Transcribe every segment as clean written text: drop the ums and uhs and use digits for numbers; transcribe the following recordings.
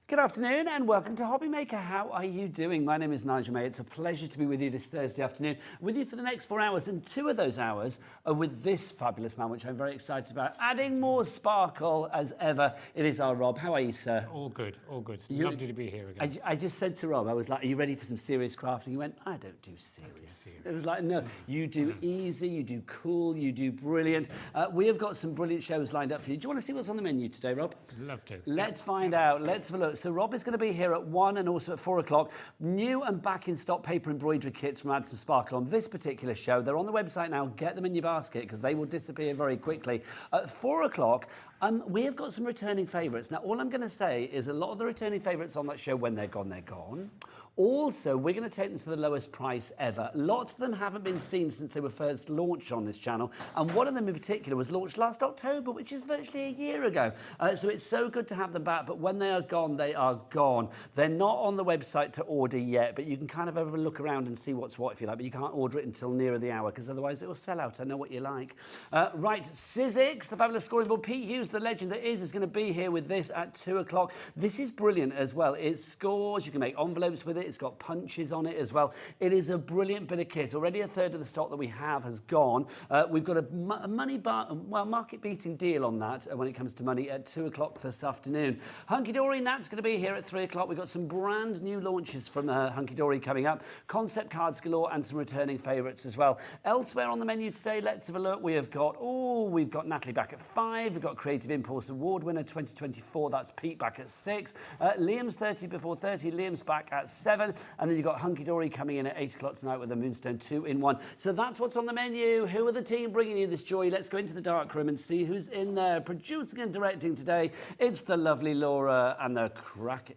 Good afternoon and welcome to Hobby Maker. How are you doing? My name is Nigel May. It's a pleasure to be with you this Thursday afternoon, with you for the next 4 hours, and 2 of those hours are with this fabulous man, which I'm very excited about, adding more sparkle as ever. It is our Rob. How are you, sir? All good, all good. Lovely to be here again. I just said to Rob, I was like, are you ready for some serious crafting? He went, I don't do serious. It was like, no, you do easy, you do cool, you do brilliant. We have got some brilliant shows lined up for you. Do you want to see what's on the menu today, Rob? Love to. Let's find out. Let's have a look. So Rob is going to be here at 1 and also at 4 o'clock. New and back in stock paper embroidery kits from Add Some Sparkle on this particular show. They're on the website now. Get them in your basket because they will disappear very quickly. At 4 o'clock, we have got some returning favourites. Now, all I'm going to say is a lot of the returning favourites on that show, when they're gone, they're gone. Also, we're going to take them to the lowest price ever. Lots of them haven't been seen since they were first launched on this channel, and one of them in particular was launched last October, which is virtually a year ago. So it's so good to have them back, but when they are gone, they are gone. They're not on the website to order yet, but you can kind of have a look around and see what's what if you like, but you can't order it until nearer the hour, because otherwise it will sell out. I know what you like. Right, Sizzix, the fabulous scoring board. Pete Hughes, the legend that is going to be here with this at 2 o'clock. This is brilliant as well. It scores, you can make envelopes with it. It's got punches on it as well. It is a brilliant bit of kit. Already a third of the stock that we have has gone. We've got a market-beating deal on that when it comes to money at 2 o'clock this afternoon. Hunkydory, Nat's going to be here at 3 o'clock. We've got some brand new launches from Hunkydory coming up. Concept cards galore and some returning favourites as well. Elsewhere on the menu today, let's have a look. We've got Natalie back at 5. We've got Creative Impulse Award winner 2024. That's Pete back at 6. Liam's 30 before 30. Liam's back at 7. And then you've got Hunkydory coming in at 8 o'clock tonight with a Moonstone 2-in-1. So that's what's on the menu. Who are the team bringing you this joy? Let's go into the dark room and see who's in there. Producing and directing today, it's the lovely Laura and the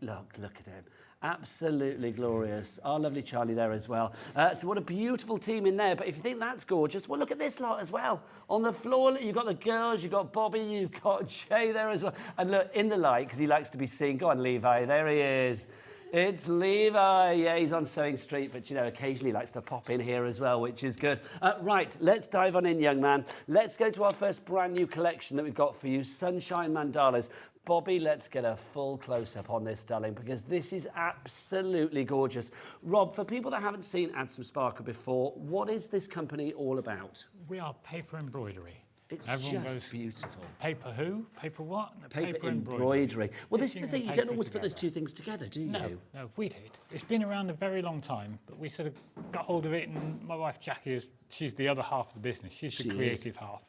look at him. Absolutely glorious. Our lovely Charlie there as well. So what a beautiful team in there. But if you think that's gorgeous, well, look at this lot as well. On the floor, you've got the girls, you've got Bobby, you've got Jay there as well. And look, in the light, because he likes to be seen. Go on, Levi. There he is. It's Levi. Yeah, he's on Sewing Street, but, you know, occasionally likes to pop in here as well, which is good. Right, let's dive on in, young man. Let's go to our first brand new collection that we've got for you, Sunshine Mandalas. Bobby, let's get a full close-up on this, darling, because this is absolutely gorgeous. Rob, for people that haven't seen Add Some Sparkle before, what is this company all about? We are Paper Embroidery. It's just beautiful. Paper who? Paper what? Paper embroidery. Well, this is the thing, you don't always put those two things together, do you? No, we did. It's been around a very long time, but we sort of got hold of it, and my wife Jackie, she's the other half of the business. She's the creative half.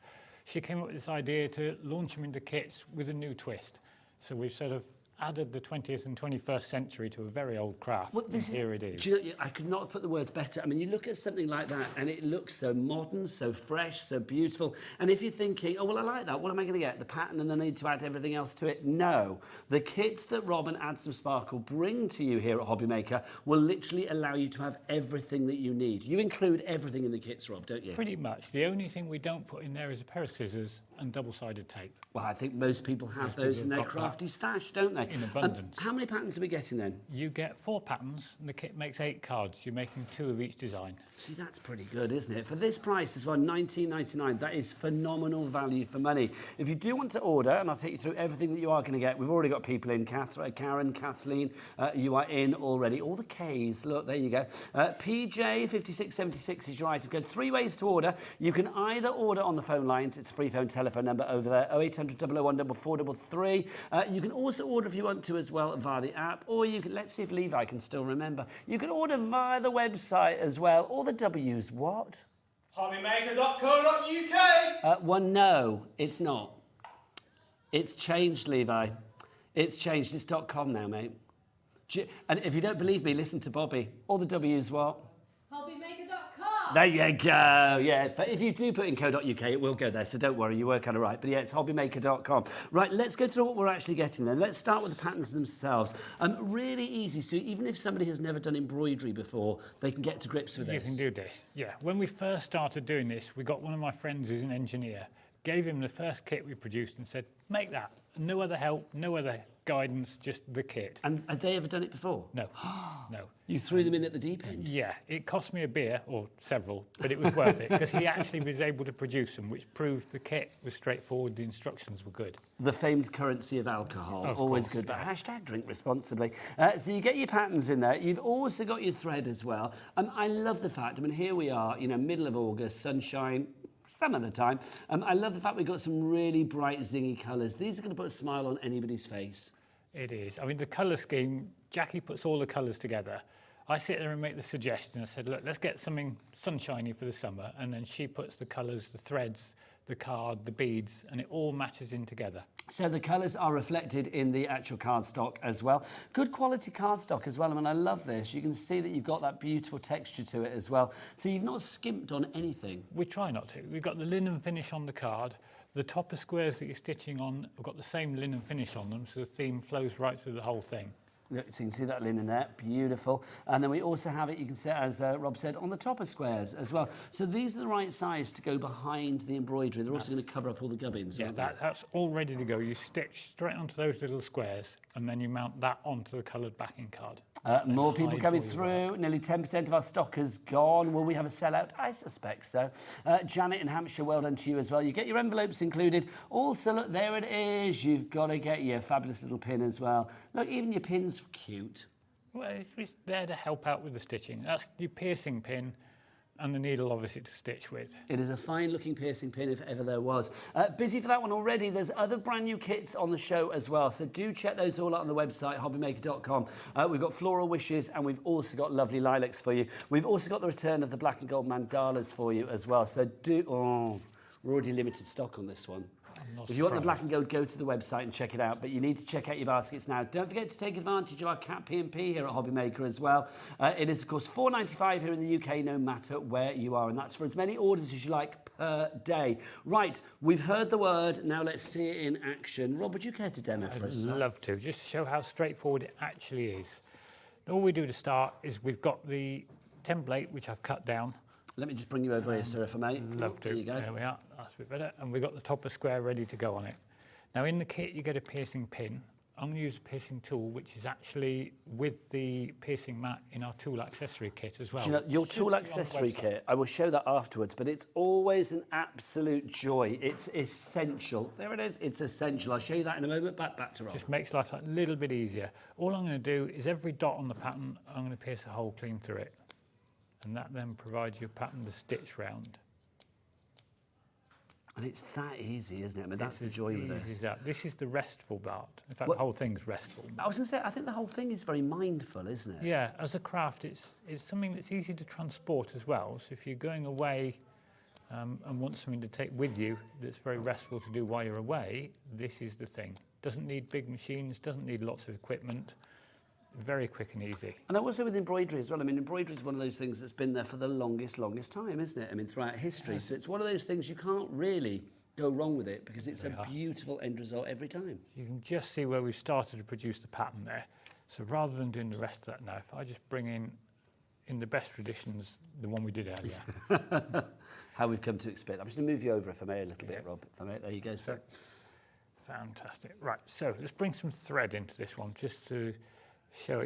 She came up with this idea to launch them into kits with a new twist. So we've sort of added the 20th and 21st century to a very old craft, and here it is. I could not have put the words better. I mean, you look at something like that and it looks so modern, so fresh, so beautiful. And if you're thinking, oh, well, I like that, what am I going to get? The pattern and then I need to add everything else to it? No. The kits that Rob and Add Some Sparkle bring to you here at Hobby Maker will literally allow you to have everything that you need. You include everything in the kits, Rob, don't you? Pretty much. The only thing we don't put in there is a pair of scissors and double-sided tape. Well, I think most people have those in their crafty stash, don't they? In abundance. How many patterns are we getting then? You get 4 patterns, and the kit makes 8 cards. You're making 2 of each design. See, that's pretty good, isn't it? For this price as well, $19.99, that is phenomenal value for money. If you do want to order, and I'll take you through everything that you are going to get, we've already got people in. Karen, Kathleen, you are in already. All the Ks, look, there you go. PJ5676 is your item code. 3 ways to order. You can either order on the phone lines, it's a free phone telephone number over there, 0800 001 4433. You can also order if you want to as well via the app, or you can, let's see if Levi can still remember. You can order via the website as well. All the W's, what? Hobbymaker.co.uk. Well, no, it's not. It's changed, Levi. It's changed. It's .com now, mate. And if you don't believe me, listen to Bobby. All the W's, what? Hobbymaker.com. There you go, yeah. But if you do put in co.uk, it will go there, so don't worry, you were kind of right. But yeah, it's hobbymaker.com. Right, let's go through what we're actually getting then. Let's start with the patterns themselves. Really easy, so even if somebody has never done embroidery before, they can get to grips with this. You can do this, yeah. When we first started doing this, we got one of my friends who's an engineer, gave him the first kit we produced and said, make that. No other help, no other guidance, just the kit. And had they ever done it before? No, no. You threw them in at the deep end? Yeah, it cost me a beer, or several, but it was worth it, because he actually was able to produce them, which proved the kit was straightforward, the instructions were good. The famed currency of alcohol, always good, but hashtag drink responsibly. So you get your patterns in there. You've also got your thread as well. I love the fact, I mean, here we are, you know, middle of August, sunshine, some of the time. I love the fact we've got some really bright, zingy colours. These are going to put a smile on anybody's face. It is. I mean, the colour scheme, Jackie puts all the colours together. I sit there and make the suggestion. I said, look, let's get something sunshiny for the summer. And then she puts the colours, the threads, the card, the beads, and it all matches in together. So the colours are reflected in the actual cardstock as well. Good quality cardstock as well. I mean, I love this. You can see that you've got that beautiful texture to it as well. So you've not skimped on anything. We try not to. We've got the linen finish on the card. The topper squares that you're stitching on have got the same linen finish on them, so the theme flows right through the whole thing. So you can see that linen there, beautiful. And then we also have it, you can see, as Rob said, on the topper squares as well. So these are the right size to go behind the embroidery. They're also going to cover up all the gubbins. Yeah, that's all ready to go. You stitch straight onto those little squares, and then you mount that onto the coloured backing card. More people coming through. Nearly 10% of our stock has gone. Will we have a sellout? I suspect so. Janet in Hampshire, well done to you as well. You get your envelopes included. Also, look, there it is. You've got to get your fabulous little pin as well. Look, even your pin's cute. Well, it's there to help out with the stitching. That's your piercing pin and the needle, obviously, to stitch with. It is a fine-looking piercing pin, if ever there was. Busy for that one already. There's other brand new kits on the show as well, so do check those all out on the website, hobbymaker.com. We've got floral wishes, and we've also got lovely lilacs for you. We've also got the return of the black and gold mandalas for you as well, so we're already limited stock on this one. If you want the black and gold, go to the website and check it out. But you need to check out your baskets now. Don't forget to take advantage of our Cat P&P here at Hobby Maker as well. It is, of course, $4.95 here in the UK, no matter where you are. And that's for as many orders as you like per day. Right, we've heard the word. Now let's see it in action. Rob, would you care to demo for us? I'd love to, just to show how straightforward it actually is. All we do to start is we've got the template, which I've cut down. Let me just bring you over here, sir, if I may. Love to. There you go. There we are. That's a bit better. And we've got the topper square ready to go on it. Now, in the kit, you get a piercing pin. I'm going to use a piercing tool, which is actually with the piercing mat in our tool accessory kit as well. Do you know, your tool accessory kit, I will show that afterwards, but it's always an absolute joy. It's essential. There it is. It's essential. I'll show you that in a moment. Back to Rob. Just makes life a little bit easier. All I'm going to do is every dot on the pattern, I'm going to pierce a hole clean through it. And that then provides your pattern to stitch round. And it's that easy, isn't it? I mean, that's the joy with this. This is the restful part. In fact, the whole thing's restful. I was going to say, I think the whole thing is very mindful, isn't it? Yeah, as a craft, it's something that's easy to transport as well. So if you're going away and want something to take with you that's very restful to do while you're away, this is the thing. Doesn't need big machines, doesn't need lots of equipment. Very quick and easy. And I will say with embroidery as well, I mean, embroidery is one of those things that's been there for the longest time, isn't it? I mean, throughout history. Yeah. So it's one of those things you can't really go wrong with it because it's a beautiful end result every time. You can just see where we've started to produce the pattern there. So rather than doing the rest of that now, if I just bring in the best traditions, the one we did earlier. How we've come to expect. I'm just going to move you over if I may a little bit, Rob. If I may, there you go, sir. Fantastic. Right, so let's bring some thread into this one just to show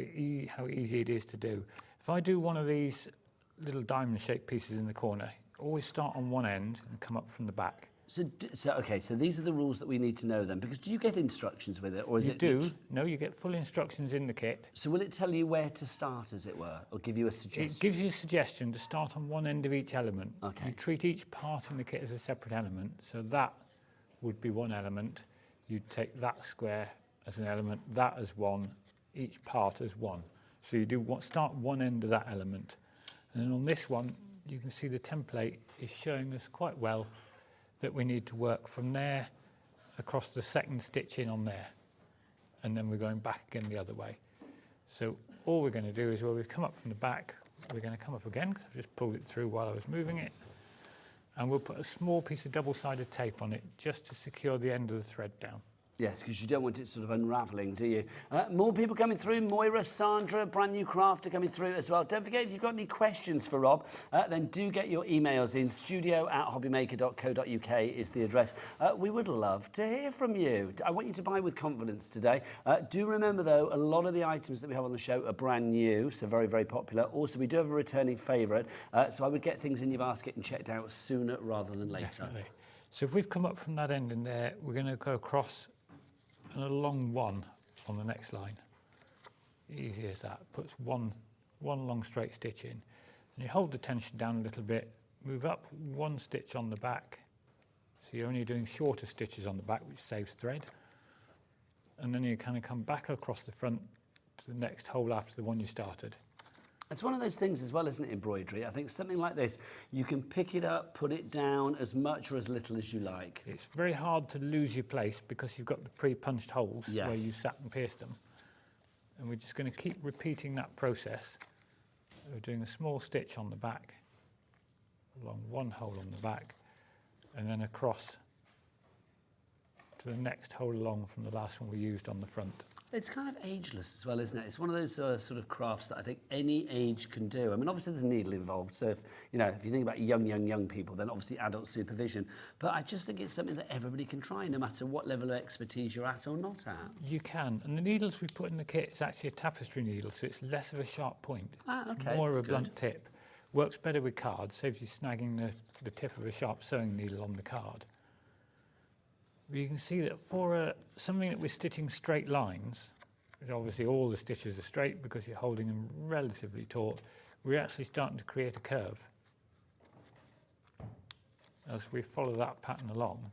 how easy it is to do. If I do one of these little diamond-shaped pieces in the corner, always start on one end and come up from the back. So these are the rules that we need to know then, because do you get instructions with it, or is it? You do. No, you get full instructions in the kit. So will it tell you where to start, as it were, or give you a suggestion? It gives you a suggestion to start on one end of each element. Okay. You treat each part in the kit as a separate element, so that would be one element. You'd take that square as an element, that as one, each part as one. So you do start one end of that element. And then on this one, you can see the template is showing us quite well that we need to work from there across the second stitch in on there. And then we're going back again the other way. So all we're going to do is where we've come up from the back, we're going to come up again, because I've just pulled it through while I was moving it. And we'll put a small piece of double-sided tape on it just to secure the end of the thread down. Yes, because you don't want it sort of unravelling, do you? More people coming through. Moira, Sandra, brand new crafter coming through as well. Don't forget, if you've got any questions for Rob, then do get your emails in. studio@hobbymaker.co.uk is the address. We would love to hear from you. I want you to buy with confidence today. Do remember, though, a lot of the items that we have on the show are brand new, so very, very popular. Also, we do have a returning favourite, so I would get things in your basket and checked out sooner rather than later. Definitely. So if we've come up from that end in there, we're going to go across and along one on the next line. Easy as that. Puts one long straight stitch in. And you hold the tension down a little bit, move up one stitch on the back. So you're only doing shorter stitches on the back, which saves thread. And then you kind of come back across the front to the next hole after the one you started. It's one of those things as well, isn't it, embroidery? I think something like this, you can pick it up, put it down as much or as little as you like. It's very hard to lose your place because you've got the pre-punched holes Yes. where you sat and pierced them. And we're just going to keep repeating that process. We're doing a small stitch on the back, along one hole on the back, and then across to the next hole along from the last one we used on the front. It's kind of ageless as well, isn't it? It's one of those sort of crafts that I think any age can do. I mean, obviously there's a needle involved, so if you think about young people, then obviously adult supervision. But I just think it's something that everybody can try, no matter what level of expertise you're at or not at. You can, and the needles we put in the kit is actually a tapestry needle, so it's less of a sharp point. Okay, It's more of a that's blunt good. tip. Works better with cards, saves you snagging the tip of a sharp sewing needle on the card. But you can see that for something that we're stitching straight lines, which obviously all the stitches are straight because you're holding them relatively taut, we're actually starting to create a curve as we follow that pattern along.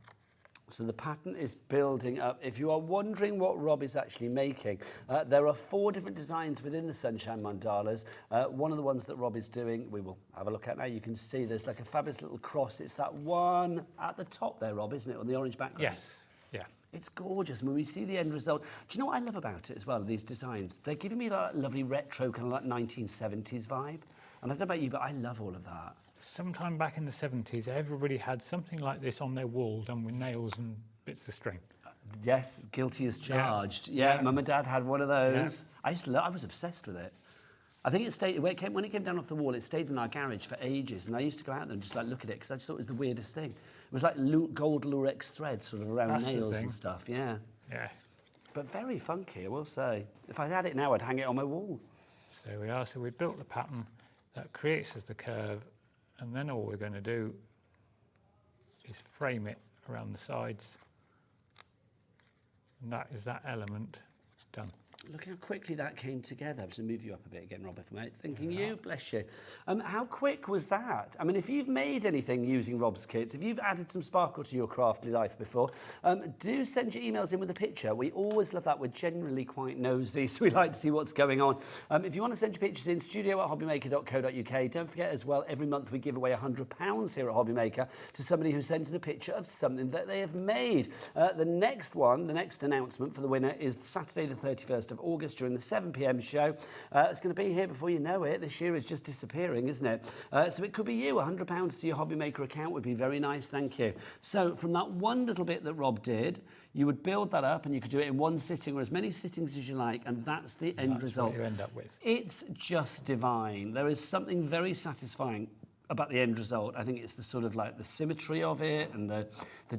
So the pattern is building up. If you are wondering what Rob is actually making, there are 4 different designs within the Sunshine Mandalas. One of the ones that Rob is doing, we will have a look at now. You can see there's like a fabulous little cross. It's that one at the top there, Rob, isn't it, on the orange background? Yes, yeah. It's gorgeous. When we see the end result, do you know what I love about it as well, these designs? They're giving me that lovely retro kind of like 1970s vibe. And I don't know about you, but I love all of that. Sometime back in the 70s, everybody had something like this on their wall done with nails and bits of string. Yes, guilty as charged. Yeah, Mum and Dad had one of those. Yeah. I was obsessed with it. I think it stayed, when it came down off the wall, it stayed in our garage for ages. And I used to go out there and just like look at it because I just thought it was the weirdest thing. It was like gold lurex thread sort of around nails and stuff, yeah. Yeah. But very funky, I will say. If I had it now, I'd hang it on my wall. So we are. So we built the pattern that creates us the curve, and then all we're going to do is frame it around the sides. And that is that element done. Look how quickly that came together. I'm just going to move you up a bit again, Rob, if I may. Thanking you, bless you. How quick was that? I mean, if you've made anything using Rob's kits, if you've added some sparkle to your crafty life before, do send your emails in with a picture. We always love that. We're generally quite nosy, so we like to see what's going on. If you want to send your pictures in, studio@hobbymaker.co.uk. Don't forget as well, every month we give away £100 here at Hobbymaker to somebody who sends in a picture of something that they have made. The next announcement for the winner is Saturday the 31st of August during the 7 p.m. show. It's going to be here before you know it. This year is just disappearing, isn't it? So it could be you. £100 to your Hobbymaker account would be very nice, thank you. So from that one little bit that Rob did, you would build that up and you could do it in one sitting or as many sittings as you like, and that's the end result. What you end up with. It's just divine. There is something very satisfying about the end result. I think it's the sort of like the symmetry of it and the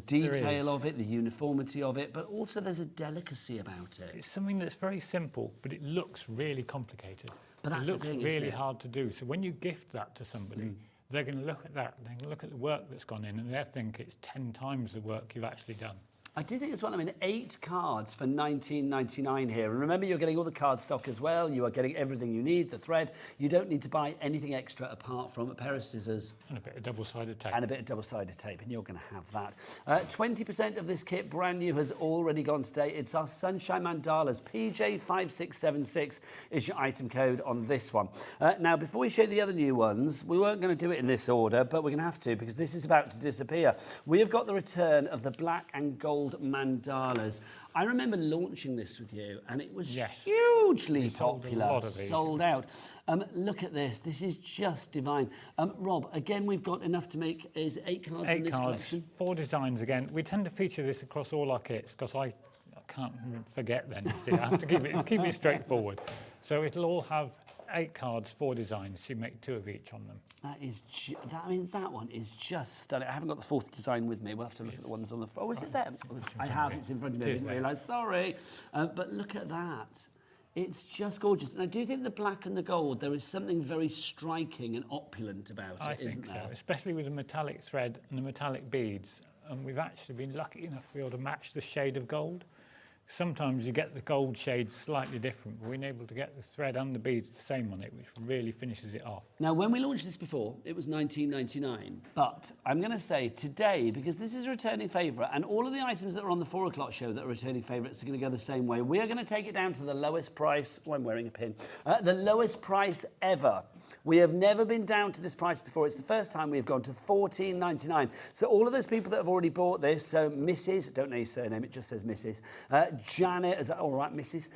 detail of it, the uniformity of it, but also there's a delicacy about it. It's something that's very simple, but it looks really complicated. But that's it looks the thing, really isn't it? hard to do. So when you gift that to somebody, they're going to look at that, they're going to look at the work that's gone in, and they'll think it's 10 times the work you've actually done. I did it as well. I mean, 8 cards for £19.99 here. And remember, you're getting all the card stock as well. You are getting everything you need, the thread. You don't need to buy anything extra apart from a pair of scissors. And a bit of double-sided tape. And a bit of double-sided tape, and you're going to have that. 20% of this kit, brand new, has already gone today. It's our Sunshine Mandalas. PJ5676 is your item code on this one. Now, before we show you the other new ones, we weren't going to do it in this order, but we're going to have to because this is about to disappear. We have got the return of the black and gold mandalas. I remember launching this with you, and it was hugely popular, sold out. Look at this. This is just divine. Rob, again, we've got enough to make, is it 8 cards in this collection? 4 designs again. We tend to feature this across all our kits because I can't forget then. See, I have to keep it straightforward. So it'll all have 8 cards, 4 designs. You make 2 of each on them. That is, I mean, that one is just stunning. I haven't got the 4th design with me. We'll have to look at the ones on the. Oh, is it there? I have. It's in front of me. I didn't realise. Sorry, but look at that. It's just gorgeous. And I do think the black and the gold, there is something very striking and opulent about it, isn't there? I think so, especially with the metallic thread and the metallic beads. And we've actually been lucky enough to be able to match the shade of gold. Sometimes you get the gold shade slightly different, but we've been able to get the thread and the beads the same on it, which really finishes it off. Now, when we launched this before, it was $19.99. But I'm going to say today, because this is a returning favourite, and all of the items that are on the 4 o'clock show that are returning favourites are going to go the same way. We are going to take it down to the lowest price. Oh, I'm wearing a pin. The lowest price ever. We have never been down to this price before. It's the first time we've gone to $14.99. So all of those people that have already bought this, so Mrs., I don't know your surname, it just says Mrs. Janet, is that all right, Mrs.?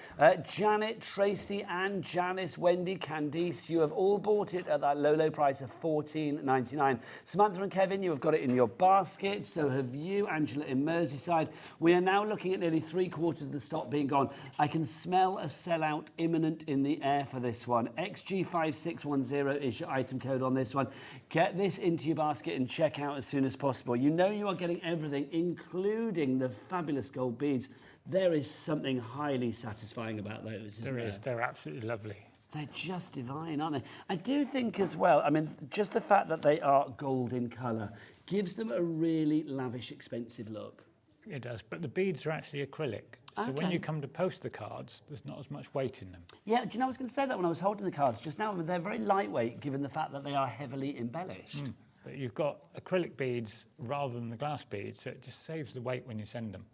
Janet, Tracy, Anne, Janice, Wendy, Candice, you have all bought it at that low, low price of $14.99. Samantha and Kevin, you have got it in your basket. So have you, Angela in Merseyside. We are now looking at nearly 3/4 of the stock being gone. I can smell a sellout imminent in the air for this one. XG5610 is your item code on this one. Get this into your basket and check out as soon as possible. You know you are getting everything, including the fabulous gold beads. There is something highly satisfying about those, isn't there? There is. They're absolutely lovely. They're just divine, aren't they? I do think as well, I mean, just the fact that they are gold in colour gives them a really lavish, expensive look. It does, but the beads are actually acrylic. So when you come to post the cards, there's not as much weight in them. Yeah, do you know I was going to say that when I was holding the cards just now? They're very lightweight given the fact that they are heavily embellished. But you've got acrylic beads rather than the glass beads, so it just saves the weight when you send them.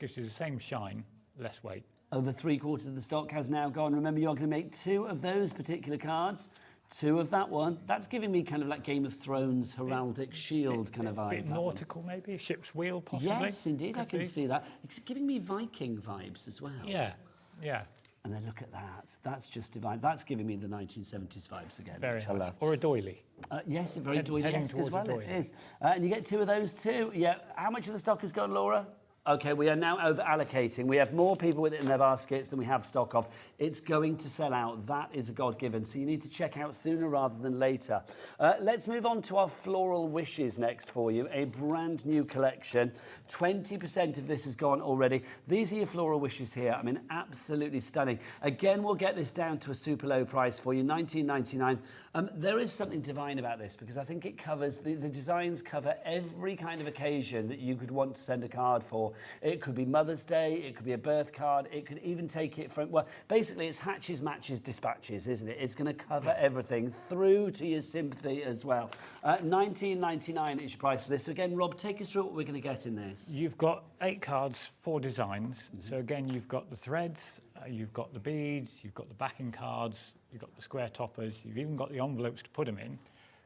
Gives you the same shine, less weight. Over 3/4 of the stock has now gone. Remember, you're going to make 2 of those particular cards. 2 of that one. That's giving me kind of like Game of Thrones heraldic shield kind of vibe. A bit nautical maybe, a ship's wheel possibly. Yes, indeed, I can see that. It's giving me Viking vibes as well. Yeah, yeah. And then look at that. That's just divine. That's giving me the 1970s vibes again, Very which I nice. love. Or a doily. Yes, a very doily-esque as well, it is. A doily. And you get 2 of those too. Yeah. How much of the stock has gone, Laura? Okay, we are now over-allocating. We have more people with it in their baskets than we have stock of. It's going to sell out. That is a God-given. So you need to check out sooner rather than later. Let's move on to our floral wishes next for you. A brand new collection. 20% of this has gone already. These are your floral wishes here. I mean, absolutely stunning. Again, we'll get this down to a super low price for you, $19.99. There is something divine about this because I think it covers, the designs cover every kind of occasion that you could want to send a card for. It could be Mother's Day, it could be a birth card, it could even take it from, well, basically it's hatches, matches, dispatches, isn't it? It's going to cover everything through to your sympathy as well. $19.99 is your price for this. So again, Rob, take us through what we're going to get in this. You've got 8 cards, 4 designs. So again, you've got the threads, you've got the beads, you've got the backing cards, you've got the square toppers, you've even got the envelopes to put them in.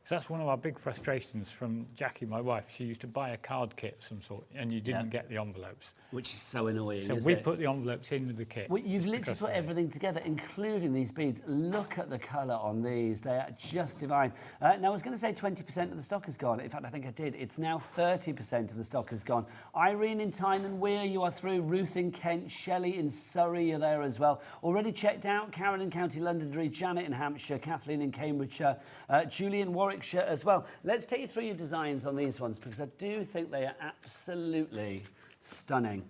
So that's one of our big frustrations from Jackie, my wife. She used to buy a card kit of some sort, and you didn't get the envelopes. Which is so annoying, So we put the envelopes in with the kit. Well, you've literally put everything together, including these beads. Look at the colour on these. They are just divine. Now, I was going to say 20% of the stock has gone. In fact, I think I did. It's now 30% of the stock has gone. Irene in Tyne and Weir, you are through. Ruth in Kent. Shelley in Surrey, you're there as well. Already checked out. Karen in County Londonderry. Janet in Hampshire. Kathleen in Cambridgeshire. Julie in Warwickshire as well. Let's take you through your designs on these ones because I do think they are absolutely stunning.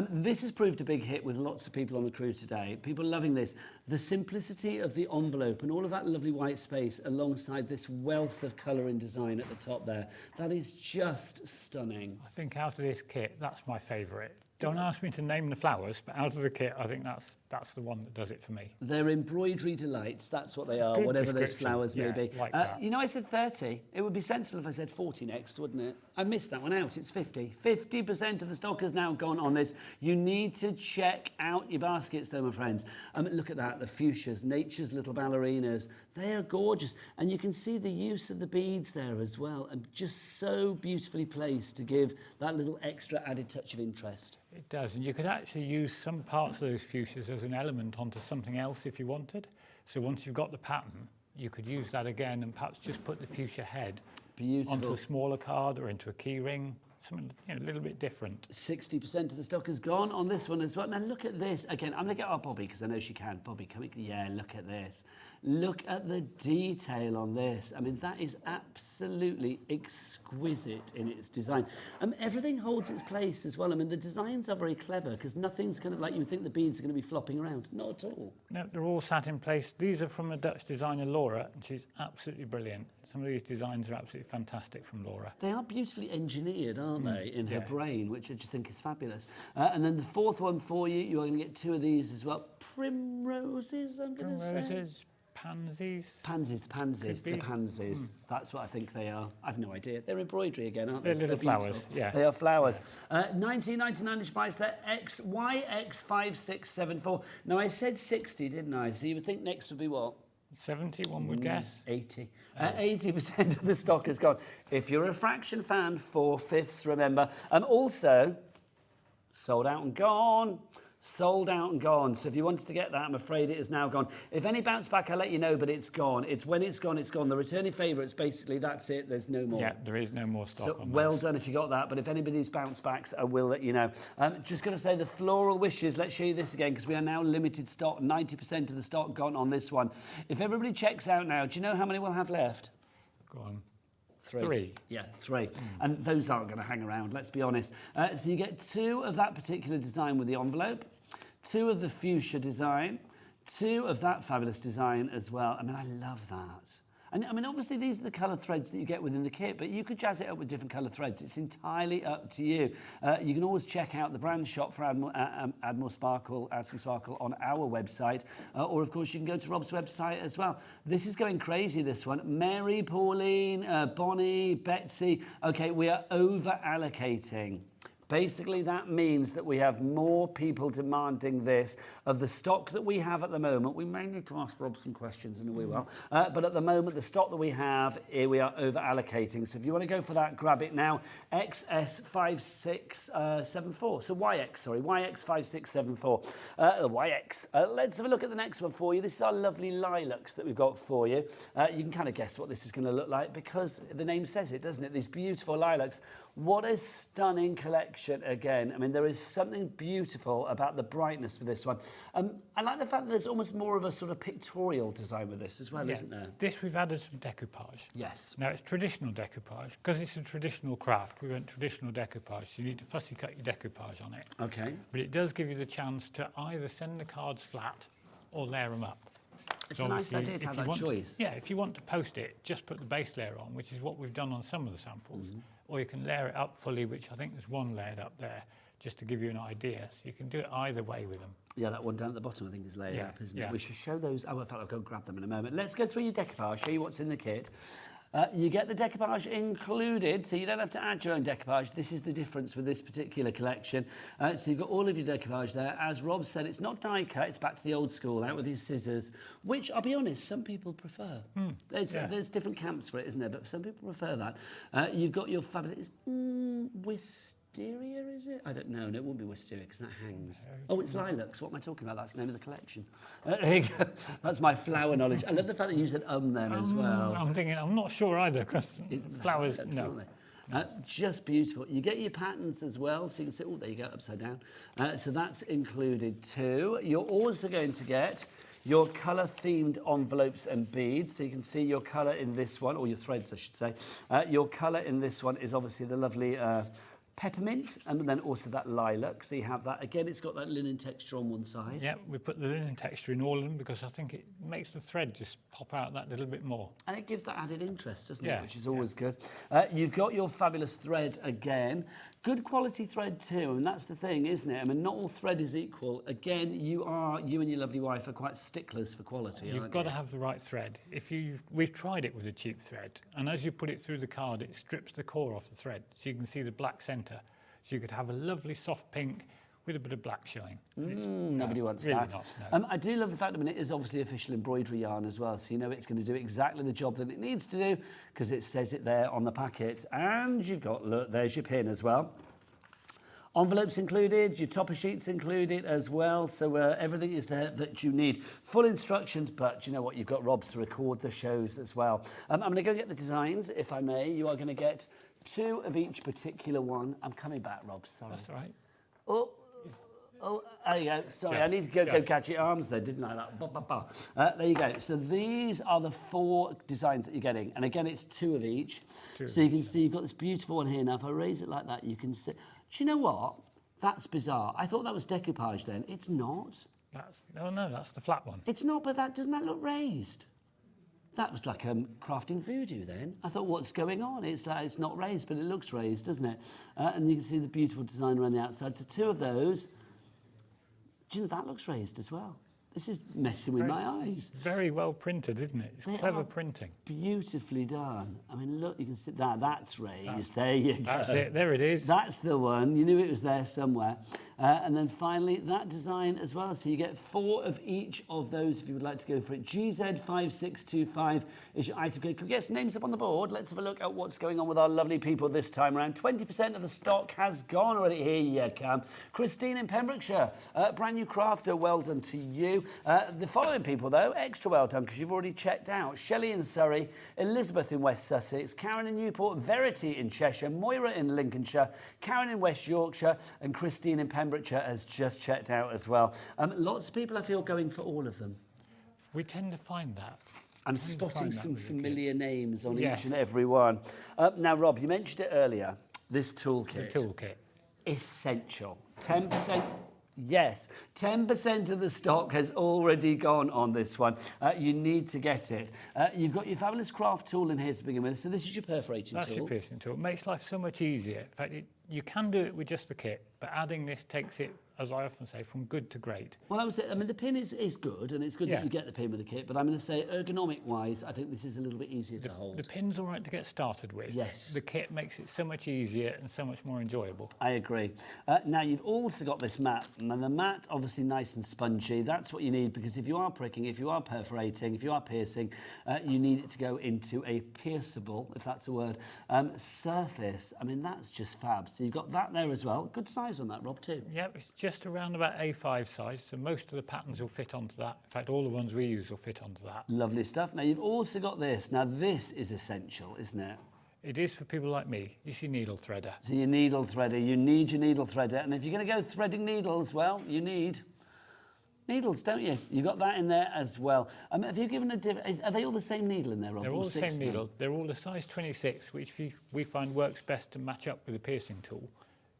This has proved a big hit with lots of people on the crew today. People loving this. The simplicity of the envelope and all of that lovely white space alongside this wealth of colour and design at the top there. That is just stunning. I think out of this kit, that's my favourite. Don't ask me to name the flowers, but out of the kit, I think that's the one that does it for me. They're embroidery delights, that's what they are, Good whatever those flowers may be. Like that. You know, I said 30. It would be sensible if I said 40 next, wouldn't it? I missed that one out. It's 50. 50% of the stock has now gone on this. You need to check out your baskets, though, my friends. Look at that, the fuchsias, nature's little ballerinas. They are gorgeous. And you can see the use of the beads there as well, and just so beautifully placed to give that little extra added touch of interest. It does, and you could actually use some parts of those fuchsias as an element onto something else if you wanted. So once you've got the pattern, you could use that again and perhaps just put the fuchsia head onto a smaller card or into a key ring. something a little bit different. 60% of the stock is gone on this one as well. Now look at this. Again, I'm going to get our Bobby because I know she can. Bobby, come here. Yeah, look at this. Look at the detail on this. I mean, that is absolutely exquisite in its design. Everything holds its place as well. I mean, the designs are very clever because nothing's kind of like you would think the beads are going to be flopping around. Not at all. No, they're all sat in place. These are from a Dutch designer, Laura, and she's absolutely brilliant. Some of these designs are absolutely fantastic from Laura. They are beautifully engineered, aren't they, in her brain, which I just think is fabulous. And then the fourth one for you, you're going to get 2 of these as well. Primroses, I'm going to say. Primroses, pansies. Pansies, the pansies. That's what I think they are. I've no idea. They're embroidery again, aren't they? They're little flowers, yeah. They are flowers. £19.99 price there, YX5674. Now, I said 60, didn't I? So you would think next would be what? 70, one would guess. 80. 80% of the stock is gone. If you're a fraction fan, 4/5, remember. Also, sold out and gone. Sold out and gone. So if you wanted to get that, I'm afraid it is now gone. If any bounce back, I'll let you know, but it's gone. It's when it's gone, it's gone. The returning favourites, basically, that's it. There's no more. Yeah, there is no more stock on well those. done if you got that, but if anybody's bounce backs, I will let you know. Just going to say the floral wishes. Let's show you this again because we are now limited stock. 90% of the stock gone on this one. If everybody checks out now, do you know how many we'll have left? Go on. 3. Yeah, 3. And those aren't going to hang around, let's be honest. So you get 2 of that particular design with the envelope, 2 of the fuchsia design, 2 of that fabulous design as well. I mean, I love that. And I mean, obviously, these are the colour threads that you get within the kit, but you could jazz it up with different colour threads. It's entirely up to you. You can always check out the brand shop for Add More Sparkle, Add Some Sparkle on our website, or of course, you can go to Rob's website as well. This is going crazy, this one. Mary, Pauline, Bonnie, Betsy. Okay, we are over-allocating. Basically, that means that we have more people demanding this. Of the stock that we have at the moment, we may need to ask Rob some questions, and we will. But at the moment, the stock that we have, here we are over-allocating. So if you want to go for that, grab it now. XS5674. So YX, sorry, YX5674. YX. Let's have a look at the next one for you. This is our lovely lilacs that we've got for you. You can kind of guess what this is going to look like because the name says it, doesn't it? These beautiful lilacs. What a stunning collection again. I mean, there is something beautiful about the brightness with this one. I like the fact that there's almost more of a sort of pictorial design with this as well, isn't there? This we've added some decoupage. Yes. Now, it's traditional decoupage. Because it's a traditional craft, we want traditional decoupage. So you need to fussy cut your decoupage on it. Okay. But it does give you the chance to either send the cards flat or layer them up. It's a nice idea to have that choice. Yeah, if you want to post it, just put the base layer on, which is what we've done on some of the samples. Or you can layer it up fully, which I think there's one layered up there, just to give you an idea. So you can do it either way with them. Yeah, that one down at the bottom, I think, is layered up, isn't it? Yeah. We should show those. Oh, in fact, I'll go grab them in a moment. Let's go through your decoupage, show you what's in the kit. You get the decoupage included, so you don't have to add your own decoupage. This is the difference with this particular collection. So you've got all of your decoupage there. As Rob said, it's not die cut, it's back to the old school, out with your scissors, which, I'll be honest, some people prefer. There's different camps for it, isn't there? But some people prefer that. You've got your fabulous wisteria, is it? I don't know. No, it won't be wisteria because that hangs. Oh, it's lilacs. What am I talking about? That's the name of the collection. There you go. That's my flower knowledge. I love the fact that you said then as well. I'm thinking, I'm not sure either because flowers, no. Just beautiful. You get your patterns as well, so you can see, oh, there you go, upside down. So that's included too. You're also going to get your colour-themed envelopes and beads. So you can see your colour in this one, or your threads, I should say. Your colour in this one is obviously the lovely peppermint, and then also that lilac. So you have that. Again, it's got that linen texture on one side. Yeah, we put the linen texture in all of them because I think it makes the thread just pop out that little bit more. And it gives that added interest, doesn't it? Which is always good. You've got your fabulous thread again. Good quality thread too, and that's the thing, isn't it? I mean, not all thread is equal. Again, you and your lovely wife are quite sticklers for quality, You've got to have the right thread. We've tried it with a cheap thread, and as you put it through the card, it strips the core off the thread, so you can see the black centre. So you could have a lovely soft pink with a bit of black showing. Nobody wants really that. Not, no. I do love the fact that it is obviously official embroidery yarn as well, so you know it's going to do exactly the job that it needs to do because it says it there on the packet. And you've got, look, there's your pin as well. Envelopes included, your topper sheets included as well, so everything is there that you need. Full instructions, but you know what, you've got Rob's to record the shows as well. I'm going to go get the designs, if I may. You are going to get 2 of each particular one. I'm coming back, Rob, sorry. That's all right. Oh, there you go. Sorry, I need to go catch your arms there, didn't I? Like, bah, bah, bah. There you go. So these are the 4 designs that you're getting. And again, it's 2 of each. So you can see you've got this beautiful one here. Now, if I raise it like that, you can see. Do you know what? That's bizarre. I thought that was decoupage then. It's not. No, that's the flat one. It's not, but doesn't that look raised? That was like crafting voodoo then. I thought, what's going on? It's like it's not raised, but it looks raised, doesn't it? And you can see the beautiful design around the outside. So 2 of those. Do you know that looks raised as well? This is messing with my eyes. Very well printed, isn't it? It's clever printing. Beautifully done. I mean, look, you can see that. That's raised. There you go. That's it. There it is. That's the one. You knew it was there somewhere. And then finally, that design as well. So you get 4 of each of those if you would like to go for it. GZ5625 is your item code. Can we get some names up on the board? Let's have a look at what's going on with our lovely people this time around. 20% of the stock has gone already. Here you come. Christine in Pembrokeshire, brand new crafter. Well done to you. The following people, though, extra well done because you've already checked out. Shelley in Surrey, Elizabeth in West Sussex, Karen in Newport, Verity in Cheshire, Moira in Lincolnshire, Karen in West Yorkshire, and Christine in Pembrokeshire has just checked out as well. Lots of people, I feel, going for all of them. We tend to find that. I'm spotting some familiar names on each and every one. Now, Rob, you mentioned it earlier, this toolkit. The toolkit. Essential. 10%. Yes, 10% of the stock has already gone on this one. You need to get it. You've got your fabulous craft tool in here to begin with. So this is your perforating tool. That's your piercing tool. It makes life so much easier. In fact, you can do it with just the kit, but adding this takes it, as I often say, from good to great. Well, I mean, the pin is good, and it's good that you get the pin with the kit, but I'm going to say ergonomic-wise, I think this is a little bit easier to hold. The pin's all right to get started with. Yes. The kit makes it so much easier and so much more enjoyable. I agree. Now, you've also got this mat, and the mat, obviously nice and spongy. That's what you need, because if you are pricking, if you are perforating, if you are piercing, you need it to go into a pierceable, if that's a word, surface. I mean, that's just fab. So you've got that there as well. Good size on that, Rob, too. Yeah, it's just around about A5 size, so most of the patterns will fit onto that. In fact, all the ones we use will fit onto that. Lovely stuff. Now, you've also got this. Now, this is essential, isn't it? It is for people like me. You see needle threader. So your needle threader, you need your needle threader. And if you're going to go threading needles, well, you need needles, don't you? You've got that in there as well. Have you given are they all the same needle in there, Rob? They're all the same needle. They're all the size 26, which we find works best to match up with a piercing tool.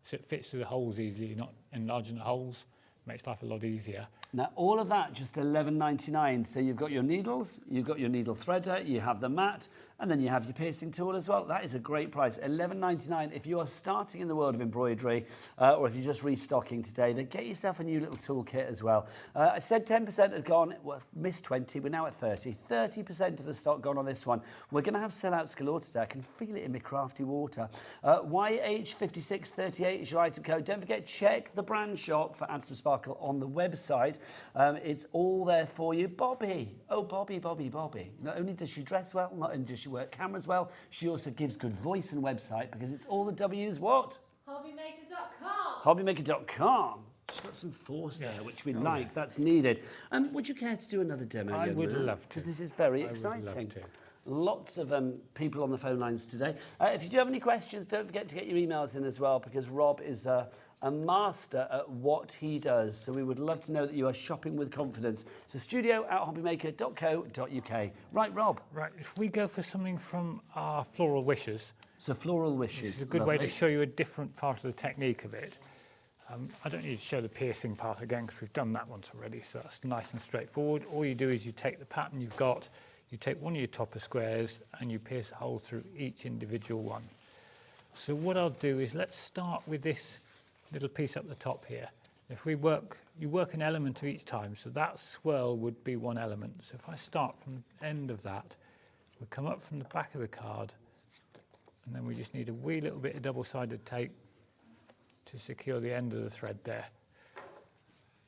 So it fits through the holes easily, not enlarging the holes. Makes life a lot easier. Now, all of that, just $11.99. So you've got your needles, you've got your needle threader, you have the mat, and then you have your piercing tool as well. That is a great price, $11.99. If you are starting in the world of embroidery, or if you're just restocking today, then get yourself a new little toolkit as well. I said 10% had gone, well, missed 20, we're now at 30. 30% of the stock gone on this one. We're going to have sellouts galore today. I can feel it in my crafty water. YH5638 is your item code. Don't forget, check the brand shop for Add Some Sparkle on the website. It's all there for you. Bobby. Oh, Bobby. Not only does she dress well, not only does she work cameras well, she also gives good voice and website because it's all the W's what? Hobbymaker.com. Hobbymaker.com. She's got some force there, which we like. That's needed. Would you care to do another demo? I would love to. Because this is very exciting. Lots of people on the phone lines today. If you do have any questions, don't forget to get your emails in as well, because Rob is a master at what he does. So we would love to know that you are shopping with confidence. So studio@hobbymaker.co.uk. Right, Rob? Right, if we go for something from our floral wishes. So floral wishes. It's a good way to show you a different part of the technique of it. I don't need to show the piercing part again because we've done that once already, so that's nice and straightforward. All you do is you take the pattern you've got, you take one of your topper squares and you pierce a hole through each individual one. So what I'll do is let's start with this little piece up the top here. If you work an element of each time, so that swirl would be one element. So if I start from the end of that, we come up from the back of the card, and then we just need a wee little bit of double-sided tape to secure the end of the thread there.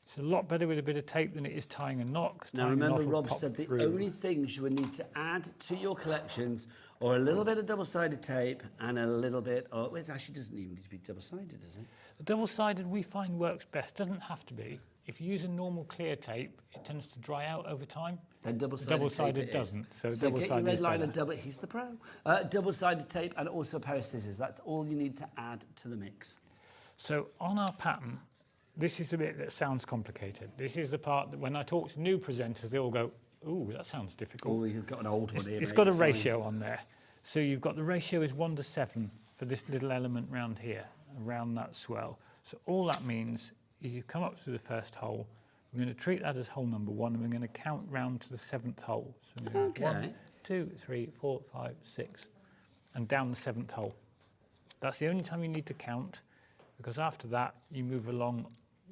It's a lot better with a bit of tape than it is tying a knot. Now remember, Rob said the only things you would need to add to your collections are a little bit of double-sided tape and a little bit of... It actually doesn't even need to be double-sided, does it? The double-sided we find works best. Doesn't have to be. If you use a normal clear tape, it tends to dry out over time. Then Double-sided double-sided tape doesn't. So get your double-sided red is liner, better. he's the pro. Double-sided tape and also a pair of scissors. That's all you need to add to the mix. So on our pattern, this is the bit that sounds complicated. This is the part that when I talk to new presenters, they all go, ooh, that sounds difficult. Oh, you've got an old one here. It's mate, got a fine. ratio on there. So you've got the ratio is 1:7 for this little element round here, around that swell. So all that means is you come up to the first hole, we're going to treat that as hole number 1, and we're going to count round to the 7th hole. So we're going to go 1, 2, 3, 4, 5, 6, and down the 7th hole. That's the only time you need to count, because after that you move along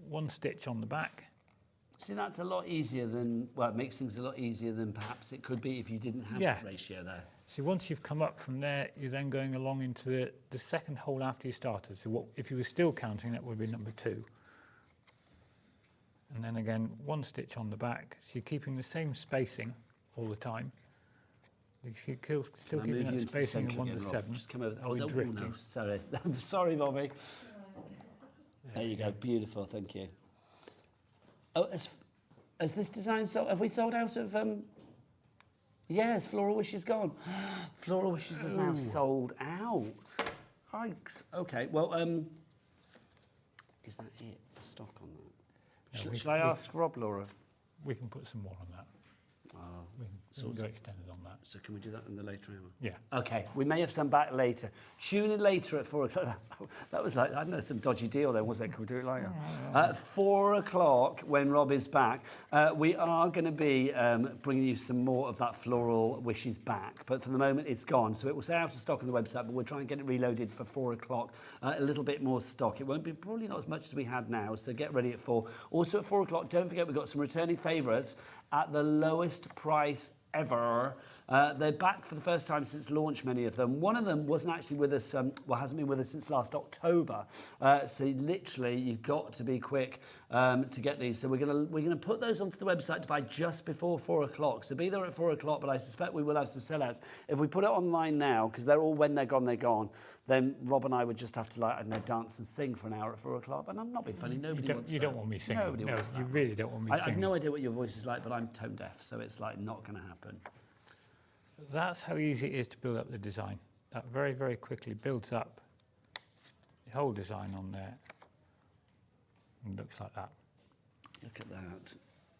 1 stitch on the back. See, that's a lot easier than, well, it makes things a lot easier than perhaps it could be if you didn't have that ratio there. So once you've come up from there, you're then going along into the second hole after you started. So what, if you were still counting, that would be number 2. And then again, 1 stitch on the back. So you're keeping the same spacing all the time. You're still keeping that spacing of 1 to 7. Just come over. Oh, drifting. No, sorry. Sorry, Bobby. There you go. Beautiful. Thank you. Oh, has this design sold? Have we sold out of? Yes, Floral Wish is gone. Floral Wishes is now sold out. Okay. Well, is that it? Stock on that? Shall I ask Rob, Laura? We can put some more on that. We can go extended on that. So can we do that in the later hour? Yeah. Okay, we may have some back later. Tune in later at 4 o'clock. That was like, I don't know, some dodgy deal there, was it? Can we do it later? At 4 o'clock, when Rob is back, we are going to be bringing you some more of that Floral Wishes back. But for the moment, it's gone. So it will stay out of stock on the website, but we'll try and get it reloaded for 4 o'clock. A little bit more stock. It won't be probably not as much as we had now, so get ready at 4. Also at 4 o'clock, don't forget we've got some returning favourites at the lowest price ever. They're back for the first time since launch, many of them. One of them wasn't actually with us, hasn't been with us since last October. So literally, you've got to be quick to get these. So we're gonna put those onto the website to buy just before 4 o'clock. So be there at 4 o'clock, but I suspect we will have some sellouts. If we put it online now, because they're all, when they're gone, then Rob and I would just have to, like, I don't know, dance and sing for an hour at 4 o'clock. But I'm not being funny. Nobody wants that. You don't want me singing. Nobody wants that. You really don't want me I singing. have no idea what your voice is like, but I'm tone deaf, so it's like not going to happen. That's how easy it is to build up the design. That very, very quickly builds up the whole design on there. And looks like that. Look at that.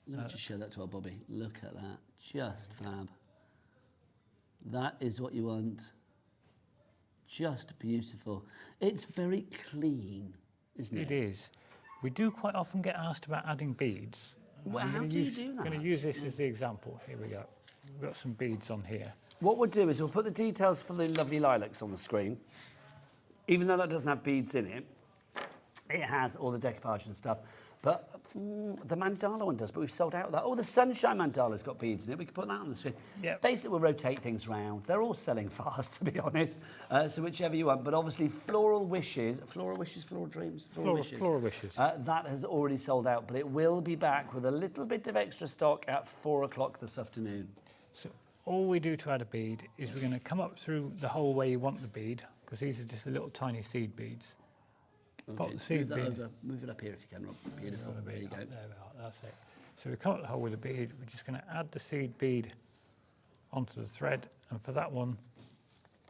Let me just show that to our Bobby. Look at that. Just fab. That is what you want. Just beautiful. It's very clean, isn't it? It is. We do quite often get asked about adding beads. Well, how do you do that? I'm going to use this as the example. Here we go. We've got some beads on here. What we'll do is we'll put the details for the lovely lilacs on the screen. Even though that doesn't have beads in it, it has all the decoupage and stuff. But the mandala one does, but we've sold out of that. Oh, the sunshine mandala's got beads in it. We can put that on the screen. Yep. Basically, we'll rotate things round. They're all selling fast, to be honest. So whichever you want. But obviously, Floral Wishes, Floral Dreams, Floral Wishes. That has already sold out, but it will be back with a little bit of extra stock at 4 o'clock this afternoon. So all we do to add a bead is we're going to come up through the hole where you want the bead, because these are just the little tiny seed beads. Okay, Pop the seed bead. Move it up here if you can, Rob. Beautiful. There you go. There we are. That's it. So we come up the hole with the bead. We're just going to add the seed bead onto the thread, and for that one,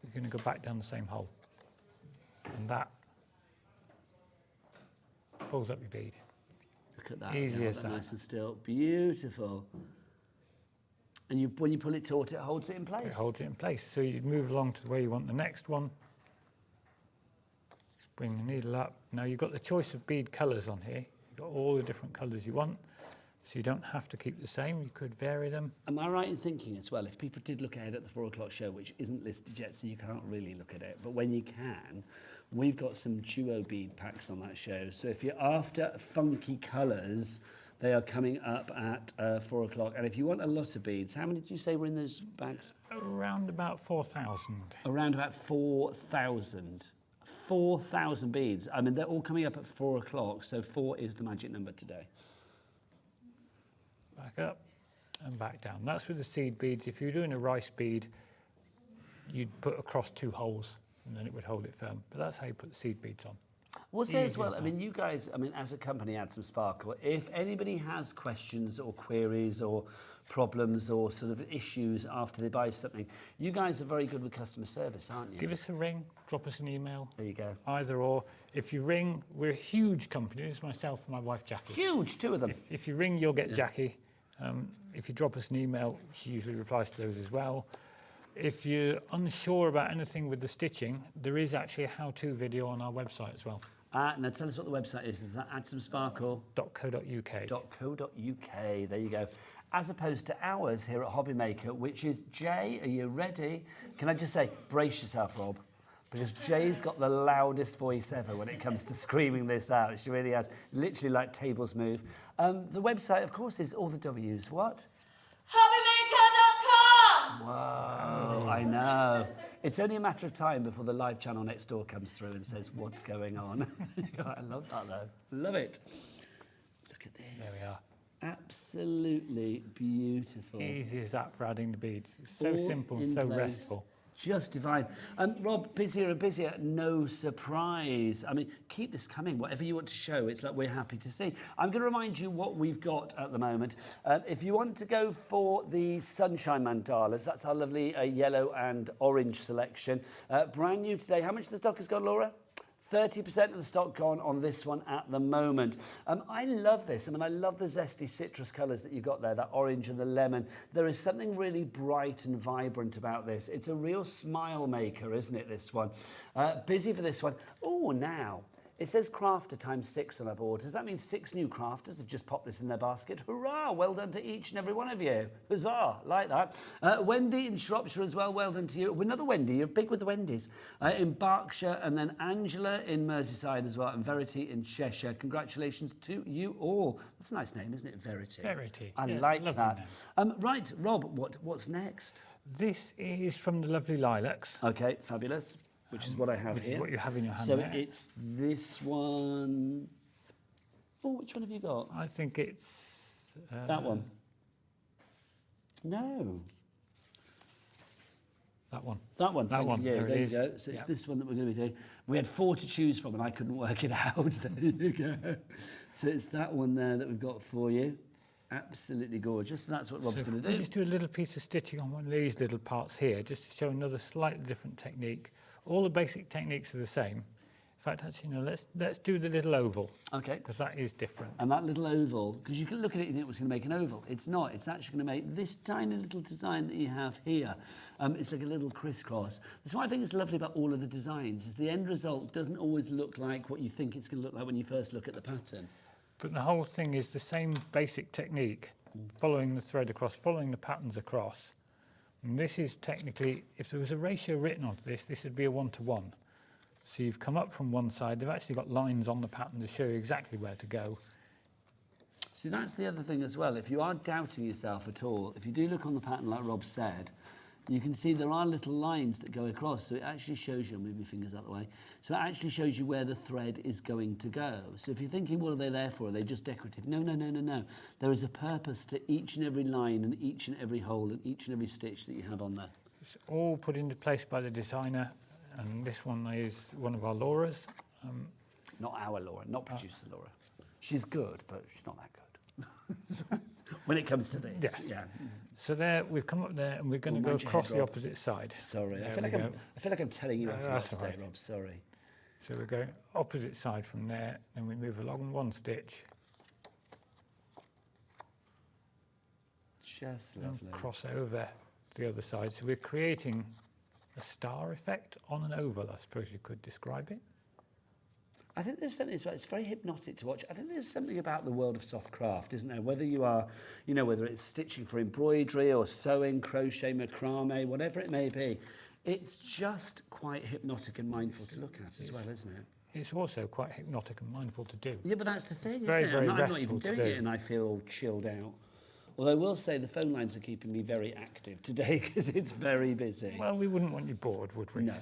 we're going to go back down the same hole, and that pulls up your bead. Look at that. Easy as that. Nice and still. Beautiful. And when you pull it taut, it holds it in place. It holds it in place. So you move along to where you want the next one. Bring the needle up. Now you've got the choice of bead colours on here. You've got all the different colours you want. So you don't have to keep the same. You could vary them. Am I right in thinking as well, if people did look ahead at the 4 o'clock show, which isn't listed yet, so you can't really look at it, but when you can, we've got some duo bead packs on that show. So if you're after funky colours, they are coming up at 4 o'clock. And if you want a lot of beads, how many did you say were in those bags? Around about 4,000. Around about 4,000. 4,000 beads. I mean, they're all coming up at 4 o'clock, so 4 is the magic number today. Back up and back down. That's with the seed beads. If you're doing a rice bead, you'd put across 2 holes and then it would hold it firm. But that's how you put the seed beads on. We'll say as Easy well, as I mean, you guys, I mean, as a company, Add Some Sparkle, if anybody has questions or queries or problems or sort of issues after they buy something, you guys are very good with customer service, aren't you? Give us a ring, drop us an email. There you go. Either or. If you ring, we're a huge company. It's myself and my wife, Jackie. Huge, two of them. If you ring, you'll get Jackie. If you drop us an email, she usually replies to those as well. If you're unsure about anything with the stitching, there is actually a how-to video on our website as well. Now tell us what the website is. Is that addsomesparkle.co.uk? .co.uk. There you go. As opposed to ours here at Hobbymaker, which is Jay. Are you ready? Can I just say, brace yourself, Rob, because Jay's got the loudest voice ever when it comes to screaming this out. She really has, literally like tables move. The website, of course, is all the W's. What? Hobbymaker.com! Whoa, I know. It's only a matter of time before the live channel next door comes through and says, what's going on? I love that, though. Love it. Look at this. There we are. Absolutely beautiful. Easy as that for adding the beads. It's so All simple and in so place. restful. Just divine. Rob, busier and busier, no surprise. I mean, keep this coming. Whatever you want to show, it's like we're happy to see. I'm going to remind you what we've got at the moment. If you want to go for the Sunshine Mandalas, that's our lovely yellow and orange selection. Brand new today. How much of the stock has gone, Laura? 30% of the stock gone on this one at the moment. I love this. I mean, I love the zesty citrus colours that you've got there, that orange and the lemon. There is something really bright and vibrant about this. It's a real smile maker, isn't it, this one? Busy for this one. Oh, now, it says crafter times 6 on our board. Does that mean 6 new crafters have just popped this in their basket? Hurrah! Well done to each and every one of you. Huzzah! Like that. Wendy in Shropshire as well. Well done to you. Another Wendy. You're big with the Wendy's. In Berkshire, and then Angela in Merseyside as well, and Verity in Cheshire. Congratulations to you all. That's a nice name, isn't it? Verity. Verity. I Yes, like lovely that. Right, Rob, what's next? This is from the lovely Lilacs. Okay, fabulous. Which is what I have Which here. is what you have in your hand So there. it's this one. Oh, which one have you got? I think it's... That one. No. That one. That one. That thank one. you. There it you is. go. So it's Yeah. this one that we're going to be doing. We had 4 to choose from and I couldn't work it out. There you go. So it's that one there that we've got for you. Absolutely gorgeous. So that's what Rob's So going to we do. just do a little piece of stitching on one of these little parts here, just to show another slightly different technique. All the basic techniques are the same. In fact, actually, no, let's do the little oval, Okay. because that is different. And that little oval, because you can look at it and think it was going to make an oval. It's not. It's actually going to make this tiny little design that you have here. It's like a little crisscross. That's what I think is lovely about all of the designs, is the end result doesn't always look like what you think it's going to look like when you first look at the pattern. But the whole thing is the same basic technique, following the thread across, following the patterns across. And this is technically, if there was a ratio written onto this, this would be a 1-to-1. So you've come up from one side, they've actually got lines on the pattern to show you exactly where to go. See, that's the other thing as well. If you are doubting yourself at all, if you do look on the pattern like Rob said, you can see there are little lines that go across. So it actually shows you, I'll move my fingers out the way, so it actually shows you where the thread is going to go. So if you're thinking, what are they there for? Are they just decorative? No, no, no, no, no. There is a purpose to each and every line and each and every hole and each and every stitch that you have on there. It's all put into place by the designer, and this one is one of our Laura's. Not our Laura, not producer Laura. She's good, but she's not that good. When it comes to this, yeah. So there, we've come up there, and we're going to go mind your across head, the Rob. opposite side. Sorry, I There feel we like I'm telling you off that's today, all right. Rob. Sorry. So we're going opposite side from there, then we move along one stitch, Just and lovely. cross over to the other side. So we're creating a star effect on an oval, I suppose you could describe it. I think there's something, it's very hypnotic to watch. I think there's something about the world of soft craft, isn't there? Whether you are, whether it's stitching for embroidery or sewing, crochet, macrame, whatever it may be, it's just quite hypnotic and mindful to look at as well, isn't it? It's also quite hypnotic and mindful to do. Yeah, but that's the thing, isn't very, it? very I'm not even restful to doing do. it and I feel all chilled out. Although I will say the phone lines are keeping me very active today because it's very busy. Well, we wouldn't want you bored, would we? No.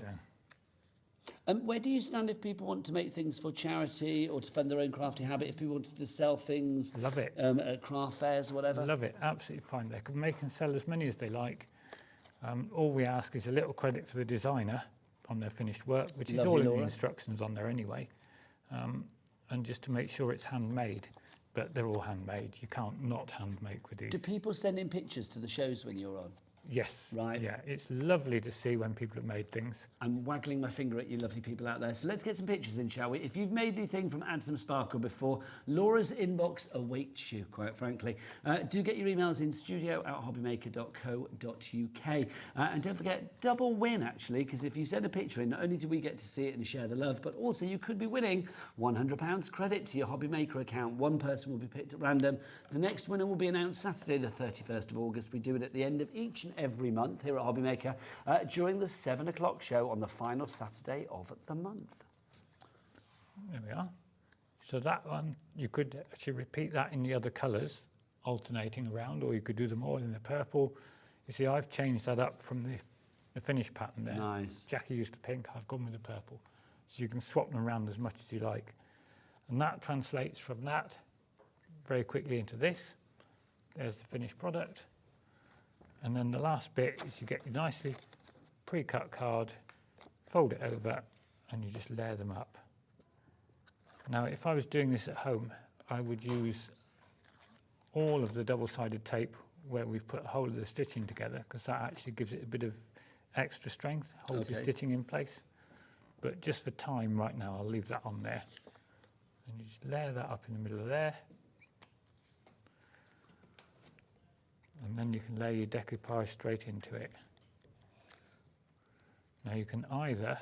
So, Where do you stand if people want to make things for charity or to fund their own crafty habit? If people wanted to sell things love it. at craft fairs or whatever? Love it, absolutely fine. They can make and sell as many as they like. All we ask is a little credit for the designer on their finished work, which is Lovely, all in Laura. the instructions on there anyway. and just to make sure it's handmade. But they're all handmade. You can't not hand make with these. Do people send in pictures to the shows when you're on? Yes. Right. Yeah, it's lovely to see when people have made things. I'm waggling my finger at you lovely people out there. So let's get some pictures in, shall we? If you've made anything from Add Some Sparkle before, Laura's inbox awaits you, quite frankly. Do get your emails in studio@hobbymaker.co.uk. And don't forget, double win, actually, because if you send a picture in, not only do we get to see it and share the love, but also you could be winning £100 credit to your Hobby Maker account. One person will be picked at random. The next winner will be announced Saturday, the 31st of August. We do it at the end of each and every month here at Hobby Maker during the 7 o'clock show on the final Saturday of the month. There we are. So that one, you could actually repeat that in the other colours, alternating around, or you could do them all in the purple. You see, I've changed that up from the finished pattern there. Nice. Jackie used the pink, I've gone with the purple. So you can swap them around as much as you like. And that translates from that very quickly into this. There's the finished product. And then the last bit is you get your nicely pre-cut card, fold it over, and you just layer them up. Now, if I was doing this at home, I would use all of the double-sided tape where we've put a whole of the stitching together, because that actually gives it a bit of extra strength, holds the stitching in place. But just for time right now, I'll leave that on there. And you just layer that up in the middle of there. And then you can lay your decoupage straight into it. Now you can either,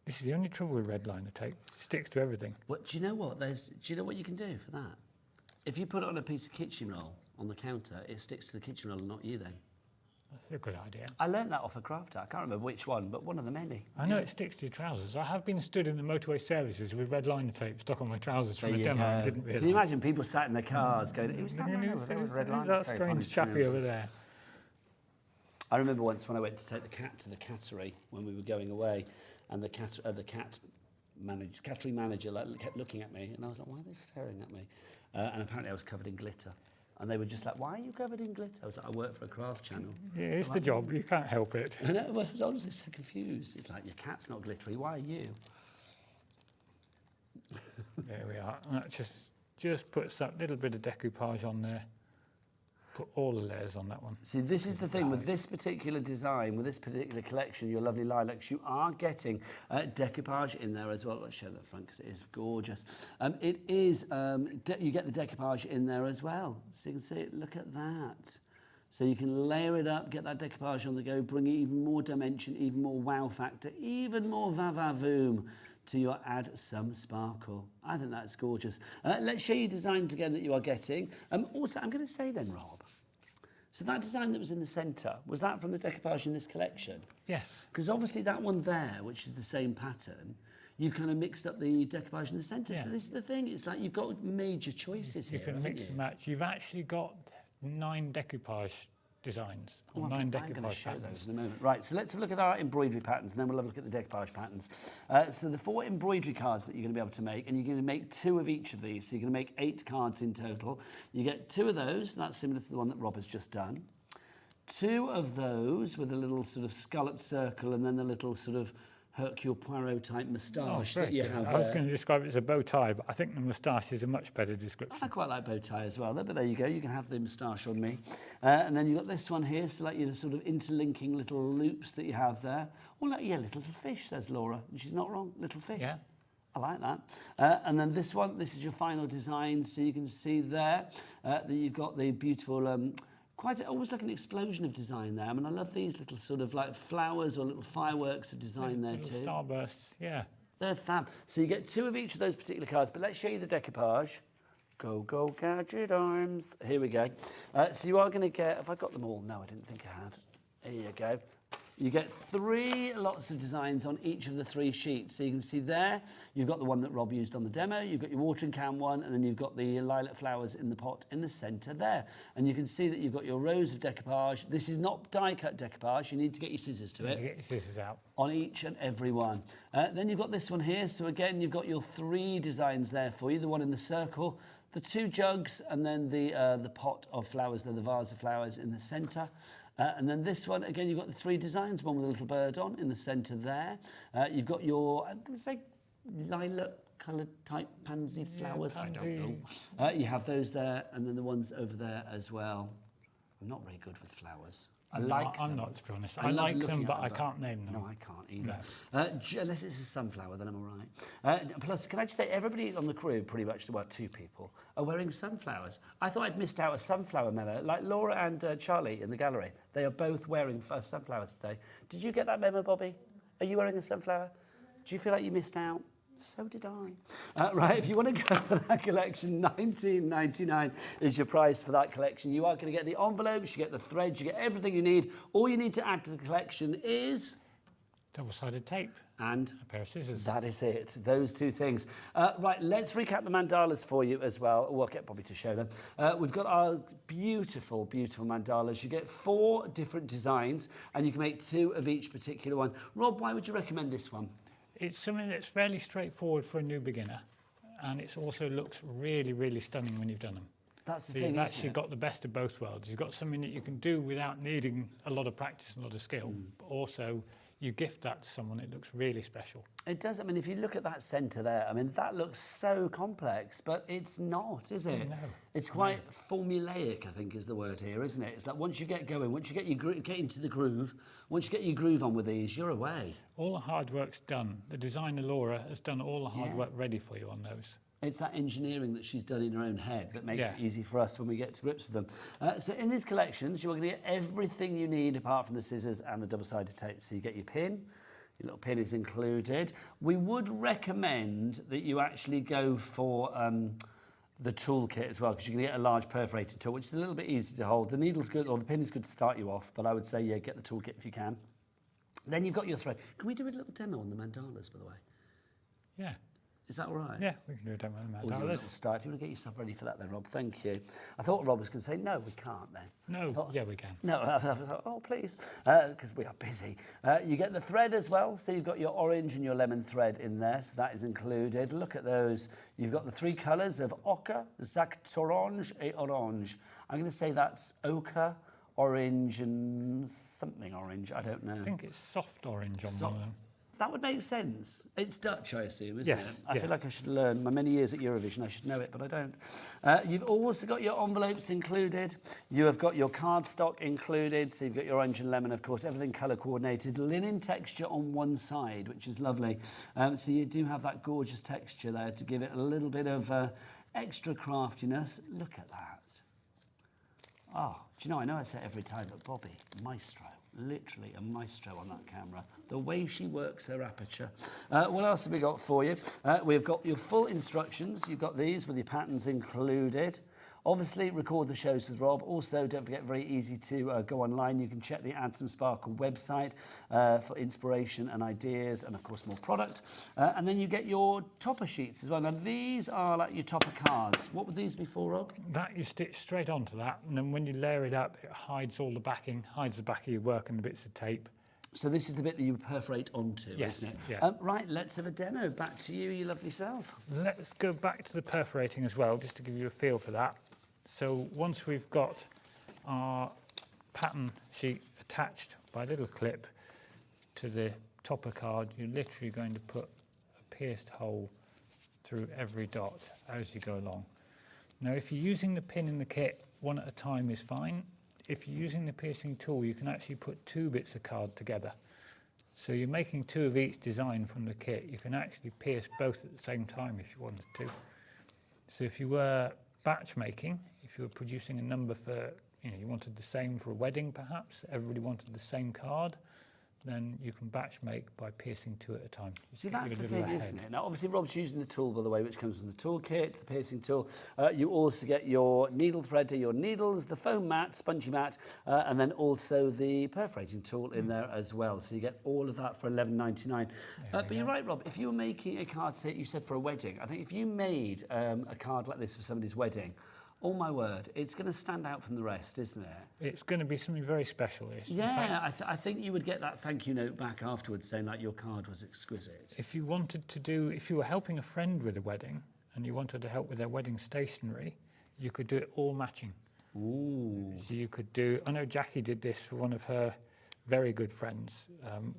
this is the only trouble with red liner tape, it sticks to everything. What, do you know what? Do you know what you can do for that? If you put it on a piece of kitchen roll on the counter, it sticks to the kitchen roll and not you then. That's a good idea. I learned that off a crafter. I can't remember which one, but one of the many. I know it sticks to your trousers. I have been stood in the motorway services with red liner tape stuck on my trousers from a demo and didn't realise. Can you imagine people sat in their cars going, who's that man over there with red liner that tape on strange his chappie trousers?" over there? I remember once when I went to take the cat to the cattery when we were going away, and the cattery manager kept looking at me, and I was like, why are they staring at me? And apparently I was covered in glitter. And they were just like, why are you covered in glitter? I was like, I work for a craft channel. Yeah, it's the job. You can't help it. And I was honestly so confused. It's like, your cat's not glittery. Why are you? There we are. And that just puts that little bit of decoupage on there. Put all the layers on that one. See, this is the thing with this particular design, with this particular collection, your lovely lilacs, you are getting decoupage in there as well. Let's show that front because it is gorgeous. It is, you get the decoupage in there as well. So you can see it, look at that. So you can layer it up, get that decoupage on the go, bring even more dimension, even more wow factor, even more va-va-voom to your Add Some Sparkle. I think that's gorgeous. Let's show you designs again that you are getting. Also, I'm going to say then, Rob, so that design that was in the centre, was that from the decoupage in this collection? Yes. Because obviously that one there, which is the same pattern, you've kind of mixed up the decoupage in the centre. Yeah. So this is the thing, it's like you've got major choices here, You can mix and match. You've actually got 9 decoupage designs, or 9 decoupage I'm going to show patterns. those in a moment. Right, so let's have a look at our embroidery patterns, and then we'll have a look at the decoupage patterns. So the 4 embroidery cards that you're going to be able to make, and you're going to make 2 of each of these. So you're going to make 8 cards in total. You get 2 of those, that's similar to the one that Rob has just done. 2 of those with a little sort of scalloped circle, and then the little sort of Hercule Poirot type moustache that you have I was there. going to describe it as a bow tie, but I think the moustache is a much better description. I quite like bow tie as well, but there you go, you can have the moustache on me. And then you've got this one here, so like your sort of interlinking little loops that you have there. Or like, yeah, little fish, says Laura, and she's not wrong, little fish. Yeah. I like that. And then this one, this is your final design, so you can see there that you've got the beautiful, almost like an explosion of design there. I mean, I love these little sort of like flowers or little fireworks of design there too. Starbursts, yeah. They're fab. So you get 2 of each of those particular cards, but let's show you the decoupage. Go, go, gadget arms. Here we go. So you are going to get, have I got them all? No, I didn't think I had. There you go. You get 3 lots of designs on each of the 3 sheets. So you can see there, you've got the one that Rob used on the demo, you've got your watering can one, and then you've got the lilac flowers in the pot in the centre there. And you can see that you've got your rows of decoupage. This is not die-cut decoupage. You need to get your scissors to it. You get your scissors out. On each and every one. Then you've got this one here. So again, you've got your 3 designs there for you. The one in the circle, the 2 jugs, and then the pot of flowers, the vase of flowers in the centre. And then this one, again, you've got the 3 designs, one with a little bird on in the centre there. You've got your, I'm going to say, lilac coloured type pansy flowers. I don't pansy. know. You have those there, and then the ones over there as well. I'm not very good with flowers. I like them. I'm not, to be honest. I I love like looking them, at but I them, can't name them. No, I can't either. Unless it's a sunflower, then I'm all right. Plus, can I just say, everybody on the crew, pretty much, well, 2 people, are wearing sunflowers. I thought I'd missed out a sunflower memo, like Laura and Charlie in the gallery. They are both wearing sunflowers today. Did you get that memo, Bobby? Are you wearing a sunflower? Do you feel like you missed out? So did I. Right, if you want to go for that collection, $19.99 is your price for that collection. You are going to get the envelopes, you get the threads, you get everything you need. All you need to add to the collection is... double-sided tape. And a pair of scissors. That is it, those 2 things. Right, let's recap the mandalas for you as well. We'll get Bobby to show them. We've got our beautiful, beautiful mandalas. You get 4 different designs, and you can make 2 of each particular one. Rob, why would you recommend this one? It's something that's fairly straightforward for a new beginner, and it also looks really, really stunning when you've done them. That's the So thing, you've isn't actually it? got the best of both worlds. You've got something that you can do without needing a lot of practice and a lot of skill, but also you gift that to someone, it looks really special. It does. I mean, if you look at that centre there, I mean, that looks so complex, but it's not, is it? No. It's quite formulaic, I think is the word here, isn't it? It's like once you get going, once you get into the groove, once you get your groove on with these, you're away. All the hard work's done. The designer, Laura, has done all the hard work ready for you on those. It's that engineering that she's done in her own head that makes it Yeah. easy for us when we get to grips with them. So in these collections, you're going to get everything you need apart from the scissors and the double-sided tape. So you get your pin. Your little pin is included. We would recommend that you actually go for the toolkit as well, because you're going to get a large perforated tool, which is a little bit easy to hold. The needle's good, or the pin is good to start you off, but I would say, yeah, get the toolkit if you can. Then you've got your thread. Can we do a little demo on the mandalas, by the way? Yeah. Is that all right? Yeah, we can do a demo on Or do a mandalas. little start. If you want to get yourself ready for that then, Rob, thank you. I thought Rob was going to say, no, we can't then. No, yeah, we can. No, I thought, oh, please, because we are busy. You get the thread as well, so you've got your orange and your lemon thread in there, so that is included. Look at those. You've got the 3 colours of ochre, zac orange, et orange. I'm going to say that's ochre, orange, and something orange. I don't know. I think it's soft orange on So- one of them. That would make sense. It's Dutch, I assume, isn't Yes, it? I yeah. feel like I should learn. My many years at Eurovision, I should know it, but I don't. You've also got your envelopes included. You have got your cardstock included. So you've got your orange and lemon, of course, everything colour coordinated. Linen texture on one side, which is lovely. So you do have that gorgeous texture there to give it a little bit of extra craftiness. Look at that. Oh, do you know I say it every time, but Bobby, maestro. Literally a maestro on that camera. The way she works her aperture. What else have we got for you? We've got your full instructions. You've got these with your patterns included. Obviously, record the shows with Rob. Also, don't forget, very easy to go online. You can check the Add Some Sparkle website for inspiration and ideas and, of course, more product. And then you get your topper sheets as well. Now, these are like your topper cards. What would these be for, Rob? That you stitch straight onto that, and then when you layer it up, it hides all the backing, hides the back of your work and the bits of tape. So this is the bit that you perforate onto, Yes, isn't it? yeah. Right, let's have a demo. Back to you, you lovely self. Let's go back to the perforating as well, just to give you a feel for that. So once we've got our pattern sheet attached by a little clip to the topper card, you're literally going to put a pierced hole through every dot as you go along. Now, if you're using the pin in the kit, one at a time is fine. If you're using the piercing tool, you can actually put 2 bits of card together. So you're making 2 of each design from the kit. You can actually pierce both at the same time if you wanted to. So if you were batch making, if you were producing a number for, you wanted the same for a wedding perhaps, everybody wanted the same card, then you can batch make by piercing 2 at a time. See, Get that's you a the little thing, ahead. isn't it? Now, obviously, Rob's using the tool, by the way, which comes from the toolkit, the piercing tool. You also get your needle threader, your needles, the foam mat, spongy mat, and then also the perforating tool in there as well. So you get all of that for $11.99. But you're right, Rob, if you were making a card, say, you said for a wedding, I think if you made a card like this for somebody's wedding, oh my word, it's going to stand out from the rest, isn't it? It's going to be something very special. Yeah, I think you would get that thank you note back afterwards saying like your card was exquisite. If you wanted to do, if you were helping a friend with a wedding and you wanted to help with their wedding stationery, you could do it all matching. Ooh. So you could do, I know Jackie did this for one of her very good friends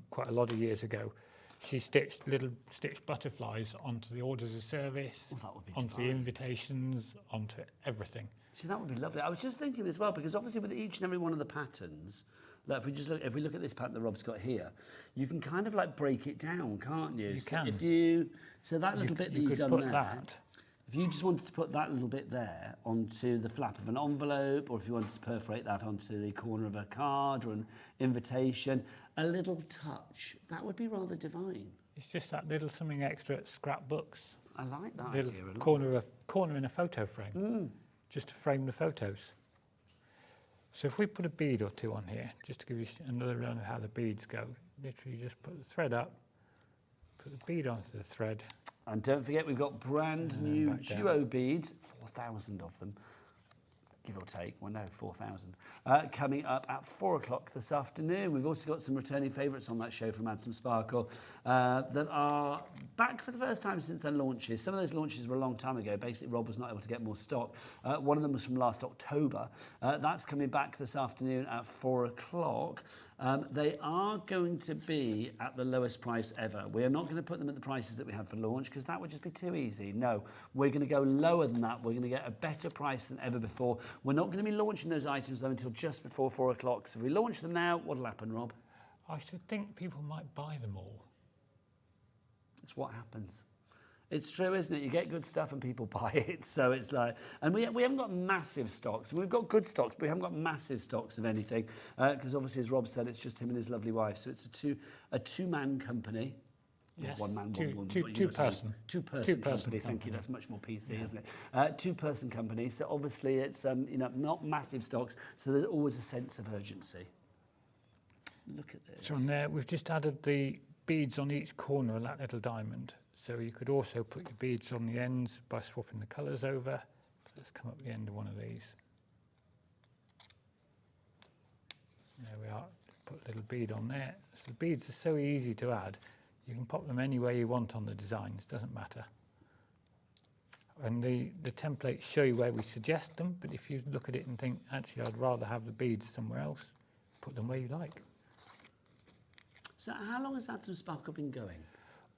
quite a lot of years ago. She stitched little stitched butterflies onto the orders of service, Oh, that would be onto the divine. invitations, onto everything. See, that would be lovely. I was just thinking as well, because obviously with each and every one of the patterns, like if we look at this pattern that Rob's got here, you can kind of like break it down, can't you? You So can. If you, so that little bit that you've could done put there, that. if you just wanted to put that little bit there onto the flap of an envelope, or if you wanted to perforate that onto the corner of a card or an invitation, a little touch, that would be rather divine. It's just that little something extra at scrapbooks. I like that Little idea a lot. corner in a photo frame, just to frame the photos. So if we put a bead or two on here, just to give you another run of how the beads go, literally just put the thread up, put the bead onto the thread. And don't forget, we've got brand new back down. duo beads, 4,000 of them, give or take, well no, 4,000, coming up at 4 o'clock this afternoon. We've also got some returning favourites on that show from Add Some Sparkle that are back for the first time since their launches. Some of those launches were a long time ago. Basically, Rob was not able to get more stock. One of them was from last October. That's coming back this afternoon at 4 o'clock. They are going to be at the lowest price ever. We are not going to put them at the prices that we had for launch because that would just be too easy. No, we're going to go lower than that. We're going to get a better price than ever before. We're not going to be launching those items though until just before 4 o'clock. So if we launch them now, what'll happen, Rob? I should think people might buy them all. It's what happens. It's true, isn't it? You get good stuff and people buy it. So it's like, and we haven't got massive stocks. We've got good stocks, but we haven't got massive stocks of anything because obviously, as Rob said, it's just him and his lovely wife. So it's a two-man company. Yes. One man, two, one woman. two, but you know what I mean. two-person. Two-person Two-person company. Thank you. company. That's much more PC, isn't it? Two-person company. So obviously, it's not massive stocks. So there's always a sense of urgency. Look at this. So on there, we've just added the beads on each corner of that little diamond. So you could also put your beads on the ends by swapping the colours over. Let's come up the end of one of these. There we are. Put a little bead on there. So the beads are so easy to add. You can pop them anywhere you want on the designs, doesn't matter. And the templates show you where we suggest them, but if you look at it and think, actually, I'd rather have the beads somewhere else, put them where you like. So how long has Add Some Sparkle been going?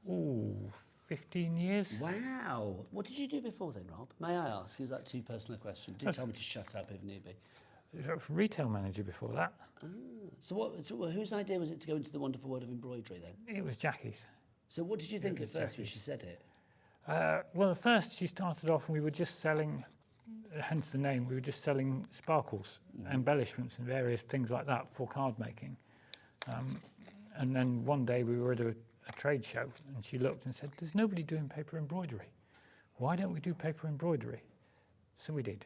Ooh, 15 years. Wow. What did you do before then, Rob? May I ask? Is that too personal a question? Do tell me to shut up if need be. I was a retail manager before that. So whose idea was it to go into the wonderful world of embroidery then? It was Jackie's. So what did you think at was first when Jackie's. she said it? Well, at first she started off and we were just selling, hence the name, we were just selling sparkles, embellishments and various things like that for card making. And then one day we were at a trade show and she looked and said, there's nobody doing paper embroidery. Why don't we do paper embroidery? So we did.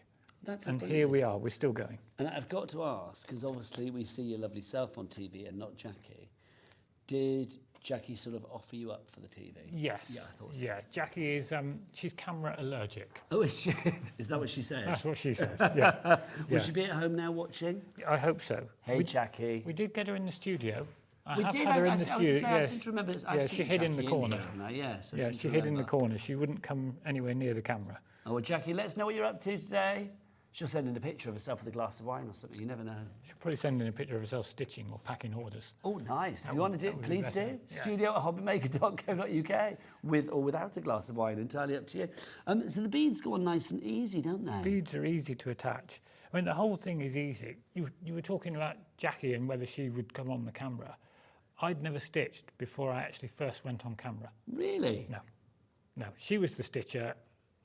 And here we are, we're still going. And I've got to ask, because obviously we see your lovely self on TV and not Jackie. Did Jackie sort of offer you up for the TV? Yes. Yeah, I thought so. Yeah, Jackie is, she's camera allergic. Oh, is she? Is that what she says? That's what she says, yeah. Will she be at home now watching? I hope so. Hey, Jackie. We did get her in the studio. We have did. had her I in the was gonna studio. say, I Yes. seem to remember. Yeah, she hid in the corner. Yes. Yeah, she hid in the corner. She wouldn't come anywhere near the camera. Oh, well, Jackie, let us know what you're up to today. She'll send in a picture of herself with a glass of wine or something. You never know. She'll probably send in a picture of herself stitching or packing orders. Oh, nice. If you want to do it, would be please better. do. Yeah. studio@hobbymaker.co.uk with or without a glass of wine. Entirely up to you. So the beads go on nice and easy, don't they? Beads are easy to attach. I mean, the whole thing is easy. You were talking about Jackie and whether she would come on the camera. I'd never stitched before I actually first went on camera. Really? No. She was the stitcher.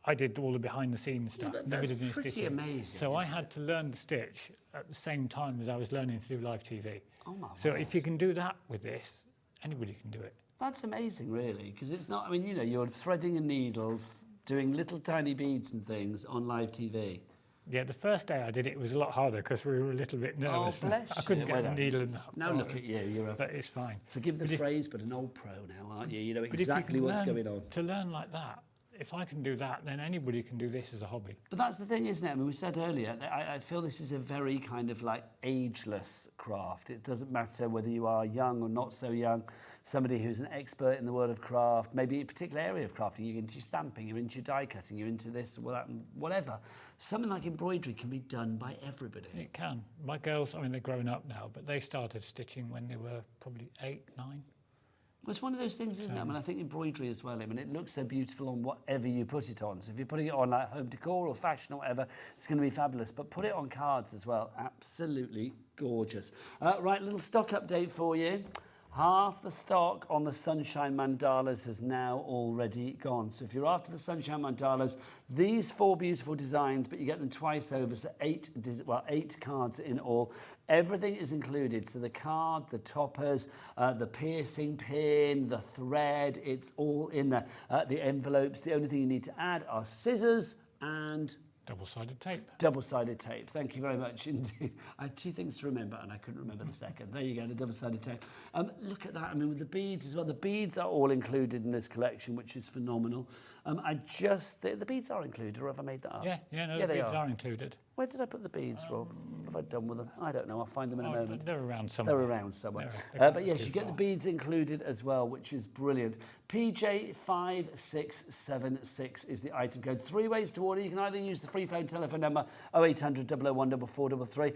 I did all the behind-the-scenes stuff. That's did any pretty stitching. amazing. So I isn't had it? to learn to stitch at the same time as I was learning to do live TV. Oh my So word. if you can do that with this, anybody can do it. That's amazing, really, because it's not. I mean, you're threading a needle, doing little tiny beads and things on live TV. Yeah, the first day I did it, it was a lot harder because we were a little bit nervous. Oh, bless I couldn't you. get Well, the needle in the Now look at you. You're a. But it's fine. Forgive the But if- phrase, but an old pro now, aren't you? You know But if you exactly can what's learn going on. To learn like that, if I can do that, then anybody can do this as a hobby. But that's the thing, isn't it? I mean, we said earlier, I feel this is a very kind of like ageless craft. It doesn't matter whether you are young or not so young, somebody who's an expert in the world of craft, maybe a particular area of crafting, you're into stamping, you're into die cutting, you're into this or that, whatever. Something like embroidery can be done by everybody. It can. My girls, I mean, they're grown up now, but they started stitching when they were probably 8, 9. It's one of those things, isn't it? I mean, I think embroidery as well. I mean, it looks so beautiful on whatever you put it on. So if you're putting it on like home decor or fashion or whatever, it's going to be fabulous. But put it on cards as well. Absolutely gorgeous. Right, little stock update for you. Half the stock on the Sunshine Mandalas has now already gone. So if you're after the Sunshine Mandalas, these 4 beautiful designs, but you get them twice over, so 8 cards in all. Everything is included. So the card, the toppers, the piercing pin, the thread, it's all in there. The envelopes, the only thing you need to add are scissors and double-sided tape. Double-sided tape. Thank you very much indeed. I had 2 things to remember and I couldn't remember the second. There you go, the double-sided tape. Look at that. I mean, with the beads as well. The beads are all included in this collection, which is phenomenal. The beads are included, or have I made that up? Yeah, the beads are included. Where did I put the beads, Rob? What have I done with them? I don't know. I'll find them in a moment. They're around somewhere. They're around somewhere. But yes, you get the beads included as well, which is brilliant. PJ5676 is the item code. 3 ways to order. You can either use the free phone telephone number 0800 001 4433.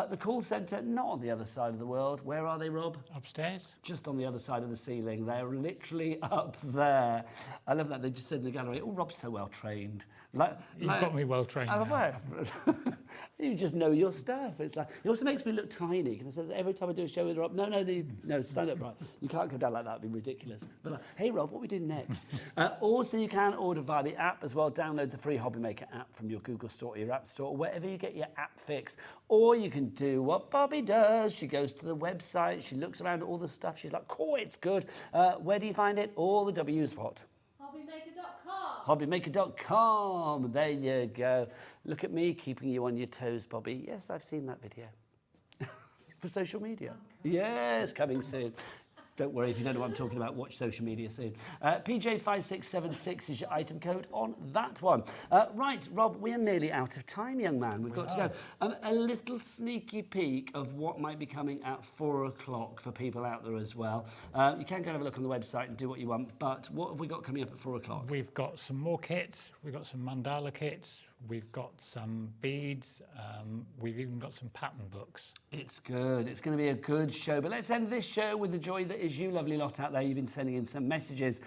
The call centre, not on the other side of the world. Where are they, Rob? Upstairs. Just on the other side of the ceiling. They're literally up there. I love that. They just said in the gallery, oh, Rob's so well trained. You've got me well trained. You just know your stuff. It's like, it also makes me look tiny because every time I do a show with Rob, no, stand up right. You can't go down like that. It'd be ridiculous. But like, hey Rob, what are we doing next? Also, you can order via the app as well. Download the free Hobby Maker app from your Google Store or your App Store, or wherever you get your app fix. Or you can do what Bobby does. She goes to the website. She looks around at all the stuff. She's like, cool, it's good. Where do you find it? All the W's what? Hobbymaker.com. There you go. Look at me keeping you on your toes, Bobby. Yes, I've seen that video. For social media. Yes, coming soon. Don't worry, if you don't know what I'm talking about, watch social media soon. PJ5676 is your item code on that one. Right, Rob, we are nearly out of time, young man. We've got to go. A little sneaky peek of what might be coming at 4 o'clock for people out there as well. You can go and have a look on the website and do what you want, but what have we got coming up at 4 o'clock? We've got some more kits. We've got some mandala kits. We've got some beads. We've even got some pattern books. It's good. It's going to be a good show. But let's end this show with the joy that is you, lovely lot out there. You've been sending in some messages.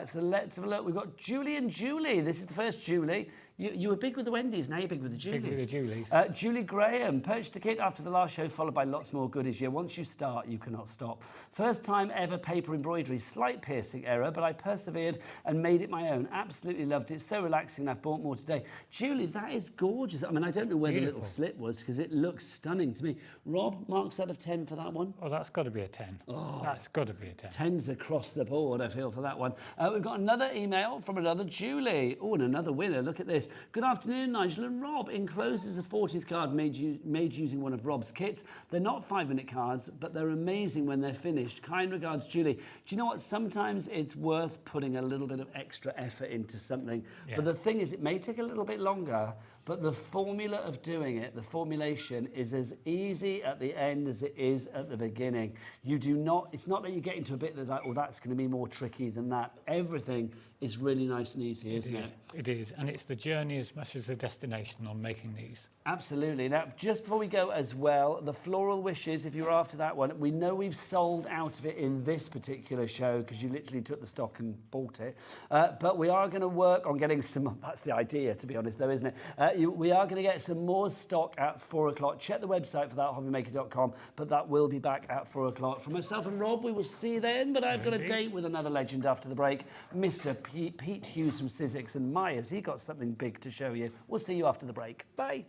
So let's have a look. We've got Julie and Julie. This is the first Julie. You were big with the Wendy's, now you're big with the Julies. Big with the Julies. Julie Graham, purchased a kit after the last show, followed by lots more goodies. Yeah, once you start, you cannot stop. First time ever paper embroidery, slight piercing error, but I persevered and made it my own. Absolutely loved it. So relaxing, I've bought more today. Julie, that is gorgeous. I mean, I don't know where the little slip was, because it looks stunning to me. Rob, marks out of 10 for that one? Oh, that's got to be a 10. Oh, that's got to be a 10. 10's across the board, I feel, for that one. We've got another email from another Julie. Oh, and another winner. Look at this. Good afternoon, Nigel and Rob. Encloses a 40th card made using one of Rob's kits. They're not 5-minute cards, but they're amazing when they're finished. Kind regards, Julie. Do you know what? Sometimes it's worth putting a little bit of extra effort into something. Yeah. But the thing is, it may take a little bit longer, but the formula of doing it, the formulation, is as easy at the end as it is at the beginning. You do not, it's not that you get into a bit that's like, oh, that's going to be more tricky than that. Everything is really nice and easy, isn't it? It is, and it's the journey as much as the destination on making these. Absolutely. Now, just before we go as well, the floral wishes, if you're after that one, we know we've sold out of it in this particular show because you literally took the stock and bought it. But we are going to work on getting some, that's the idea, to be honest, though, isn't it? We are going to get some more stock at 4 o'clock. Check the website for that, hobbymaker.com, but that will be back at 4 o'clock. For myself and Rob, we will see you then, but I've got a date with another legend after the break, Mr. Pete Hughes from Sizzix, and Myers. He got something big to show you. We'll see you after the break. Bye.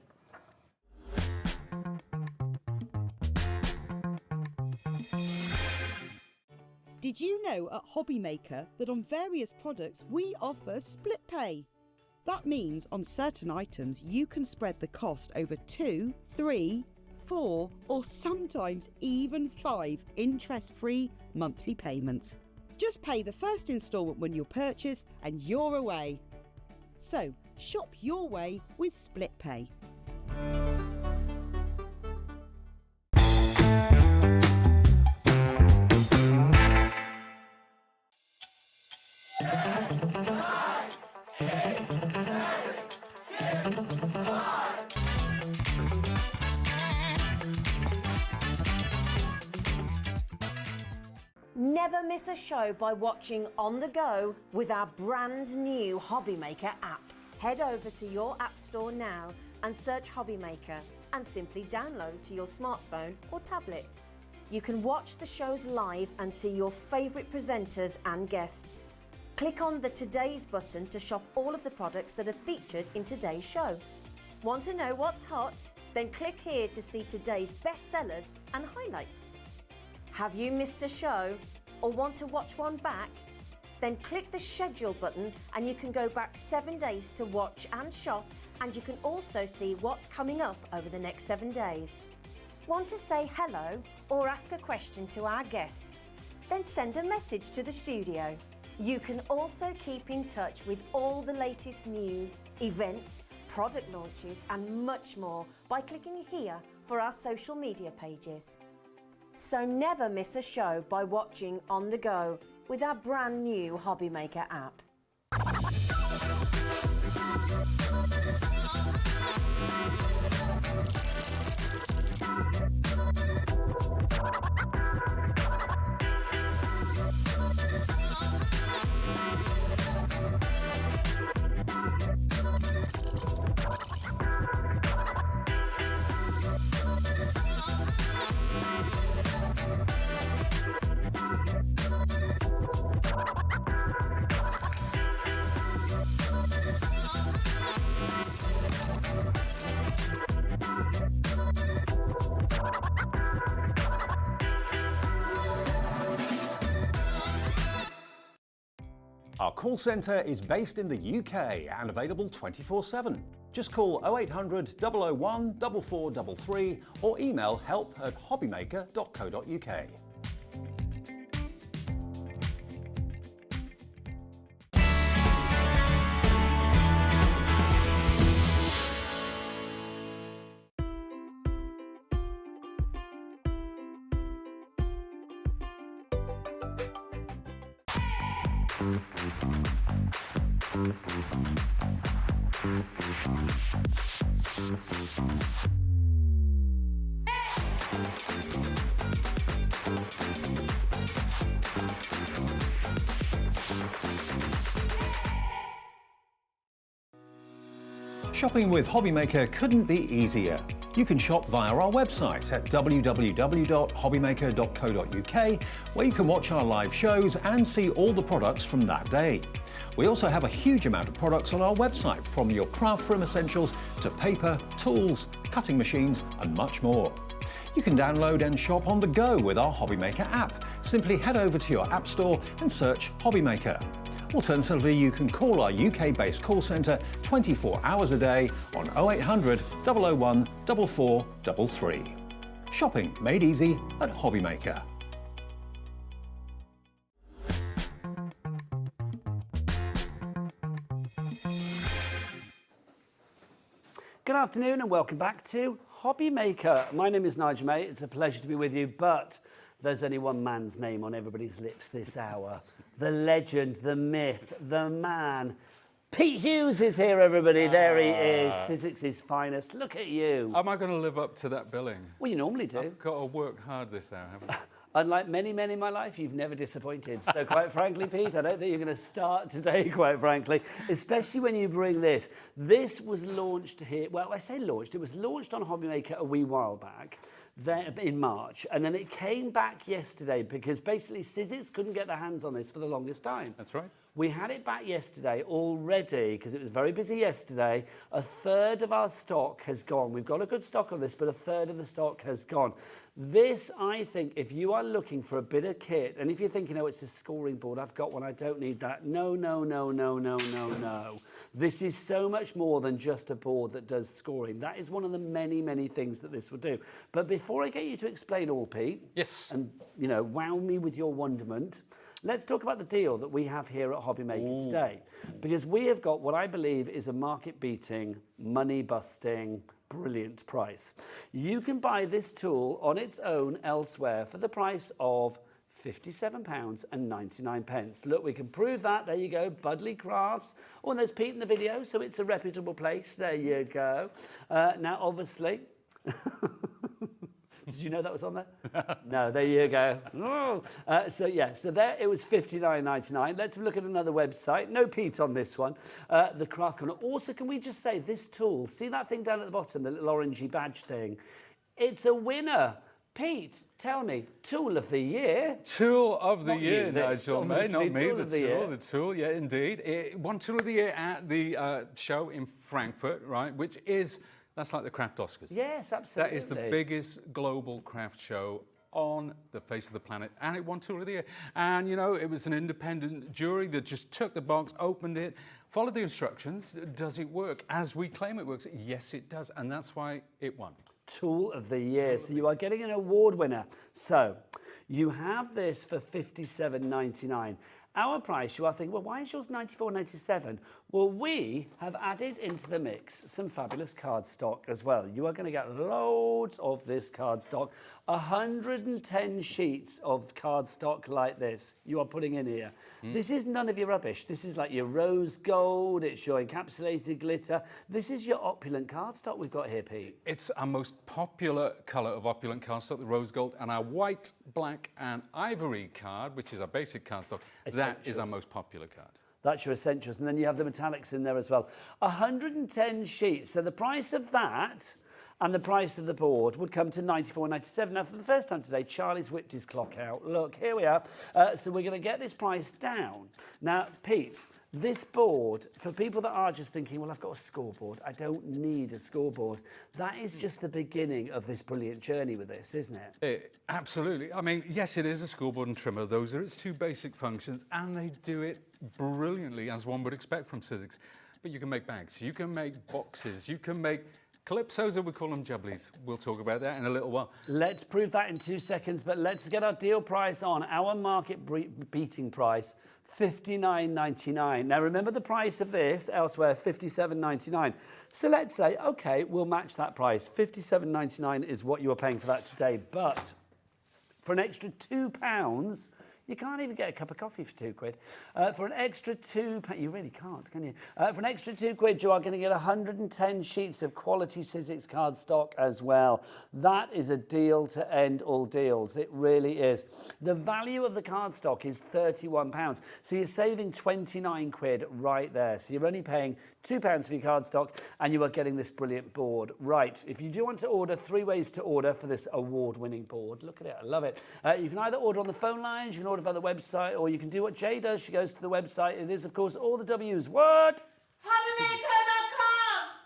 Did you know at Hobby Maker that on various products we offer split pay? That means on certain items you can spread the cost over 2, 3, 4 or sometimes even 5 interest-free monthly payments. Just pay the first instalment when you purchase and you're away. So shop your way with split pay. never miss a show by watching on the go with our brand new Hobbymaker app. Head over to your app store now and search Hobbymaker and simply download to your smartphone or tablet. You can watch the shows live and see your favourite presenters and guests. Click on the Today's button to shop all of the products that are featured in today's show. Want to know what's hot? Then click here to see today's bestsellers and highlights. Have you missed a show or want to watch one back? Then click the schedule button and you can go back 7 days to watch and shop, and you can also see what's coming up over the next 7 days. Want to say hello or ask a question to our guests? Then send a message to the studio. You can also keep in touch with all the latest news, events, product launches and much more by clicking here for our social media pages. So never miss a show by watching on the go with our brand new Hobbymaker app. Our call centre is based in the UK and available 24/7. Just call 0800 001 4433 or email help@hobbymaker.co.uk. Shopping with Hobbymaker couldn't be easier. You can shop via our website at www.hobbymaker.co.uk, where you can watch our live shows and see all the products from that day. We also have a huge amount of products on our website, from your craft room essentials to paper, tools, cutting machines and much more. You can download and shop on the go with our Hobbymaker app. Simply head over to your app store and search Hobbymaker. Alternatively, you can call our UK-based call centre 24 hours a day on 0800 001 4433. Shopping made easy at Hobbymaker. Good afternoon and welcome back to Hobbymaker. My name is Nigel May. It's a pleasure to be with you, but there's only one man's name on everybody's lips this hour. The legend, the myth, the man. Pete Hughes is here, everybody. There he is, Sizzix's finest. Look at you. Am I going to live up to that billing? Well, you normally do. I've got to work hard this hour, haven't I? Unlike many men in my life, you've never disappointed. So quite frankly, Pete, I don't think you're going to start today, quite frankly, especially when you bring this. This was launched here, well, I say launched, it was launched on Hobbymaker a wee while back. There in March, and then it came back yesterday because basically Sizzix couldn't get their hands on this for the longest time. That's right. We had it back yesterday already because it was very busy yesterday. A third of our stock has gone. We've got a good stock on this, but a third of the stock has gone. This, I think, if you are looking for a bit of kit, and if you're thinking, oh, it's a scoring board, I've got one, I don't need that. No, no, no, no, no, no, no. This is so much more than just a board that does scoring. That is one of the many, many things that this will do. But before I get you to explain all, Pete, yes, and, you know, wow me with your wonderment, let's talk about the deal that we have here at Hobbymaker today. Because we have got what I believe is a market-beating, money-busting, brilliant price. You can buy this tool on its own elsewhere for the price of £57.99. Look, we can prove that. There you go, Budley Crafts. Oh, and there's Pete in the video, so it's a reputable place. There you go. Now, obviously... Did you know that was on there? No, there you go. Oh. So there it was $59.99. Let's have a look at another website. No Pete on this one. The Craft Corner. Also, can we just say this tool? See that thing down at the bottom, the little orangey badge thing? It's a winner. Pete, tell me, Tool of the Year? Tool of the Not you, Year, Vince, Nigel, mate, not obviously, me, Tool of the Year. the tool, yeah, indeed. Won Tool of the Year at the show in Frankfurt, right, that's like the craft Oscars. Yes, absolutely. That is the biggest global craft show on the face of the planet, and it won Tool of the Year. And, you know, it was an independent jury that just took the box, opened it, followed the instructions. Does it work as we claim it works? Yes, it does, and that's why it won. Tool of the Year. So you are getting an award winner. So you have this for $57.99. Our price, you are thinking, well, why is yours $94.97? Well, we have added into the mix some fabulous cardstock as well. You are going to get loads of this cardstock. 110 sheets of cardstock like this you are putting in here. This is none of your rubbish. This is like your rose gold, it's your encapsulated glitter. This is your opulent cardstock we've got here, Pete. It's our most popular colour of opulent cardstock, the rose gold, and our white, black and ivory card, which is our basic cardstock, that is our most popular card. That's your essentials. And then you have the metallics in there as well. 110 sheets. So the price of that and the price of the board would come to $94.97. Now, for the first time today, Charlie's whipped his clock out. Look, here we are. So we're going to get this price down. Now, Pete, this board, for people that are just thinking, well, I've got a scoreboard, I don't need a scoreboard, that is just the beginning of this brilliant journey with this, isn't it? Absolutely. I mean, yes, it is a scoreboard and trimmer. Those are its two basic functions, and they do it brilliantly, as one would expect from Sizzix. But you can make bags, you can make boxes, you can make calypsos, or we call them jubblies. We'll talk about that in a little while. Let's prove that in 2 seconds, but let's get our deal price on. Our market beating price, $59.99. Now remember the price of this elsewhere, $57.99. So let's say, okay, we'll match that price. $57.99 is what you are paying for that today, but for an extra £2, you can't even get a cup of coffee for £2. For an extra £2, you really can't, can you? For an extra £2, you are going to get 110 sheets of quality Sizzix cardstock as well. That is a deal to end all deals. It really is. The value of the cardstock is £31. So you're saving 29 quid right there. So you're only paying £2 for your cardstock, and you are getting this brilliant board. Right, if you do want to order, 3 ways to order for this award-winning board. Look at it, I love it. You can either order on the phone lines, you can order via the website, or you can do what Jay does. She goes to the website. It is, of course, all the W's. What? Hobbymaker.com!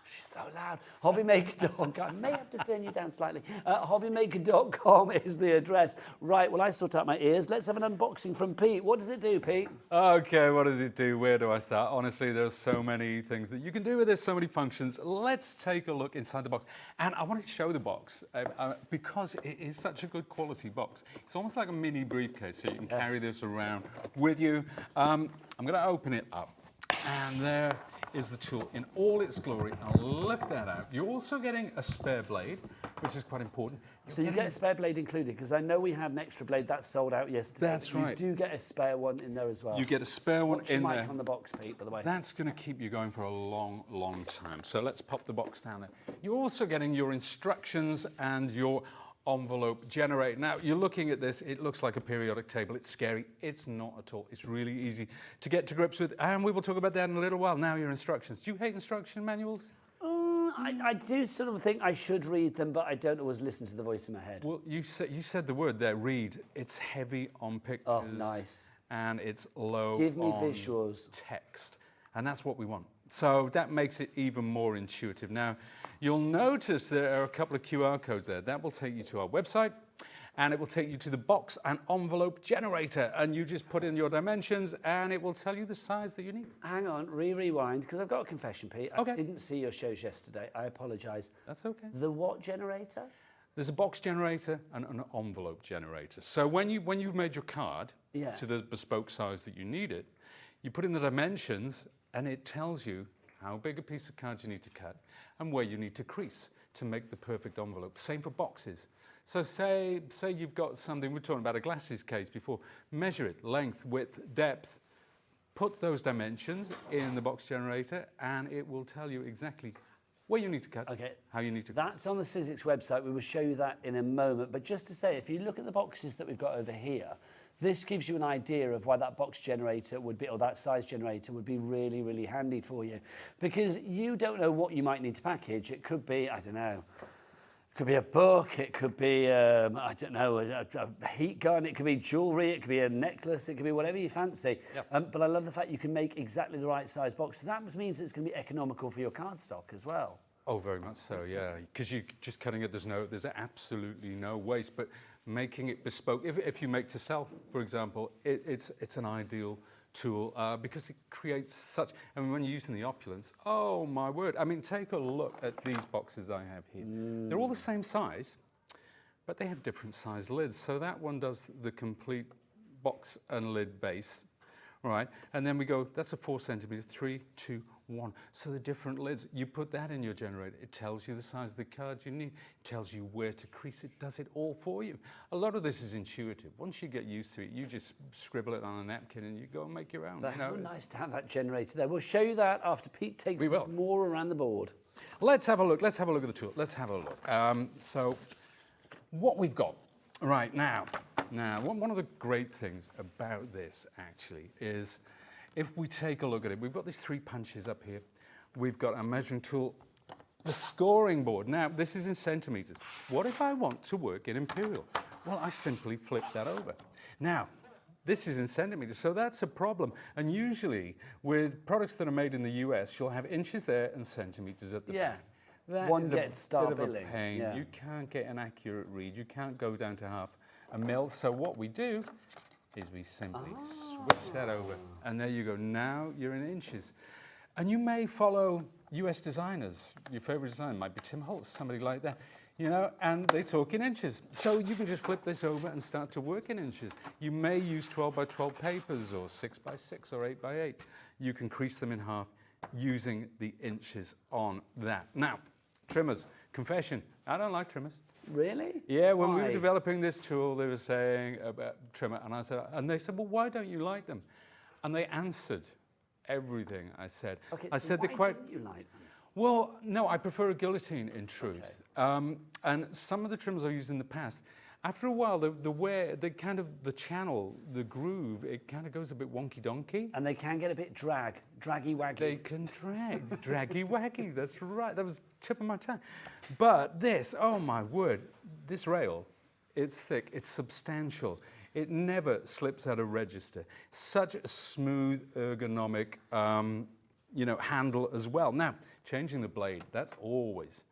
She's so loud. Hobbymaker.com. I may have to turn you down slightly. Hobbymaker.com is the address. Right, well, I sort out my ears. Let's have an unboxing from Pete. What does it do, Pete? Okay, what does it do? Where do I start? Honestly, there's so many things that you can do with this, so many functions. Let's take a look inside the box. And I want to show the box because it is such a good quality box. It's almost like a mini briefcase, so you can carry this around with you. I'm going to open it up. And there is the tool in all its glory. I'll lift that out. You're also getting a spare blade, which is quite important. So you get a spare blade included, because I know we had an extra blade that sold out yesterday. That's right. You do get a spare one in there as well. You get a spare one What's your in mic there. on the box, Pete, by the way? That's going to keep you going for a long, long time. So let's pop the box down there. You're also getting your instructions and your envelope generator. Now, you're looking at this, it looks like a periodic table. It's scary. It's not at all. It's really easy to get to grips with, and we will talk about that in a little while. Now, your instructions. Do you hate instruction manuals? I do sort of think I should read them, but I don't always listen to the voice in my head. Well, you said the word there, read. It's heavy on pictures. Oh, nice. And it's low Give me on visuals. text. And that's what we want. So that makes it even more intuitive. Now, you'll notice there are a couple of QR codes there. That will take you to our website, and it will take you to the box and envelope generator. And you just put in your dimensions, and it will tell you the size that you need. Hang on, rewind, because I've got a confession, Pete. Okay. I didn't see your shows yesterday. I apologise. That's okay. The what generator? There's a box generator and an envelope generator. So when you've made your card to the bespoke size that you need it, you put in the dimensions, and it tells you how big a piece of card you need to cut and where you need to crease to make the perfect envelope. Same for boxes. So say you've got something, we were talking about a glasses case before, measure it, length, width, depth, put those dimensions in the box generator, and it will tell you exactly where you need to cut, Okay. how you need to cut. That's on the Sizzix website. We will show you that in a moment. But just to say, if you look at the boxes that we've got over here, this gives you an idea of why that box generator would be, or that size generator would be really, really handy for you. Because you don't know what you might need to package. It could be, I don't know, it could be a book, it could be, I don't know, a heat gun, it could be jewellery, it could be a necklace, it could be whatever you fancy. Yep. But I love the fact you can make exactly the right size box. So that means it's going to be economical for your cardstock as well. Oh, very much so, yeah. Because you just cutting it, there's absolutely no waste. But making it bespoke, if you make to sell, for example, it's an ideal tool because it creates such. I mean, when you're using the opulence, oh my word! I mean, take a look at these boxes I have here. They're all the same size, but they have different size lids. So that one does the complete box and lid base, right? And then we go. That's a 4 centimeter, 3, 2, 1. So the different lids, you put that in your generator. It tells you the size of the card you need. It tells you where to crease it. Does it all for you. A lot of this is intuitive. Once you get used to it, you just scribble it on a napkin and you go and make your own. But You know, how nice to have that generator there. We'll show you that after Pete takes We us will. more around the board. Let's have a look. Let's have a look at the tool. Let's have a look. So what we've got right now, one of the great things about this actually is if we take a look at it, we've got these 3 punches up here. We've got our measuring tool, the scoring board. Now, this is in centimeters. What if I want to work in imperial? Well, I simply flip that over. Now, this is in centimeters, so that's a problem. And usually, with products that are made in the US, you'll have inches there and centimeters at the back. That One is gets a star bit of a billing. pain. Yeah. You can't get an accurate read. You can't go down to half a mil. So what we do is we simply switch that over. And there you go. Now you're in inches. And you may follow US designers. Your favorite designer might be Tim Holtz, somebody like that. You know, and they talk in inches. So you can just flip this over and start to work in inches. You may use 12 by 12 papers or 6 by 6 or 8 by 8. You can crease them in half using the inches on that. Now, trimmers, confession, I don't like trimmers. Really? Yeah, when we Why? were developing this tool, they were saying about trimmer, and they said, well, why don't you like them? And they answered everything I said. Okay, I so said why they're quite. didn't you like them? Well, no, I prefer a guillotine in truth. And some of the trimmers I've used in the past, after a while, the wear, the channel, the groove, it kind of goes a bit wonky donkey. And they can get a bit draggy waggy. They can drag, draggy waggy, that's right, that was tip of my tongue. But this, oh my word, this rail, it's thick, it's substantial. It never slips out of register. Such a smooth, ergonomic, handle as well. Now, changing the blade, that's always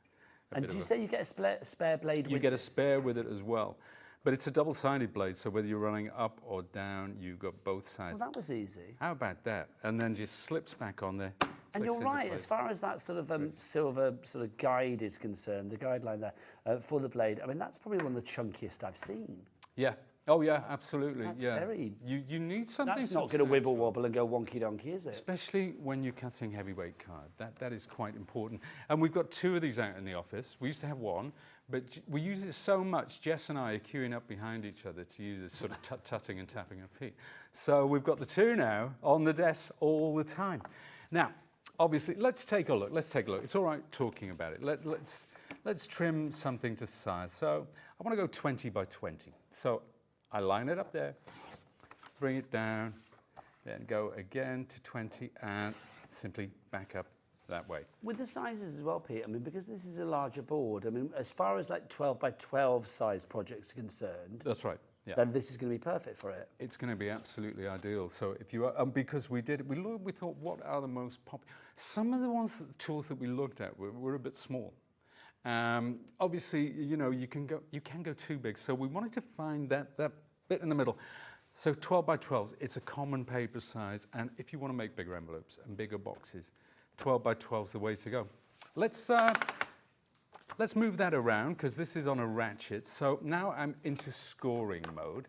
a And bit do you of a- say you get a spare blade with You get a this? spare with it as well. But it's a double-sided blade, so whether you're running up or down, you've got both sides. Well, that was easy. How about that? And then just slips back on there. And clicks you're into right, place. as far as that sort of silver sort of guide is concerned, the guideline there for the blade, I mean, that's probably one of the chunkiest I've seen. Yeah. Oh, yeah, absolutely. That's yeah. very- You need something That's not going to substantial. wibble wobble and go wonky donkey, is it? Especially when you're cutting heavyweight card. That is quite important. And we've got 2 of these out in the office. We used to have 1, but we use it so much, Jess and I are queuing up behind each other to use this sort of tutting and tapping our feet. So we've got the 2 now on the desk all the time. Now, obviously, let's take a look. It's all right talking about it. Let's trim something to size. So I want to go 20 by 20. So I line it up there, bring it down, then go again to 20 and simply back up that way. With the sizes as well, Pete, I mean, because this is a larger board, I mean, as far as like 12 by 12 size projects are concerned, That's right. Yeah. then this is going to be perfect for it. It's going to be absolutely ideal. So if you are, because we thought, what are the most popular? Some of the tools that we looked at were a bit small. Obviously, you can go too big. So we wanted to find that bit in the middle. So 12 by 12, it's a common paper size. And if you want to make bigger envelopes and bigger boxes, 12 by 12 is the way to go. Let's move that around because this is on a ratchet. So now I'm into scoring mode.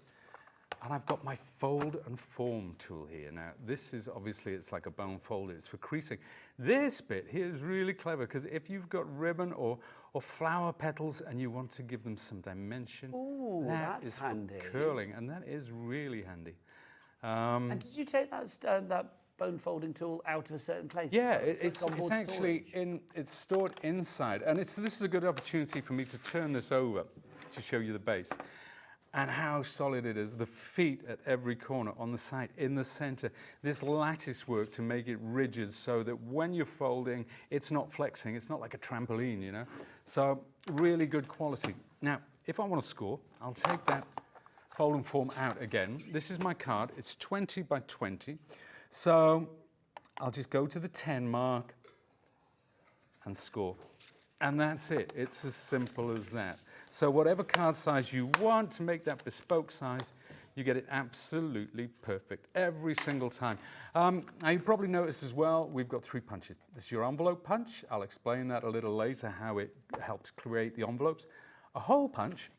And I've got my fold and form tool here. Now, this is obviously, it's like a bone folder. It's for creasing. This bit here is really clever because if you've got ribbon or flower petals and you want to give them some dimension, Ooh, that that's is handy. for curling, and that is really handy. And did you take that bone folding tool out of a certain place? Yeah, So it's onboard actually storage. it's stored inside, and this is a good opportunity for me to turn this over to show you the base and how solid it is. The feet at every corner, on the side, in the center. This lattice work to make it rigid so that when you're folding, it's not flexing. It's not like a trampoline, you know. So really good quality. Now, if I want to score, I'll take that folding form out again. This is my card. It's 20 by 20. So I'll just go to the 10 mark and score. And that's it. It's as simple as that. So whatever card size you want to make that bespoke size, you get it absolutely perfect every single time. Now you probably noticed as well, we've got 3 punches. This is your envelope punch. I'll explain that a little later, how it helps create the envelopes. A hole punch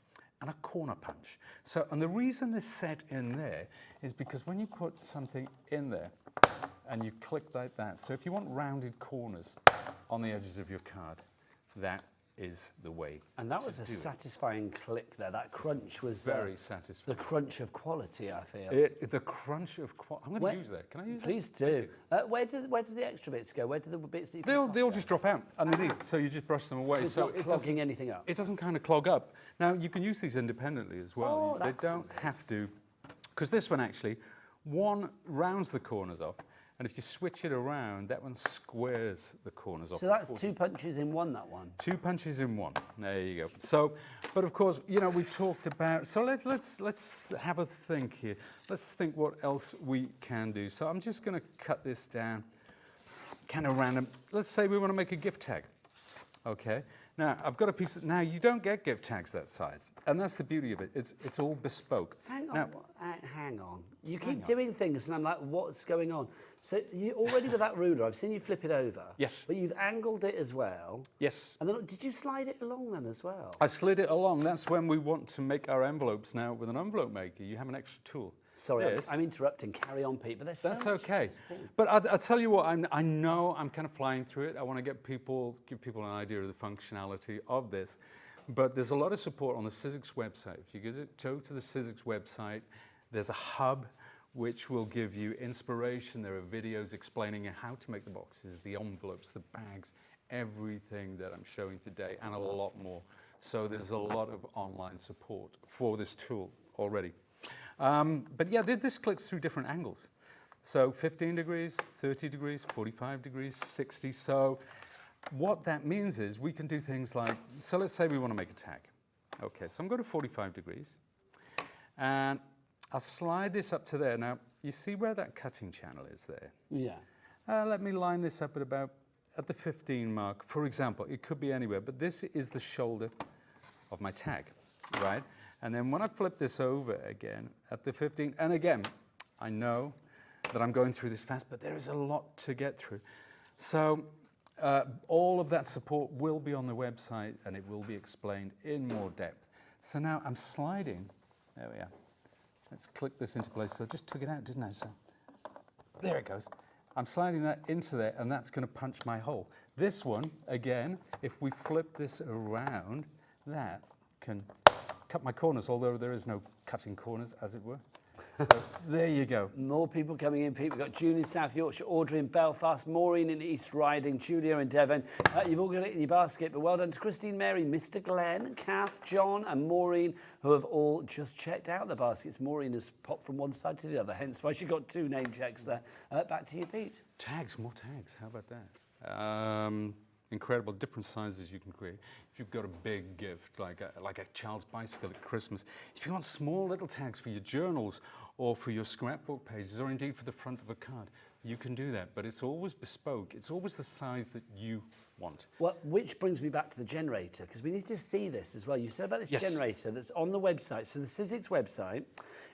and a corner punch. So, and the reason this set in there is because when you put something in there and you click like that, so if you want rounded corners on the edges of your card, that is the way. And that was a satisfying click there. That crunch was very satisfying. The crunch of quality, I feel. The crunch of quality. I'm going to use that. Can I use Please do. Where does the extra bits go? Where do the bits that you that? They'll just drop out underneath, so you just brush them away. So it's not clogging anything up. It doesn't kind of clog up. Now you can use these independently as well. Oh, they don't have to, because this one actually, one rounds the corners off. And if you switch it around, that one squares the corners off. So that's 2 punches in one, that one? 2 punches in one. There you go. So, but of course, you know, we talked about, so let's have a think here. Let's think what else we can do. So I'm just going to cut this down, kind of random. Let's say we want to make a gift tag. Okay. Now, I've got a piece now you don't get gift tags that size. And that's the beauty of it. It's all bespoke. Hang on. Now, hang on. You keep doing things and I'm like, what's going on? So you already with that ruler, I've seen you flip it over. Yes. But you've angled it as well. yes. And then did you slide it along then as well? I slid it along. That's when we want to make our envelopes now with an envelope maker. You have an extra tool. Sorry, This- I'm interrupting. Carry on, Pete. But there's That's so much okay. thing. But I'll tell you what, I know I'm kind of flying through it. I want to give people an idea of the functionality of this. But there's a lot of support on the Sizzix website. If you go to the Sizzix website, there's a hub which will give you inspiration. There are videos explaining how to make the boxes, the envelopes, the bags, everything that I'm showing today, and a lot more. So there's a lot of online support for this tool already. But yeah, this clicks through different angles. So 15 degrees, 30 degrees, 45 degrees, 60. So what that means is we can do things like, so let's say we want to make a tag. Okay, so I'm going to 45 degrees. And I'll slide this up to there. Now, you see where that cutting channel is there? Yeah. Let me line this up at the 15 mark. For example, it could be anywhere, but this is the shoulder of my tag, right? And then when I flip this over again at the 15, and again, I know that I'm going through this fast, but there is a lot to get through. So all of that support will be on the website and it will be explained in more depth. So now I'm sliding, there we are. Let's click this into place. So I just took it out, didn't I? So there it goes. I'm sliding that into there and that's going to punch my hole. This one, again, if we flip this around, that can cut my corners, although there is no cutting corners, as it were. So there you go. More people coming in, Pete. We've got June in South Yorkshire, Audrey in Belfast, Maureen in East Riding, Julia in Devon. You've all got it in your basket, but well done to Christine, Mary, Mr. Glenn, Kath, John and Maureen, who have all just checked out the baskets. Maureen has popped from one side to the other, hence why she got 2 name checks there. Back to you, Pete. Tags, more tags. How about that? Incredible, different sizes you can create. If you've got a big gift, like a child's bicycle at Christmas, if you want small little tags for your journals or for your scrapbook pages, or indeed for the front of a card, you can do that. But it's always bespoke. It's always the size that you want. Well, which brings me back to the generator, because we need to see this as well. You said about this generator that's on the website. So the Sizzix website,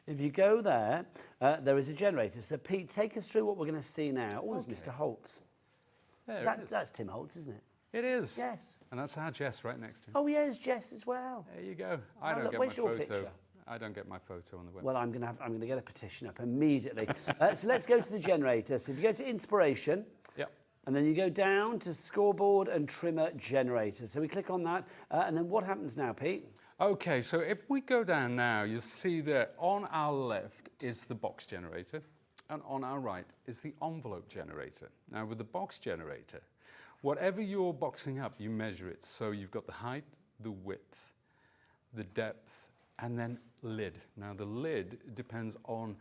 if you go there, there is a generator. So Pete, take us through what we're going to see now. Oh, there's Mr. Holtz. That's Tim Holtz, isn't it? It is. Yes. And that's our Jess right next to him. Oh, yeah, there's Jess as well. There you go. I don't look, get where's my your photo. picture? I don't get my photo on the website. Well, I'm going to get a petition up immediately. So let's go to the generator. So if you go to inspiration, Yep. and then you go down to scoreboard and trimmer generator. So we click on that, and then what happens now, Pete? Okay, so if we go down now, you'll see that on our left is the box generator. and on our right is the envelope generator. Now with the box generator, whatever you're boxing up, you measure it. So you've got the height, the width, the depth, and then lid. Now the lid depends on,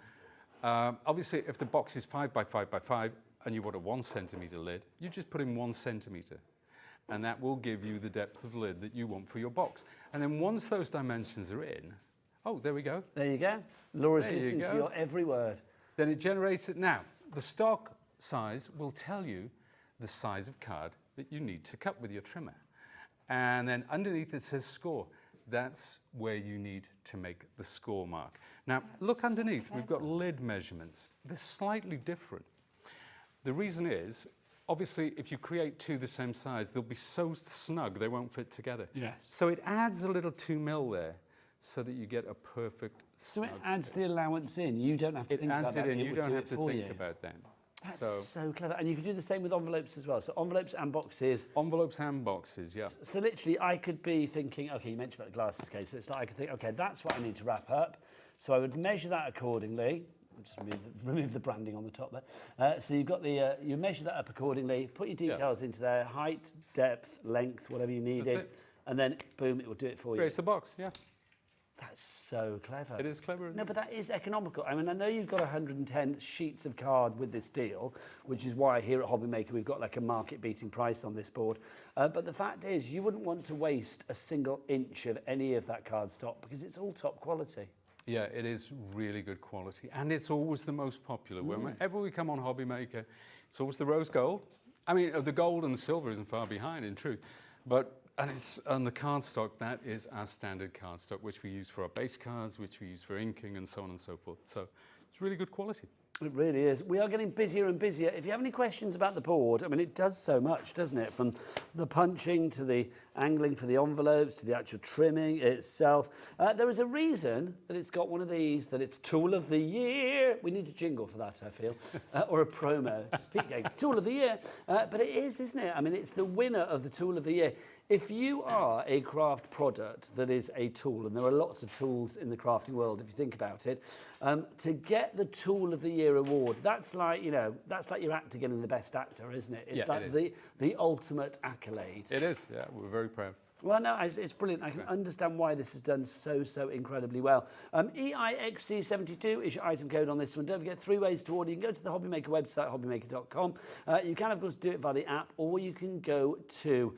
obviously if the box is 5 by 5 by 5 and you want a 1 centimeter lid, you just put in 1 centimeter. And that will give you the depth of lid that you want for your box. And then once those dimensions are in, oh, there we go. There you go. Laura's There you listening to go. your every word. Then it generates it. Now, the stock size will tell you the size of card that you need to cut with your trimmer. And then underneath it says score. That's where you need to make the score mark. Now, look underneath. We've got lid measurements. They're slightly different. The reason is, obviously, if you create two the same size, they'll be so snug they won't fit together. Yes. So it adds a little 2 mil there so that you get a perfect So snug it adds the allowance in. You don't have to It think about adds that. it in. You would don't do have it to for think you. about that. That's So so clever. And you can do the same with envelopes as well. So envelopes and boxes. envelopes and boxes, yeah. So literally, I could be thinking, okay, you mentioned about the glasses case. So it's like I could think, okay, that's what I need to wrap up. So I would measure that accordingly. I'll just remove the branding on the top there. So you've got the, you measure that up accordingly, put your details into there, height, depth, length, whatever you needed. That's it. And then, boom, it will do it for you. Creates a box, yeah. That's so clever. It is clever. No, but that is economical. I mean, I know you've got 110 sheets of card with this deal, which is why here at Hobbymaker we've got like a market-beating price on this board. But the fact is, you wouldn't want to waste a single inch of any of that card stock because it's all top quality. Yeah, it is really good quality, and it's always the most popular. Whenever we come on Hobbymaker, it's always the rose gold. I mean, the gold and the silver isn't far behind, in truth. But and it's on the card stock, that is our standard card stock, which we use for our base cards, which we use for inking, and so on and so forth. So it's really good quality. It really is. We are getting busier and busier. If you have any questions about the board, I mean, it does so much, doesn't it? From the punching to the angling for the envelopes to the actual trimming itself. There is a reason that it's got one of these, that it's Tool of the Year. We need a jingle for that, I feel, or a promo. Just Pete going, Tool of the Year. But it is, isn't it? I mean, it's the winner of the Tool of the Year. If you are a craft product that is a tool, and there are lots of tools in the crafting world, if you think about it, to get the Tool of the Year award, that's like, you know, that's like your actor getting the best actor, isn't it? It's Yeah, like it is. the ultimate accolade. It is, yeah. We're very proud. Well, no, it's brilliant. I can understand why this is done so incredibly well. EIXC72 is your item code on this one. Don't forget 3 ways to order. You can go to the Hobbymaker website, hobbymaker.com. You can, of course, do it via the app, or you can go to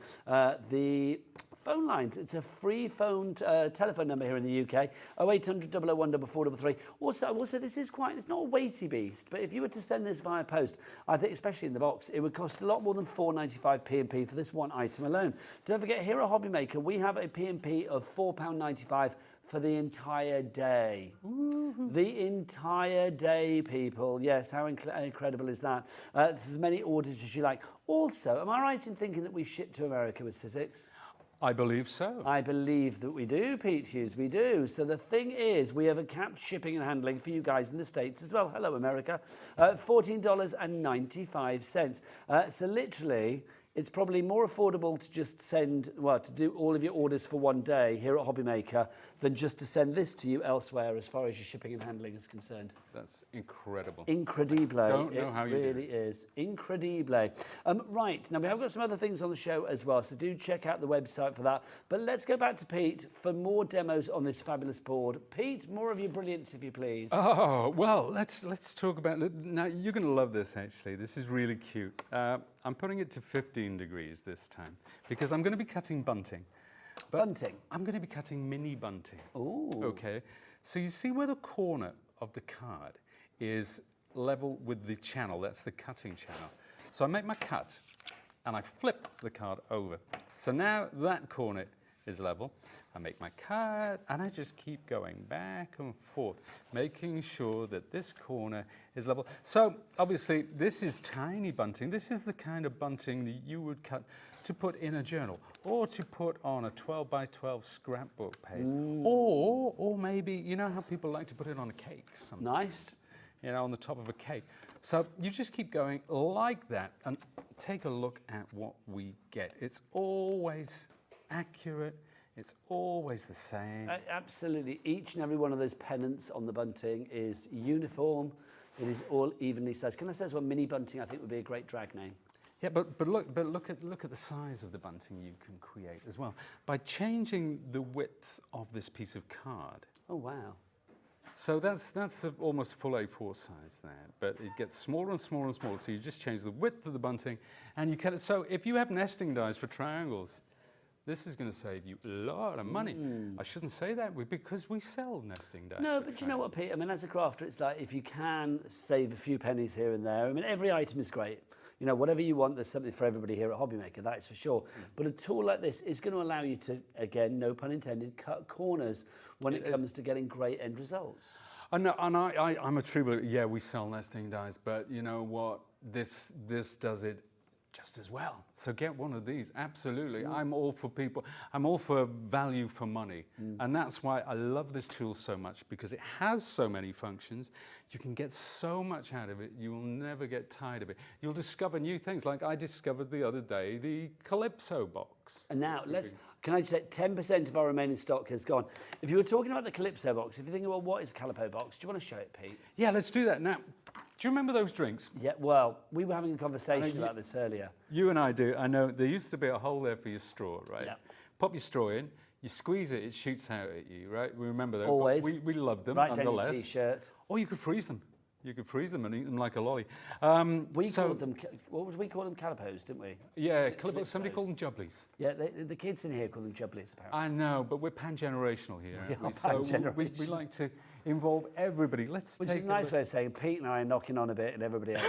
the phone lines. It's a free phone telephone number here in the UK, 0800 001 4433. Also, this is quite, it's not a weighty beast, but if you were to send this via post, I think, especially in the box, it would cost a lot more than £4.95 P&P for this one item alone. Don't forget, here at Hobbymaker, we have a P&P of £4.95 for the entire day. The entire day, people. Yes, how incredible is that? There's as many orders as you like. Also, am I right in thinking that we ship to America with Sizzix? I believe so. I believe that we do, Pete Hughes, we do. So the thing is, we have a capped shipping and handling for you guys in the States as well. Hello, America. $14.95. So literally, it's probably more affordable to just send, well, to do all of your orders for one day here at Hobbymaker than just to send this to you elsewhere as far as your shipping and handling is concerned. That's incredible. Incredible. Don't know how you do It really is. Incredible. Right, now we have got some other things on the show as well, so do check out the website for that. But let's go back to Pete for more demos on this fabulous board. Pete, more of your brilliance, if you please. Oh, well, let's talk about, now you're going to love this actually. This is really cute. I'm putting it to 15 degrees this time because I'm going to be cutting bunting. Bunting? I'm going to be cutting mini bunting. Ooh. Okay, so you see where the corner of the card is level with the channel, that's the cutting channel. So I make my cut and I flip the card over. So now that corner is level. I make my cut and I just keep going back and forth, making sure that this corner is level. So obviously this is tiny bunting. This is the kind of bunting that you would cut to put in a journal or to put on a 12 by 12 scrapbook page. Or maybe, you know how people like to put it on a cake sometimes. Nice. You know, on the top of a cake. So you just keep going like that and take a look at what we get. It's always accurate. It's always the same. Absolutely. Each and every one of those pennants on the bunting is uniform. It is all evenly sized. Can I say as well, mini bunting I think would be a great drag name. Yeah, but look at the size of the bunting you can create as well by changing the width of this piece of card. Oh wow. So that's almost full A4 size there, but it gets smaller and smaller and smaller. So you just change the width of the bunting, and you can. So if you have nesting dies for triangles, this is going to save you a lot of money. I shouldn't say that because we sell nesting dies. No, but you know what, Pete? I mean, as a crafter, it's like if you can save a few pennies here and there. I mean, every item is great. You know, whatever you want, there's something for everybody here at Hobbymaker, that is for sure. But a tool like this is going to allow you to, again, no pun intended, cut corners when it comes to getting great end results. And I'm a true believer. Yeah, we sell nesting dies, but you know what? This does it just as well. So get one of these, absolutely. I'm all for people. I'm all for value for money. And that's why I love this tool so much, because it has so many functions. You can get so much out of it, you will never get tired of it. You'll discover new things, like I discovered the other day, the Calypso box. And now, can I just say, 10% of our remaining stock has gone. If you were talking about the Calypso box, if you think, well, what is a Calypso box? Do you want to show it, Pete? Yeah, let's do that. Now, do you remember those drinks? Yeah, well, we were having a conversation about this earlier. You and I do. I know there used to be a hole there for your straw, right? Yeah. Pop your straw in, you squeeze it, it shoots out at you, right? We remember that. Always. We love them, Right down nonetheless. your T-shirt. Or you could freeze them. You could freeze them and eat them like a lolly. We called them, what would we call them? Calipos, didn't we? Yeah, somebody called them jubblies. Yeah, the kids in here call them jubblies, apparently. I know, but we're pan-generational here. We aren't are we? So we pan-generational. like to involve everybody. Which is a nice way of saying Pete and I are knocking on a bit and everybody else.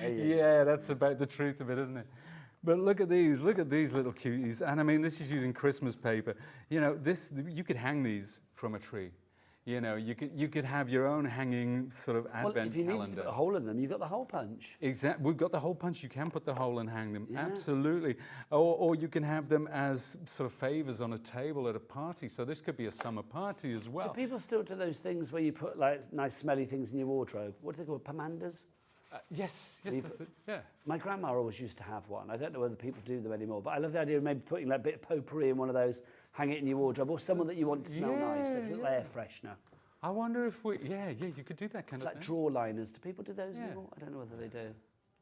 Yeah, that's about the truth of it, isn't it? But look at these little cuties. And I mean, this is using Christmas paper. You know, you could hang these from a tree. You know, you could have your own hanging sort of advent calendar. Well, if you need to put a hole in them, you've got the hole punch. Exactly. We've got the hole punch. You can put the hole and hang them. Yeah. Absolutely. Or you can have them as sort of favours on a table at a party. So this could be a summer party as well. Do people still do those things where you put like nice smelly things in your wardrobe? What do they call pomandas? Yes, that's it. Yeah. My grandma always used to have one. I don't know whether people do them anymore, but I love the idea of maybe putting like a bit of potpourri in one of those, hang it in your wardrobe, or someone that you want to smell nice, like a little air freshener. I wonder if you could do that kind It's of like thing. drawer liners. Do people do those Yeah. anymore? I don't know whether they do.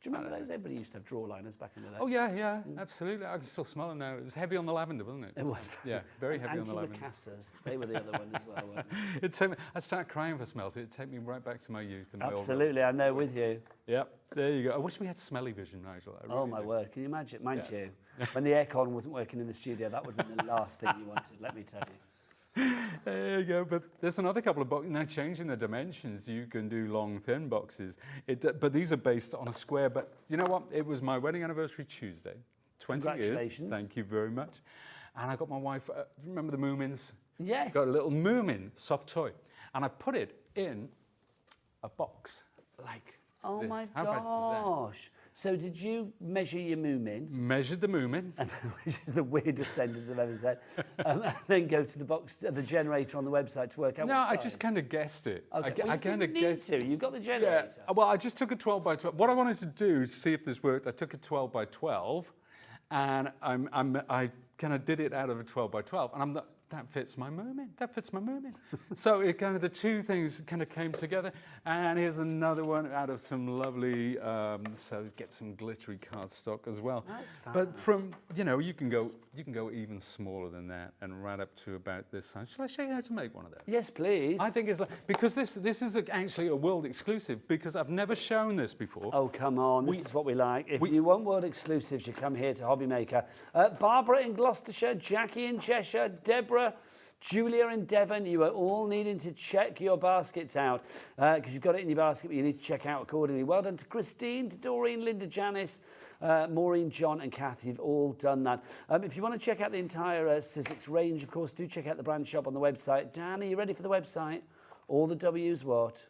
Do you remember those? Everybody used to have drawer liners back in the day. Oh, yeah, absolutely. I can still smell them now. It was heavy on the lavender, wasn't it? It was. Yeah, very heavy on the lavender. Antimacassars, they were the other one as well, weren't they? It'd take me, I started crying for smelt. It'd take me right back to my youth and my old Absolutely, I'm there with you. Yep, there you go. I wish we had smelly vision, Nigel. I really Oh my do. word, can you imagine? Mind you, when the aircon wasn't working in the studio, that would have been the last thing you wanted, let me tell you. There you go. But there's another couple of boxes. Now, changing the dimensions, you can do long, thin boxes. But these are based on a square. But you know what? It was my wedding anniversary Tuesday. 20 years. Congratulations. Thank you very much. And I got my wife, remember the Moomins? Yes. Got a little Moomin soft toy. And I put it in a box like Oh this. my How about that? gosh. So did you measure your Moomin, Measured the Moomin. which is the weirdest sentence I've ever said, and then go to the box, the generator on the website to work out No, what I size? just kind of guessed it. Okay. I kind of guessed. to. You've got the Yeah, generator. well, I just took a 12 by 12. What I wanted to do to see if this worked, I took a 12 by 12, and I kind of did it out of a 12 by 12, and that fits my Moomin. That fits my Moomin. So it kind of the two things kind of came together. And here's another one out of some lovely, so get some glittery cardstock as well. That's fun. But from you can go even smaller than that and right up to about this size. Shall I show you how to make one of those? Yes, please. I think it's like, because this is actually a world exclusive, because I've never shown this before. Oh, come on. This is what we like. If you want world exclusives, you come here to Hobbymaker. Barbara in Gloucestershire, Jackie in Cheshire, Deborah, Julia in Devon, you are all needing to check your baskets out because you've got it in your basket, but you need to check out accordingly. Well done to Christine, to Doreen, Linda, Janice, Maureen, John and Kath. You've all done that. If you want to check out the entire Sizzix range, of course, do check out the brand shop on the website. Dan, are you ready for the website? All the W's what?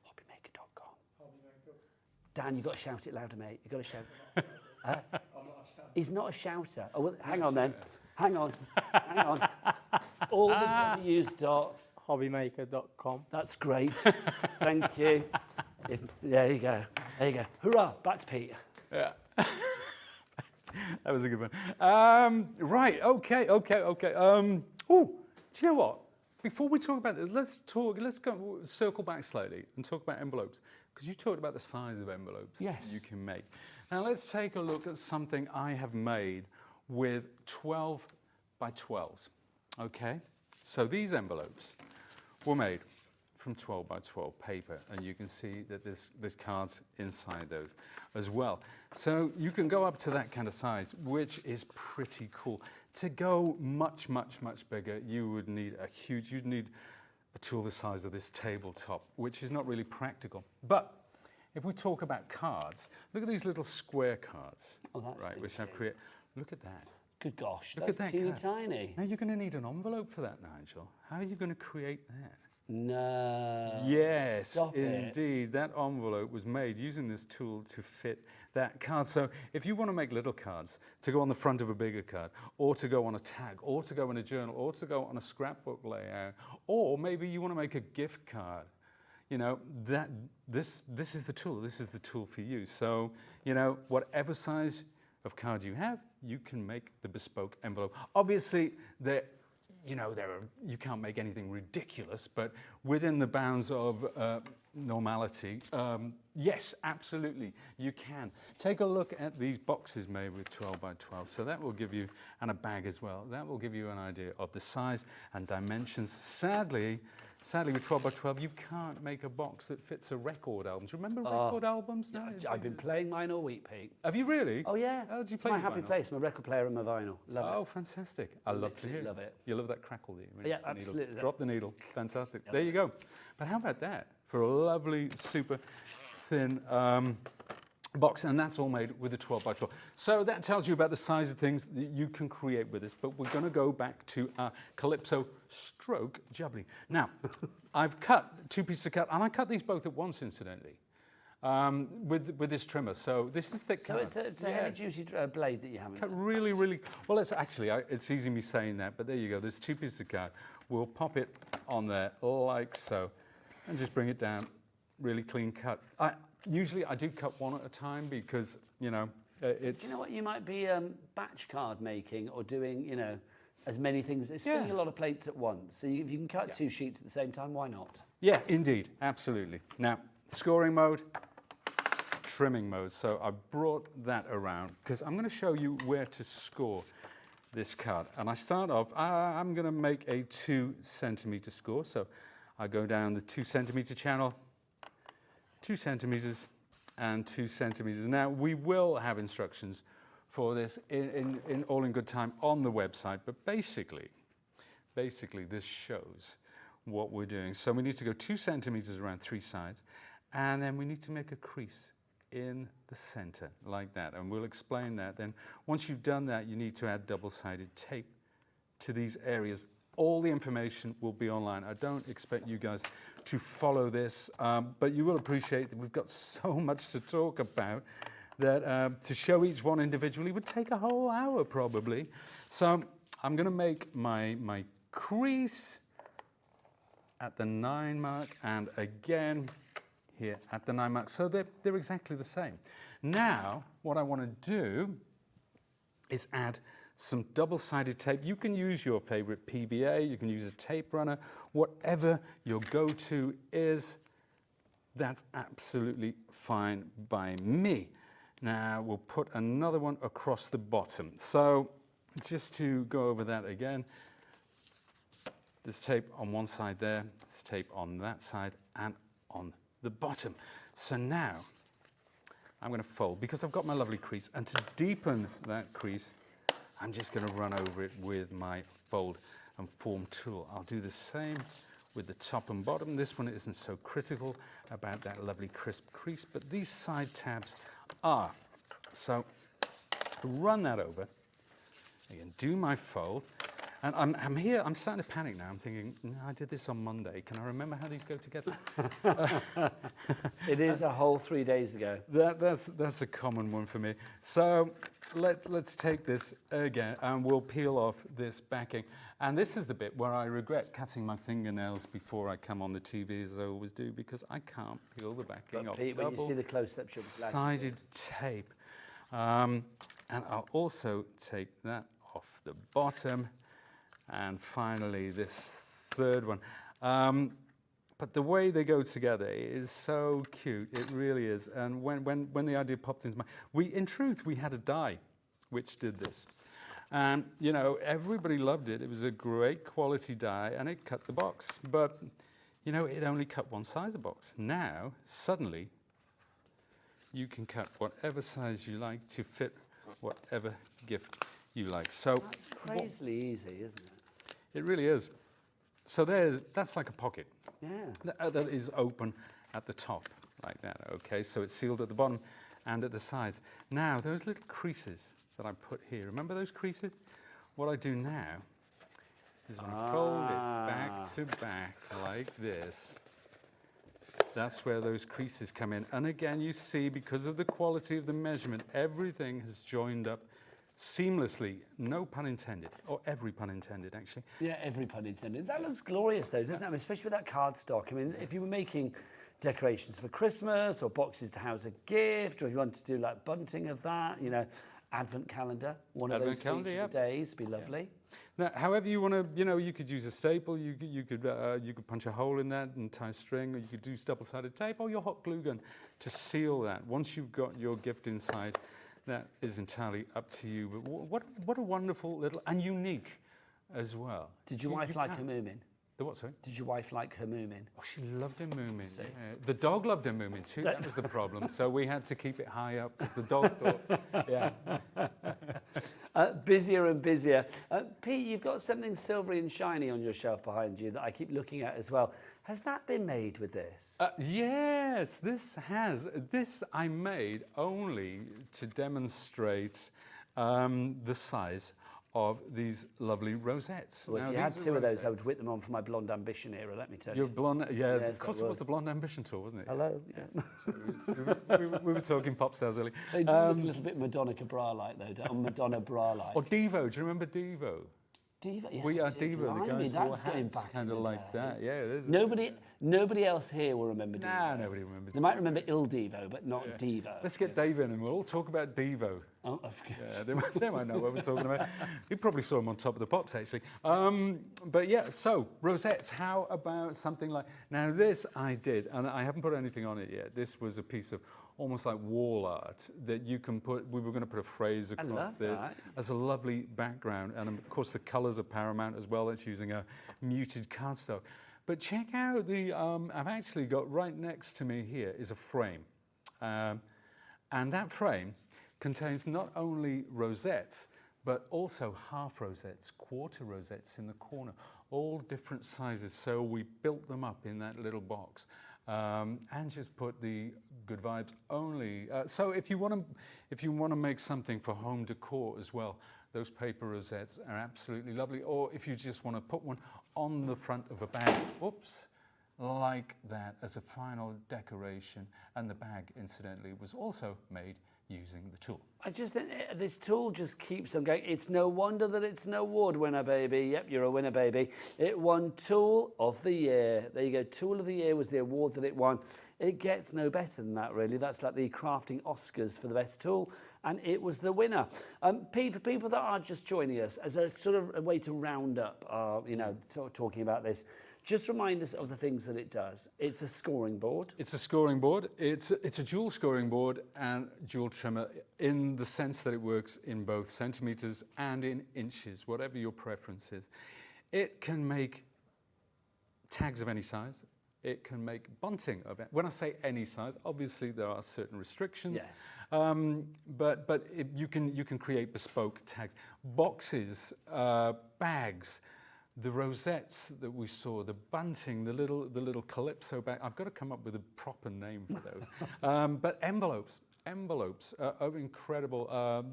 Hobbymaker.com. Dan, you've got to shout it louder, mate. You've got to shout. He's not a shouter. Oh, well, hang on then. Hang on. All the W's dot. Hobbymaker.com. That's great. Thank you. There you go. There you go. Hurrah. Back to Pete. Yeah. That was a good one. Right. Okay. Do you know what? before we talk about this, let's go circle back slightly and talk about envelopes, because you talked about the size of envelopes Yes. you can make. Now let's take a look at something I have made with 12 by 12s. Okay, so these envelopes were made from 12 by 12 paper, and you can see that there's cards inside those as well. So you can go up to that kind of size, which is pretty cool. To go much, much, much bigger, you would need you'd need a tool the size of this tabletop, which is not really practical. But if we talk about cards, look at these little square cards, Oh, that's right, which I've created. Look at that. Good gosh, Look that's at that teeny card. tiny. Now you're going to need an envelope for that, Nigel. How are you going to create that? No. Yes, Stop it. indeed. That envelope was made using this tool to fit that card. So if you want to make little cards to go on the front of a bigger card, or to go on a tag, or to go in a journal, or to go on a scrapbook layout, or maybe you want to make a gift card, you know, this is the tool. This is the tool for you. So, you know, whatever size of card you have, you can make the bespoke envelope. Obviously, you can't make anything ridiculous, but within the bounds of normality, yes, absolutely, you can. Take a look at these boxes made with 12 by 12. So that will give you, and a bag as well, that will give you an idea of the size and dimensions. Sadly, with 12 by 12, you can't make a box that fits a record album. Do you remember record albums? No, I've been playing mine all week, Pete. Have you really? Oh, yeah. How did you It's play my your happy vinyl? place, my record player and my vinyl. Love Oh, it. fantastic. I love to hear. Love it. You love that crackle, do you? Yeah, The needle. absolutely. Drop the needle. Fantastic. There you go. But how about that? For a lovely, super thin box, and that's all made with a 12 by 12. So that tells you about the size of things that you can create with this, but we're going to go back to our Calypso stroke jubbly. Now, I've cut 2 pieces of cut, and I cut these both at once, incidentally, with this trimmer. So this is thick So cut. it's a heavy-duty blade that you haven't. Cut really, really, well, it's actually, it's easy me saying that, but there you go. There's 2 pieces of cut. We'll pop it on there like so, and just bring it down. Really clean cut. Usually I do cut one at a time because, you know, it's... Do you know what? You might be batch card making or doing, you know, as many things. It's spinning a lot of plates at once. So if you can cut 2 sheets at the same time, why not? Yeah, indeed. Absolutely. Now, scoring mode, trimming mode. So I brought that around because I'm going to show you where to score this card. And I start off, I'm going to make a 2 centimeter score. So I go down the 2 centimeter channel, 2 centimeters and 2 centimeters. Now we will have instructions for this all in good time on the website, but basically this shows what we're doing. So we need to go 2 centimeters around 3 sides, and then we need to make a crease in the center like that, and we'll explain that. Then once you've done that, you need to add double-sided tape to these areas. All the information will be online. I don't expect you guys to follow this, but you will appreciate that we've got so much to talk about that to show each one individually would take a whole hour probably. So I'm going to make my crease at the 9 mark, and again here at the 9 mark. So they're exactly the same. Now, what I want to do is add some double-sided tape. You can use your favorite PVA, you can use a tape runner, whatever your go-to is, that's absolutely fine by me. Now we'll put another one across the bottom. So just to go over that again, there's tape on one side there, there's tape on that side and on the bottom. So now I'm going to fold because I've got my lovely crease, and to deepen that crease, I'm just going to run over it with my fold and form tool. I'll do the same with the top and bottom. This one isn't so critical about that lovely crisp crease, but these side tabs are. So run that over, again, do my fold, and I'm here, I'm starting to panic now. I'm thinking, no, I did this on Monday. Can I remember how these go together? It is a whole 3 days ago. That's a common one for me. So let's take this again, and we'll peel off this backing. And this is the bit where I regret cutting my fingernails before I come on the TV, as I always do, because I can't peel the backing But off. Pete, when you see the close-up, you'll be glad you Sided tape. And I'll also take that off the bottom. And finally, this third one. But the way they go together is so cute. It really is. And when the idea popped into my, in truth, we had a die which did this. And, you know, everybody loved it. It was a great quality die, and it cut the box. But, you know, it only cut one size of box. Now, suddenly, you can cut whatever size you like to fit whatever gift you like. So that's crazily easy, isn't it? It really is. So that's like a pocket. Yeah. That is open at the top, like that. Okay, so it's sealed at the bottom and at the sides. Now, those little creases that I put here, remember those creases? What I do now is when I fold it back to back like this, that's where those creases come in. And again, you see, because of the quality of the measurement, everything has joined up seamlessly, no pun intended, or every pun intended, actually. Yeah, every pun intended. That looks glorious, though, doesn't it? I mean, especially with that cardstock. I mean, if you were making decorations for Christmas or boxes to house a gift, or if you wanted to do like bunting of that, you know, Advent calendar, one of those featured days, be lovely. Now, however you want to, you know, you could use a staple, you could punch a hole in that and tie string, or you could use double-sided tape or your hot glue gun to seal that. Once you've got your gift inside, that is entirely up to you. But what a wonderful little, and unique as well. Did your wife like her moomin? The what, sorry? Did your wife like her moomin? Oh, she loved her moomin. Yeah. The dog loved her moomin too. That was the problem. So we had to keep it high up because the dog thought, yeah. Busier and busier. Pete, you've got something silvery and shiny on your shelf behind you that I keep looking at as well. Has that been made with this? Yes, this I made only to demonstrate the size of these lovely rosettes. Well, if you had two of those, I would whip them on for my Blonde Ambition era, let me tell you. Your blonde, yeah, yes, of course it was the Blonde Ambition tour, wasn't it? Hello, yeah. we were talking pop stars earlier. They do look a little bit Madonna Cabra-like, though, or Madonna Bra-like. Or Devo, do you remember Devo? Diva, yes, We Are Diva, the guys wore hats kind of like that. Yeah, it is. Nobody else here will remember Devo. Nah, nobody remembers. They might remember Il Devo, but not Devo. Let's get Dave in and we'll all talk about Devo. Oh, of course. Yeah, they might know what we're talking about. You probably saw them on Top of the Pops, actually. But yeah, so rosettes, how about something like... Now this I did, and I haven't put anything on it yet. This was a piece of almost like wall art that you can put, we were going to put a phrase across this as a lovely background. And of course the colours are paramount as well. It's using a muted cardstock. But check out the, I've actually got right next to me here is a frame. And that frame contains not only rosettes, but also half rosettes, quarter rosettes in the corner, all different sizes. So we built them up in that little box. And just put the good vibes only. So if you want to make something for home decor as well, those paper rosettes are absolutely lovely. Or if you just want to put one on the front of a bag, whoops, like that as a final decoration. And the bag, incidentally, was also made using the tool. I just think this tool just keeps on going. It's no wonder that it's an award winner, baby. Yep, you're a winner, baby. It won Tool of the Year. There you go. Tool of the Year was the award that it won. It gets no better than that, really. That's like the crafting Oscars for the best tool, and it was the winner. Pete, for people that are just joining us, as a sort of a way to round up, talking about this, just remind us of the things that it does. It's a scoring board. It's a scoring board. It's a dual scoring board and dual trimmer in the sense that it works in both centimetres and in inches, whatever your preference is. It can make tags of any size. It can make bunting of it. When I say any size, obviously there are certain restrictions. Yes. But you can create bespoke tags, boxes, bags. The rosettes that we saw, the bunting, the little calypso bag. I've got to come up with a proper name for those. But envelopes of incredible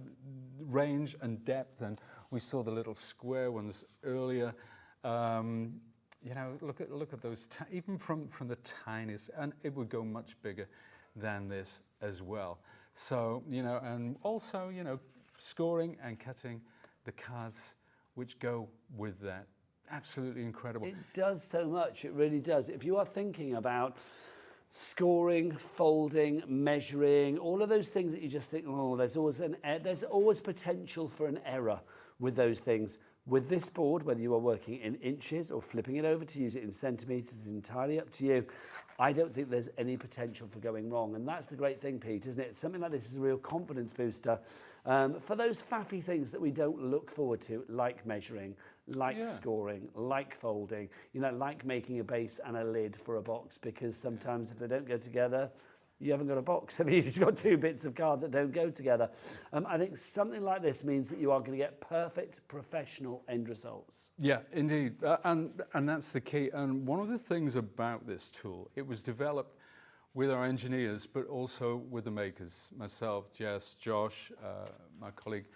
range and depth. And we saw the little square ones earlier. You know, look at those, even from the tiniest, and it would go much bigger than this as well. So, you know, and also, you know, scoring and cutting the cards which go with that. Absolutely incredible. It does so much, it really does. If you are thinking about scoring, folding, measuring, all of those things that you just think, oh, there's always potential for an error with those things. With this board, whether you are working in inches or flipping it over to use it in centimetres, is entirely up to you. I don't think there's any potential for going wrong. And that's the great thing, Pete, isn't it? Something like this is a real confidence booster for those faffy things that we don't look forward to, like measuring, like scoring, like folding, you know, like making a base and a lid for a box, because sometimes if they don't go together, you haven't got a box. Have you? You've got two bits of card that don't go together. I think something like this means that you are going to get perfect professional end results. Yeah, indeed. And that's the key. And one of the things about this tool, it was developed with our engineers, but also with the makers, myself, Jess, Josh, my colleague.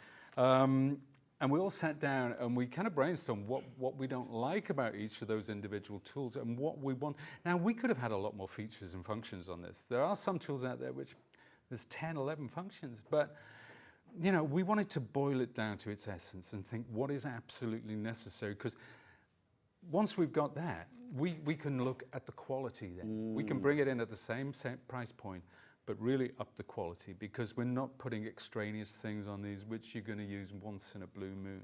And we all sat down and we kind of brainstormed what we don't like about each of those individual tools and what we want. Now, we could have had a lot more features and functions on this. There are some tools out there which there's 10, 11 functions, but you know, we wanted to boil it down to its essence and think what is absolutely necessary, because once we've got that, we can look at the quality then. We can bring it in at the same price point, but really up the quality, because we're not putting extraneous things on these which you're going to use once in a blue moon.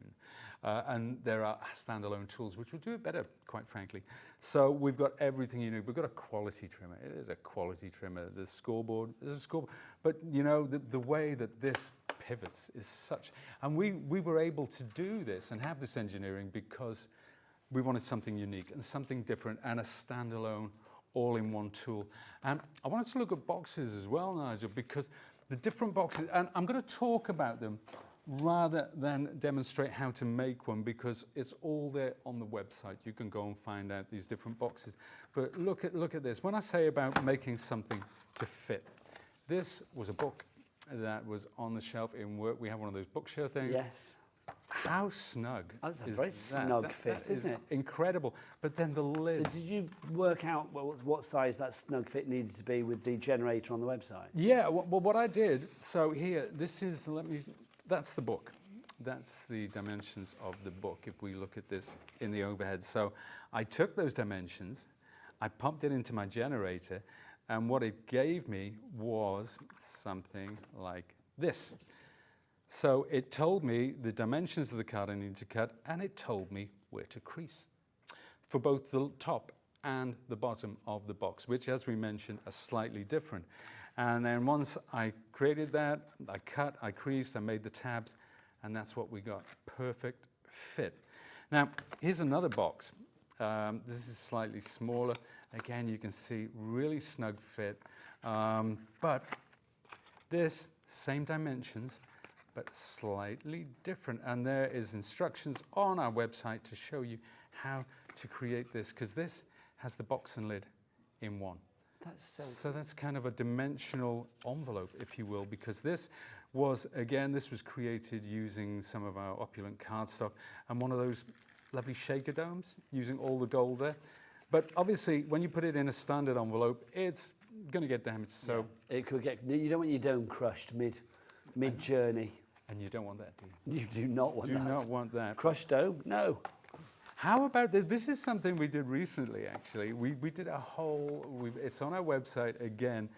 And there are standalone tools which will do it better, quite frankly. So we've got everything you need. We've got a quality trimmer. It is a quality trimmer. The scoreboard is a scoreboard. But you know, the way that this pivots is such, and we were able to do this and have this engineering because we wanted something unique and something different and a standalone all-in-one tool. And I wanted to look at boxes as well, Nigel, because the different boxes, and I'm going to talk about them rather than demonstrate how to make one, because it's all there on the website. You can go and find out these different boxes. But look at this. When I say about making something to fit, this was a book that was on the shelf in work. We have one of those bookshare things. Yes. How snug That's a is very that? snug fit, isn't it? Incredible. But then the lid. So did you work out what size that snug fit needed to be with the generator on the website? Yeah, well, what I did, so here, this is, that's the book. That's the dimensions of the book, if we look at this in the overhead. So I took those dimensions, I pumped it into my generator, and what it gave me was something like this. So it told me the dimensions of the card I needed to cut, and it told me where to crease for both the top and the bottom of the box, which, as we mentioned, are slightly different. And then once I created that, I cut, I creased, I made the tabs, and that's what we got. Perfect fit. Now, here's another box. This is slightly smaller. Again, you can see really snug fit. But this, same dimensions, but slightly different. And there is instructions on our website to show you how to create this, because this has the box and lid in one. That's So that's kind of a dimensional envelope, if you will, because this was, again, this was created using some of our opulent cardstock and one of those lovely shaker domes, using all the gold there. But obviously, when you put it in a standard envelope, it's going to get damaged. So it could get. You don't want your dome crushed mid journey. And you don't want that, do you? You do not want that. Do not want that. Crushed dome? No. How about this? This is something we did recently, actually. We did a whole, it's on our website again.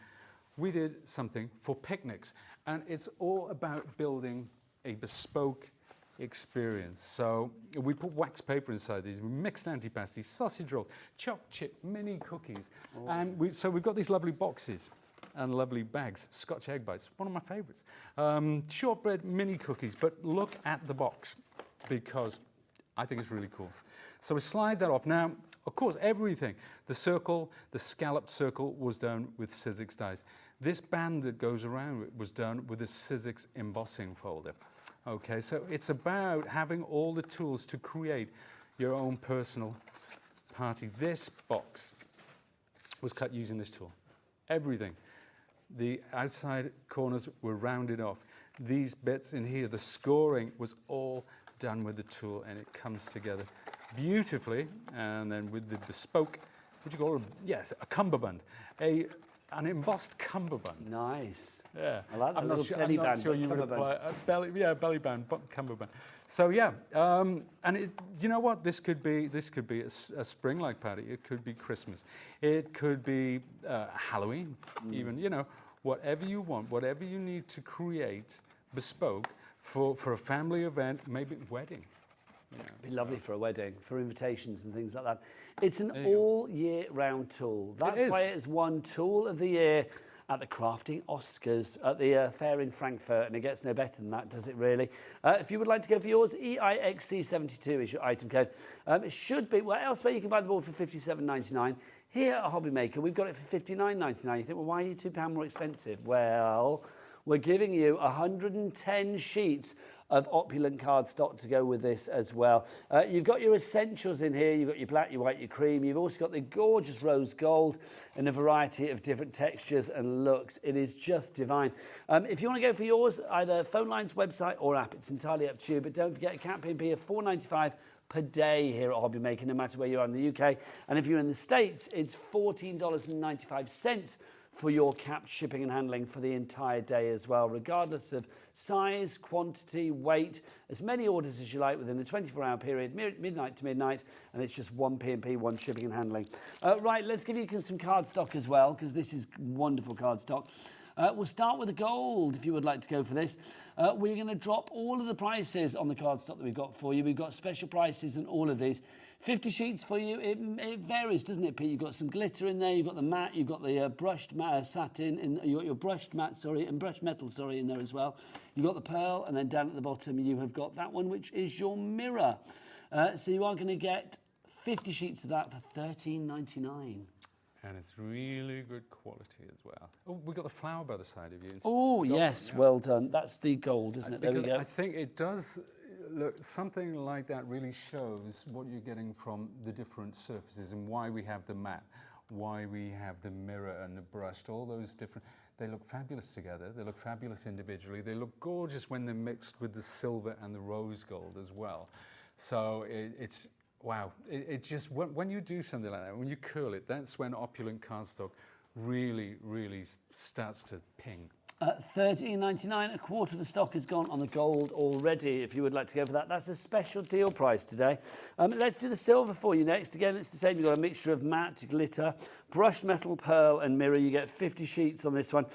We did something for picnics. And it's all about building a bespoke experience. So we put wax paper inside these, we mixed antipasti, sausage rolls, choc chip, mini cookies. Oh. And so we've got these lovely boxes and lovely bags. Scotch egg bites, one of my favorites. Shortbread mini cookies, but look at the box, because I think it's really cool. So we slide that off. Now, of course, everything, the circle, the scalloped circle was done with Sizzix dies. This band that goes around it was done with a Sizzix embossing folder. Okay, so it's about having all the tools to create your own personal party. This box was cut using this tool. Everything. The outside corners were rounded off. These bits in here, the scoring was all done with the tool, and it comes together beautifully. And then with the bespoke, what do you call it? Yes, a cummerbund. An embossed cummerbund. Nice. Yeah. I like that. I'm little belly band, sure you would apply a belly band, cummerbund. So yeah, and you know what? This could be a spring-like party. It could be Christmas. It could be Halloween. Even, you know, whatever you want, whatever you need to create bespoke for a family event, maybe wedding. You know, Be lovely for a wedding, for invitations and things like that. It's an all year round tool. That's is. why it has won Tool of the Year at the Crafting Oscars at the fair in Frankfurt, and it gets no better than that, does it really? If you would like to go for yours, EIXC72 is your item code. It should be, well, elsewhere you can buy the board for £57.99. Here at Hobby Maker, we've got it for £59.99. You think, well, why are you £2 more expensive? Well, we're giving you 110 sheets of opulent cardstock to go with this as well. You've got your essentials in here. You've got your black, your white, your cream. You've also got the gorgeous rose gold in a variety of different textures and looks. It is just divine. If you want to go for yours, either Phone Line's website or app, it's entirely up to you. But don't forget a cap P&P of $4.95 per day here at Hobby Maker, no matter where you are in the UK. And if you're in the States, it's $14.95 for your capped shipping and handling for the entire day as well, regardless of size, quantity, weight, as many orders as you like within a 24-hour period, midnight to midnight, and it's just one P&P, one shipping and handling. Right, let's give you some cardstock as well, because this is wonderful cardstock. We'll start with the gold, if you would like to go for this. We're going to drop all of the prices on the cardstock that we've got for you. We've got special prices on all of these. 50 sheets for you. It varies, doesn't it, Pete? You've got some glitter in there. You've got the matte. You've got the brushed satin. You've got your brushed matte, and brushed metal, in there as well. You've got the pearl, and then down at the bottom you have got that one, which is your mirror. So you are going to get 50 sheets of that for $13.99. And it's really good quality as well. Oh, we got the flower by the side of you. Oh, yes, yeah. Well done. That's the gold, isn't it? There we Because go. I think it does look, something like that really shows what you're getting from the different surfaces and why we have the matte, why we have the mirror and the brushed, all those different, they look fabulous together, they look fabulous individually, they look gorgeous when they're mixed with the silver and the rose gold as well. So it's, wow, it just, when you do something like that, when you curl it, that's when opulent cardstock really, really starts to ping. $13.99, a quarter of the stock is gone on the gold already. If you would like to go for that, that's a special deal price today. Let's do the silver for you next. Again, it's the same. You've got a mixture of matte, glitter, brushed metal, pearl and mirror. You get 50 sheets on this one.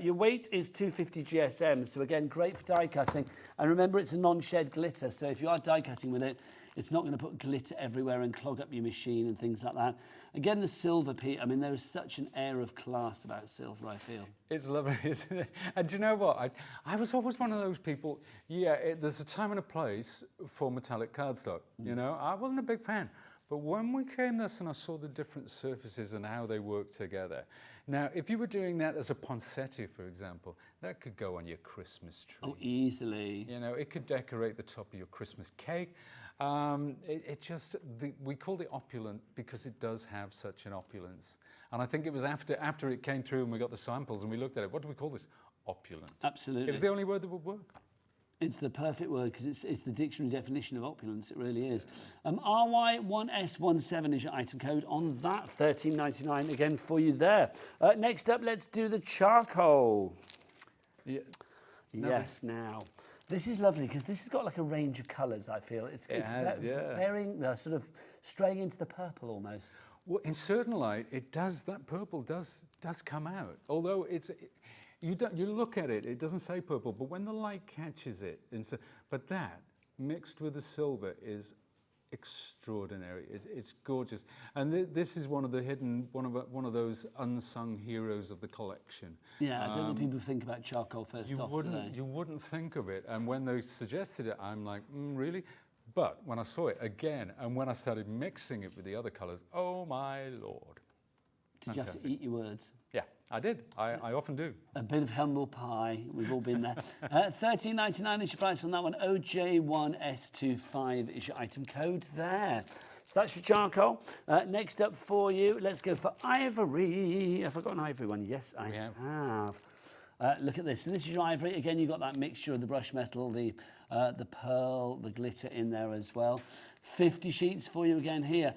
Your weight is 250 GSM, so again, great for die cutting. And remember, it's a non-shed glitter, so if you are die cutting with it, it's not going to put glitter everywhere and clog up your machine and things like that. Again, the silver, Pete, I mean, there is such an air of class about silver, I feel. It's lovely, isn't it? And do you know what? I was always one of those people, there's a time and a place for metallic cardstock, you know? I wasn't a big fan. But when we came this and I saw the different surfaces and how they work together. Now, if you were doing that as a poinsettia, for example, that could go on your Christmas tree. Oh, easily. You know, it could decorate the top of your Christmas cake. We call it opulent because it does have such an opulence. And I think it was after it came through and we got the samples and we looked at it, what do we call this? Opulent. Absolutely. It was the only word that would work. It's the perfect word because it's the dictionary definition of opulence. It really is. RY1S17 is your item code on that. $13.99 again for you there. Next up, let's do the charcoal. Yeah. Yes, now. This is lovely because this has got like a range of colours, I feel. It's varying, sort of straying into the purple almost. Well, in certain light, it does, that purple does come out. Although you look at it, it doesn't say purple, but when the light catches it, but that mixed with the silver is extraordinary. It's gorgeous, and this is one of the hidden, one of those unsung heroes of the collection. Yeah, I don't think people think about charcoal first off, do they? You wouldn't think of it, and when they suggested it, I'm like, really? But when I saw it again, and when I started mixing it with the other colours, oh my Lord. Did you have to eat your words? Yeah, I did. I often do. A bit of humble pie. We've all been there. $13.99 is your price on that one. OJ1S25 is your item code there. So that's your charcoal. Next up for you, let's go for ivory. Have I got an ivory one? Yes, I have. Look at this. So this is your ivory. Again, you've got that mixture of the brushed metal, the pearl, the glitter in there as well. 50 sheets for you again here.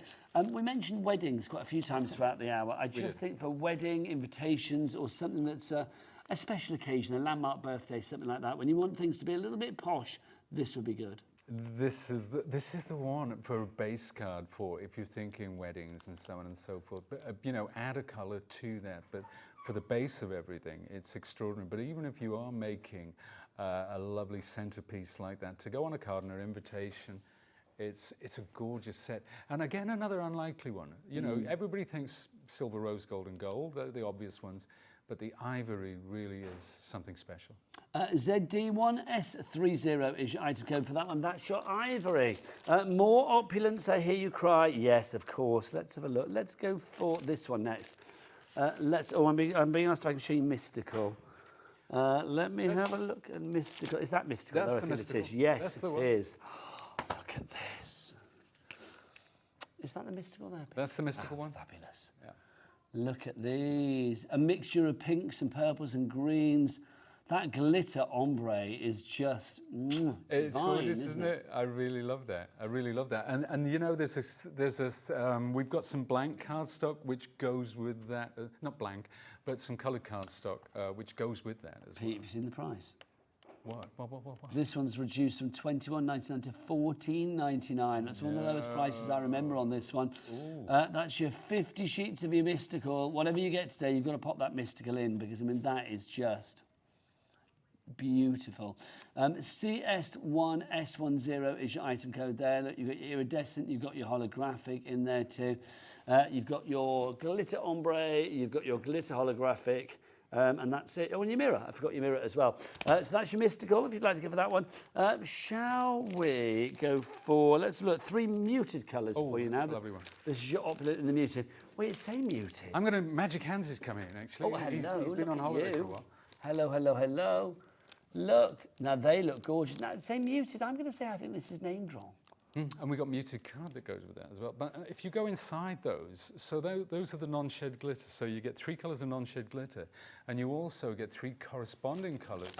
We mentioned weddings quite a few times throughout the hour. I just think for wedding invitations or something that's a special occasion, a landmark birthday, something like that, when you want things to be a little bit posh, this would be good. This is the one for a base card for if you're thinking weddings and so on and so forth. But you know, add a colour to that. But for the base of everything, it's extraordinary. But even if you are making a lovely centerpiece like that to go on a card or invitation, It's a gorgeous set. And again, another unlikely one. You know, everybody thinks silver, rose, gold, and gold, they're the obvious ones, but the ivory really is something special. ZD1S30 is your item code for that one. That's your ivory. More opulence, I hear you cry. Yes, of course. Let's have a look. Let's go for this one next. I'm being asked if I can show you mystical. Let me have a look at mystical. Is that mystical? That's I the think mystical. it is. Yes, That's it the one. is. Look at this. Is that the mystical there? That's the mystical one. Fabulous. Yeah. Look at these. A mixture of pinks and purples and greens. That glitter ombre is just It's divine, gorgeous, isn't it? I really love that. I really love that. And you know, we've got some blank cardstock which goes with that. Not blank, but some coloured cardstock which goes with that as Pete, well. have you seen the price? What? This one's reduced from $21.99 to $14.99. That's one of the lowest prices I remember on this one. That's your 50 sheets of your mystical. Whatever you get today, you've got to pop that mystical in because, I mean, that is just beautiful. CS1S10 is your item code there. Look, you've got your iridescent, you've got your holographic in there too. You've got your glitter ombre, you've got your glitter holographic. And that's it. Oh, and your mirror. I forgot your mirror as well. So that's your mystical, if you'd like to go for that one. Shall we go for, let's look, 3 muted colours for you now. That's a lovely one. This is your opulent in the muted. Wait, it's say muted. I'm going to, Magic Hands is coming in, actually. Oh, hello. He's been on holiday for a while. Hello, hello, hello. Look, now they look gorgeous. Now, say muted, I'm going to say I think this is name drop. And we got muted card that goes with that as well. But if you go inside those, so those are the non-shed glitter. So you get 3 colours of non-shed glitter, and you also get 3 corresponding colours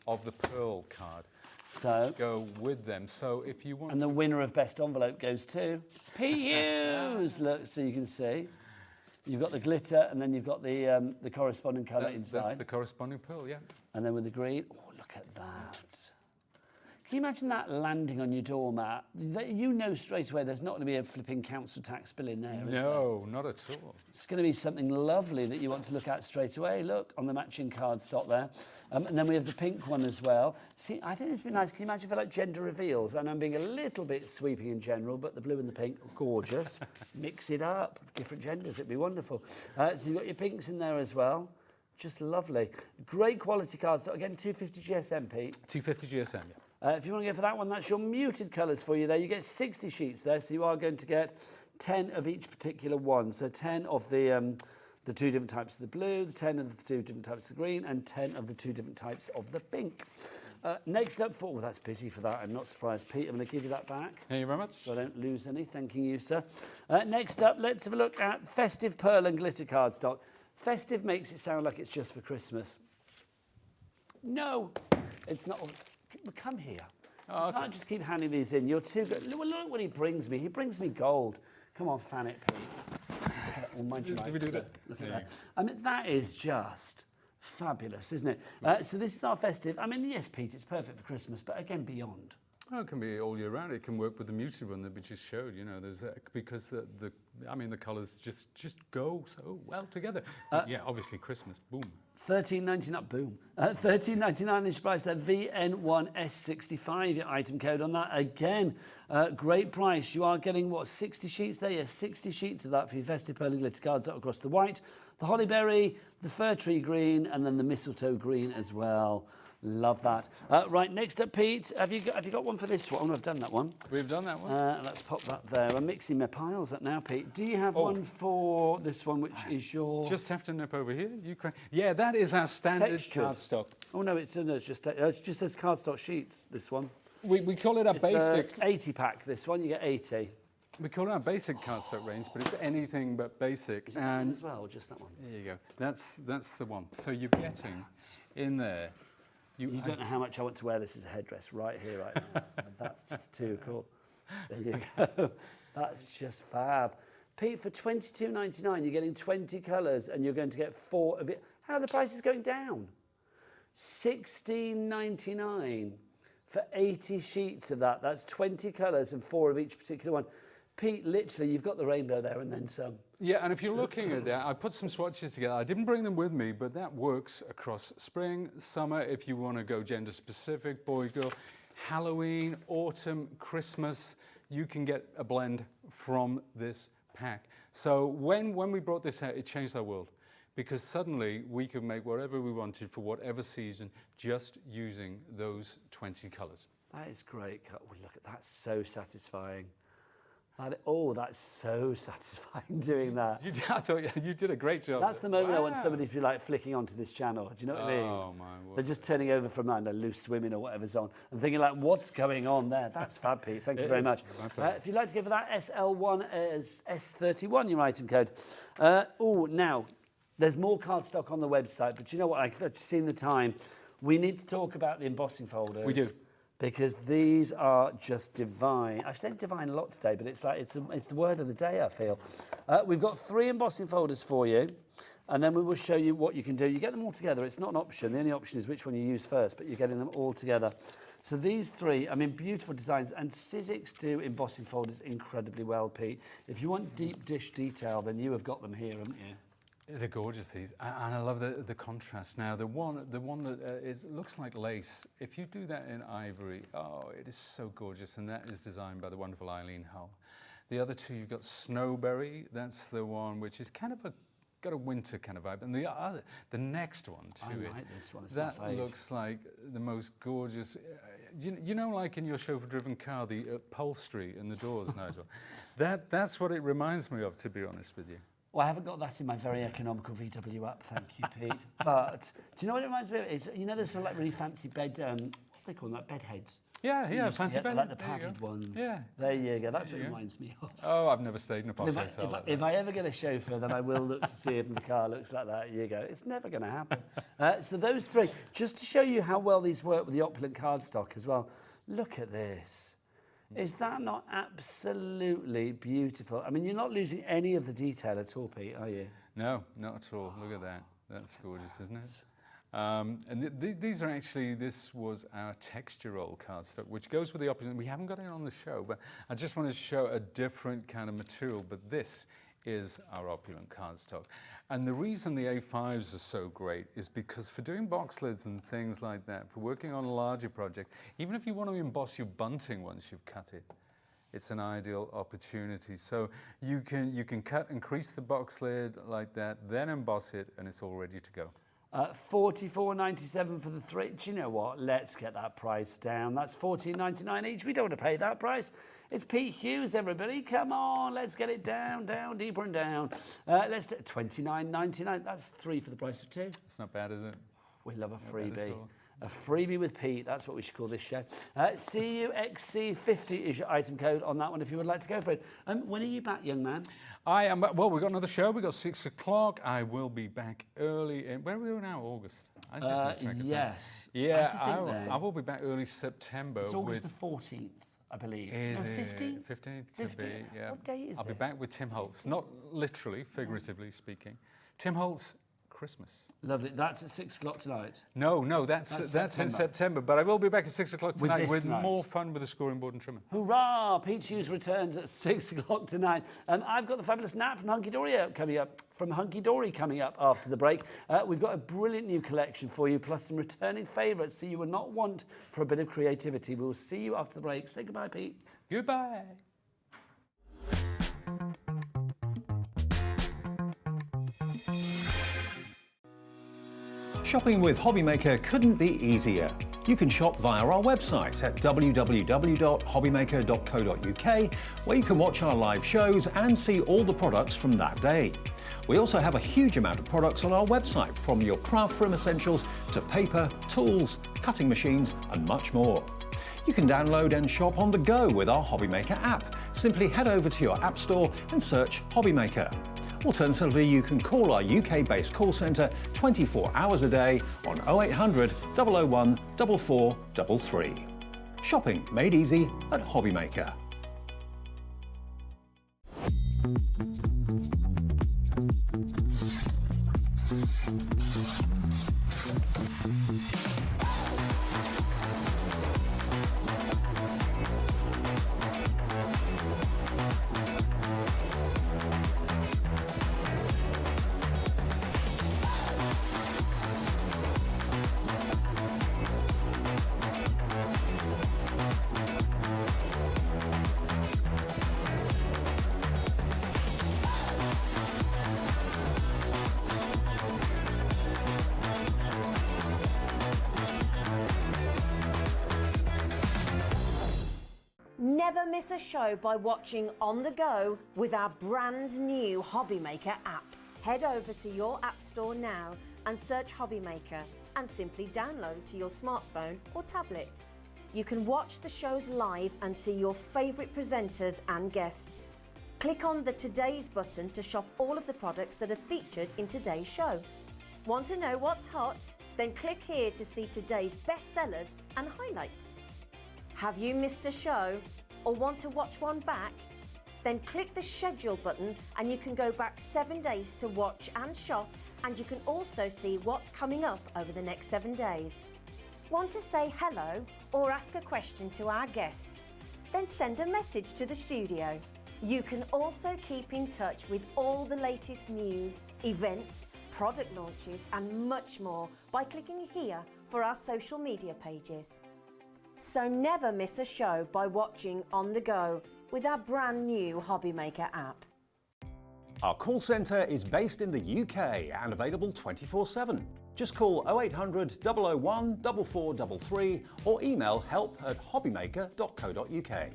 of the pearl card. So Go with them. So if you want, and the winner of best envelope goes to Pete Hughes. Look, so you can see. You've got the glitter, and then you've got the corresponding colour inside. that's the corresponding pearl, yeah. And then with the green, oh, look at that. Can you imagine that landing on your doormat? You know straight away there's not going to be a flipping council tax bill in there, is there? No, not at all. It's going to be something lovely that you want to look at straight away. Look, on the matching cardstock there. And then we have the pink one as well. See, I think it's been nice. Can you imagine for like gender reveals? And I'm being a little bit sweeping in general, but the blue and the pink, gorgeous. Mix it up, different genders, it'd be wonderful. So you've got your pinks in there as well. Just lovely. Great quality cardstock. Again, 250 GSM, Pete. 250 GSM, yeah. If you want to go for that one, that's your muted colours for you there. You get 60 sheets there, so you are going to get 10 of each particular one. So 10 of the 2 different types of the blue, the 10 of the 2 different types of the green, and 10 of the 2 different types of the pink. Next up, well, that's busy for that. I'm not surprised, Pete. I'm going to give you that back. Thank you very much. So I don't lose any. Thanking you, sir. Next up, let's have a look at Festive Pearl and Glitter cardstock. Festive makes it sound like it's just for Christmas. No, it's not. Come here. Oh, okay. I can't just keep handing these in. You're too good. Look what he brings me. He brings me gold. Come on, fan it, Pete. Look at that. Oh, mind you, Did we do that? Look at that. I mean, that is just fabulous, isn't it? So this is our Festive. I mean, yes, Pete, it's perfect for Christmas, but again, beyond. Oh, it can be all year round. It can work with the muted one that we just showed. You know, there's because the colours just go so well together. Yeah, obviously Christmas, boom. $13.99, boom. $13.99 is price there. VN1S65, your item code on that. Again, great price. You are getting, what, 60 sheets there? Yes, 60 sheets of that for your Festive Pearl and Glitter cards across the white, the hollyberry, the fir tree green, and then the mistletoe green as well. Love that. Right, next up, Pete, have you got one for this one? Oh, no, I've done that one. We've done that one. Let's pop that there. I'm mixing my piles up now, Pete. Do you have one for this one, which is your... Just have to nip over here. Yeah, that is our standard Textured. cardstock. Oh, no, it's just it just says cardstock sheets, this one. We call it our It's basic. 80 pack, this one. You get 80. We call it our basic cardstock range, but it's anything but basic. Is it that one as well, or just that one? There you go. That's the one. So you're getting in there. You don't know how much I want to wear this as a headdress right here, right now. That's just too cool. There you go. That's just fab. Pete, for $22.99, you're getting 20 colours and you're going to get 4 of it. How are the prices going down? $16.99 for 80 sheets of that. That's 20 colours and 4 of each particular one. Pete, literally, you've got the rainbow there and then some. Yeah, and if you're looking at that, I put some swatches together. I didn't bring them with me, but that works across spring, summer, if you want to go gender specific, boy, girl, Halloween, autumn, Christmas. you can get a blend from this pack. So when we brought this out, it changed our world, because suddenly we could make whatever we wanted for whatever season just using those 20 colours. That is great. Oh, look at that, so satisfying. That's so satisfying doing that. I thought you did a great job. That's the moment I want somebody to be like flicking onto this channel. Do you know what I mean? Oh my word. They're just turning over from loose swimming or whatever's on and thinking like, what's going on there? That's fab, Pete. Thank you very much. If you'd like to go for that, SL1 as S31, your item code. Now, there's more cardstock on the website, but you know what? I've seen the time. We need to talk about the embossing folders. We do. Because these are just divine. I've said divine a lot today, but it's the word of the day, I feel. We've got 3 embossing folders for you, and then we will show you what you can do. You get them all together. It's not an option. The only option is which one you use first, but you're getting them all together. So these 3, beautiful designs, and Sizzix do embossing folders incredibly well, Pete. If you want deep dish detail, then you have got them here, haven't you? They're gorgeous, these, and I love the contrast. Now, the one that looks like lace. If you do that in ivory, oh, it is so gorgeous, and that is designed by the wonderful Eileen Hull. The other 2, you've got Snowberry. That's the one which is kind of got a winter kind of vibe, and the next one to it. I like this one. It's my fave. That looks like the most gorgeous. You know, like in your chauffeur-driven car, the upholstery and the doors, Nigel. That's what it reminds me of, to be honest with you. Well, I haven't got that in my very economical VW up, thank you, Pete. But do you know what it reminds me of? It's, you know, there's sort of like really fancy bed, what do they call them, like bed heads? Yeah, fancy bed. Like the padded ones. Yeah. There you go, that's what it reminds me of. Oh, I've never stayed in a posh hotel. If I ever get a chauffeur, then I will look to see if the car looks like that. Here you go. It's never going to happen. So those 3, just to show you how well these work with the opulent cardstock as well. Look at this. Is that not absolutely beautiful? I mean, you're not losing any of the detail at all, Pete, are you? No, not at all. Look at that. That's gorgeous, isn't it? And these are actually, this was our texture roll cardstock, which goes with the opposite. We haven't got it on the show, but I just wanted to show a different kind of material. But this is our opulent cardstock. And the reason the A5s are so great is because for doing box lids and things like that, for working on a larger project, even if you want to emboss your bunting once you've cut it, it's an ideal opportunity. So you can cut and crease the box lid like that, then emboss it, and it's all ready to go. $44.97 for the 3. Do you know what? Let's get that price down. That's $14.99 each. We don't want to pay that price. It's Pete Hughes, everybody. Come on, let's get it down, deeper and down. Let's do $29.99. That's 3 for the price of 2. It's not bad, is it? We love a freebie. A freebie with Pete, that's what we should call this show. CUXC50 is your item code on that one if you would like to go for it. When are you back, young man? I am, well, we've got another show. We've got 6 o'clock. I will be back early. Where are we now? August? Yes. Yeah, I will be back early September. It's August the 14th. I believe. Is it? 15th? 15th could be, yeah. What day is it? I'll be back with Tim Holtz, not literally, figuratively speaking. Tim Holtz, Christmas. Lovely. That's at 6 o'clock tonight. No, that's in September. But I will be back at 6 o'clock tonight with more fun with the scoring board and trimmer. Hurrah! Pete Hughes returns at 6 o'clock tonight. I've got the fabulous Nat from Hunkydory coming up after the break. We've got a brilliant new collection for you, plus some returning favourites, so you will not want for a bit of creativity. We will see you after the break. Say goodbye, Pete. Goodbye. Shopping with Hobbymaker couldn't be easier. You can shop via our website at www.hobbymaker.co.uk, where you can watch our live shows and see all the products from that day. We also have a huge amount of products on our website, from your craft room essentials to paper, tools, cutting machines and much more. You can download and shop on the go with our Hobbymaker app. Simply head over to your app store and search Hobbymaker. Alternatively, you can call our UK-based call centre 24 hours a day on 0800 001 4433. Shopping made easy at Hobbymaker. never miss a show by watching on the go with our brand new Hobby Maker app. Head over to your app store now and search Hobby Maker and simply download to your smartphone or tablet. You can watch the shows live and see your favourite presenters and guests. Click on the Today's button to shop all of the products that are featured in today's show. Want to know what's hot? Then click here to see today's bestsellers and highlights. Have you missed a show or want to watch one back? Then click the schedule button and you can go back 7 days to watch and shop, and you can also see what's coming up over the next 7 days. Want to say hello or ask a question to our guests? Then send a message to the studio. You can also keep in touch with all the latest news, events, product launches and much more by clicking here for our social media pages. So never miss a show by watching on the go with our brand new Hobby Maker app. Our call centre is based in the UK and available 24/7. Just call 0800 001 4433 or email help@hobbymaker.co.uk.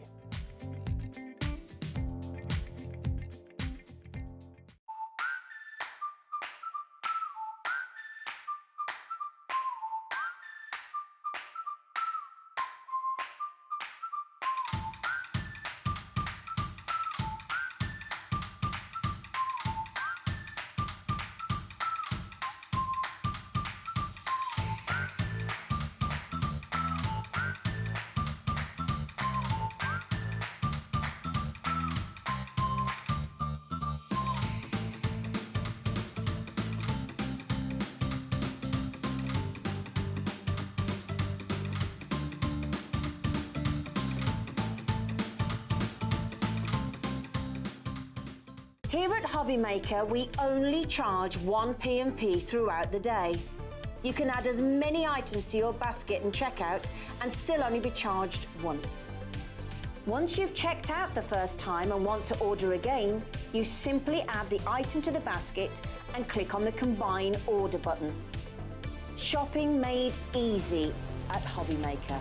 Here at Hobby Maker, we only charge 1 P&P throughout the day. You can add as many items to your basket and checkout and still only be charged once. Once you've checked out the first time and want to order again, you simply add the item to the basket and click on the Combine Order button. Shopping made easy at Hobby Maker.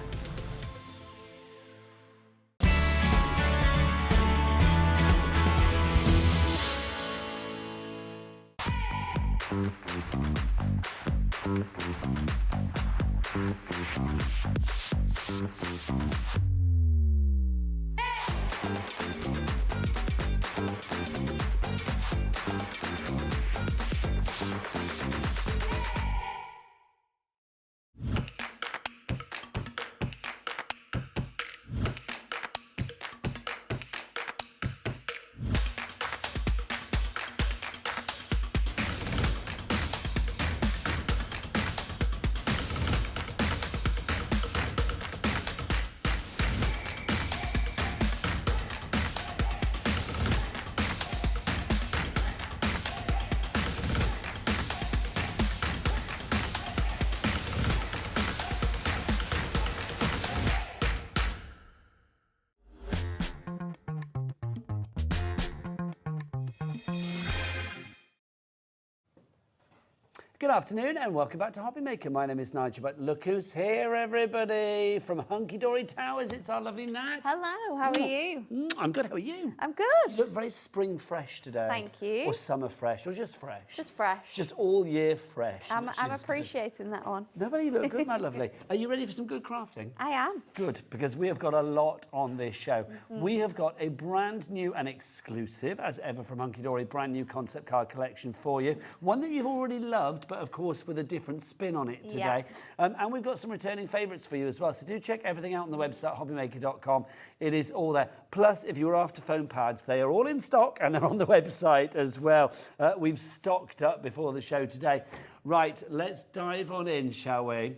Good afternoon and welcome back to Hobby Maker. My name is Nigel, but look who's here, everybody. From Hunkydory Towers, it's our lovely Nat. Hello, how are you? I'm good, how are you? I'm good. You look very spring fresh today. Thank you. Or summer fresh, or just fresh? Just fresh. Just all year fresh. I'm appreciating that one. No, but you look good, my lovely. Are you ready for some good crafting? I am. Good, because we have got a lot on this show. We have got a brand new and exclusive, as ever from Hunkydory, brand new concept card collection for you. One that you've already loved, but of course with a different spin on it today. And we've got some returning favourites for you as well. So do check everything out on the website, hobbymaker.com. It is all there. Plus, if you were after foam pads, they are all in stock and they're on the website as well. We've stocked up before the show today. Right, let's dive on in, shall we?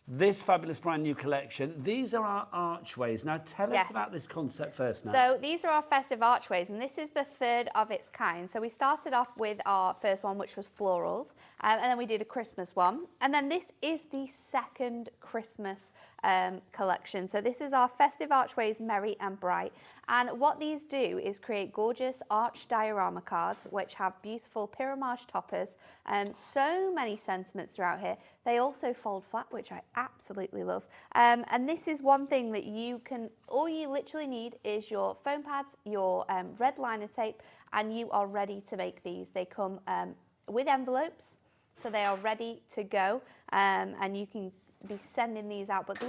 This fabulous brand new collection. These are our archways. Now tell us about this concept first now. So these are our festive archways, and this is the third of its kind. So we started off with our first one, which was florals, and then we did a Christmas one. And then this is the second Christmas collection. So this is our Festive Archways Merry and Bright. And what these do is create gorgeous arch diorama cards, which have beautiful pyramage toppers, so many sentiments throughout here. They also fold flat, which I absolutely love. And this is one thing that you can, all you literally need is your foam pads, your red liner tape, and you are ready to make these. They come with envelopes, so they are ready to go, and you can be sending these out. But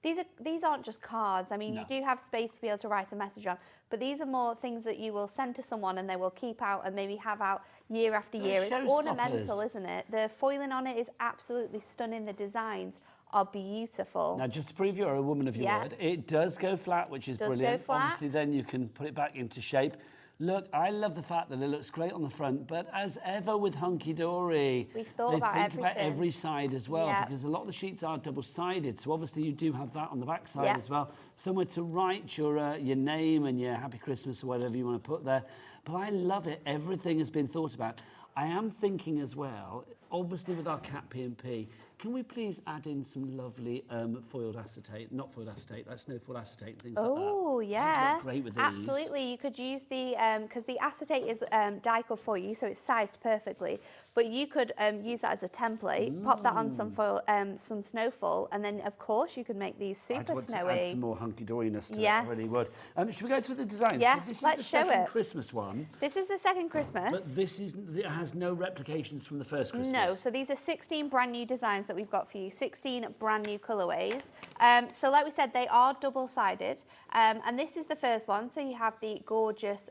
these aren't just cards. I mean, you do have space to be able to write a message on, but these are more things that you will send to someone and they will keep out and maybe have out year after year. It's ornamental, isn't it? The foiling on it is absolutely stunning. The designs are beautiful. Now, just to prove you're a woman of your word, it does go flat, which is brilliant. Obviously, then you can put it back into shape. Look, I love the fact that it looks great on the front, but as ever with Hunkydory, they think about every side as well, because a lot of the sheets are double-sided, so obviously you do have that on the back side as well. Somewhere to write your name and your Happy Christmas or whatever you want to put there. But I love it. Everything has been thought about. I am thinking as well, obviously with our cat P&P, can we please add in some lovely foiled acetate, not foiled acetate, like snowfall acetate, things like that. Oh, yeah. Look great with these. Absolutely. You could use the, because the acetate is die-cut for you, so it's sized perfectly. But you could use that as a template, pop that on some foil, some snowfall, and then, of course, you could make these super I'd want snowy. to add some more hunky-doryness to it, I really would. Should we go through the designs? Yeah, so this let's is the show second it. Christmas one. This is the second Christmas. But it has no replications from the first Christmas. No, so these are 16 brand new designs that we've got for you, 16 brand new colourways. So like we said, they are double-sided, and this is the first one. So you have the gorgeous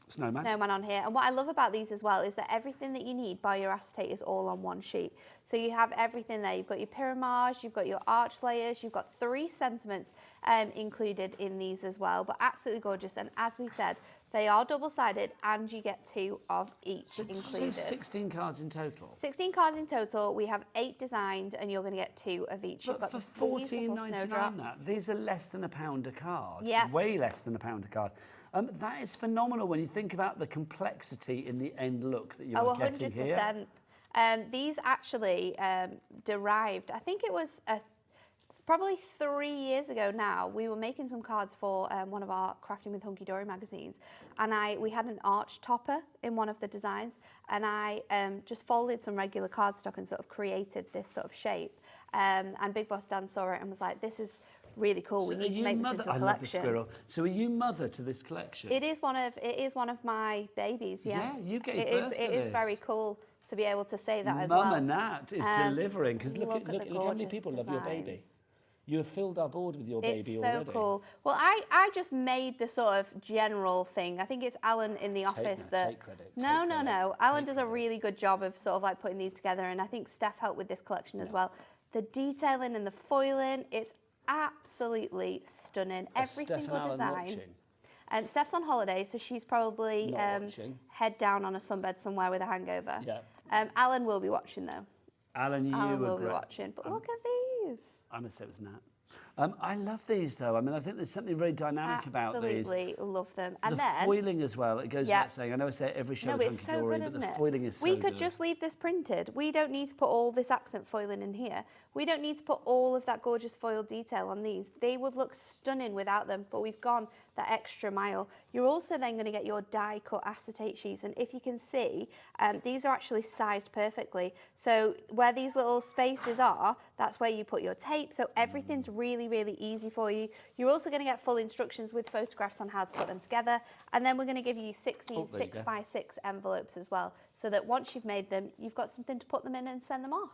snowman on here. And what I love about these as well is that everything that you need by your acetate is all on one sheet. So you have everything there. You've got your pyramage, you've got your arch layers, you've got 3 sentiments included in these as well, but absolutely gorgeous. And as we said, they are double-sided and you get 2 of each included. 16 cards in total? 16 cards in total. We have 8 designed and you're going to get 2 of each. But for $14.99, these are less than £1 a card. Yeah. Way less than £1 a card. That is phenomenal when you think about the complexity in the end look that you're getting here. 100%. These actually derived, I think it was probably 3 years ago now, we were making some cards for one of our Crafting with Hunkydory magazines, and we had an arch topper in one of the designs, and I just folded some regular cardstock and sort of created this sort of shape. And Big Boss Dan saw it and was like, this is really cool. So we need to make this into a collection. I love the squirrel. So are you mother to this collection? It is one of my babies, yeah. Yeah, you gave birth to this. It is very cool to be able to say that as well. Mama Nat is delivering, because look how many people designs. love your baby. You have filled our board with your baby already. It's so cool. Well, I just made the sort of general thing. I think it's Alan in the office that... Take credit. No. Alan does a really good job of sort of like putting these together, and I think Steph helped with this collection as well. The detailing and the foiling, it's absolutely stunning. Every single design. Steph's on holiday, so she's probably head down on a sunbed somewhere with a hangover. Yeah. Alan will be watching though. Alan will be watching. But look at these. I must say it was Nat. I love these though. I mean, I think there's something very dynamic about these. Absolutely love them. And the then foiling as well. It goes without saying. I know I say it every show with Hunkydory, but the foiling is so good. We could just leave this printed. We don't need to put all this accent foiling in here. We don't need to put all of that gorgeous foil detail on these. They would look stunning without them, but we've gone that extra mile. You're also then going to get your die-cut acetate sheets, and if you can see, these are actually sized perfectly. So where these little spaces are, that's where you put your tape, so everything's really, really easy for you. You're also going to get full instructions with photographs on how to put them together, and then we're going to give you 16 6x6 envelopes as well, so that once you've made them, you've got something to put them in and send them off.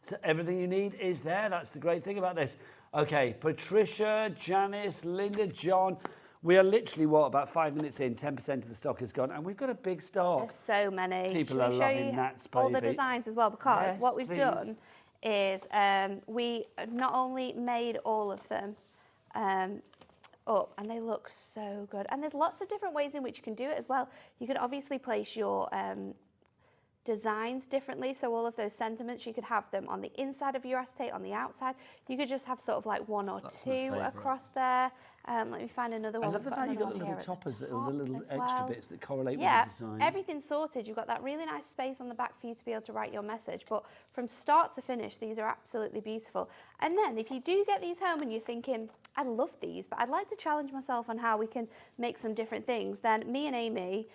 So everything you need is there. That's the great thing about this. Okay, Patricia, Janice, Linda, John. We are literally, about 5 minutes in, 10% of the stock is gone, and we've got a big stock. There's so many. People are loving Nat's baby. All the designs as well, because what we've done is we not only made all of them up, and they look so good. And there's lots of different ways in which you can do it as well. You can obviously place your designs differently, so all of those sentiments, you could have them on the inside of your acetate, on the outside. You could just have sort of like 1 or 2 across there. Let me find another one. I love the We've fact you've got the another little one here at toppers, the that are the top little as extra well. bits that correlate Yeah, with the design. everything's sorted. You've got that really nice space on the back for you to be able to write your message. But from start to finish, these are absolutely beautiful. And then if you do get these home and you're thinking, I love these, but I'd like to challenge myself on how we can make some different things, then me and Amy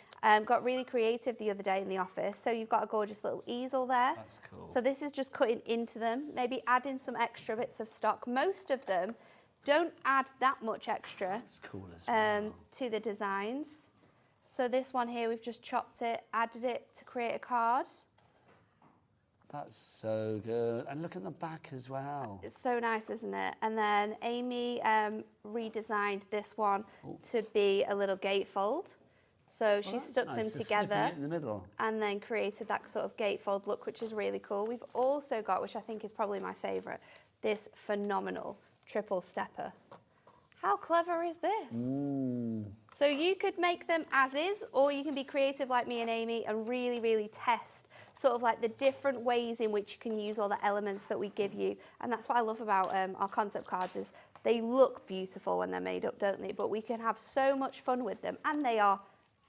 got really creative the other day in the office. So you've got a gorgeous little easel there. That's cool. So this is just cutting into them, maybe adding some extra bits of stock. Most of them don't add that much extra. That's cool as well. To the designs. So this one here, we've just chopped it, added it to create a card. That's so good. And look at the back as well. It's so nice, isn't it? And then Amy redesigned this one to be a little gatefold. So she stuck them together in the middle. and then created that sort of gatefold look, which is really cool. We've also got, which I think is probably my favourite, this phenomenal triple stepper. How clever is this? So you could make them as is, or you can be creative like me and Amy and really, really test sort of like the different ways in which you can use all the elements that we give you. And that's what I love about our concept cards is they look beautiful when they're made up, don't they? But we can have so much fun with them, and they are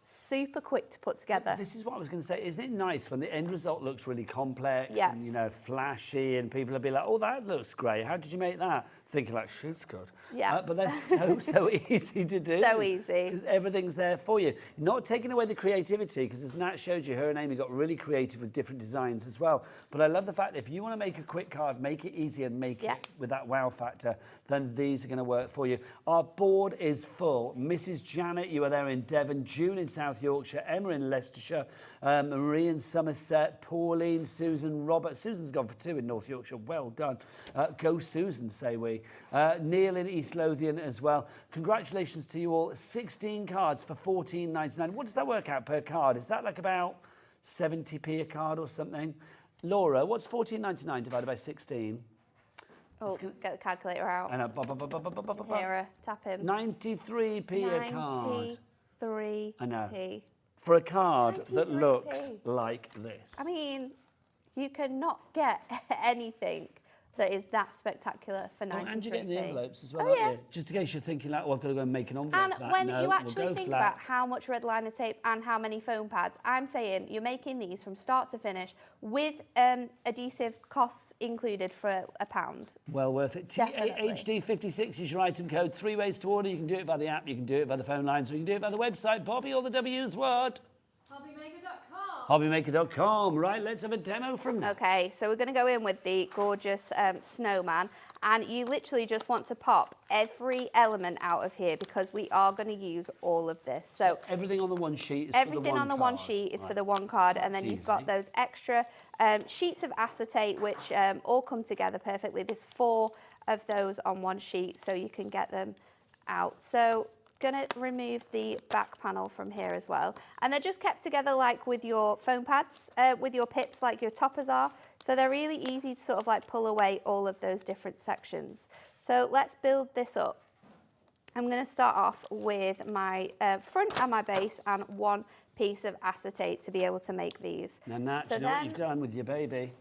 super quick to put together. This is what I was going to say. Isn't it nice when the end result looks really complex Yeah. and, you know, flashy, and people will be like, oh, that looks great. How did you make that? Thinking like, shit's good. Yeah. But they're so easy to do. So easy. Because everything's there for you. Not taking away the creativity, because as Nat showed you, her and Amy got really creative with different designs as well. But I love the fact that if you want to make a quick card, make it easy and make it with that wow factor, then these are going to work for you. Our board is full. Mrs. Janet, you are there in Devon, June in South Yorkshire, Emma in Leicestershire, Marie in Somerset, Pauline, Susan, Robert. Susan's gone for 2 in North Yorkshire. Well done. Go Susan, say we. Neil in East Lothian as well. Congratulations to you all. 16 cards for £14.99. What does that work out per card? Is that like about 70p a card or something? Laura, what's £14.99 divided by 16? Oh, get the calculator out. And a Here, tap him. 93p a card. 93p. I know. For a card that 93p. looks like this. I mean, you cannot get anything that is that spectacular for 93p. And you get the envelopes as well, Oh, don't you? Just in case you're thinking, like, oh, I've got to go and make an envelope And for that. when No, you we'll actually go think flat. about how much red liner tape and how many foam pads, I'm saying you're making these from start to finish with adhesive costs included for £1. Well worth it. Definitely. THD56 is your item code. 3 ways to order. You can do it by the app, you can do it by the phone lines, or you can do it by the website. Bobby, all the W's what? Hobbymaker.com. Right, let's have a demo from Nat. Okay, so we're going to go in with the gorgeous snowman, and you literally just want to pop every element out of here because we are going to use all of this. So everything on the one sheet is everything for the one on the card. one sheet is Right. for the one card, and That's then you've got easy. those extra sheets of acetate which all come together perfectly. There's 4 of those on one sheet, so you can get them out. So gonna remove the back panel from here as well, and they're just kept together like with your foam pads, with your pips like your toppers are, so they're really easy to sort of like pull away all of those different sections. So let's build this up. I'm going to start off with my front and my base and 1 piece of acetate to be able to make these. Now, Nat, So do you know what then- you've done with your baby?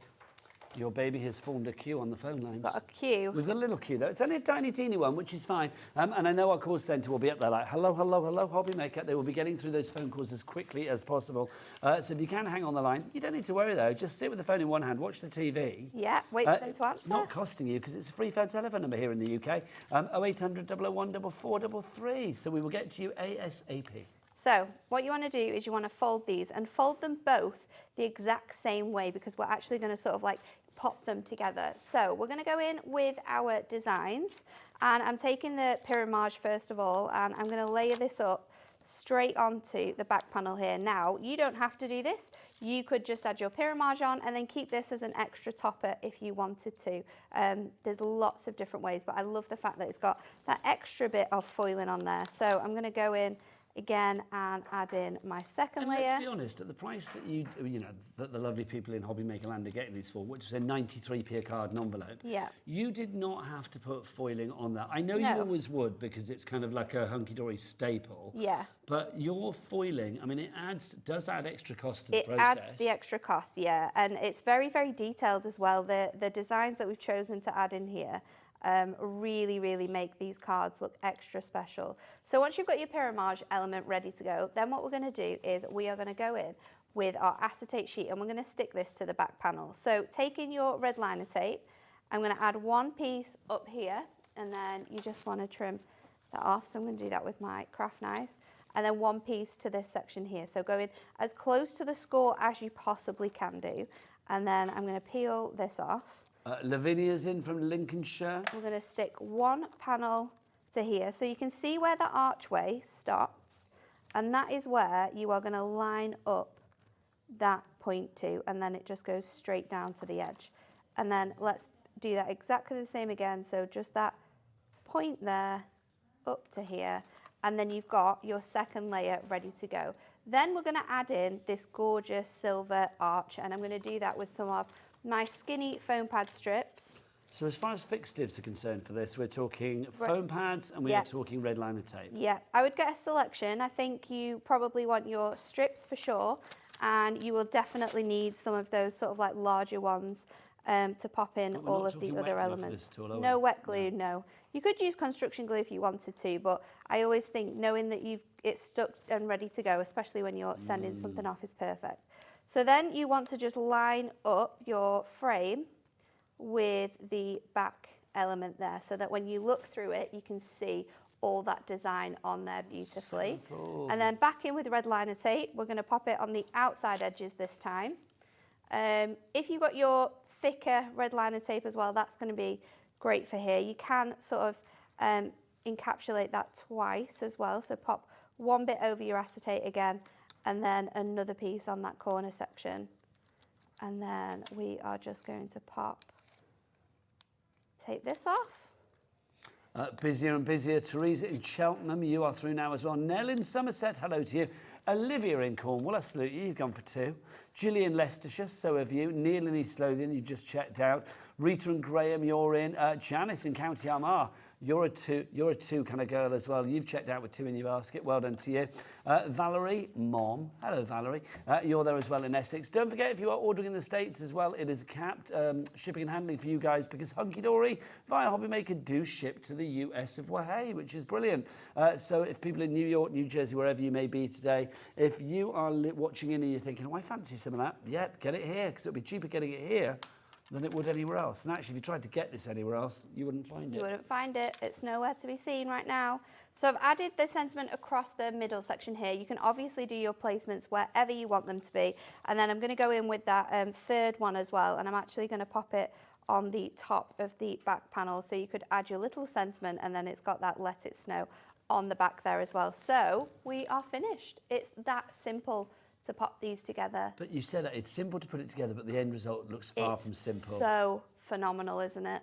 Your baby has formed a queue on the phone lines. Got a queue. We've got a little queue though. It's only a tiny, teeny one, which is fine. And I know our call centre will be up there like, hello, hello, hello, hobby maker. They will be getting through those phone calls as quickly as possible. So if you can hang on the line, you don't need to worry though. Just sit with the phone in one hand, watch the TV. Yeah, wait for them to answer. It's not costing you because it's a free phone telephone number here in the UK. 0800 001 4433. So we will get to you ASAP. So what you want to do is you want to fold these and fold them both the exact same way because we're actually going to sort of like pop them together. So we're going to go in with our designs, and I'm taking the pyramage first of all, and I'm going to layer this up straight onto the back panel here. Now, you don't have to do this. You could just add your pyramage on and then keep this as an extra topper if you wanted to. There's lots of different ways, but I love the fact that it's got that extra bit of foiling on there. So I'm going to go in again and add in my second And layer. let's be honest, at the price that you know, that the lovely people in Hobby Maker Land are getting these for, which is a 93p a card and envelope, Yeah. you did not have to put foiling on that. I know No. you always would because it's kind of like a Hunkydory staple. Yeah. But your foiling, I mean, it does add extra cost to the It process. adds the extra cost, yeah, and it's very, very detailed as well. The designs that we've chosen to add in here really, really make these cards look extra special. So once you've got your pyramage element ready to go, then what we're going to do is we are going to go in with our acetate sheet and we're going to stick this to the back panel. So taking your red liner tape, I'm going to add one piece up here, and then you just want to trim that off. So I'm going to do that with my craft knives. And then one piece to this section here. So going as close to the score as you possibly can do. And then I'm going to peel this off. Lavinia's in from Lincolnshire. We're going to stick one panel to here. So you can see where the archway stops. And that is where you are going to line up that point to. And then it just goes straight down to the edge. And then let's do that exactly the same again. So just that point there up to here. And then you've got your second layer ready to go. Then we're going to add in this gorgeous silver arch, and I'm going to do that with some of my skinny foam pad strips. So as far as fixatives are concerned for this, we're talking foam pads and we are talking red liner tape. Yeah, I would get a selection. I think you probably want your strips for sure, and you will definitely need some of those sort of like larger ones to pop in all of the other elements. No wet glue, no. You could use construction glue if you wanted to, but I always think knowing that it's stuck and ready to go, especially when you're sending something off, is perfect. So then you want to just line up your frame with the back element there, so that when you look through it, you can see all that design on there beautifully. So cool. And then back in with red liner tape, we're going to pop it on the outside edges this time. If you've got your thicker red liner tape as well, that's going to be great for here. You can sort of encapsulate that twice as well. So pop one bit over your acetate again, and then another piece on that corner section. And then we are just going to take this off. Busier and busier. Teresa in Cheltenham, you are through now as well. Nell in Somerset, hello to you. Olivia in Cornwall, I salute you, you've gone for 2. Gillian Leicestershire, so have you. Neil in East Lothian, you just checked out. Rita and Graham, you're in. Janice in County Armagh, you're a 2 kind of girl as well. You've checked out with 2 in your basket, well done to you. Valerie, Mom, hello Valerie, you're there as well in Essex. Don't forget, if you are ordering in the States as well, it is capped shipping and handling for you guys, because Hunkydory via Hobbymaker do ship to the US of A, which is brilliant. So if people in New York, New Jersey, wherever you may be today, if you are watching in and you're thinking, oh, I fancy some of that, yeah, get it here, because it'll be cheaper getting it here than it would anywhere else. And actually, if you tried to get this anywhere else, you wouldn't find it. You wouldn't find it. It's nowhere to be seen right now. So I've added the sentiment across the middle section here. You can obviously do your placements wherever you want them to be. And then I'm going to go in with that third one as well. And I'm actually going to pop it on the top of the back panel. So you could add your little sentiment, and then it's got that Let It Snow on the back there as well. So we are finished. It's that simple to pop these together. But you said that it's simple to put it together, but the end result looks far from simple. So phenomenal, isn't it?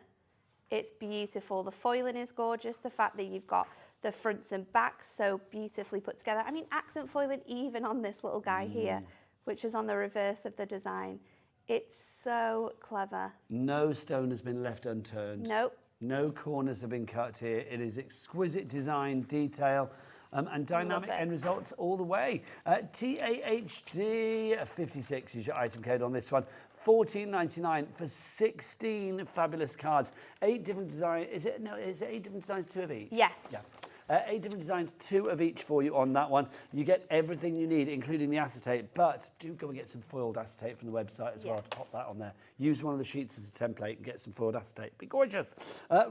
It's beautiful. The foiling is gorgeous. The fact that you've got the fronts and backs so beautifully put together. I mean, accent foiling even on this little guy here, which is on the reverse of the design. It's so clever. No stone has been left unturned. Nope. No corners have been cut here. It is exquisite design, detail, and dynamic end results all the way. TAHD 56 is your item code on this one. $14.99 for 16 fabulous cards. 8 different designs. Is it 8 different designs, 2 of each? Yes. Yeah. 8 different designs, 2 of each for you on that one. You get everything you need, including the acetate, but do go and get some foiled acetate from the website as well to pop that on there. Use one of the sheets as a template and get some foiled acetate. Be gorgeous.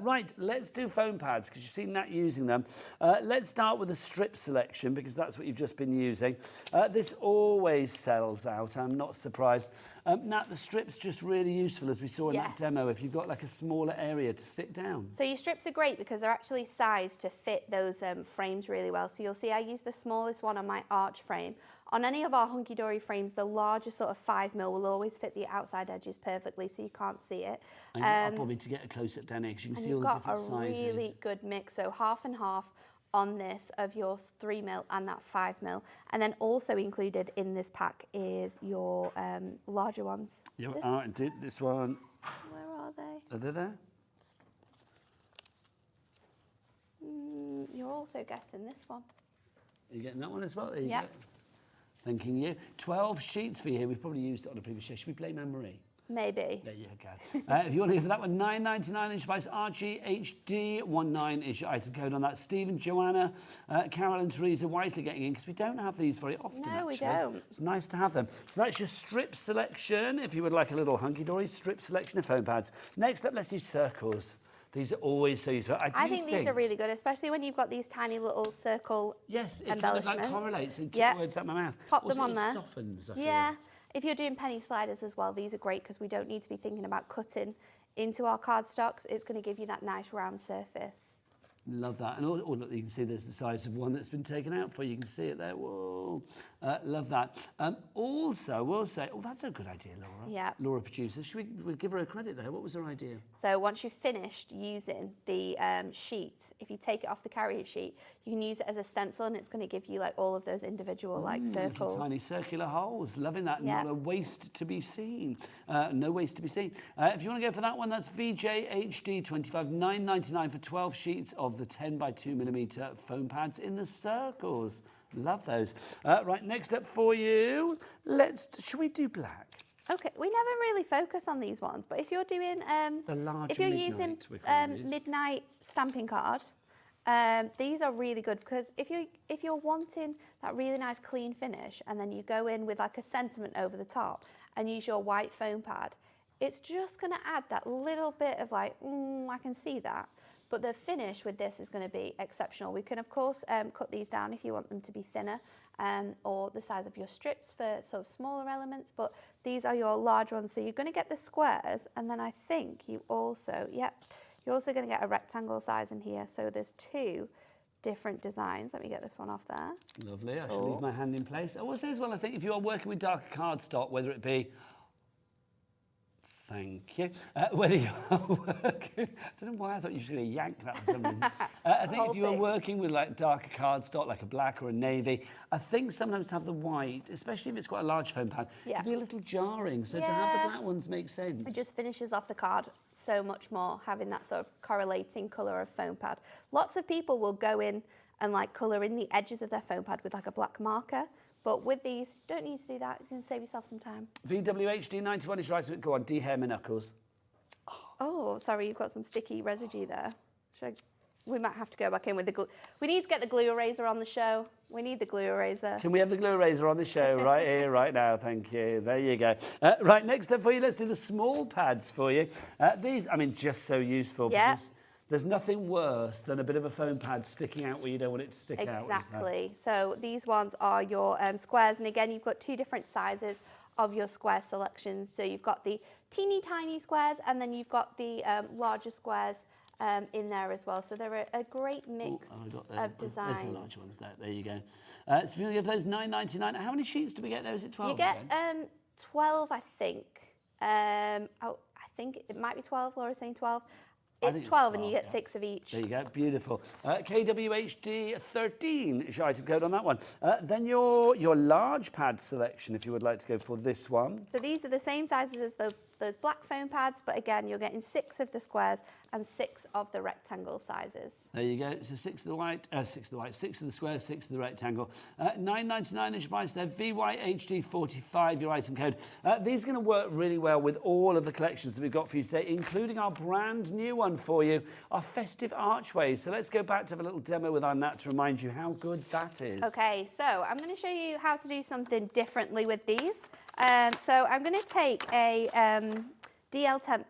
Right, let's do foam pads, because you've seen Nat using them. Let's start with the strip selection, because that's what you've just been using. This always sells out, I'm not surprised. Nat, the strip's just really useful, as we saw in that demo, if you've got like a smaller area to stick down. So your strips are great because they're actually sized to fit those frames really well. So you'll see I use the smallest one on my arch frame. On any of our Hunkydory frames, the larger sort of 5mm will always fit the outside edges perfectly, so you can't see it. And I'll probably to get a close-up down here, because you can see all the different sizes. You've got a really good mix, so half and half on this of your 3mm and that 5mm, and then also included in this pack is your larger ones. This one. Where are they? Are they there? You're also getting this one. Are you getting that one as well? There you go. Thanking you. 12 sheets for you here. We've probably used it on a previous show. Should we play Anne-Marie? Maybe. There you go. If you want to go for that one, $9.99 each price. Archie HD19 is your item code on that. Stephen, Joanna, Carol and Teresa wisely getting in because we don't have these very often. No, we actually. don't. It's nice to have them. So that's your strip selection. If you would like a little hunky-dory strip selection of foam pads. Next up, let's do circles. These are always so useful. I think these are really good, especially when you've got these tiny little circle yes, it embellishments. kind of like correlates and took Yep. words out my mouth. Pop also, them on it there. softens, I feel. Yeah. If you're doing penny sliders as well, these are great because we don't need to be thinking about cutting into our cardstocks. It's going to give you that nice round surface. Love that. And look, you can see there's the size of one that's been taken out for you. You can see it there. Whoa. Love that. Also, we'll say, oh, that's a good idea, Laura. Yeah. Laura, producer. Should we give her a credit there? What was her idea? So once you've finished using the sheet, if you take it off the carrier sheet, you can use it as a stencil and it's going to give you like all of those individual like circles. Little tiny circular holes. Loving that. Yeah. Not a waste to be seen. No waste to be seen. If you want to go for that one, that's VJHD25, $9.99 for 12 sheets of the 10 by 2mm foam pads in the circles. Love those. Right, next up for you, should we do black? Okay, we never really focus on these ones, but if you're doing The large if you're midnight, using we're calling these. midnight stamping card, these are really good because if you're wanting that really nice clean finish and then you go in with like a sentiment over the top and use your white foam pad, it's just going to add that little bit of like, I can see that. But the finish with this is going to be exceptional. We can, of course, cut these down if you want them to be thinner or the size of your strips for sort of smaller elements. But these are your large ones. So you're going to get the squares. And then I think you're also going to get a rectangle size in here. So there's two different designs. Let me get this one off there. Lovely. I shall leave my hand in place. I will say as well, I think if you are working with darker cardstock, whether it be thank you. Whether you are working, I don't know why I thought you were going to yank that for some reason. I think if you are working with like darker cardstock, like a black or a navy, I think sometimes to have the white, especially if it's quite a large foam pad, it can be a little jarring. So to have the black ones makes sense. It just finishes off the card so much more, having that sort of correlating colour of foam pad. Lots of people will go in and like colour in the edges of their foam pad with like a black marker. But with these, don't need to do that. You can save yourself some time. VWHD91 is right. Go on, de-hair my knuckles. Oh, sorry, you've got some sticky residue there. We might have to go back in with the glue. We need to get the glue eraser on the show. We need the glue eraser. Can we have the glue eraser on the show right here, right now? Thank you. There you go. Right, next up for you, let's do the small pads for you. These, I mean, just so useful because there's nothing worse than a bit of a foam pad sticking out where you don't want it to stick out. Exactly. So these ones are your squares. And again, you've got two different sizes of your square selections. So you've got the teeny tiny squares and then you've got the larger squares in there as well. So they're a great mix of designs. There's the large ones there. There you go. So if you give those $9.99, how many sheets do we get there? Is it 12? You get 12, I think. I think it might be 12. Laura's saying 12. It's 12 and you get 6 of each. There you go, beautiful. KWHD 13 is your item code on that one. Then your large pad selection, if you would like to go for this one. So these are the same sizes as those black foam pads, but again, you're getting 6 of the squares and 6 of the rectangle sizes. There you go. So 6 of the white, 6 of the square, 6 of the rectangle. $9.99 is your price there. VYHD45, your item code. These are going to work really well with all of the collections that we've got for you today, including our brand new one for you, our festive archways. So let's go back to have a little demo with our Nat to remind you how good that is. Okay, so I'm going to show you how to do something differently with these. So I'm going to take a DL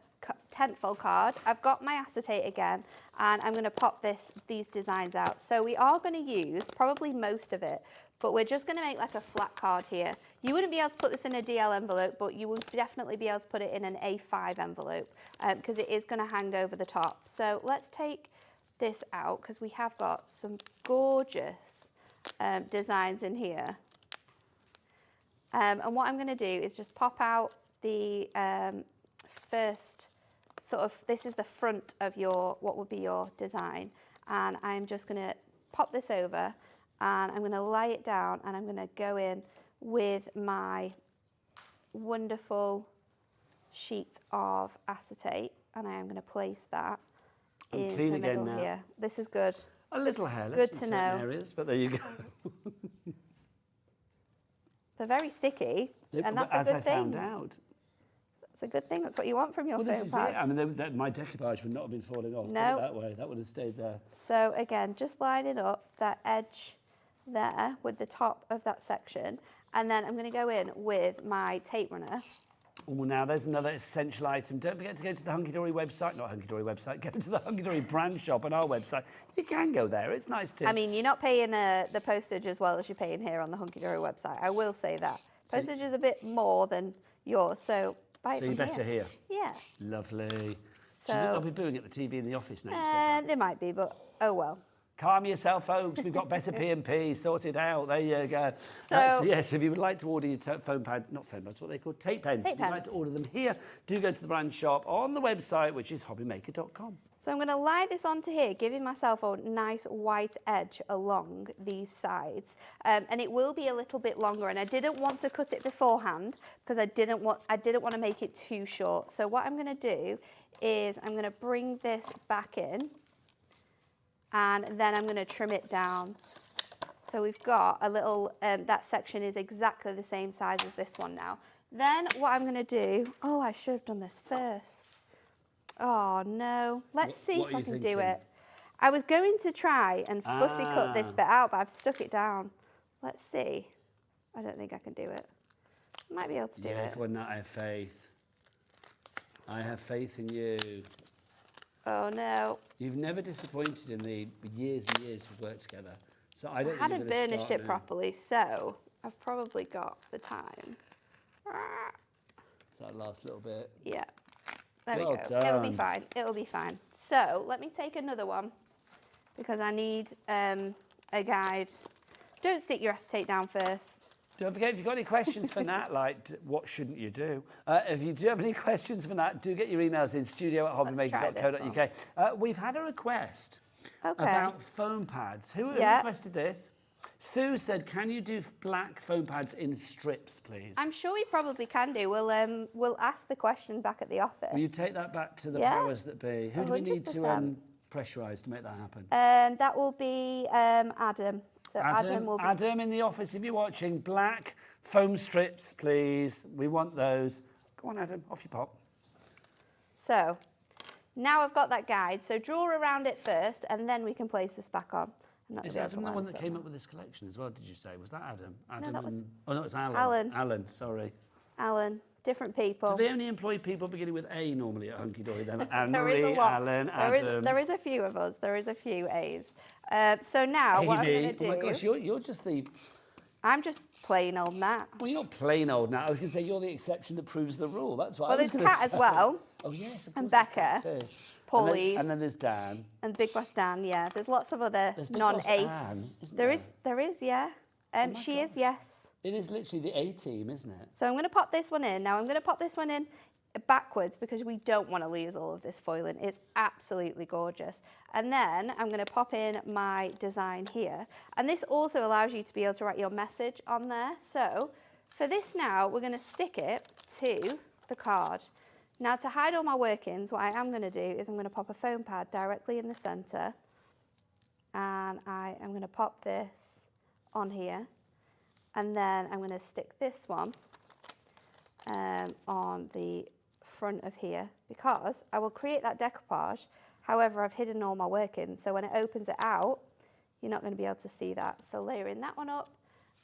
tentfold card. I've got my acetate again, and I'm going to pop these designs out. So we are going to use probably most of it, but we're just going to make like a flat card here. You wouldn't be able to put this in a DL envelope, but you would definitely be able to put it in an A5 envelope because it is going to hang over the top. So let's take this out because we have got some gorgeous designs in here. And what I'm going to do is just pop out the first sort of, this is the front of what would be your design. And I'm just going to pop this over and I'm going to lay it down and I'm going to go in with my wonderful sheet of acetate and I am going to place that in the middle here. This is good. A little hairless good in to certain know. areas, but there you go. They're very sticky, and that's a good thing. As I found out. That's a good thing. That's what you want from your Well, foam this is pads. it. I mean, my decoupage would not have been falling off. No. Put it that way. That would have stayed there. So again, just lining up that edge there with the top of that section. And then I'm going to go in with my tape runner. Oh, now there's another essential item. Don't forget to go to the Hunkydory website. Not Hunkydory website. Go to the Hunkydory brand shop on our website. You can go there. It's nice too. I mean, you're not paying the postage as well as you're paying here on the Hunkydory website. I will say that. Postage is a bit more than yours, so buy it So from you're better here. Yeah. Lovely. Do you So- think they'll be booing at the TV in the office now? You said that? There might be, but oh well. Calm yourself, folks. We've got better P&P sorted out. There you go. So- Yes, if you would like to order your foam pad, not foam pads, what they call tape pens. Tape If you'd like pens. to order them here, do go to the brand shop on the website, which is hobbymaker.com. So I'm going to lie this onto here, giving myself a nice white edge along these sides. And it will be a little bit longer, and I didn't want to cut it beforehand because I didn't want to make it too short. So what I'm going to do is I'm going to bring this back in, and then I'm going to trim it down. So we've got a little, that section is exactly the same size as this one now. Then what I'm going to do, oh, I should have done this first. Oh no, let's see what if are I you can do thinking? it. I was going to try and fussy cut this bit out, but I've stuck it down. Let's see. I don't think I can do it. Might be able to do Yeah, it. go on, Nat, I have faith. I have faith in you. Oh no. You've never disappointed in the years and years we've worked together. So I don't I think hadn't you're gonna burnished start it now. properly, so I've probably got the time. That last little bit. Yeah. There Well we go. It'll be done. fine. It'll be fine. So let me take another one because I need a guide. Don't stick your acetate down first. Don't forget, if you've got any questions for Nat, like what shouldn't you do? If you do have any questions for Nat, do get your emails in studio@hobbymaker.co.uk. We've had a request about foam pads. Who requested this? Sue said, can you do black foam pads in strips, please? I'm sure we probably can do. We'll ask the question back at the office. Will you take that back to the Yeah, powers that be? Who do we need to 100%. pressurise to make that happen? That will be Adam. So Adam will be. Adam in the office, if you're watching, black foam strips, please. We want those. Go on, Adam, off you pop. So now I've got that guide. So draw around it first, and then we can place this back on. I'm not Is gonna be able Adam to the one line that this came up up with this collection as well, did you say? Was that Adam? that was- Oh, no, it's Alan. Alan. Alan, sorry. now. Alan, different people. Do they only employ people beginning with A normally at Hunkydory then? There is Anne-Marie, a lot. Alan, There is- Adam. there is a few of us. There is a few A's. So now what I'm Amy. going to do, Oh my gosh, you're just the... I'm just plain old Nat. Well, you're not plain old now. I was going to say you're the exception that proves the rule. That's what Well, I was there's going to Kat say. as well. Oh, yes, of And course. there's Kat Becca, too. Paulie. And then there's Dan. And Big Boss Dan, yeah. There's lots of other There's Big Boss non-A. Anne, isn't There is, yeah. my She is, gosh. yes. It is literally the A-team, isn't it? So I'm going to pop this one in. Now I'm going to pop this one in backwards because we don't want to lose all of this foiling. It's absolutely gorgeous. And then I'm going to pop in my design here. And this also allows you to be able to write your message on there. So for this now, we're going to stick it to the card. Now to hide all my workings, what I am going to do is I'm going to pop a foam pad directly in the center. And I am going to pop this on here. And then I'm going to stick this one on the front of here because I will create that decoupage. However, I've hidden all my workings, so when it opens it out, you're not going to be able to see that. So layering that one up,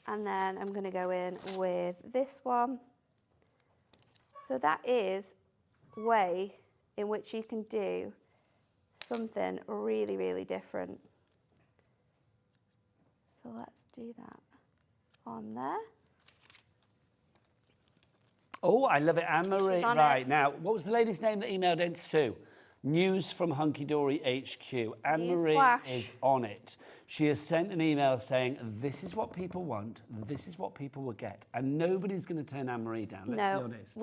and then I'm going to go in with this one. So that is a way in which you can do something really, really different. So let's do that on there. Oh, I love it. Anne-Marie. She's on Right, it. now, what was the lady's name that emailed in? Sue. News from Hunkydory HQ. Anne-Marie Newsflash. is on it. She has sent an email saying, this is what people want, this is what people will get. And nobody's going to turn Anne-Marie down, let's be honest.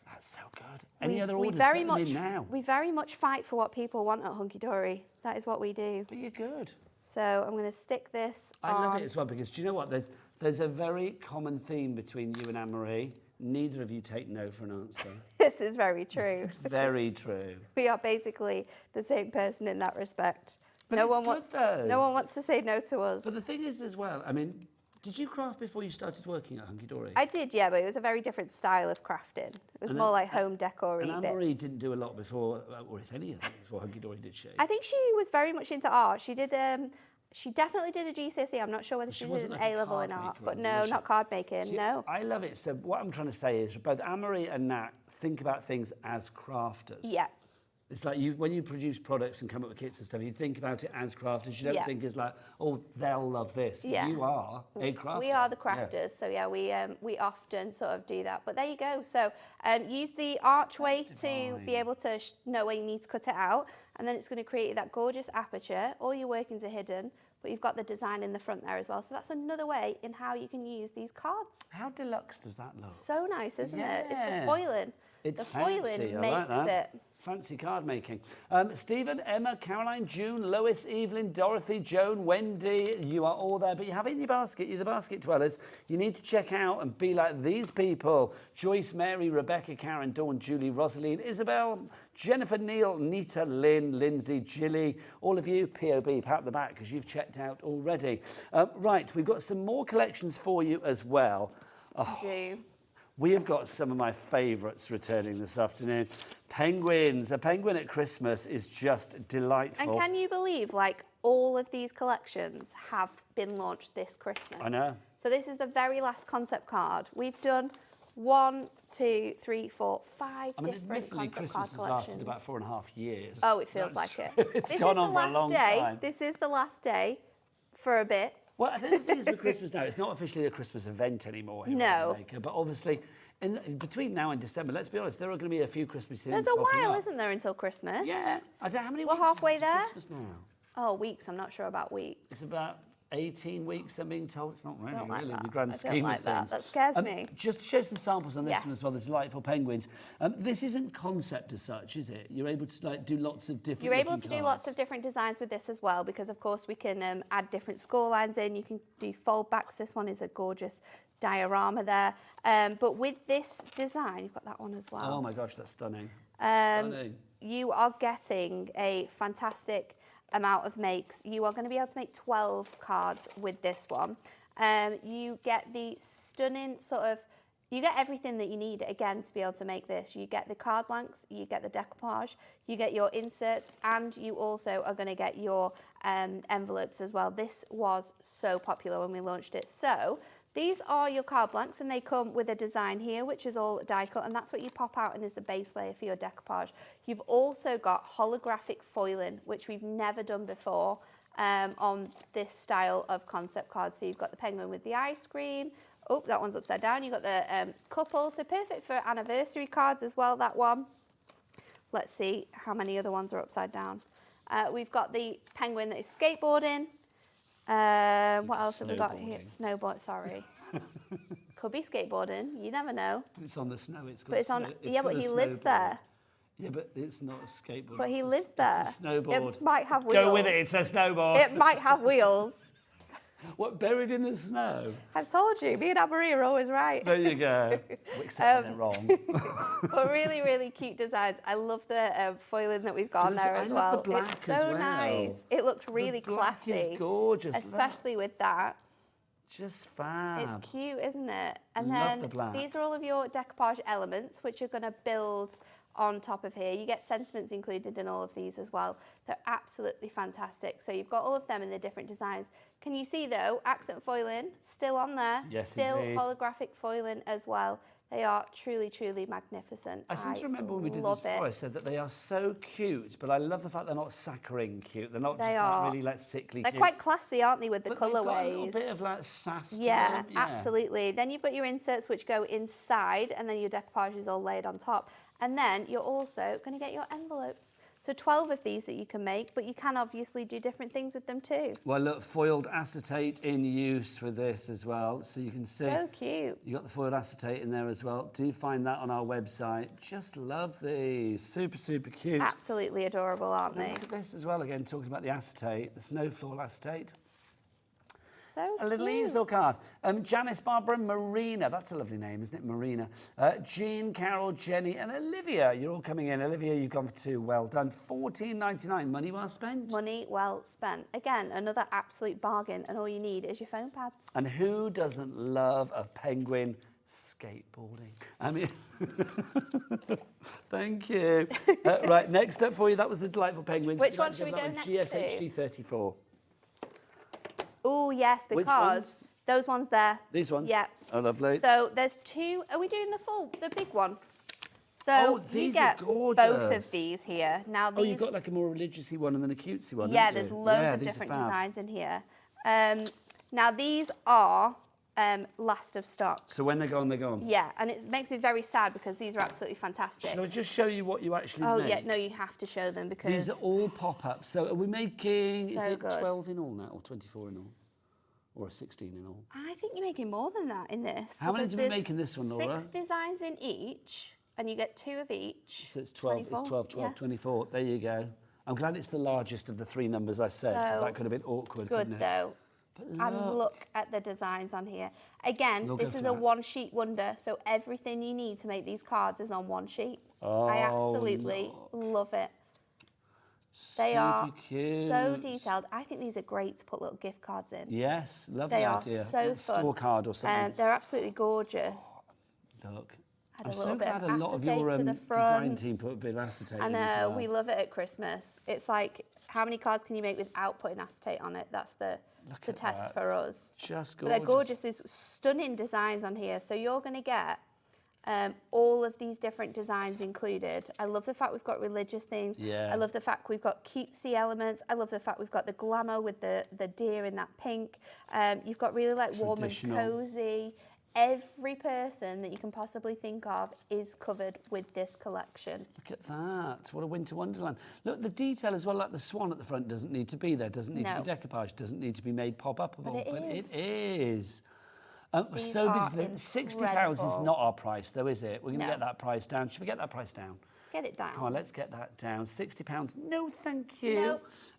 That's so good. Any other orders? Get them in now. We very much fight for what people want at Hunkydory. That is what we do. But you're good. So I'm going to stick this I on. love it as well because do you know what? There's a very common theme between you and Anne-Marie. Neither of you take no for an answer. This is very true. It's very true. We are basically the same person in that respect. But no it's one good wants. though. No one wants to say no to us. But the thing is as well, I mean, Did you craft before you started working at Hunkydory? I did, yeah, but it was a very different style of crafting. It was more like home decor-y And bits. Anne-Marie didn't do a lot before, or if any, I think, before Hunkydory, did she? I think she was very much into art. She did. She definitely did a GCSE. I'm not sure whether she did wasn't an like a A-level in card art, maker, but was no, she? not card making. See, No. I love it. So what I'm trying to say is both Anne-Marie and Nat think about things as crafters. Yeah. It's like when you produce products and come up with kits and stuff, you think about it as crafters. You don't Yeah. think it's like, oh, they'll love this. Yeah. You are a crafter. We are the Yeah. crafters, so yeah, we often sort of do that. But there you go. So use the archway That's to divine. be able to know where you need to cut it out, and then it's going to create that gorgeous aperture. All your workings are hidden, but you've got the design in the front there as well. So that's another way in how you can use these cards. How deluxe does that look? So nice, isn't it? It's Yeah. the foiling. It's the foiling fancy. I makes like that. it. Fancy card making. Stephen, Emma, Caroline, June, Lois, Evelyn, Dorothy, Joan, Wendy, you are all there, but you have it in your basket. You're the basket dwellers. You need to check out and be like these people. Joyce, Mary, Rebecca, Karen, Dawn, Julie, Rosaline, Isabel, Jennifer, Neil, Nita, Lynn, Lindsay, Jilly, all of you, POB, pat the back because you've checked out already. Right, we've got some more collections for you as well. Oh, Do. we have got some of my favourites returning this afternoon. Penguins. A penguin at Christmas is just delightful. And can you believe, like, all of these collections have been launched this Christmas? I know. So this is the very last concept card. We've done 1, 2, 3, 4, 5 I mean, different admittedly, concept Christmas card has collections. lasted about 4.5 years. Oh, it feels That's like true. it. It's This gone is on the for a long last day. time. This is the last day for a bit. Well, I think the thing is with Christmas now, it's not officially a Christmas event anymore here No. at Maker, but obviously, between now and December, let's be honest, there are going to be a few Christmas things There's a popping while, up. isn't there, until Christmas? Yeah. I don't know how many We're weeks is it halfway to there. Christmas now. Oh, weeks. I'm not sure about weeks. It's about 18 weeks, I'm being told. It's not really, Don't like really, in that. the grand I don't scheme like of that. things. That scares me. Just to show some samples on this Yes. one as well, the delightful penguins. This isn't concept as such, is it? You're able to do lots of different You're able to looking do lots cards. of different designs with this as well, because of course we can add different score lines in. You can do fold backs. This one is a gorgeous diorama there. But with this design, you've got that one as well. Oh my gosh, that's stunning. Um, you are getting a fantastic amount of makes. You are going to be able to make 12 cards with this one. You get the stunning sort of, you get everything that you need, again, to be able to make this. You get the card blanks, you get the decoupage, you get your inserts, and you also are going to get your envelopes as well. This was so popular when we launched it. So these are your card blanks, and they come with a design here, which is all die cut, and that's what you pop out and is the base layer for your decoupage. You've also got holographic foiling, which we've never done before on this style of concept card. So you've got the penguin with the ice cream. Oh, that one's upside down. You've got the couple, so perfect for anniversary cards as well, that one. Let's see how many other ones are upside down. We've got the penguin that is skateboarding. What else have we got here? Snowboard, sorry. Could be skateboarding, you never know. It's on the snow. It's got But it's on, yeah, but got a he lives snowboard. there. Yeah, but it's not a skateboard. But he it's lives there. It's a snowboard. It might have wheels. Go with it, it's a snowboard. It might have wheels. What, buried in the snow? I've told you, me and Anne-Marie are always right. There you go. Except when they're wrong. But really, really cute designs. I love the foiling that we've got on there I as love well. the black It's so as well. nice. It looked really The black classy. is gorgeous. Look. Especially with that. Just fab. It's cute, isn't it? And Love then the black. these are all of your decoupage elements, which you're going to build on top of here. You get sentiments included in all of these as well. They're absolutely fantastic. So you've got all of them in the different designs. Can you see though, accent foiling still on there? Yes, still indeed. holographic foiling as well. They are truly, truly magnificent. I seem to remember when we did this love before, I it. said that they are so cute, but I love the fact they're not saccharine cute. They're not They just are. like really like sickly They're cute. quite classy, aren't they, with the but they've got a little colourways? bit of like sass to Yeah, them. absolutely. Then you've got your inserts which go inside, and then your decoupage is all laid on top. And then you're also going to get your envelopes. So 12 of these that you can make, but you can obviously do different things with them too. Well, look, foiled acetate in use with this as well, so you can see. So cute. You got the foiled acetate in there as well. Do find that on our website. Just love these. Super, super cute. Absolutely adorable, aren't Now they? look at this as well, again, talking about the acetate, the snow floor acetate. So A little cute. easel card. Janice, Barbara, Marina. That's a lovely name, isn't it? Marina. Jean, Carol, Jenny, and Olivia. You're all coming in. Olivia, you've gone for 2. Well done. $14.99. Money well spent. Money well spent. Again, another absolute bargain, and all you need is your foam pads. And who doesn't love a penguin skateboarding? I mean, thank you. Right, next up for you, that was the delightful penguins. Which one should we go next to? GSHD 34. Oh, yes, Which because ones? those ones there. These ones? Yeah. Oh, lovely. So there's 2. Are we doing the big one? So Oh, you these get are gorgeous. both of these here. Now these. Oh, you've got like a more religious-y one and then a cutesy one, Yeah, haven't there's you? loads of these are different fab. designs in here. Now these are last of stock. So when they're gone, they're gone. Yeah, and it makes me very sad because these are absolutely fantastic. Shall I just show you what you actually Oh make? yeah, no, you have to show them because These are all pop-ups. So are we making, is So it good. 12 in all now, or 24 in all? Or a 16 in all? I think you're making more than that in this. How many because do we there's make in this one, Laura? 6 designs in each, and you get 2 of each. So it's 12, 24, it's 12, 12, yeah. 24. There you go. I'm glad it's the largest of the 3 numbers I said, because So that could have been awkward, Good couldn't it? though. But And look at the designs on here. Again, We'll this go is for a that. one-sheet wonder, so everything you need to make these cards is on one sheet. Oh, I absolutely love it. They super are cute. so detailed. I think these are great to put little gift cards in. Yes, lovely They are idea. so Little fun. store card or something. They're absolutely gorgeous. Look. Had I'm a so little bit glad of a lot of acetate your to the design front. team put a bit of acetate I in as know, well. we love it at Christmas. It's like, how many cards can you make without putting acetate on it? That's the at test that. for us. Just But gorgeous. they're gorgeous. There's stunning designs on here. So you're going to get all of these different designs included. I love the fact we've got religious things. Yeah. I love the fact we've got cutesy elements. I love the fact we've got the glamour with the deer in that pink. You've got really like warm and Traditional. cozy. Every person that you can possibly think of is covered with this collection. Look at that. What a winter wonderland. Look, the detail as well, like the swan at the front doesn't need to be there, doesn't need to No. be decoupage, doesn't need to be made pop-upable. But it it is. These So are beautiful. £60 is incredible. not our price, though, is it? We're going to No. get that price down. Should we get that price down? Get it down. Come on, let's get that down. £60. No, thank you.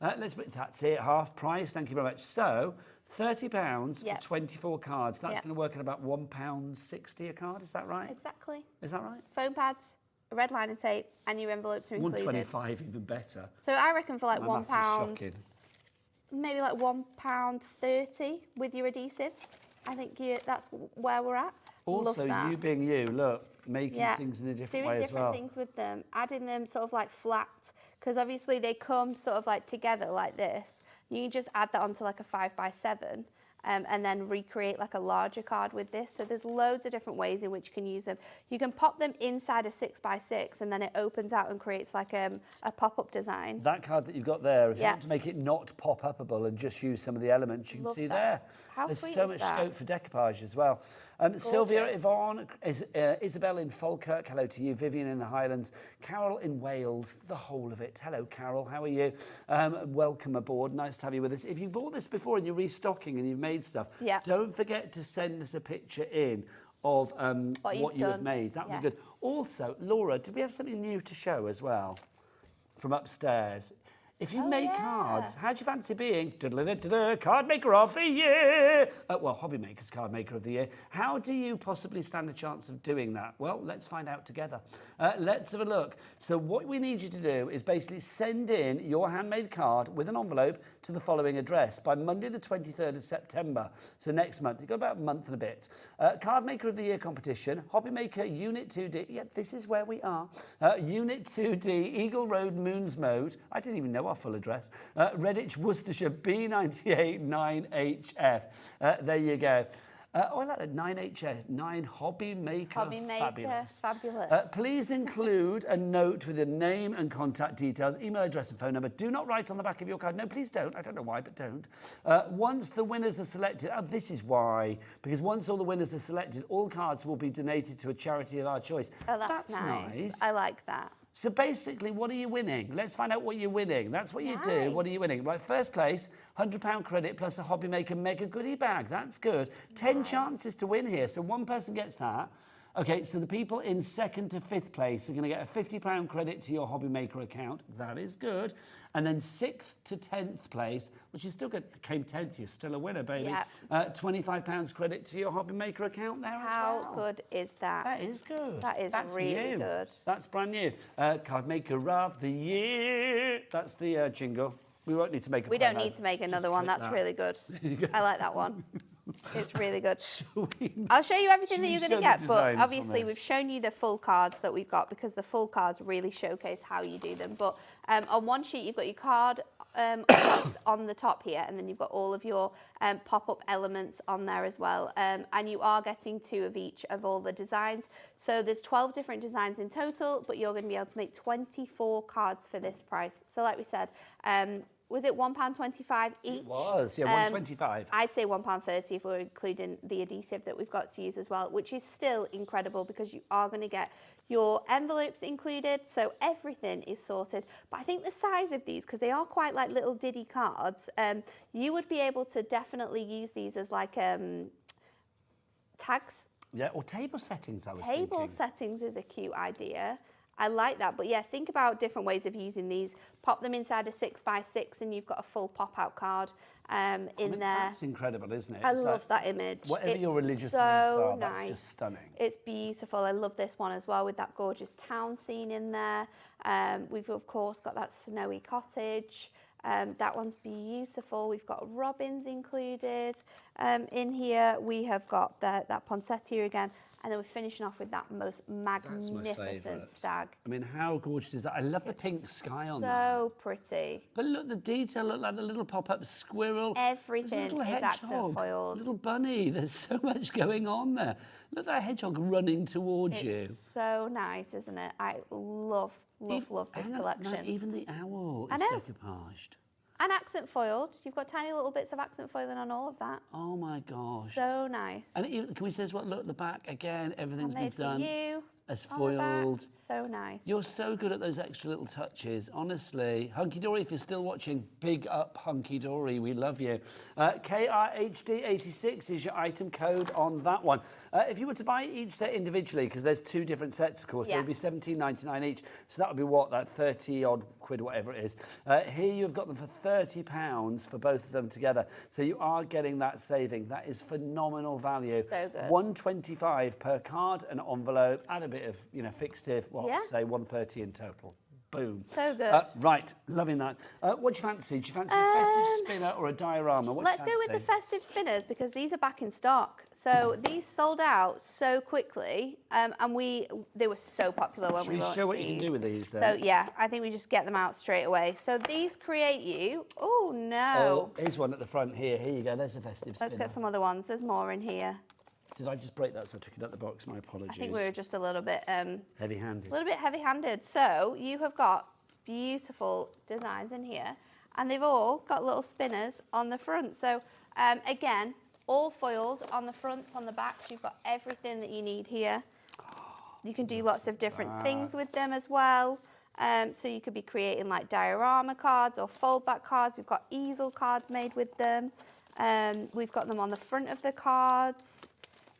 No. Let's put that's it. Half price. Thank you very much. So, £30 Yep. for 24 cards. That's Yep. going to work at about £1.60 a card. Is that right? Exactly. Is that right? Foam pads, a red lining tape, and your envelopes are included. £1.25, even better. So I reckon for like My £1, maths is shocking. maybe like £1.30 with your adhesives. I think that's where we're at. Also, Love that. you being you, look, making Yeah, things in a different doing way as different well. things with them, adding them sort of like flat, because obviously they come sort of like together like this. You just add that onto like a 5x7 and then recreate like a larger card with this. So there's loads of different ways in which you can use them. You can pop them inside a 6x6 and then it opens out and creates like a pop-up design. That card that you've got there, if you Yeah. want to make it not pop-upable and just use some of the elements, you can Love see that. there. How There's sweet so is much that? scope for decoupage as well. Sylvia, gorgeous. Yvonne, Isabel in Falkirk, hello to you. Vivian in the Highlands. Carol in Wales, the whole of it. Hello, Carol, how are you? Welcome aboard, nice to have you with us. If you bought this before and you're restocking and you've made stuff, Yeah. don't forget to send us a picture in of What what you've you have done. made. That would Yes. be good. Also, Laura, do we have something new to show as well from upstairs? If you Oh, make yeah. cards, how do you fancy being card maker of the year? Well, hobby maker's card maker of the year. How do you possibly stand a chance of doing that? Well, let's find out together. Let's have a look. So what we need you to do is basically send in your handmade card with an envelope to the following address by Monday the 23rd of September. So next month. You've got about a month and a bit. Card Maker of the Year competition, Hobby Maker Unit 2D. Yep, this is where we are. Unit 2D, Eagle Road, Moons Mode. I didn't even know our full address. Redditch, Worcestershire, B98 9HF. There you go. I like that, 9HF, 9 Hobby Maker. Hobby Maker, fabulous. Please include a note with your name and contact details, email address and phone number. Do not write on the back of your card. No, please don't. I don't know why, but don't. Once the winners are selected, this is why, because once all the winners are selected, all cards will be donated to a charity of our choice. Oh, that's nice. I like that. So basically, what are you winning? Let's find out what you're winning. That's what you do. What are you winning? Right, first place, £100 credit plus a Hobby Maker mega goodie bag. That's good. 10 chances to win here. So one person gets that. Okay, so the people in 2nd to 5th place are going to get a £50 credit to your Hobby Maker account. That is good. And then 6th to 10th place, which is still good, came 10th, you're still a winner, baby. Yep. £25 credit to your Hobby Maker account there as well. How good is that? That is good. That's really new. good. That's brand new. Card Maker of the Year. That's the jingle. We won't need to make a We don't need to make another one. That's really good. I like that one. It's really good. I'll show you everything that you're going to get, but obviously we've shown you the full cards that we've got because the full cards really showcase how you do them. But on one sheet, you've got your card on the top here, and then you've got all of your pop-up elements on there as well. And you are getting 2 of each of all the designs. So there's 12 different designs in total, but you're going to be able to make 24 cards for this price. So like we said, was it £1.25 each? It was, yeah, £1.25. I'd say £1.30 if we're including the adhesive that we've got to use as well, which is still incredible because you are going to get your envelopes included, so everything is sorted. But I think the size of these, because they are quite like little diddy cards, you would be able to definitely use these as like tags. Yeah, or table settings, I was thinking. Table settings is a cute idea. I like that, but yeah, think about different ways of using these. Pop them inside a 6x6 and you've got a full pop-out card in there. That's incredible, isn't it? I love that image. Whatever your religious beliefs are, that's just stunning. It's beautiful. I love this one as well with that gorgeous town scene in there. We've, of course, got that snowy cottage. That one's beautiful. We've got robins included in here. We have got that poinsettia again. And then we're finishing off with that most magnificent stag. I mean, how gorgeous is that? I love the pink sky on that. So pretty. But look, the detail, look like the little pop-up squirrel. Everything is accent foiled. Little bunny. There's so much going on there. Look at that hedgehog running towards you. It's so nice, isn't it? I love this collection. No, even the owl is decoupaged. And accent foiled. You've got tiny little bits of accent foiling on all of that. Oh my gosh. So nice. And can we say as well, look at the back again, everything's been done. You. As foiled. So nice. You're so good at those extra little touches, honestly. Hunkydory, if you're still watching, big up Hunkydory, we love you. KRHD86 is your item code on that one. If you were to buy each set individually, because there's 2 different sets, of course, they would be £17.99 each. So that would be what, that 30 odd quid, whatever it is. Here you've got them for £30 for both of them together. So you are getting that saving. That is phenomenal value. So good. £1.25 per card and envelope. Add a bit of, fixative, say £1.30 in total. Boom. So good. Right, loving that. What do you fancy? Do you fancy a festive spinner or a diorama? Let's go with the festive spinners because these are back in stock. So these sold out so quickly, and they were so popular when we launched these. Show what you can do with these then. So yeah, I think we just get them out straight away. So these create you. Oh no. Oh, here's one at the front here. Here you go. There's a festive spinner. Let's get some other ones. There's more in here. Did I just break that so I took it out the box? My apologies. I think we were just a little bit heavy-handed. A little bit heavy-handed. So you have got beautiful designs in here, and they've all got little spinners on the front. So again, all foiled on the fronts, on the backs. You've got everything that you need here. You can do lots of different things with them as well. So you could be creating like diorama cards or fold-back cards. We've got easel cards made with them. We've got them on the front of the cards.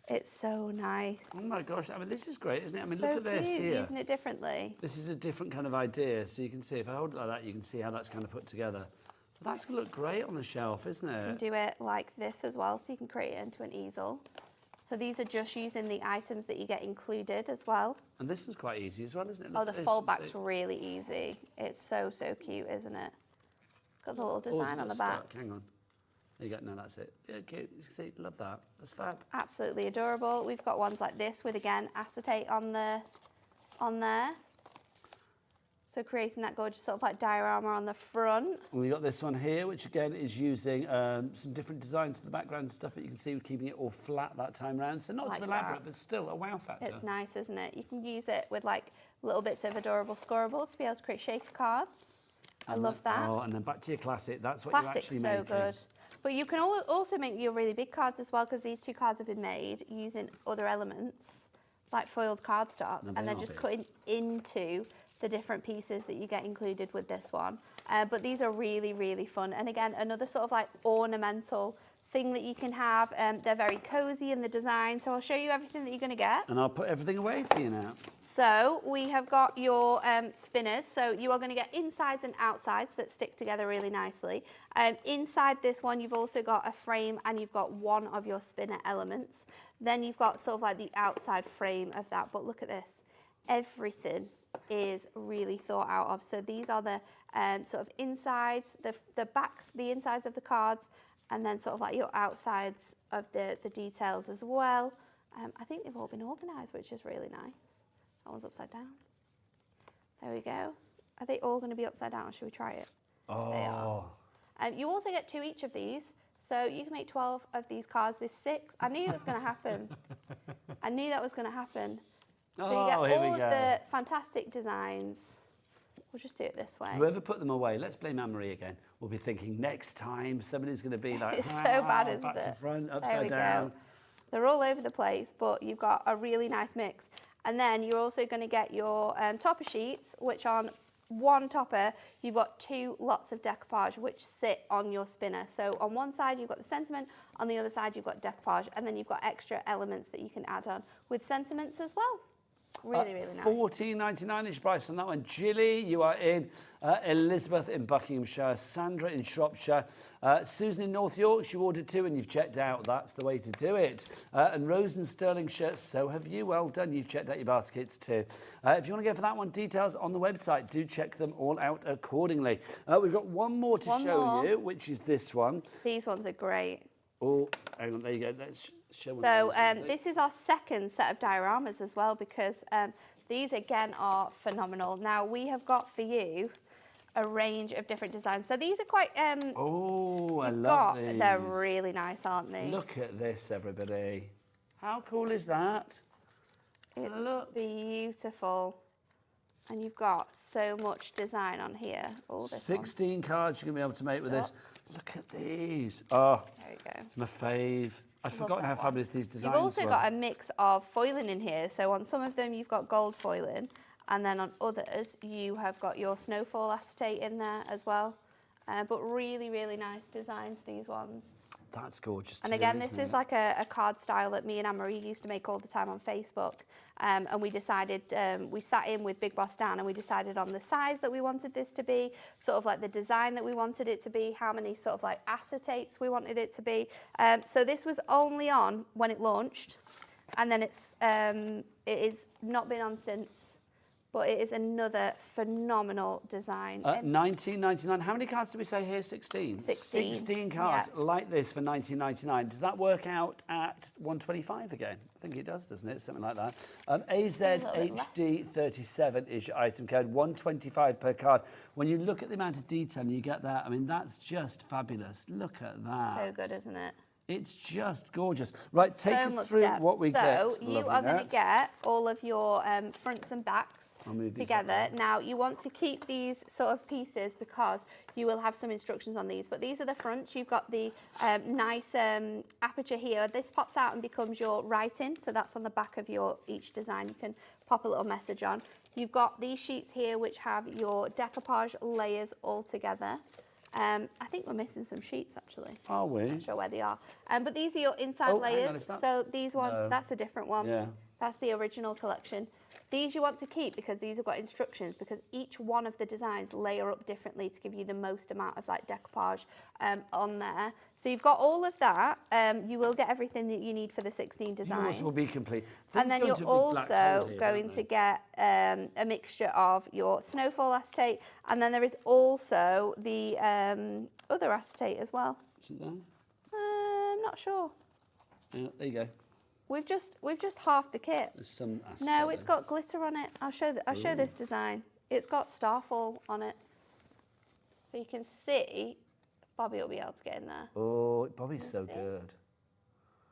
It's so nice. Oh my gosh, I mean, this is great, isn't it? I mean, so look at this here. Using it differently. This is a different kind of idea. So you can see, if I hold it like that, you can see how that's kind of put together. But that's going to look great on the shelf, isn't it? You can do it like this as well, so you can create it into an easel. So these are just using the items that you get included as well. And this is quite easy as well, isn't it? Look the fold-back's really easy. It's so cute, isn't it? Got the little design on the back. Hang on. There you go. No, that's it. Yeah, cute. You can see, love that. That's fab. Absolutely adorable. We've got ones like this with, again, acetate on there. So creating that gorgeous sort of like diorama on the front. And we got this one here, which again is using some different designs for the background and stuff, but you can see we're keeping it all flat that time round. So not like too elaborate, but still a wow factor. It's nice, isn't it? You can use it with like little bits of adorable scoreable to be able to create shaker cards. I love that. Oh, and then back to your classic. That's what Classic's you're actually so good. But you can also make your really big cards as well, because these 2 cards have been made using other elements, like foiled cardstock, and then just cutting into the different pieces that you get included with this one. But these are really, really fun. And again, another sort of like ornamental thing that you can have. They're very cozy in the design, so I'll show you everything that you're going to get. And I'll put everything away for you now. So we have got your spinners, so you are going to get insides and outsides that stick together really nicely. Inside this one you've also got a frame and you've got one of your spinner elements. Then you've got sort of like the outside frame of that, but look at this. Everything is really thought out of. So these are the sort of insides, the backs, the insides of the cards, and then sort of like your outsides of the details as well. I think they've all been organised, which is really nice. That one's upside down. There we go. Are they all going to be upside down? Should we try it? Oh. They are. You also get 2 each of these. So you can make 12 of these cards. There's 6. I knew it was going to happen. I knew that was going to happen. So you get all of the fantastic designs. We'll just do it this way. Whoever put them away, let's blame Anne-Marie again. We'll be thinking next time somebody's going to be like, it's so bad, isn't back it? to front, There upside we down. go. They're all over the place, but you've got a really nice mix. And then you're also going to get your topper sheets, which on one topper, you've got 2 lots of decoupage, which sit on your spinner. So on one side, you've got the sentiment. On the other side, you've got decoupage. And then you've got extra elements that you can add on with sentiments as well. Really, really nice. $14.99-ish price on that one. Gilly, you are in. Elizabeth in Buckinghamshire. Sandra in Shropshire. Susan in North Yorkshire, you ordered 2 and you've checked out. That's the way to do it. And Rose in Stirlingshire, so have you. Well done. You've checked out your baskets too. If you want to go for that one, details on the website. Do check them all out accordingly. We've got one more to show you, which is this one. These ones are great. Oh, hang on, there you go. Let's show one. So this is our second set of dioramas as well, because these again are phenomenal. Now we have got for you a range of different designs. So these are quite. Oh, I love these. They're really nice, aren't they? Look at this, everybody. How cool is that? It's beautiful. And you've got so much design on here. All this 16 cards you're going to be able to make with this. Look at these. Oh, there we go. It's my fave. I've forgotten how fabulous these designs You've also were. got a mix of foiling in here. So on some of them, you've got gold foiling. And then on others, you have got your snowfall acetate in there as well. But really, really nice designs, these ones. That's gorgeous. And again, this is like a card style that me and Anne-Marie used to make all the time on Facebook. And we decided, we sat in with Big Boss Dan and we decided on the size that we wanted this to be, sort of like the design that we wanted it to be, how many sort of like acetates we wanted it to be. So this was only on when it launched. And then it has not been on since. But it is another phenomenal design. $19.99. How many cards did we say here? 16? 16. 16 cards like this for $19.99. Does that work out at $125 again? I think it does, doesn't it? Something like that. AZHD37 is your item code. $125 per card. When you look at the amount of detail and you get that, I mean, that's just fabulous. Look at that. So good, isn't it? It's just gorgeous. Right, take us through what we get. So you are going to get all of your fronts and backs together. Now you want to keep these sort of pieces because you will have some instructions on these, but these are the fronts. You've got the nice aperture here. This pops out and becomes your writing, so that's on the back of your each design. You can pop a little message on. You've got these sheets here which have your decoupage layers all together. I think we're missing some sheets actually. Are we? I'm not sure where they are. But these are your inside layers. So these ones, that's a different one. Yeah. That's the original collection. These you want to keep because these have got instructions, because each one of the designs layer up differently to give you the most amount of like decoupage on there. So you've got all of that. You will get everything that you need for the 16 designs. Yours will be complete. And then you're also going to get a mixture of your snowfall acetate, and then there is also the other acetate as well. Is it there? I'm not sure. Yeah, there you go. We've just halved the kit. There's some acetate No, it's there. got glitter on it. I'll show this design. It's got starfall on it, so you can see. Bobby will be able to get in there. Oh, Bobby's so good.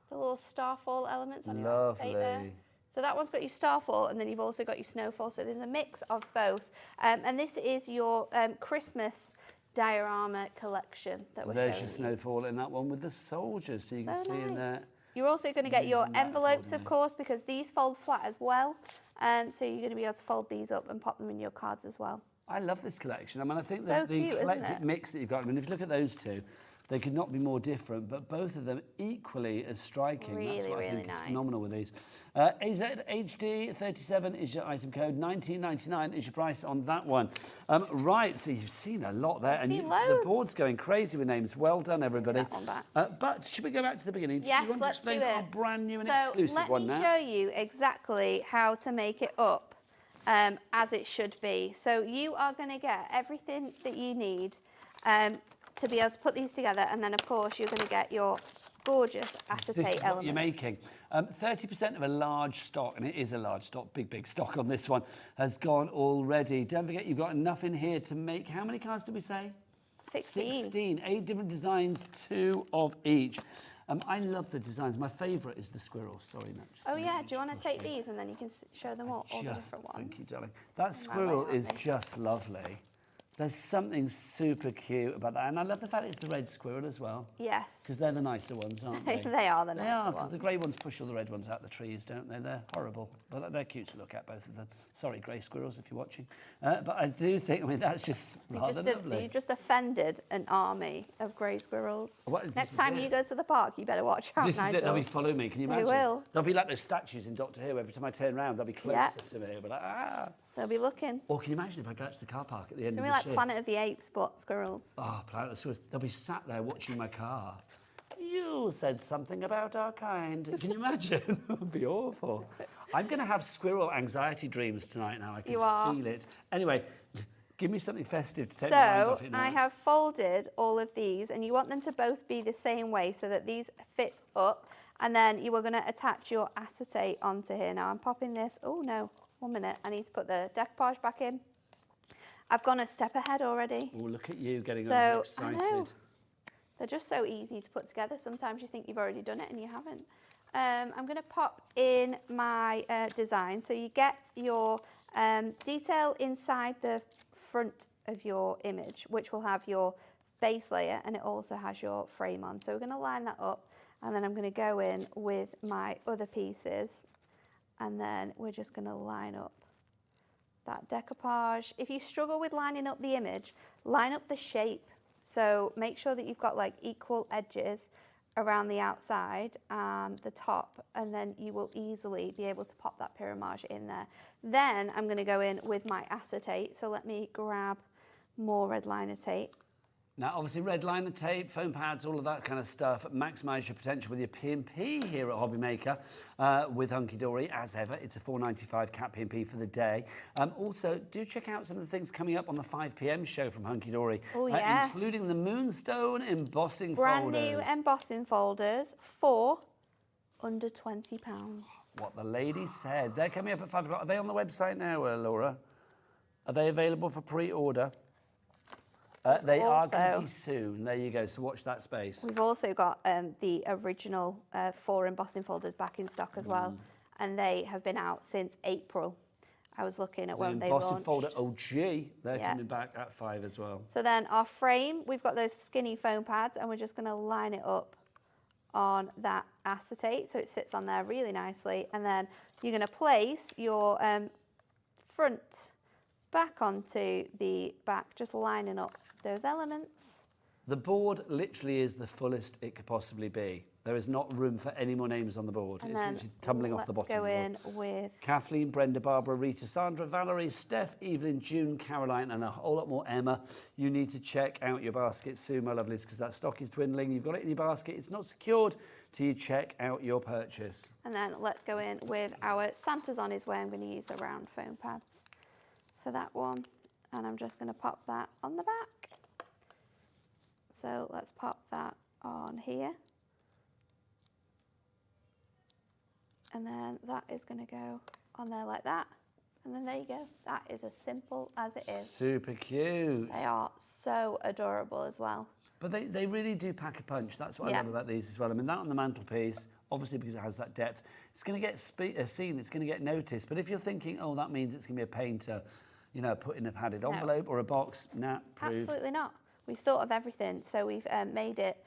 The little starfall elements on your acetate there. Lovely. So that one's got your starfall, and then you've also got your snowfall. So there's a mix of both. And this is your Christmas diorama collection that we're There's showing your you. snowfall in that one with the soldiers, so you can see in there. You're also going to get your Using that envelopes, of accordingly. course, because these fold flat as well. So you're going to be able to fold these up and pop them in your cards as well. I love this collection. I mean, I think So that the cute, isn't eclectic it? mix that you've got, I mean, if you look at those two, They could not be more different, but both of them equally as striking. Really, That's what I really think nice. is phenomenal with these. AZHD37 is your item code, $19.99 is your price on that one. Right, so you've seen a lot there. I've seen the loads. board's going crazy with names. Well done, everybody. That one back. But should we go back to the beginning? Yes, Do you want let's to explain do it. our brand new and So exclusive one let now? me show you exactly how to make it up as it should be. So you are going to get everything that you need to be able to put these together, and then of course you're going to get your gorgeous acetate This is what element. you're making. 30% of a large stock, and it is a large stock, big stock on this one, has gone already. Don't forget you've got enough in here to make, how many cards did we say? 16. 16, 8 different designs, 2 of each. I love the designs. My favourite is the squirrel. Sorry, Nat. Oh yeah, do you want to take these and then you can show them all the different ones? Thank you, darling. That squirrel way, is aren't they? just lovely. There's something super cute about that. And I love the fact it's the red squirrel as well. Yes. Because they're the nicer ones, aren't they? They are the They nicer are, because ones. the grey ones push all the red ones out the trees, don't they? They're horrible. But they're cute to look at, both of them. Sorry, grey squirrels, if you're watching. But I do think, I mean, that's just rather lovely. You just offended an army of grey squirrels. What, this Next is time it. you go to the park, you better watch out, This is Nigel. it, they'll be following me, can you They imagine? will. They'll be like those statues in Doctor Who, every time I turn around, they'll be closer Yeah. to me. They'll be like, ah. They'll be looking. Or can you imagine if I go out to the car park at the end Should of we the like shift? Planet of the Apes, but squirrels? Oh, Planet of the Squirrels. They'll be sat there watching my car. You said something about our kind. Can you imagine? It would be awful. I'm going to have squirrel anxiety dreams tonight now. I can You are. feel it. Anyway, give me something festive to take my mind So off it now. I have folded all of these, and you want them to both be the same way so that these fit up, and then you are going to attach your acetate onto here. Now I'm popping this. Oh no, 1 minute. I need to put the decoupage back in. I've gone a step ahead already. Oh, look at you getting So, over I know. excited. They're just so easy to put together. Sometimes you think you've already done it and you haven't. I'm going to pop in my design. So you get your detail inside the front of your image, which will have your base layer, and it also has your frame on. So we're going to line that up, and then I'm going to go in with my other pieces, and then we're just going to line up that decoupage. If you struggle with lining up the image, line up the shape. So make sure that you've got like equal edges around the outside and the top, and then you will easily be able to pop that pyramage in there. Then I'm going to go in with my acetate. So let me grab more red liner tape. Now, obviously, red liner tape, foam pads, all of that kind of stuff. Maximise your potential with your P&P here at Hobby Maker with Hunkydory. As ever, it's a $4.95 cat P&P for the day. Also, do check out some of the things coming up on the 5 p.m. show from Hunkydory. Oh, yes. Including the Moonstone Embossing Brand Folders. new embossing folders for under £20. What the lady said. They're coming up at 5 o'clock. Are they on the website now, Laura? Are they available for pre-order? They are going to Also- be soon. There you go. So watch that space. We've also got the original 4 embossing folders back in stock as well, and they have been out since April. I was looking at The when they Embossing launched. Folder OG. They're Yeah. coming back at 5 as well. So then our frame, we've got those skinny foam pads, and we're just going to line it up on that acetate so it sits on there really nicely, and then you're going to place your front back onto the back, just lining up those elements. The board literally is the fullest it could possibly be. There is not room for any more names on the board. And It's then literally tumbling off the let's bottom go of the board. in with Kathleen, Brenda, Barbara, Rita, Sandra, Valerie, Steph, Evelyn, June, Caroline, and a whole lot more Emma. You need to check out your basket soon, my lovelies, because that stock is dwindling. You've got it in your basket. It's not secured till you check out your purchase. And then let's go in with our Santa's on his way. I'm going to use the round foam pads for that one. And I'm just going to pop that on the back. So let's pop that on here. And then that is going to go on there like that. And then there you go. That is as simple as it is. Super cute. They are so adorable as well. But they really do pack a punch. That's what I Yeah. love about these as well. I mean, that on the mantelpiece, obviously because it has that depth, it's going to get seen, it's going to get noticed. But if you're thinking, oh, that means it's going to be a pain to, you know, put in a padded envelope or a box, nah, prove. Absolutely not. We've thought of everything. So we've made it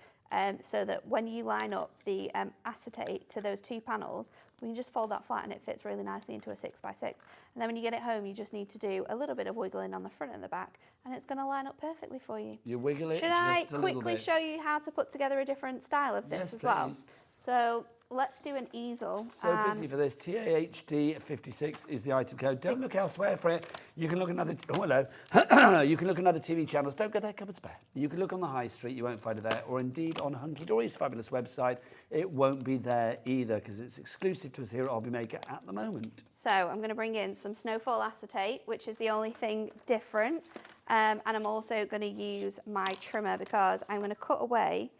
so that when you line up the acetate to those 2 panels, we can just fold that flat and it fits really nicely into a 6x6. And then when you get it home, you just need to do a little bit of wiggling on the front and the back, and it's going to line up perfectly for you. You wiggle it Should just I a little quickly bit. show you how to put together a different style of this Yes, as well? please. So let's do an easel. So busy for this. TAHD56 is the item code. Don't look elsewhere for it. You can look at another. Oh, hello. You can look at other TV channels. Don't go there, cupboard's bare. You can look on the high street. You won't find it there, or indeed on Hunkydory's fabulous website. It won't be there either because it's exclusive to us here at Hobbymaker at the moment. So I'm going to bring in some snowfall acetate, which is the only thing different, and I'm also going to use my trimmer because I'm going to cut away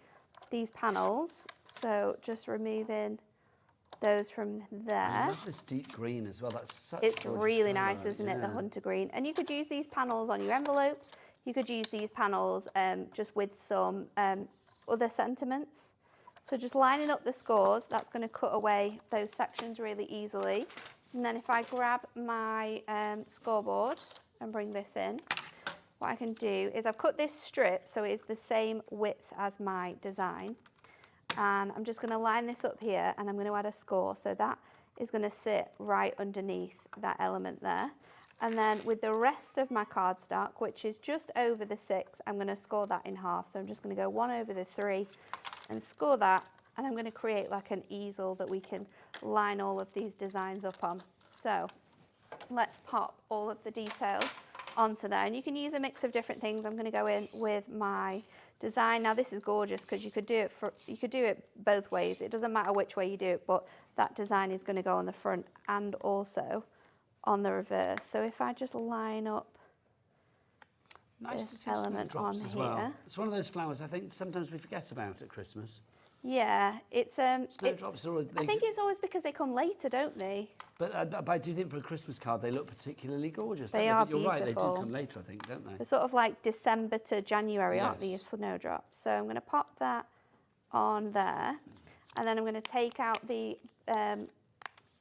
these panels. So just removing those from there. I love this deep green as well. That's such It's gorgeous really colour, nice, isn't it, the yeah. hunter green? And you could use these panels on your envelopes. You could use these panels just with some other sentiments. So just lining up the scores, that's going to cut away those sections really easily. And then if I grab my scoreboard and bring this in, what I can do is I've cut this strip so it is the same width as my design. And I'm just going to line this up here and I'm going to add a score. So that is going to sit right underneath that element there. And then with the rest of my cardstock, which is just over the 6, I'm going to score that in half. So I'm just going to go 1 over the 3 and score that. And I'm going to create like an easel that we can line all of these designs up on. So let's pop all of the details onto there. And you can use a mix of different things. I'm going to go in with my design. Now this is gorgeous because you could do it both ways. It doesn't matter which way you do it, but that design is going to go on the front and also on the reverse. So if I just line up Nice to this see element on snowdrops as here. well. It's one of those flowers I think sometimes we forget about at Christmas. Yeah, it's Snowdrops are always, I think it's always because they come later, don't they? But I do think for a Christmas card they look particularly gorgeous. They don't are But you're right, they do beautiful. come later, I think, don't they? They're sort of like December to January, aren't Yes. these snowdrops? So I'm going to pop that on there, and then I'm going to take out the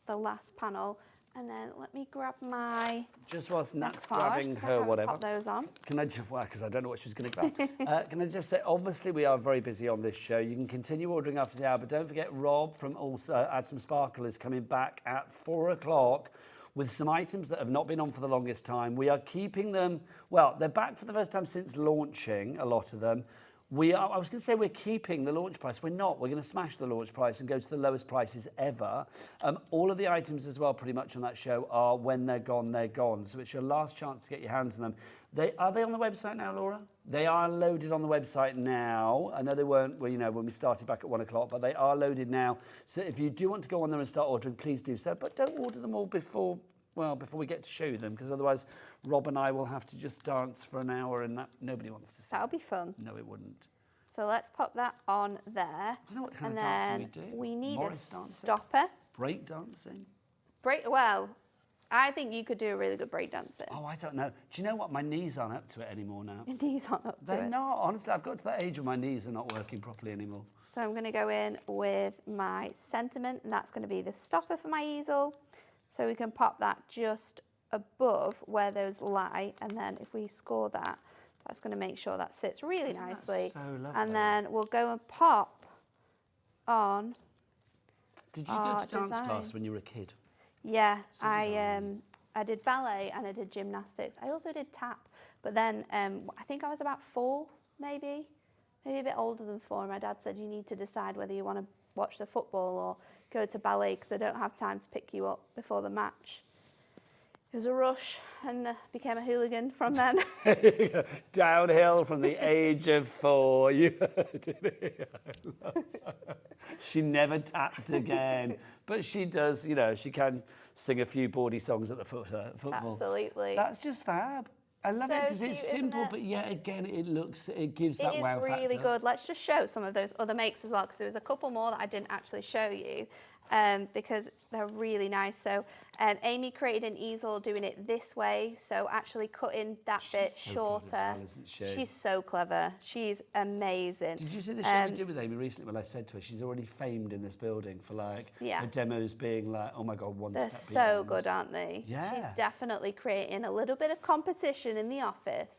last panel, and then let me grab my Just whilst Nat's card, grabbing 'cause I her haven't whatever. popped those on. Can I just, well, because I don't know what she was going to grab. Can I just say, obviously we are very busy on this show. You can continue ordering after the hour, but don't forget Rob from also Add Some Sparkle is coming back at 4 o'clock with some items that have not been on for the longest time. We are keeping them, well, they're back for the first time since launching, a lot of them. I was going to say we're keeping the launch price. We're not. We're going to smash the launch price and go to the lowest prices ever. All of the items as well, pretty much on that show, are when they're gone, they're gone. So it's your last chance to get your hands on them. Are they on the website now, Laura? They are loaded on the website now. I know they weren't, well, you know, when we started back at 1 o'clock, but they are loaded now. So if you do want to go on there and start ordering, please do so. But don't order them all before we get to show them, because otherwise Rob and I will have to just dance for an hour, and that nobody wants to see. That'll be fun. No, it wouldn't. So let's pop that on there. Do you know what kind and of dancing we then do? we need Morris a dancing? stopper. Break dancing? Well, I think you could do a really good break dancing. Oh, I don't know. Do you know what? My knees aren't up to it anymore now. Your knees aren't up to They're it. not. Honestly, I've got to that age where my knees are not working properly anymore. So I'm going to go in with my sentiment, and that's going to be the stopper for my easel. So we can pop that just above where those lie, and then if we score that, that's going to make sure that sits really nicely. so lovely. And then we'll go and pop on. Did you go to dance design. class when you were a kid? Yeah, So did I did ballet and I did gymnastics. I also did tap, but then I think I was about 4, maybe a bit older than 4. And my dad said you need to decide whether you want to watch the football or go to ballet because I don't have time to pick you up before the match. It was a rush and became a hooligan from then. Downhill from the age of 4. You heard it. She never tapped again. But she does, you know, she can sing a few bawdy songs at the football. Absolutely. That's just fab. I love it So because it's cute, isn't simple, it? but yet again, it gives that It wow is factor. really good. Let's just show some of those other makes as well, because there was a couple more that I didn't actually show you because they're really nice. So Amy created an easel doing it this way, so actually cutting that bit so good shorter. as well, isn't she? She's so clever. She's amazing. Did you see the show we did with Amy recently when I said to her she's already famed in this building for like Yeah. her demos being like, oh my God, one They're step so beyond. good, aren't they? Yeah. She's definitely creating a little bit of competition in the office.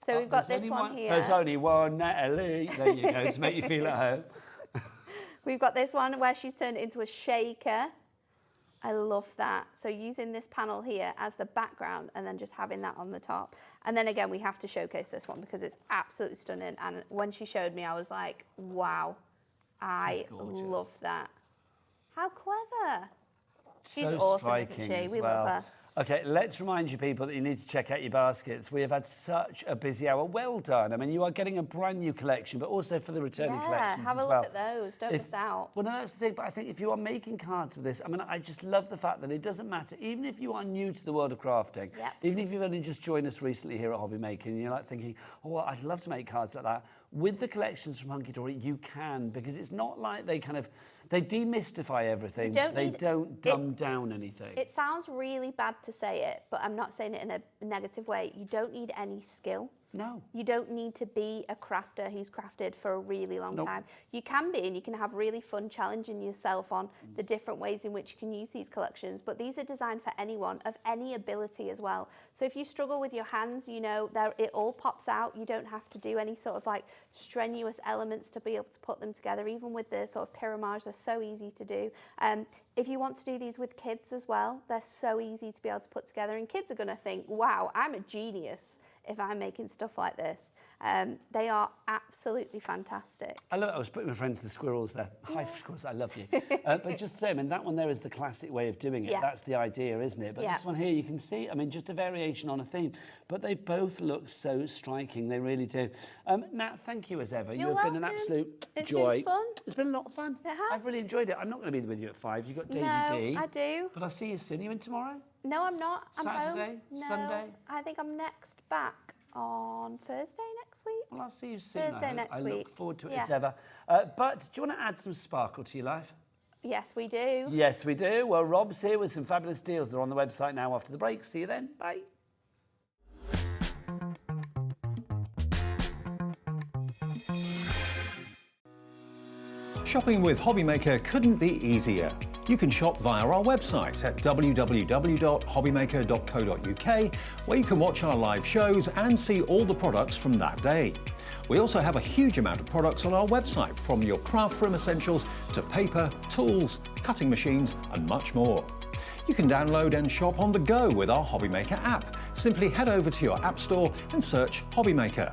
So we've got There's this only one here. There's only one, Natalie. There you go, to make you feel at home. We've got this one where she's turned it into a shaker. I love that. So using this panel here as the background and then just having that on the top. And then again, we have to showcase this one because it's absolutely stunning. And when she showed me, I was like, wow, I love that. How clever. She's So awesome, striking isn't as she? We well. love her. Okay, let's remind you people that you need to check out your baskets. We have had such a busy hour. Well done. I mean, you are getting a brand new collection, but also for the returning collections have as a well. look at those. Don't miss out. Well, no, that's the thing. But I think if you are making cards with this, I mean, I just love the fact that it doesn't matter. Even if you are new to the world of crafting, even if you've only just joined us recently here at Hobby Maker, and you're like thinking, oh, well, I'd love to make cards like that. With the collections from Hunkydory, you can, because it's not like they demystify everything. They don't dumb down anything. It sounds really bad to say it, but I'm not saying it in a negative way. You don't need any skill. No. You don't need to be a crafter who's crafted for a really long time. You can be, and you can have really fun challenging yourself on the different ways in which you can use these collections. But these are designed for anyone of any ability as well. So if you struggle with your hands, you know, it all pops out. You don't have to do any sort of like strenuous elements to be able to put them together. Even with the sort of pyramage, they're so easy to do. If you want to do these with kids as well, they're so easy to be able to put together. And kids are going to think, wow, I'm a genius if I'm making stuff like this. They are absolutely fantastic. I was putting my friends the squirrels there. Hi, squirrels, I love you. But just say, I mean, that one there is the classic way of doing it. Yeah. That's the idea, isn't it? But this one here, you can see, I mean, just a variation on a theme. But they both look so striking, they really do. Nat, thank you as ever. You're You've been an welcome. absolute It's joy. been fun. It's been a lot of fun. It has. I've really enjoyed it. I'm not going to be with you at 5. You've got Davey D. No, I do. But I'll see you soon. Are you in tomorrow? No, I'm not. I'm Saturday? home. No, Sunday? I think I'm next back on Thursday next week. Well, I'll see you soon. Thursday next I week. look forward to it Yeah. as ever. But do you want to add some sparkle to your life? Yes, we do. Yes, we do. Well, Rob's here with some fabulous deals. They're on the website now after the break. See you then. Bye. Shopping with Hobby Maker couldn't be easier. You can shop via our website at www.hobbymaker.co.uk, where you can watch our live shows and see all the products from that day. We also have a huge amount of products on our website, from your craft room essentials to paper, tools, cutting machines and much more. You can download and shop on the go with our Hobby Maker app. Simply head over to your app store and search Hobby Maker.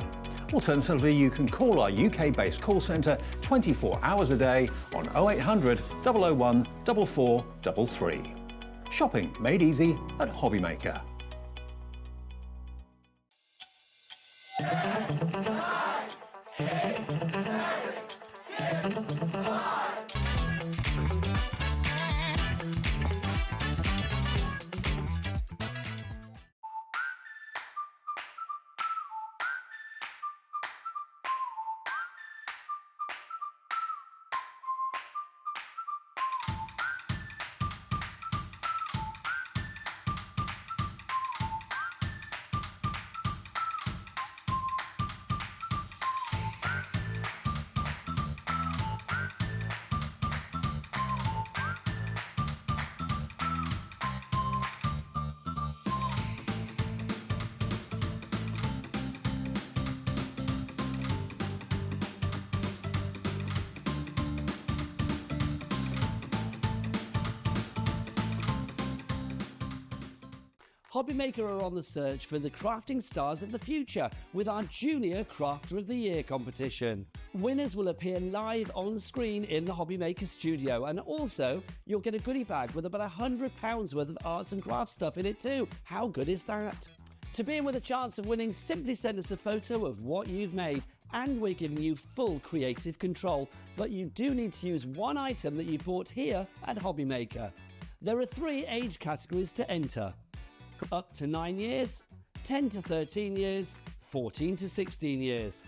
Alternatively, you can call our UK-based call centre 24 hours a day on 0800 001 4433. Shopping made easy at Hobby Maker. Hobby Maker are on the search for the crafting stars of the future with our Junior Crafter of the Year competition. Winners will appear live on screen in the Hobby Maker studio, and also you'll get a goodie bag with about £100 worth of arts and crafts stuff in it too. How good is that? To be in with a chance of winning, simply send us a photo of what you've made, and we're giving you full creative control. But you do need to use one item that you bought here at Hobby Maker. There are 3 age categories to enter: up to 9 years, 10 to 13 years, 14 to 16 years.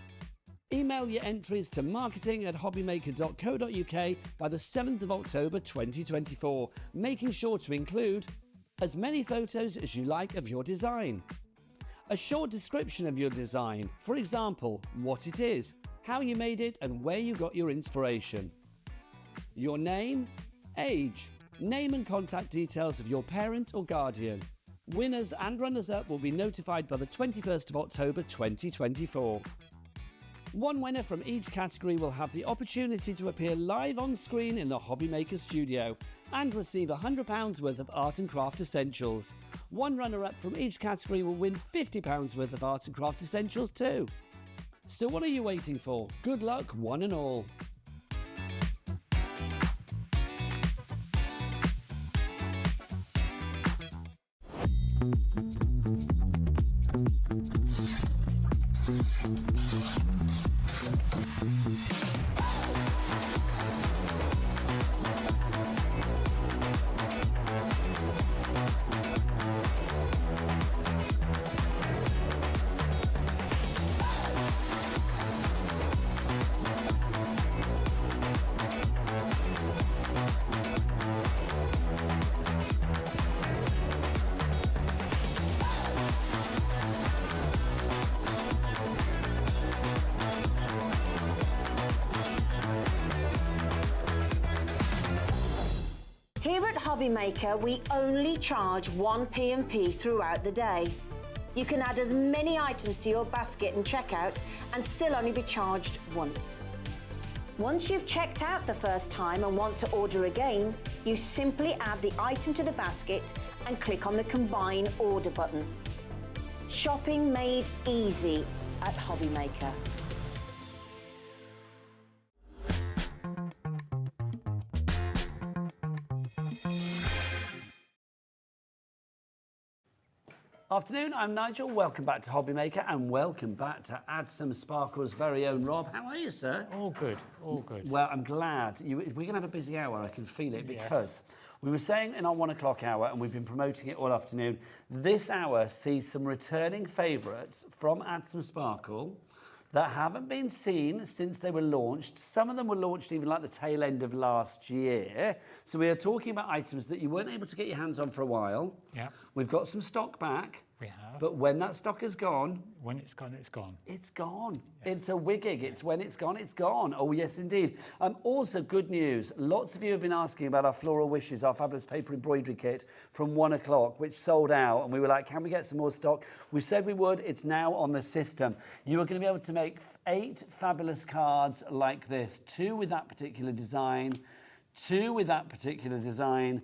Email your entries to marketing@hobbymaker.co.uk by the 7th of October 2024, making sure to include as many photos as you like of your design, a short description of your design, for example, what it is, how you made it and where you got your inspiration, your name, age, name and contact details of your parent or guardian. Winners and runners-up will be notified by the 21st of October 2024. One winner from each category will have the opportunity to appear live on screen in the Hobby Maker studio, and receive £100 worth of art and craft essentials. One runner-up from each category will win £50 worth of art and craft essentials too. So what are you waiting for? Good luck, one and all. Here at Hobbymaker, we only charge one P&P throughout the day. You can add as many items to your basket and checkout and still only be charged once. Once you've checked out the first time and want to order again, you simply add the item to the basket and click on the Combine Order button. Shopping made easy at Hobbymaker. Afternoon, I'm Nigel. Welcome back to Hobbymaker and welcome back to Add Some Sparkle's very own Rob. How are you, sir? All good, all good. Well, I'm glad. We're going to have a busy hour, I can feel it, because we were saying in our 1 o'clock hour, and we've been promoting it all afternoon, this hour sees some returning favourites from Add Some Sparkle that haven't been seen since they were launched. Some of them were launched even like the tail end of last year. So we are talking about items that you weren't able to get your hands on for a while. Yeah. We've got some stock back. We have. But when that stock is gone... When it's gone, it's gone. It's gone. Yes. It's a wigging. It's when it's gone, it's gone. Oh, yes, indeed. Also, good news. Lots of you have been asking about our Floral Wishes, our fabulous paper embroidery kit from 1 o'clock, which sold out. And we were like, can we get some more stock? We said we would. It's now on the system. You are going to be able to make 8 fabulous cards like this. 2 with that particular design, 2 with that particular design,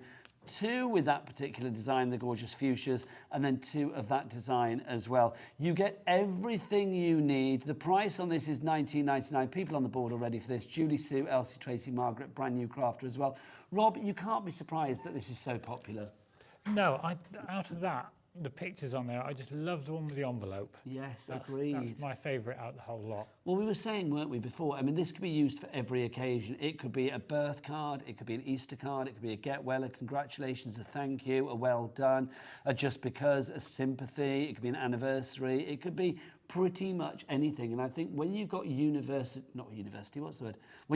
2 with that particular design, the gorgeous fuchsias, and then 2 of that design as well. You get everything you need. The price on this is $19.99. People on the board are ready for this. Julie, Sue, Elsie, Tracy, Margaret, brand new crafter as well. Rob, you can't be surprised that this is so popular. No, out of that, the pictures on there, I just love the one with the envelope. Yes, agreed. That's my favourite out of the whole lot. Well, we were saying, weren't we, before? I mean, this could be used for every occasion. It could be a birth card, it could be an Easter card, it could be a get well, a congratulations, a thank you, a well done, a just because, a sympathy, it could be an anniversary, it could be pretty much anything. And I think when you've got when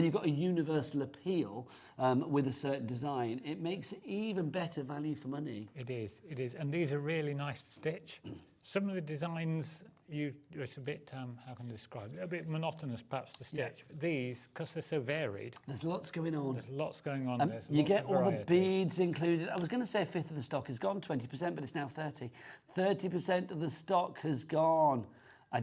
you've got a universal appeal with a certain design, it makes it even better value for money. It is. And these are really nice to stitch. Some of the designs, it's a bit, how can I describe it? A bit monotonous perhaps to stitch. Yeah. But these, because they're so varied. There's lots going on. There's lots going on. You get all the beads included. I was going to say a fifth of the stock is gone, 20%, but it's now 30. 30% of the stock has gone. I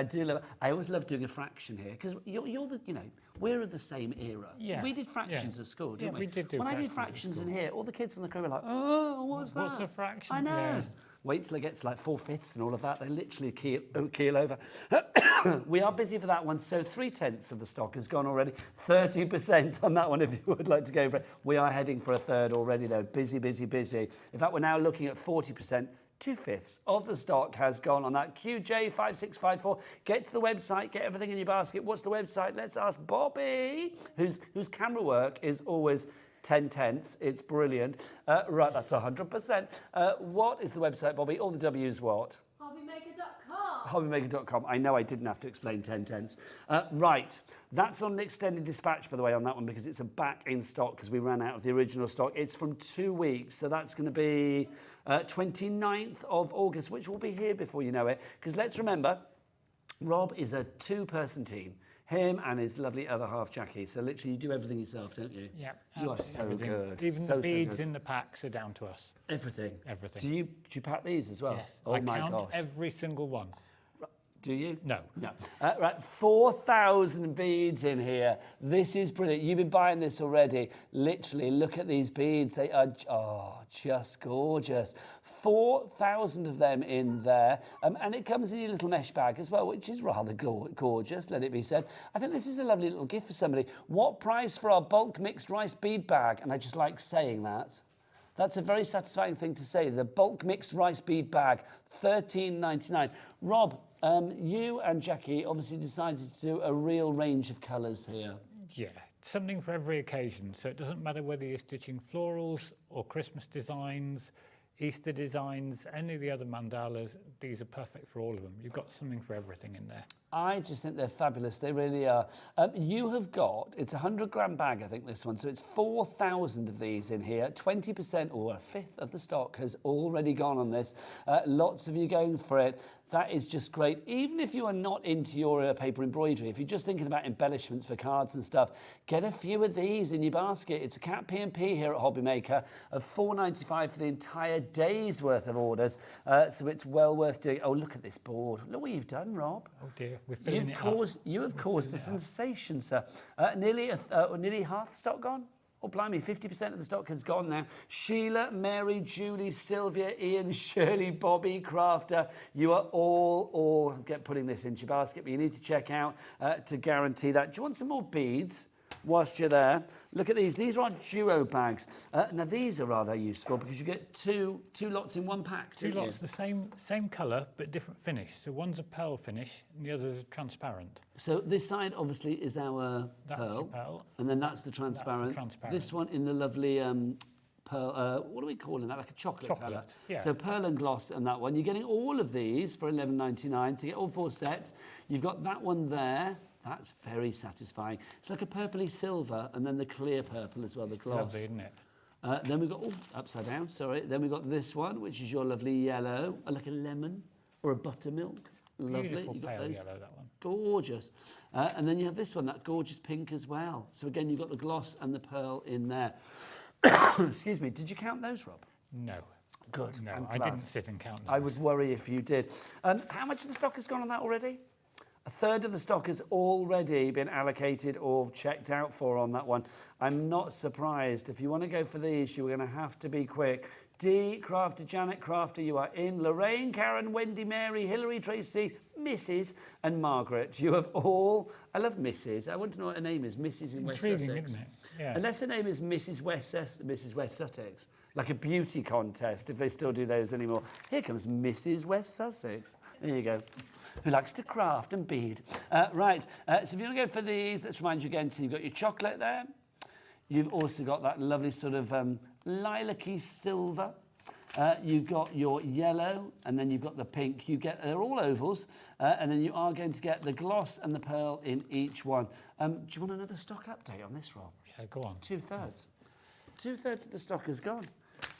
do love it. I always love doing a fraction here because we're of the same era. Yeah. We did fractions at school, didn't we? We did do when I did fractions in here, all the kids on the crew were like, "Oh, what's that? What's a fraction?" I know. Yeah. Wait till it gets like 4/5 and all of that. They literally keel over. We are busy for that one. So 3/10 of the stock has gone already. 30% on that one if you would like to go for it. We are heading for a third already though. Busy, busy, busy. In fact, we're now looking at 40%. 2/5 of the stock has gone on that. QJ5654. Get to the website, get everything in your basket. What's the website? Let's ask Bobby, whose camera work is always 10/10. It's brilliant. Right, that's 100%. What is the website, Bobby? All the W's what? Hobbymaker.com. Hobbymaker.com. I know I didn't have to explain 10/10. Right, that's on an extended dispatch, by the way, on that one, because it's a back in stock because we ran out of the original stock. It's from 2 weeks, so that's going to be 29th of August, which will be here before you know it. Because let's remember, Rob is a 2-person team. Him and his lovely other half, Jackie. So literally, you do everything yourself, don't you? Yeah. You are so good. Even the beads in the packs are down to us. Everything. Everything. Do you pack these as well? Yes. Oh I my count gosh. every single one. Do you? No. No. Right, 4,000 beads in here. This is brilliant. You've been buying this already. Literally, look at these beads. They are just gorgeous. 4,000 of them in there. And it comes in your little mesh bag as well, which is rather gorgeous, let it be said. I think this is a lovely little gift for somebody. What price for our bulk mixed rice bead bag? And I just like saying that. That's a very satisfying thing to say. The bulk mixed rice bead bag, $13.99. Rob, you and Jackie obviously decided to do a real range of colours here. Yeah, something for every occasion. So it doesn't matter whether you're stitching florals or Christmas designs, Easter designs, any of the other mandalas, these are perfect for all of them. You've got something for everything in there. I just think they're fabulous. They really are. You have got, it's a 100-gram bag, I think, this one. So it's 4,000 of these in here. 20% or a fifth of the stock has already gone on this. Lots of you going for it. That is just great. Even if you are not into your paper embroidery, if you're just thinking about embellishments for cards and stuff, get a few of these in your basket. It's a cap P&P here at Hobbymaker of $4.95 for the entire day's worth of orders. So it's well worth doing. Oh, look at this board. Look what you've done, Rob. Oh dear, we're filling You have caused a sensation, sir. Nearly half the stock gone. Oh, blimey, 50% of the stock has gone now. Sheila, Mary, Julie, Sylvia, Ian, Shirley, Bobby, Crafter, you are all putting this into your basket, but you need to check out to guarantee that. Do you want some more beads whilst you're there? Look at these. These are our duo bags. Now, these are rather useful because you get two lots in one pack, Two lots, the same colour, but different finish. So one's a pearl finish and the other's a transparent. So this side, obviously, is our pearl. And then that's the transparent. This one in the lovely pearl, what are we calling that? Like a chocolate colour. Yeah. So pearl and gloss and that one. You're getting all of these for $11.99. So you get all 4 sets. You've got that one there. That's very satisfying. It's like a purpley silver and then the clear purple as well, the gloss. Lovely, isn't it? Then we've got, upside down, sorry. Then we've got this one, which is your lovely yellow, like a lemon or a buttermilk. Lovely. Beautiful You've got pale those. yellow, that one. Gorgeous. And then you have this one, that gorgeous pink as well. So again, you've got the gloss and the pearl in there. Excuse me, did you count those, Rob? No. Good. No, I didn't sit and count them. I would worry if you did. How much of the stock has gone on that already? A third of the stock has already been allocated or checked out for on that one. I'm not surprised. If you want to go for these, you're going to have to be quick. Dee Crafter, Janet Crafter, you are in. Lorraine, Karen, Wendy, Mary, Hilary, Tracy, Mrs. and Margaret. You have all... I love Mrs. I want to know what her name is. Mrs. in West Sussex. Isn't it? Yeah. Unless her name is Mrs. West Sussex. Like a beauty contest, if they still do those anymore. Here comes Mrs. West Sussex. There you go. Who likes to craft and bead. Right, so if you want to go for these, let's remind you again, so you've got your chocolate there. You've also got that lovely sort of lilac-y silver. You've got your yellow, and then you've got the pink. They're all ovals, and then you are going to get the gloss and the pearl in each one. Do you want another stock update on this, Rob? Yeah, go on. 2/3. 2/3 of the stock has gone.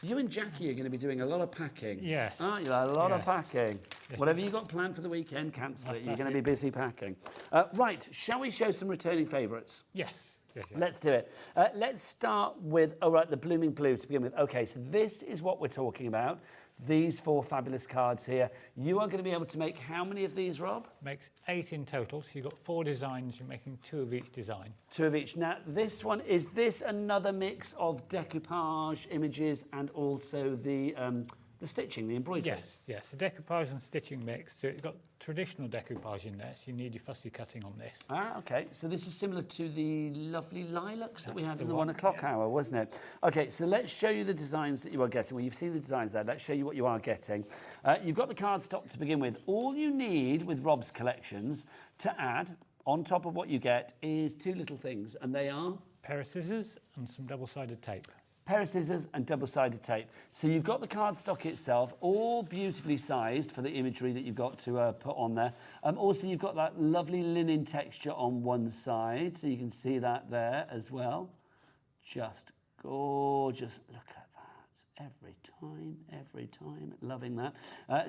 You and Jackie are going to be doing a lot of packing. Yes. Aren't you? A lot of Yes. packing. Yes. Whatever you got planned for the weekend, cancel it. You're going to be it. busy packing. Right, shall we show some returning favourites? Yes. Yes. Let's do it. Let's start with, the blooming blue to begin with. Okay, so this is what we're talking about. These 4 fabulous cards here. You are going to be able to make how many of these, Rob? Makes 8 in total. So you've got 4 designs. You're making 2 of each design. 2 of each. Now, this one, is this another mix of decoupage images and also the stitching, the embroidery? Yes. The decoupage and stitching mix. So you've got traditional decoupage in there. So you need your fussy cutting on this. Okay. So this is similar to the lovely lilacs that we had the in the one, 1 o'clock yeah. hour, wasn't it? Okay, so let's show you the designs that you are getting. Well, you've seen the designs there. Let's show you what you are getting. You've got the cardstock to begin with. All you need with Rob's collections to add on top of what you get is 2 little things, and they are? Pair of scissors and some double-sided tape. Pair of scissors and double-sided tape. So you've got the cardstock itself, all beautifully sized for the imagery that you've got to put on there. Also, you've got that lovely linen texture on one side, so you can see that there as well. Just gorgeous. Look at that. Every time. Loving that.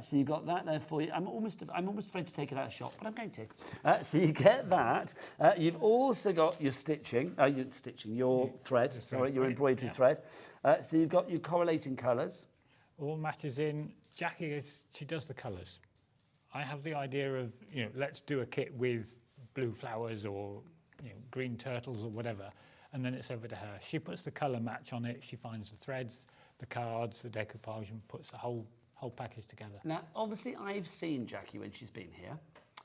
So you've got that there for you. I'm almost afraid to take it out of shop, but I'm going to. So you get that. You've also got your stitching, your thread, your embroidery thread. So you've got your correlating colours. All matches in. Jackie she does the colours. I have the idea of, let's do a kit with blue flowers or green turtles or whatever, and then it's over to her. She puts the colour match on it, she finds the threads, the cards, the decoupage, and puts the whole package together. Now, obviously, I've seen Jackie when she's been here.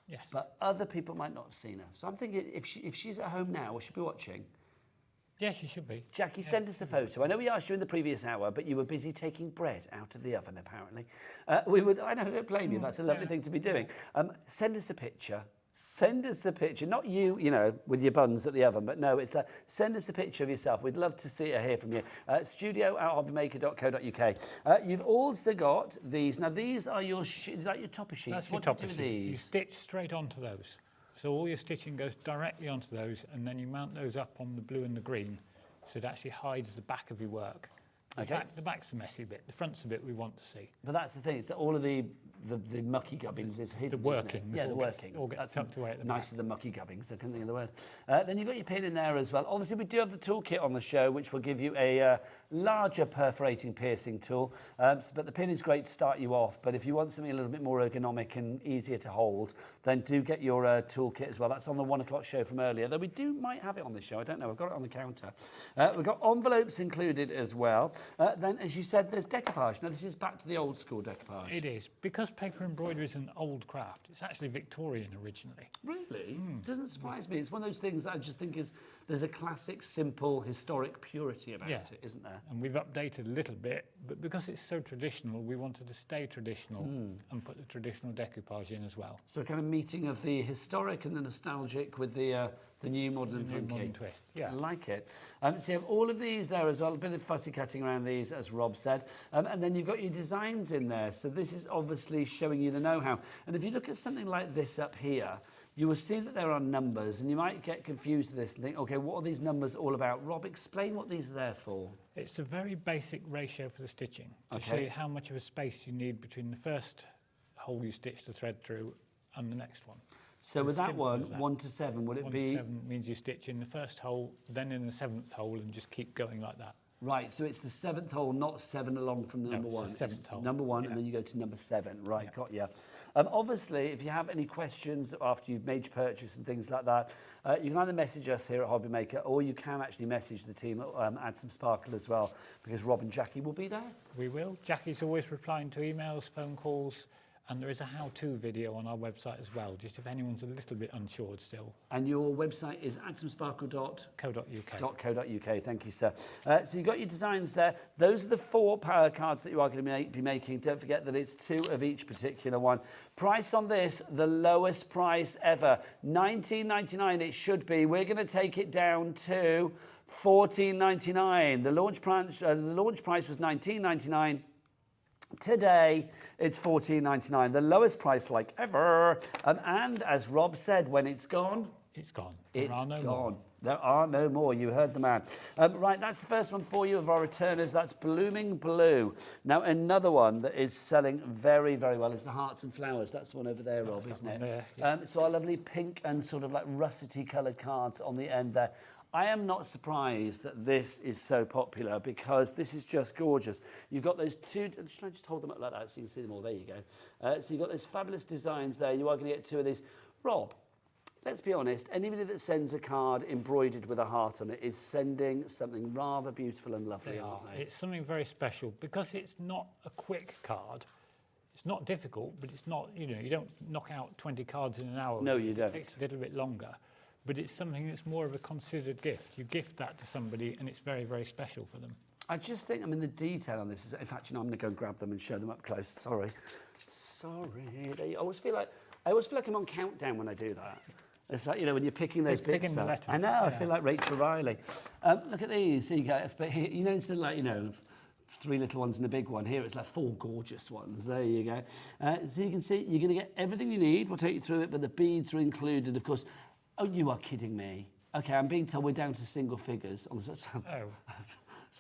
Yes. But other people might not have seen her. So I'm thinking if she's at home now, will she be watching? Yes, she should be. Jackie, send us a photo. I know we asked you in the previous hour, but you were busy taking bread out of the oven, apparently. I know, don't blame you. That's a lovely thing to be doing. Send us a picture. Send us the picture, not you, with your buns at the oven, but no, it's like, send us a picture of yourself. We'd love to see or hear from you. studio@hobbymaker.co.uk. You've also got these. Now, these are your topper sheets. That's your topper sheets. You stitch straight onto those. So all your stitching goes directly onto those, and then you mount those up on the blue and the green, so it actually hides the back of your work. Okay. The back's the messy bit. The front's the bit we want to see. But that's the thing, it's that all of the mucky gubbins is hidden. The workings. Yeah, the workings. All gets tucked away at the back. Nicer than mucky gubbins, I couldn't think of the word. Then you've got your pin in there as well. Obviously, we do have the toolkit on the show, which will give you a larger perforating piercing tool. But the pin is great to start you off. But if you want something a little bit more ergonomic and easier to hold, then do get your toolkit as well. That's on the 1 o'clock show from earlier, though we might have it on this show. I don't know. I've got it on the counter. We've got envelopes included as well. Then, as you said, there's decoupage. Now, this is back to the old school decoupage. It is. Because paper embroidery is an old craft, it's actually Victorian originally. Really? Doesn't surprise me. It's one of those things that I just think there's a classic, simple, historic purity about it, isn't there? And we've updated a little bit, but because it's so traditional, we wanted to stay traditional and put the traditional decoupage in as well. So a kind of meeting of the historic and the nostalgic with the new modern and funky. Modern twist. Yeah. I like it. So you have all of these there as well, a bit of fussy cutting around these, as Rob said. And then you've got your designs in there. So this is obviously showing you the know-how. And if you look at something like this up here, you will see that there are numbers, and you might get confused with this and think, okay, what are these numbers all about? Rob, explain what these are there for. It's a very basic ratio for the stitching to Okay. show you how much of a space you need between the first hole you stitch the thread through and the next one. So with that simple one, as that. 1 to 7, would it 1 be? to 7 means you stitch in the first hole, then in the 7th hole, and just keep going like that. Right, so it's the 7th hole, not 7 along from the number it's 1. the 7th hole. Number 1, Yeah. and then you go to number 7. Right, got you. Obviously, if you have any questions after you've made your purchase and things like that, you can either message us here at Hobby Maker, or you can actually message the team at Add Some Sparkle as well, because Rob and Jackie will be there. We will. Jackie's always replying to emails, phone calls, and there is a how-to video on our website as well, just if anyone's a little bit unsure still. And your website is addsomesparkle.co.uk. Thank you, sir. So you've got your designs there. Those are the 4 power cards that you are going to be making. Don't forget that it's 2 of each particular one. Price on this, the lowest price ever. $19.99 it should be. We're going to take it down to $14.99. The launch price was $19.99. Today, it's $14.99, the lowest price like ever. And as Rob said, when it's gone, It's gone. it's There are no gone. more. There are no more. You heard the man. Right, that's the first one for you of our returners. That's Blooming Blue. Now, another one that is selling very, very well is the Hearts and Flowers. That's the one over there, Rob, isn't it? There, yeah. So our lovely pink and sort of like russety coloured cards on the end there. I am not surprised that this is so popular because this is just gorgeous. You've got those 2, should I just hold them up like that so you can see them all? There you go. So you've got those fabulous designs there. You are going to get 2 of these. Rob, let's be honest, anybody that sends a card embroidered with a heart on it is sending something rather beautiful and lovely, They aren't are. they? It's something very special because it's not a quick card. It's not difficult, but it's not, you don't knock out 20 cards in an hour. No, you don't. It takes a little bit longer. But it's something that's more of a considered gift. You gift that to somebody and it's very, very special for them. I just think, the detail on this is, in fact, I'm going to go and grab them and show them up close. Sorry. I always feel like I'm on countdown when I do that. It's like, when you're picking those bits picking the up. letters. I know, I feel like Rachel Riley. Look at these. Here you go. But here, instead of like, 3 little ones and a big one, here it's like 4 gorgeous ones. There you go. So you can see, you're going to get everything you need. We'll take you through it, but the beads are included, of course. Oh, you are kidding me. Okay, I'm being told we're down to single figures. Oh.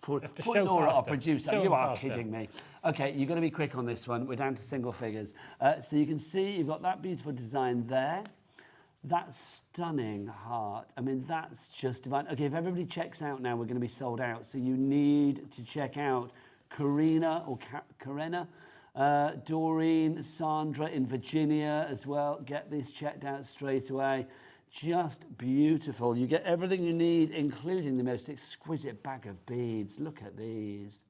Poor show Laura, our faster. producer. Show You them are faster. kidding me. Okay, you've got to be quick on this one. We're down to single figures. So you can see you've got that beautiful design there. That stunning heart. That's just divine. Okay, if everybody checks out now, we're going to be sold out. So you need to check out Karina or Karena. Doreen, Sandra in Virginia as well. Get this checked out straight away. Just beautiful. You get everything you need, including the most exquisite bag of beads. Look at these.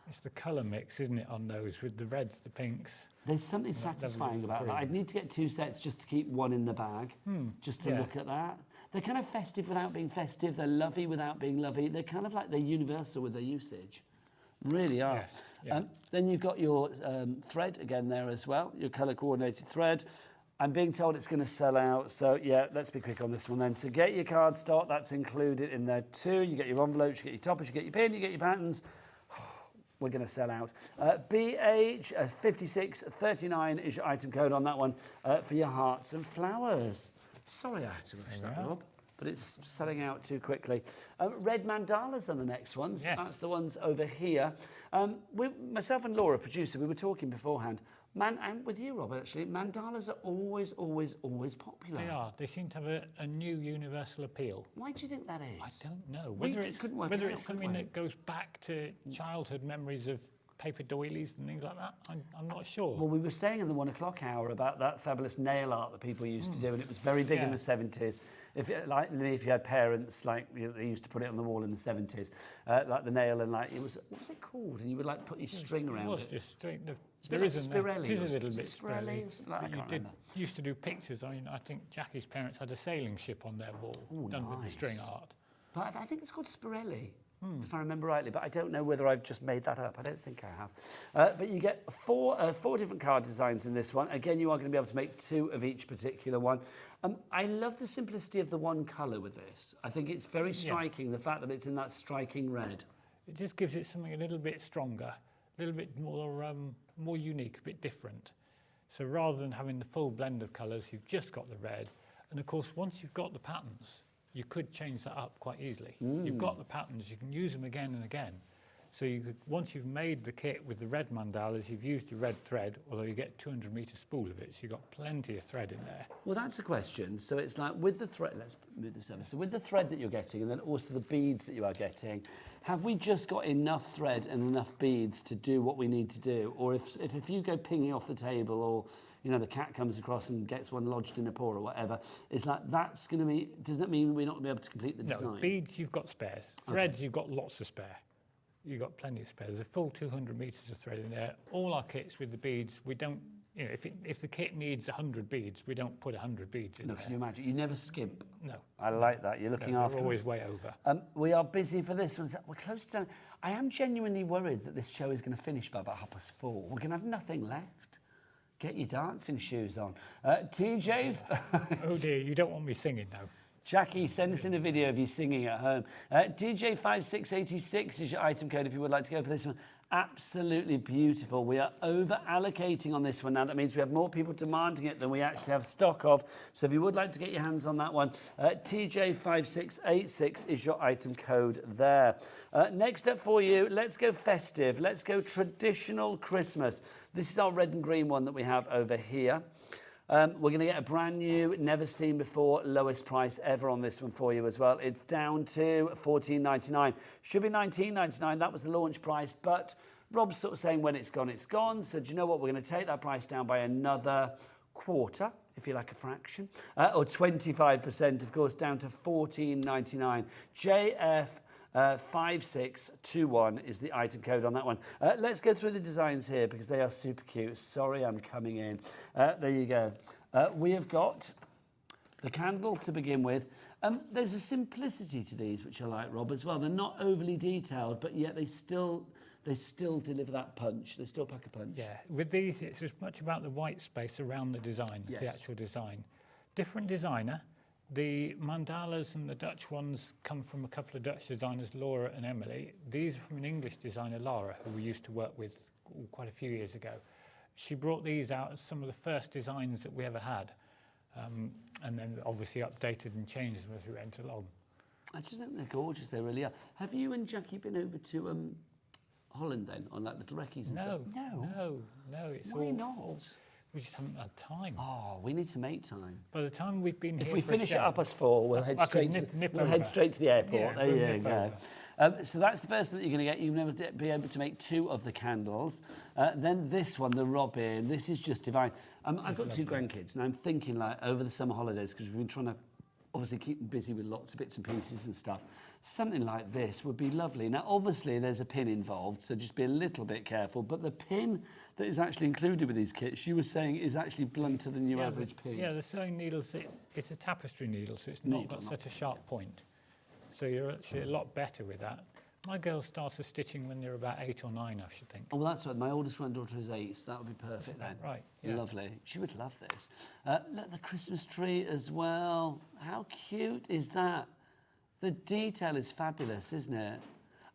It's the colour mix, isn't it, on those, with the reds, the pinks. There's something satisfying about that. I'd need to get 2 sets just to keep one in the bag, just to look at that. They're kind of festive without being festive. They're lovey without being lovey. They're kind of like they're universal with their usage. Really are. Yes, yeah. Then you've got your thread again there as well, your colour coordinated thread. I'm being told it's going to sell out, so yeah, let's be quick on this one then. So get your cardstock, that's included in there too. You get your envelopes, you get your toppers, you get your pin, you get your patterns. We're going to sell out. BH5639 is your item code on that one for your hearts and flowers. Sorry I had to rush that, Rob, but it's selling out too quickly. Red mandalas are the next ones. Yes. That's the ones over here. Myself and Laura, producer, we were talking beforehand. And with you, Rob, actually, mandalas are always popular. They are. They seem to have a new universal appeal. Why do you think that is? I don't know. We Whether couldn't work whether it it's out, could something we? that goes back to childhood memories of paper doilies and things like that, I'm not sure. Well, we were saying in the 1 o'clock hour about that fabulous nail art that people used to do, and it was very big in the 70s. If you had parents like they used to put it on the wall in the 70s, like the nail and like it was, what was it called? And you would like put your string around it. It was just string. There is a Spirelli. It is a little is bit it Spirelli. Spirelli. I can't remember. Used to do pictures. I think Jackie's parents had a sailing ship on their wall done with the string art. But I think it's called Spirelli, if I remember rightly. But I don't know whether I've just made that up. I don't think I have. But you get four different card designs in this one. Again, you are going to be able to make 2 of each particular one. I love the simplicity of the one colour with this. I think it's very striking, the fact that it's in that striking red. It just gives it something a little bit stronger, a little bit more unique, a bit different. So rather than having the full blend of colours, you've just got the red. And of course, once you've got the patterns, you could change that up quite easily. You've got the patterns, you can use them again and again. So you could, once you've made the kit with the red mandalas, you've used your red thread, although you get 200 metre spool of it, so you've got plenty of thread in there. Well, that's a question. So it's like with the thread, let's move this over. So with the thread that you're getting, and then also the beads that you are getting, have we just got enough thread and enough beads to do what we need to do? Or if you go pinging off the table, or the cat comes across and gets one lodged in a paw or whatever, it's like that's going to be, does that mean we're not going to be able to complete the design? No, beads, you've got spares. Threads, you've got lots of spare. You've got plenty of spares. There's a full 200 metres of thread in there. All our kits with the beads, we don't, if the kit needs 100 beads, we don't put 100 beads in there. No, can you imagine? You never skimp. No. I like that. You're looking after us. We're always way over. We are busy for this one. We're close to... I am genuinely worried that this show is going to finish by about 4:30. We're going to have nothing left. Get your dancing shoes on. TJ... Oh dear, you don't want me singing now. Jackie, send us in a video of you singing at home. DJ5686 is your item code if you would like to go for this one. Absolutely beautiful. We are over allocating on this one now. That means we have more people demanding it than we actually have stock of. So if you would like to get your hands on that one, TJ5686 is your item code there. Next up for you, let's go festive. Let's go traditional Christmas. This is our red and green one that we have over here. We're going to get a brand new, never seen before, lowest price ever on this one for you as well. It's down to $14.99. Should be $19.99. That was the launch price, but Rob's sort of saying when it's gone, it's gone. So do you know what? We're going to take that price down by another quarter, if you like a fraction, or 25%, of course, down to $14.99. JF 5621 is the item code on that one. Let's go through the designs here because they are super cute. Sorry, I'm coming in. There you go. We have got the candle to begin with. There's a simplicity to these which I like, Rob, as well. They're not overly detailed, but yet they still deliver that punch. They still pack a punch. Yeah, with these, it's as much about the white space around the design, as the actual design. Different designer. The mandalas and the Dutch ones come from a couple of Dutch designers, Laura and Emily. These are from an English designer, Lara, who we used to work with quite a few years ago. She brought these out as some of the first designs that we ever had, and then obviously updated and changed them as we went along. I just think they're gorgeous, they really are. Have you and Jackie been over to Holland then, on like little recce's and stuff? No. It's Why all not? We just haven't had time. Oh, we need to make time. By the time we've been here If we for a finish show, at 4:30, we'll head I could straight nip over. straight to the airport. Yeah, There we'll you nip go. So that's the first thing that you're going to get. You're going to be able to make 2 of the candles. Then this one, the robin. This is just divine. I've got 2 grandkids, and I'm thinking like over the summer holidays, because we've been trying to obviously keep them busy with lots of bits and pieces and stuff. Something like this would be lovely. Now, obviously, there's a pin involved, so just be a little bit careful. But the pin that is actually included with these kits, you were saying, is actually blunter than your average pin. Yeah, the sewing needles, it's a tapestry needle, so it's not got such a sharp point. So you're actually a lot better with that. My girls started stitching when they're about 8 or 9, I should think. Oh, well, that's right. My oldest granddaughter is 8, so that would be perfect then. Right, yeah. Lovely. She would love this. Look, the Christmas tree as well. How cute is that? The detail is fabulous, isn't it?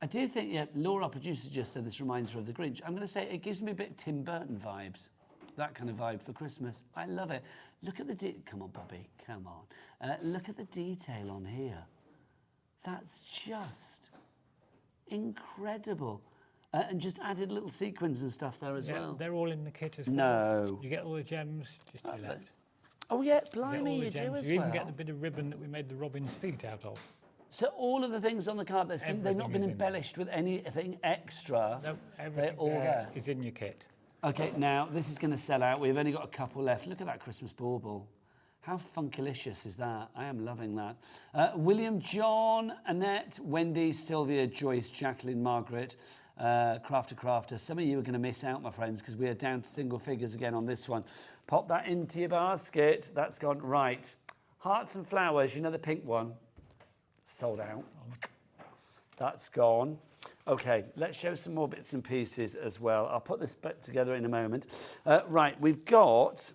I do think, yeah, Laura, our producer, just said this reminds her of the Grinch. I'm going to say it gives me a bit of Tim Burton vibes. That kind of vibe for Christmas. I love it. Look at the come on, Bobby, come on. Look at the detail on here. That's just incredible. And just added little sequins and stuff there as well. They're all in the kit as well. No. You get all the gems just to your left. Oh, yeah, You get blimey, all the you do gems. as You well. even get the bit of ribbon that we made the robin's feet out of. So all of the things on the card, they've not Everything been is in there. embellished with anything extra. No, They're everything all there. is in your kit. Okay, now this is going to sell out. We've only got a couple left. Look at that Christmas bauble. How funkylicious is that? I am loving that. William, John, Annette, Wendy, Sylvia, Joyce, Jacqueline, Margaret, Crafter. Some of you are going to miss out, my friends, because we are down to single figures again on this one. Pop that into your basket. That's gone right. Hearts and flowers, you know the pink one? Sold out. That's gone. Okay, let's show some more bits and pieces as well. I'll put this back together in a moment. Right, we've got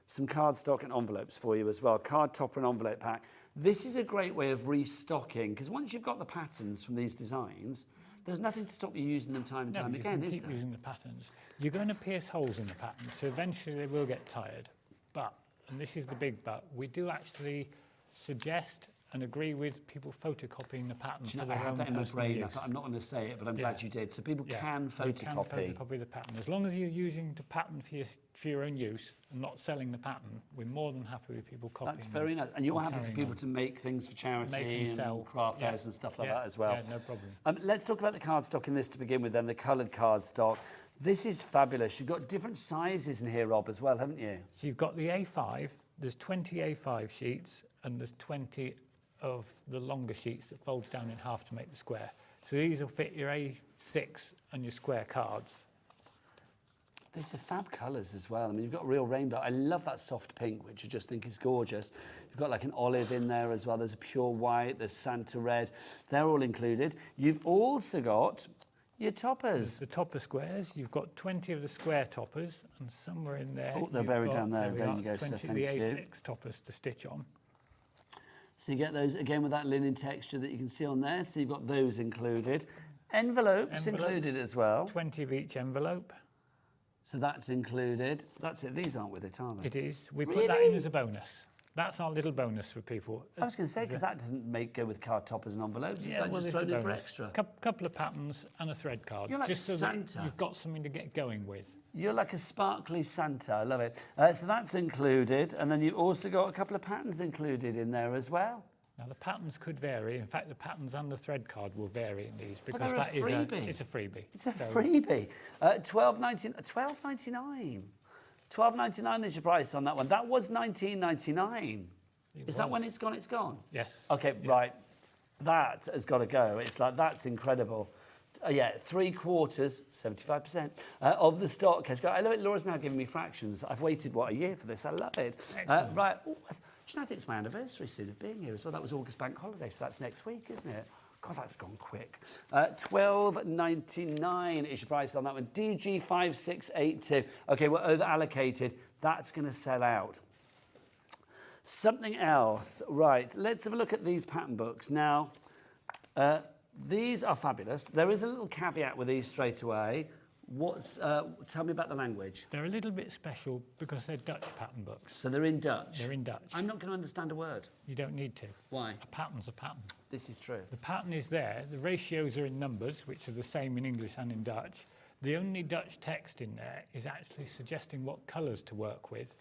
some cardstock and envelopes for you as well. Card topper and envelope pack. This is a great way of restocking, because once you've got the patterns from these designs, there's nothing to stop you using them time and time you again, can is keep there? using the patterns. You're going to pierce holes in the patterns, so eventually they will get tired. But, and this is the big but, we do actually suggest and agree with people photocopying the patterns Do you for know, I their had own that in my personal brain. I use. thought, I'm not going to say it, but I'm glad you did. So people can You can photocopy. photocopy the pattern. As long as you're using the pattern for your own use and not selling the pattern, we're more than happy with people copying. That's very nice. And you're or happy for carrying people on. to make things for charity Make and sell. craft fairs and stuff like that as well. Yeah, no problem. Let's talk about the cardstock in this to begin with then, the coloured cardstock. This is fabulous. You've got different sizes in here, Rob, as well, haven't you? So you've got the A5, there's 20 A5 sheets and there's 20 of the longer sheets that folds down in half to make the square. So these will fit your A6 and your square cards. These are fab colours as well. I mean, you've got real rainbow. I love that soft pink, which I just think is gorgeous. You've got like an olive in there as well. There's a pure white, there's Santa red. They're all included. You've also got your toppers. The topper squares, you've got 20 of the square toppers and somewhere in there. Oh, they're you've buried got- down there. we There are, you go, so 20 of thank the you. A6 toppers to stitch on. So you get those again with that linen texture that you can see on there. So you've got those included. Envelopes included as well. 20 of each envelope. So that's included. That's it. These aren't with it, are they? It is. We put that in as a bonus. That's our little bonus for people. I was going to say, because that doesn't go with card toppers and envelopes. It's like just it's a thrown in for bonus. extra. Couple of patterns and a thread card. You're like just so Santa. that you've got something to get going with. You're like a sparkly Santa. I love it. So that's included. And then you've also got a couple of patterns included in there as well. Now the patterns could vary. In fact, the patterns and the thread card will vary in these because they're a that is freebie. it's a freebie. It's a freebie. $12.99. $12.99 is your price on that one. That was $19.99. Is that when it's gone? It's gone. Yes. Okay, right. That has got to go. It's like, that's incredible. Yeah, 3/4, 75% of the stock has got. I love it. Laura's now giving me fractions. I've waited, what, a year for this. I love it. Right. Ooh, do you know, I think it's my anniversary soon of being here as well. That was August bank holiday, so that's next week, isn't it? God, that's gone quick. $12.99 is your price on that one. DG5682. Okay, we're over allocated. That's going to sell out. Something else. Right, let's have a look at these pattern books. Now, these are fabulous. There is a little caveat with these straight away. Tell me about the language. They're a little bit special because they're Dutch pattern books. So they're in Dutch. They're in Dutch. I'm not going to understand a word. You don't need to. Why? A pattern's a pattern. This is true. The pattern is there. The ratios are in numbers, which are the same in English and in Dutch. The only Dutch text in there is actually suggesting what colours to work with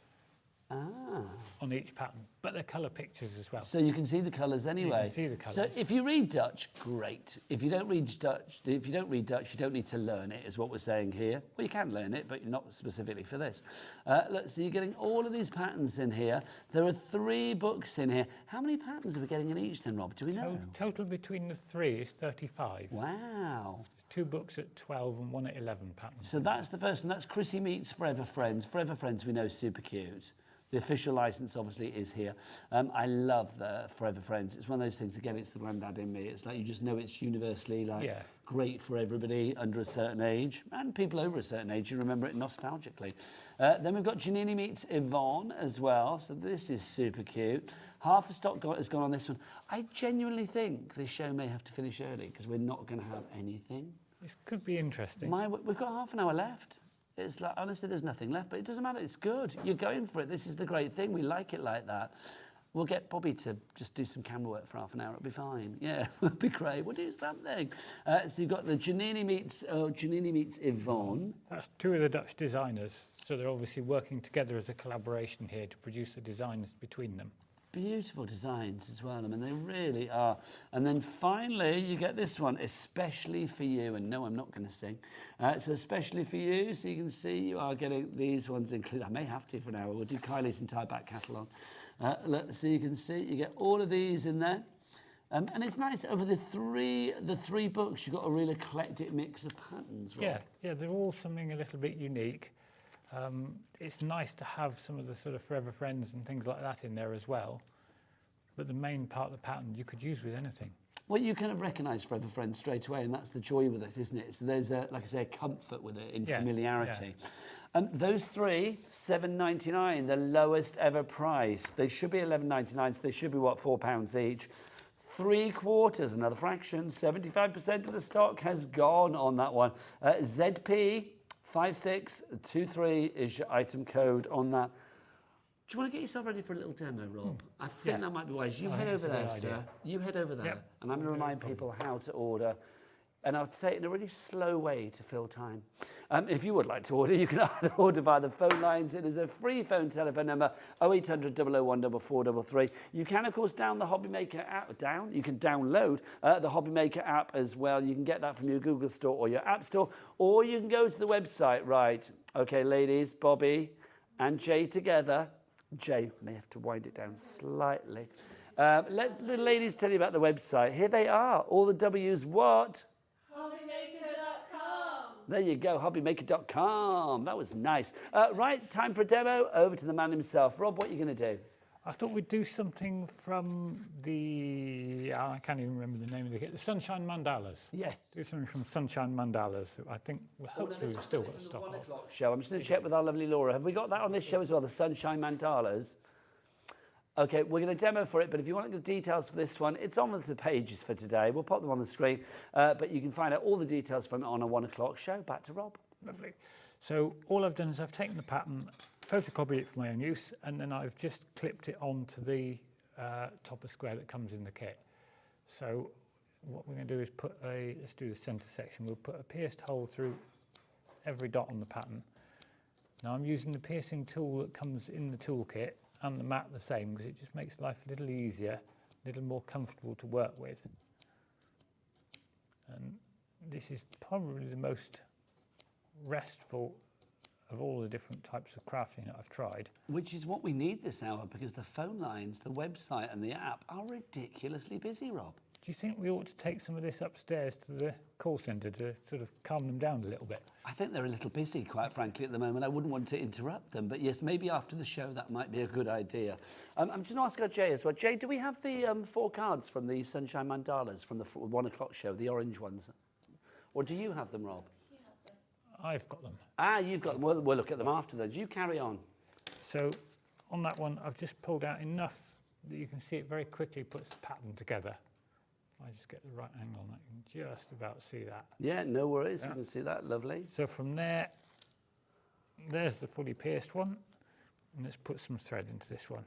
on each pattern, but they're colour pictures as well. So you can see the colours anyway. You can see the colours. So if you read Dutch, great. If you don't read Dutch, you don't need to learn it, is what we're saying here. Well, you can learn it, but not specifically for this. Look, so you're getting all of these patterns in here. There are 3 books in here. How many patterns are we getting in each then, Rob? Do we know? Total between the 3 is 35. Wow. 2 books at 12 and 1 at 11 patterns. So that's the first one. That's Chrissy Meets Forever Friends. Forever Friends we know is super cute. The official license obviously is here. I love the Forever Friends. It's one of those things, again, it's the granddad in me. It's like you just know it's universally great for everybody under a certain age and people over a certain age. You remember it nostalgically. Then we've got Janini Meets Yvonne as well. So this is super cute. Half the stock has gone on this one. I genuinely think this show may have to finish early because we're not going to have anything. This could be interesting. We've got half an hour left. It's like, honestly, there's nothing left, but it doesn't matter. It's good. You're going for it. This is the great thing. We like it like that. We'll get Bobby to just do some camera work for half an hour. It'll be fine. Yeah, it'll be great. We'll do something. So you've got the Janini Meets Yvonne. That's 2 of the Dutch designers. So they're obviously working together as a collaboration here to produce the designs between them. Beautiful designs as well. I mean, they really are. And then finally, you get this one, especially for you. And no, I'm not going to sing. So especially for you, so you can see you are getting these ones included. I may have to for an hour. We'll do Kylie's entire back catalogue. So you can see you get all of these in there. And it's nice, over the three books, you've got a real eclectic mix of patterns, right? Yeah, they're all something a little bit unique. It's nice to have some of the sort of Forever Friends and things like that in there as well. But the main part of the pattern you could use with anything. Well, you kind of recognise Forever Friends straight away, and that's the joy with it, isn't it? So there's, like I say, a comfort with it in familiarity. Yeah. Those 3, $7.99, the lowest ever price. They should be $11.99, so they should be, what, £4 each. 3/4, another fraction, 75% of the stock has gone on that one. ZP 5623 is your item code on that. Do you want to get yourself ready for a little demo, Rob? I think that might be wise. You head over there, sir. You head over there. Yep. And I'm going to remind people how to order. And I'll say it in a really slow way to fill time. If you would like to order, you can either order via the phone lines. It is a free phone telephone number, 0800 001 4433. You can, of course, down the Hobby Maker app. You can download the Hobby Maker app as well. You can get that from your Google Store or your App Store. Or you can go to the website, right? Okay, ladies, Bobby and Jay together. Jay may have to wind it down slightly. Let the ladies tell you about the website. Here they are. All the W's what? Hobbymaker.com. There you go, hobbymaker.com. That was nice. Right, time for a demo. Over to the man himself. Rob, what are you going to do? I thought we'd do something from the, I can't even remember the name of the kit, the Sunshine Mandalas. Yes. Do something from Sunshine Mandalas. I think hopefully we've still got stock. 1 o'clock show. I'm just going to check with our lovely Laura. Have we got that on this show as well, the Sunshine Mandalas? Okay, we're going to demo for it, but if you want the details for this one, it's on the pages for today. We'll pop them on the screen, but you can find out all the details from it on a 1 o'clock show. Back to Rob. Lovely. So all I've done is I've taken the pattern, photocopied it for my own use, and then I've just clipped it onto the topper square that comes in the kit. So what we're going to do is let's do the centre section. We'll put a pierced hole through every dot on the pattern. Now I'm using the piercing tool that comes in the toolkit and the mat the same because it just makes life a little easier, a little more comfortable to work with. And this is probably the most restful of all the different types of crafting that I've tried. Which is what we need this hour because the phone lines, the website and the app are ridiculously busy, Rob. Do you think we ought to take some of this upstairs to the call centre to sort of calm them down a little bit? I think they're a little busy, quite frankly, at the moment. I wouldn't want to interrupt them, but yes, maybe after the show that might be a good idea. I'm just going to ask our Jay as well. Jay, do we have the 4 cards from the Sunshine Mandalas from the 1 o'clock show, the orange ones? Or do you have them, Rob? I've got them. Ah, you've got them. We'll look at them after then. You carry on. So on that one, I've just pulled out enough that you can see it very quickly puts the pattern together. I just get the right angle on that, you can just about see that. Yeah, no worries. You can see that. Lovely. So from there, there's the fully pierced one. And let's put some thread into this one.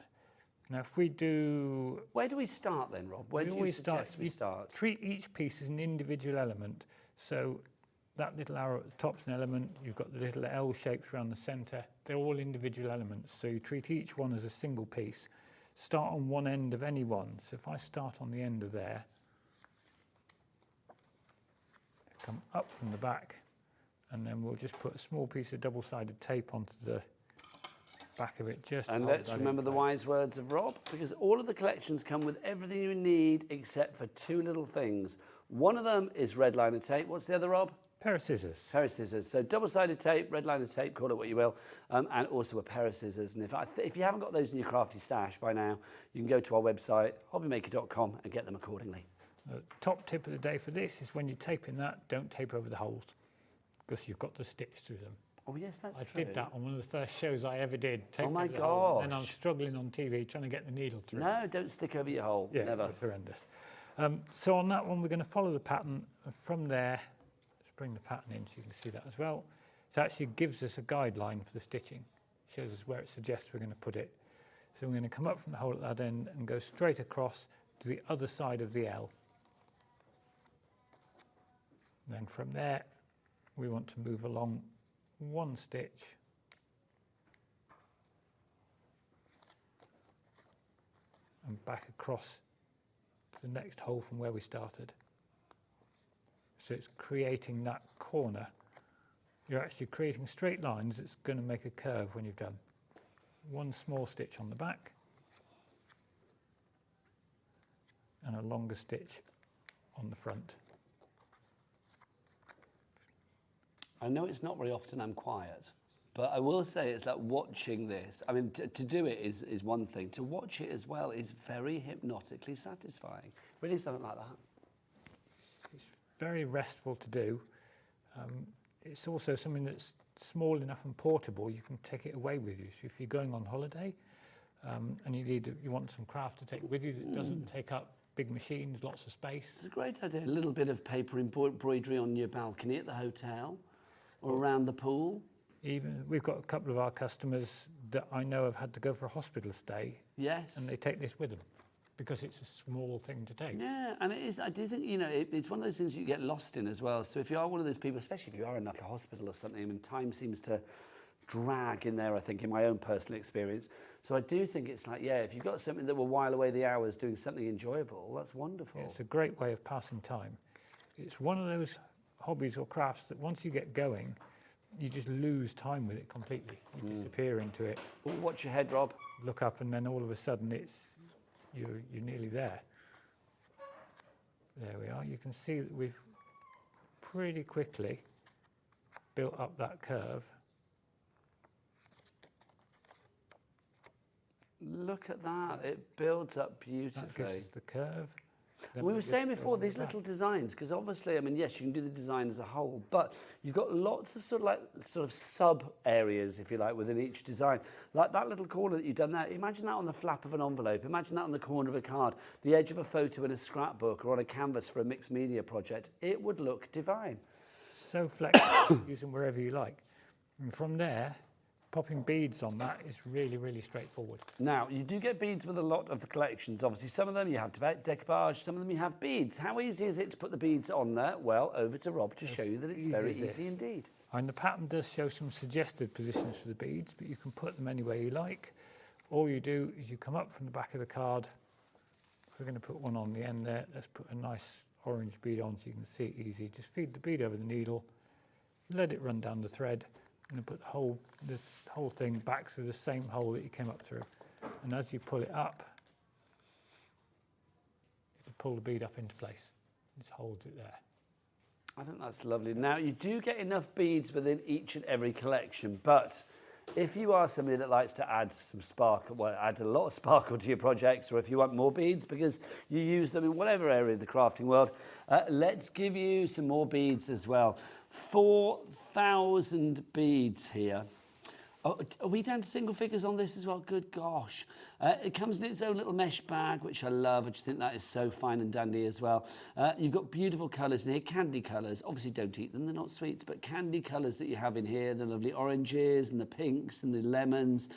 Now, if we do... Where do we start then, Rob? Where do you suggest we start? Treat each piece as an individual element. So that little arrow at the top's an element. You've got the little L shapes around the centre. They're all individual elements, so you treat each one as a single piece. Start on one end of any one. So if I start on the end of there, come up from the back, and then we'll just put a small piece of double-sided tape onto the back of it. And let's remember the wise words of Rob, because all of the collections come with everything you need except for two little things. One of them is red liner tape. What's the other, Rob? Pair of scissors. Pair of scissors. So double-sided tape, red liner tape, call it what you will, and also a pair of scissors. And if you haven't got those in your crafty stash by now, you can go to our website, hobbymaker.com, and get them accordingly. The top tip of the day for this is when you're taping that, don't tape over the holes, because you've got to stitch through them. Oh, yes, that's true. true. I did that on one of the first shows I ever did. Oh, my gosh. And I'm gosh. struggling on TV trying to get the needle through. No, don't stick over your hole. Yeah, Never. it's horrendous. So on that one, we're going to follow the pattern. And from there, let's bring the pattern in so you can see that as well. It actually gives us a guideline for the stitching. Shows us where it suggests we're going to put it. So we're going to come up from the hole at that end and go straight across to the other side of the L. And then from there, we want to move along one stitch and back across to the next hole from where we started. So it's creating that corner. You're actually creating straight lines that's going to make a curve when you've done. One small stitch on the back and a longer stitch on the front. I know it's not very often I'm quiet, but I will say it's like watching this. I mean, to do it is one thing. To watch it as well is very hypnotically satisfying. Really something like that. It's very restful to do. It's also something that's small enough and portable, you can take it away with you. So if you're going on holiday and you want some craft to take with you that doesn't take up big machines, lots of space. It's a great idea. A little bit of paper embroidery on your balcony at the hotel or around the pool. Even we've got a couple of our customers that I know have had to go for a hospital stay. Yes. And they take this with them because it's a small thing to take. Yeah, and it is. I do think, it's one of those things you get lost in as well. So if you are one of those people, especially if you are in like a hospital or something, I mean, time seems to drag in there, I think, in my own personal experience. So I do think it's like, yeah, if you've got something that will while away the hours doing something enjoyable, that's wonderful. Yeah, it's a great way of passing time. It's one of those hobbies or crafts that once you get going, you just lose time with it completely. You disappear into it. Oh, watch your head, Rob. Look up, and then all of a sudden you're nearly there. There we are. You can see that we've pretty quickly built up that curve. Look at that. It builds up beautifully. That gives us the curve. Then We were just saying go before, on these the back. little designs, because obviously, I mean, yes, you can do the design as a whole, but you've got lots of sort of sub areas, if you like, within each design. Like that little corner that you've done there, imagine that on the flap of an envelope, imagine that on the corner of a card, the edge of a photo in a scrapbook or on a canvas for a mixed media project. It would look divine. So flexible, use them wherever you like. And from there, popping beads on that is really, really straightforward. Now, you do get beads with a lot of the collections. Obviously, some of them you have decoupage, some of them you have beads. How easy is it to put the beads on there? Well, over to Rob to show you that it's very easy indeed. And the pattern does show some suggested positions for the beads, but you can put them anywhere you like. All you do is you come up from the back of the card. We're going to put one on the end there. Let's put a nice orange bead on so you can see it easy. Just feed the bead over the needle, let it run down the thread, and then put the whole thing back through the same hole that you came up through. And as you pull it up, you can pull the bead up into place. It just holds it there. I think that's lovely. Now, you do get enough beads within each and every collection, but if you are somebody that likes to add some sparkle, well, add a lot of sparkle to your projects, or if you want more beads because you use them in whatever area of the crafting world, let's give you some more beads as well. 4,000 beads here. Oh, are we down to single figures on this as well? Good gosh. It comes in its own little mesh bag, which I love. I just think that is so fine and dandy as well. You've got beautiful colours in here, candy colours. Obviously, don't eat them, they're not sweets, but candy colours that you have in here, the lovely oranges and the pinks and the lemons.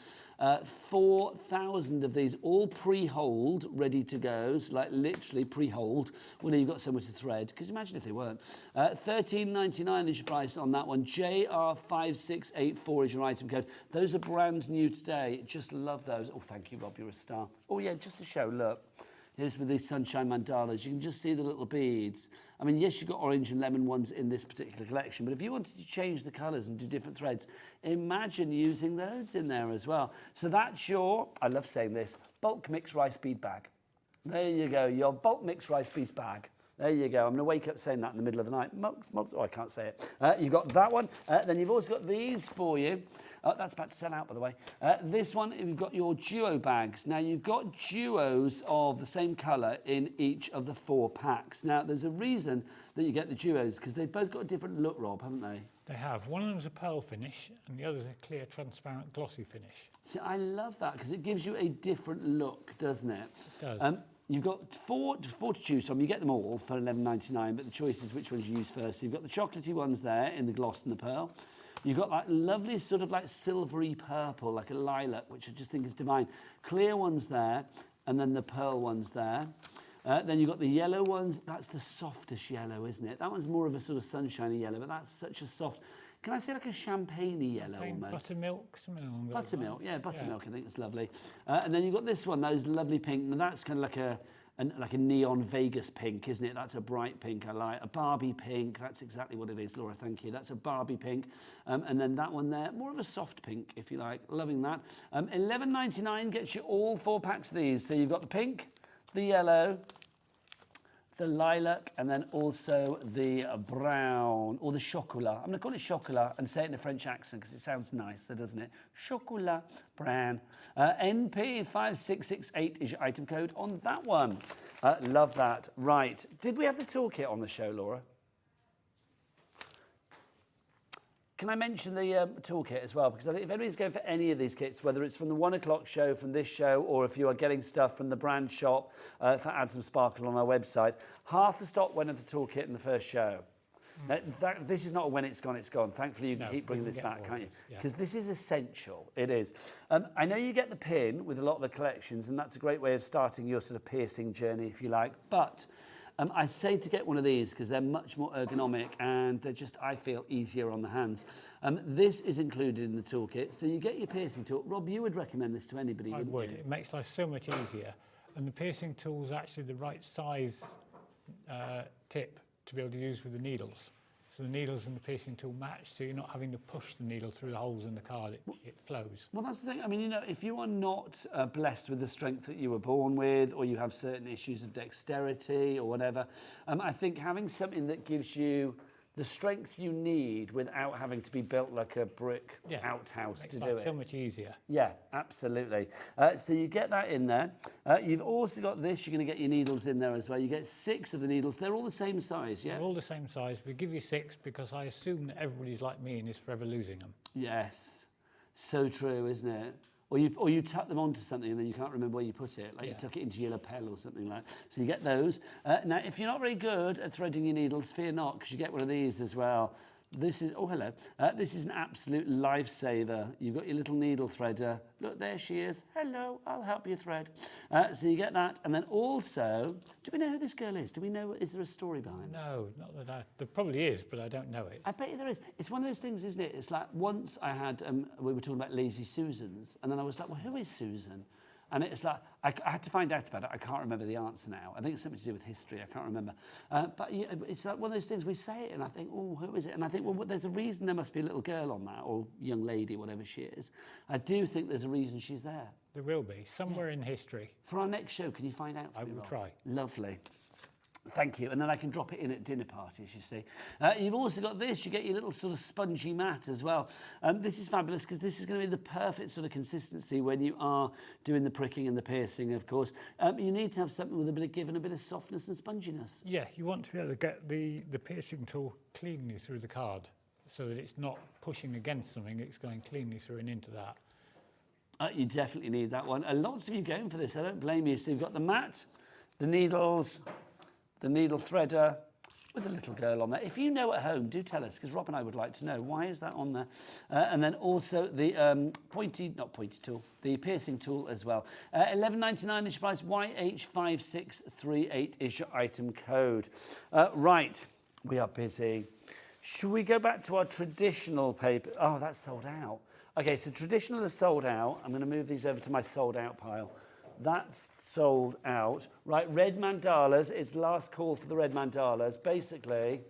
4,000 of these, all pre-holed, ready to go. So like literally pre-holed. Well, now you've got somewhere to thread. Because imagine if they weren't. $13.99 is your price on that one. JR5684 is your item code. Those are brand new today. Just love those. Oh, thank you, Rob. You're a star. Oh, yeah, just to show, look. Here's with these sunshine mandalas. You can just see the little beads. I mean, yes, you've got orange and lemon ones in this particular collection, but if you wanted to change the colours and do different threads, imagine using those in there as well. So that's your, I love saying this, bulk mixed rice bead bag. There you go, your bulk mixed rice bead bag. There you go. I'm going to wake up saying that in the middle of the night. Oh, I can't say it. You've got that one. Then you've also got these for you. That's about to sell out, by the way. This one, you've got your duo bags. Now, you've got duos of the same colour in each of the 4 packs. Now, there's a reason that you get the duos, because they've both got a different look, Rob, haven't they? They have. One of them's a pearl finish, and the other's a clear, transparent, glossy finish. See, I love that, because it gives you a different look, doesn't it? It does. You've got four to choose from. You get them all for $11.99, but the choice is which ones you use first. So you've got the chocolatey ones there in the gloss and the pearl. You've got like lovely sort of like silvery purple, like a lilac, which I just think is divine. Clear ones there, and then the pearl ones there. Then you've got the yellow ones. That's the softest yellow, isn't it? That one's more of a sort of sunshiny yellow, but that's such a soft... Can I say like a champagne-y yellow almost? Buttermilk, something along those Buttermilk, lines. yeah, buttermilk. I think it's lovely. And then you've got this one, those lovely pink. And that's kind of like a neon Vegas pink, isn't it? That's a bright pink. I like a Barbie pink. That's exactly what it is, Laura. Thank you. That's a Barbie pink. And then that one there, more of a soft pink, if you like. Loving that. $11.99 gets you all 4 packs of these. So you've got the pink, the yellow, the lilac, and then also the brown, or the chocolat. I'm going to call it chocolat and say it in a French accent because it sounds nicer, doesn't it? Chocolat brown. NP5668 is your item code on that one. Love that. Right. Did we have the toolkit on the show, Laura? Can I mention the toolkit as well? Because I think if anybody's going for any of these kits, whether it's from the 1 o'clock show, from this show, or if you are getting stuff from the brand shop for Add Some Sparkle on our website, half the stock went into the toolkit in the first show. Now, this is not a when it's gone, it's gone. Thankfully, you can keep bringing this back, can't you? Because this is essential. It is. I know you get the pin with a lot of the collections, and that's a great way of starting your sort of piercing journey, if you like. But I say to get one of these because they're much more ergonomic and they're just, I feel, easier on the hands. This is included in the toolkit, so you get your piercing tool. Rob, you would recommend this to anybody, wouldn't you? I would. It makes life so much easier. And the piercing tool is actually the right size tip to be able to use with the needles. So the needles and the piercing tool match, so you're not having to push the needle through the holes in the card, it flows. Well, that's the thing. I mean, you know, if you are not blessed with the strength that you were born with, or you have certain issues of dexterity or whatever, I think having something that gives you the strength you need without having to be built like a brick outhouse to do it. So much easier. Yeah, absolutely. So you get that in there. You've also got this. You're going to get your needles in there as well. You get 6 of the needles. They're all the same size, yeah? They're all the same size. We give you 6 because I assume that everybody's like me and is forever losing them. Yes. So true, isn't it? Or you tuck them onto something and then you can't remember where you put it. Like you tuck it into your lapel or something like that. So you get those. Now, if you're not very good at threading your needles, fear not, because you get one of these as well. This is, oh, hello. This is an absolute lifesaver. You've got your little needle threader. Look, there she is. Hello, I'll help you thread. So you get that. And then also, do we know who this girl is? Do we know, is there a story behind it? No, not that there probably is, but I don't know it. I bet you there is. It's one of those things, isn't it? It's like once I had, we were talking about Lazy Susans, and then I was like, well, who is Susan? And it's like, I had to find out about it. I can't remember the answer now. I think it's something to do with history. I can't remember. But it's like one of those things, we say it and I think, oh, who is it? And I think, well, there's a reason there must be a little girl on that, or young lady, whatever she is. I do think there's a reason she's there. There will be, somewhere in history. For our next show, can you find out for me, I will Rob? try. Lovely. Thank you. And then I can drop it in at dinner parties, you see. You've also got this. You get your little sort of spongy mat as well. This is fabulous because this is going to be the perfect sort of consistency when you are doing the pricking and the piercing, of course. You need to have something with a bit of give and a bit of softness and sponginess. Yeah, you want to be able to get the piercing tool cleanly through the card so that it's not pushing against something, it's going cleanly through and into that. You definitely need that one. Lots of you going for this. I don't blame you. So you've got the mat, the needles, the needle threader, with a little girl on there. If you know at home, do tell us, because Rob and I would like to know, why is that on there? And then also the not pointy tool, the piercing tool as well. $11.99 is your price, YH5638 is your item code. Right, we are busy. Should we go back to our traditional paper? Oh, that's sold out. Okay, so traditional is sold out. I'm going to move these over to my sold out pile. That's sold out. Right, red mandalas, it's last call for the red mandalas. Basically,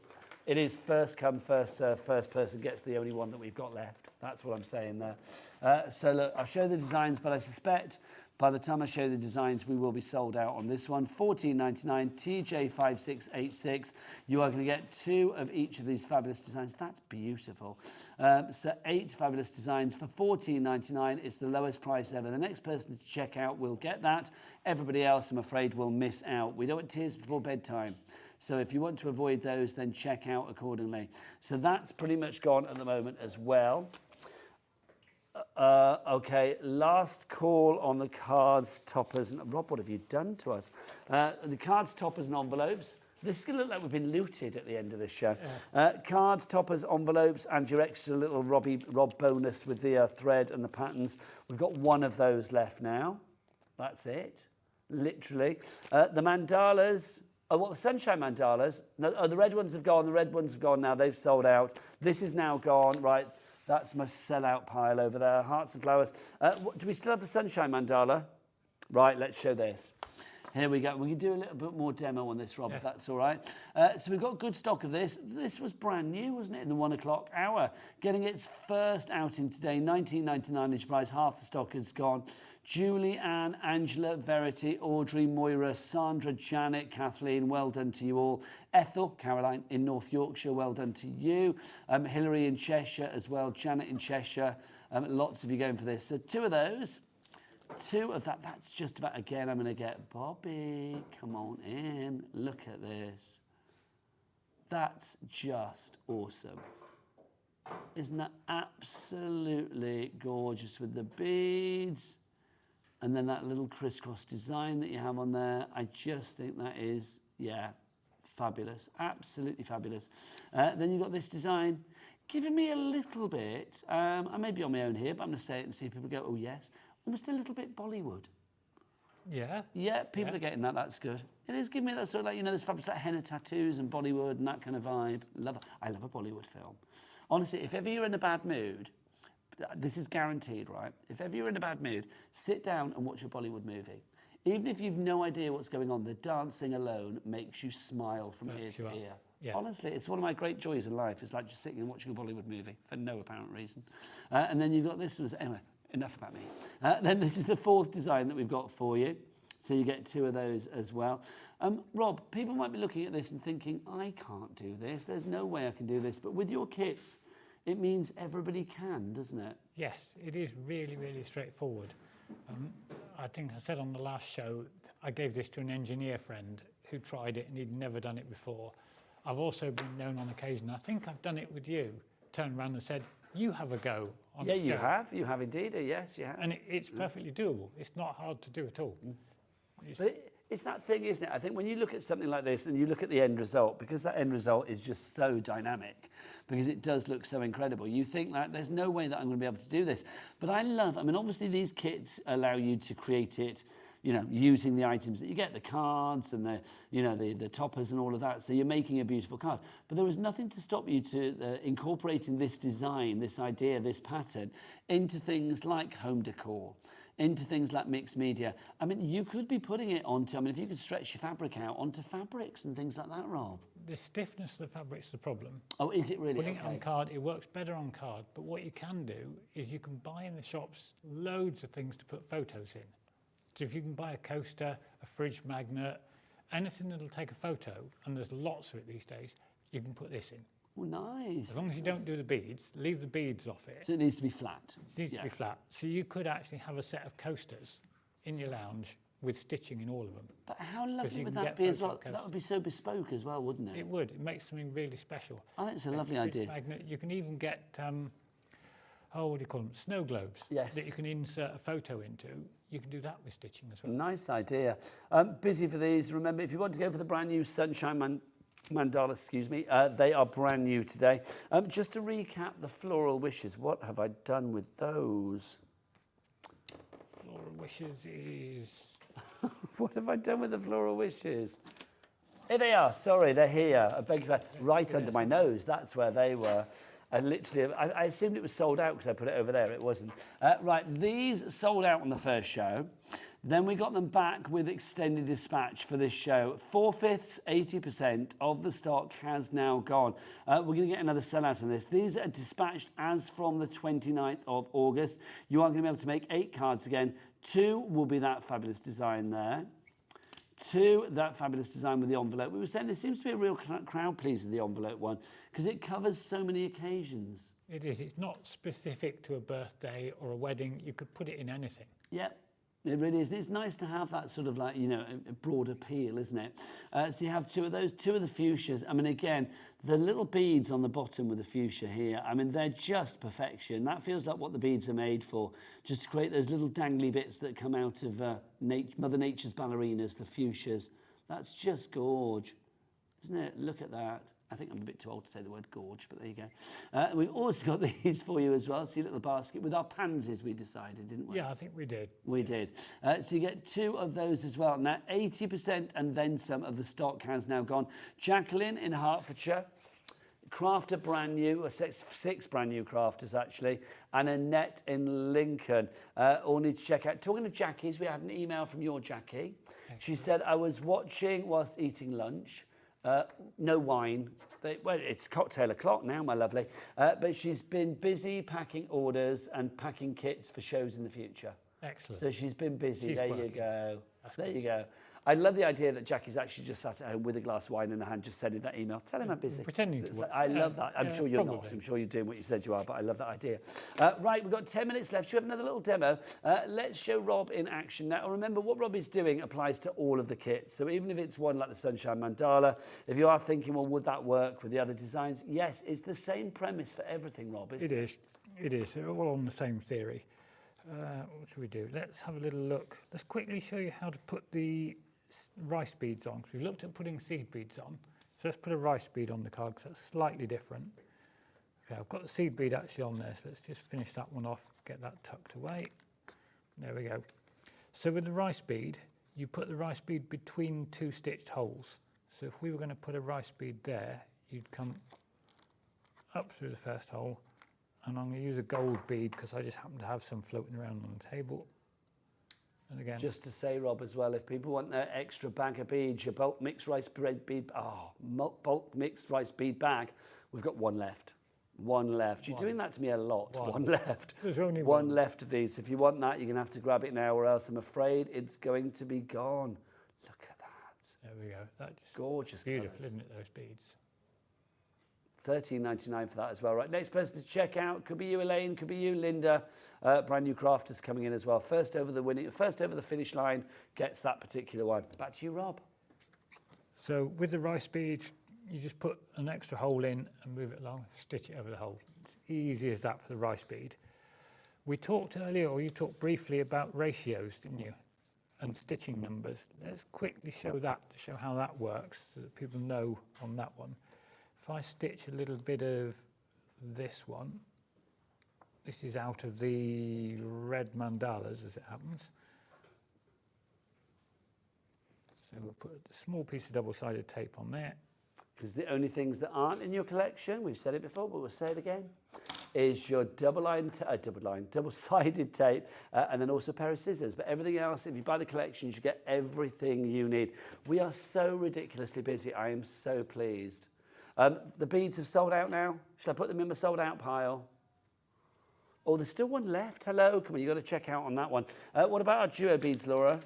it is first come, first serve, first person gets the only one that we've got left. That's what I'm saying there. So look, I'll show the designs, but I suspect by the time I show the designs, we will be sold out on this one. $14.99, TJ5686. You are going to get 2 of each of these fabulous designs. That's beautiful. So 8 fabulous designs for $14.99. It's the lowest price ever. The next person to check out will get that. Everybody else, I'm afraid, will miss out. We don't want tears before bedtime. So if you want to avoid those, then check out accordingly. So that's pretty much gone at the moment as well. Okay, last call on the cards, toppers. And Rob, what have you done to us? The cards, toppers and envelopes. This is going to look like we've been looted at the end of this show. Yeah. Cards, toppers, envelopes, and your extra little Rob bonus with the thread and the patterns. We've got 1 of those left now. That's it, literally. The mandalas. Oh, what, the sunshine mandalas? No, the red ones have gone. The red ones have gone now. They've sold out. This is now gone, right? That's my sellout pile over there. Hearts and flowers. Do we still have the sunshine mandala? Right, let's show this. Here we go. We can do a little bit more demo on this, Rob, if that's all right. So we've got good stock of this. This was brand new, wasn't it, in the 1 o'clock hour? Getting its first outing today, $19.99 each price. Half the stock is gone. Julie Ann, Angela, Verity, Audrey, Moira, Sandra, Janet, Kathleen, well done to you all. Ethel, Caroline in North Yorkshire, well done to you. Hilary in Cheshire as well, Janet in Cheshire. Lots of you going for this. So 2 of those. 2 of that, that's just about, again, I'm going to get Bobby, come on in, look at this. That's just awesome. Isn't that absolutely gorgeous with the beads? And then that little crisscross design that you have on there. I just think that is, yeah, fabulous. Absolutely fabulous. Then you've got this design, giving me a little bit, I may be on my own here, but I'm going to say it and see if people go, oh yes, almost a little bit Bollywood. Yeah. Yeah, people are getting that, that's good. It is giving me that sort of like, you know, there's fabulous like henna tattoos and Bollywood and that kind of vibe. I love a Bollywood film. Honestly, if ever you're in a bad mood, this is guaranteed, right? If ever you're in a bad mood, sit down and watch a Bollywood movie. Even if you've no idea what's going on, the dancing alone makes you smile from ear to ear. Yeah. Honestly, it's one of my great joys in life. It's like just sitting and watching a Bollywood movie for no apparent reason. And then you've got this. Anyway, enough about me. Then this is the 4th design that we've got for you. So you get 2 of those as well. Rob, people might be looking at this and thinking, I can't do this. There's no way I can do this. But with your kits, it means everybody can, doesn't it? Yes, it is really, really straightforward. I think I said on the last show, I gave this to an engineer friend who tried it and he'd never done it before. I've also been known on occasion, I think I've done it with you, turned around and said, you have a go on the show. You have indeed, yes, you have. And it's perfectly doable. It's not hard to do at all. But it's that thing, isn't it? I think when you look at something like this and you look at the end result, because that end result is just so dynamic, because it does look so incredible, you think like, there's no way that I'm going to be able to do this. But I mean, obviously these kits allow you to create it, you know, using the items that you get, the cards and the, you know, the toppers and all of that. So you're making a beautiful card. But there is nothing to stop you to incorporating this design, this idea, this pattern into things like home decor, into things like mixed media. I mean, you could be putting it onto, I mean, if you could stretch your fabric out onto fabrics and things like that, Rob. The stiffness of the fabric's the problem. Oh, is it really? Putting it on card, it works better on card. But what you can do is you can buy in the shops loads of things to put photos in. So if you can buy a coaster, a fridge magnet, anything that'll take a photo, and there's lots of it these days, you can put this in. Oh, nice. As long as you don't do the beads, leave the beads off it. So it needs to be flat. It needs to be flat. So you could actually have a set of coasters in your lounge with stitching in all of them. But how lovely would that be as well? That would be so bespoke as well, wouldn't it? It would. It makes something really special. I think it's a lovely idea. Magnet. You can even get, what do you call them? Snow globes. Yes. That you can insert a photo into. You can do that with stitching as well. Nice idea. Busy for these. Remember, if you want to go for the brand new Sunshine Mandalas, excuse me. They are brand new today. Just to recap the floral wishes, what have I done with those? Floral wishes is... What have I done with the floral wishes? Here they are. Sorry, they're here. I beg your pardon. Right under my nose. That's where they were. And literally, I assumed it was sold out because I put it over there. It wasn't. Right, these sold out on the first show. Then we got them back with extended dispatch for this show. 4/5, 80% of the stock has now gone. We're going to get another sellout on this. These are dispatched as from the 29th of August. You are going to be able to make 8 cards again. 2 will be that fabulous design there. 2, that fabulous design with the envelope. We were saying there seems to be a real crowd pleaser, the envelope one, because it covers so many occasions. It is. It's not specific to a birthday or a wedding. You could put it in anything. Yep. It really is. It's nice to have that sort of like, you know, a broad appeal, isn't it? So you have 2 of those, 2 of the fuchsias. I mean, again, the little beads on the bottom with the fuchsia here, I mean, they're just perfection. That feels like what the beads are made for, just to create those little dangly bits that come out of Mother Nature's ballerinas, the fuchsias. That's just gorge, isn't it? Look at that. I think I'm a bit too old to say the word gorge, but there you go. We've also got these for you as well. See a little basket with our pansies, we decided, didn't we? Yeah, I think we did. We did. So you get 2 of those as well. Now, 80% and then some of the stock has now gone. Jacqueline in Hertfordshire. Crafter brand new, 6 brand new crafters actually, and Annette in Lincoln. All need to check out. Talking to Jackie's, we had an email from your Jackie. She said, I was watching whilst eating lunch. No wine. Well, it's cocktail o'clock now, my lovely. But she's been busy packing orders and packing kits for shows in the future. Excellent. So she's been busy. She's there working. you go. That's there good. you go. I love the idea that Jackie's actually just sat at home with a glass of wine in her hand, just sending that email. Tell him I'm busy. Pretending to work. I love that. I'm sure you're probably. not. I'm sure you're doing what you said you are, but I love that idea. Right, we've got 10 minutes left. Should we have another little demo? Let's show Rob in action now. Remember, what Rob is doing applies to all of the kits. So even if it's one like the Sunshine Mandala, if you are thinking, well, would that work with the other designs? Yes, it's the same premise for everything, Rob. It is. It is. They're all on the same theory. What should we do? Let's have a little look. Let's quickly show you how to put the rice beads on. We looked at putting seed beads on. So let's put a rice bead on the card because that's slightly different. Okay, I've got the seed bead actually on there, so let's just finish that one off, get that tucked away. There we go. So with the rice bead, you put the rice bead between 2 stitched holes. So if we were going to put a rice bead there, you'd come up through the first hole, and I'm going to use a gold bead because I just happen to have some floating around on the table. And again, Just to say, Rob, as well, if people want their extra bag of beads, your bulk mixed rice bead, bulk mixed rice bead bag, we've got 1 left. 1 left. You're doing that to me a lot. 1 left. There's only 1 left of these. If you want that, you're going to have to grab it now, or else I'm afraid it's going to be gone. Look at that. there we go. That's Gorgeous beautiful, colours. isn't it, those beads? $13.99 for that as well. Right, next person to check out could be you, Elaine, could be you, Linda. Brand new crafters coming in as well. First over the finish line gets that particular one. Back to you, Rob. So with the rice bead, you just put an extra hole in and move it along, stitch it over the hole. It's easy as that for the rice bead. We talked earlier, or you talked briefly about ratios, didn't you? And stitching numbers. Let's quickly show that to show how that works so that people know on that one. If I stitch a little bit of this one, this is out of the red mandalas as it happens. So we'll put a small piece of double-sided tape on there. Because the only things that aren't in your collection, we've said it before, but we'll say it again, is your double-sided tape, and then also a pair of scissors. But everything else, if you buy the collections, you get everything you need. We are so ridiculously busy. I am so pleased. The beads have sold out now. Should I put them in my sold out pile? Oh, there's still 1 left. Hello, come on, you've got to check out on that one. What about our duo beads, Laura?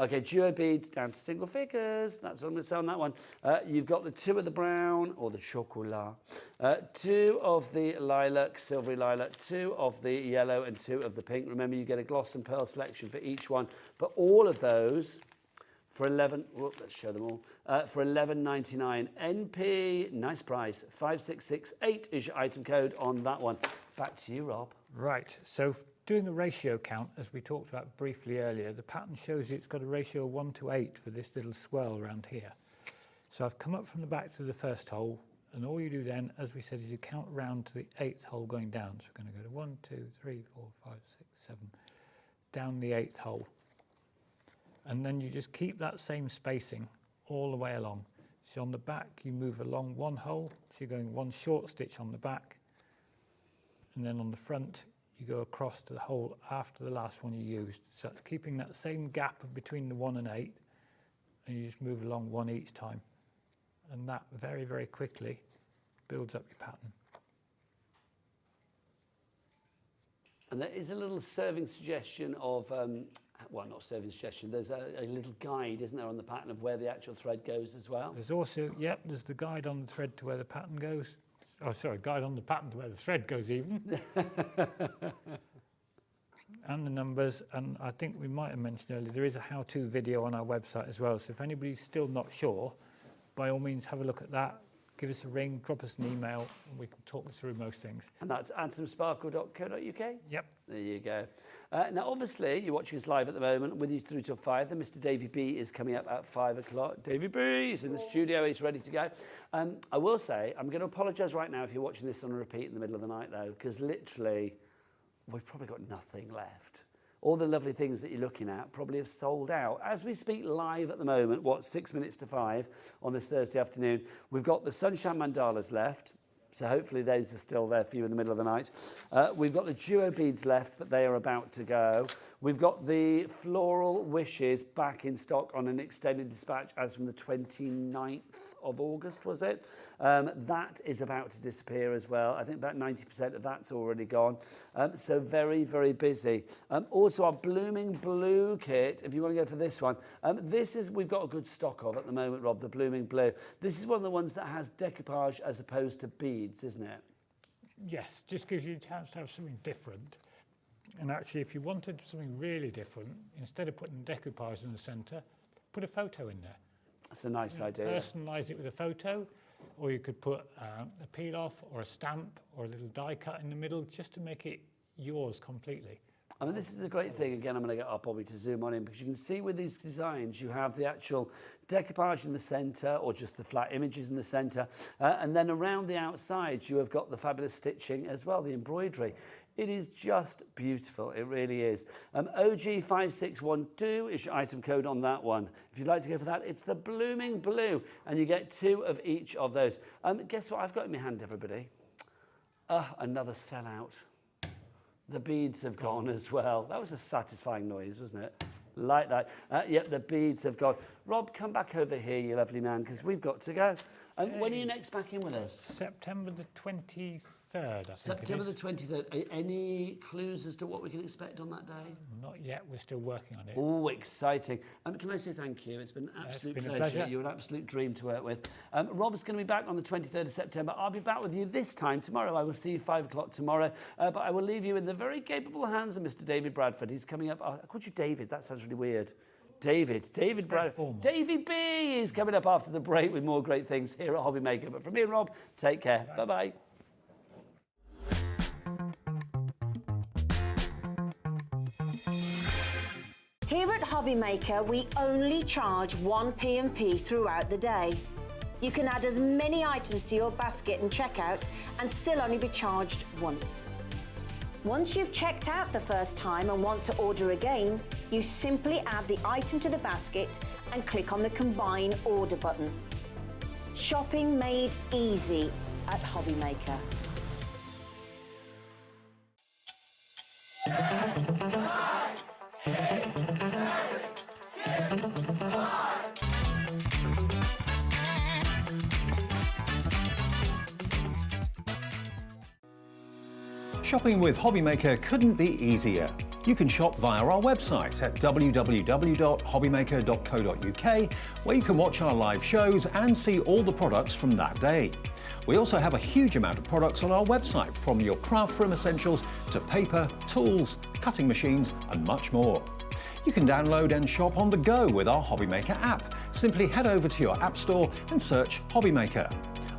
Okay, duo beads down to single figures. That's what I'm going to say on that one. You've got the 2 of the brown, or the chocolat, 2 of the lilac, silvery lilac, 2 of the yellow, and 2 of the pink. Remember, you get a gloss and pearl selection for each one. But all of those for let's show them all. For $11.99. NP, nice price. 5668 is your item code on that one. Back to you, Rob. Right, so doing the ratio count, as we talked about briefly earlier, the pattern shows you it's got a ratio of 1 to 8 for this little swirl around here. So I've come up from the back to the first hole, and all you do then, as we said, is you count round to the 8th hole going down. So we're going to go to 1, 2, 3, 4, 5, 6, 7, down the 8th hole. And then you just keep that same spacing all the way along. So on the back, you move along one hole, so you're going one short stitch on the back, and then on the front, you go across to the hole after the last one you used. So that's keeping that same gap between the 1 and 8, and you just move along one each time. And that very, very quickly builds up your pattern. And there is a little serving suggestion of, well, not serving suggestion, there's a little guide, isn't there, on the pattern of where the actual thread goes as well? There's also, yep, there's the guide on the thread to where the pattern goes. Oh, sorry, guide on the pattern to where the thread goes even. And the numbers, and I think we might have mentioned earlier, there is a how-to video on our website as well. So if anybody's still not sure, by all means, have a look at that. Give us a ring, drop us an email, and we can talk you through most things. And that's AnsomSparkle.co.uk? Yep. There you go. Now, obviously, you're watching us live at the moment. With you through till 5. Then Mr. Davey B is coming up at 5 o'clock. Davey B is in the studio. He's ready to go. I will say, I'm going to apologise right now if you're watching this on a repeat in the middle of the night, though, because literally, we've probably got nothing left. All the lovely things that you're looking at probably have sold out. As we speak live at the moment, 6 minutes to 5 on this Thursday afternoon, we've got the Sunshine Mandalas left. So hopefully those are still there for you in the middle of the night. We've got the duo beads left, but they are about to go. We've got the floral wishes back in stock on an extended dispatch as from the 29th of August, was it? That is about to disappear as well. I think about 90% of that's already gone. So very, very busy. Also our Blooming Blue kit, if you want to go for this one. We've got a good stock of at the moment, Rob, the Blooming Blue. This is one of the ones that has decoupage as opposed to beads, isn't it? Yes, just gives you a chance to have something different. And actually, if you wanted something really different, instead of putting decoupage in the centre, put a photo in there. That's a nice idea. Personalise it with a photo, or you could put a peel off or a stamp or a little die cut in the middle just to make it yours completely. I mean, this is the great thing. Again, I'm going to get our Bobby to zoom on in because you can see with these designs, you have the actual decoupage in the centre or just the flat images in the centre. And then around the outside, you have got the fabulous stitching as well, the embroidery. It is just beautiful. It really is. OG5612 is your item code on that one. If you'd like to go for that, it's the Blooming Blue, and you get 2 of each of those. Guess what I've got in my hand, everybody? Another sellout. The beads have gone as well. That was a satisfying noise, wasn't it? Like that. Yep, the beads have gone. Rob, come back over here, you lovely man, because we've got to go. When are you next back in with us? September the 23rd, I think September it is. the 23rd. Any clues as to what we can expect on that day? Not yet, we're still working on it. Oh, exciting. Can I say thank you? It's been an absolute been a pleasure. pleasure. You're an absolute dream to work with. Rob's going to be back on the 23rd of September. I'll be back with you this time tomorrow. I will see you 5 o'clock tomorrow. But I will leave you in the very capable hands of Mr. David Bradford. He's coming up. I called you David. That sounds really weird. David Bradford. Davey B is coming up after the break with more great things here at Hobby Maker. But from me and Rob, take care. Bye-bye. Here at Hobby Maker, we only charge 1 P&P throughout the day. You can add as many items to your basket and checkout and still only be charged once. Once you've checked out the first time and want to order again, you simply add the item to the basket and click on the Combine Order button. Shopping made easy at Hobby Maker. Shopping with Hobby Maker couldn't be easier. You can shop via our website at www.hobbymaker.co.uk, where you can watch our live shows and see all the products from that day. We also have a huge amount of products on our website, from your craft room essentials to paper, tools, cutting machines and much more. You can download and shop on the go with our Hobby Maker app. Simply head over to your app store and search Hobby Maker.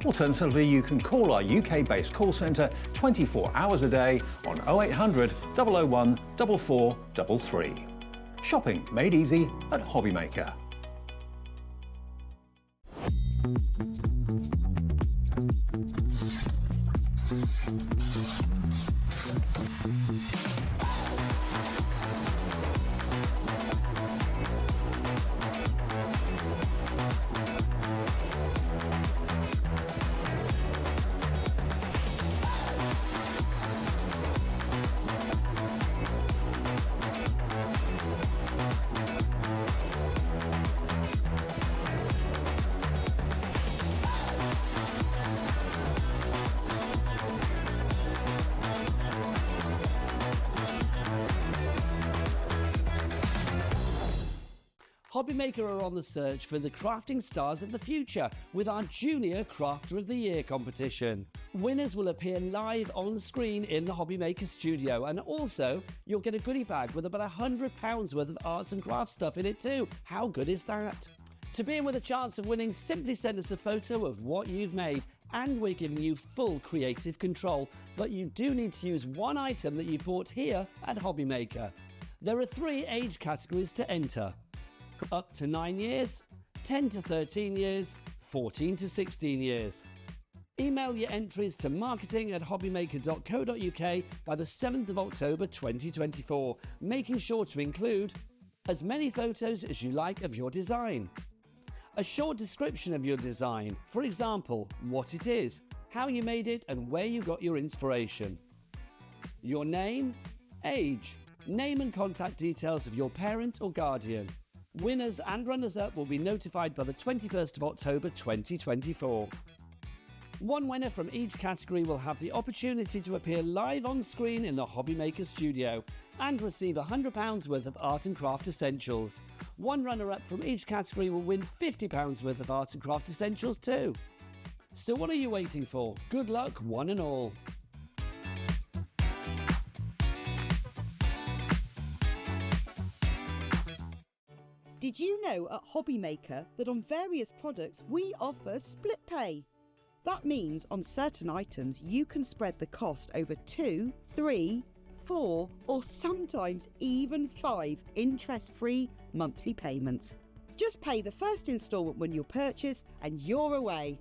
Alternatively, you can call our UK-based call centre 24 hours a day on 0800 001 4433. Shopping made easy at Hobby Maker. Hobbymaker are on the search for the crafting stars of the future with our Junior Crafter of the Year competition. Winners will appear live on screen in the Hobbymaker studio, and also you'll get a goodie bag with about £100 worth of arts and crafts stuff in it too. How good is that? To be in with a chance of winning, simply send us a photo of what you've made, and we're giving you full creative control, but you do need to use one item that you bought here at Hobbymaker. There are 3 age categories to enter: up to 9 years, 10 to 13 years, 14 to 16 years. Email your entries to marketing@hobbymaker.co.uk by the 7th of October 2024, making sure to include as many photos as you like of your design, a short description of your design, for example, what it is, how you made it and where you got your inspiration, your name, age, name and contact details of your parent or guardian. Winners and runners-up will be notified by the 21st of October 2024. One winner from each category will have the opportunity to appear live on screen in the Hobbymaker studio and receive £100 worth of art and craft essentials. One runner-up from each category will win £50 worth of art and craft essentials too. So what are you waiting for? Good luck, one and all. Did you know at Hobbymaker that on various products we offer split pay? That means on certain items you can spread the cost over 2, 3, 4 or sometimes even 5 interest-free monthly payments. Just pay the first instalment when you purchase and you're away.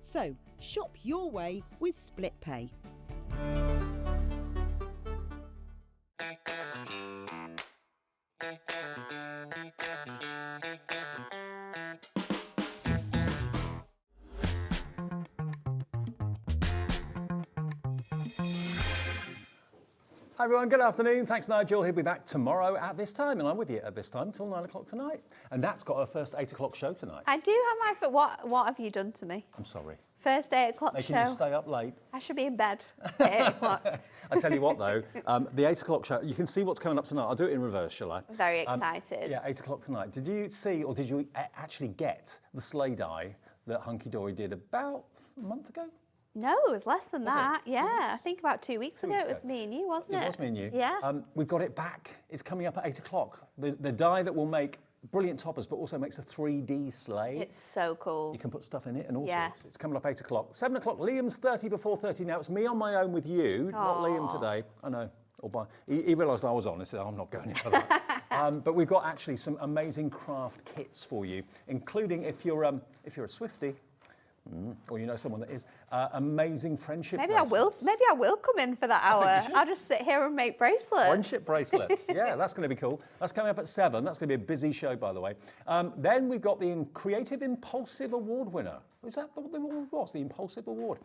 So shop your way with split pay. Hi everyone, good afternoon. Thanks Nigel. He'll be back tomorrow at this time, and I'm with you at this time till 9 o'clock tonight. And Nat's got her first 8 o'clock show tonight. I do have my foot. What have you done to me? I'm sorry. First 8 o'clock show. Making you stay up late. I should be in bed at 8 o'clock. I tell you what though, the 8 o'clock show, you can see what's coming up tonight. I'll do it in reverse, shall I? Very excited. Yeah, 8 o'clock tonight. Did you see, or did you actually get the sleigh die that Hunkydory did about a month ago? No, it was less than that. Yeah, I think about 2 weeks ago it was me and you, wasn't it? It was me and you. Yeah. We've got it back. It's coming up at 8 o'clock. The die that will make brilliant toppers, but also makes a 3D sleigh. It's so cool. You can put stuff in it and all Yeah. sorts. It's coming up 8 o'clock. 7 o'clock, Liam's 30 before 30 now. It's me on my own with you, not Liam today. I know. He realised I was on. He said, I'm not going for that. But we've got actually some amazing craft kits for you, including if you're a Swiftie, or you know someone that is, amazing friendship bracelets. Maybe I will come in for that hour. I'll just sit here and make bracelets. Friendship bracelets. Yeah, that's going to be cool. That's coming up at 7. That's going to be a busy show, by the way. Then we've got the Creative Impulsive Award winner. Is that what the award was? The Impulsive Award.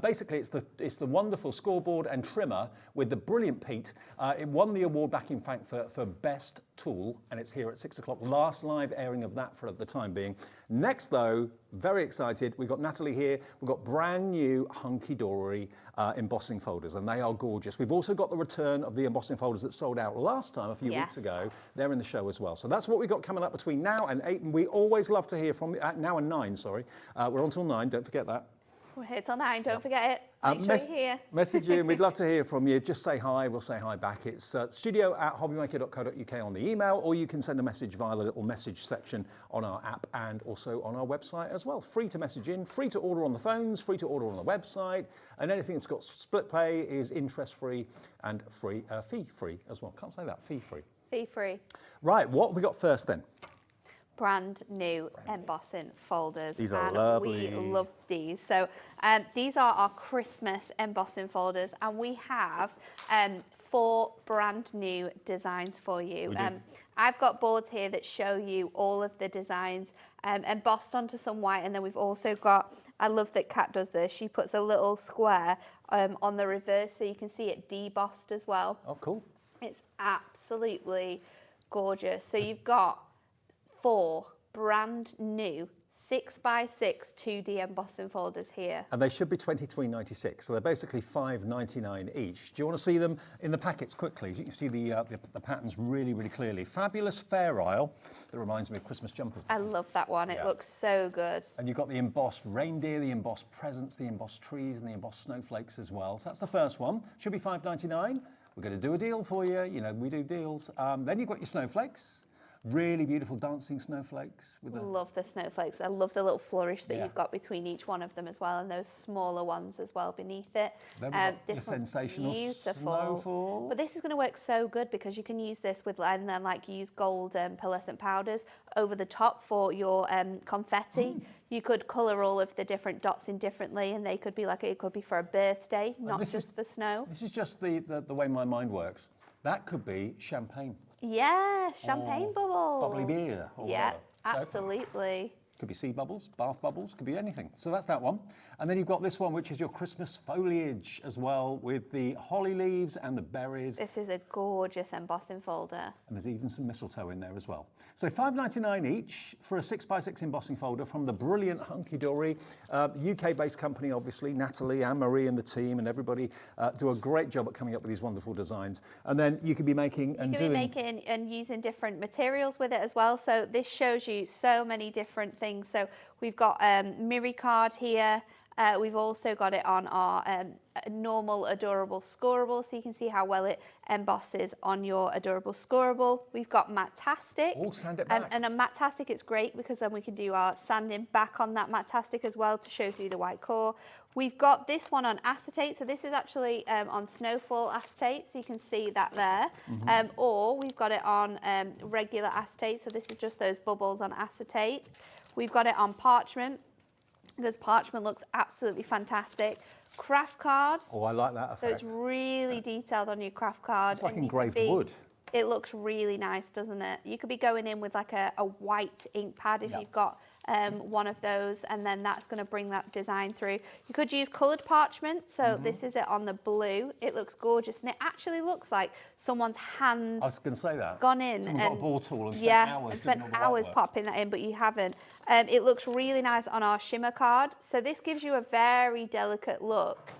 Basically, it's the wonderful scoreboard and trimmer with the brilliant Pete. It won the award back in Frankfurt for Best Tool, and it's here at 6 o'clock. Last live airing of that for the time being. Next, though, very excited. We've got Natalie here. We've got brand new Hunkydory embossing folders, and they are gorgeous. We've also got the return of the embossing folders that sold out last time a few weeks ago. They're in the show as well. So that's what we've got coming up between now and 8, and we always love to hear from you. Now and 9, sorry. We're on till 9, don't forget that. We're here till 9, don't forget it. Make sure you're here. Message you, and we'd love to hear from you. Just say hi, we'll say hi back. It's studio@hobbymaker.co.uk on the email, or you can send a message via the little message section on our app and also on our website as well. Free to message in, free to order on the phones, free to order on the website, and anything that's got split pay is interest-free and fee-free as well. Can't say that, fee-free. Fee-free. Right, what have we got first then? brand new embossing folders. These are and lovely. We love these. So these are our Christmas embossing folders, and we have 4 brand new designs for you. I've got boards here that show you all of the designs embossed onto some white, and then we've also got, I love that Kat does this, she puts a little square on the reverse so you can see it debossed as well. Oh, cool. It's absolutely gorgeous. So you've got 4 brand new 6x6 2D embossing folders here. And they should be $23.96, so they're basically $5.99 each. Do you want to see them in the packets quickly? You can see the patterns really, really clearly. Fabulous Fair Isle. That reminds me of Christmas jumpers. I love that one. It looks so good. And you've got the embossed reindeer, the embossed presents, the embossed trees, and the embossed snowflakes as well. So that's the first one. Should be $5.99. We're going to do a deal for you. You know, we do deals. Then you've got your snowflakes. Really beautiful dancing snowflakes. Love the snowflakes. I love the little flourish that you've got between each one of them as well, and those smaller ones as well beneath it. Then we've got this your sensational beautiful. snowfall. But this is going to work so good because you can use this with, and then like use gold pearlescent powders over the top for your confetti. You could colour all of the different dots in differently, and they could be like, it could be for a birthday, not just for snow. This is just the way my mind works. That could be champagne. Yeah, champagne bubbles. Bubbly beer. Or yeah, whatever. absolutely. Could be sea bubbles, bath bubbles, could be anything. So that's that one. And then you've got this one, which is your Christmas foliage as well, with the holly leaves and the berries. This is a gorgeous embossing folder. And there's even some mistletoe in there as well. So $5.99 each for a 6x6 embossing folder from the brilliant Hunkydory, UK-based company, obviously. Natalie, Anne-Marie and the team and everybody do a great job at coming up with these wonderful designs. And then you could be making and doing... You could be making and using different materials with it as well. So this shows you so many different things. So we've got Miri card here. We've also got it on our normal adorable scoreable, so you can see how well it embosses on your adorable scoreable. We've got Matastic. Oh, sand it back. And a Matastic, it's great because then we can do our sanding back on that Matastic as well to show through the white core. We've got this one on acetate, so this is actually on snowfall acetate, so you can see that there. Or we've got it on regular acetate, so this is just those bubbles on acetate. We've got it on parchment, because parchment looks absolutely fantastic. Craft card. Oh, I like that effect. So it's really detailed on your craft card. It's like engraved wood. It looks really nice, doesn't it? You could be going in with like a white ink pad if you've got one of those, and then that's going to bring that design through. You could use coloured parchment, so this is it on the blue. It looks gorgeous, and it actually looks like someone's hand I was going to say that. gone in Someone and got a bore tool and spent hours popping that in, but you haven't. It looks really nice on our shimmer card. So this gives you a very delicate look,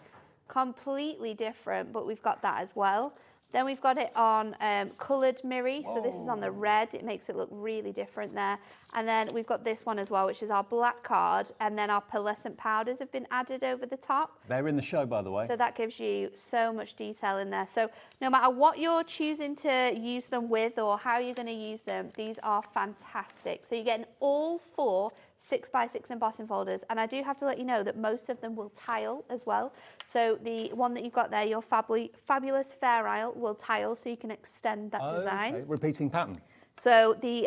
completely different, but we've got that as well. Then we've got it on coloured Miri, so this is on the red. It makes it look really different there. And then we've got this one as well, which is our black card, and then our pearlescent powders have been added over the top. They're in the show, by the way. So that gives you so much detail in there. So no matter what you're choosing to use them with or how you're going to use them, these are fantastic. So you're getting all 4 6x6 embossing folders, and I do have to let you know that most of them will tile as well. So the one that you've got there, your Fabulous Fair Isle, will tile, so you can extend that design. Okay. Repeating pattern. So the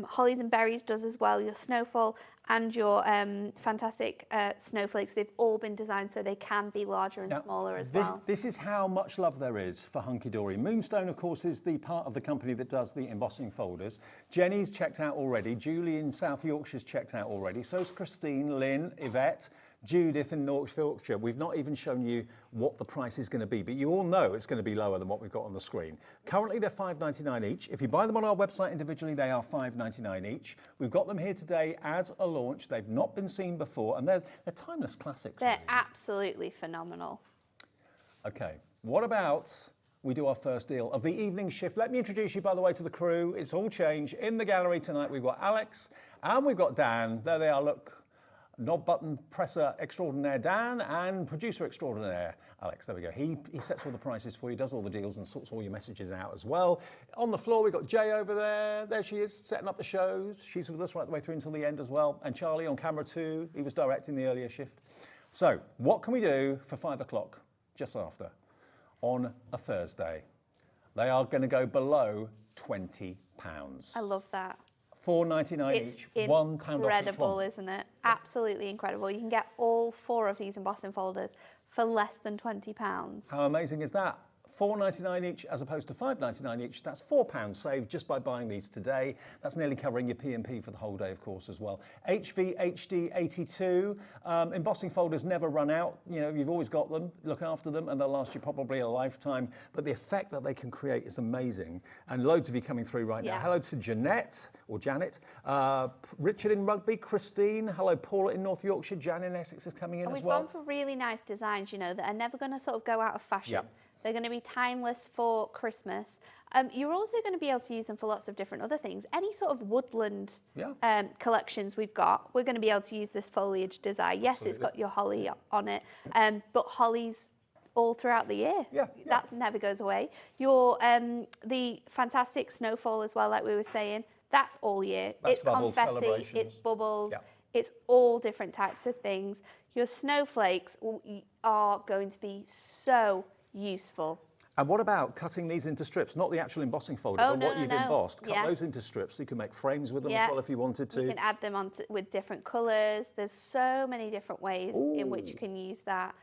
Hollies and Berries does as well, your Snowfall and your fantastic snowflakes. They've all been designed so they can be larger and smaller as well. This is how much love there is for Hunkydory. Moonstone, of course, is the part of the company that does the embossing folders. Jenny's checked out already. Julie in South Yorkshire's checked out already. So's Christine, Lynn, Yvette, Judith in North Yorkshire. We've not even shown you what the price is going to be, but you all know it's going to be lower than what we've got on the screen. Currently, they're $5.99 each. If you buy them on our website individually, they are $5.99 each. We've got them here today as a launch. They've not been seen before, and they're timeless classics. They're really. absolutely phenomenal. Okay, what about we do our first deal of the evening shift? Let me introduce you, by the way, to the crew. It's all changed. In the gallery tonight, we've got Alex and we've got Dan. There they are, look. Knob button presser extraordinaire Dan and producer extraordinaire Alex. There we go. He sets all the prices for you, does all the deals and sorts all your messages out as well. On the floor, we've got Jay over there. There she is, setting up the shows. She's with us right the way through until the end as well. And Charlie on camera too. He was directing the earlier shift. So what can we do for 5 o'clock, just after, on a Thursday? They are going to go below £20. I love that. $4.99 each, £1 off each incredible, one. isn't it? Absolutely incredible. You can get all 4 of these embossing folders for less than £20. How amazing is that? $4.99 each as opposed to $5.99 each. That's £4 saved just by buying these today. That's nearly covering your P&P for the whole day, of course, as well. HVHD82. Embossing folders never run out. You know, you've always got them. Look after them and they'll last you probably a lifetime. But the effect that they can create is amazing. And loads of you coming through right now. Hello to Jeanette, or Janet. Richard in Rugby. Christine. Hello, Paula in North Yorkshire. Jan in Essex is coming in as well. We've gone for really nice designs, you know, that are never going to sort of go out of fashion. Yep. They're going to be timeless for Christmas. You're also going to be able to use them for lots of different other things. Any sort of woodland collections we've got, we're going to be able to use this foliage design. Yes, It's got your holly on it, but holly's all throughout the year. That never goes away. Your the fantastic snowfall as well, like we were saying, that's all year. That's it's bubbles, confetti, it's bubbles, it's all different types of things. Your snowflakes are going to be so useful. And what about cutting these into strips? Not the actual embossing folder, but what you've embossed. Cut those into strips so you can make frames with them as well if you wanted to. You can add them on with different colours. There's so many different ways in which you can use that.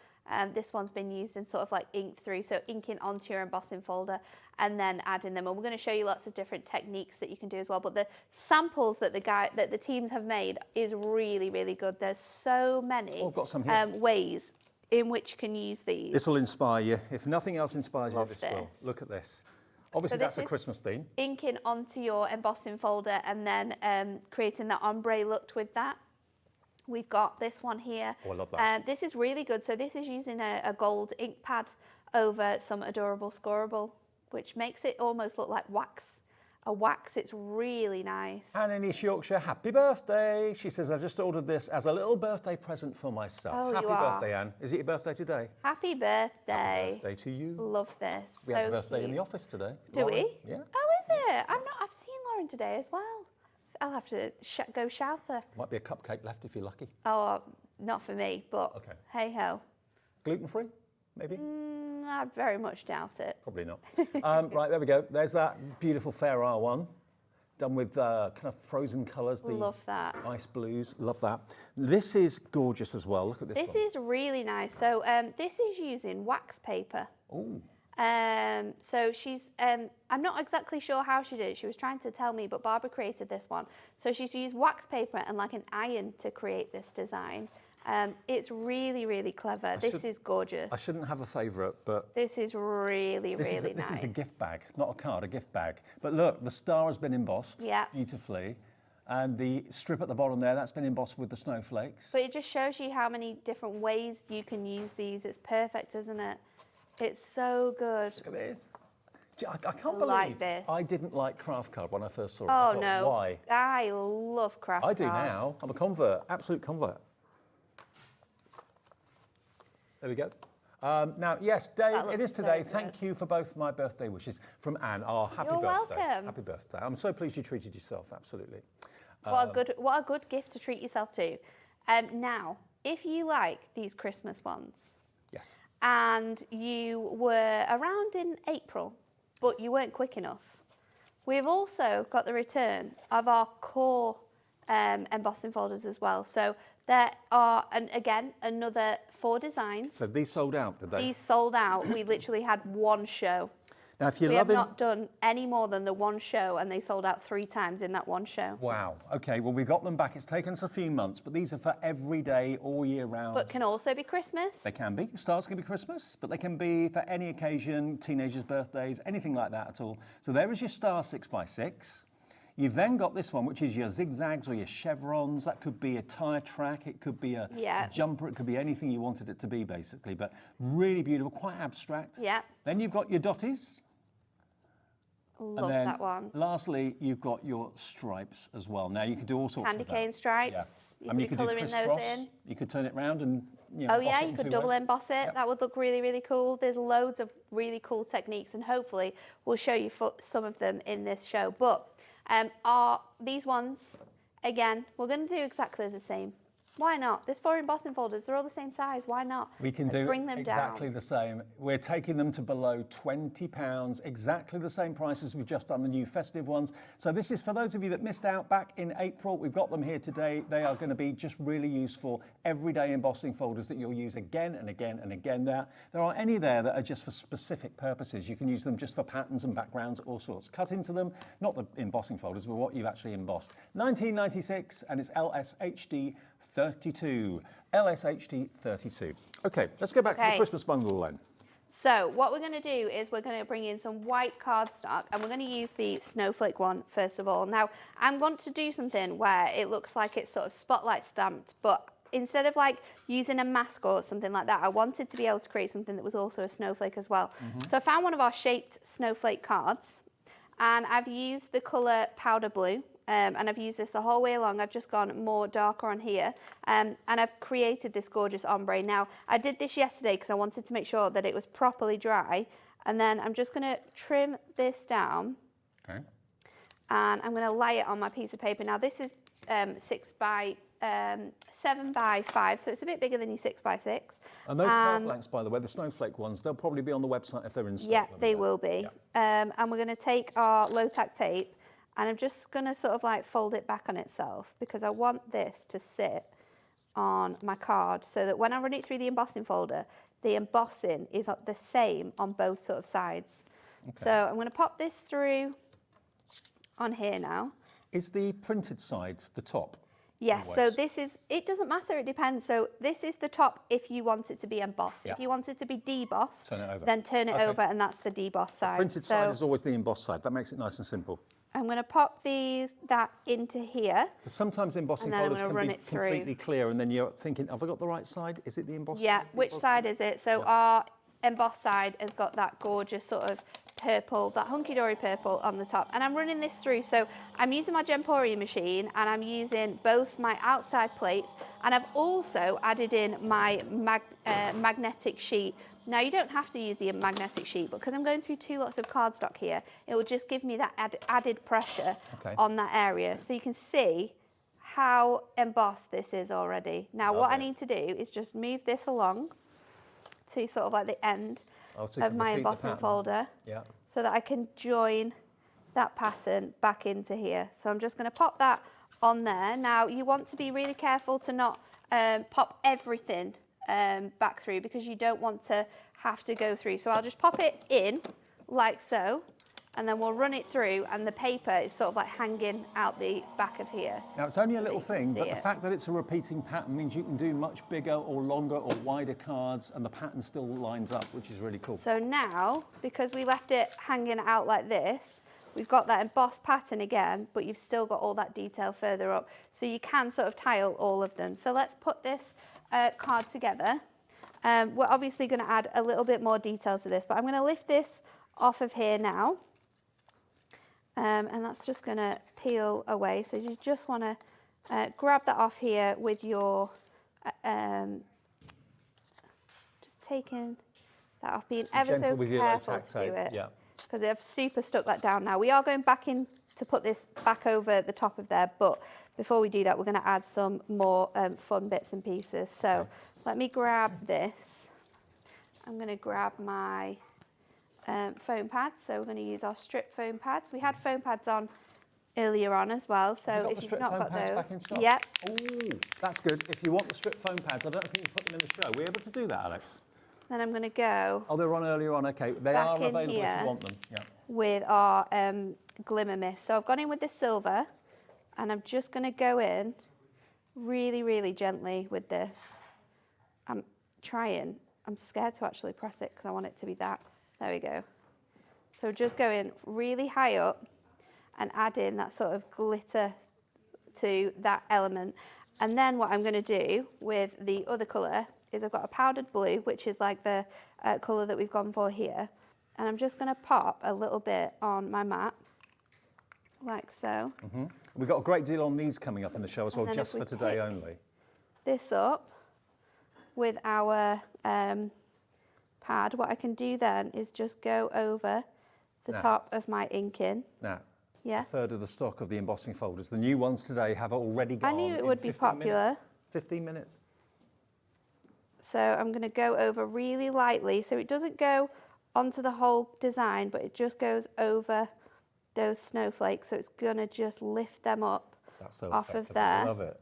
This one's been used in sort of like ink through, so inking onto your embossing folder and then adding them. And we're going to show you lots of different techniques that you can do as well. But the samples that the teams have made is really, really good. There's so many ways in which you can use these. This will inspire you. If nothing else inspires you, this will. Look at this. Obviously, that's a Christmas theme. Inking onto your embossing folder and then creating that ombre look with that. We've got this one here. Oh, I love that. This is really good. So this is using a gold ink pad over some adorable scoreable, which makes it almost look like wax. A wax, it's really nice. Anne in East Yorkshire, happy birthday. She says, I've just ordered this as a little birthday present for myself. Oh, happy birthday, Anne. Is it your birthday today? Happy birthday. Happy birthday to you. Love this. We have a birthday in the office today. Do Lauren. we? Yeah. Oh, is it? I've seen Lauren today as well. I'll have to go shout her. Might be a cupcake left if you're lucky. Oh, not for me, but hey ho. Gluten-free, maybe? I very much doubt it. Probably not. Right, there we go. There's that beautiful Fair R one. Done with kind of frozen colours. Love that. Ice blues, love that. This is gorgeous as well. Look at this one. This is really nice. So this is using wax paper. Oh. So she's, I'm not exactly sure how she did it. She was trying to tell me, but Barbara created this one. So she's used wax paper and like an iron to create this design. It's really, really clever. This is gorgeous. I shouldn't have a favourite, but... This is really, really nice. This is a gift bag, not a card, a gift bag. But look, the star has been embossed beautifully. And the strip at the bottom there, that's been embossed with the snowflakes. But it just shows you how many different ways you can use these. It's perfect, isn't it? It's so good. Look at this. I can't believe I didn't like craft card when I first saw it. Oh, I thought, no. Why? I love craft card. I do now. I'm a convert, absolute convert. There we go. Now, yes, Dave, it is today. Thank you for both my birthday wishes from Anne. Oh, happy birthday. Welcome. Happy birthday. I'm so pleased you treated yourself, absolutely. What a good gift to treat yourself to. Now, if you like these Christmas ones, yes, and you were around in April, but you weren't quick enough, we've also got the return of our core embossing folders as well. So there are, again, another 4 designs. So these sold out, did they? These sold out. We literally had one show. Now, if you're we have not done any more than the one show, and they sold out 3 times in that one show. Wow. Okay, well, we got them back. It's taken us a few months, but these are for every day, all year round. But can also be Christmas. They can be. Stars can be Christmas, but they can be for any occasion, teenagers' birthdays, anything like that at all. So there is your star 6x6. You've then got this one, which is your zigzags or your chevrons. That could be a tyre track. It could be a jumper. It could be anything you wanted it to be, basically. But really beautiful, quite abstract. Yeah. Then you've got your dotties. Love that one. Lastly, you've got your stripes as well. Now, you could do all sorts Candy of that. cane stripes. Yeah. You could be colouring those in. You could turn it round and oh yeah, you could double emboss it. Yep. That would look really, really cool. There's loads of really cool techniques, and hopefully we'll show you some of them in this show. But these ones, again, we're going to do exactly the same. Why not? There's 4 embossing folders. They're all the same size. Why not? We can Let's do bring them exactly down. the same. We're taking them to below £20, exactly the same price as we've just done the new festive ones. So this is for those of you that missed out back in April. We've got them here today. They are going to be just really useful everyday embossing folders that you'll use again and again and again. There aren't any there that are just for specific purposes. You can use them just for patterns and backgrounds, all sorts. Cut into them, not the embossing folders, but what you've actually embossed. 1996, and it's LSHD 32. LSHD 32. Okay, let's go back to the Christmas bundle then. So what we're going to do is we're going to bring in some white cardstock, and we're going to use the snowflake one first of all. Now, I want to do something where it looks like it's sort of spotlight stamped, but instead of like using a mask or something like that, I wanted to be able to create something that was also a snowflake as well. So I found one of our shaped snowflake cards, and I've used the colour powder blue. And I've used this the whole way along. I've just gone more darker on here. And I've created this gorgeous ombre. Now, I did this yesterday because I wanted to make sure that it was properly dry. And then I'm just going to trim this down. Okay. And I'm going to lay it on my piece of paper. Now, this is 7 by 5, so it's a bit bigger than your 6 by 6. And those card blanks, by the way, the snowflake ones, they'll probably be on the website if they're in stock. Yeah, they will be. Yeah. And we're going to take our low-tack tape, and I'm just going to sort of like fold it back on itself because I want this to sit on my card so that when I run it through the embossing folder, the embossing is the same on both sort of sides. Okay. So I'm going to pop this through on here now. Is the printed side the top? Yes, always? So this is, it doesn't matter, it depends. So this is the top if you want it to be embossed. Yeah. If you want it to be debossed, turn it over. then turn it over, and that's the debossed side. The printed side is always the embossed side. That makes it nice and simple. I'm going to pop that into here. Because sometimes embossing folders can be completely clear, and then you're thinking, have I got the right side? Is it the embossed side? Yeah, which side is it? So our embossed side has got that gorgeous sort of purple, that Hunkydory purple on the top. And I'm running this through. So I'm using my Gemporium machine, and I'm using both my outside plates, and I've also added in my magnetic sheet. Now, you don't have to use the magnetic sheet, but because I'm going through 2 lots of cardstock here, it will just give me that added pressure on that area. So you can see how embossed this is already. Now, what I need to do is just move this along to sort of like the end of my embossing folder so that I can join that pattern back into here. So I'm just going to pop that on there. Now, you want to be really careful to not pop everything back through because you don't want to have to go through. So I'll just pop it in like so, and then we'll run it through, and the paper is sort of like hanging out the back of here. Now, it's only a little thing, but the fact that it's a repeating pattern means you can do much bigger or longer or wider cards, and the pattern still lines up, which is really cool. So now, because we left it hanging out like this, we've got that embossed pattern again, but you've still got all that detail further up. So you can sort of tile all of them. So let's put this card together. We're obviously going to add a little bit more detail to this, but I'm going to lift this off of here now. And that's just going to peel away. So you just want to grab that off here with your, just taking that off, being ever so careful to do it. Because I've super stuck that down now. We are going back in to put this back over the top of there, but before we do that, we're going to add some more fun bits and pieces. So let me grab this. I'm going to grab my foam pads. So we're going to use our strip foam pads. We had foam pads on earlier on as well. So if you've not got those, back in stock? Yep. Ooh, that's good. If you want the strip foam pads, I don't know if you can put them in the show. Are we able to do that, Alex? Then I'm going to go. Oh, they're on earlier on. Okay, they are available if you want them. Yeah. With our glimmer mist. So I've gone in with the silver, and I'm just going to go in really, really gently with this. I'm trying. I'm scared to actually press it because I want it to be that. There we go. So just go in really high up and add in that sort of glitter to that element. And then what I'm going to do with the other colour is I've got a powdered blue, which is like the colour that we've gone for here. And I'm just going to pop a little bit on my mat, like so. We've got a great deal on these coming up in the show as well, just for today only. This up with our pad, what I can do then is just go over the top of my inking. Now, a third of the stock of the embossing folders. The new ones today have already gone. I knew it would be popular. 15 minutes? So I'm going to go over really lightly, so it doesn't go onto the whole design, but it just goes over those snowflakes, so it's going to just lift them up off of there. I love it.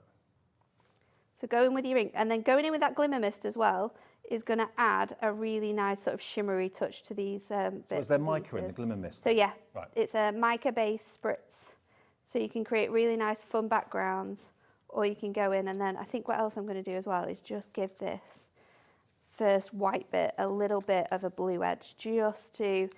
So go in with your ink, and then going in with that glimmer mist as well is going to add a really nice sort of shimmery touch to these bits. So is there mica in the glimmer mist? So yeah, right. It's a mica-based spritz, so you can create really nice fun backgrounds, or you can go in and then I think what else I'm going to do as well is just give this first white bit a little bit of a blue edge, just to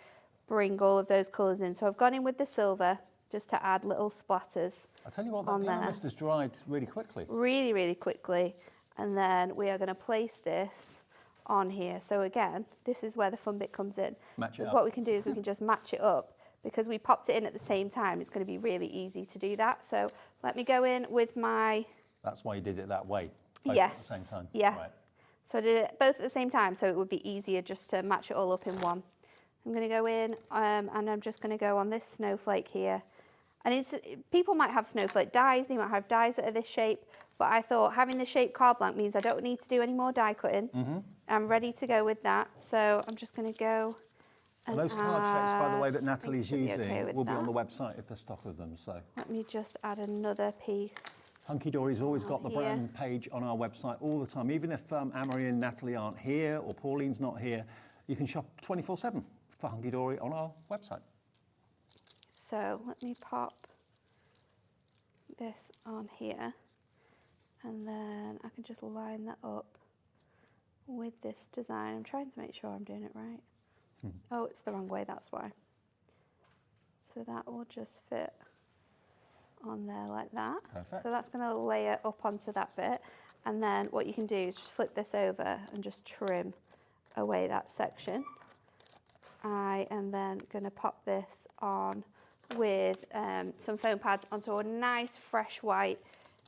bring all of those colours in. So I've gone in with the silver just to add little splatters. I tell you what, that glimmer mist has dried really quickly. Really, really quickly. And then we are going to place this on here. So again, this is where the fun bit comes in. Match it up. What we can do is we can just match it up. Because we popped it in at the same time, it's going to be really easy to do that. So let me go in with my... That's why you did it that way, yes, at the same time. Yeah. Right. So I did it both at the same time, so it would be easier just to match it all up in one. I'm going to go in and I'm just going to go on this snowflake here. And people might have snowflake dies, they might have dies that are this shape, but I thought having the shape card blank means I don't need to do any more die cutting. I'm ready to go with that, so I'm just going to go... And those card shapes, by the way, that Natalie's using okay will be on the website if there's stock of them. So let me just add another piece. Hunkydory's always got the brand page on our website all the time. Even if Amory and Natalie aren't here or Pauline's not here, you can shop 24/7 for Hunkydory on our website. So let me pop this on here, and then I can just line that up with this design. I'm trying to make sure I'm doing it right. Oh, it's the wrong way, that's why. So that will just fit on there like that. Perfect. So that's going to layer up onto that bit. And then what you can do is just flip this over and just trim away that section. I am then going to pop this on with some foam pads onto a nice fresh white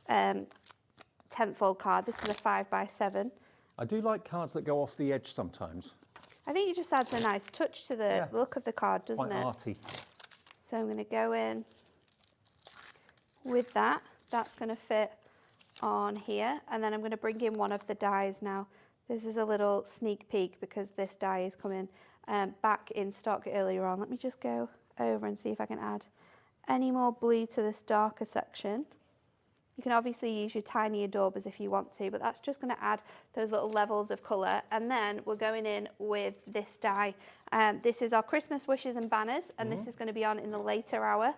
10-fold card. This is a 5x7. I do like cards that go off the edge sometimes. I think it just adds a nice touch to the look of the card, doesn't it? Quite arty. So I'm going to go in with that. That's going to fit on here. And then I'm going to bring in one of the dies now. This is a little sneak peek because this die is coming back in stock earlier on. Let me just go over and see if I can add any more blue to this darker section. You can obviously use your tiny adorbers if you want to, but that's just going to add those little levels of colour. And then we're going in with this die. This is our Christmas wishes and banners, and this is going to be on in the later hour.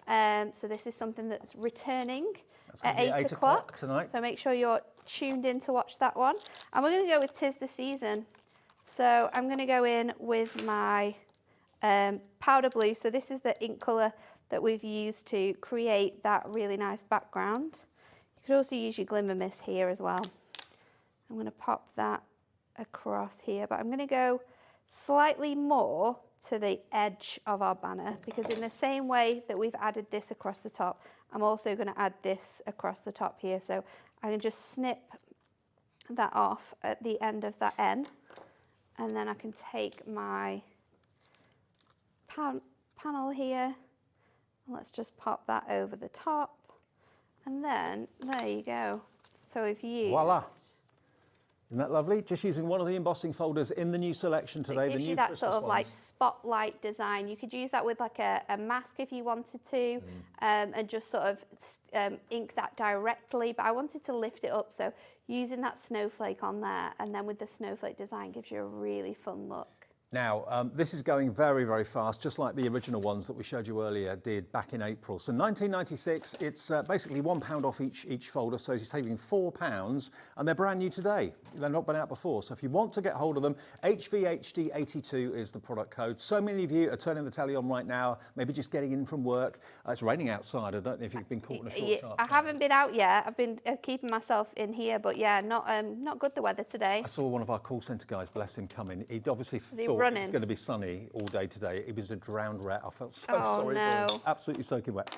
So this is something that's returning at 8 o'clock tonight. So make sure you're tuned in to watch that one. And we're going to go with 'Tis the Season. So I'm going to go in with my powder blue. So this is the ink colour that we've used to create that really nice background. You could also use your glimmer mist here as well. I'm going to pop that across here, but I'm going to go slightly more to the edge of our banner, because in the same way that we've added this across the top, I'm also going to add this across the top here. So I can just snip that off at the end of that N, and then I can take my panel here, and let's just pop that over the top, and then there you go. So if you voila. Isn't that lovely? Just using one of the embossing folders in the new selection today. It gives the new you that Christmas sort of ones. like spotlight design. You could use that with like a mask if you wanted to, and just sort of ink that directly. But I wanted to lift it up, so using that snowflake on there, and then with the snowflake design gives you a really fun look. Now, this is going very, very fast, just like the original ones that we showed you earlier did back in April. So 1996, it's basically £1 off each folder, so you're saving £4, and they're brand new today. They've not been out before. So if you want to get hold of them, HVHD82 is the product code. So many of you are turning the telly on right now, maybe just getting in from work. It's raining outside. I don't know if you've been caught in a short sharp. I haven't been out yet. I've been keeping myself in here, but yeah, not good the weather today. I saw one of our call centre guys, bless him, come in. He'd obviously thought running. it was going to be sunny all day today. It was a drowned rat. I felt so Oh, sorry no. for him. Absolutely soaking wet.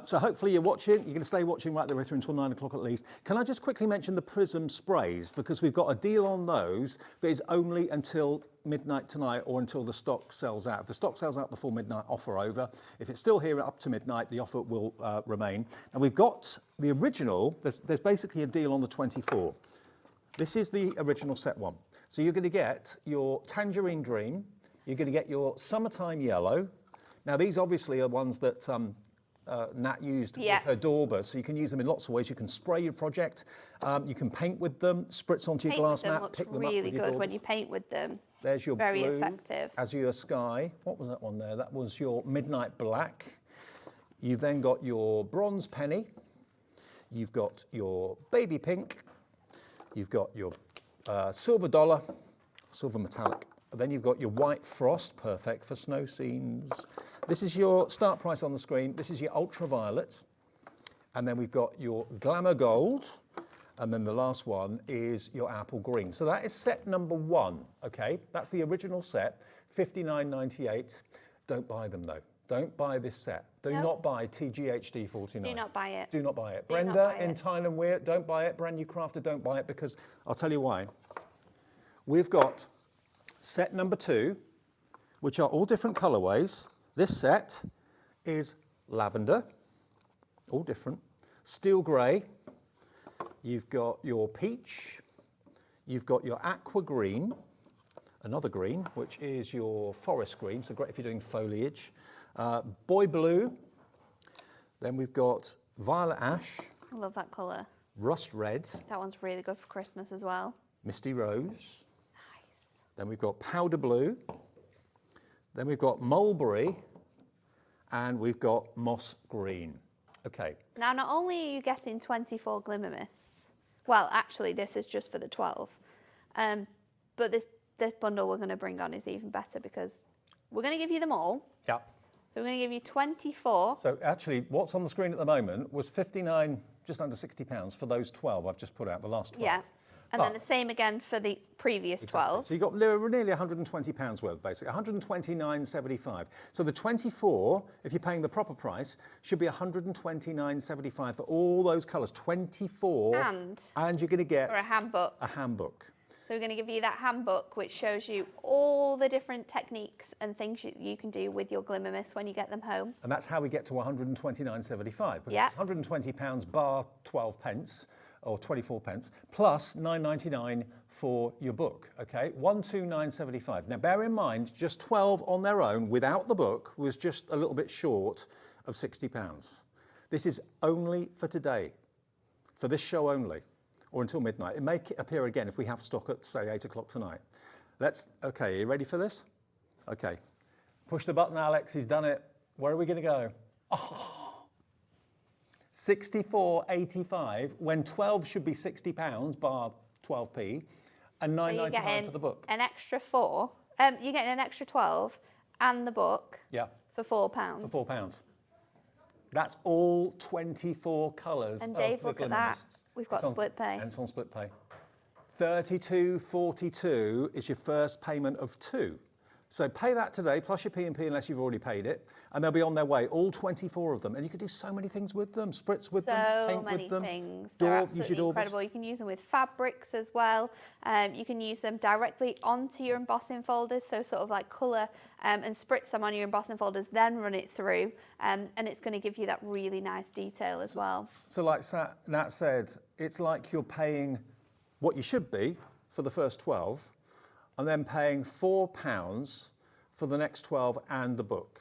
So hopefully you're watching. You're going to stay watching right the way through until 9 o'clock at least. Can I just quickly mention the Prism sprays? Because we've got a deal on those that is only until midnight tonight or until the stock sells out. If the stock sells out before midnight, offer over. If it's still here up to midnight, the offer will remain. And we've got the original. There's basically a deal on the 24. This is the original set one. So you're going to get your Tangerine Dream, you're going to get your Summertime Yellow. Now these obviously are ones that Nat used with her dauber, so you can use them in lots of ways. You can spray your project, you can paint with them, spritz onto your glass mat, pick them up really with your good daubers. when you paint with them. There's your Very blue, effective. Azure Sky. What was that one there? That was your Midnight Black. You've then got your Bronze Penny. You've got your Baby Pink. You've got your Silver Dollar, Silver Metallic. Then you've got your White Frost, perfect for snow scenes. This is your start price on the screen. This is your Ultraviolet. And then we've got your Glamour Gold. And then the last one is your Apple Green. So that is set number 1, okay? That's the original set, $59.98. Don't buy them though. Don't buy this set. Do not buy TGHD 49. Do not buy it. Do not buy it. Do not Brenda buy in it. Thailand Wear, don't buy it. Brand New Crafter, don't buy it, because I'll tell you why. We've got set number 2, which are all different colorways. This set is lavender, all different. Steel grey. You've got your peach. You've got your aqua green, another green, which is your forest green, so great if you're doing foliage. Boy blue. Then we've got violet ash, I love that colour. rust red, That one's really good for Christmas as well. misty rose. Nice. Then we've got powder blue. Then we've got mulberry, and we've got moss green. Okay. Now, not only are you getting 24 Glimmer Mists, well, actually, this is just for the 12, but this bundle we're going to bring on is even better because we're going to give you them all. Yeah. So we're going to give you 24. So actually, what's on the screen at the moment was 59, just under £60 for those 12 I've just put out, the last 12. Yeah. And then the same again for the previous 12. So you've got nearly £120 worth, basically, £129.75. So the 24, if you're paying the proper price, should be £129.75 for all those colours. 24. And you're going to get for a handbook. A handbook. So we're going to give you that handbook, which shows you all the different techniques and things you can do with your Glimmer Mist when you get them home. And that's how we get to £129.75. Because it's £120 bar 12 pence. Or 24 pence, plus £9.99 for your book, okay? £129.75. Now, bear in mind, just 12 on their own, without the book, was just a little bit short of £60. This is only for today, for this show only, or until midnight. It may appear again if we have stock at, say, 8 o'clock tonight. Okay, are you ready for this? Okay. Push the button, Alex, he's done it. Where are we gonna go? Oh. £64.85 when 12 should be £60 bar 12p and £9.99 for the book. An extra 4. You're getting an extra 12 and the book for £4. For £4. That's all 24 colours. And Dave, of the look at Glimmer that. Mists. We've got split pay. And it's on split pay. £32.42 is your first payment of 2. So pay that today, plus your P&P unless you've already paid it, and they'll be on their way, all 24 of them. And you can do so many things with them, spritz with them, paint with them. So many things. They're absolutely incredible. You can use them with fabrics as well. You can use them directly onto your embossing folders, so sort of like colour and spritz them on your embossing folders, then run it through, and it's going to give you that really nice detail as well. So like Nat said, it's like you're paying what you should be for the first 12, and then paying £4 for the next 12 and the book.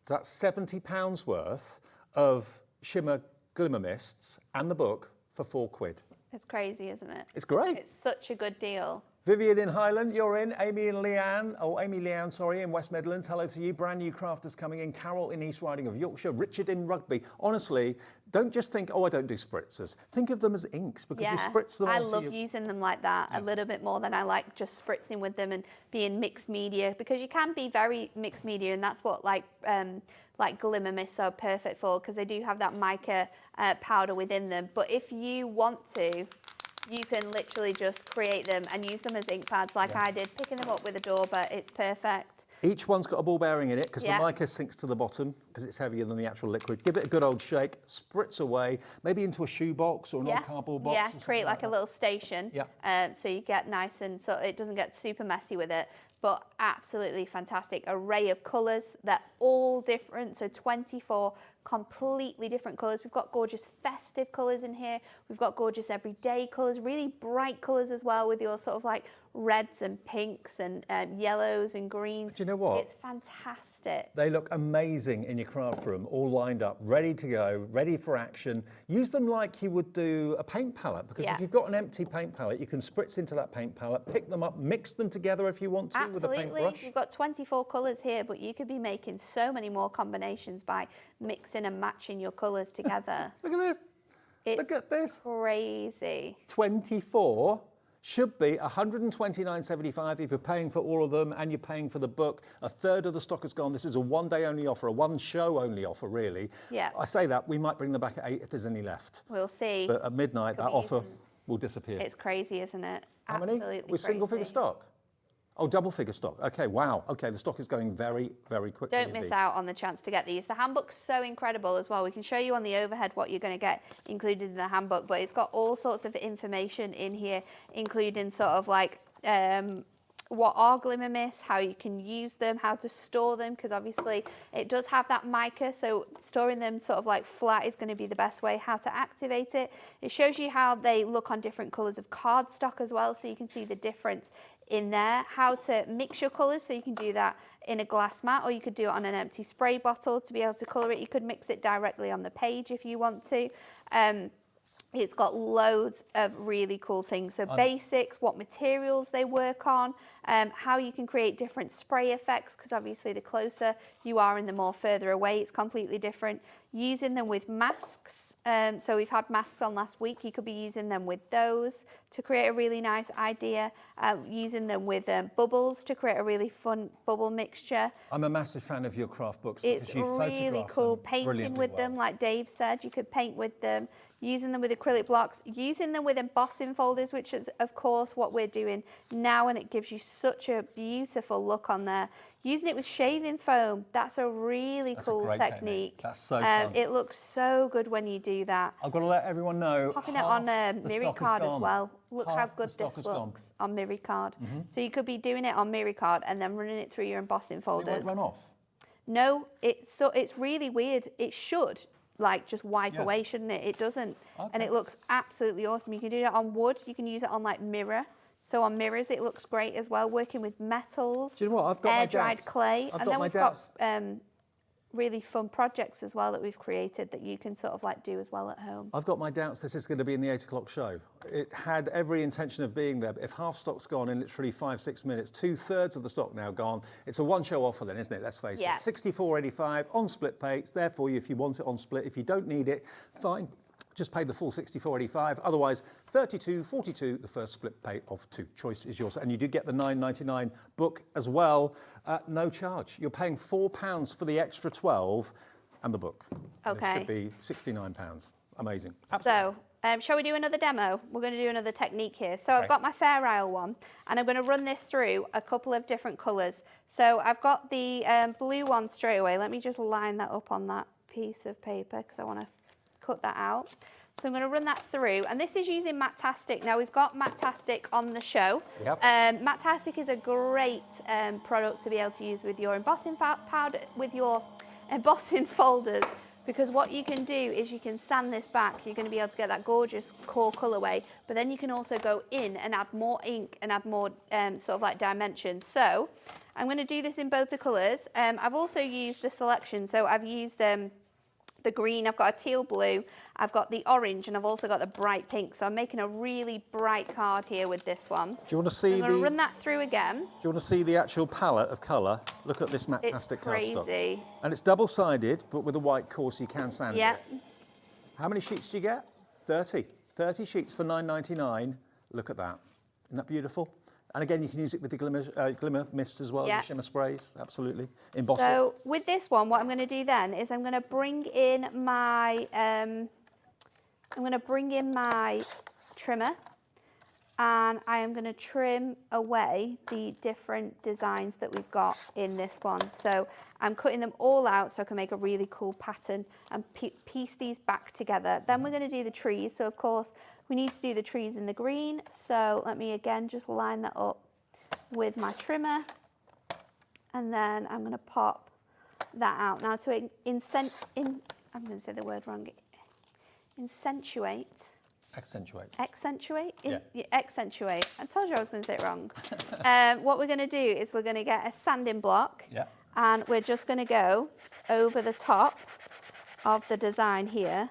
That's £70 worth of shimmer Glimmer Mists and the book for £4. It's crazy, isn't it? It's great. It's such a good deal. Vivian in Highland, you're in. Amy Leanne, sorry, in West Midlands. Hello to you. Brand new crafters coming in. Carol in East Riding of Yorkshire. Richard in Rugby. Honestly, don't just think, oh, I don't do spritzers. Think of them as inks because you spritz them I onto love using them like that a little bit more than I like just spritzing with them and being mixed media, because you can be very mixed media, and that's what like Glimmer Mists are perfect for, because they do have that mica powder within them. But if you want to you can literally just create them and use them as ink pads like I did, picking them up with a door, but it's perfect. Each one's got a ball bearing in it because Yeah. the mica sinks to the bottom because it's heavier than the actual liquid. Give it a good old shake, spritz away, maybe into a shoe box or an old cardboard box. Yeah, or something create like a that. little station. Yeah. So you get nice and so it doesn't get super messy with it. But absolutely fantastic array of colours. They're all different. So 24 completely different colours. We've got gorgeous festive colours in here. We've got gorgeous everyday colours, really bright colours as well with your sort of like reds and pinks and yellows and greens. Do you know what? It's fantastic. They look amazing in your craft room, all lined up, ready to go, ready for action. Use them like you would do a paint palette, because if you've got an empty paint palette, you can spritz into that paint palette, pick them up, mix them together if you want to with a paintbrush. We've got 24 colours here, but you could be making so many more combinations by mixing and matching your colours together. Look at this. It's Look at this. crazy. 24 should be $129.75 if you're paying for all of them and you're paying for the book. A third of the stock is gone. This is a one-day only offer, a one-show only offer, really. Yeah. I say that, we might bring them back at 8 if there's any left. We'll see. But at midnight, Could that be offer using- will disappear. It's crazy, isn't it? How many? Absolutely With single-figure crazy. stock? Oh, double-figure stock. Okay, wow. Okay, the stock is going very, very quickly. Don't miss indeed. out on the chance to get these. The handbook's so incredible as well. We can show you on the overhead what you're going to get included in the handbook, but it's got all sorts of information in here, including sort of like what are glimmer mists, how you can use them, how to store them, because obviously it does have that mica, so storing them sort of like flat is going to be the best way, how to activate it. It shows you how they look on different colours of cardstock as well, so you can see the difference in there, how to mix your colours, so you can do that in a glass mat, or you could do it on an empty spray bottle to be able to colour it. You could mix it directly on the page if you want to. It's got loads of really cool things. So basics, what materials they work on, how you can create different spray effects, because obviously the closer you are and the more further away, it's completely different. Using them with masks. So we've had masks on last week. You could be using them with those to create a really nice idea. Using them with bubbles to create a really fun bubble mixture. I'm a massive fan of your craft books It's because you really photograph cool. them Painting brilliantly with well. them, like Dave said, you could paint with them. Using them with acrylic blocks, using them with embossing folders, which is of course what we're doing now, and it gives you such a beautiful look on there. Using it with shaving foam, that's a really That's a cool great technique. That's so fun. It looks so good when you do that. I've got to let everyone know. Popping it on Miri card as well. Look how Half good the stock this is gone. looks on Miri card. So you could be doing it on Miri card and then running it through your embossing It folders. won't run off. No, it's really weird. It should like just wipe away, shouldn't it? It doesn't, and it looks absolutely awesome. You can do that on wood. You can use it on like mirror. So on mirrors, it looks great as well. Working with metals, Do you know what? I've got my air-dried doubts. clay, I've and got then my we've doubts. got really fun projects as well that we've created that you can sort of like do as well at home. I've got my doubts this is going to be in the 8 o'clock show. It had every intention of being there, but if half stock's gone in literally 5-6 minutes, 2/3 of the stock now gone, it's a one-show offer then, isn't it? Let's face it. $64.85 on split pay. It's there for you if you want it on split. If you don't need it, fine. Just pay the full $64.85. Otherwise, $32.42, the first split pay of 2. Choice is yours. And you do get the $9.99 book as well at no charge. You're paying £4 for the extra 12 and the book. And Okay. it should be £69. Amazing. Absolutely. So, shall we do another demo? We're going to do another technique here. So I've got my Fair Isle one, and I'm going to run this through a couple of different colours. So I've got the blue one straight away. Let me just line that up on that piece of paper because I want to cut that out. So I'm going to run that through, and this is using Matastic. Now we've got Matastic on the show. Yep. Matastic is a great product to be able to use with your embossing powder, with your embossing folders, because what you can do is you can sand this back. You're going to be able to get that gorgeous core colorway, but then you can also go in and add more ink and add more sort of like dimension. So I'm going to do this in both the colors. I've also used a selection, so I've used the green, I've got a teal blue, I've got the orange, and I've also got the bright pink. So I'm making a really bright card here with this one. Do you want to see I'm going to run that through again. Do you want to see the actual palette of colour? Look at this It's Matastic cardstock. crazy. And it's double-sided, but with a white core, so you can sand Yeah. it. How many sheets do you get? 30. 30 sheets for $9.99. Look at that. Isn't that beautiful? And again, you can use it with the glimmer mist as well, Yeah. the shimmer sprays, absolutely. Emboss it. So with this one, what I'm going to do then is I'm going to bring in my trimmer, and I am going to trim away the different designs that we've got in this one. So I'm cutting them all out so I can make a really cool pattern and piece these back together. Then we're going to do the trees. So of course we need to do the trees in the green. So let me again just line that up with my trimmer, and then I'm going to pop that out. Now to I'm going to say the word wrong. Accentuate. Yeah. Accentuate. I told you I was going to say it wrong. What we're going to do is we're going to get a sanding block, Yeah. and we're just going to go over the top of the design here,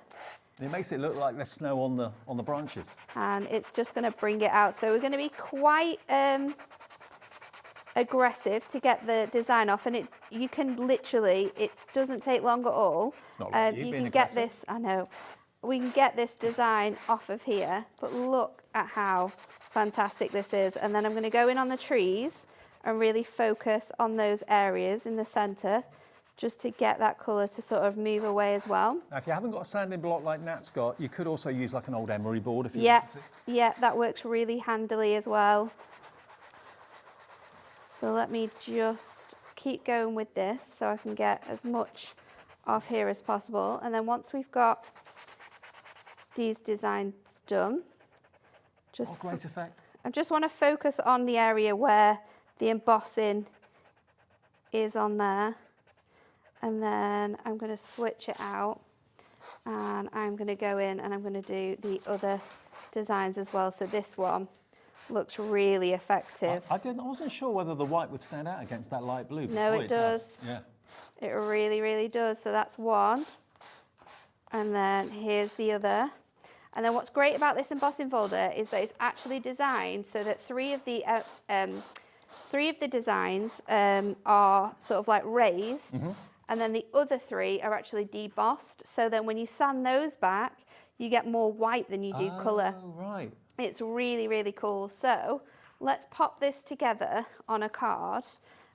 It makes it look like there's snow on the branches. and it's just going to bring it out. So we're going to be quite aggressive to get the design off, and you can literally, it doesn't take long at all. It's not like you being can get aggressive. this, I know, we can get this design off of here, but look at how fantastic this is. And then I'm going to go in on the trees and really focus on those areas in the centre, just to get that colour to sort of move away as well. Now, if you haven't got a sanding block like Nat's got, you could also use like an old emery board if you Yeah, wanted to. yeah, that works really handily as well. So let me just keep going with this so I can get as much off here as possible. And then once we've got these designs done, Oh, great effect. I just want to focus on the area where the embossing is on there. And then I'm going to switch it out, and I'm going to go in and I'm going to do the other designs as well. So this one looks really effective. I wasn't sure whether the white would stand out against that light blue. but No, boy, it does. Yeah. It really, really does. So that's one. And then here's the other. And then what's great about this embossing folder is that it's actually designed so that three of the designs are sort of like raised, and then the other three are actually debossed. So then when you sand those back, you get more white than you do colour. Oh, right. It's really, really cool. So let's pop this together on a card.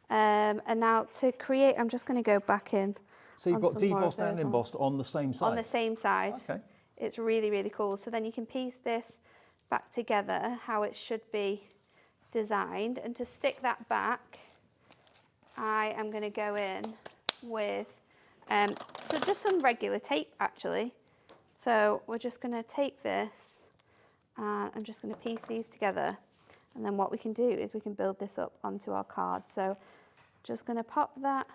And now to create, I'm just going to go back in. So you've on got some more of debossed and those embossed on the same side? on the same side. Okay. It's really, really cool. So then you can piece this back together how it should be designed. And to stick that back, I am going to go in with, so just some regular tape actually. So we're just going to take this, and I'm just going to piece these together. And then what we can do is we can build this up onto our card. So just going to pop that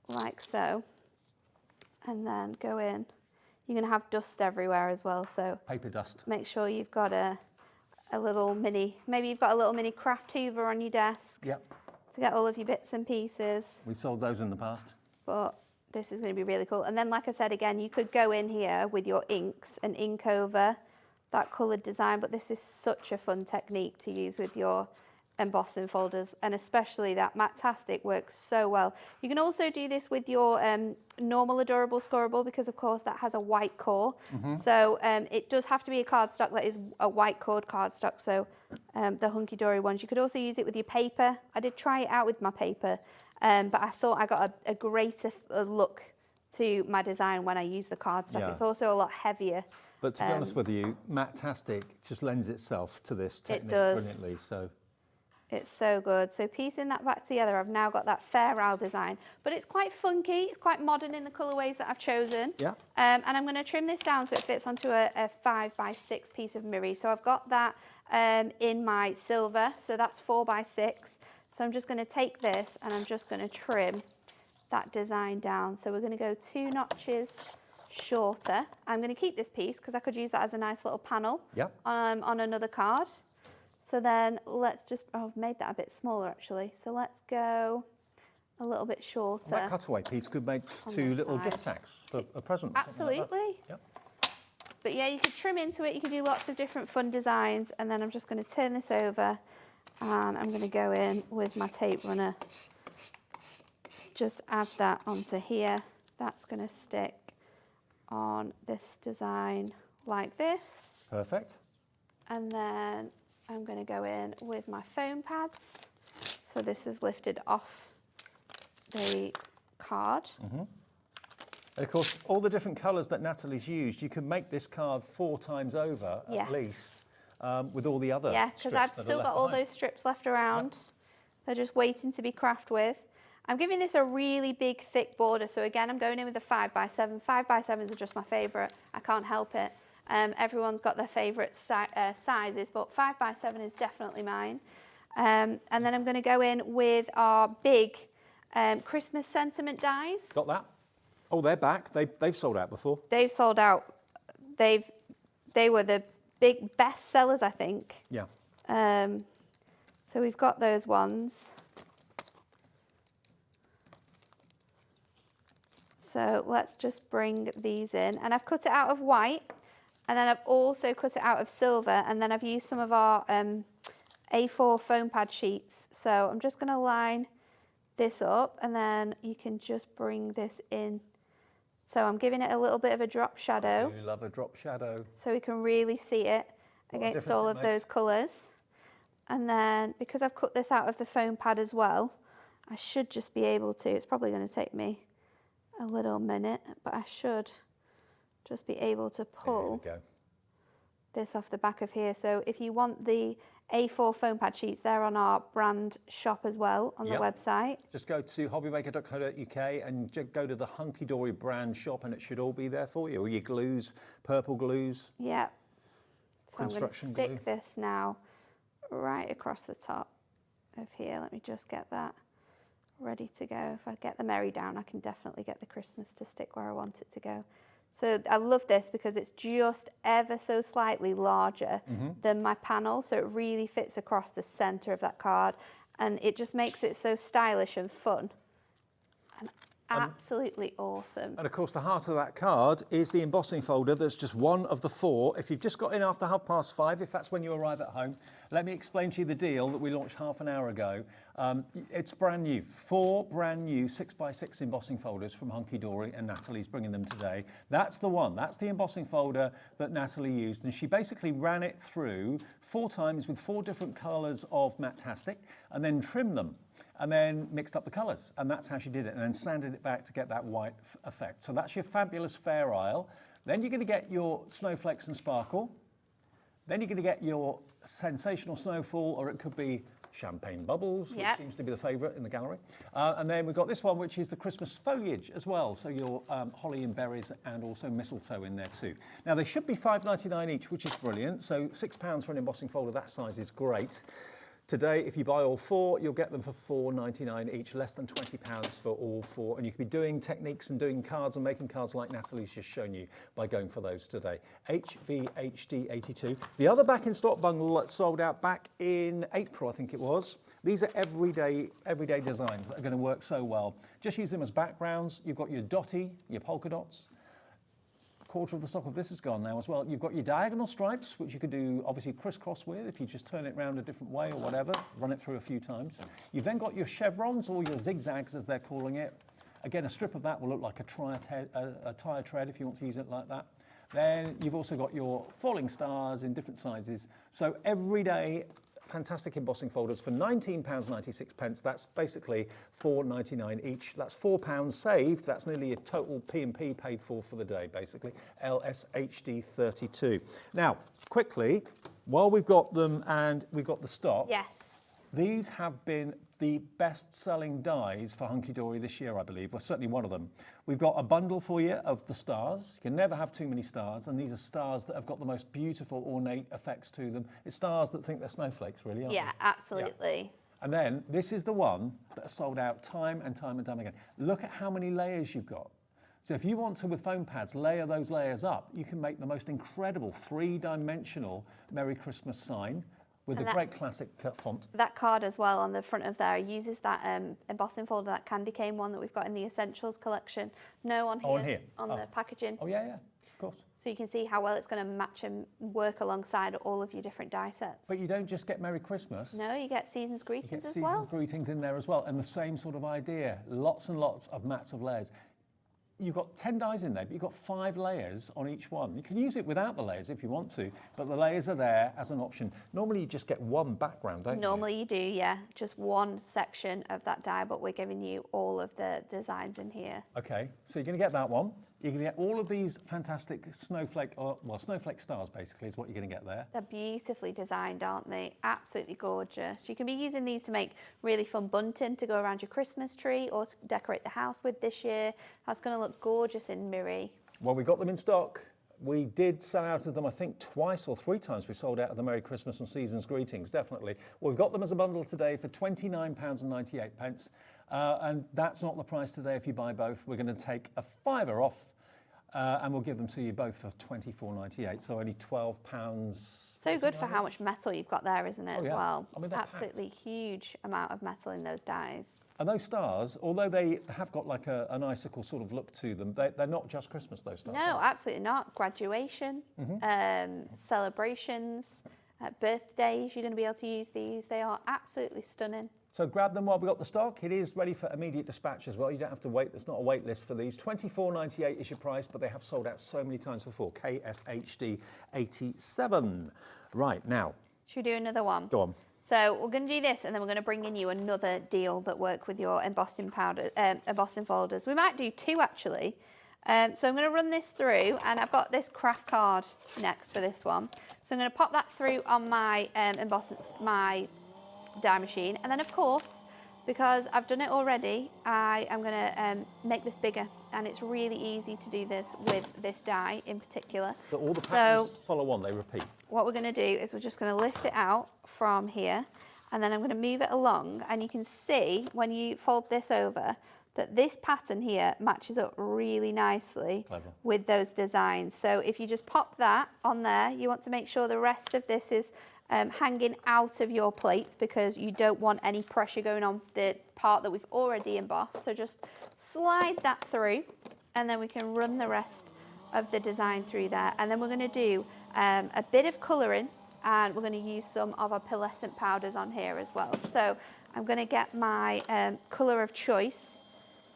like so, and then go in. You're going to have dust everywhere as well, so Paper dust. make sure you've got a little mini, maybe you've got a little mini craft hoover on your desk Yep. to get all of your bits and pieces. We've sold those in the past. But this is going to be really cool. And then, like I said, again, you could go in here with your inks and ink over that coloured design, but this is such a fun technique to use with your embossing folders, and especially that Matte-tastic works so well. You can also do this with your normal adorable scorable, because of course that has a white core. So it does have to be a cardstock that is a white cored cardstock. So the Hunkydory ones, you could also use it with your paper. I did try it out with my paper, but I thought I got a greater look to my design when I use the cardstock. Yeah. It's also a lot heavier. But to be honest with you, Matte-tastic just lends itself to this technique does. brilliantly. So It's so good. So piecing that back together, I've now got that fair owl design, but it's quite funky. It's quite modern in the colourways that I've chosen. Yeah. And I'm going to trim this down so it fits onto a 5x6 piece of mirror. So I've got that in my silver. So that's 4x6. So I'm just going to take this and I'm just going to trim that design down. So we're going to go 2 notches shorter. I'm going to keep this piece because I could use that as a nice little panel on another card. So then let's just, oh, I've made that a bit smaller actually. So let's go a little bit shorter. that cutaway piece could make On 2 this little side. gift tacks for a present. or something like that. Absolutely. Yep. But yeah, you could trim into it. You could do lots of different fun designs. And then I'm just going to turn this over and I'm going to go in with my tape runner. Just add that onto here. That's going to stick on this design like this. Perfect. And then I'm going to go in with my foam pads. So this is lifted off the card. And of course, all the different colours that Natalie's used, you can make this card 4 times over Yes. at least. with all the other Yeah, because I've still got all those strips left around. Yep. They're just waiting to be crafted with. I'm giving this a really big, thick border. So again, I'm going in with a 5x7. 5x7s are just my favourite. I can't help it. Everyone's got their favourite sizes, but 5x7 is definitely mine. And then I'm going to go in with our big Christmas sentiment dies. Got that? Oh, they're back. They've sold out before. They've sold out. They were the big best sellers, I think. Yeah. So we've got those ones. So let's just bring these in. And I've cut it out of white. And then I've also cut it out of silver. And then I've used some of our A4 foam pad sheets. So I'm just going to line this up. And then you can just bring this in. So I'm giving it a little bit of a drop shadow. I do love a drop shadow. So we can really see it against all of those colours. And then because I've cut this out of the foam pad as well, I should just be able to, it's probably going to take me a little minute, but I should just be able to pull this off the back of here. So if you want the A4 foam pad sheets, they're on our brand shop as well on the website. Just go to hobbymaker.co.uk and go to the Hunkydory brand shop and it should all be there for you. All your glues, purple glues. Yeah. So I'm going to stick this now right across the top of here. Let me just get that ready to go. If I get the Merry down, I can definitely get the Christmas to stick where I want it to go. So I love this because it's just ever so slightly larger than my panel. So it really fits across the center of that card and it just makes it so stylish and fun. And absolutely awesome. And of course the heart of that card is the embossing folder. That's just one of the 4. If you've just got in after 5:30, if that's when you arrive at home, let me explain to you the deal that we launched half an hour ago. It's brand new, 4 brand new 6x6 embossing folders from Hunkydory, and Natalie's bringing them today. That's the one, that's the embossing folder that Natalie used, and she basically ran it through 4 times with 4 different colours of Matte-tastic and then trimmed them and then mixed up the colours, and that's how she did it, and then sanded it back to get that white effect. So that's your fabulous Fair Isle. Then you're going to get your snowflakes and sparkle. Then you're going to get your sensational snowfall, or it could be champagne bubbles, which seems to be the favourite in the gallery. And then we've got this one, which is the Christmas foliage as well. So your holly and berries and also mistletoe in there too. Now they should be $5.99 each, which is brilliant. So £6 for an embossing folder that size is great. Today, if you buy all 4, you'll get them for $4.99 each, less than £20 for all 4. And you can be doing techniques and doing cards and making cards like Natalie's just shown you by going for those today. HVHD82. The other back in stock bundle that sold out back in April, I think it was. These are everyday designs that are going to work so well. Just use them as backgrounds. You've got your dotty, your polka dots. Quarter of the stock of this is gone now as well. You've got your diagonal stripes, which you could do obviously crisscross with if you just turn it around a different way or whatever, run it through a few times. You've then got your chevrons or your zigzags as they're calling it. Again, a strip of that will look like a tire tread if you want to use it like that. Then you've also got your falling stars in different sizes. So everyday fantastic embossing folders for £19.96. That's basically $4.99 each. That's £4 saved. That's nearly a total P&P paid for the day, basically. LSHD32. Now, quickly, while we've got them and we've got the stock, these have been the best-selling dies for Hunkydory this year, I believe. Well, certainly one of them. We've got a bundle for you of the stars. You can never have too many stars, and these are stars that have got the most beautiful, ornate effects to them. It's stars that think they're snowflakes, really, aren't they? Yeah, absolutely. Yeah. And then this is the one that has sold out time and time and time again. Look at how many layers you've got. So if you want to, with foam pads, layer those layers up, you can make the most incredible 3-dimensional Merry Christmas sign with a great classic font. That card as well on the front of there uses that embossing folder, that candy cane one that we've got in the Essentials collection. No, on here, on the packaging. Oh, yeah, of course. So you can see how well it's going to match and work alongside all of your different die sets. But you don't just get Merry Christmas. No, you get Season's Greetings as well. Season's Greetings in there as well, and the same sort of idea. Lots and lots of mats of layers. you've got 10 dies in there, but you've got 5 layers on each one. You can use it without the layers if you want to, but the layers are there as an option. Normally you just get one background, don't you? Normally you do, yeah, just one section of that die, but we're giving you all of the designs in here. Okay, so you're going to get that one. You're going to get all of these fantastic snowflake, snowflake stars basically is what you're going to get there. They're beautifully designed, aren't they? Absolutely gorgeous. You can be using these to make really fun bunting to go around your Christmas tree or to decorate the house with this year. That's going to look gorgeous in Miri. Well, we got them in stock. We did sell out of them, I think, twice or 3 times. We sold out of the Merry Christmas and Seasons Greetings, definitely. Well, we've got them as a bundle today for £29.98. And that's not the price today if you buy both. We're going to take a £5 off and we'll give them to you both for £24.98, so only £12. So good for how much metal you've got there, isn't it, as well? I mean, they're absolutely packed. Huge amount of metal in those dies. And those stars, although they have got like an icicle sort of look to them, they're not just Christmas, those stars. No, absolutely not. Graduation, celebrations, birthdays, you're going to be able to use these. They are absolutely stunning. So grab them while we've got the stock. It is ready for immediate dispatch as well. You don't have to wait. There's not a wait list for these. £24.98 is your price, but they have sold out so many times before. KFHD 87. Right, now. Should we do another one? Go on. So we're going to do this, and then we're going to bring in you another deal that work with your embossing powder, embossing folders. We might do 2 actually. So I'm going to run this through, and I've got this craft card next for this one. So I'm going to pop that through on my my die machine, and then of course, because I've done it already, I am going to make this bigger, and it's really easy to do this with this die in particular. So all the patterns follow on, they repeat. What we're going to do is we're just going to lift it out from here, and then I'm going to move it along, and you can see when you fold this over that this pattern here matches up really nicely with those designs. So if you just pop that on there, you want to make sure the rest of this is hanging out of your plate, because you don't want any pressure going on the part that we've already embossed. So just slide that through, and then we can run the rest of the design through there. And then we're going to do a bit of colouring, and we're going to use some of our pearlescent powders on here as well. So I'm going to get my colour of choice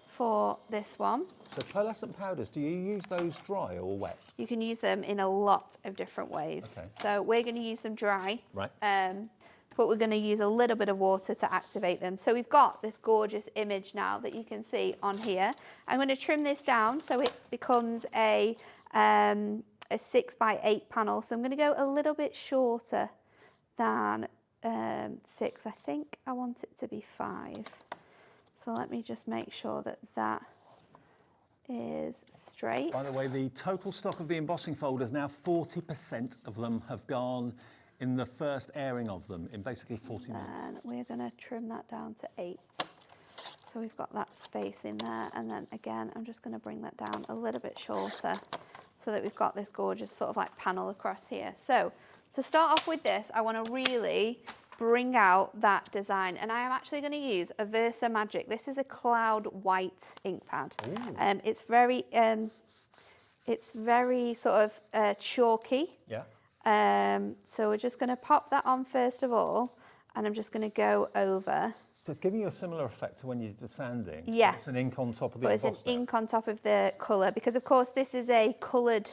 for this one. So pearlescent powders, do you use those dry or wet? You can use them in a lot of different ways. Okay. So we're going to use them dry. Right. But we're going to use a little bit of water to activate them. So we've got this gorgeous image now that you can see on here. I'm going to trim this down so it becomes a 6x8 panel. So I'm going to go a little bit shorter than 6. I think I want it to be 5. So let me just make sure that that is straight. By the way, the total stock of the embossing folders, now 40% of them have gone in the first airing of them in basically 40 minutes. And we're going to trim that down to 8. So we've got that space in there. And then again, I'm just going to bring that down a little bit shorter so that we've got this gorgeous sort of like panel across here. So to start off with this, I want to really bring out that design, and I am actually going to use a Versa Magic. This is a cloud white ink pad. It's very sort of chalky. Yeah. So we're just going to pop that on first of all, and I'm just going to go over. So it's giving you a similar effect to when you did the sanding. Yes. It's an ink on top of the But emboss it's an ink on top of the colour, because of course this is a coloured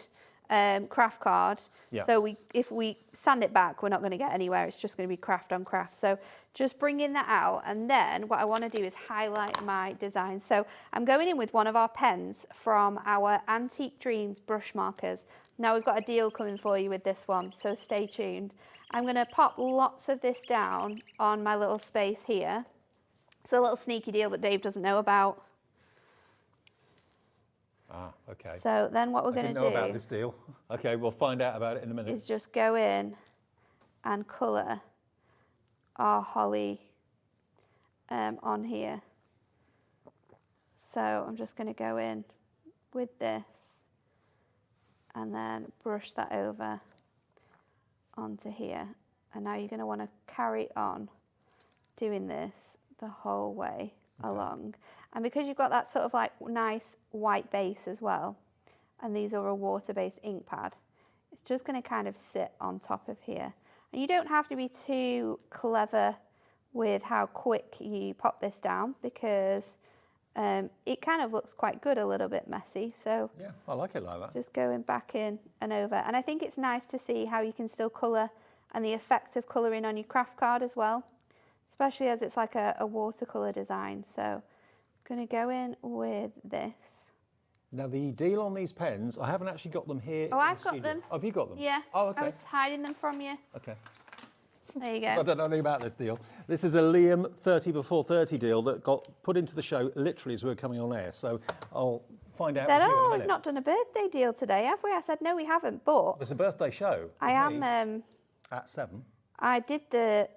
craft card. Yeah. So if we sand it back, we're not going to get anywhere. It's just going to be craft on craft. So just bringing that out, and then what I want to do is highlight my design. So I'm going in with one of our pens from our Antique Dreams brush markers. Now we've got a deal coming for you with this one, so stay tuned. I'm going to pop lots of this down on my little space here. It's a little sneaky deal that Dave doesn't know about. Ah, okay. So then what we're going to do... I didn't know about this deal. Okay, we'll find out about it in a minute. ...is just go in and colour our holly on here. So I'm just going to go in with this and then brush that over onto here. And now you're going to want to carry on doing this the whole way along. And because you've got that sort of like nice white base as well, and these are a water-based ink pad, it's just going to kind of sit on top of here. And you don't have to be too clever with how quick you pop this down, because it kind of looks quite good, a little bit messy. So Yeah, I like it like that. just going back in and over. And I think it's nice to see how you can still colour and the effect of colouring on your craft card as well, especially as it's like a watercolour design. So I'm going to go in with this. Now the deal on these pens, I haven't actually got them here. Oh, I've got them. Oh, have you got them? Yeah. Oh, okay. I was hiding them from you. Okay. There you I go. don't know anything about this deal. This is a Liam 30 before 30 deal that got put into the show literally as we were coming on air. So I'll find out Said, with you in a oh, minute. we've not done a birthday deal today, have we? I said, no, we haven't, but There's a birthday show. I am. At 7. I did the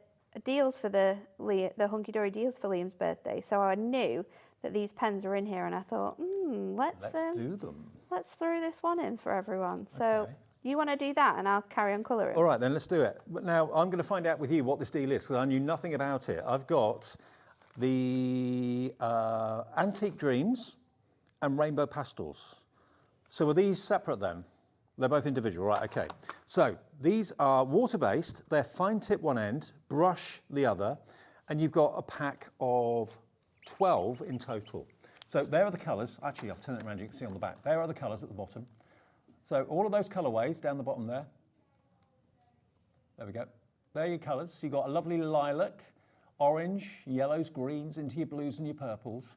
deals for the Hunkydory deals for Liam's birthday, so I knew that these pens were in here, and I thought, let's do them. Let's throw this one in for everyone. So Okay. you want to do that, and I'll carry on colouring. All right, then let's do it. But now I'm going to find out with you what this deal is because I knew nothing about it. I've got the Antique Dreams and Rainbow Pastels. So are these separate then? They're both individual, right? Okay. So these are water-based. They're fine tip one end, brush the other, and you've got a pack of 12 in total. So there are the colours. Actually, I've turned it around. You can see on the back. There are the colours at the bottom. So all of those colourways down the bottom there. There we go. There are your colours. So you've got a lovely lilac, orange, yellows, greens into your blues and your purples.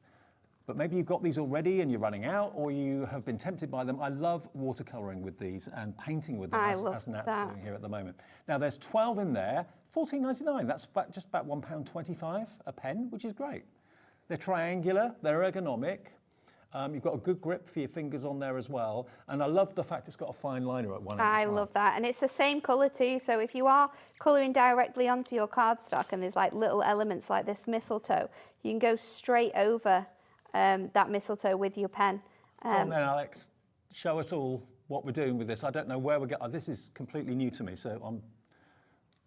But maybe you've got these already and you're running out, or you have been tempted by them. I love watercolouring with these and painting with them, as Nat's doing here at the moment. Now there's 12 in there, $14.99. That's just about £1.25 a pen, which is great. They're triangular, they're ergonomic. You've got a good grip for your fingers on there as well. And I love the fact it's got a fine liner at one end. I love that. And it's the same colour too. So if you are colouring directly onto your cardstock and there's like little elements like this mistletoe, you can go straight over that mistletoe with your pen. Come on then, Alex, show us all what we're doing with this. I don't know where we're going. This is completely new to me, so I'm...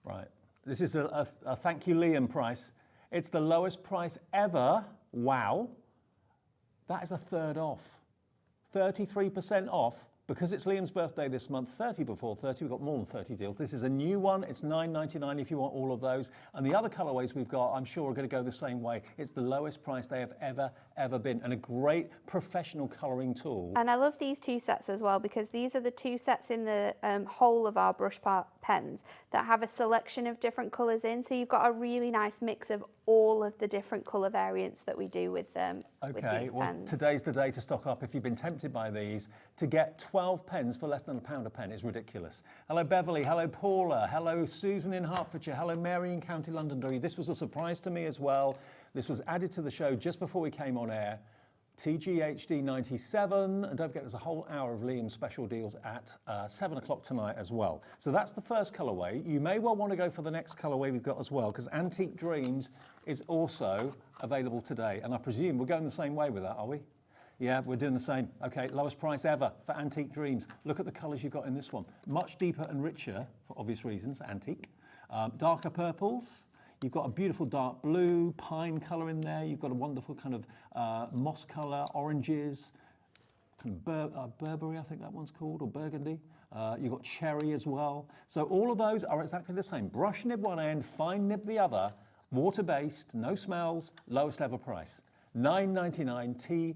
Right. This is a thank you, Liam price. It's the lowest price ever. Wow. That is a third off. 33% off. Because it's Liam's birthday this month, 30 before 30, we've got more than 30 deals. This is a new one, it's $9.99 if you want all of those. And the other colourways we've got, I'm sure are going to go the same way. It's the lowest price they have ever been, and a great professional colouring tool. And I love these two sets as well, because these are the two sets in the whole of our brush pens that have a selection of different colours in. So you've got a really nice mix of all of the different colour variants that we do with them. Okay, well, today's the day to stock up if you've been tempted by these. To get 12 pens for less than £1 a pen is ridiculous. Hello Beverly, hello Paula, hello Susan in Hertfordshire, hello Mary in County Londonderry. This was a surprise to me as well. This was added to the show just before we came on air. TGHD 97, and don't forget there's a whole hour of Liam's special deals at 7 o'clock tonight as well. So that's the first colourway. You may well want to go for the next colourway we've got as well, because Antique Dreams is also available today. And I presume we're going the same way with that, are we? Yeah, we're doing the same. Okay, lowest price ever for Antique Dreams. Look at the colours you've got in this one. Much deeper and richer, for obvious reasons, antique. Darker purples. You've got a beautiful dark blue, pine colour in there. You've got a wonderful kind of moss colour, oranges, kind of Burberry, I think that one's called, or burgundy. You've got cherry as well. So all of those are exactly the same. Brush nib one end, fine nib the other, water-based, no smells, lowest ever price. $9.99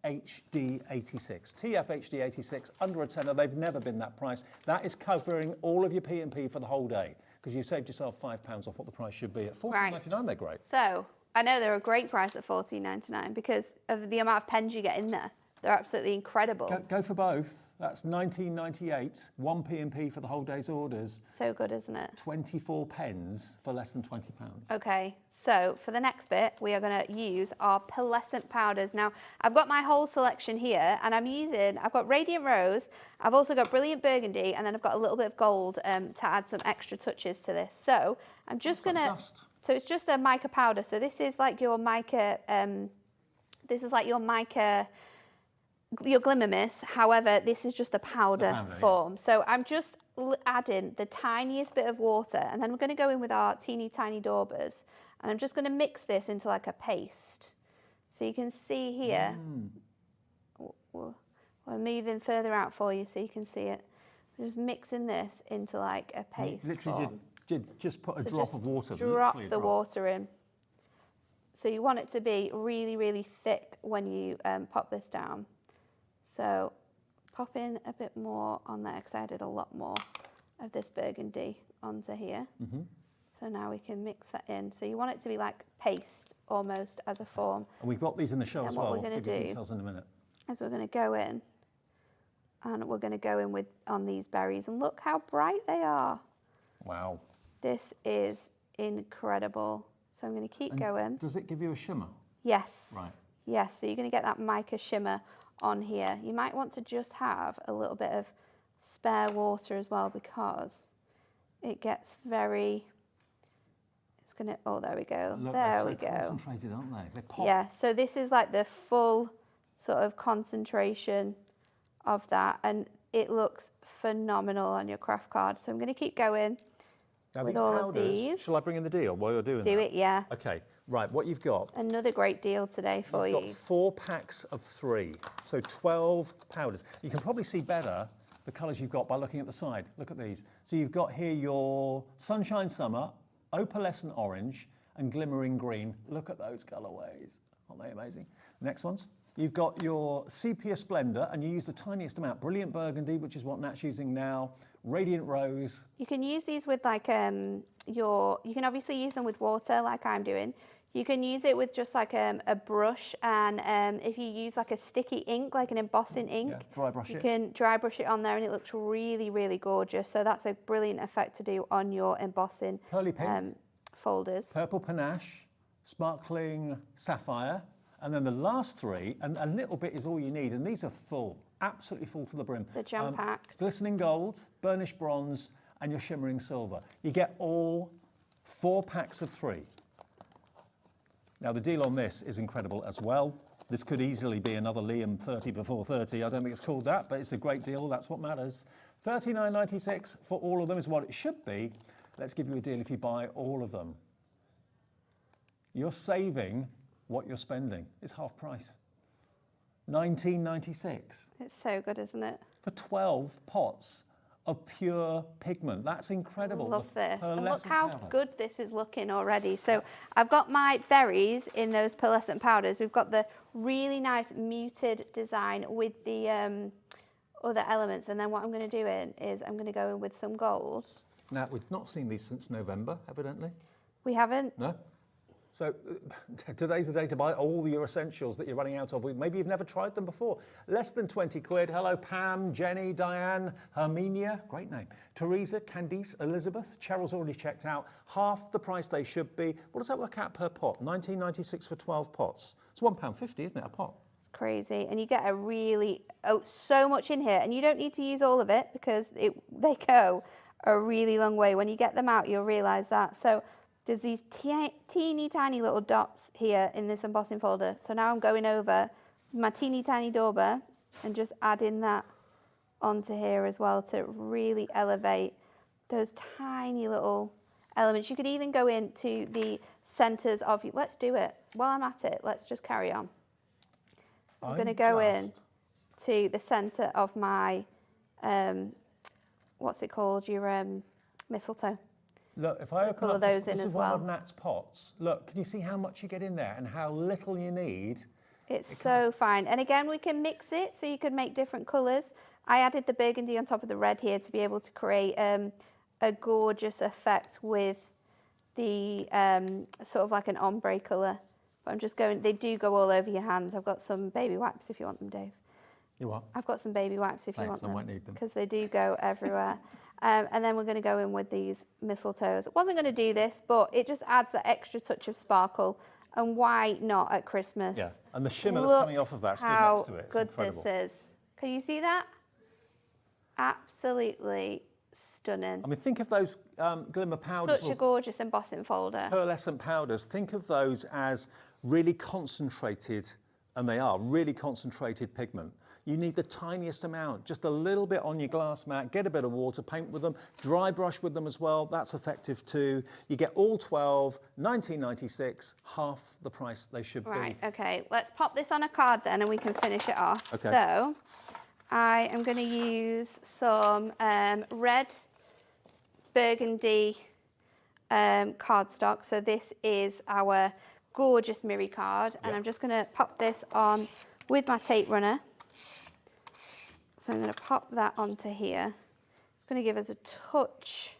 TFHD 86. TFHD 86, under a tenner. They've never been that price. That is covering all of your P&P for the whole day, because you saved yourself £5 off what the price should be. At $14.99, they're great. So I know they're a great price at $14.99 because of the amount of pens you get in there. They're absolutely incredible. Go for both. That's $19.98, one P&P for the whole day's orders. So good, isn't it? 24 pens for less than £20. Okay, so for the next bit, we are going to use our pearlescent powders. Now, I've got my whole selection here, and I've got Radiant Rose, I've also got Brilliant Burgundy, and then I've got a little bit of gold to add some extra touches to this. So I'm just going to... So it's just a mica powder. So this is like your mica... your Glimmer Mist. However, this is just the powder form. Yeah. So I'm just adding the tiniest bit of water, and then we're going to go in with our teeny tiny daubers, and I'm just going to mix this into like a paste. So you can see here, we're moving further out for you so you can see it. We're just mixing this into like a paste. Literally just put a drop of water. Drop the water in. So you want it to be really, really thick when you pop this down. So pop in a bit more on there because I added a lot more of this burgundy onto here. So now we can mix that in. So you want it to be like paste almost as a form. And we've got these in the show as well. What we're going to do details in a minute. is we're going to go in and we're going to go in with on these berries and look how bright they are. Wow. This is incredible. So I'm going to keep going. Does it give you a shimmer? Yes. Right. Yes, so you're going to get that mica shimmer on here. You might want to just have a little bit of spare water as well because it gets very, it's going to, oh, there we go. Look, there we they're so go. concentrated, aren't they? They pop. Yeah, so this is like the full sort of concentration of that, and it looks phenomenal on your craft card. So I'm going to keep going Now with these all powders, of these. shall I bring in the deal while you're doing that? Do it, yeah. Okay, right, what you've got, Another great deal today for you've you. got 4 packs of 3, so 12 powders. You can probably see better the colours you've got by looking at the side. Look at these. So you've got here your Sunshine Summer, Opalescent Orange, and Glimmering Green. Look at those colourways. Aren't they amazing? Next ones. You've got your Sepia Splendor, and you use the tiniest amount. Brilliant Burgundy, which is what Nat's using now. Radiant Rose. You can use these with like you can obviously use them with water like I'm doing. You can use it with just like a brush, and if you use like a sticky ink, like an embossing ink, Yeah, dry brush you it. can dry brush it on there and it looks really, really gorgeous. So that's a brilliant effect to do on your embossing Pearly Pink. folders. Purple Panache, Sparkling Sapphire, and then the last 3, and a little bit is all you need, and these are full, absolutely full to the brim. They're jam-packed. Glistening Gold, Burnished Bronze, and your Shimmering Silver. You get all 4 packs of 3. Now the deal on this is incredible as well. This could easily be another Liam 30 before 30. I don't think it's called that, but it's a great deal, that's what matters. $39.96 for all of them is what it should be. Let's give you a deal if you buy all of them. You're saving what you're spending. It's half price. $19.96 It's so good, isn't it? for 12 pots of pure pigment. That's incredible. Love The this. And look pearlescent how powder. good this is looking already. So I've got my berries in those pearlescent powders. We've got the really nice muted design with the other elements. And then what I'm going to do is I'm going to go in with some gold. Now, we've not seen these since November, evidently. We haven't. No? So today's the day to buy all your essentials that you're running out of. Maybe you've never tried them before. Less than 20 quid. Hello, Pam, Jenny, Diane, Herminia, great name. Teresa, Candice, Elizabeth. Cheryl's already checked out. Half the price they should be. What does that work out per pot? $19.96 for 12 pots. It's £1.50, isn't it, a pot? It's crazy. And you get a really, so much in here. And you don't need to use all of it because they go a really long way. When you get them out, you'll realise that. So there's these teeny tiny little dots here in this embossing folder. So now I'm going over my teeny tiny dauber and just adding that onto here as well to really elevate those tiny little elements. You could even go into the centres of, let's do it. While I'm at it, let's just carry on. I'm going to go in to the centre of my, what's it called, your mistletoe. Look, if I open Pull up those this in is as one well. of Nat's pots. Look, can you see how much you get in there and how little you need? It's so fine. And again, we can mix it so you can make different colours. I added the burgundy on top of the red here to be able to create a gorgeous effect with the sort of like an ombre colour. But I'm just going, they do go all over your hands. I've got some baby wipes if you want them, Dave. You what? I've got some baby wipes if you want Thanks, them. I won't need them. Because they do go everywhere. And then we're going to go in with these mistletoes. I wasn't going to do this, but it just adds that extra touch of sparkle. And why not at Christmas? Yeah, and the shimmer that's coming off of that still next to it. It's How good incredible. this is. Can you see that? Absolutely stunning. I mean, think of those glimmer powders. Such a gorgeous embossing folder. Pearlescent powders. Think of those as really concentrated, and they are really concentrated pigment. You need the tiniest amount, just a little bit on your glass mat, get a bit of water, paint with them, dry brush with them as well, that's effective too. You get all 12, $19.96, half the price they should Right, be. okay, let's pop this on a card then and we can finish it off. Okay. So, I am going to use some red burgundy cardstock. So this is our gorgeous mirror card, and I'm just going to pop this on with my tape runner. So I'm going to pop that onto here. It's going to give us a touch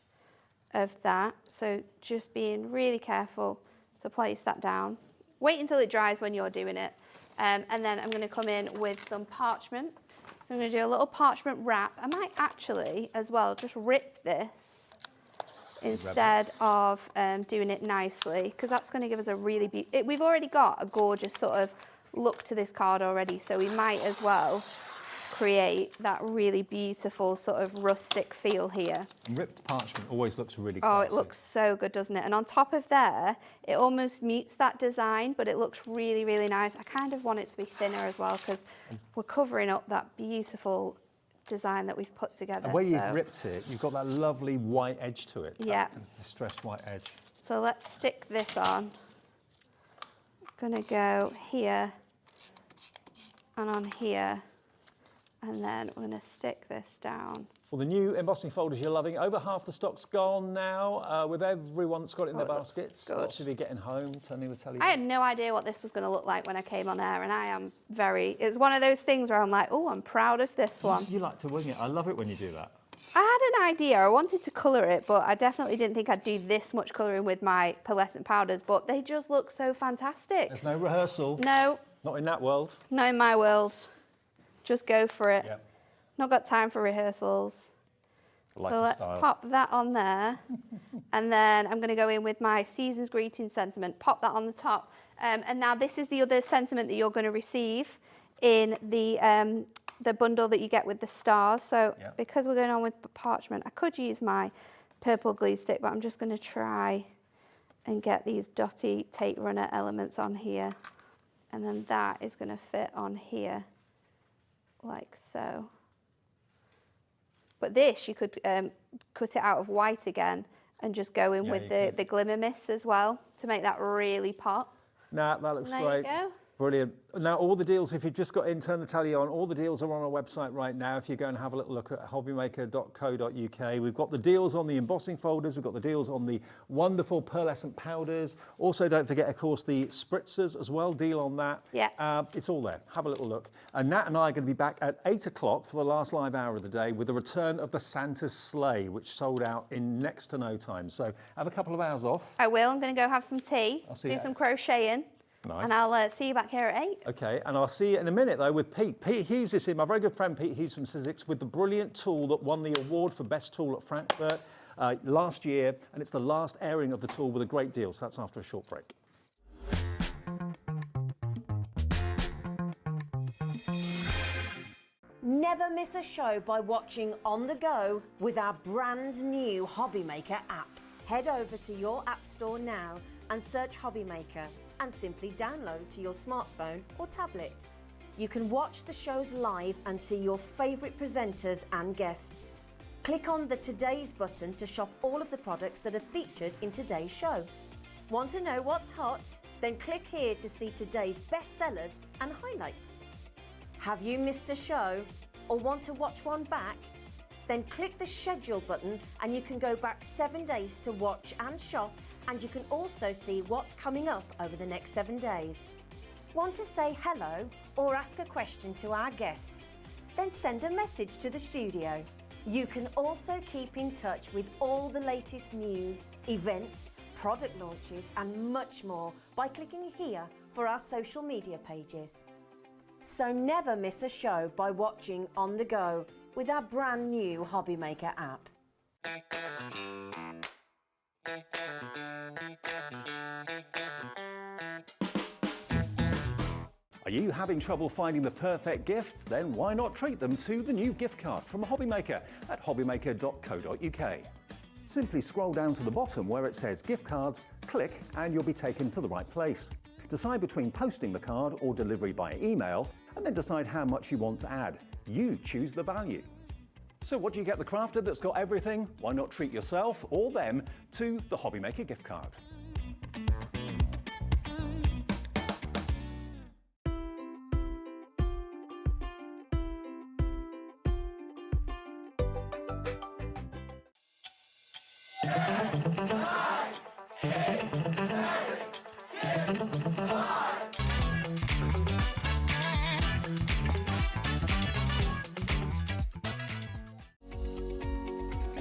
of that, so just being really careful to place that down. Wait until it dries when you're doing it, and then I'm going to come in with some parchment. So I'm going to do a little parchment wrap. I might actually as well just rip this instead of doing it nicely, because that's going to give us a really beautiful, we've already got a gorgeous sort of look to this card already, so we might as well create that really beautiful sort of rustic feel here. Ripped parchment always looks really Oh, classy. it looks so good, doesn't it? And on top of there, it almost mutes that design, but it looks really, really nice. I kind of want it to be thinner as well, because we're covering up that beautiful design that we've put together. And where you've ripped it, you've got that lovely white edge to it. Yeah. That distressed white edge. So let's stick this on. I'm gonna go here and on here, and then we're going to stick this down. Well, the new embossing folders you're loving, over half the stock's gone now, with everyone that's got it in their baskets. Lots of you getting home, turning the telly. I had no idea what this was going to look like when I came on air, and I am it's one of those things where I'm like, oh, I'm proud of this one. You like to wing it. I love it when you do that. I had an idea. I wanted to colour it, but I definitely didn't think I'd do this much colouring with my pearlescent powders, but they just look so fantastic. There's no rehearsal. No. Not in that world. Not in my world. Just go for it. Yep. Not got time for rehearsals. Like so let's pop that on there. And then I'm going to go in with my Season's Greeting sentiment, pop that on the top. And now this is the other sentiment that you're going to receive in the bundle that you get with the stars. So because we're going on with parchment, I could use my purple glue stick, but I'm just going to try and get these dotty tape runner elements on here. And then that is going to fit on here like so. But this, you could cut it out of white again and just go in with the glimmer mist as well to make that really pop. Nah, that looks great. There you go. Brilliant. Now, all the deals, if you've just got in, turn the tally on, all the deals are on our website right now. If you go and have a little look at hobbymaker.co.uk, we've got the deals on the embossing folders, we've got the deals on the wonderful pearlescent powders. Also, don't forget, of course, the spritzers as well, deal on that. Yeah. It's all there. Have a little look. And Nat and I are going to be back at 8 o'clock for the last live hour of the day with the return of the Santa's Sleigh, which sold out in next to no time. So have a couple of hours off. I will. I'm going to go have some tea, see do some crocheting. Nice. And I'll see you back here at 8. Okay, and I'll see you in a minute though with Pete. Pete Hughes is here, my very good friend Pete Hughes from Sizzix, with the brilliant tool that won the award for Best Tool at Frankfurt last year, and it's the last airing of the tool with a great deal, so that's after a short break. Never miss a show by watching on the go with our brand new Hobbymaker app. Head over to your app store now and search Hobbymaker and simply download to your smartphone or tablet. You can watch the shows live and see your favourite presenters and guests. Click on the Today's button to shop all of the products that are featured in today's show. Want to know what's hot? Then click here to see today's bestsellers and highlights. Have you missed a show or want to watch one back? Then click the schedule button and you can go back 7 days to watch and shop, and you can also see what's coming up over the next 7 days. Want to say hello or ask a question to our guests? Then send a message to the studio. You can also keep in touch with all the latest news, events, product launches and much more by clicking here for our social media pages. So never miss a show by watching on the go with our brand new Hobbymaker app. Are you having trouble finding the perfect gift? Then why not treat them to the new gift card from Hobbymaker at hobbymaker.co.uk. Simply scroll down to the bottom where it says gift cards, click and you'll be taken to the right place. Decide between posting the card or delivery by email, and then decide how much you want to add. You choose the value. So what do you get the crafter that's got everything? Why not treat yourself or them to the Hobbymaker gift card?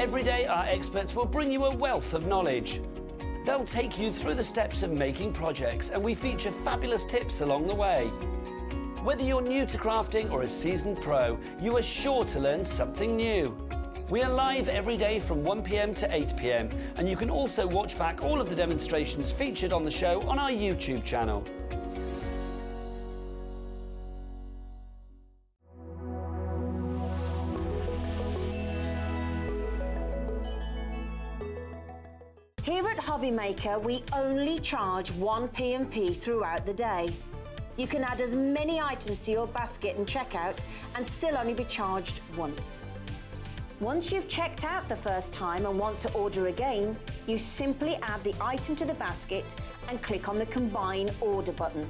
Every day, our experts will bring you a wealth of knowledge. They'll take you through the steps of making projects, and we feature fabulous tips along the way. Whether you're new to crafting or a seasoned pro, you are sure to learn something new. We are live every day from 1 p.m. to 8 p.m, and you can also watch back all of the demonstrations featured on the show on our YouTube channel. Here at Hobbymaker, we only charge 1 P&P throughout the day. You can add as many items to your basket and checkout and still only be charged once. Once you've checked out the first time and want to order again, you simply add the item to the basket and click on the Combine Order button.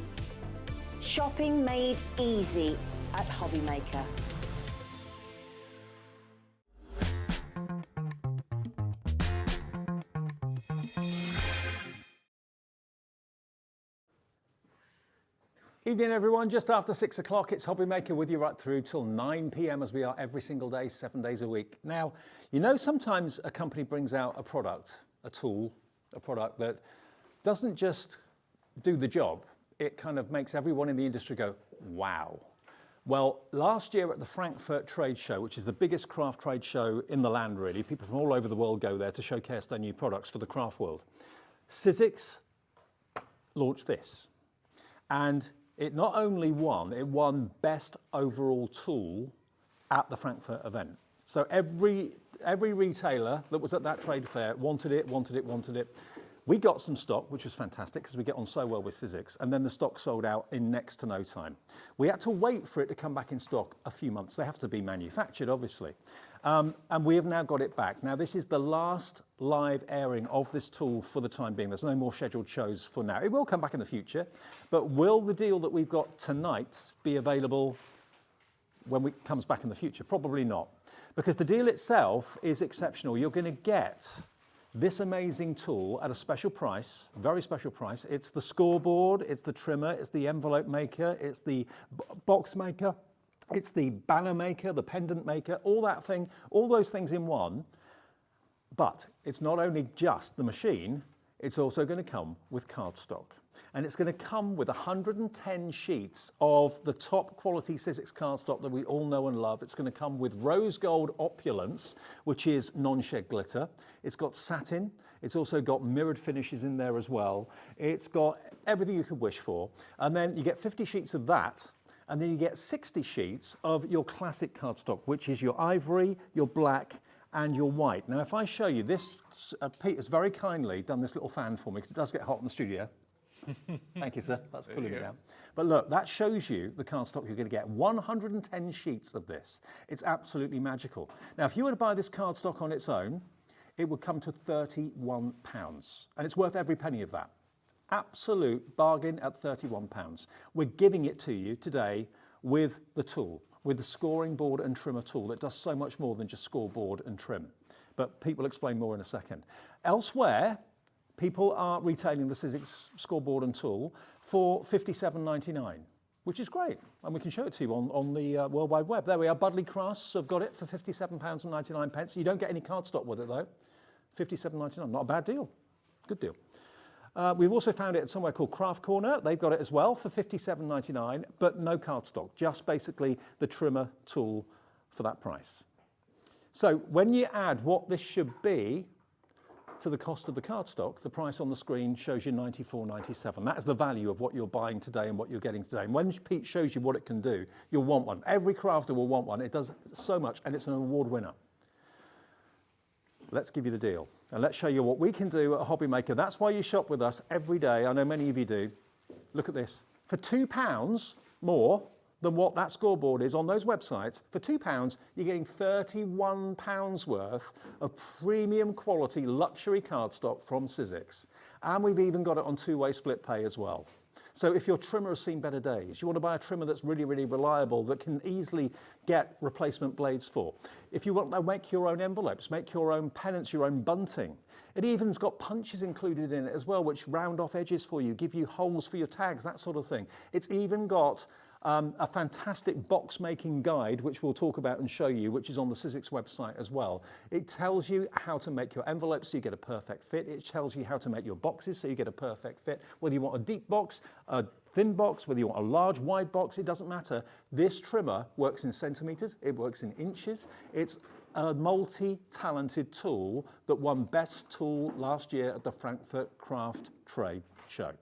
Shopping made easy at Hobbymaker. Evening everyone, just after 6 o'clock, it's Hobbymaker with you right through till 9 p.m. as we are every single day, 7 days a week. Now, you know sometimes a company brings out a product, a tool, a product that doesn't just do the job, it kind of makes everyone in the industry go, wow. Well, last year at the Frankfurt Trade Show, which is the biggest craft trade show in the land really, people from all over the world go there to showcase their new products for the craft world. Sizzix launched this. And it not only won, it won Best Overall Tool at the Frankfurt event. So every retailer that was at that trade fair wanted it. We got some stock, which was fantastic because we get on so well with Sizzix, and then the stock sold out in next to no time. We had to wait for it to come back in stock a few months. They have to be manufactured, obviously. And we have now got it back. Now, this is the last live airing of this tool for the time being. There's no more scheduled shows for now. It will come back in the future, but will the deal that we've got tonight be available when it comes back in the future? Probably not, because the deal itself is exceptional. You're going to get this amazing tool at a special price, very special price. It's the scoreboard, it's the trimmer, it's the envelope maker, it's the box maker, it's the banner maker, the pendant maker, all that thing, all those things in one. But it's not only just the machine, it's also going to come with cardstock. And it's going to come with 110 sheets of the top quality Sizzix cardstock that we all know and love. It's going to come with rose gold opulence, which is non-shed glitter. It's got satin. It's also got mirrored finishes in there as well. It's got everything you could wish for. And then you get 50 sheets of that. And then you get 60 sheets of your classic cardstock, which is your ivory, your black, and your white. Now, if I show you this, Pete has very kindly done this little fan for me because it does get hot in the studio. Thank you, sir. That's cooling it down. But look, that shows you the cardstock you're going to get. 110 sheets of this. It's absolutely magical. Now, if you were to buy this cardstock on its own, it would come to £31. And it's worth every penny of that. Absolute bargain at £31. We're giving it to you today with the tool, with the scoring board and trimmer tool that does so much more than just scoreboard and trim. But Pete will explain more in a second. Elsewhere, people are retailing the Sizzix scoreboard and tool for £57.99, which is great. And we can show it to you on the World Wide Web. There we are. Budley Crafts have got it for £57.99. You don't get any cardstock with it, though. £57.99. Not a bad deal. Good deal. We've also found it at somewhere called Craft Corner. They've got it as well for £57.99, but no cardstock, just basically the trimmer tool for that price. So when you add what this should be to the cost of the cardstock, the price on the screen shows you £94.97. That is the value of what you're buying today and what you're getting today. And when Pete shows you what it can do, you'll want one. Every crafter will want one. It does so much, and it's an award winner. Let's give you the deal. And let's show you what we can do at Hobbymaker. That's why you shop with us every day. I know many of you do. Look at this. For £2 more than what that scoreboard is on those websites, for £2, you're getting £31 worth of premium quality luxury cardstock from Sizzix. And we've even got it on two-way split pay as well. So if your trimmer has seen better days, you want to buy a trimmer that's really, really reliable, that can easily get replacement blades for. If you want to make your own envelopes, make your own pennants, your own bunting. It even's got punches included in it as well, which round off edges for you, give you holes for your tags, that sort of thing. It's even got a fantastic box making guide, which we'll talk about and show you, which is on the Sizzix website as well. It tells you how to make your envelopes so you get a perfect fit. It tells you how to make your boxes so you get a perfect fit. Whether you want a deep box, a thin box, whether you want a large, wide box, it doesn't matter. This trimmer works in centimeters, it works in inches. It's a multi-talented tool that won Best Tool last year at the Frankfurt Craft Trade Show.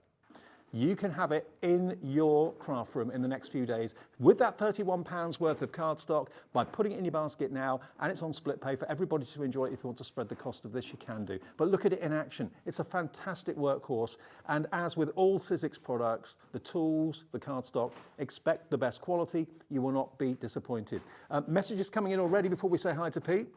You can have it in your craft room in the next few days with that £31 worth of cardstock by putting it in your basket now, and it's on split pay for everybody to enjoy it. If you want to spread the cost of this, you can do. But look at it in action. It's a fantastic workhorse, and as with all Sizzix products, the tools, the cardstock, expect the best quality. You will not be disappointed. Messages coming in already before we say hi to Pete.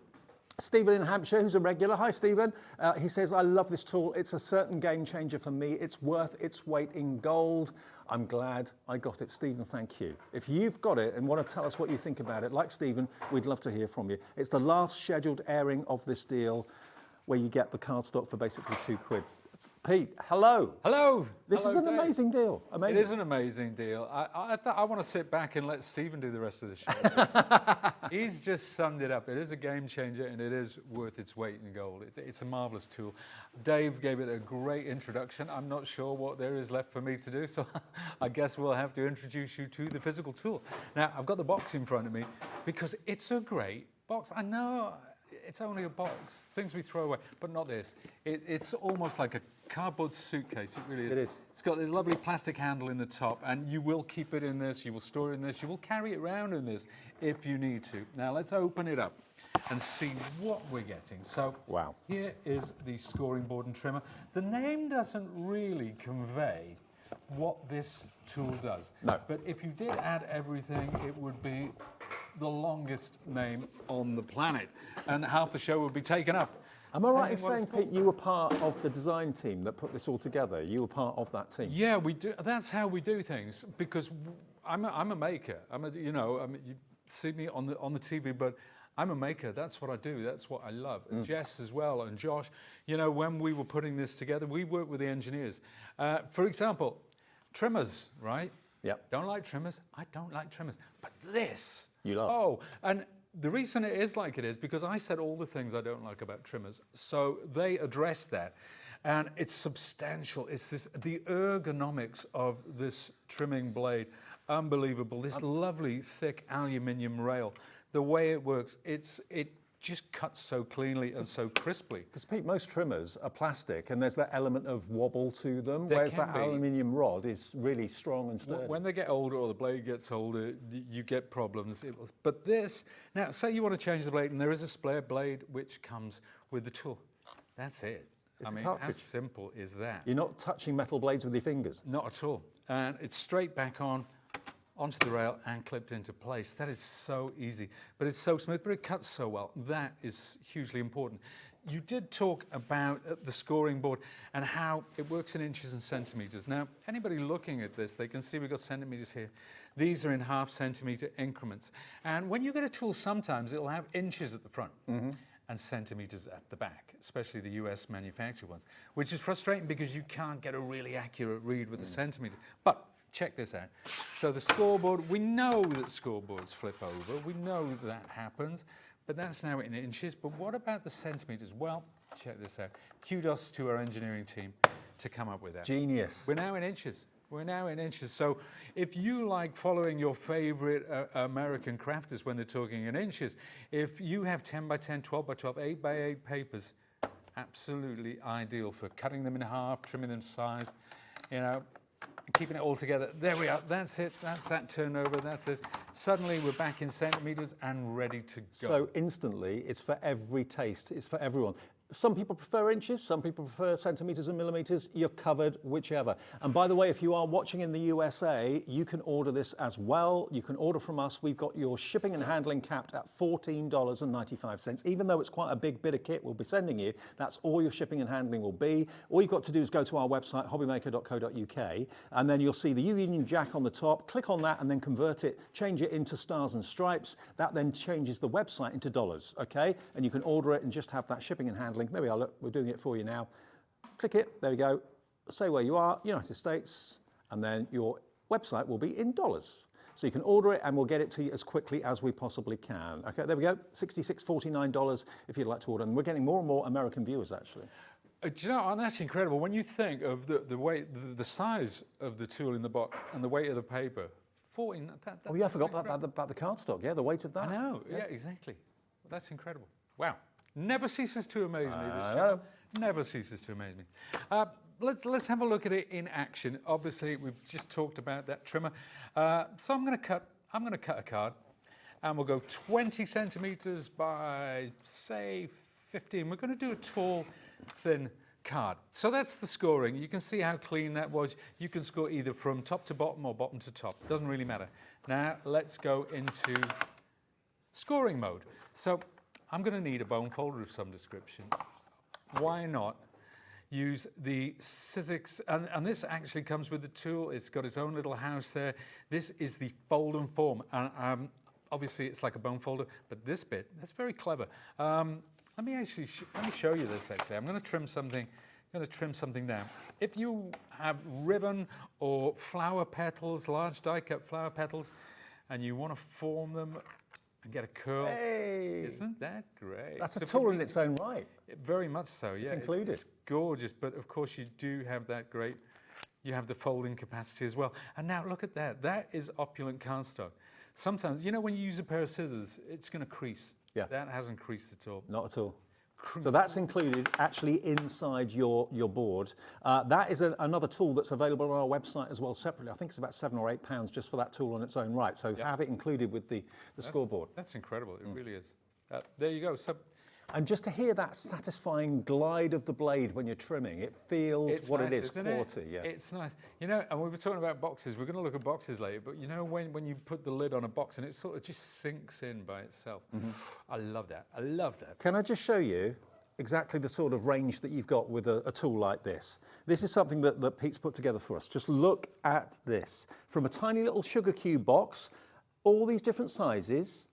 Stephen in Hampshire, who's a regular. Hi, Stephen. He says, I love this tool. It's a certain game changer for me. It's worth its weight in gold. I'm glad I got it. Stephen, thank you. If you've got it and want to tell us what you think about it, like Stephen, we'd love to hear from you. It's the last scheduled airing of this deal where you get the cardstock for basically £2. Pete, hello. Hello. This is an amazing deal. Amazing. It is an amazing deal. I want to sit back and let Stephen do the rest of the show. He's just summed it up. It is a game changer, and it is worth its weight in gold. It's a marvelous tool. Dave gave it a great introduction. I'm not sure what there is left for me to do, so I guess we'll have to introduce you to the physical tool. Now, I've got the box in front of me because it's a great box. I know it's only a box, things we throw away, but not this. It's almost like a cardboard suitcase. It really is. It is. It's got this lovely plastic handle in the top, and you will keep it in this, you will store it in this, you will carry it around in this if you need to. Now let's open it up and see what we're getting. So wow. Here is the scoring board and trimmer. The name doesn't really convey what this tool does. No. But if you did add everything, it would be the longest name on the planet, and half the show would be taken up. Am I right in saying, Pete, you were part of the design team that put this all together? You were part of that team? Yeah, we do. That's how we do things, because I'm a maker. You see me on the TV, but I'm a maker. That's what I do. That's what I love. And Jess as well, and Josh. You know, when we were putting this together, we worked with the engineers. For example, trimmers, right? Yep. Don't like trimmers. I don't like trimmers. But this. You love. Oh, and the reason it is like it is because I said all the things I don't like about trimmers. So they address that. And it's substantial. It's the ergonomics of this trimming blade. Unbelievable. This lovely thick aluminium rail. The way it works, it just cuts so cleanly and so crisply. Because, Pete, most trimmers are plastic and there's that element of wobble to them, There whereas can that be. aluminium rod is really strong and sturdy. When they get older or the blade gets older, you get problems. But this, now say you want to change the blade and there is a spare blade which comes with the tool. That's it. It's I a mean, how cartridge. simple is that? You're not touching metal blades with your fingers. Not at all. And it's straight back onto the rail and clipped into place. That is so easy, but it's so smooth, but it cuts so well. That is hugely important. You did talk about the scoring board and how it works in inches and centimeters. Now, anybody looking at this, they can see we've got centimeters here. These are in half centimeter increments. And when you get a tool, sometimes it'll have inches at the front. And centimeters at the back, especially the US manufactured ones, which is frustrating because you can't get a really accurate read with the centimeter. But check this out. So the scoreboard, we know that scoreboards flip over. We know that happens, but that's now in inches. But what about the centimeters? Well, check this out. Kudos to our engineering team to come up with that. Genius. We're now in inches. We're now in inches. So if you like following your favorite American crafters when they're talking in inches, if you have 10 by 10, 12 by 12, 8 by 8 papers, absolutely ideal for cutting them in half, trimming them size, you know, keeping it all together. There we are. That's it. That's that turnover. That's this. Suddenly we're back in centimeters and ready to go. So instantly, it's for every taste. It's for everyone. Some people prefer inches, some people prefer centimeters and millimeters. You're covered, whichever. And by the way, if you are watching in the USA, you can order this as well. You can order from us. We've got your shipping and handling capped at $14.95. Even though it's quite a big bit of kit we'll be sending you, that's all your shipping and handling will be. All you've got to do is go to our website, hobbymaker.co.uk, and then you'll see the Union Jack on the top. Click on that and then convert it, change it into stars and stripes. That then changes the website into dollars, okay? And you can order it and just have that shipping and handling. There we are, look, we're doing it for you now. Click it, there we go. Say where you are, United States, and then your website will be in dollars. So you can order it and we'll get it to you as quickly as we possibly can. Okay, there we go, $66.49 if you'd like to order. And we're getting more and more American viewers, actually. Do you know, that's incredible. When you think of the weight, the size of the tool in the box and the weight of the paper, 14, oh yeah, I forgot about the cardstock, yeah, the weight of that. I know, yeah, exactly. That's incredible. Wow. Never ceases to amaze me, this channel. Never ceases to amaze me. Let's have a look at it in action. Obviously, we've just talked about that trimmer. So I'm going to cut a card, and we'll go 20 centimeters by, say, 15. We're going to do a tall, thin card. So that's the scoring. You can see how clean that was. You can score either from top to bottom or bottom to top. Doesn't really matter. Now let's go into scoring mode. So I'm going to need a bone folder of some description. Why not use the Sizzix? And this actually comes with the tool. It's got its own little house there. This is the fold and form. And obviously it's like a bone folder, but this bit, that's very clever. Let me show you this actually. I'm going to trim something down. If you have ribbon or flower petals, large die cut flower petals, and you want to form them and get a curl, isn't that great? That's a tool in its own right. Very much so, yeah. It's included. It's gorgeous, but of course you do have that great, you have the folding capacity as well. And now look at that. That is opulent cardstock. Sometimes, you know, when you use a pair of scissors, it's going to crease. Yeah. That hasn't creased at all. Not at all. So that's included actually inside your board. That is another tool that's available on our website as well separately. I think it's about £7 or £8 just for that tool on its own right. So have it included with the scoreboard. That's incredible. It really is. There you go. So, and just to hear that satisfying glide of the blade when you're trimming, it feels it's what nice, it is, isn't quality. It? Yeah. It's nice. You know, and we were talking about boxes. We're going to look at boxes later, but you know when you put the lid on a box and it sort of just sinks in by itself. I love that. I love that. Can I just show you exactly the sort of range that you've got with a tool like this? This is something that Pete's put together for us. Just look at this. From a tiny little sugar cube box, all these different sizes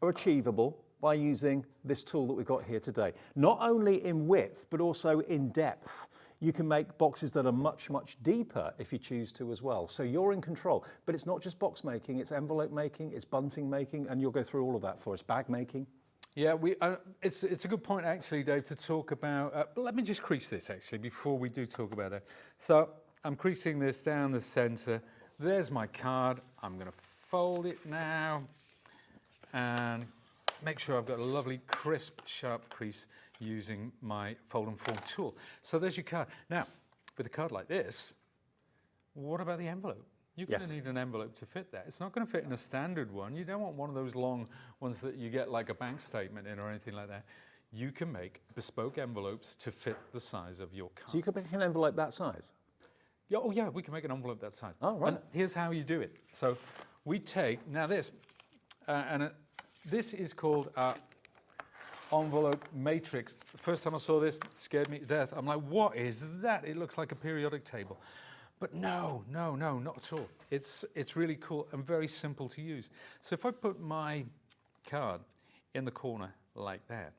are achievable by using this tool that we've got here today. Not only in width, but also in depth. You can make boxes that are much, much deeper if you choose to as well. So you're in control. But it's not just box making, it's envelope making, it's bunting making, and you'll go through all of that for us. Bag making. Yeah, it's a good point actually, Dave, to talk about. Let me just crease this actually before we do talk about it. So I'm creasing this down the center. There's my card. I'm going to fold it now and make sure I've got a lovely, crisp, sharp crease using my fold and form tool. So there's your card. Now, with a card like this, what about the envelope? You're going to need an envelope to fit that. It's not going to fit in a standard one. You don't want one of those long ones that you get like a bank statement in or anything like that. You can make bespoke envelopes to fit the size of your card. So you could make an envelope that size? Yeah, oh yeah, we can make an envelope that size. Oh, right. And here's how you do it. So we take, now this, this is called envelope matrix. The first time I saw this, it scared me to death. I'm like, what is that? It looks like a periodic table. But no, not at all. It's really cool and very simple to use. So if I put my card in the corner like that,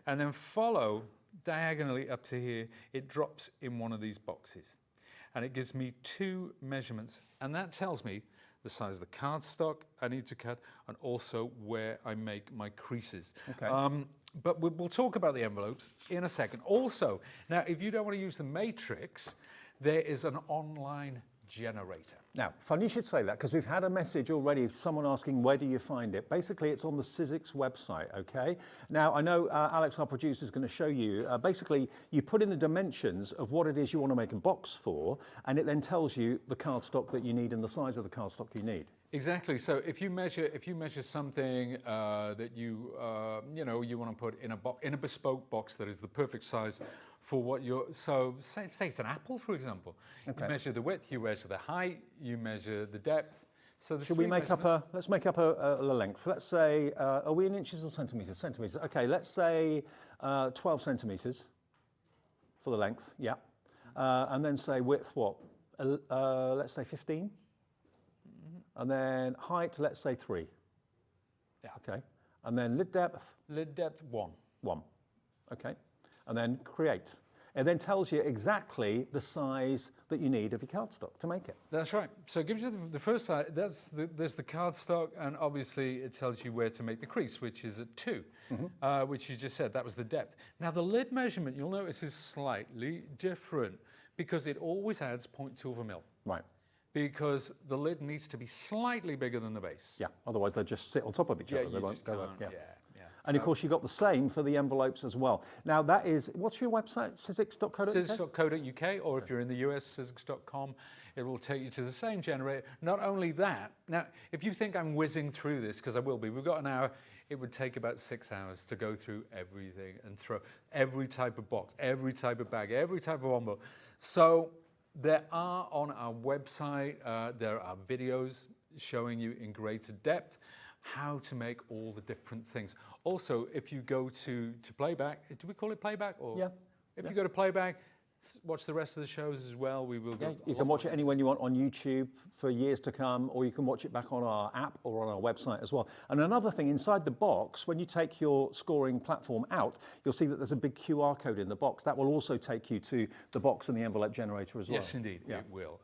and then follow diagonally up to here, it drops in one of these boxes. And it gives me 2 measurements, and that tells me the size of the cardstock I need to cut, and also where I make my creases. Okay. But we'll talk about the envelopes in a second. Also, now if you don't want to use the matrix, there is an online generator. Now, funny you should say that, because we've had a message already, someone asking where do you find it. Basically, it's on the Sizzix website, okay? Now, I know Alex, our producer, is going to show you. Basically, you put in the dimensions of what it is you want to make a box for, and it then tells you the cardstock that you need and the size of the cardstock you need. Exactly. So if you measure something that you want to put in a bespoke box that is the perfect size for what you're, so say it's an apple, for example. Okay. You measure the width, you measure the height, you measure the depth. So should we make up let's make up a length. Let's say, are we in inches or centimeters? Centimeters. Okay, let's say 12 centimeters for the length, yeah. And then say width, what? Let's say 15. And then height, let's say 3. Yeah. Okay. And then lid depth? Lid depth, 1. 1. Okay. And then create. It then tells you exactly the size that you need of your cardstock to make it. That's right. So it gives you the first size. There's the cardstock, and obviously it tells you where to make the crease, which is at 2, which you just said, that was the depth. Now the lid measurement, you'll notice, is slightly different because it always adds 0.2 of a mil. Right. Because the lid needs to be slightly bigger than the base. Yeah, otherwise they'll just sit on top of each other. You They won't just go can't. up. Yeah. And of course, you've got the same for the envelopes as well. Now, that is, what's your website? Sizzix.co.uk? Sizzix.co.uk, or if you're in the US, Sizzix.com, it will take you to the same generator. Not only that, now, if you think I'm whizzing through this, because I will be, we've got an hour, it would take about 6 hours to go through everything and throw every type of box, every type of bag, every type of envelope. So there are on our website, there are videos showing you in greater depth how to make all the different things. Also, if you go to playback, do we call it playback? Or Yeah. If you go to playback, watch the rest of the shows as well. We will go. You can watch it anywhere you want on YouTube for years to come, or you can watch it back on our app or on our website as well. And another thing, inside the box, when you take your scoring platform out, you'll see that there's a big QR code in the box. That will also take you to the box and the envelope generator as well. Yes, indeed, it will.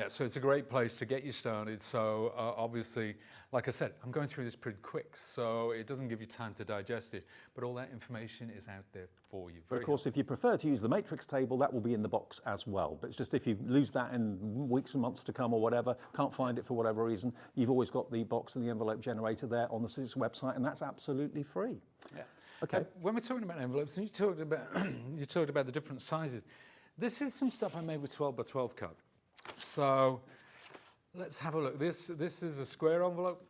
So it's a great place to get you started. So obviously, like I said, I'm going through this pretty quick, so it doesn't give you time to digest it, but all that information is out there for you. But of course, if you prefer to use the matrix table, that will be in the box as well. But it's just if you lose that in weeks and months to come or whatever, can't find it for whatever reason, you've always got the box and the envelope generator there on the Sizzix website, and that's absolutely free. Yeah. Okay. When we're talking about envelopes, and you talked about the different sizes. This is some stuff I made with 12 by 12 card. So let's have a look. This is a square envelope.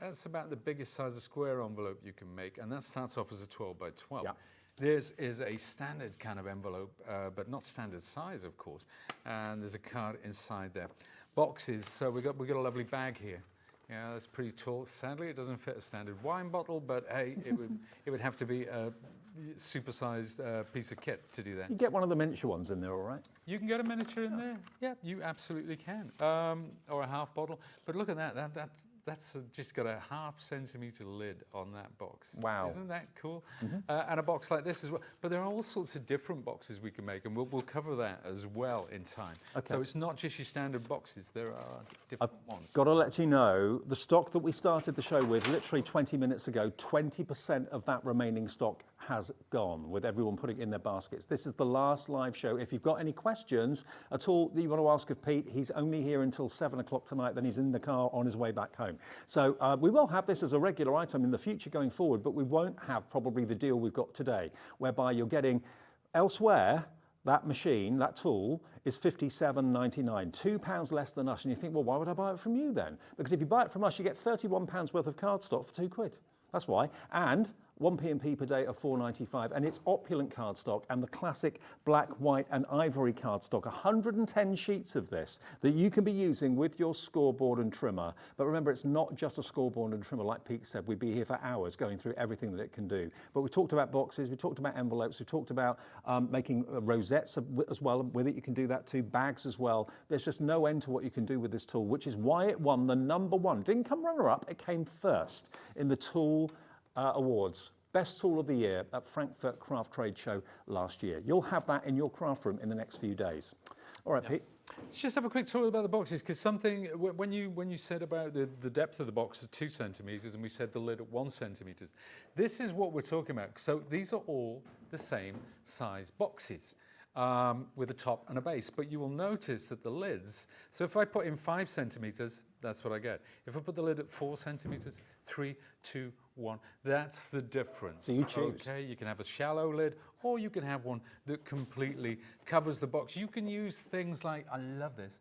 That's about the biggest size of square envelope you can make, and that starts off as a 12 by 12. Yeah. This is a standard kind of envelope, but not standard size, of course. And there's a card inside there. Boxes. So we got a lovely bag here. Yeah, that's pretty tall. Sadly, it doesn't fit a standard wine bottle, but hey, it would have to be a supersized piece of kit to do that. You get one of the miniature ones in there, all right? You can get a miniature in there. Yeah, you absolutely can. Or a half bottle. But look at that. That's just got a ½ centimetre lid on that box. Wow. Isn't that cool? And a box like this as well. But there are all sorts of different boxes we can make, and we'll cover that as well in time. Okay. So it's not just your standard boxes. There are different ones. Got to let you know, the stock that we started the show with literally 20 minutes ago, 20% of that remaining stock has gone, with everyone putting it in their baskets. This is the last live show. If you've got any questions at all that you want to ask of Pete, he's only here until 7 o'clock tonight, then he's in the car on his way back home. So we will have this as a regular item in the future going forward, but we won't have probably the deal we've got today, whereby you're getting elsewhere. That machine, that tool, is £57.99, £2 less than us. And you think, well, why would I buy it from you then? Because if you buy it from us, you get £31 worth of cardstock for £2. That's why. And 1 P&P per day of £4.95, and it's opulent cardstock and the classic black, white and ivory cardstock. 110 sheets of this that you can be using with your scoreboard and trimmer. But remember, it's not just a scoreboard and trimmer. Like Pete said, we'd be here for hours going through everything that it can do. But we talked about boxes, we talked about envelopes, we talked about making rosettes as well with it. You can do that too, bags as well. There's just no end to what you can do with this tool, which is why it won the #1. It didn't come runner-up, it came first in the tool awards. Best tool of the year at Frankfurt Craft Trade Show last year. You'll have that in your craft room in the next few days. All right, Pete. Let's just have a quick talk about the boxes, because something, when you said about the depth of the box is 2 centimetres and we said the lid at 1 centimetre, this is what we're talking about. So these are all the same size boxes. With a top and a base, but you will notice that the lids, so if I put in 5 centimetres, that's what I get. If I put the lid at 4 centimetres, 3, 2, 1, that's the difference. So you choose. Okay, you can have a shallow lid, or you can have one that completely covers the box. You can use things like, I love this,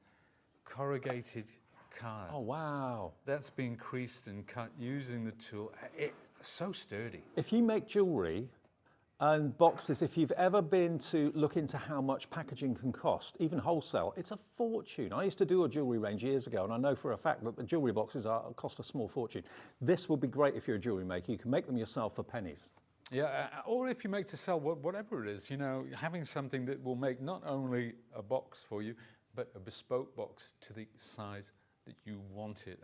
corrugated card. Oh, wow. That's been creased and cut using the tool. It's so sturdy. If you make jewellery and boxes, if you've ever been to look into how much packaging can cost, even wholesale, it's a fortune. I used to do a jewellery range years ago, and I know for a fact that the jewellery boxes cost a small fortune. This would be great if you're a jewellery maker. You can make them yourself for pennies. Yeah, or if you make to sell, whatever it is, you know, having something that will make not only a box for you, but a bespoke box to the size that you want it.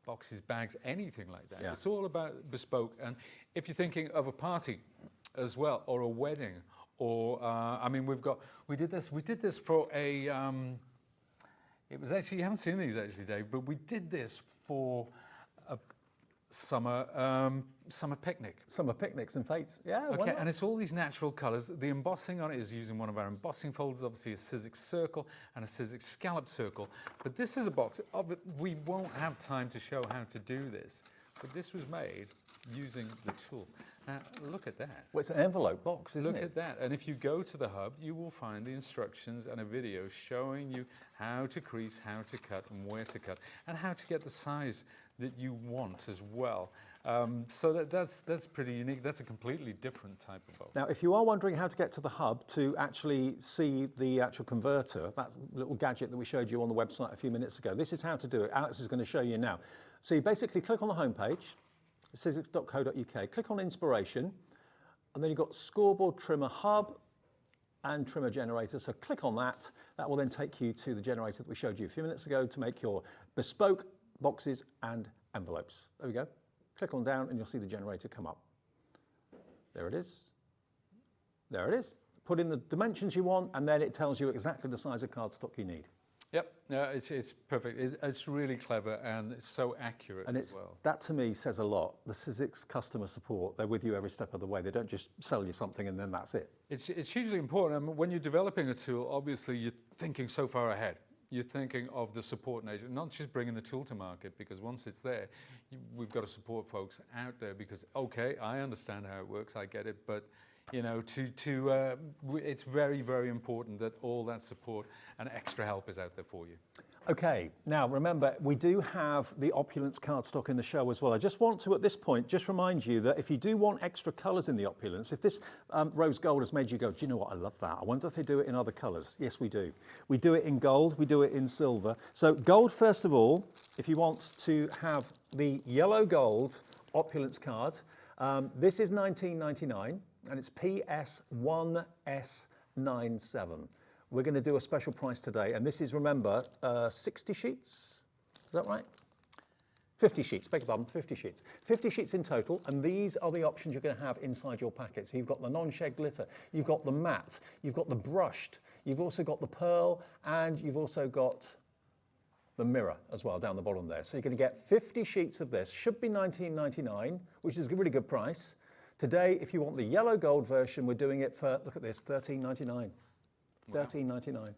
Boxes, bags, anything like that. Yeah. It's all about bespoke. And if you're thinking of a party as well, or a wedding, or I mean, we did this for a. It was actually, you haven't seen these actually, Dave, but we did this for a summer picnic. Summer picnics and fates. Yeah. Okay, and it's all these natural colours. The embossing on it is using one of our embossing folders, obviously a Sizzix circle and a Sizzix scallop circle. But this is a box of it. We won't have time to show how to do this, but this was made using the tool. Now, look at that. Well, it's an envelope box, isn't it? Look at that. And if you go to the hub, you will find the instructions and a video showing you how to crease, how to cut, and where to cut, and how to get the size that you want as well. So that's pretty unique. That's a completely different type of box. Now, if you are wondering how to get to the hub to actually see the actual converter, that little gadget that we showed you on the website a few minutes ago, this is how to do it. Alex is going to show you now. So you basically click on the homepage, sizzix.co.uk, click on Inspiration, and then you've got Scoreboard Trimmer Hub and Trimmer Generator. So click on that. That will then take you to the generator that we showed you a few minutes ago to make your bespoke boxes and envelopes. There we go. Click on down and you'll see the generator come up. There it is. There it is. Put in the dimensions you want, and then it tells you exactly the size of cardstock you need. Yep, it's perfect. It's really clever, and it's so accurate as well. That to me says a lot. The Sizzix customer support, they're with you every step of the way. They don't just sell you something and then that's it. It's hugely important. I mean, when you're developing a tool, obviously you're thinking so far ahead. You're thinking of the support nature, not just bringing the tool to market, because once it's there, we've got to support folks out there because, okay, I understand how it works, I get it, but you know, it's very, very important that all that support and extra help is out there for you. Okay, now remember, we do have the Opulence cardstock in the show as well. I just want to, at this point, just remind you that if you do want extra colours in the Opulence, if this rose gold has made you go, do you know what, I love that. I wonder if they do it in other colours. Yes, we do. We do it in gold, we do it in silver. So gold, first of all, if you want to have the yellow gold Opulence card, this is $19.99 and it's PS1S97. We're going to do a special price today, and this is, remember, 60 sheets, is that right? 50 sheets, beg your pardon, 50 sheets. 50 sheets in total, and these are the options you're going to have inside your packet. So you've got the non-shed glitter, you've got the matte, you've got the brushed, you've also got the pearl, and you've also got the mirror as well down the bottom there. So you're going to get 50 sheets of this, should be $19.99, which is a really good price. Today, if you want the yellow gold version, we're doing it for, look at this, $13.99. $13.99.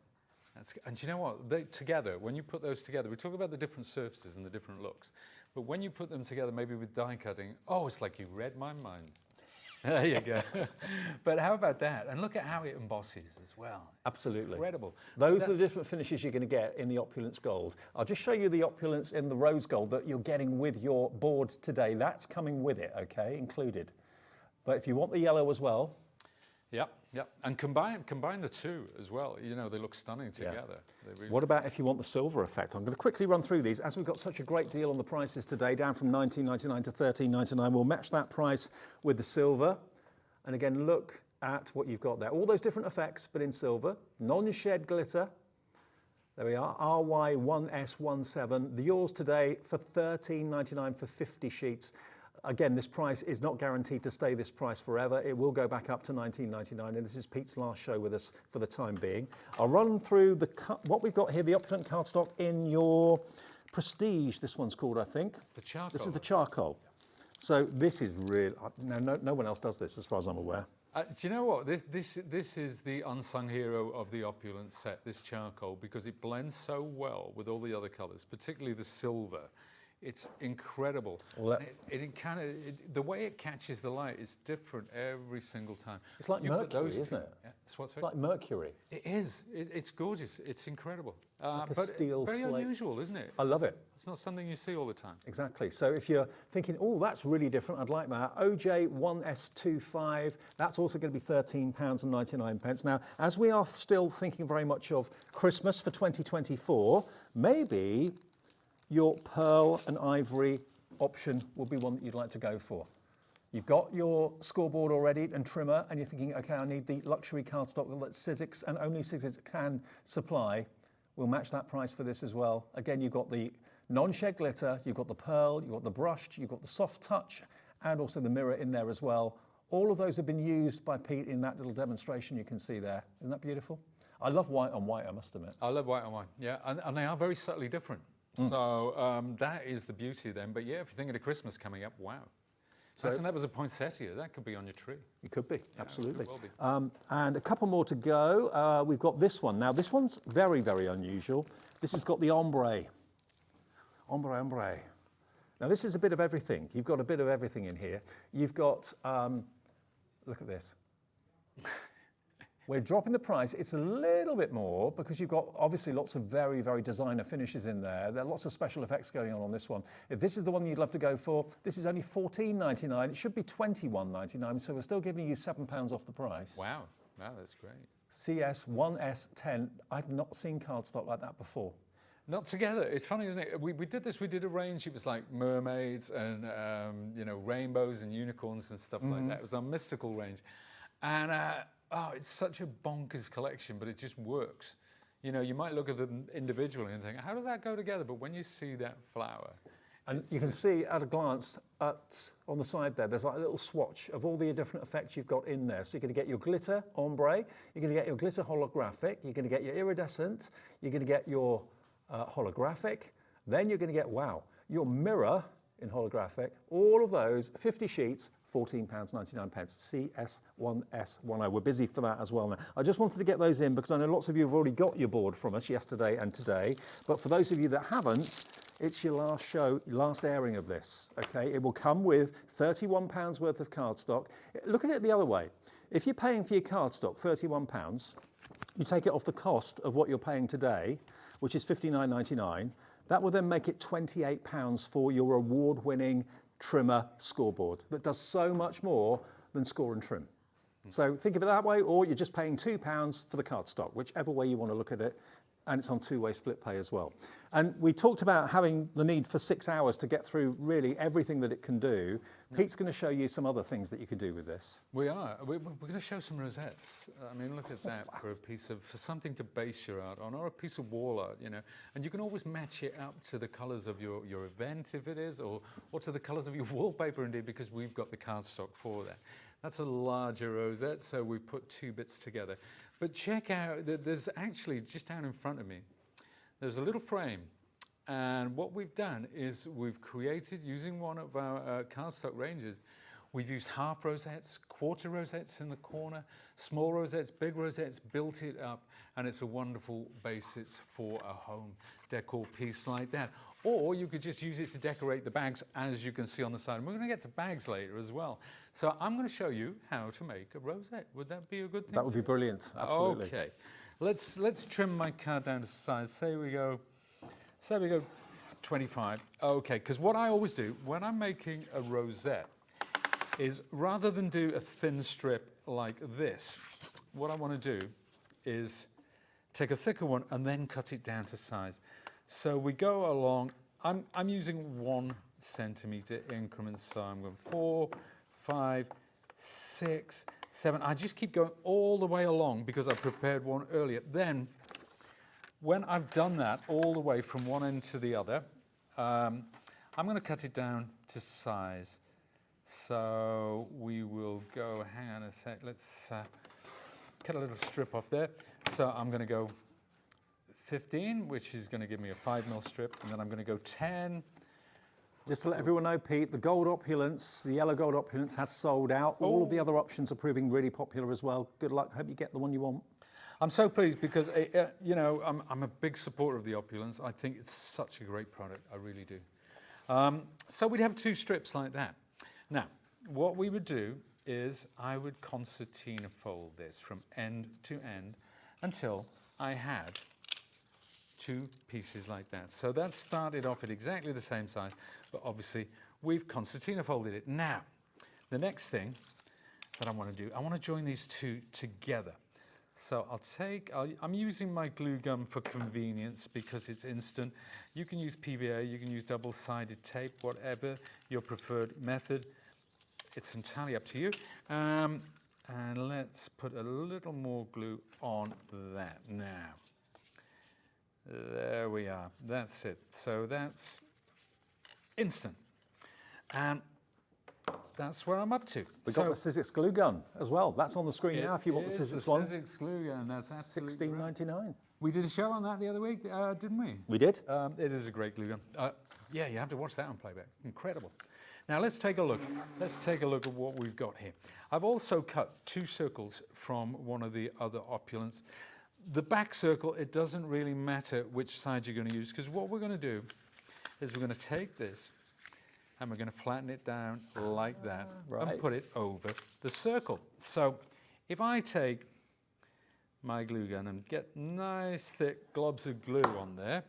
And you know what? They, together, when you put those together, we talk about the different surfaces and the different looks, but when you put them together, maybe with die cutting, oh, it's like you read my mind. There you go. But how about that? And look at how it embosses as well. Absolutely. Incredible. Those are the different finishes you're going to get in the Opulence Gold. I'll just show you the Opulence in the rose gold that you're getting with your board today. That's coming with it, okay, included. But if you want the yellow as well, yep. And combine the two as well. You know, they look stunning together. Yeah. Really what about if you want the silver effect? I'm going to quickly run through these. As we've got such a great deal on the prices today, down from $19.99 to $13.99, we'll match that price with the silver. And again, look at what you've got there. All those different effects, but in silver. Non-shed glitter. There we are, RY1S17. The yours today for $13.99 for 50 sheets. Again, this price is not guaranteed to stay this price forever. It will go back up to $19.99, and this is Pete's last show with us for the time being. I'll run through what we've got here, the Opulent cardstock in your Prestige, this one's called, I think. It's the charcoal. This is the charcoal. So this is real. No one else does this as far as I'm aware. Do you know what? This is the unsung hero of the Opulent set, this charcoal, because it blends so well with all the other colours, particularly the silver. It's incredible. Well, the way it catches the light is different every single time. It's like mercury, isn't it? Yeah, it's like mercury. It is. It's gorgeous. It's incredible. It's like a steel very slate. Unusual, isn't it? I love it. It's not something you see all the time. Exactly. So if you're thinking, oh, that's really different, I'd like that. OJ1S25, that's also going to be £13.99. Now, as we are still thinking very much of Christmas for 2024, maybe your pearl and ivory option will be one that you'd like to go for. You've got your scoreboard already and trimmer, and you're thinking, okay, I need the luxury cardstock that Sizzix and only Sizzix can supply. We'll match that price for this as well. Again, you've got the non-shed glitter, you've got the pearl, you've got the brushed, you've got the soft touch, and also the mirror in there as well. All of those have been used by Pete in that little demonstration you can see there. Isn't that beautiful? I love white on white, I must admit. I love white on white, yeah, and they are very subtly different. So that is the beauty then. But yeah, if you're thinking of Christmas coming up, wow. So that was a poinsettia. That could be on your tree. It could be, absolutely. It will be. And a couple more to go. We've got this one. Now, this one's very, very unusual. This has got the ombre. Ombre. Now, this is a bit of everything. You've got a bit of everything in here. You've got, look at this. We're dropping the price. It's a little bit more because you've got obviously lots of very, very designer finishes in there. There are lots of special effects going on this one. If this is the one you'd love to go for, this is only $14.99. It should be $21.99, so we're still giving you £7 off the price. Wow, that's great. CS1S10. I've not seen cardstock like that before. Not together. It's funny, isn't it? We did this. We did a range. It was like mermaids and rainbows and unicorns and stuff like that. It was our mystical range, and it's such a bonkers collection, but it just works. You know, you might look at them individually and think, how does that go together? But when you see that flower, and you can see at a glance on the side there's like a little swatch of all the different effects you've got in there. So you're going to get your glitter ombre, you're going to get your glitter holographic, you're going to get your iridescent, you're going to get your holographic, then you're going to get, your mirror in holographic, all of those, 50 sheets, £14.99, CS1S10. We're busy for that as well now. I just wanted to get those in because I know lots of you have already got your board from us yesterday and today, but for those of you that haven't, it's your last show, last airing of this, okay? It will come with £31 worth of cardstock. Look at it the other way. If you're paying for your cardstock £31, you take it off the cost of what you're paying today, which is $59.99, that will then make it £28 for your award-winning trimmer scoreboard that does so much more than score and trim. So think of it that way, or you're just paying £2 for the cardstock, whichever way you want to look at it, and it's on two-way split pay as well. And we talked about having the need for 6 hours to get through really everything that it can do. Pete's going to show you some other things that you can do with this. We are. We're going to show some rosettes. I mean, look at that for something to base your art on, or a piece of wall art, you know. And you can always match it up to the colours of your event, if it is, or to the colours of your wallpaper, indeed, because we've got the cardstock for that. That's a larger rosette, so we put two bits together. But check out, there's actually, just down in front of me, there's a little frame. And what we've done is we've created, using one of our cardstock ranges, we've used half rosettes, quarter rosettes in the corner, small rosettes, big rosettes, built it up, and it's a wonderful basis for a home decor piece like that. Or you could just use it to decorate the bags, as you can see on the side. And we're going to get to bags later as well. So I'm going to show you how to make a rosette. Would that be a good thing? That would be brilliant, absolutely. Okay, let's trim my card down to size. Say we go 25. Okay, because what I always do when I'm making a rosette is, rather than do a thin strip like this, what I want to do is take a thicker one and then cut it down to size. So we go along, I'm using 1 centimetre increments, so I'm going 4, 5, 6, 7. I just keep going all the way along because I prepared one earlier. Then, when I've done that all the way from one end to the other, I'm going to cut it down to size. So we will go, hang on a sec, let's cut a little strip off there. So I'm going to go 15, which is going to give me a 5mm strip, and then I'm going to go 10. Just to let everyone know, Pete, the gold opulence, the yellow gold opulence has sold out. All of the other options are proving really popular as well. Good luck. Hope you get the one you want. I'm so pleased because, you know, I'm a big supporter of the opulence. I think it's such a great product. I really do. So we'd have 2 strips like that. Now, what we would do is I would concertina fold this from end to end until I had 2 pieces like that. So that started off at exactly the same size, but obviously we've concertina folded it. Now, the next thing that I want to do, I want to join these 2 together. So I'm using my glue gun for convenience because it's instant. You can use PVA, you can use double-sided tape, whatever your preferred method. It's entirely up to you. And let's put a little more glue on that now. There we are, that's it. So that's instant. And that's where I'm up to. We've got the Sizzix glue gun as well. That's on the screen now if you want the Sizzix one. Sizzix glue gun, that's absolutely $16.99. We did a show on that the other week, didn't we? We did. It is a great glue gun. Yeah, you have to watch that on playback. Incredible. Now let's take a look. Let's take a look at what we've got here. I've also cut 2 circles from one of the other opulents. The back circle, it doesn't really matter which side you're going to use, because what we're going to do is we're going to take this and we're going to flatten it down like that and put it over the circle. So if I take my glue gun and get nice thick globs of glue on there,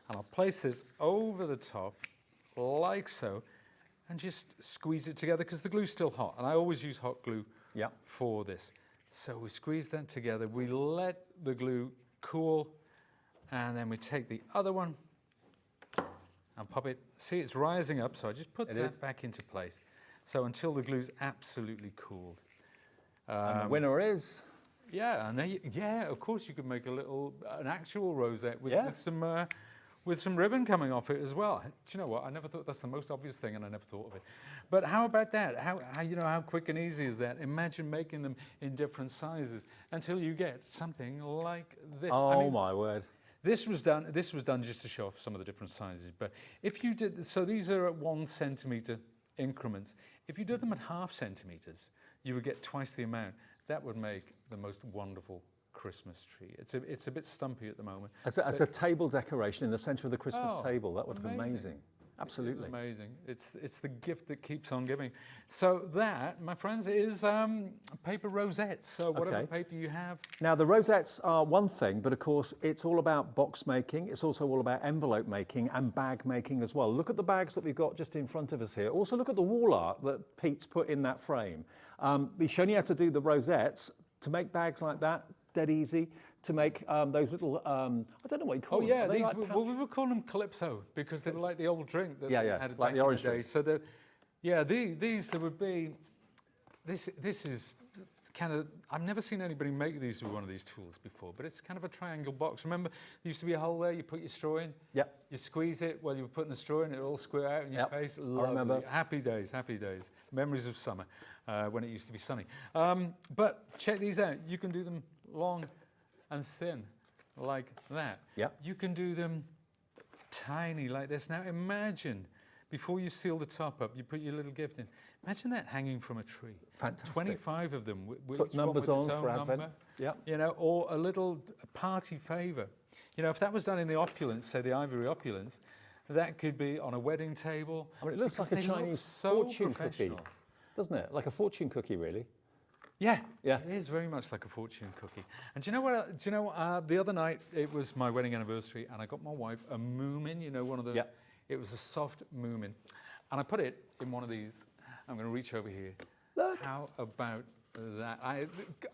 and I'll place this over the top like so, and just squeeze it together because the glue's still hot, and I always use hot glue for this. So we squeeze that together, we let the glue cool, and then we take the other one and pop it. See, it's rising up, so I just put that back into place. So until the glue's absolutely cooled. And the winner is? Yeah, and of course you could make an actual rosette with some ribbon coming off it as well. Do you know what? I never thought that's the most obvious thing, and I never thought of it. But how about that? How quick and easy is that? Imagine making them in different sizes until you get something like this. Oh my word! This was done just to show off some of the different sizes. But if you did, so these are at 1 centimetre increments. If you did them at ½ centimetres, you would get twice the amount. That would make the most wonderful Christmas tree. It's a bit stumpy at the moment. As a table decoration in the centre of the Christmas table, that would look amazing. Absolutely. It's amazing. It's the gift that keeps on giving. So that, my friends, is paper rosettes. So whatever paper you have. Now the rosettes are one thing, but of course it's all about box making. It's also all about envelope making and bag making as well. Look at the bags that we've got just in front of us here. Also look at the wall art that Pete's put in that frame. We've shown you how to do the rosettes. To make bags like that, dead easy. To make those little, I don't know what you call them. Oh yeah, we were calling them Calypso because they were like the old drink that they had like back the orange in the day. drink. So these there would be, this is kind of, I've never seen anybody make these with one of these tools before, but it's kind of a triangle box. Remember, there used to be a hole there, you put your straw in, you squeeze it while you were putting the straw in, it all squirt out in your face. Lovely. I remember. Happy days, happy days. Memories of summer when it used to be sunny. But check these out, you can do them long and thin like that. You can do them tiny like this. Now imagine, before you seal the top up, you put your little gift in. Imagine that hanging from a tree. Fantastic. 25 of them. Put numbers on for Advent. You know, or a little party favour. You know, if that was done in the opulence, say the ivory opulence, that could be on a wedding table. I mean, it looks like a Chinese fortune cookie, doesn't it? Like a fortune cookie, really. Yeah, it is very much like a fortune cookie. And do you know what? The other night it was my wedding anniversary, and I got my wife a moomin. You know, one of those. It was a soft moomin, and I put it in one of these. I'm going to reach over here. Look. How about that?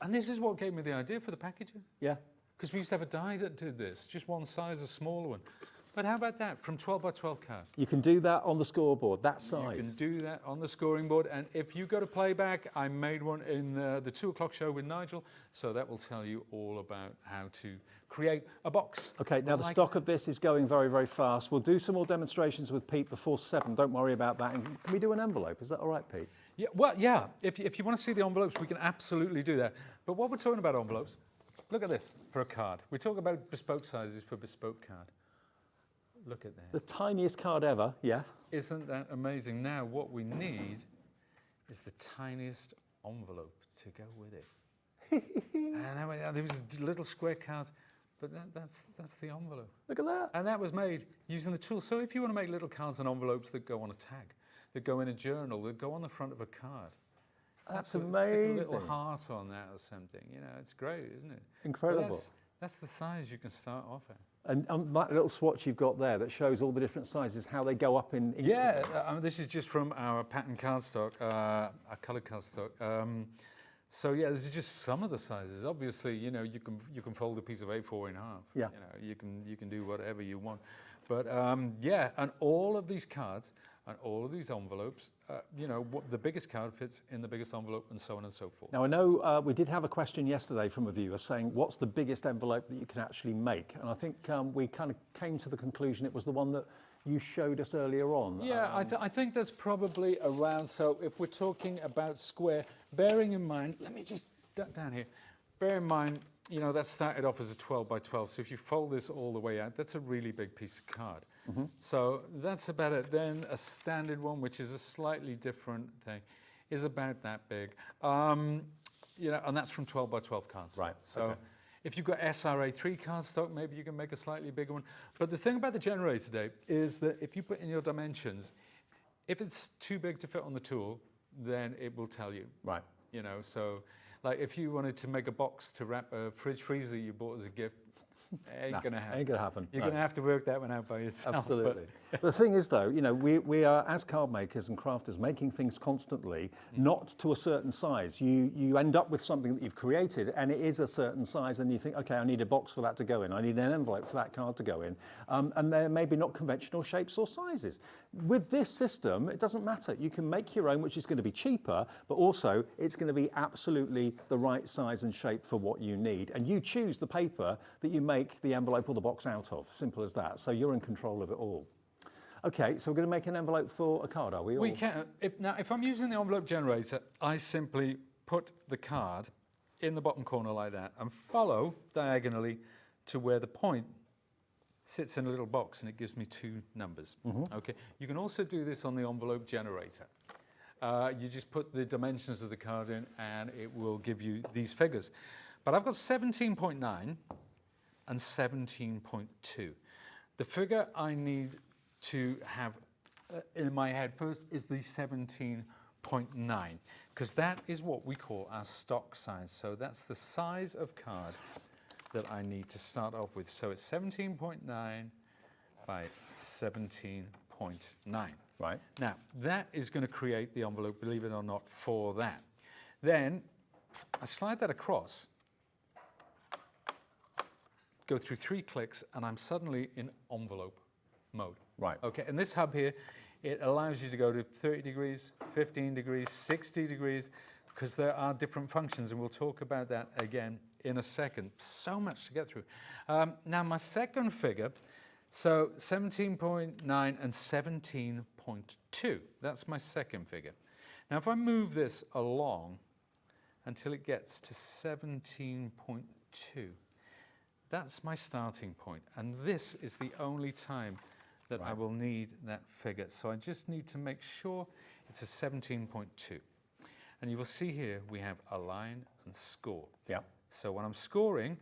And this is what gave me the idea for the packaging. Yeah. Because we used to have a die that did this, just one size, a smaller one. But how about that, from 12 by 12 card? You can do that on the scoreboard, that size. You can do that on the scoring board. And if you go to playback, I made one in the 2 o'clock show with Nigel. So that will tell you all about how to create a box. Okay, now the stock of this is going very, very fast. We'll do some more demonstrations with Pete before 7. Don't worry about that. And can we do an envelope? Is that all right, Pete? Yeah, well, yeah. If you want to see the envelopes, we can absolutely do that. But what we're talking about envelopes, look at this for a card. We talk about bespoke sizes for bespoke card. Look at that. The tiniest card ever, yeah. Isn't that amazing? Now what we need is the tiniest envelope to go with it. And there was little square cards, but that's the envelope. Look at that. And that was made using the tool. So if you want to make little cards and envelopes that go on a tag, that go in a journal, that go on the front of a card. That's stick amazing. a little heart on that or something. You know, it's great, isn't it? Incredible. That's the size you can start off at. And that little swatch you've got there that shows all the different sizes, how they go up in Yeah, this is just from our pattern cardstock, our colour cardstock. So yeah, this is just some of the sizes. Obviously, you know, you can fold a piece of A4 in half. Yeah. You know, you can do whatever you want. But yeah, and all of these cards and all of these envelopes, you know, the biggest card fits in the biggest envelope, and so on and so forth. Now I know we did have a question yesterday from a viewer saying, what's the biggest envelope that you can actually make? And I think we kind of came to the conclusion it was the one that you showed us earlier on. Yeah, I think that's probably around, so if we're talking about square, bearing in mind, let me just duck down here, bear in mind, you know, that started off as a 12 by 12, so if you fold this all the way out, that's a really big piece of card. So that's about it. Then a standard one, which is a slightly different thing, is about that big. You know, and that's from 12 by 12 cards. Right, So okay. if you've got SRA3 cardstock, maybe you can make a slightly bigger one. But the thing about the generator today is that if you put in your dimensions, if it's too big to fit on the tool, then it will tell you. Right. You know, so like if you wanted to make a box to wrap a fridge freezer you bought as a gift, ain't gonna happen. Ain't gonna happen. You're no. gonna have to work that one out by yourself. Absolutely. The thing is, though, you know, we are, as card makers and crafters, making things constantly, not to a certain size. You end up with something that you've created, and it is a certain size, and you think, okay, I need a box for that to go in. I need an envelope for that card to go in. And they're maybe not conventional shapes or sizes. With this system, it doesn't matter. You can make your own, which is going to be cheaper, but also it's going to be absolutely the right size and shape for what you need. And you choose the paper that you make the envelope or the box out of. Simple as that. So you're in control of it all. Okay, so we're going to make an envelope for a card, are we? We can. If I'm using the envelope generator, I simply put the card in the bottom corner like that and follow diagonally to where the point sits in a little box, and it gives me 2 numbers. Okay. You can also do this on the envelope generator. You just put the dimensions of the card in, and it will give you these figures. But I've got 17.9 and 17.2. The figure I need to have in my head first is the 17.9, because that is what we call our stock size. So that's the size of card that I need to start off with. So it's 17.9 by 17.9. Right. Now, that is going to create the envelope, believe it or not, for that. Then I slide that across, go through 3 clicks, and I'm suddenly in envelope mode. Right. Okay, and this hub here, it allows you to go to 30 degrees, 15 degrees, 60 degrees, because there are different functions, and we'll talk about that again in a second. So much to get through. Now, my second figure, so 17.9 and 17.2, that's my second figure. Now, if I move this along until it gets to 17.2, that's my starting point, and this is the only time that I will need that figure. So I just need to make sure it's a 17.2. And you will see here we have align and score. Yeah. So when I'm scoring,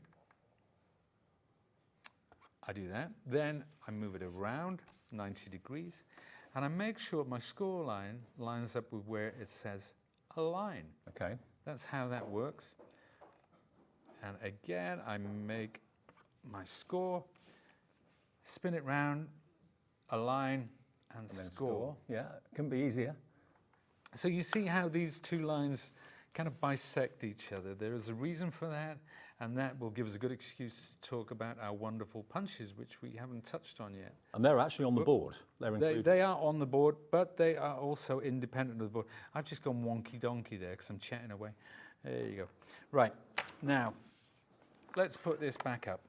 I do that. Then I move it around 90 degrees, and I make sure my score line lines up with where it says align. Okay. That's how that works. And again, I make my score, spin it round, align, and then score. Yeah, it can be easier. So you see how these 2 lines kind of bisect each other. There is a reason for that, and that will give us a good excuse to talk about our wonderful punches, which we haven't touched on yet. And they're actually on the board. They're included. They are on the board, but they are also independent of the board. I've just gone wonky donkey there because I'm chatting away. There you go. Right, now, let's put this back up.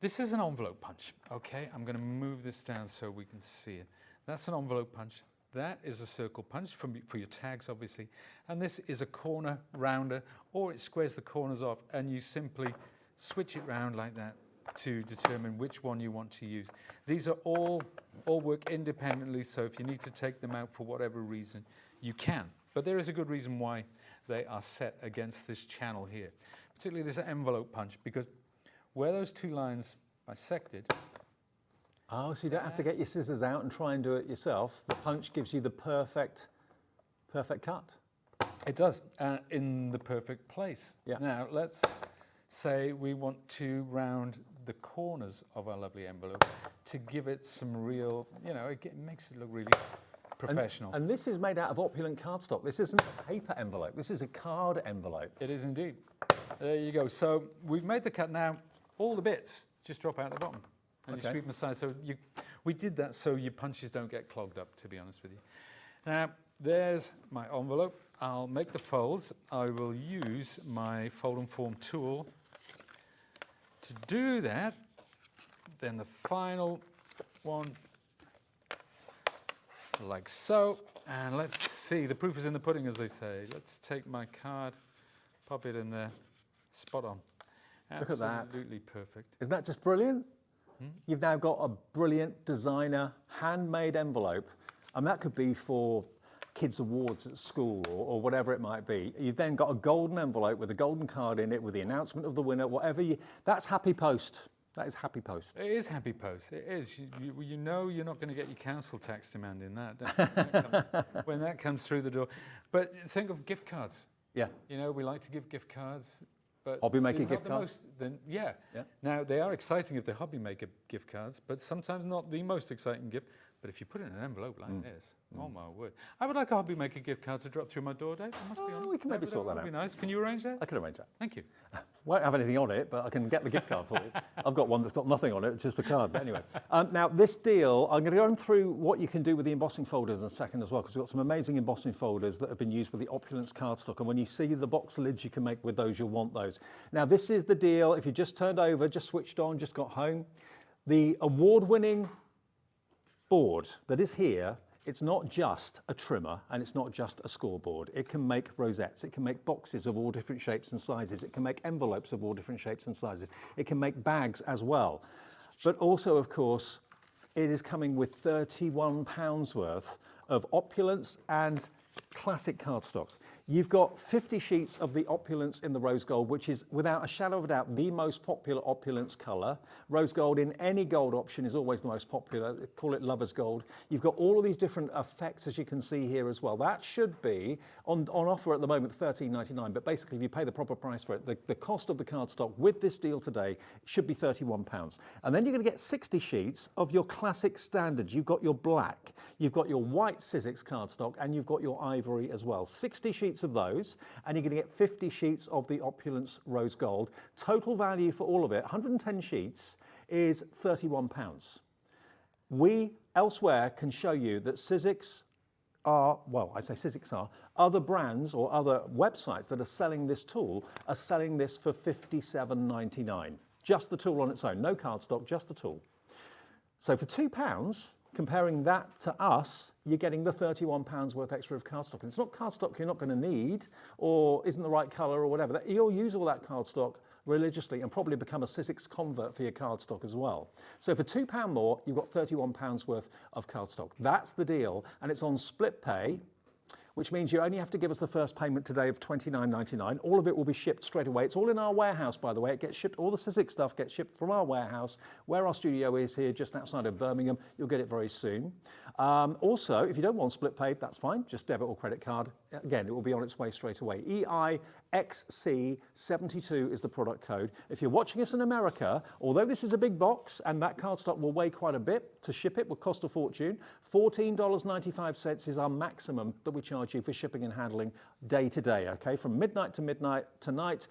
This is an envelope punch, okay? I'm going to move this down so we can see it. That's an envelope punch. That is a circle punch for your tags, obviously. And this is a corner rounder, or it squares the corners off, and you simply switch it round like that to determine which one you want to use. These are all work independently, so if you need to take them out for whatever reason, you can. But there is a good reason why they are set against this channel here, particularly this envelope punch, because where those 2 lines bisected. Oh, so you don't have to get your scissors out and try and do it yourself. The punch gives you the perfect cut. It does, in the perfect place. Yeah. Now, let's say we want to round the corners of our lovely envelope to give it some real, you know, it makes it look really professional. And this is made out of opulent cardstock. This isn't a paper envelope. This is a card envelope. It is indeed. There you go. So we've made the cut now. All the bits just drop out the bottom. And you sweep them aside. So we did that so your punches don't get clogged up, to be honest with you. Now, there's my envelope. I'll make the folds. I will use my fold and form tool to do that. Then the final one like so. And let's see, the proof is in the pudding, as they say. Let's take my card, pop it in there, spot on. Look at that. Absolutely perfect. Isn't that just brilliant? You've now got a brilliant designer handmade envelope, and that could be for kids' awards at school or whatever it might be. You've then got a golden envelope with a golden card in it with the announcement of the winner, whatever you, that's Happy Post. That is Happy Post. It is Happy Post. It is. You know you're not going to get your council tax demanding that, when that comes through the door. But think of gift cards. Yeah. You know, we like to give gift cards. But Hobby maker not gift the cards? Yeah. Now, they are exciting if they're hobby maker gift cards, but sometimes not the most exciting gift. But if you put it in an envelope like this, oh my word. I would like a hobby maker gift card to drop through my door, Dave. I must be honest. We can maybe sort that out. That would be nice. Can you arrange that? I can arrange that. Thank you. Won't have anything on it, but I can get the gift card for you. I've got one that's got nothing on it, it's just a card. But anyway, now this deal, I'm going to go through what you can do with the embossing folders in a second as well, because we've got some amazing embossing folders that have been used with the Opulence cardstock. And when you see the box lids you can make with those, you'll want those. Now this is the deal. If you just turned over, just switched on, just got home, the award-winning board that is here, it's not just a trimmer and it's not just a scoreboard. It can make rosettes, it can make boxes of all different shapes and sizes, it can make envelopes of all different shapes and sizes, it can make bags as well. But also, of course, it is coming with £31 worth of Opulence and classic cardstock. You've got 50 sheets of the Opulence in the rose gold, which is without a shadow of a doubt the most popular Opulence colour. Rose gold in any gold option is always the most popular. They call it lover's gold. You've got all of these different effects, as you can see here as well. That should be on offer at the moment, $13.99. But basically, if you pay the proper price for it, the cost of the cardstock with this deal today should be £31. And then you're going to get 60 sheets of your classic standards. You've got your black, you've got your white Sizzix cardstock, and you've got your ivory as well. 60 sheets of those, and you're going to get 50 sheets of the Opulence rose gold. Total value for all of it, 110 sheets, is £31. We elsewhere can show you that Sizzix are, well, I say Sizzix are, other brands or other websites that are selling this tool are selling this for £57.99. Just the tool on its own, no cardstock, just the tool. So for £2, comparing that to us, you're getting the £31 worth extra of cardstock. And it's not cardstock you're not going to need or isn't the right colour or whatever. You'll use all that cardstock religiously and probably become a Sizzix convert for your cardstock as well. So for £2 more, you've got £31 worth of cardstock. That's the deal, and it's on split pay, which means you only have to give us the first payment today of $29.99. All of it will be shipped straight away. It's all in our warehouse, by the way. It gets shipped, all the Sizzix stuff gets shipped from our warehouse, where our studio is here, just outside of Birmingham. You'll get it very soon. Also, if you don't want split pay, that's fine. Just debit or credit card. Again, it will be on its way straight away. EIXC72 is the product code. If you're watching us in America, although this is a big box and that cardstock will weigh quite a bit, to ship it will cost a fortune. $14.95 is our maximum that we charge you for shipping and handling day to day, okay? From midnight to midnight tonight.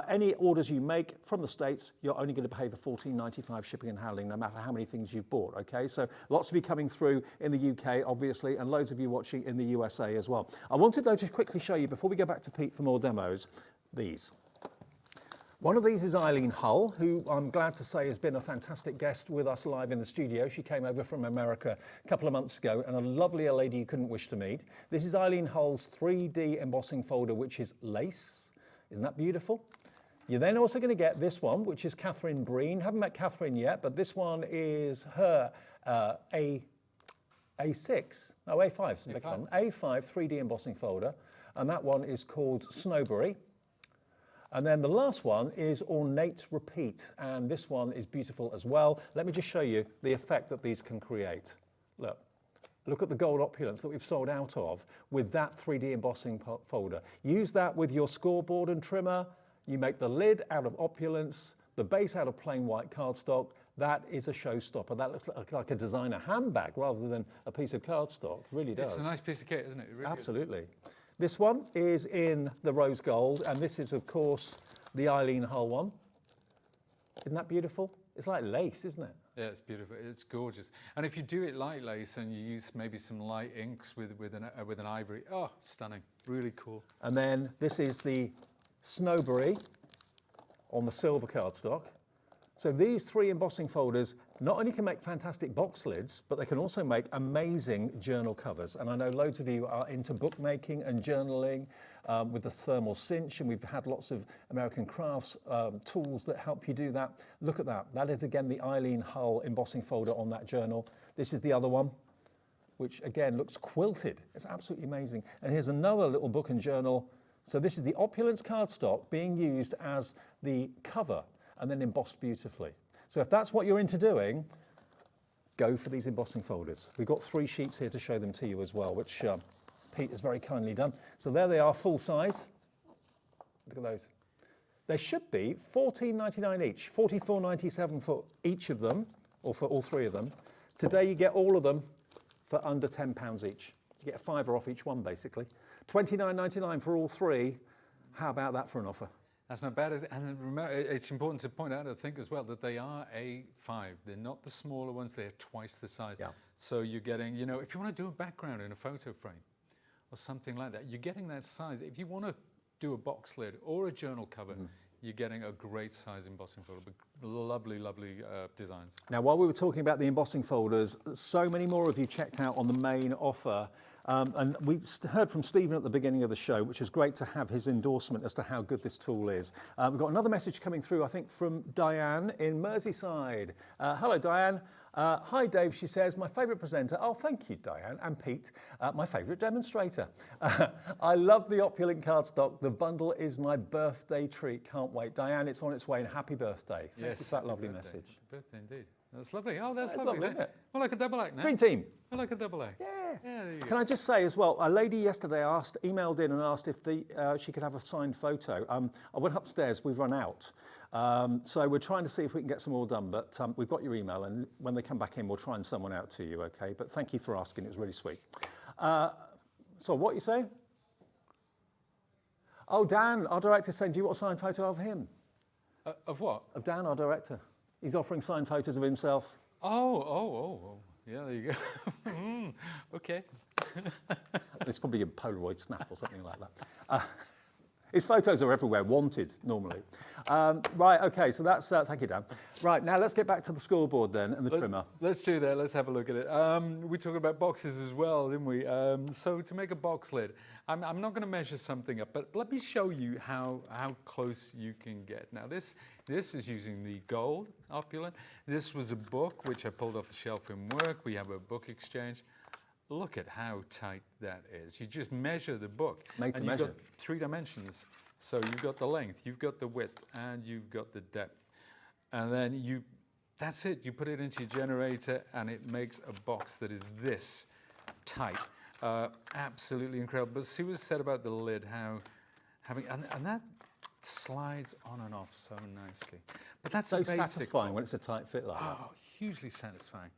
Any orders you make from the States, you're only going to pay the $14.95 shipping and handling, no matter how many things you've bought, okay? So lots of you coming through in the UK, obviously, and loads of you watching in the USA as well. I wanted, though, to quickly show you, before we go back to Pete for more demos, these. One of these is Eileen Hull, who I'm glad to say has been a fantastic guest with us live in the studio. She came over from America a couple of months ago, and a lovelier lady you couldn't wish to meet. This is Eileen Hull's 3D embossing folder, which is lace. Isn't that beautiful? You're then also going to get this one, which is Catherine Breen. Haven't met Catherine yet, but this one is her A5, A5 3D embossing folder, and that one is called Snowberry. And then the last one is Ornate Repeat, and this one is beautiful as well. Let me just show you the effect that these can create. Look at the gold opulence that we've sold out of with that 3D embossing folder. Use that with your scoreboard and trimmer. You make the lid out of opulence, the base out of plain white cardstock. That is a showstopper. That looks like a designer handbag rather than a piece of cardstock. It really does. It's a nice piece of kit, isn't it? It really Absolutely. Is. This one is in the rose gold, and this is, of course, the Eileen Hull one. Isn't that beautiful? It's like lace, isn't it? Yeah, it's beautiful. It's gorgeous. And if you do it like lace and you use maybe some light inks with an ivory, oh, stunning. Really cool. And then this is the Snowberry on the silver cardstock. So these three embossing folders not only can make fantastic box lids, but they can also make amazing journal covers. And I know loads of you are into bookmaking and journaling with the thermal cinch, and we've had lots of American Crafts tools that help you do that. Look at that. That is, again, the Eileen Hull embossing folder on that journal. This is the other one, which, again, looks quilted. It's absolutely amazing. And here's another little book and journal. So this is the Opulence cardstock being used as the cover and then embossed beautifully. So if that's what you're into doing, go for these embossing folders. We've got 3 sheets here to show them to you as well, which Pete has very kindly done. So there they are, full size. Look at those. They should be $14.99 each, $44.97 for each of them, or for all 3 of them. Today you get all of them for under £10 each. You get a £5 off each one, basically. $29.99 for all 3. How about that for an offer? That's not bad. And remember, it's important to point out, I think, as well, that they are A5. They're not the smaller ones. They're twice the size. Yeah. So you're getting, you know, if you want to do a background in a photo frame or something like that, you're getting that size. If you want to do a box lid or a journal cover, you're getting a great size embossing folder. Lovely, lovely designs. Now, while we were talking about the embossing folders, so many more of you checked out on the main offer. And we heard from Stephen at the beginning of the show, which is great to have his endorsement as to how good this tool is. We've got another message coming through, I think, from Diane in Merseyside. Hello, Diane. Hi, Dave, she says, my favourite presenter. Oh, thank you, Diane. And Pete, my favourite demonstrator. I love the opulent cardstock. The bundle is my birthday treat. Can't wait. Diane, it's on its way, and happy birthday. Thank you for that lovely message. Happy birthday indeed. That's lovely. Oh, that's lovely, isn't it? Well, like a double act now. Dream team. Well, like a double act. Yeah. Yeah, there you Can go. I just say as well, a lady yesterday emailed in and asked if she could have a signed photo. I went upstairs, we've run out. So we're trying to see if we can get some more done, but we've got your email, and when they come back in, we'll try and send one out to you, okay? But thank you for asking, it was really sweet. So what you say? Oh, Dan, our director, saying, do you want a signed photo of him? Of what? Of Dan, our director. He's offering signed photos of himself. Oh. Yeah, there you go. Okay. It's probably a Polaroid snap or something like that. His photos are everywhere, wanted, normally. Right, okay, so that's, thank you, Dan. Right, now let's get back to the scoreboard then, and the trimmer. Let's do that, let's have a look at it. We talked about boxes as well, didn't we? So to make a box lid, I'm not gonna measure something up, but let me show you how close you can get. Now this is using the gold opulent. This was a book, which I pulled off the shelf in work. We have a book exchange. Look at how tight that is. You just measure the book. Made to and measure. You've got 3 dimensions. So you've got the length, you've got the width, and you've got the depth. And then that's it. You put it into your generator, and it makes a box that is this tight. Absolutely incredible. But see what said about the lid, and that slides on and off so nicely. But that's So a basic satisfying box. when it's a tight fit like that. Oh, hugely satisfying.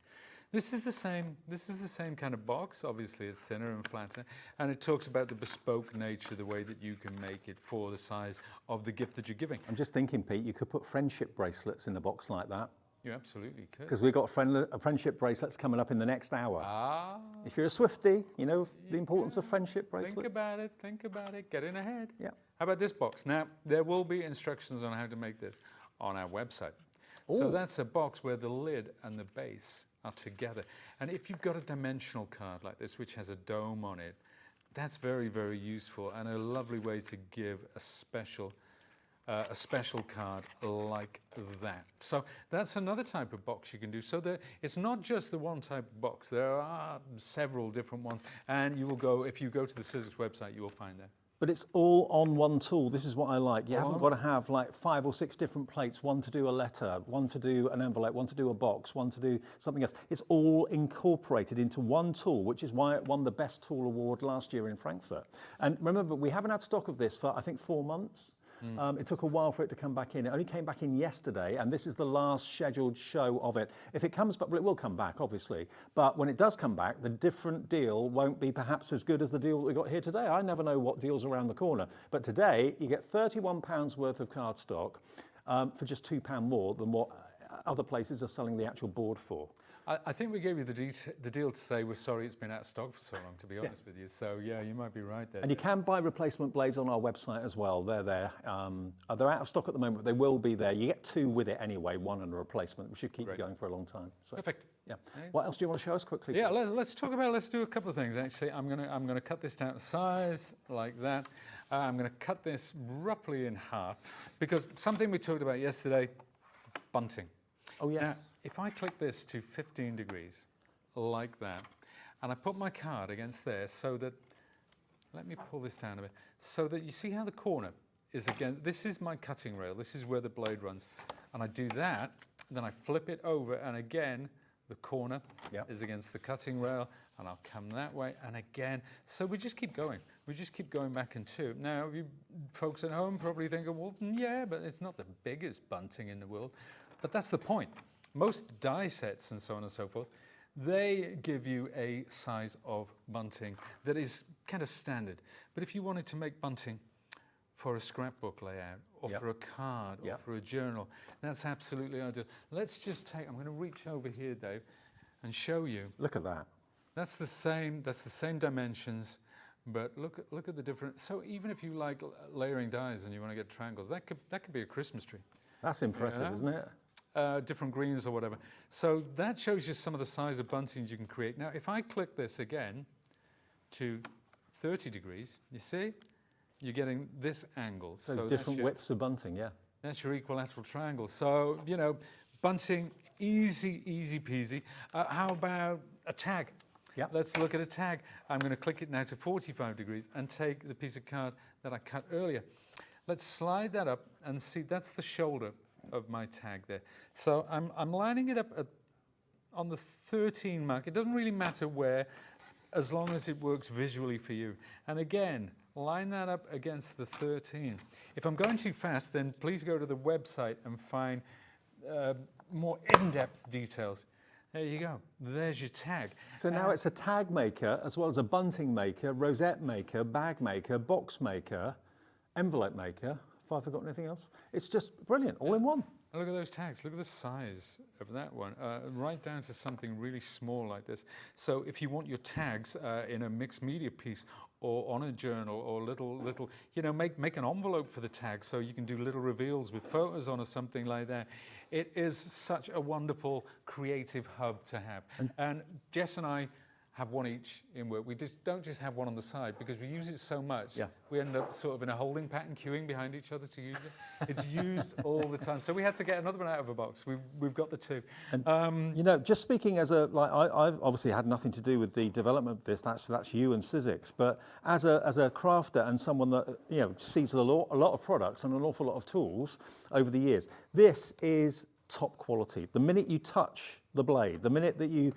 This is the same kind of box. Obviously, it's thinner and flatter, and it talks about the bespoke nature, the way that you can make it for the size of the gift that you're giving. I'm just thinking, Pete, you could put friendship bracelets in a box like that. You absolutely could. Because we've got friendship bracelets coming up in the next hour. Ah, If you're a Swiftie, you know the importance of friendship bracelets. think about it, getting ahead. Yeah. How about this box? Now, there will be instructions on how to make this on our website. So Ooh. that's a box where the lid and the base are together. And if you've got a dimensional card like this, which has a dome on it, that's very, very useful and a lovely way to give a special card like that. So that's another type of box you can do. So it's not just the one type of box. There are several different ones. And if you go to the Sizzix website, you will find that. But it's all on one tool. This is what I like. You haven't got to have like 5 or 6 different plates, one to do a letter, one to do an envelope, one to do a box, one to do something else. It's all incorporated into one tool, which is why it won the Best Tool Award last year in Frankfurt. And remember, we haven't had stock of this for, I think, 4 months. It took a while for it to come back in. It only came back in yesterday, and this is the last scheduled show of it. If it comes back, well, it will come back, obviously. But when it does come back, the different deal won't be perhaps as good as the deal that we got here today. I never know what deal's around the corner. But today, you get £31 worth of cardstock for just £2 more than what other places are selling the actual board for. I think we gave you the deal to say we're sorry it's been out of stock for so long, to be honest with you. So yeah, you might be right there. And you can buy replacement blades on our website as well. They're there. They're out of stock at the moment, but they will be there. You get 2 with it anyway, 1 and a replacement. We should keep you going for a long time. So, Perfect. yeah. What else do you want to show us quickly? Yeah, let's do a couple of things actually. I'm gonna cut this down to size like that. I'm gonna cut this roughly in half because something we talked about yesterday, bunting. Oh yes. Now, if I click this to 15 degrees, like that, and I put my card against there so that, let me pull this down a bit, so that you see how the corner is against, this is my cutting rail, this is where the blade runs. And I do that, then I flip it over, and again, the corner is against the cutting rail, and I'll come that way, and again. So we just keep going. We just keep going back and two. Now, you folks at home probably thinking, well, yeah, but it's not the biggest bunting in the world. But that's the point. Most die sets and so on and so forth, they give you a size of bunting that is kind of standard. But if you wanted to make bunting for a scrapbook layout, or for a card, or for a journal, that's absolutely ideal. Let's just take, I'm going to reach over here, Dave, and show you. Look at that. That's the same dimensions, but look at the different, so even if you like layering dies and you want to get triangles, that could be a Christmas tree. That's impressive, isn't it? Different greens or whatever. So that shows you some of the size of buntings you can create. Now, if I click this again to 30 degrees, you see, you're getting this angle. So different widths of bunting, yeah. That's your equilateral triangle. So, you know, bunting, easy peasy. How about a tag? Yeah. Let's look at a tag. I'm going to click it now to 45 degrees and take the piece of card that I cut earlier. Let's slide that up and see, that's the shoulder of my tag there. So I'm lining it up on the 13 mark. It doesn't really matter where, as long as it works visually for you. And again, line that up against the 13. If I'm going too fast, then please go to the website and find more in-depth details. There you go. There's your tag. So now it's a tag maker, as well as a bunting maker, rosette maker, bag maker, box maker, envelope maker. Have I forgotten anything else? It's just brilliant, all in one. Look at those tags. Look at the size of that one, right down to something really small like this. So if you want your tags in a mixed media piece or on a journal or little, you know, make an envelope for the tag so you can do little reveals with photos on or something like that. It is such a wonderful creative hub to have. And Jess and I have one each in work. We just don't just have one on the side because we use it so much. Yeah. We end up sort of in a holding pattern queuing behind each other to use it. It's used all the time. So we had to get another one out of a box. We've got the two. And, you know, just speaking as a, like, I've obviously had nothing to do with the development of this. That's you and Sizzix. But as a crafter and someone that, you know, sees a lot of products and an awful lot of tools over the years, this is top quality. The minute you touch the blade, the minute that you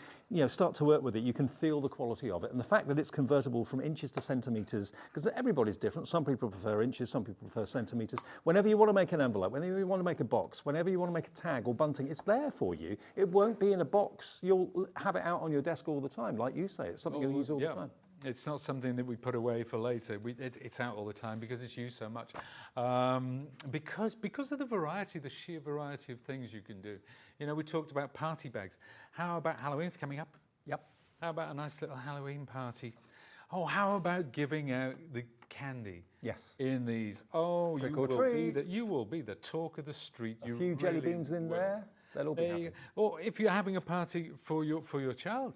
start to work with it, you can feel the quality of it. And the fact that it's convertible from inches to centimetres, because everybody's different. Some people prefer inches, some people prefer centimetres. Whenever you want to make an envelope, whenever you want to make a box, whenever you want to make a tag or bunting, it's there for you. It won't be in a box. You'll have it out on your desk all the time. Like you say, it's something you'll use all the time. It's not something that we put away for later. It's out all the time because it's used so much. Because of the variety, the sheer variety of things you can do. You know, we talked about party bags. How about Halloween's coming up? Yep. How about a nice little Halloween party? Oh, how about giving out the candy? Yes. In these. Oh, you will be the talk of the street. A few jelly beans in there. They'll all be happy. Or if you're having a party for your child.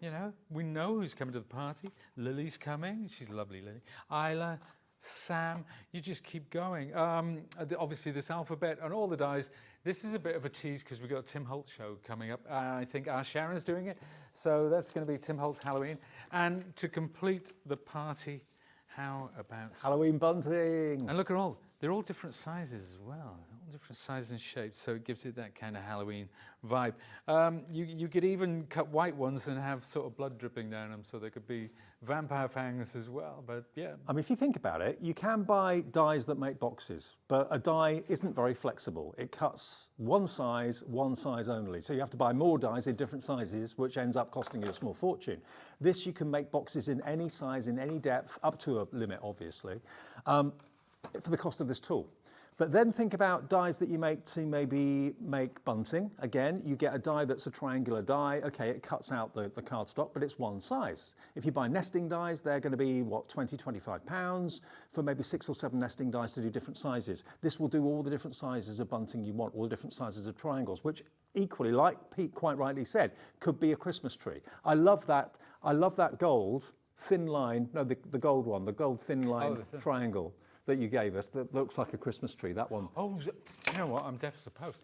You know, we know who's coming to the party. Lily's coming. She's lovely, Lily. Isla, Sam, you just keep going. Obviously, this alphabet and all the dies. This is a bit of a tease because we've got a Tim Holtz show coming up. I think our Sharon's doing it. So that's going to be Tim Holtz Halloween. And to complete the party, how about Halloween bunting? And look at they're all different sizes as well. All different sizes and shapes, so it gives it that kind of Halloween vibe. You could even cut white ones and have sort of blood dripping down them, so there could be vampire fangs as well. But yeah. I mean, if you think about it, you can buy dies that make boxes, but a die isn't very flexible. It cuts one size only. So you have to buy more dies in different sizes, which ends up costing you a small fortune. This, you can make boxes in any size, in any depth, up to a limit, obviously, for the cost of this tool. But then think about dies that you make to maybe make bunting. Again, you get a die that's a triangular die. Okay, it cuts out the cardstock, but it's one size. If you buy nesting dies, they're going to be, what, 20, 25 pounds for maybe 6 or 7 nesting dies to do different sizes. This will do all the different sizes of bunting you want, all the different sizes of triangles, which equally, like Pete quite rightly said, could be a Christmas tree. I love that gold thin line, no, the gold one, the gold thin line triangle that you gave us that looks like a Christmas tree, that one. Oh, do you know what? I'm deaf as a post.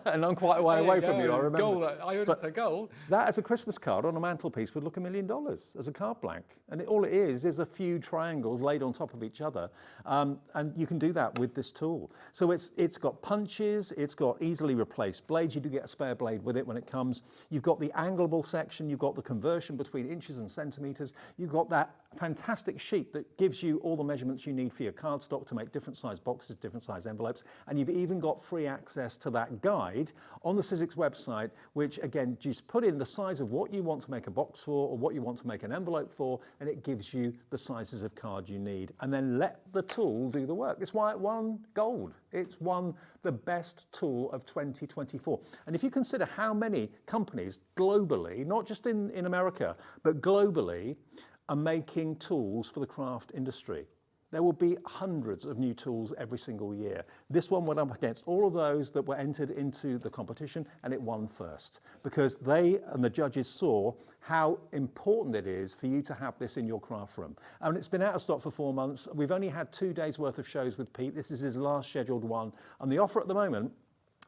And I'm quite a way away from you, I remember. Gold, I heard it say gold. That as a Christmas card on a mantelpiece would look $1 million as a card blank. And all it is a few triangles laid on top of each other. And you can do that with this tool. So it's got punches, it's got easily replaced blades. You do get a spare blade with it when it comes. You've got the angleable section, you've got the conversion between inches and centimeters. You've got that fantastic sheet that gives you all the measurements you need for your cardstock to make different size boxes, different size envelopes. And you've even got free access to that guide on the Sizzix website, which again, just put in the size of what you want to make a box for or what you want to make an envelope for, and it gives you the sizes of card you need. And then let the tool do the work. It's why it won gold. It's won the best tool of 2024. And if you consider how many companies globally, not just in America, but globally, are making tools for the craft industry. There will be hundreds of new tools every single year. This one went up against all of those that were entered into the competition, and it won first because they and the judges saw how important it is for you to have this in your craft room. And it's been out of stock for 4 months. We've only had 2 days worth of shows with Pete. This is his last scheduled one. And the offer at the moment,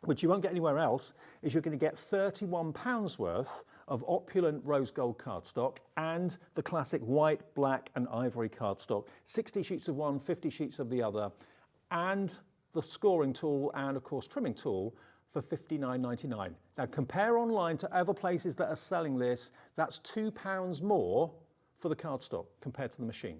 which you won't get anywhere else, is you're going to get £31 worth of opulent rose gold cardstock and the classic white, black and ivory cardstock, 60 sheets of one, 50 sheets of the other, and the scoring tool and of course trimming tool for £59.99. Now compare online to other places that are selling this, that's £2 more for the cardstock compared to the machine.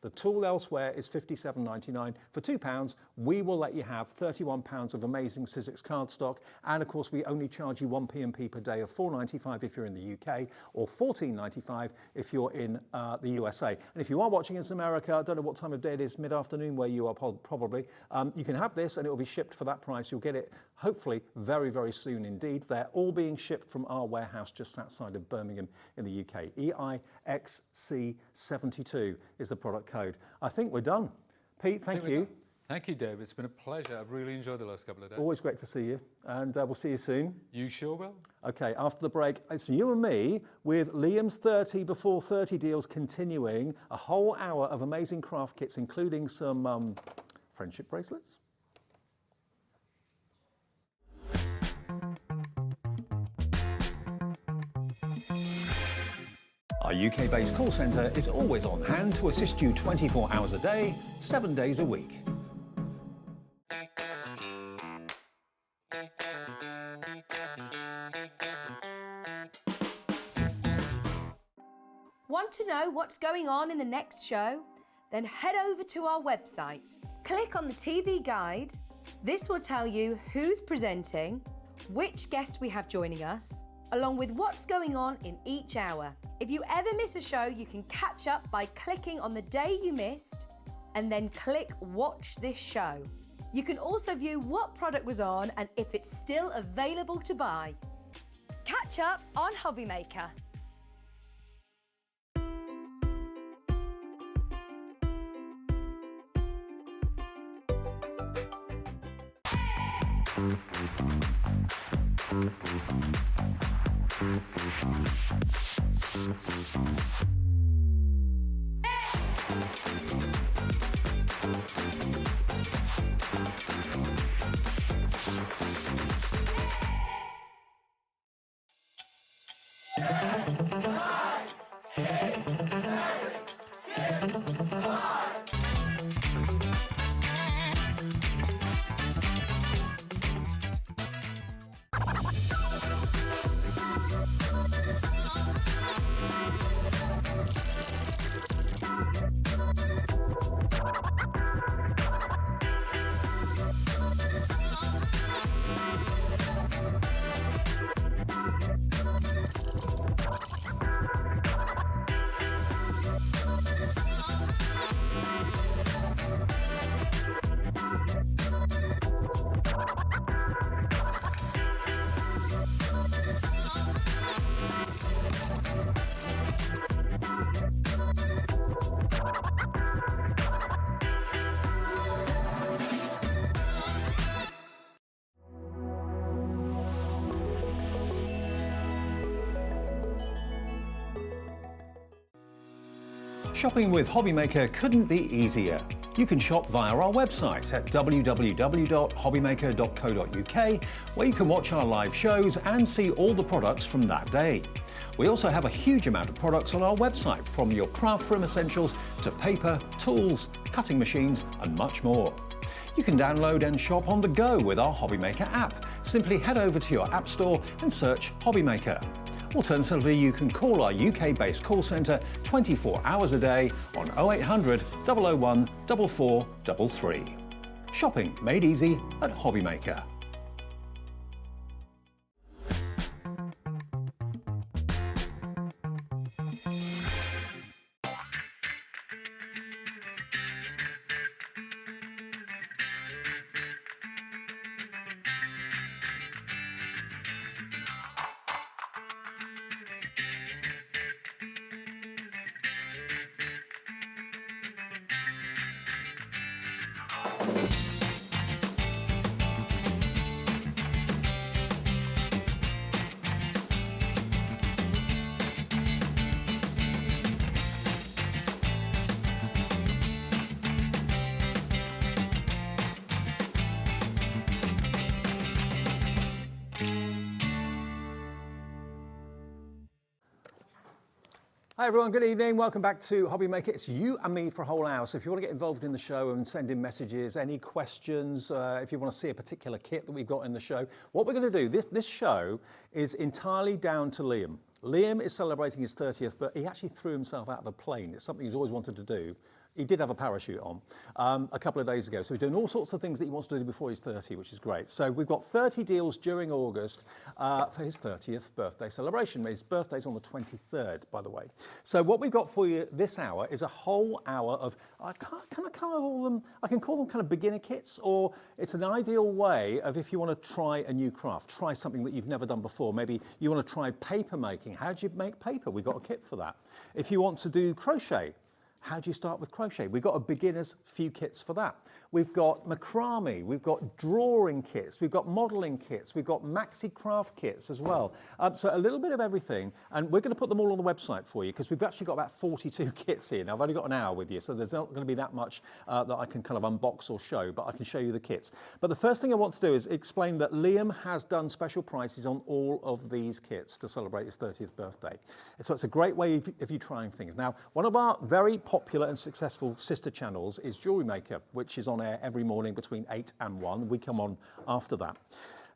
The tool elsewhere is £57.99. For £2, we will let you have £31 of amazing Sizzix cardstock. And of course, we only charge you 1 P&P per day of £4.95 if you're in the UK or £14.95 if you're in the USA. And if you are watching in America, I don't know what time of day it is, mid-afternoon where you are probably, you can have this and it will be shipped for that price. You'll get it hopefully very, very soon indeed. They're all being shipped from our warehouse just outside of Birmingham in the UK. EIXC72 is the product code. I think we're done. Pete, thank you. Thank you, Dave. It's been a pleasure. I've really enjoyed the last couple of days. Always great to see you. And we'll see you soon. You sure will. Okay, after the break, it's you and me with Liam's 30 before 30 deals continuing. A whole hour of amazing craft kits, including some friendship bracelets. Our UK-based call centre is always on hand to assist you 24 hours a day, 7 days a week. Want to know what's going on in the next show? Then head over to our website. Click on the TV guide. This will tell you who's presenting, which guest we have joining us, along with what's going on in each hour. If you ever miss a show, you can catch up by clicking on the day you missed and then click Watch This Show. You can also view what product was on and if it's still available to buy. Catch up on Hobby Maker. Shopping with Hobbymaker couldn't be easier. You can shop via our website at www.hobbymaker.co.uk, where you can watch our live shows and see all the products from that day. We also have a huge amount of products on our website, from your craft room essentials to paper, tools, cutting machines and much more. You can download and shop on the go with our Hobbymaker app. Simply head over to your app store and search Hobbymaker. Alternatively, you can call our UK-based call centre 24 hours a day on 0800 001 4433. Shopping made easy at Hobbymaker. Hi everyone, good evening. Welcome back to Hobbymaker. It's you and me for a whole hour. So if you want to get involved in the show and send in messages, any questions, if you want to see a particular kit that we've got in the show, what we're going to do, this show is entirely down to Liam. Liam is celebrating his 30th, but he actually threw himself out of a plane. It's something he's always wanted to do. He did have a parachute on a couple of days ago. So he's doing all sorts of things that he wants to do before he's 30, which is great. So we've got 30 deals during August for his 30th birthday celebration. His birthday's on the 23rd, by the way. So what we've got for you this hour is a whole hour of, I can call them kind of beginner kits, or it's an ideal way of if you want to try a new craft, try something that you've never done before. Maybe you want to try paper making. How do you make paper? We've got a kit for that. If you want to do crochet, how do you start with crochet? We've got a beginner's few kits for that. We've got macrame, we've got drawing kits, we've got modeling kits, we've got maxi craft kits as well. So a little bit of everything, and we're going to put them all on the website for you because we've actually got about 42 kits here. Now I've only got an hour with you, so there's not going to be that much that I can kind of unbox or show, but I can show you the kits. But the first thing I want to do is explain that Liam has done special prices on all of these kits to celebrate his 30th birthday. So it's a great way of you trying things. Now, one of our very popular and successful sister channels is Jewelry Maker, which is on air every morning between 8 and 1. We come on after that.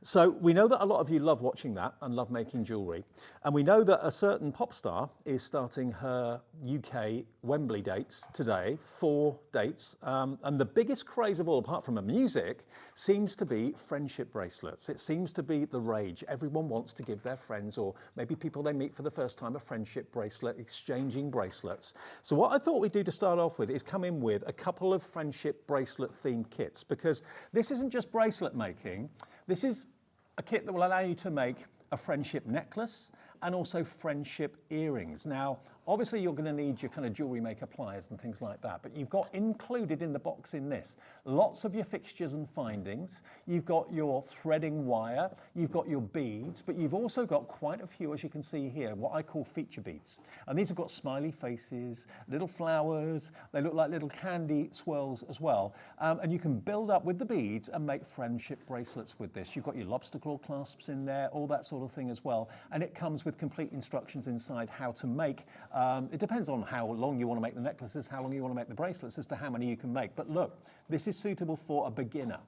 So we know that a lot of you love watching that and love making jewellery. And we know that a certain pop star is starting her UK Wembley dates today, 4 dates. And the biggest craze of all, apart from the music, seems to be friendship bracelets. It seems to be the rage. Everyone wants to give their friends, or maybe people they meet for the first time, a friendship bracelet, exchanging bracelets. So what I thought we'd do to start off with is come in with a couple of friendship bracelet themed kits, because this isn't just bracelet making. This is a kit that will allow you to make a friendship necklace and also friendship earrings. Now, obviously you're going to need your kind of jewelry maker pliers and things like that, but you've got included in the box in this lots of your fixtures and findings. You've got your threading wire, you've got your beads, but you've also got quite a few, as you can see here, what I call feature beads. And these have got smiley faces, little flowers, they look like little candy swirls as well. And you can build up with the beads and make friendship bracelets with this. You've got your lobster claw clasps in there, all that sort of thing as well. And it comes with complete instructions inside how to make. It depends on how long you want to make the necklaces, how long you want to make the bracelets, as to how many you can make. But look, this is suitable for a beginner,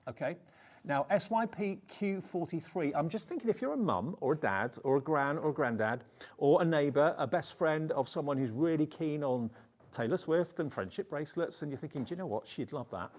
okay? Now, SYPQ43, I'm just thinking if you're a mum or a dad or a gran or a granddad or a neighbour, a best friend of someone who's really keen on Taylor Swift and friendship bracelets, and you're thinking, do you know what, she'd love that.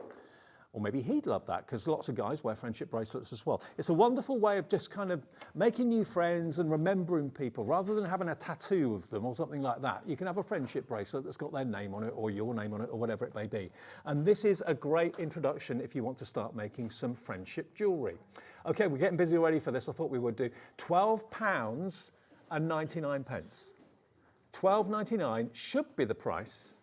Or maybe he'd love that, because lots of guys wear friendship bracelets as well. It's a wonderful way of just kind of making new friends and remembering people, rather than having a tattoo of them or something like that. You can have a friendship bracelet that's got their name on it, or your name on it, or whatever it may be. And this is a great introduction if you want to start making some friendship jewellery. Okay, we're getting busy already for this. I thought we would do £12.99. £12.99 should be the price,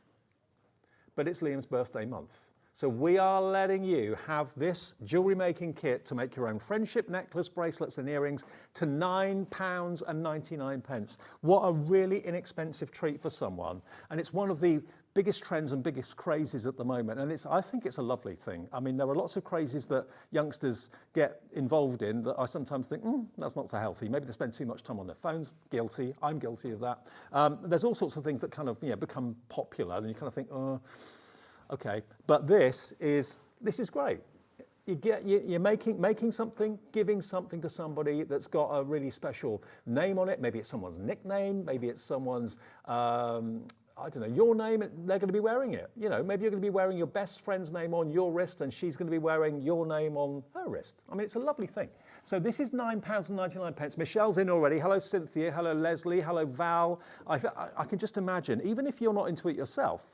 but it's Liam's birthday month. So we are letting you have this jewellery making kit to make your own friendship necklace, bracelets and earrings to £9.99. What a really inexpensive treat for someone. And it's one of the biggest trends and biggest crazes at the moment. And I think it's a lovely thing. I mean, there are lots of crazes that youngsters get involved in that I sometimes think, that's not so healthy. Maybe they spend too much time on their phones. Guilty. I'm guilty of that. There's all sorts of things that kind of become popular and you kind of think, okay, but this is great. You're making something, giving something to somebody that's got a really special name on it. Maybe it's someone's nickname. Maybe it's someone's, I don't know, your name. They're going to be wearing it. You know, maybe you're going to be wearing your best friend's name on your wrist, and she's going to be wearing your name on her wrist. I mean, it's a lovely thing. So this is £9.99. Michelle's in already. Hello, Cynthia. Hello, Leslie. Hello, Val. I can just imagine, even if you're not into it yourself,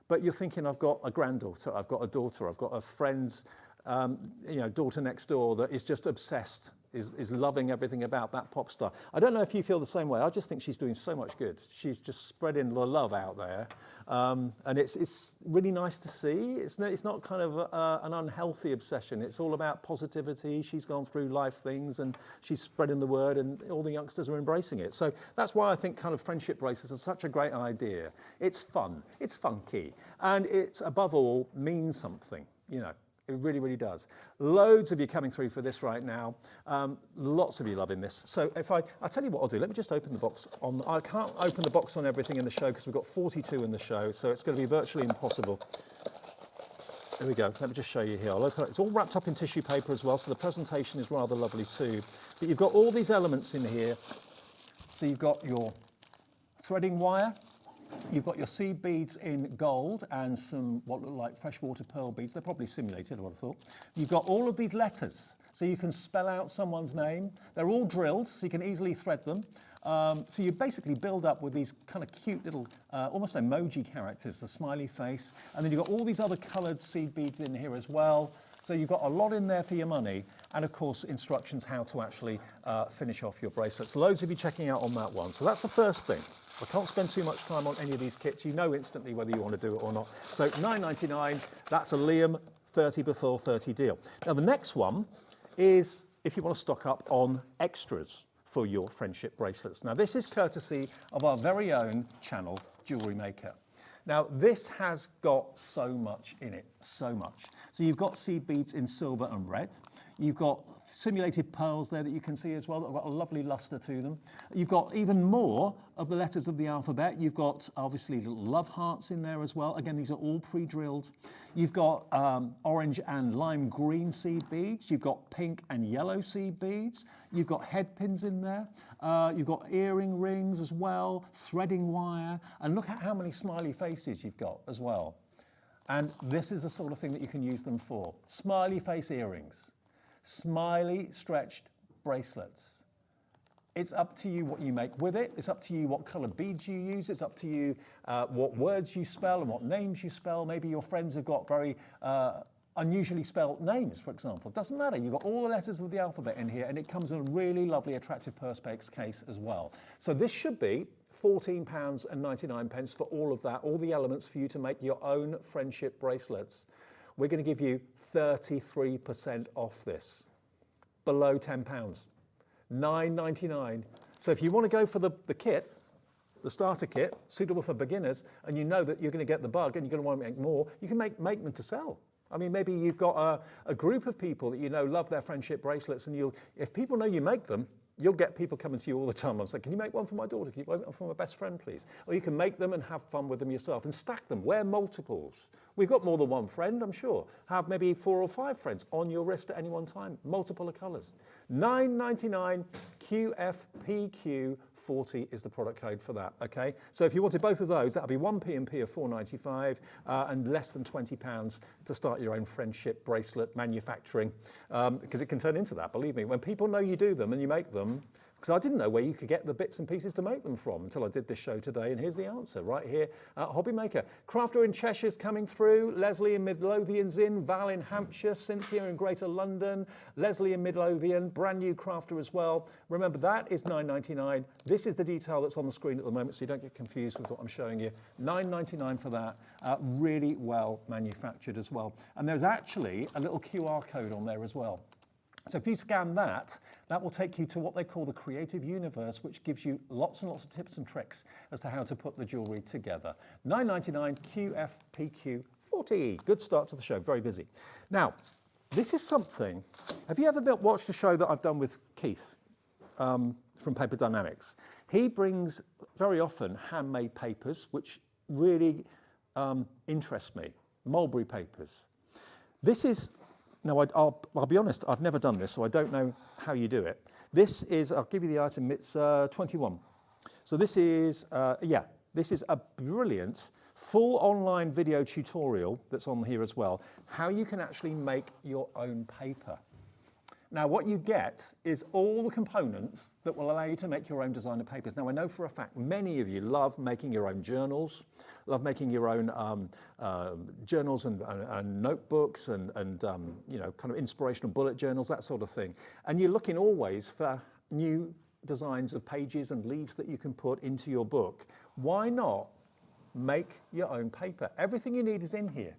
but you're thinking, I've got a granddaughter, I've got a daughter, I've got a friend's daughter next door that is just obsessed, is loving everything about that pop star. I don't know if you feel the same way. I just think she's doing so much good. She's just spreading the love out there. And it's really nice to see. It's not kind of an unhealthy obsession. It's all about positivity. She's gone through life things and she's spreading the word and all the youngsters are embracing it. So that's why I think kind of friendship bracelets are such a great idea. It's fun, it's funky, and it's above all means something, you know. It really, really does. Loads of you coming through for this right now. Lots of you loving this. So I'll tell you what I'll do. Let me just open the box. I can't open the box on everything in the show because we've got 42 in the show, so it's going to be virtually impossible. There we go. Let me just show you here. I'll open it. It's all wrapped up in tissue paper as well, so the presentation is rather lovely too. But you've got all these elements in here. So you've got your threading wire. You've got your seed beads in gold and some what look like freshwater pearl beads. They're probably simulated, I would have thought. You've got all of these letters, so you can spell out someone's name. They're all drilled, so you can easily thread them. So you basically build up with these kind of cute little, almost emoji characters, the smiley face. And then you've got all these other coloured seed beads in here as well. So you've got a lot in there for your money. And of course, instructions how to actually finish off your bracelets. Loads of you checking out on that one. So that's the first thing. I can't spend too much time on any of these kits. You know instantly whether you want to do it or not. So £9.99, that's a Liam 30 before 30 deal. Now the next one is if you want to stock up on extras for your friendship bracelets. Now this is courtesy of our very own channel, Jewellery Maker. Now this has got so much in it, so much. So you've got seed beads in silver and red. You've got simulated pearls there that you can see as well that have got a lovely luster to them. You've got even more of the letters of the alphabet. You've got obviously little love hearts in there as well. Again, these are all pre-drilled. You've got orange and lime green seed beads. You've got pink and yellow seed beads. You've got head pins in there. You've got earring rings as well, threading wire. And look at how many smiley faces you've got as well. And this is the sort of thing that you can use them for. Smiley face earrings. Smiley stretched bracelets. It's up to you what you make with it. It's up to you what colour beads you use. It's up to you what words you spell and what names you spell. Maybe your friends have got very unusually spelled names, for example. It doesn't matter. You've got all the letters of the alphabet in here, and it comes in a really lovely, attractive perspex case as well. So this should be £14.99 for all of that, all the elements for you to make your own friendship bracelets. We're going to give you 33% off this, below £10, £9.99. So if you want to go for the kit, the starter kit, suitable for beginners, and you know that you're going to get the bug and you're going to want to make more, you can make them to sell. I mean, maybe you've got a group of people that you know love their friendship bracelets, and if people know you make them, you'll get people coming to you all the time. I'm saying, can you make one for my daughter? Can you make one for my best friend, please? Or you can make them and have fun with them yourself and stack them. Wear multiples. We've got more than one friend, I'm sure. Have maybe 4 or 5 friends on your wrist at any one time. Multiple of colours. $9.99 QFPQ 40 is the product code for that, okay? So if you wanted both of those, that'll be 1 P&P of £4.95 and less than £20 to start your own friendship bracelet manufacturing, because it can turn into that, believe me. When people know you do them and you make them, Because I didn't know where you could get the bits and pieces to make them from until I did this show today, and here's the answer right here at Hobby Maker. Crafter in Cheshire's coming through, Leslie in Midlothian's in, Val in Hampshire, Cynthia in Greater London, Leslie in Midlothian, brand new crafter as well. Remember, that is £9.99. This is the detail that's on the screen at the moment, so you don't get confused with what I'm showing you. £9.99 for that, really well manufactured as well. And there's actually a little QR code on there as well. So if you scan that, that will take you to what they call the creative universe, which gives you lots and lots of tips and tricks as to how to put the jewellery together. $9.99 QFPQ40. Good start to the show, very busy. Now, this is something, have you ever watched a show that I've done with Keith from Paper Dynamics? He brings very often handmade papers, which really interest me, mulberry papers. This is, now, I'll be honest, I've never done this, so I don't know how you do it. This is, I'll give you the item, it's 21. So this is, this is a brilliant full online video tutorial that's on here as well, how you can actually make your own paper. Now, what you get is all the components that will allow you to make your own designer papers. Now, I know for a fact many of you love making your own journals, love making your own journals and notebooks and you know, kind of inspirational bullet journals, that sort of thing. And you're looking always for new designs of pages and leaves that you can put into your book. Why not make your own paper? Everything you need is in here.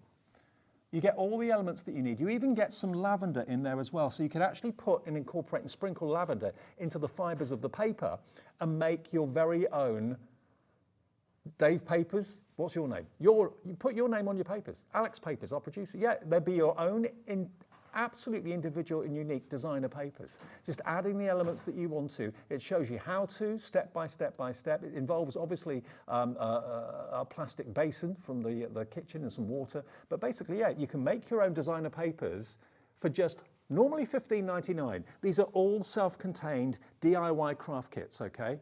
You get all the elements that you need. You even get some lavender in there as well. So you can actually put and incorporate and sprinkle lavender into the fibers of the paper and make your very own Dave Papers. What's your name? You put your name on your papers. Alex Papers, our producer. Yeah, they'll be your own absolutely individual and unique designer papers. Just adding the elements that you want to. It shows you how to, step by step by step. It involves obviously a plastic basin from the kitchen and some water. But basically, yeah, you can make your own designer papers for just normally $15.99. These are all self-contained DIY craft kits, okay?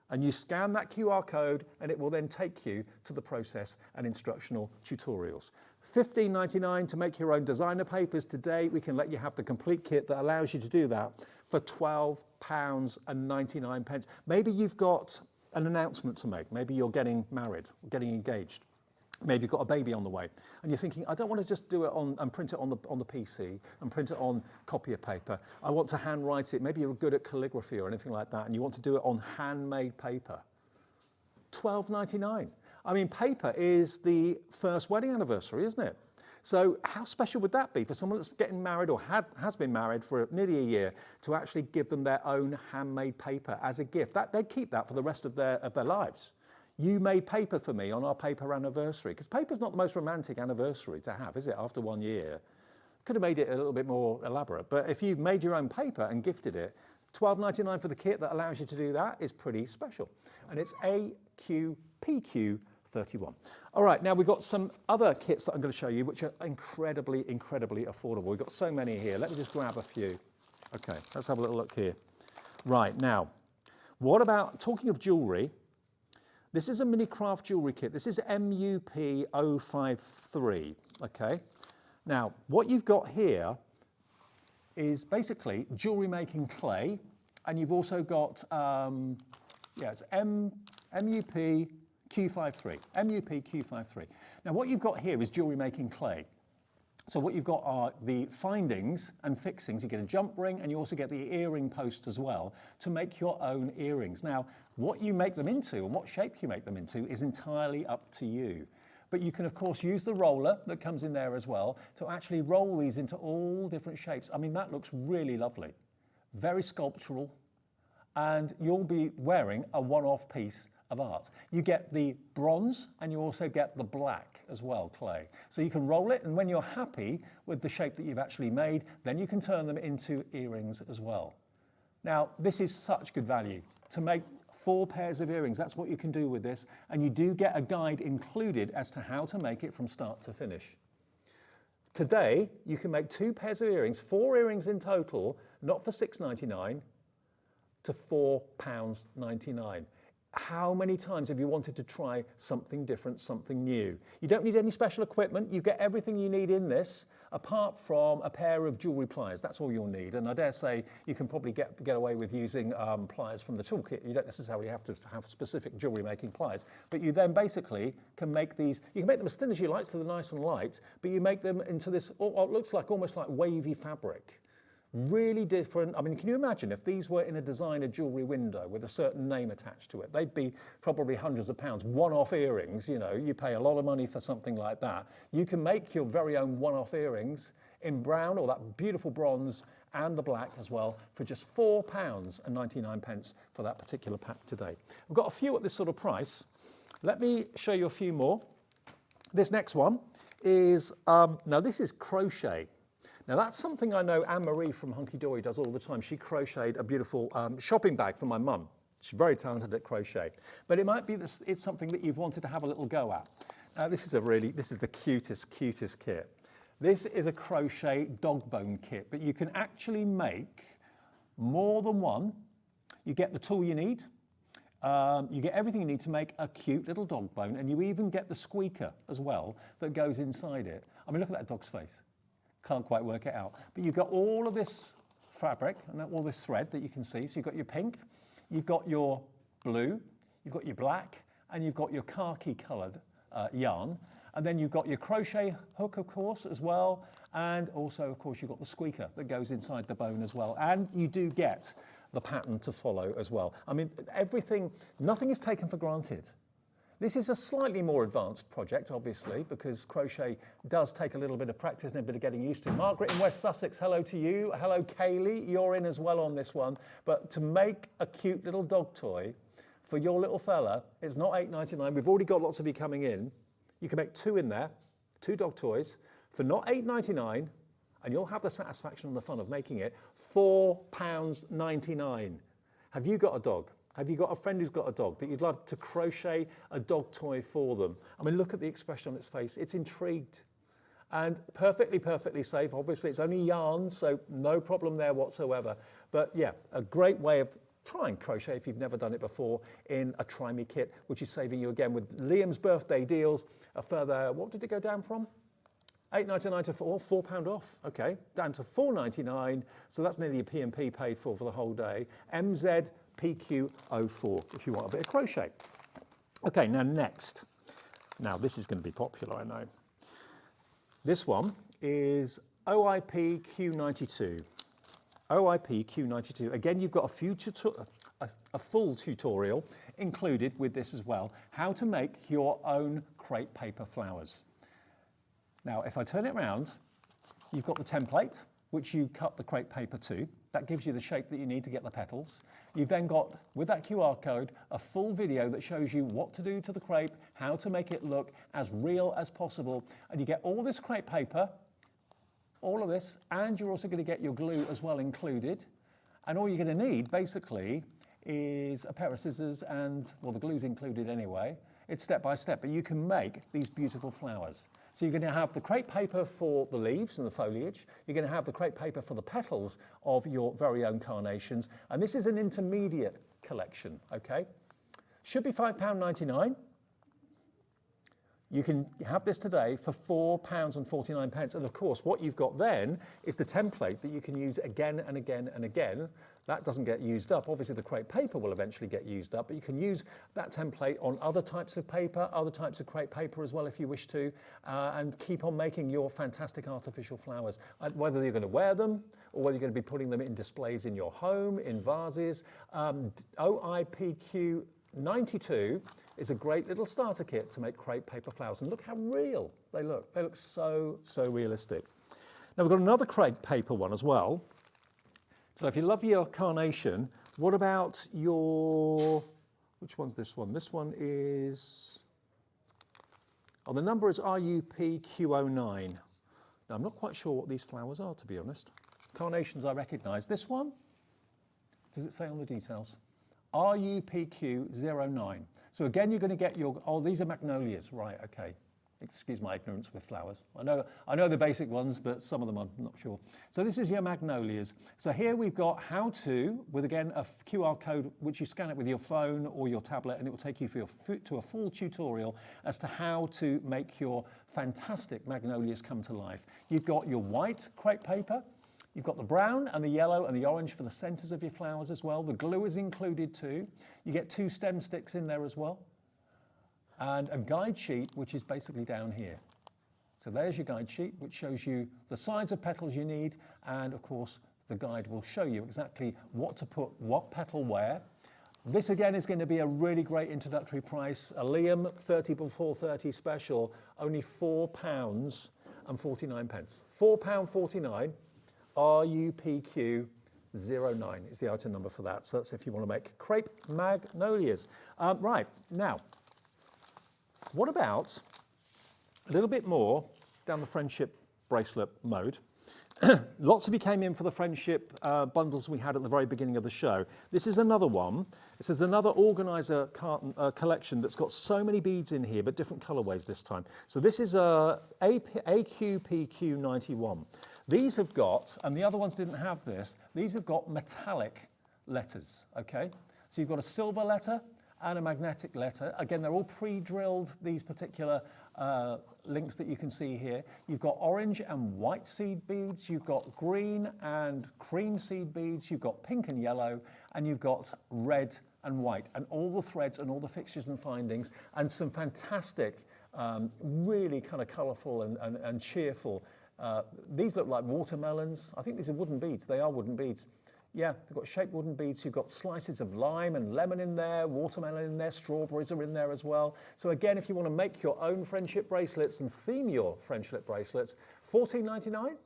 And you scan that QR code and it will then take you to the process and instructional tutorials. $15.99 to make your own designer papers. Today we can let you have the complete kit that allows you to do that for £12.99. Maybe you've got an announcement to make. Maybe you're getting married, getting engaged. Maybe you've got a baby on the way and you're thinking, I don't want to just do it and print it on the PC and print it on copier paper. I want to handwrite it. Maybe you're good at calligraphy or anything like that and you want to do it on handmade paper. $12.99. I mean, paper is the first wedding anniversary, isn't it? So how special would that be for someone that's getting married or has been married for nearly a year to actually give them their own handmade paper as a gift? They'd keep that for the rest of their lives. You made paper for me on our paper anniversary, because paper's not the most romantic anniversary to have, is it, after 1 year? Could have made it a little bit more elaborate, but if you've made your own paper and gifted it, $12.99 for the kit that allows you to do that is pretty special. And it's AQPQ31. All right, now we've got some other kits that I'm going to show you, which are incredibly, incredibly affordable. We've got so many here. Let me just grab a few. Okay, let's have a little look here. Right, now, what about, talking of jewellery, this is a mini craft jewellery kit. This is MUP053, okay? Now, what you've got here is basically jewellery making clay, and you've also got, it's MUP Q53, MUP Q53. Now what you've got here is jewellery making clay. So what you've got are the findings and fixings. You get a jump ring and you also get the earring post as well to make your own earrings. Now, what you make them into and what shape you make them into is entirely up to you. But you can, of course, use the roller that comes in there as well to actually roll these into all different shapes. I mean, that looks really lovely, very sculptural, and you'll be wearing a one-off piece of art. You get the bronze and you also get the black as well, clay. So you can roll it, and when you're happy with the shape that you've actually made, then you can turn them into earrings as well. Now, this is such good value. To make 4 pairs of earrings, that's what you can do with this, and you do get a guide included as to how to make it from start to finish. Today, you can make 2 pairs of earrings, 4 earrings in total, not for $6.99, to £4.99. how many times have you wanted to try something different, something new? You don't need any special equipment. You get everything you need in this, apart from a pair of jewellery pliers. That's all you'll need. And I dare say you can probably get away with using pliers from the toolkit. You don't necessarily have to have specific jewellery making pliers. But you then basically can make these, you can make them as thin as you like so they're nice and light, but you make them into this, what looks like almost like wavy fabric. Really different. I mean, can you imagine if these were in a designer jewellery window with a certain name attached to it? They'd be probably hundreds of pounds. One-off earrings, you know, you pay a lot of money for something like that. You can make your very own one-off earrings in brown or that beautiful bronze and the black as well for just £4.99 for that particular pack today. We've got a few at this sort of price. Let me show you a few more. This next one is, now this is crochet. Now that's something I know Anne-Marie from Hunkydory does all the time. She crocheted a beautiful shopping bag for my mum. She's very talented at crochet. But it might be this, it's something that you've wanted to have a little go at. Now this is the cutest kit. This is a crochet dog bone kit, but you can actually make more than one. You get the tool you need. You get everything you need to make a cute little dog bone, and you even get the squeaker as well that goes inside it. I mean, look at that dog's face. Can't quite work it out. But you've got all of this fabric and all this thread that you can see. So you've got your pink, you've got your blue, you've got your black, and you've got your khaki coloured yarn. And then you've got your crochet hook, of course, as well. And also, of course, you've got the squeaker that goes inside the bone as well. And you do get the pattern to follow as well. I mean, nothing is taken for granted. This is a slightly more advanced project, obviously, because crochet does take a little bit of practice and a bit of getting used to. Margaret in West Sussex, hello to you. Hello, Kaylee, you're in as well on this one. But to make a cute little dog toy for your little fella, it's not £8.99. We've already got lots of you coming in. You can make two in there, 2 dog toys, for not £8.99, and you'll have the satisfaction and the fun of making it £4.99. Have you got a dog? Have you got a friend who's got a dog that you'd love to crochet a dog toy for them? I mean, look at the expression on its face. It's intrigued. And perfectly safe. Obviously, it's only yarn, so no problem there whatsoever. But yeah, a great way of trying crochet if you've never done it before in a Try Me kit, which is saving you again with Liam's birthday deals. A further, what did it go down from? £8.99 to £4 off, okay, down to £4.99. So that's nearly a P&P paid for the whole day. MZPQ04 if you want a bit of crochet. Okay, now next. Now this is going to be popular, I know. This one is OIP Q92. OIP Q92. Again, you've got a full tutorial included with this as well. How to make your own crepe paper flowers. Now, if I turn it around, you've got the template, which you cut the crepe paper to. That gives you the shape that you need to get the petals. You've then got, with that QR code, a full video that shows you what to do to the crepe, how to make it look as real as possible. And you get all this crepe paper, all of this, and you're also going to get your glue as well included. And all you're going to need, basically, is a pair of scissors and, well, the glue's included anyway. It's step by step, but you can make these beautiful flowers. So you're going to have the crepe paper for the leaves and the foliage. You're going to have the crepe paper for the petals of your very own carnations. And this is an intermediate collection, okay? Should be £5.99. You can have this today for £4.49. And of course, what you've got then is the template that you can use again and again and again. That doesn't get used up. Obviously, the crepe paper will eventually get used up, but you can use that template on other types of paper, other types of crepe paper as well if you wish to, and keep on making your fantastic artificial flowers. Whether you're going to wear them or whether you're going to be putting them in displays in your home, in vases. OIPQ92 is a great little starter kit to make crepe paper flowers. And look how real they look. They look so, so realistic. Now we've got another crepe paper one as well. So if you love your carnation, what about your, which one's this one? This one is, oh, the number is RUPQ09. Now I'm not quite sure what these flowers are, to be honest. Carnations I recognise. This one, does it say on the details? RUPQ09. So again, you're going to get your, oh, these are magnolias, right, okay. Excuse my ignorance with flowers. I know the basic ones, but some of them I'm not sure. So this is your magnolias. So here we've got how to, with again a QR code, which you scan it with your phone or your tablet, and it will take you to a full tutorial as to how to make your fantastic magnolias come to life. You've got your white crepe paper. You've got the brown and the yellow and the orange for the centres of your flowers as well. The glue is included too. You get 2 stem sticks in there as well. And a guide sheet, which is basically down here. So there's your guide sheet, which shows you the size of petals you need. And of course, the guide will show you exactly what to put, what petal where. This again is going to be a really great introductory price. A Liam 30 before 30 special, only £4.49. £4.49. RUPQ 09 is the item number for that. So that's if you want to make crepe magnolias. Right, now, what about a little bit more down the friendship bracelet mode? Lots of you came in for the friendship bundles we had at the very beginning of the show. This is another one. This is another organizer collection that's got so many beads in here, but different colorways this time. So this is a AQPQ 91. These have got, and the other ones didn't have this, these have got metallic letters, okay? So you've got a silver letter and a magnetic letter. Again, they're all pre-drilled, these particular links that you can see here. You've got orange and white seed beads, you've got green and cream seed beads, you've got pink and yellow, and you've got red and white, and all the threads and all the fixtures and findings, and some fantastic, really kind of colourful and cheerful. These look like watermelons. I think these are wooden beads. They are wooden beads. Yeah, they've got shaped wooden beads. You've got slices of lime and lemon in there, watermelon in there, strawberries are in there as well. So again, if you want to make your own friendship bracelets and theme your friendship bracelets, $14.99.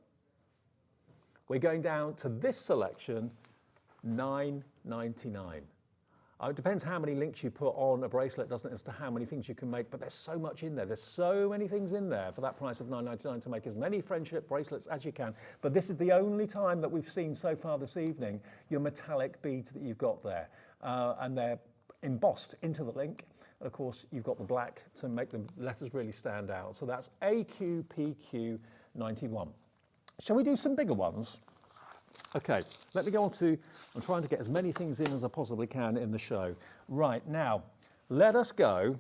We're going down to this selection, $9.99. It depends how many links you put on a bracelet, doesn't it, as to how many things you can make, but there's so much in there. There's so many things in there for that price of $9.99 to make as many friendship bracelets as you can. But this is the only time that we've seen so far this evening your metallic beads that you've got there. And they're embossed into the link. And of course, you've got the black to make the letters really stand out. So that's AQPQ 91. Shall we do some bigger ones? Okay, let me go on to, I'm trying to get as many things in as I possibly can in the show. Right, now, let us go.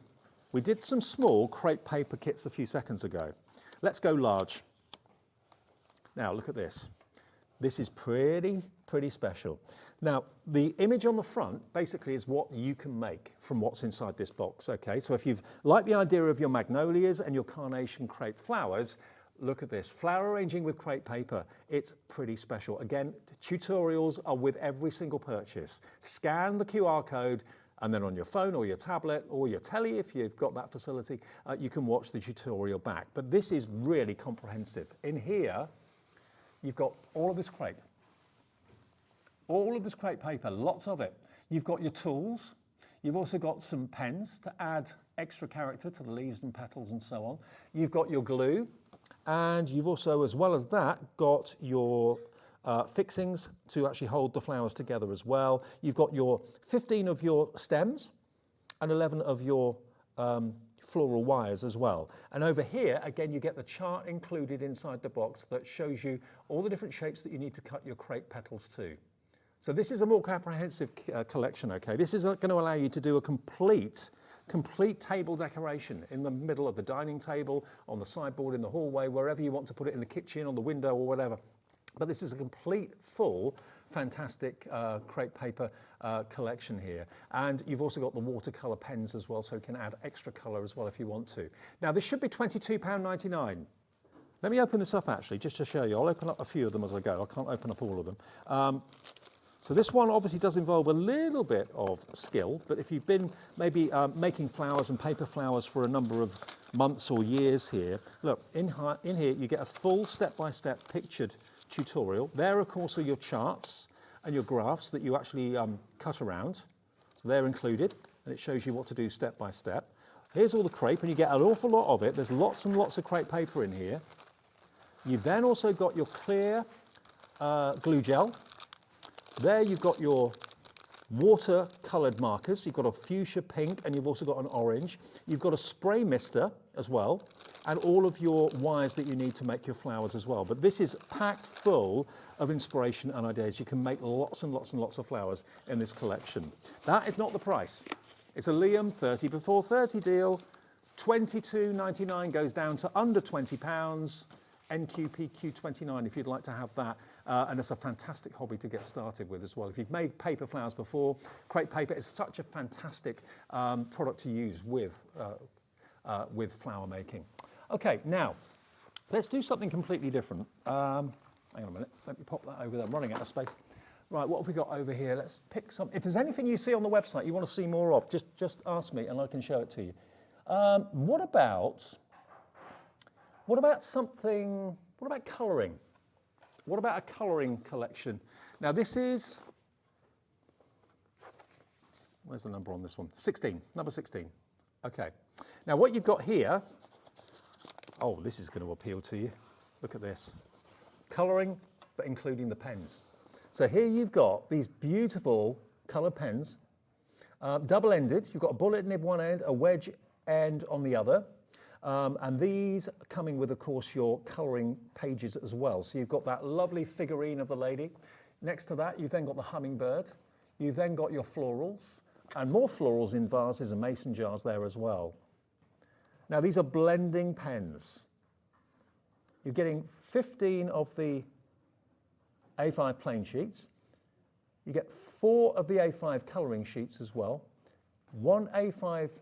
We did some small crepe paper kits a few seconds ago. Let's go large. Now, look at this. This is pretty special. Now, the image on the front basically is what you can make from what's inside this box, okay? So if you've liked the idea of your magnolias and your carnation crepe flowers, look at this, flower arranging with crepe paper. It's pretty special. Again, tutorials are with every single purchase. Scan the QR code, and then on your phone or your tablet or your telly, if you've got that facility, you can watch the tutorial back. But this is really comprehensive. In here, you've got all of this crepe. All of this crepe paper, lots of it. You've got your tools. You've also got some pens to add extra character to the leaves and petals and so on. You've got your glue. And you've also, as well as that, got your fixings to actually hold the flowers together as well. You've got your 15 of your stems and 11 of your floral wires as well. And over here, again, you get the chart included inside the box that shows you all the different shapes that you need to cut your crepe petals to. So this is a more comprehensive collection, okay? This is going to allow you to do a complete table decoration in the middle of the dining table, on the sideboard, in the hallway, wherever you want to put it, in the kitchen, on the window or whatever. But this is a complete, full, fantastic crepe paper collection here. And you've also got the watercolour pens as well, so you can add extra colour as well if you want to. Now, this should be £22.99. Let me open this up, actually, just to show you. I'll open up a few of them as I go. I can't open up all of them. So this one obviously does involve a little bit of skill, but if you've been maybe making flowers and paper flowers for a number of months or years here, look, in here you get a full step-by-step pictured tutorial. There, of course, are your charts and your graphs that you actually cut around. So they're included, and it shows you what to do step by step. Here's all the crepe, and you get an awful lot of it. There's lots and lots of crepe paper in here. You've then also got your clear glue gel. There you've got your water-coloured markers. You've got a fuchsia pink and you've also got an orange. You've got a spray mister as well. and all of your wires that you need to make your flowers as well. But this is packed full of inspiration and ideas. You can make lots and lots and lots of flowers in this collection. That is not the price. It's a Liam 30 before 30 deal. £22.99 goes down to under £20. NQPQ29 if you'd like to have that, and it's a fantastic hobby to get started with as well. If you've made paper flowers before, crepe paper is such a fantastic product to use with flower making. Okay, now let's do something completely different. Hang on a minute, let me pop that over there. I'm running out of space. Right, what have we got over here? Let's pick some. If there's anything you see on the website you want to see more of, just ask me and I can show it to you. What about colouring? What about a colouring collection? Now this is, where's the number on this one? 16, number 16. Okay. Now what you've got here, oh, this is going to appeal to you. Look at this. Colouring, but including the pens. So here you've got these beautiful coloured pens, double-ended. You've got a bullet nib one end, a wedge end on the other. And these are coming with, of course, your colouring pages as well. So you've got that lovely figurine of the lady. Next to that, you've then got the hummingbird. You've then got your florals, and more florals in vases and mason jars there as well. Now, these are blending pens. You're getting 15 of the A5 plain sheets. You get 4 of the A5 colouring sheets as well. 1 A5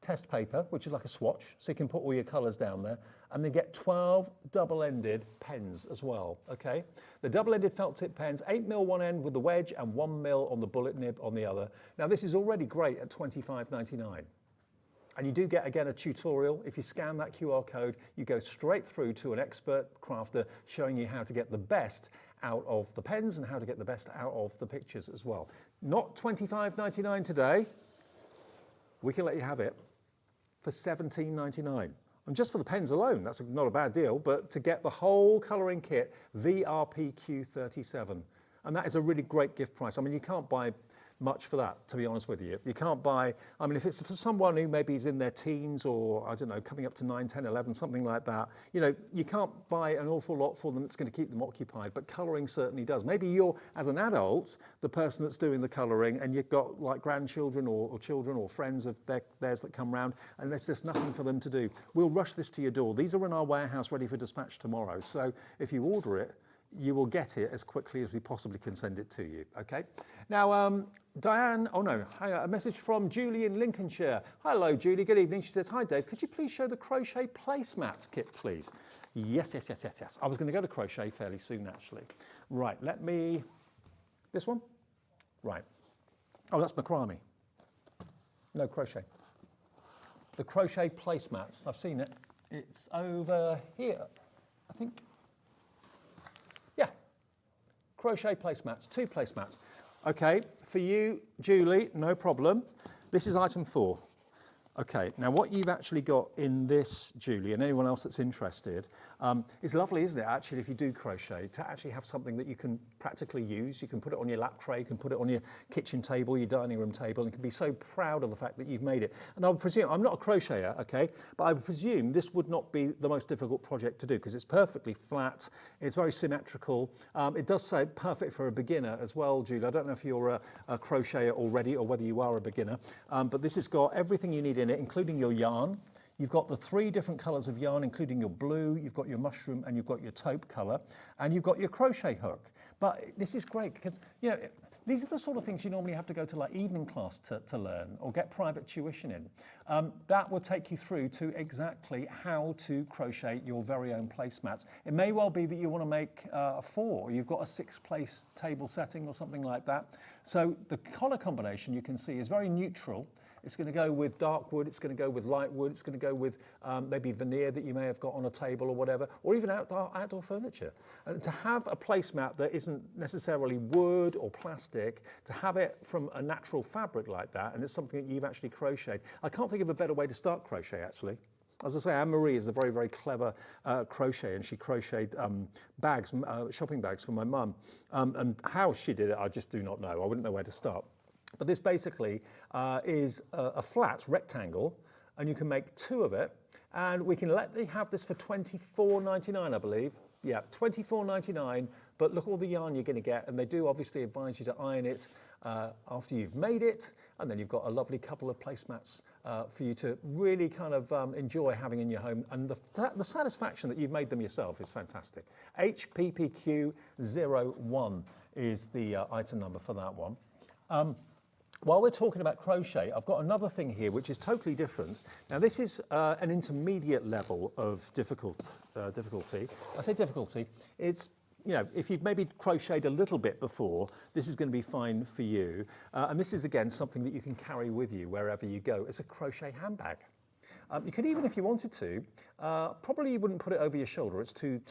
test paper, which is like a swatch, so you can put all your colours down there, and then get 12 double-ended pens as well, okay? The double-ended felt tip pens, 8mm one end with the wedge and 1mm on the bullet nib on the other. Now this is already great at £25.99. And you do get, again, a tutorial. If you scan that QR code, you go straight through to an expert crafter showing you how to get the best out of the pens and how to get the best out of the pictures as well. Not £25.99 today. We can let you have it for £17.99. And just for the pens alone, that's not a bad deal, but to get the whole colouring kit, VRPQ37. And that is a really great gift price. I mean, you can't buy much for that, to be honest with you. You can't buy, I mean, if it's for someone who maybe is in their teens or, I don't know, coming up to 9, 10, 11, something like that, you know, you can't buy an awful lot for them that's going to keep them occupied, but colouring certainly does. Maybe you're, as an adult, the person that's doing the colouring, and you've got like grandchildren or children or friends of theirs that come round, and there's just nothing for them to do. We'll rush this to your door. These are in our warehouse ready for dispatch tomorrow, so if you order it, you will get it as quickly as we possibly can send it to you, okay? Now, Diane, oh no, a message from Julie in Lincolnshire. Hello, Julie, good evening. She says, hi, Dave, could you please show the crochet placemats kit, please? Yes. I was going to go to crochet fairly soon, actually. Right, let me, this one? Right. Oh, that's macrame. No crochet. The crochet placemats, I've seen it. It's over here, I think. Yeah, crochet placemats, 2 placemats. Okay, for you, Julie, no problem. This is item 4. Okay, now what you've actually got in this, Julie, and anyone else that's interested, is lovely, isn't it, actually, if you do crochet, to actually have something that you can practically use. You can put it on your lap tray, you can put it on your kitchen table, your dining room table, and you can be so proud of the fact that you've made it. And I would presume, I'm not a crocheter, okay, but I would presume this would not be the most difficult project to do, because it's perfectly flat, it's very symmetrical. It does say perfect for a beginner as well, Julie. I don't know if you're a crocheter already or whether you are a beginner, but this has got everything you need in it, including your yarn. You've got the 3 different colours of yarn, including your blue, you've got your mushroom, and you've got your taupe colour, and you've got your crochet hook. But this is great because, you know, these are the sort of things you normally have to go to like evening class to learn or get private tuition in. That will take you through to exactly how to crochet your very own placemats. It may well be that you want to make a 4, or you've got a 6-place table setting or something like that. So the colour combination you can see is very neutral. It's going to go with dark wood, it's going to go with light wood, it's going to go with maybe veneer that you may have got on a table or whatever, or even outdoor furniture. And to have a placemat that isn't necessarily wood or plastic, to have it from a natural fabric like that, and it's something that you've actually crocheted. I can't think of a better way to start crochet, actually. As I say, Anne-Marie is a very, very clever crocheter, and she crocheted bags, shopping bags for my mum. And how she did it, I just do not know. I wouldn't know where to start. But this basically is a flat rectangle and you can make 2 of it. And we can let you have this for $24.99, I believe. Yeah, $24.99, but look all the yarn you're going to get, and they do obviously advise you to iron it after you've made it, and then you've got a lovely couple of placemats for you to really kind of enjoy having in your home, and the satisfaction that you've made them yourself is fantastic. HPPQ01 is the item number for that one. While we're talking about crochet, I've got another thing here which is totally different. Now this is an intermediate level of difficulty. I say difficulty, it's, you know, if you've maybe crocheted a little bit before, this is going to be fine for you. And this is again something that you can carry with you wherever you go. It's a crochet handbag. You could even, if you wanted to, probably you wouldn't put it over your shoulder. It's too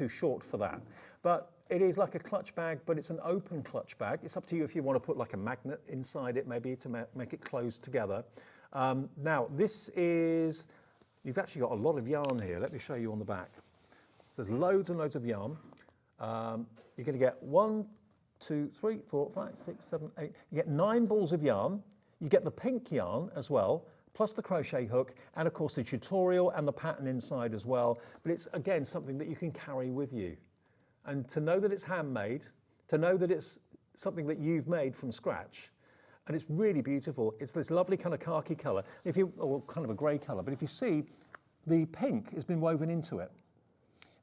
short for that. But it is like a clutch bag, but it's an open clutch bag. It's up to you if you want to put like a magnet inside it, maybe to make it close together. Now, this is, you've actually got a lot of yarn here. Let me show you on the back. So there's loads and loads of yarn. You're going to get 1, 2, 3, 4, 5, 6, 7, 8. You get 9 balls of yarn. You get the pink yarn as well, plus the crochet hook, and of course the tutorial and the pattern inside as well. But it's, again, something that you can carry with you. And to know that it's handmade, to know that it's something that you've made from scratch, and it's really beautiful. It's this lovely kind of khaki colour, or kind of a grey colour, but if you see, the pink has been woven into it.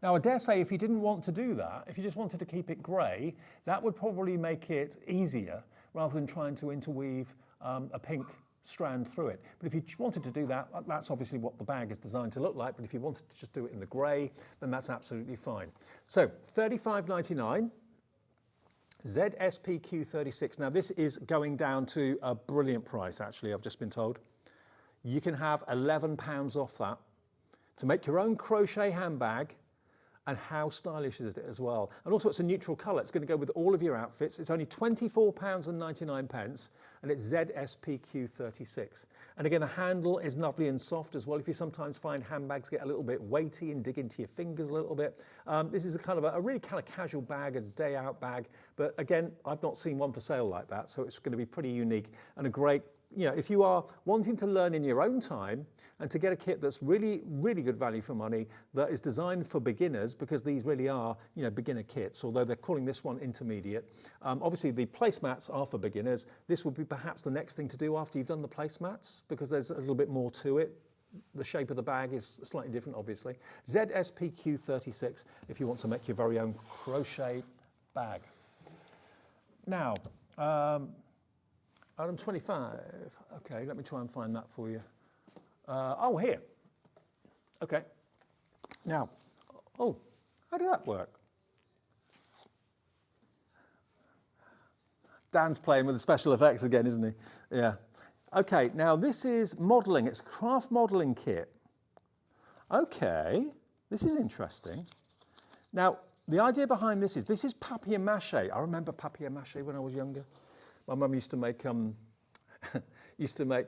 Now, I dare say if you didn't want to do that, if you just wanted to keep it grey, that would probably make it easier rather than trying to interweave a pink strand through it. But if you wanted to do that, that's obviously what the bag is designed to look like, but if you wanted to just do it in the grey, then that's absolutely fine. So, $35.99, ZSPQ36. Now, this is going down to a brilliant price, actually, I've just been told. You can have £11 off that to make your own crochet handbag. And how stylish is it as well? And also it's a neutral colour. It's going to go with all of your outfits. It's only £24.99 and it's ZSPQ36. And again, the handle is lovely and soft as well. If you sometimes find handbags get a little bit weighty and dig into your fingers a little bit, this is a really kind of casual bag, a day out bag. But again, I've not seen one for sale like that, so it's going to be pretty unique and a great, you know, if you are wanting to learn in your own time and to get a kit that's really, really good value for money, that is designed for beginners, because these really are, you know, beginner kits, although they're calling this one intermediate. Obviously, the placemats are for beginners. This would be perhaps the next thing to do after you've done the placemats, because there's a little bit more to it. The shape of the bag is slightly different, obviously. ZSPQ36 if you want to make your very own crochet bag. Now, item 25. Okay, let me try and find that for you. Oh, here. Okay. Now, oh, how did that work? Dan's playing with the special effects again, isn't he? Yeah. Okay, now this is modelling. It's a craft modelling kit. Okay, this is interesting. Now, the idea behind this is papier-mâché. I remember papier-mâché when I was younger. My mum used to make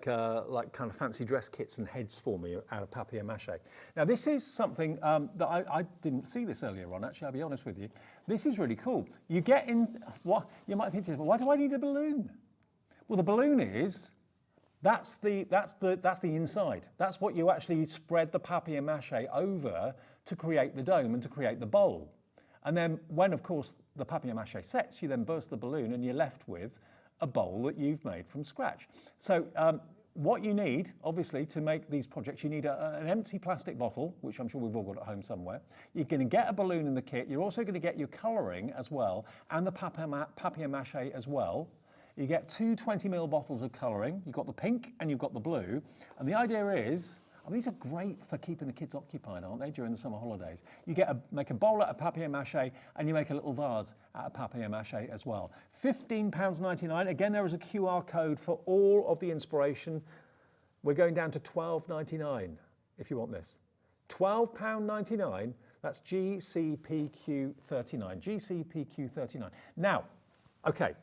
like kind of fancy dress kits and heads for me out of papier-mâché. Now this is something that I didn't see this earlier on. Actually, I'll be honest with you. This is really cool. You get in. What you might think, well, why do I need a balloon? Well, the balloon is that's the inside. That's what you actually spread the papier-mâché over to create the dome and to create the bowl. And then when, of course, the papier-mâché sets, you then burst the balloon and you're left with a bowl that you've made from scratch. So what you need, obviously, to make these projects, you need an empty plastic bottle, which I'm sure we've all got at home somewhere. You're going to get a balloon in the kit. You're also going to get your colouring as well, and the papier-mâché as well. You get 2 20ml bottles of colouring. You've got the pink and you've got the blue. And the idea is, I mean, these are great for keeping the kids occupied, aren't they, during the summer holidays? You make a bowl out of papier-mâché and you make a little vase out of papier-mâché as well. £15.99. Again, there is a QR code for all of the inspiration. We're going down to £12.99 if you want this. £12.99. That's GCPQ39. GCPQ39. Now, okay,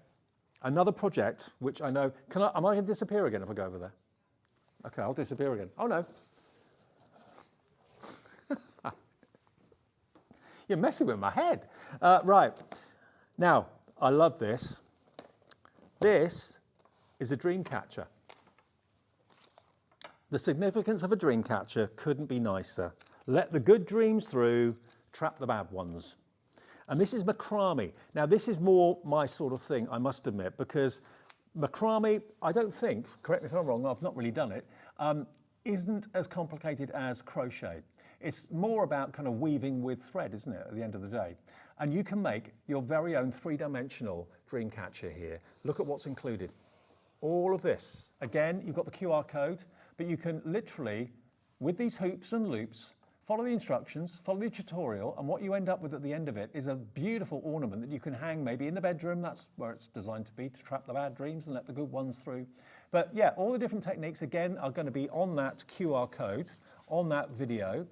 another project which I know. Am I going to disappear again if I go over there? Okay, I'll disappear again. Oh no. You're messing with my head. Right. Now, I love this. This is a dream catcher. The significance of a dream catcher couldn't be nicer. Let the good dreams through, trap the bad ones. And this is macrame. Now this is more my sort of thing, I must admit, because macrame, I don't think, correct me if I'm wrong, I've not really done it, isn't as complicated as crochet. It's more about kind of weaving with thread, isn't it, at the end of the day? And you can make your very own three-dimensional dream catcher here. Look at what's included. All of this. Again, you've got the QR code, but you can literally, with these hoops and loops, follow the instructions, follow the tutorial, and what you end up with at the end of it is a beautiful ornament that you can hang maybe in the bedroom. That's where it's designed to be, to trap the bad dreams and let the good ones through. But yeah, all the different techniques, again, are going to be on that QR code, on that video.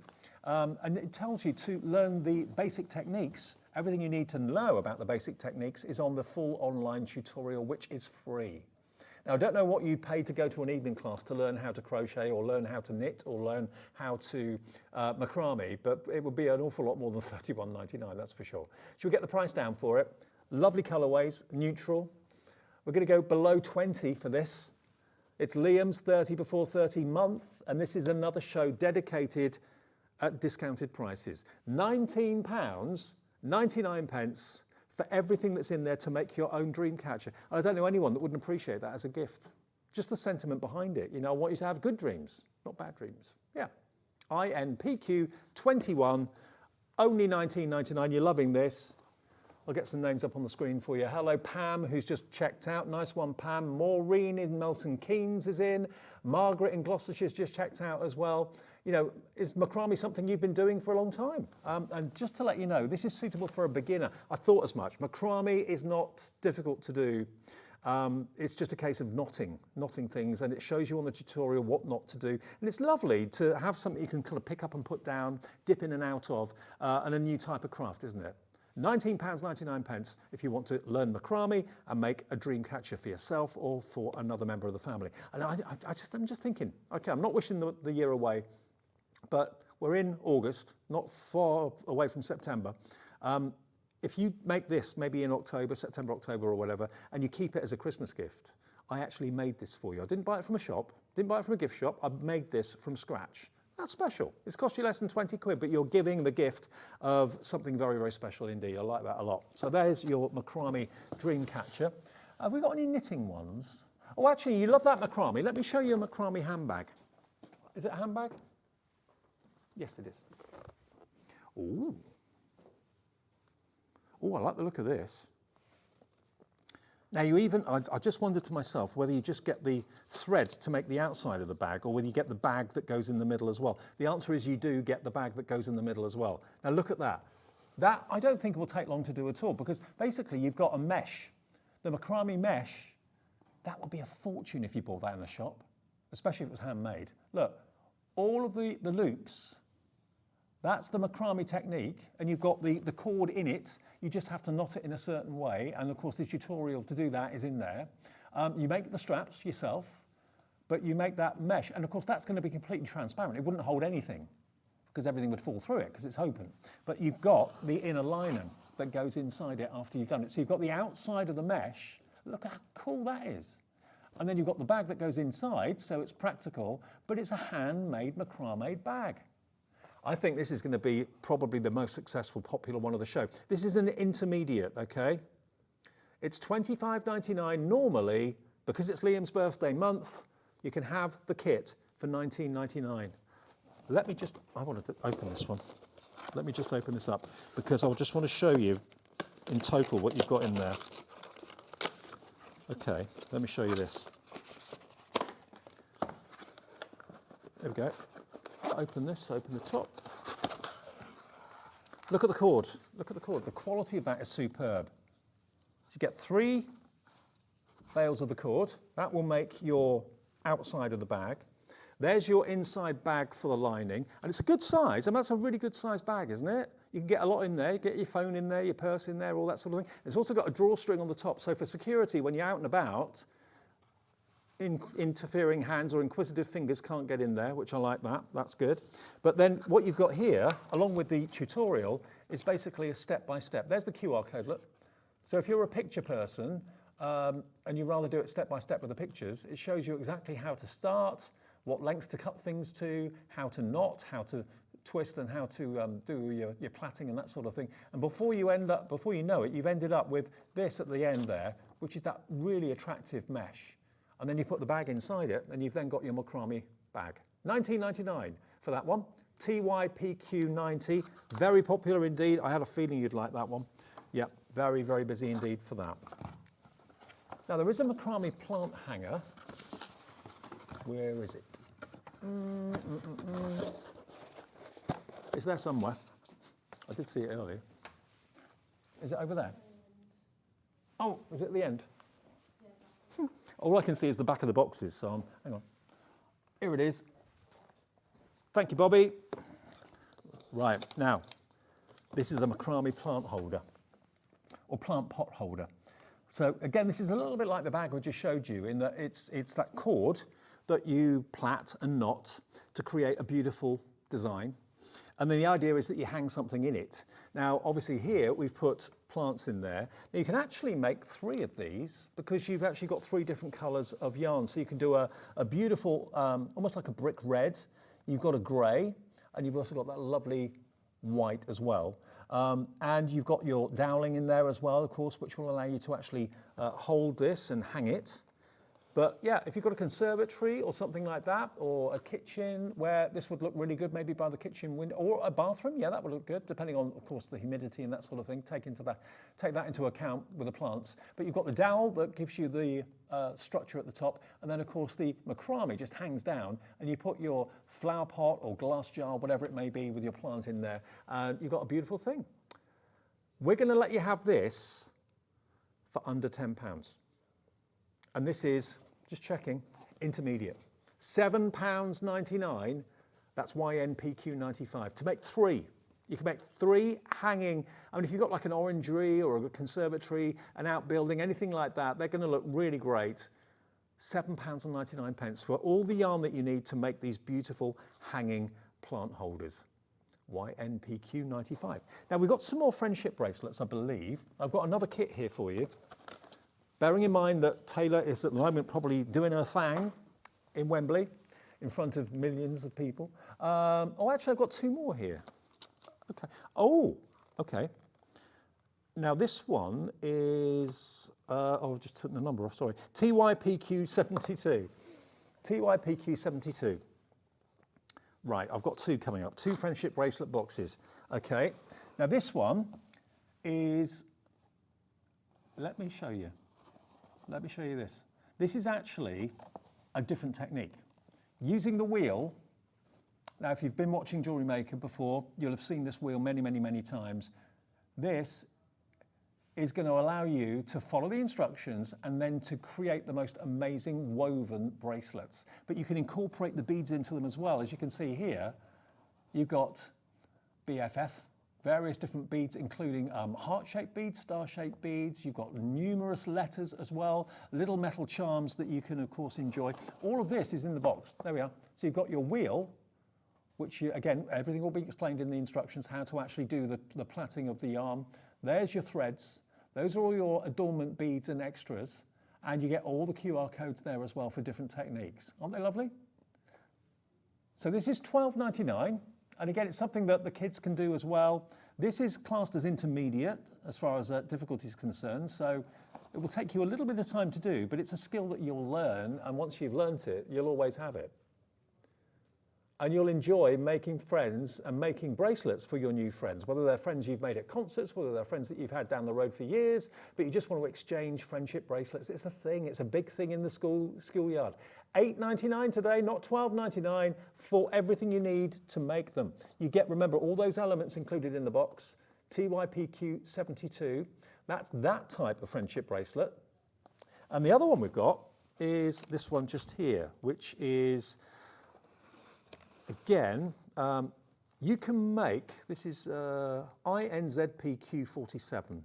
And it tells you to learn the basic techniques. Everything you need to know about the basic techniques is on the full online tutorial, which is free. Now, I don't know what you paid to go to an evening class to learn how to crochet or learn how to knit or learn how to macrame, but it would be an awful lot more than $31.99, that's for sure. Should we get the price down for it? Lovely colourways, neutral. We're going to go below 20 for this. It's Liam's 30 before 30 month, and this is another show dedicated at discounted prices. £19.99 for everything that's in there to make your own dream catcher. And I don't know anyone that wouldn't appreciate that as a gift. Just the sentiment behind it. You know, I want you to have good dreams, not bad dreams. Yeah. INPQ21, only £19.99. You're loving this. I'll get some names up on the screen for you. Hello, Pam, who's just checked out. Nice one, Pam. Maureen in Milton Keynes is in. Margaret in Gloucestershire's just checked out as well. You know, is macrame something you've been doing for a long time? And just to let you know, this is suitable for a beginner. I thought as much. Macrame is not difficult to do. It's just a case of knotting things, and it shows you on the tutorial what not to do. And it's lovely to have something you can kind of pick up and put down, dip in and out of, and a new type of craft, isn't it? £19.99 if you want to learn macrame and make a dream catcher for yourself or for another member of the family. And I'm just thinking, okay, I'm not wishing the year away, but we're in August, not far away from September. If you make this maybe in October, September, October or whatever, and you keep it as a Christmas gift, I actually made this for you. I didn't buy it from a shop, didn't buy it from a gift shop, I made this from scratch. That's special. It's cost you less than 20 quid, but you're giving the gift of something very, very special indeed. I like that a lot. So there's your macrame dream catcher. Have we got any knitting ones? Oh, actually, you love that macrame. Let me show you a macrame handbag. Is it a handbag? Yes, it is. Ooh. Oh, I like the look of this. Now I just wondered to myself whether you just get the thread to make the outside of the bag or whether you get the bag that goes in the middle as well. The answer is you do get the bag that goes in the middle as well. Now look at that. That I don't think will take long to do at all, because basically you've got a mesh. The macrame mesh, that would be a fortune if you bought that in the shop, especially if it was handmade. Look, all of the loops, that's the macrame technique, and you've got the cord in it. You just have to knot it in a certain way, and of course the tutorial to do that is in there. You make the straps yourself, but you make that mesh, and of course that's going to be completely transparent. It wouldn't hold anything, because everything would fall through it, because it's open. But you've got the inner lining that goes inside it after you've done it. So you've got the outside of the mesh. Look how cool that is. And then you've got the bag that goes inside, so it's practical, but it's a handmade macrame bag. I think this is going to be probably the most successful, popular one of the show. This is an intermediate, okay? It's $25.99 normally. Because it's Liam's birthday month, you can have the kit for $19.99. Let me just, I wanted to open this one. Let me just open this up, because I just want to show you in total what you've got in there. Okay, let me show you this. There we go. Open this, open the top. Look at the cord, look at the cord. The quality of that is superb. You get 3 bales of the cord. That will make your outside of the bag. There's your inside bag for the lining, and it's a good size. I mean, that's a really good size bag, isn't it? You can get a lot in there. You get your phone in there, your purse in there, all that sort of thing. It's also got a drawstring on the top, so for security, when you're out and about, interfering hands or inquisitive fingers can't get in there, which I like that. That's good. But then what you've got here, along with the tutorial, is basically a step-by-step. There's the QR code, look. So if you're a picture person and you rather do it step-by-step with the pictures, it shows you exactly how to start, what length to cut things to, how to knot, how to twist, and how to do your plaiting and that sort of thing. And before you know it, you've ended up with this at the end there, which is that really attractive mesh. And then you put the bag inside it, and you've then got your macrame bag. $19.99 for that one. TYPQ90, very popular indeed. I had a feeling you'd like that one. Yep, very, very busy indeed for that. Now there is a macrame plant hanger. Where is it? It's there somewhere. I did see it earlier. Is it over there? Oh, is it at the end? All I can see is the back of the boxes, so hang on. Here it is. Thank you, Bobby. Right, now, this is a macrame plant holder, or plant pot holder. So again, this is a little bit like the bag I just showed you, in that it's that cord that you plait and knot to create a beautiful design. And then the idea is that you hang something in it. Now, obviously here, we've put plants in there. Now, you can actually make 3 of these because you've actually got 3 different colors of yarn. So you can do a beautiful, almost like a brick red. You've got a gray, and you've also got that lovely white as well. And you've got your doweling in there as well, of course, which will allow you to actually hold this and hang it. But yeah, if you've got a conservatory or something like that, or a kitchen where this would look really good, maybe by the kitchen window, or a bathroom, yeah, that would look good, depending on, of course, the humidity and that sort of thing. Take that into account with the plants. But you've got the dowel that gives you the structure at the top, and then, of course, the macrame just hangs down, and you put your flower pot or glass jar, whatever it may be, with your plant in there, and you've got a beautiful thing. We're going to let you have this for under £10. And this is, just checking, intermediate. £7.99, that's YNPQ95. To make 3, you can make 3 hanging. I mean, if you've got like an orangery or a conservatory, an outbuilding, anything like that, they're going to look really great. £7.99 for all the yarn that you need to make these beautiful hanging plant holders. YNPQ95. Now, we've got some more friendship bracelets, I believe. I've got another kit here for you. Bearing in mind that Taylor is at the moment probably doing her thing in Wembley in front of millions of people. Oh, actually, I've got 2 more here. Okay. Oh, okay. Now, this one is, oh, I've just took the number off, sorry. TYPQ72. TYPQ72. Right, I've got 2 coming up. 2 friendship bracelet boxes. Okay. Now, this one is, let me show you. Let me show you this. This is actually a different technique. Using the wheel, now if you've been watching Jewellery Maker before, you'll have seen this wheel many, many, many times. This is going to allow you to follow the instructions and then to create the most amazing woven bracelets. But you can incorporate the beads into them as well. As you can see here, you've got BFF, various different beads, including heart-shaped beads, star-shaped beads. You've got numerous letters as well, little metal charms that you can, of course, enjoy. All of this is in the box. There we are. So you've got your wheel, which, again, everything will be explained in the instructions, how to actually do the plaiting of the yarn. There's your threads. Those are all your adornment beads and extras. And you get all the QR codes there as well for different techniques. Aren't they lovely? So this is $12.99. And again, it's something that the kids can do as well. This is classed as intermediate as far as difficulty is concerned. So it will take you a little bit of time to do, but it's a skill that you'll learn. And once you've learnt it, you'll always have it. And you'll enjoy making friends and making bracelets for your new friends, whether they're friends you've made at concerts, whether they're friends that you've had down the road for years, but you just want to exchange friendship bracelets. It's a thing. It's a big thing in the schoolyard. $8.99 today, not $12.99, for everything you need to make them. You get, remember, all those elements included in the box. TYPQ72. That's that type of friendship bracelet. And the other one we've got is this one just here, which is, again, you can make, this is INZPQ47.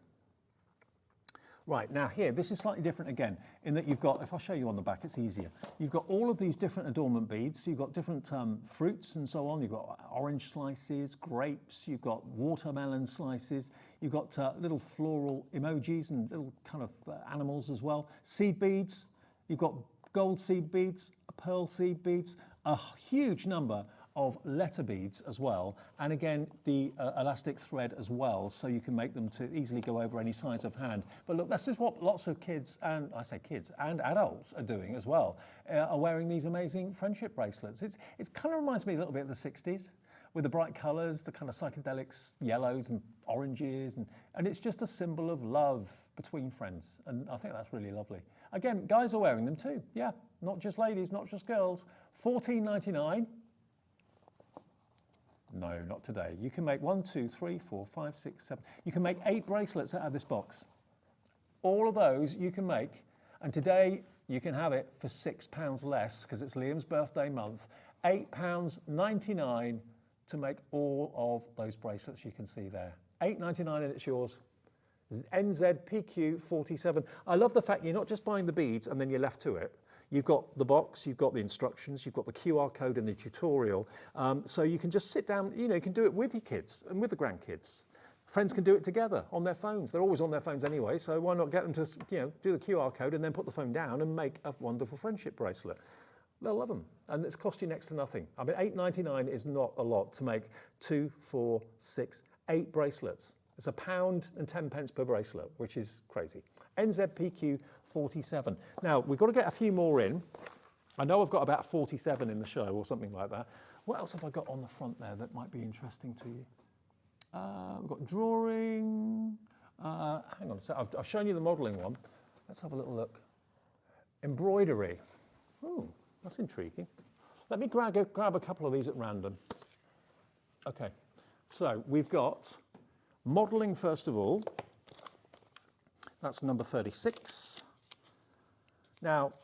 Right, now here, this is slightly different again, in that you've got, if I show you on the back, it's easier. You've got all of these different adornment beads. So you've got different fruits and so on. You've got orange slices, grapes, you've got watermelon slices, you've got little floral emojis and little kind of animals as well. Seed beads, you've got gold seed beads, pearl seed beads, a huge number of letter beads as well, and again the elastic thread as well, so you can make them to easily go over any size of hand. But look, this is what lots of kids, and I say kids and adults, are doing as well, are wearing these amazing friendship bracelets. It kind of reminds me a little bit of the 60s, with the bright colours, the kind of psychedelics, yellows and oranges, and it's just a symbol of love between friends, and I think that's really lovely. Again, guys are wearing them too, yeah, not just ladies, not just girls. $14.99. No, not today. You can make 1, 2, 3, 4, 5, 6, 7. You can make 8 bracelets out of this box. All of those you can make, and today you can have it for £6 less because it's Liam's birthday month. £8.99 to make all of those bracelets you can see there. $8.99 and it's yours. NZPQ47. I love the fact you're not just buying the beads and then you're left to it. You've got the box, you've got the instructions, you've got the QR code and the tutorial. So you can just sit down, you can do it with your kids and with the grandkids. Friends can do it together on their phones. They're always on their phones anyway, so why not get them to do the QR code and then put the phone down and make a wonderful friendship bracelet. They'll love them, and it's cost you next to nothing. I mean, $8.99 is not a lot to make 2, 4, 6, 8 bracelets. It's £1.10 per bracelet, which is crazy. NZPQ47. Now, we've got to get a few more in. I know I've got about 47 in the show or something like that. What else have I got on the front there that might be interesting to you? We've got drawing. Hang on a sec. I've shown you the modelling one. Let's have a little look. Embroidery. Oh, that's intriguing. Let me grab a couple of these at random. Okay, so we've got modelling first of all. That's number 36. Now,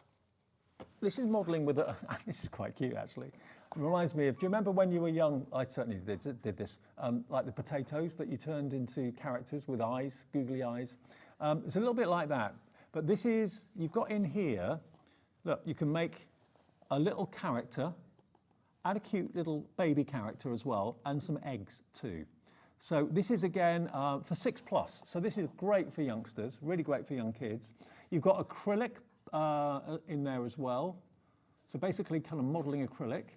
this is modelling with a, this is quite cute actually. It reminds me of, do you remember when you were young, I certainly did this, like the potatoes that you turned into characters with eyes, googly eyes. It's a little bit like that, but this is, you've got in here, look, you can make a little character and a cute little baby character as well, and some eggs too. So this is again for 6+. So this is great for youngsters, really great for young kids. You've got acrylic in there as well. So basically kind of modelling acrylic.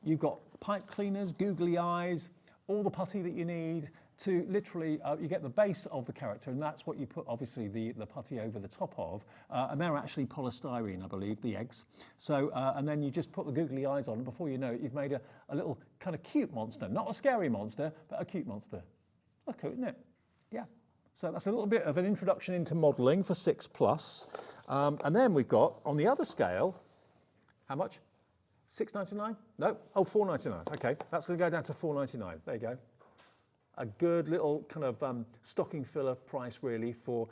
You've got pipe cleaners, googly eyes, all the putty that you need to literally, you get the base of the character, and that's what you put obviously the putty over the top of, and they're actually polystyrene, I believe, the eggs. So, and then you just put the googly eyes on, and before you know it, you've made a little kind of cute monster, not a scary monster, but a cute monster. That's cute, isn't it? Yeah. So that's a little bit of an introduction into modelling for 6+. And then we've got, on the other scale, how much? $6.99? No? Oh, $4.99. Okay, that's going to go down to $4.99. There you go. A good little kind of stocking filler price really for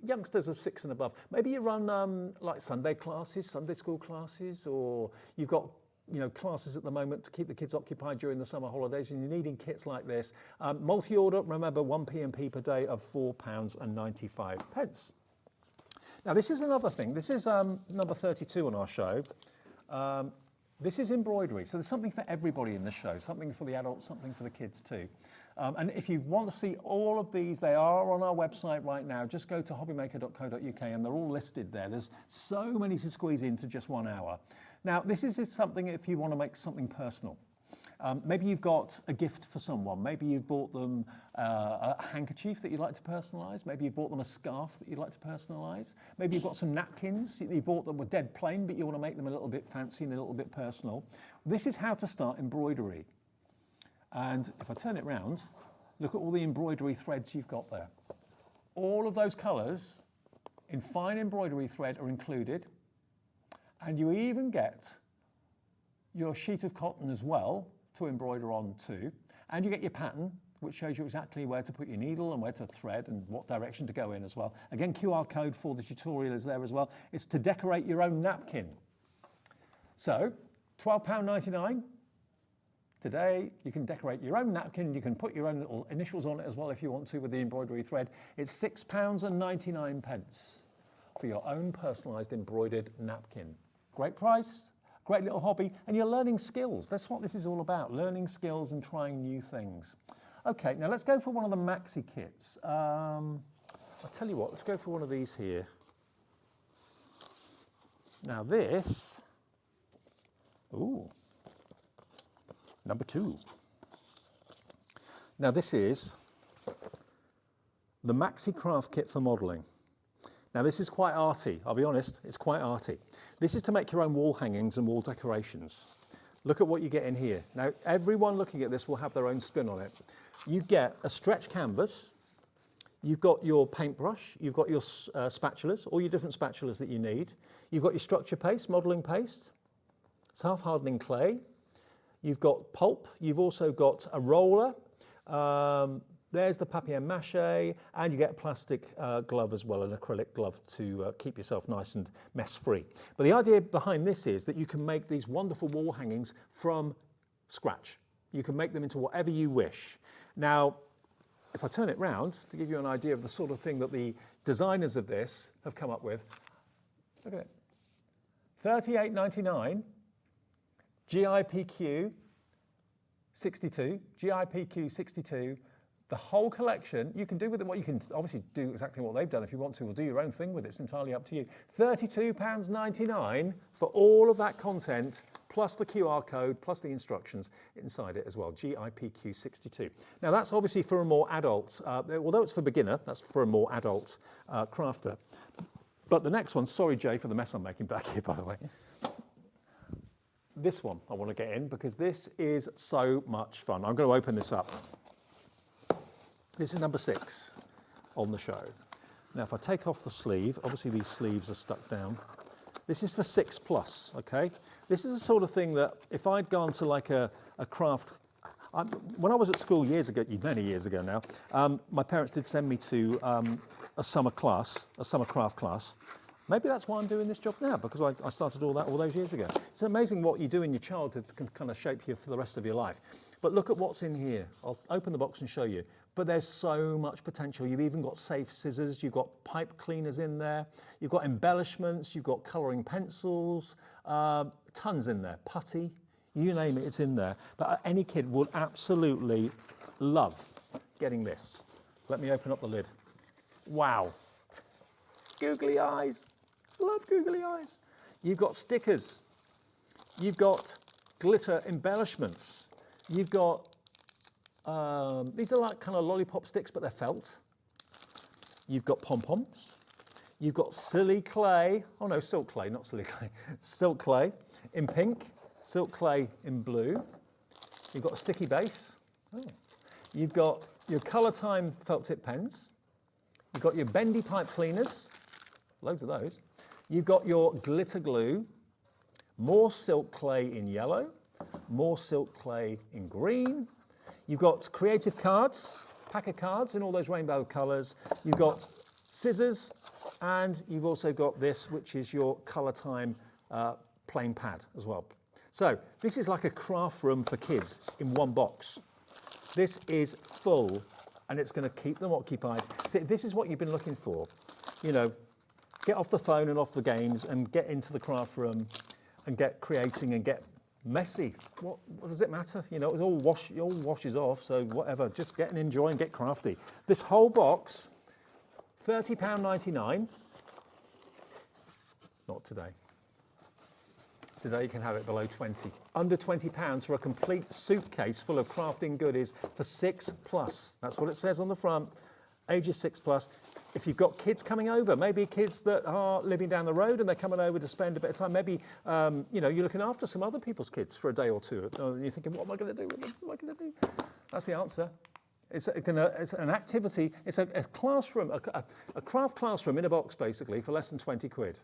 youngsters of 6 and above. Maybe you run like Sunday classes, Sunday school classes, or you've got classes at the moment to keep the kids occupied during the summer holidays, and you're needing kits like this. Multi-order, remember, 1 P&P per day of £4.95. Now this is another thing. This is number 32 on our show. This is embroidery, so there's something for everybody in the show, something for the adults, something for the kids too. And if you want to see all of these, they are on our website right now. Just go to hobbymaker.co.uk and they're all listed there. There's so many to squeeze into just 1 hour. Now, this is something if you want to make something personal. Maybe you've got a gift for someone. Maybe you've bought them a handkerchief that you'd like to personalise. Maybe you've bought them a scarf that you'd like to personalise. Maybe you've got some napkins that you bought that were dead plain, but you want to make them a little bit fancy and a little bit personal. This is how to start embroidery. And if I turn it round, look at all the embroidery threads you've got there. All of those colours in fine embroidery thread are included. And you even get your sheet of cotton as well to embroider on too. And you get your pattern, which shows you exactly where to put your needle and where to thread and what direction to go in as well. Again, QR code for the tutorial is there as well. It's to decorate your own napkin. So, £12.99. Today, you can decorate your own napkin. You can put your own little initials on it as well if you want to with the embroidery thread. It's £6.99 for your own personalised embroidered napkin. Great price. Great little hobby, and you're learning skills. That's what this is all about, learning skills and trying new things. Okay, now let's go for one of the maxi kits. I'll tell you what, let's go for one of these here. Now this Ooh. Number 2. Now this is the Maxi Craft Kit for modelling. Now this is quite arty, I'll be honest, it's quite arty. This is to make your own wall hangings and wall decorations. Look at what you get in here. Now everyone looking at this will have their own spin on it. You get a stretch canvas, you've got your paintbrush, you've got your spatulas, all your different spatulas that you need. You've got your structure paste, modelling paste, it's half hardening clay. You've got pulp, you've also got a roller, there's the papier-mâché, and you get a plastic glove as well, an acrylic glove to keep yourself nice and mess-free. But the idea behind this is that you can make these wonderful wall hangings from scratch. You can make them into whatever you wish. Now, if I turn it round to give you an idea of the sort of thing that the designers of this have come up with, look at it. $38.99, GIPQ 62, GIPQ 62. The whole collection, you can do with it what you can obviously do exactly what they've done if you want to, or do your own thing with it. It's entirely up to you. £32.99 for all of that content, plus the QR code, plus the instructions inside it as well. GIPQ 62. Now that's obviously for a more adult, although it's for beginner, that's for a more adult crafter. But the next one, sorry Jay for the mess I'm making back here, by the way. This one I want to get in because this is so much fun. I'm going to open this up. This is number 6 on the show. Now, if I take off the sleeve, obviously these sleeves are stuck down. This is for 6+, okay? This is the sort of thing that if I'd gone to like a craft, when I was at school years ago, many years ago now, my parents did send me to a summer craft class. Maybe that's why I'm doing this job now, because I started all that all those years ago. It's amazing what you do in your childhood can kind of shape you for the rest of your life. But look at what's in here. I'll open the box and show you. But there's so much potential. You've even got safe scissors, you've got pipe cleaners in there, you've got embellishments, you've got colouring pencils, tons in there, putty, you name it, it's in there. But any kid would absolutely love getting this. Let me open up the lid. Wow. Googly eyes. Love googly eyes. You've got stickers. You've got glitter embellishments. You've got, these are like kind of lollipop sticks, but they're felt. You've got pom-poms. You've got silly clay. Oh no, silk clay, not silly clay. Silk clay in pink, silk clay in blue. You've got a sticky base. Oh. You've got your colour time felt tip pens. You've got your bendy pipe cleaners. Loads of those. You've got your glitter glue, more silk clay in yellow, more silk clay in green. You've got creative cards, pack of cards in all those rainbow colours. You've got scissors, and you've also got this, which is your colour time plain pad as well. So this is like a craft room for kids in one box. This is full, and it's going to keep them occupied. See, this is what you've been looking for. You know, get off the phone and off the games and get into the craft room and get creating and get messy. What does it matter? You know, it all washes off, so whatever. Just get and enjoy and get crafty. This whole box, £30.99. Not today. Today you can have it below 20. Under £20 for a complete suitcase full of crafting goodies for 6+. That's what it says on the front. Ages 6+. If you've got kids coming over, maybe kids that are living down the road and they're coming over to spend a bit of time, maybe you know, you're looking after some other people's kids for a day or two. You're thinking, what am I going to do with them? What am I going to do? That's the answer. It's an activity. It's a classroom, a craft classroom in a box, basically, for less than 20 quid.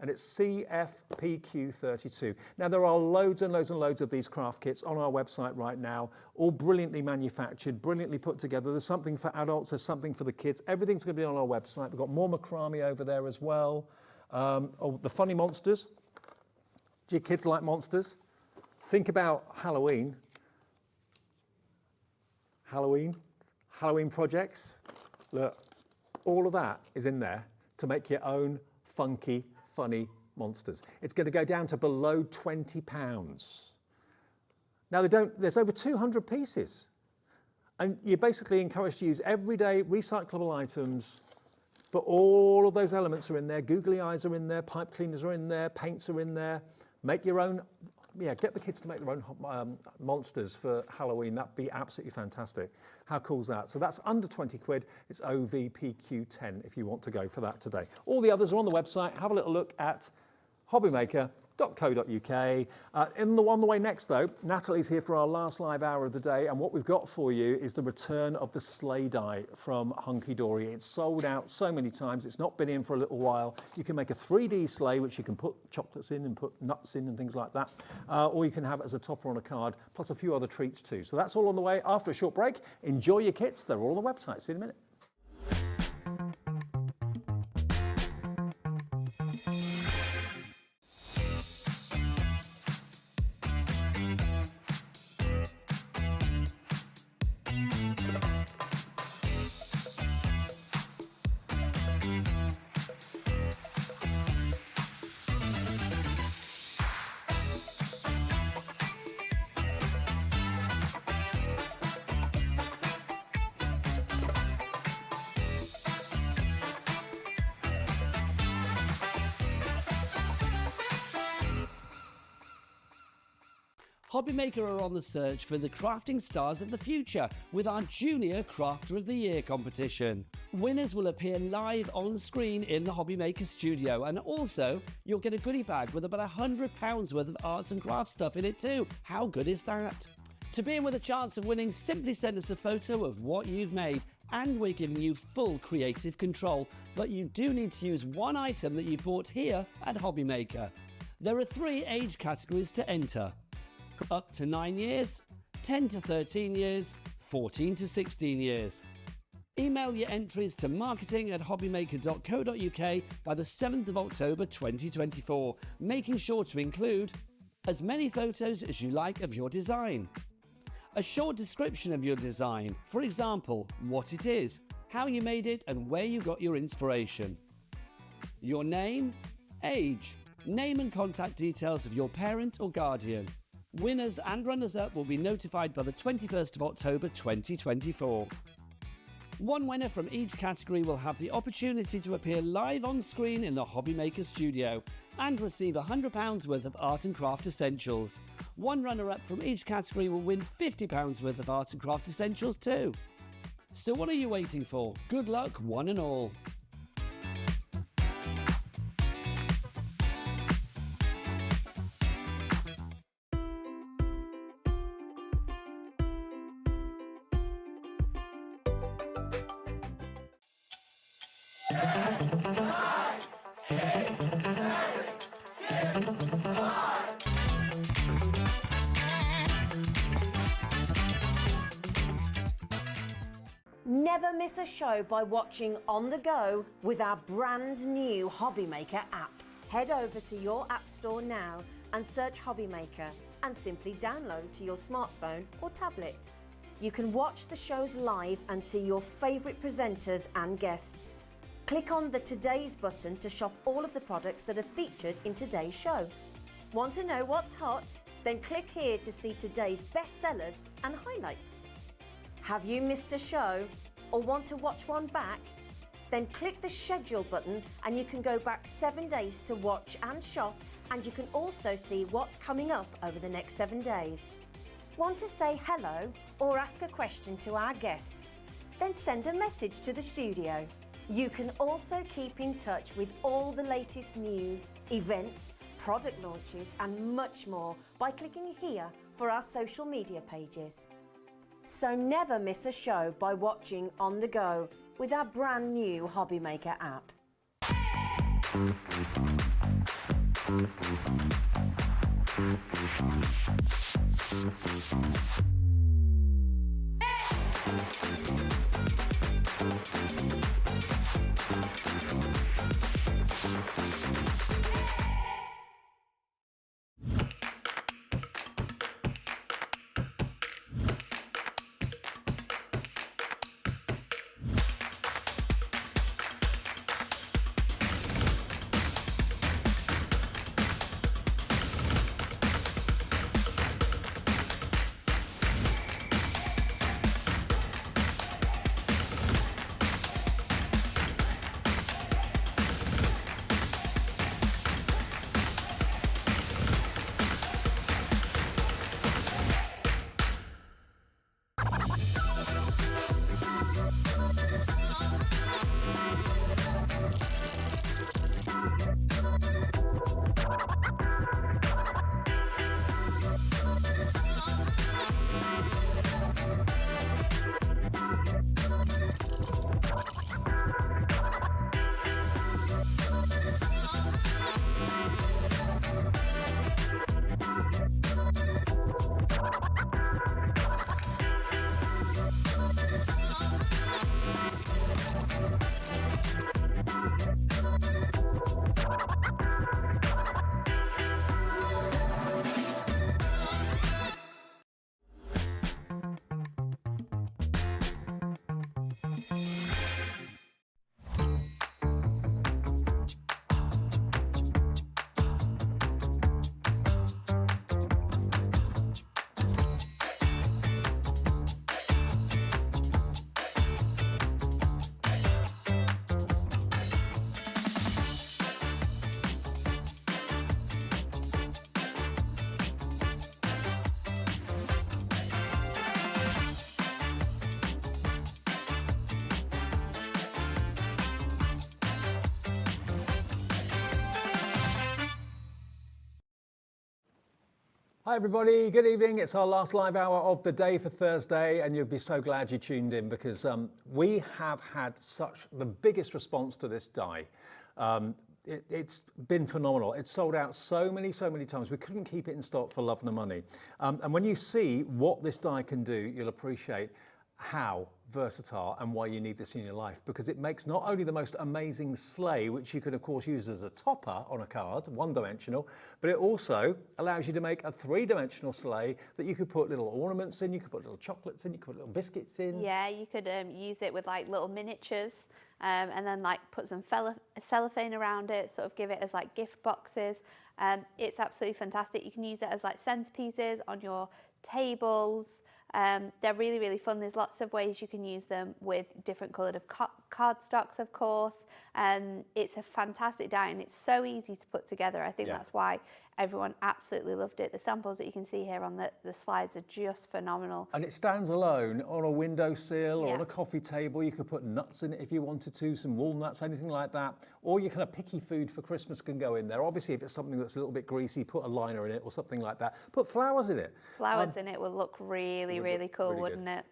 And it's CFPQ32. Now, there are loads and loads and loads of these craft kits on our website right now, all brilliantly manufactured, brilliantly put together. There's something for adults, there's something for the kids. Everything's going to be on our website. We've got more macrame over there as well. The funny monsters. Do your kids like monsters? Think about Halloween. Halloween projects. Look, all of that is in there to make your own funky, funny monsters. It's going to go down to below £20. Now, there's over 200 pieces. And you're basically encouraged to use everyday recyclable items, but all of those elements are in there. Googly eyes are in there, pipe cleaners are in there, paints are in there. Make your own yeah, get the kids to make their own monsters for Halloween. That'd be absolutely fantastic. How cool is that? So that's under 20 quid. It's OVPQ10 if you want to go for that today. All the others are on the website. Have a little look at hobbymaker.co.uk. On the way next though, Natalie's here for our last live hour of the day, and what we've got for you is the return of the sleigh die from Hunkydory. It's sold out so many times, it's not been in for a little while. You can make a 3D sleigh which you can put chocolates in and put nuts in and things like that, or you can have it as a topper on a card, plus a few other treats too. So that's all on the way after a short break. Enjoy your kits, they're all on the website. See you in a minute. Hobbymaker are on the search for the crafting stars of the future with our Junior Crafter of the Year competition. Winners will appear live on screen in the Hobbymaker studio, and also you'll get a goodie bag with about £100 worth of arts and crafts stuff in it too. How good is that? To be in with a chance of winning, simply send us a photo of what you've made, and we're giving you full creative control, but you do need to use one item that you bought here at Hobbymaker. There are 3 age categories to enter: up to 9 years, 10 to 13 years, 14 to 16 years. Email your entries to marketing@hobbymaker.co.uk by the 7th of October 2024, making sure to include as many photos as you like of your design, a short description of your design, for example, what it is, how you made it and where you got your inspiration, your name, age, name and contact details of your parent or guardian. Winners and runners-up will be notified by the 21st of October 2024. One winner from each category will have the opportunity to appear live on screen in the Hobbymaker studio and receive £100 worth of art and craft essentials. One runner-up from each category will win £50 worth of art and craft essentials too. So what are you waiting for? Good luck, one and all. Never miss a show by watching on the go with our brand new Hobbymaker app. Head over to your app store now and search Hobbymaker and simply download to your smartphone or tablet. You can watch the shows live and see your favourite presenters and guests. Click on the Today's button to shop all of the products that are featured in today's show. Want to know what's hot? Then click here to see today's bestsellers and highlights. Have you missed a show or want to watch one back? Then click the schedule button and you can go back 7 days to watch and shop, and you can also see what's coming up over the next 7 days. Want to say hello or ask a question to our guests? Then send a message to the studio. You can also keep in touch with all the latest news, events, product launches and much more by clicking here for our social media pages. So never miss a show by watching on the go with our brand new Hobbymaker app. Hi everybody, good evening. It's our last live hour of the day for Thursday, and you'll be so glad you tuned in because we have had the biggest response to this die. It's been phenomenal. It's sold out so many times. We couldn't keep it in stock for love nor money. And when you see what this die can do, you'll appreciate how versatile and why you need this in your life, because it makes not only the most amazing sleigh, which you could of course use as a topper on a card, one-dimensional, but it also allows you to make a three-dimensional sleigh that you could put little ornaments in, you could put little chocolates in, you could put little biscuits in. Yeah, you could use it with like little miniatures and then like put some cellophane around it, sort of give it as like gift boxes. It's absolutely fantastic. You can use it as like centerpieces on your tables. They're really fun. There's lots of ways you can use them with different coloured cardstocks, of course. It's a fantastic die and it's so easy to put together. I think that's why everyone absolutely loved it. The samples that you can see here on the slides are just phenomenal. And it stands alone on a windowsill or on a coffee table. You could put nuts in it if you wanted to, some walnuts, anything like that. Or your kind of picky food for Christmas can go in there. Obviously, if it's something that's a little bit greasy, put a liner in it or something like that. Put flowers in it. Flowers in it will look really cool, wouldn't it?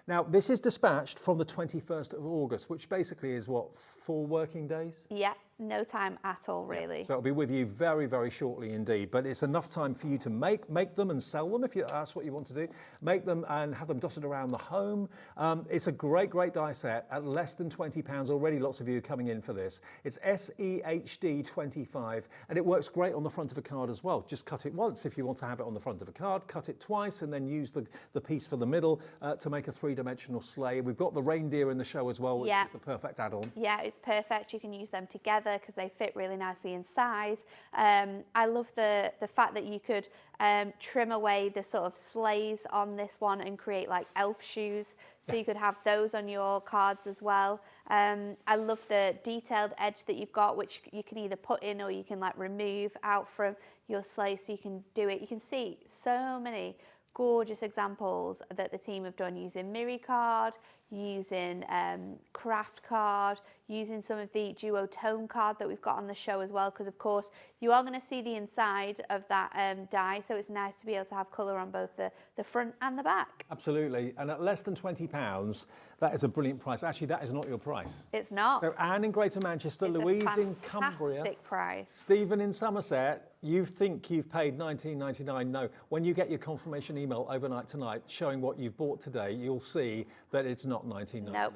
Now, this is dispatched from the 21st of August, which basically is what, 4 working days? Yeah, no time at all, really. So it'll be with you very shortly indeed. But it's enough time for you to make them and sell them if that's what you want to do. Make them and have them dotted around the home. It's a great die set at less than £20. Already lots of you are coming in for this. It's SEHD 25 and it works great on the front of a card as well. Just cut it once if you want to have it on the front of a card, cut it twice and then use the piece for the middle to make a three-dimensional sleigh. We've got the reindeer in the show as well, which is the perfect add-on. Yeah, it's perfect. You can use them together because they fit really nicely in size. I love the fact that you could trim away the sort of sleighs on this one and create like elf shoes, so you could have those on your cards as well. I love the detailed edge that you've got, which you can either put in or you can like remove out from your sleigh, so you can do it. You can see so many gorgeous examples that the team have done using Miri card, using craft card, using some of the duotone card that we've got on the show as well, because of course you are going to see the inside of that die, so it's nice to be able to have colour on both the front and the back. Absolutely, and at less than £20, that is a brilliant price. Actually, that is not your price. It's not. So Anne in Greater Manchester, it's Louise in Cumbria, fantastic price. Stephen in Somerset, you think you've paid $19.99. No, when you get your confirmation email overnight tonight showing what you've bought today, you'll see that it's not $19.99. Nope.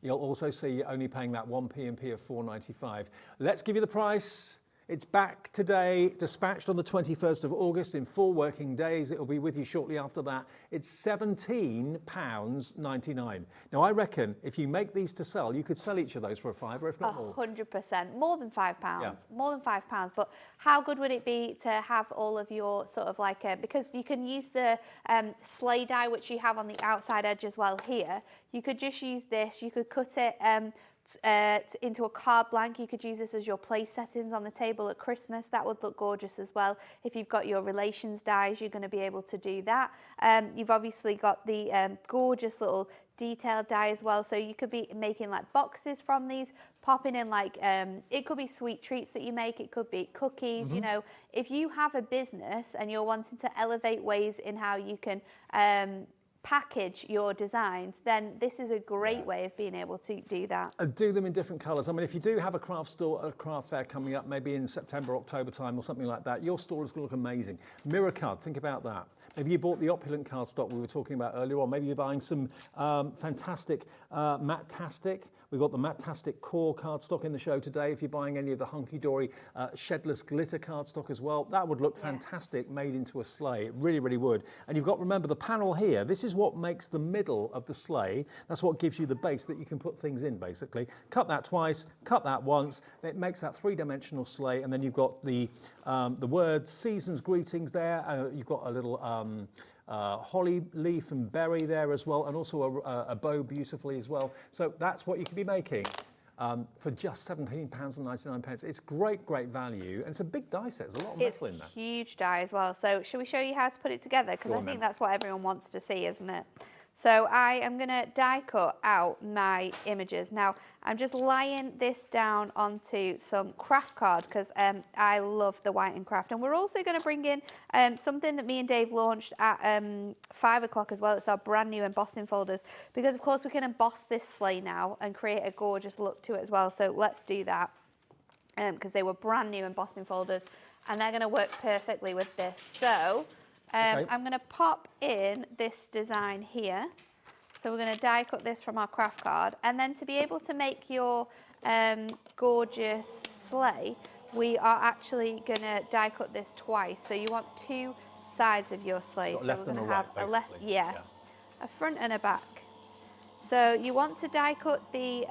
You'll also see you're only paying that 1 P&P of £4.95. Let's give you the price. It's back today, dispatched on the 21st of August in 4 working days. It will be with you shortly after that. It's £17.99. Now, I reckon if you make these to sell, you could sell each of those for a £5, if not more. 100%, more than £5, more than £5. But how good would it be to have all of your sort of like, because you can use the sleigh die, which you have on the outside edge as well here. You could just use this, you could cut it into a card blank. You could use this as your place settings on the table at Christmas. That would look gorgeous as well. If you've got your relations dies, you're going to be able to do that. You've obviously got the gorgeous little detailed die as well, so you could be making like boxes from these, popping in like it could be sweet treats that you make, it could be cookies. You know, if you have a business and you're wanting to elevate ways in how you can package your designs, then this is a great way of being able to do that. And do them in different colours. I mean, if you do have a craft store, a craft fair coming up, maybe in September, October time or something like that, your store is going to look amazing. Mirror card, think about that. Maybe you bought the opulent cardstock we were talking about earlier on. Maybe you're buying some fantastic Matte-tastic. We've got the Matte-tastic core cardstock in the show today. If you're buying any of the Hunkydory Shedless glitter cardstock as well, that would look fantastic made into a sleigh. It really, really would. And you've got to remember the panel here. This is what makes the middle of the sleigh. That's what gives you the base that you can put things in, basically. Cut that twice, cut that once. It makes that three-dimensional sleigh. And then you've got the words season's greetings there. You've got a little holly leaf and berry there as well, and also a bow beautifully as well. So that's what you can be making for just £17.99. It's great value, and it's a big die set. There's a lot of metal in there. It's a huge die as well. So should we show you how to put it together? Because I think that's what everyone wants to see, isn't it? So I am going to die cut out my images. Now, I'm just laying this down onto some craft card because I love the white and craft. And we're also going to bring in something that me and Dave launched at 5 o'clock as well. It's our brand new embossing folders because, of course, we can emboss this sleigh now and create a gorgeous look to it as well. So let's do that because they were brand new embossing folders and they're going to work perfectly with this. So I'm going to pop in this design here. So we're going to die cut this from our craft card. And then to be able to make your gorgeous sleigh, we are actually going to die cut this twice. So you want two sides of your sleigh. So left we're and going a to have right, a left, basically. yeah, a front and a back. So you want to die cut the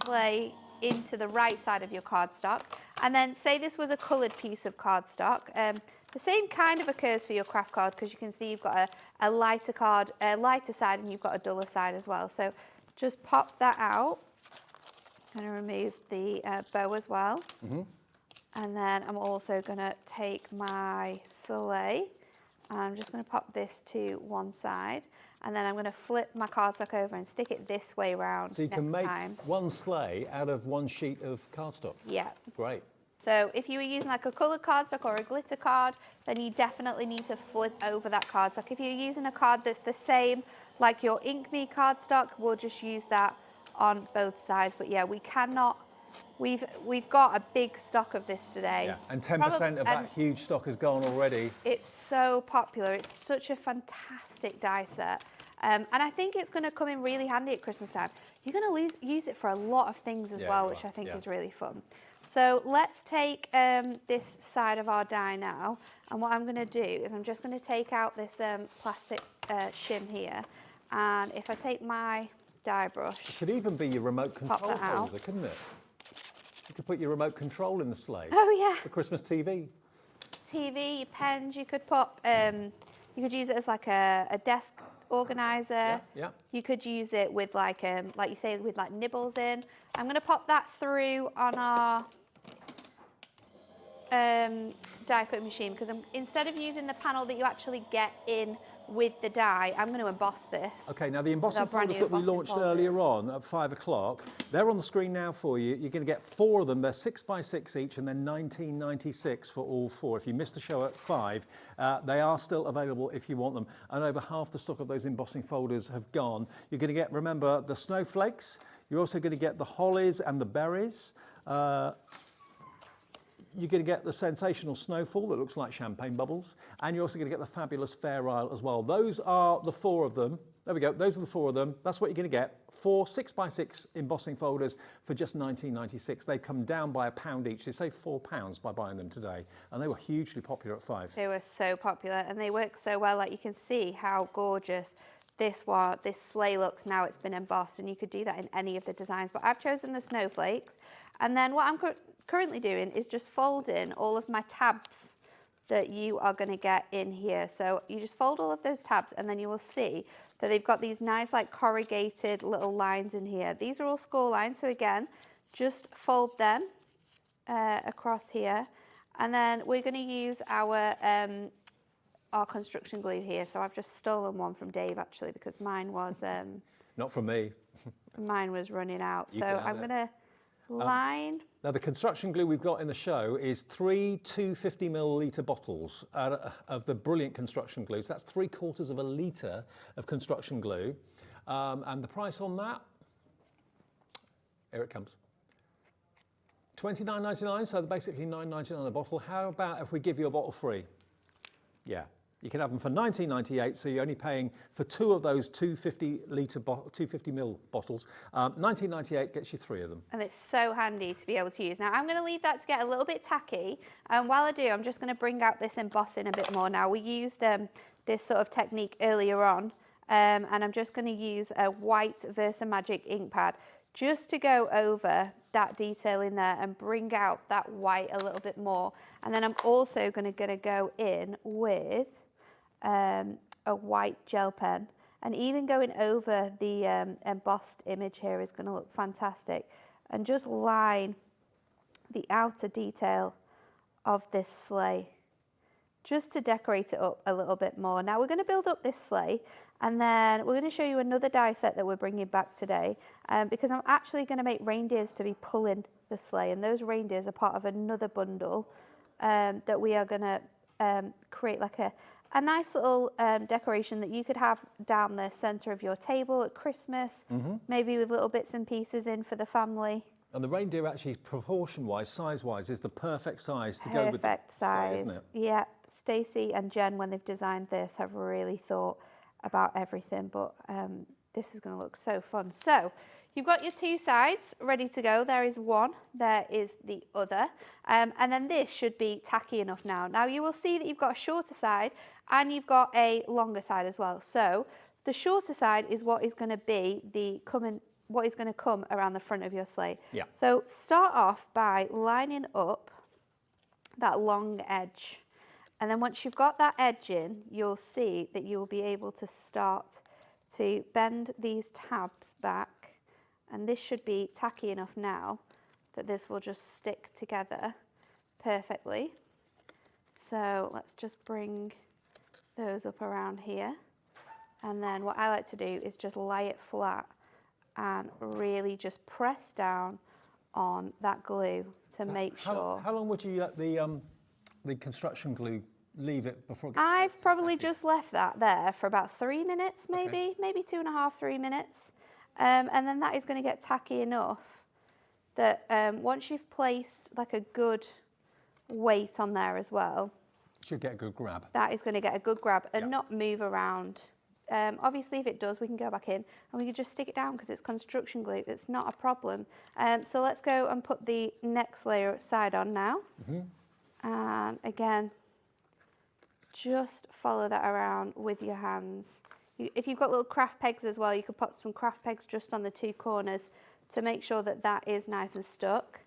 sleigh into the right side of your cardstock. And then say this was a coloured piece of cardstock. The same kind of occurs for your craft card because you can see you've got a lighter side and you've got a duller side as well. So just pop that out. I'm going to remove the bow as well. And then I'm also going to take my sleigh and I'm just going to pop this to one side. And then I'm going to flip my cardstock over and stick it this way round. So you can make time. one sleigh out of one sheet of cardstock. Yeah. Great. So if you were using like a coloured cardstock or a glitter card, then you definitely need to flip over that cardstock. If you're using a card that's the same like your Ink Me cardstock, we'll just use that on both sides. But yeah, we cannot, we've got a big stock of this today. Yeah. And 10% of that huge stock has gone already. It's so popular. It's such a fantastic die set. And I think it's going to come in really handy at Christmas time. You're going to use it for a lot of things as well, which I think is really fun. So let's take this side of our die now, and what I'm going to do is I'm just going to take out this plastic shim here, and if I take my die brush... It could even be your remote control that out. holder, couldn't it? You could put your remote control in the sleigh. Oh yeah. The Christmas TV. TV, your pens, you could put, you could use it as like a desk organizer. Yeah. You could use it with like you say, with like nibbles in. I'm going to pop that through on our die cutting machine because instead of using the panel that you actually get in with the die, I'm going to emboss this. Okay, now the embossing folders that we launched earlier on at 5 o'clock, they're on the screen now for you. You're going to get 4 of them. They're 6 by 6 each and they're $19.96 for all 4. If you missed the show at 5, they are still available if you want them. And over half the stock of those embossing folders have gone. You're going to get, remember, the snowflakes. You're also going to get the hollies and the berries. You're going to get the sensational snowfall that looks like champagne bubbles, and you're also going to get the fabulous Fair Isle as well. Those are the 4 of them. There we go. Those are the 4 of them. That's what you're going to get. 4 6 by 6 embossing folders for just $19.96. They come down by £1 each. They save £4 by buying them today, and they were hugely popular at 5. They were so popular, and they work so well. Like you can see how gorgeous this sleigh looks now. It's been embossed, and you could do that in any of the designs. But I've chosen the snowflakes, and then what I'm currently doing is just folding all of my tabs that you are going to get in here. So you just fold all of those tabs and then you will see that they've got these nice like corrugated little lines in here. These are all score lines, so again just fold them across here, and then we're going to use our construction glue here. So I've just stolen one from Dave actually because mine was not from me. Mine was running out. You so can have I'm it. going to line. Now the construction glue we've got in the show is 3 250 milliliter bottles of the brilliant construction glue. So that's 3/4 of a litre of construction glue. And the price on that, here it comes. $29.99, so basically $9.99 a bottle. How about if we give you a bottle free? Yeah. You can have them for $19.98, so you're only paying for 2 of those 250 ml bottles. $19.98 gets you 3 of them. And it's so handy to be able to use. Now I'm going to leave that to get a little bit tacky. And while I do, I'm just going to bring out this embossing a bit more now. We used this sort of technique earlier on, and I'm just going to use a white Versamagic ink pad just to go over that detail in there and bring out that white a little bit more. And then I'm also going to go in with a white gel pen, and even going over the embossed image here is going to look fantastic, and just line the outer detail of this sleigh just to decorate it up a little bit more. Now we're going to build up this sleigh, And then we're going to show you another die set that we're bringing back today because I'm actually going to make reindeers to be pulling the sleigh, and those reindeers are part of another bundle that we are going to create like a nice little decoration that you could have down the centre of your table at Christmas, maybe with little bits and pieces in for the family. And the reindeer actually, proportion-wise, size-wise, is the perfect size to go with the Perfect size, sleigh, isn't it? yeah. Stacey and Jen, when they've designed this, have really thought about everything, but this is going to look so fun. So you've got your two sides ready to go. There is one, there is the other, and then this should be tacky enough now. Now you will see that you've got a shorter side and you've got a longer side as well. So the shorter side is what is going to be what is going to come around the front of your sleigh. Yeah. So start off by lining up that long edge. And then once you've got that edge in, you'll see that you'll be able to start to bend these tabs back. And this should be tacky enough now that this will just stick together perfectly. So let's just bring those up around here. And then what I like to do is just lay it flat and really just press down on that glue to make sure. How long would you let the construction glue leave it before it gets I've probably just left that there for about 3 minutes, maybe 2.5, 3 minutes. And then that is going to get tacky enough that once you've placed like a good weight on there as well, should get a good grab. that is going to get a good grab and not move around. Obviously, if it does, we can go back in and we can just stick it down because it's construction glue. It's not a problem. So let's go and put the next layer side on now. And again, just follow that around with your hands. If you've got little craft pegs as well, you could put some craft pegs just on the two corners to make sure that that is nice and stuck.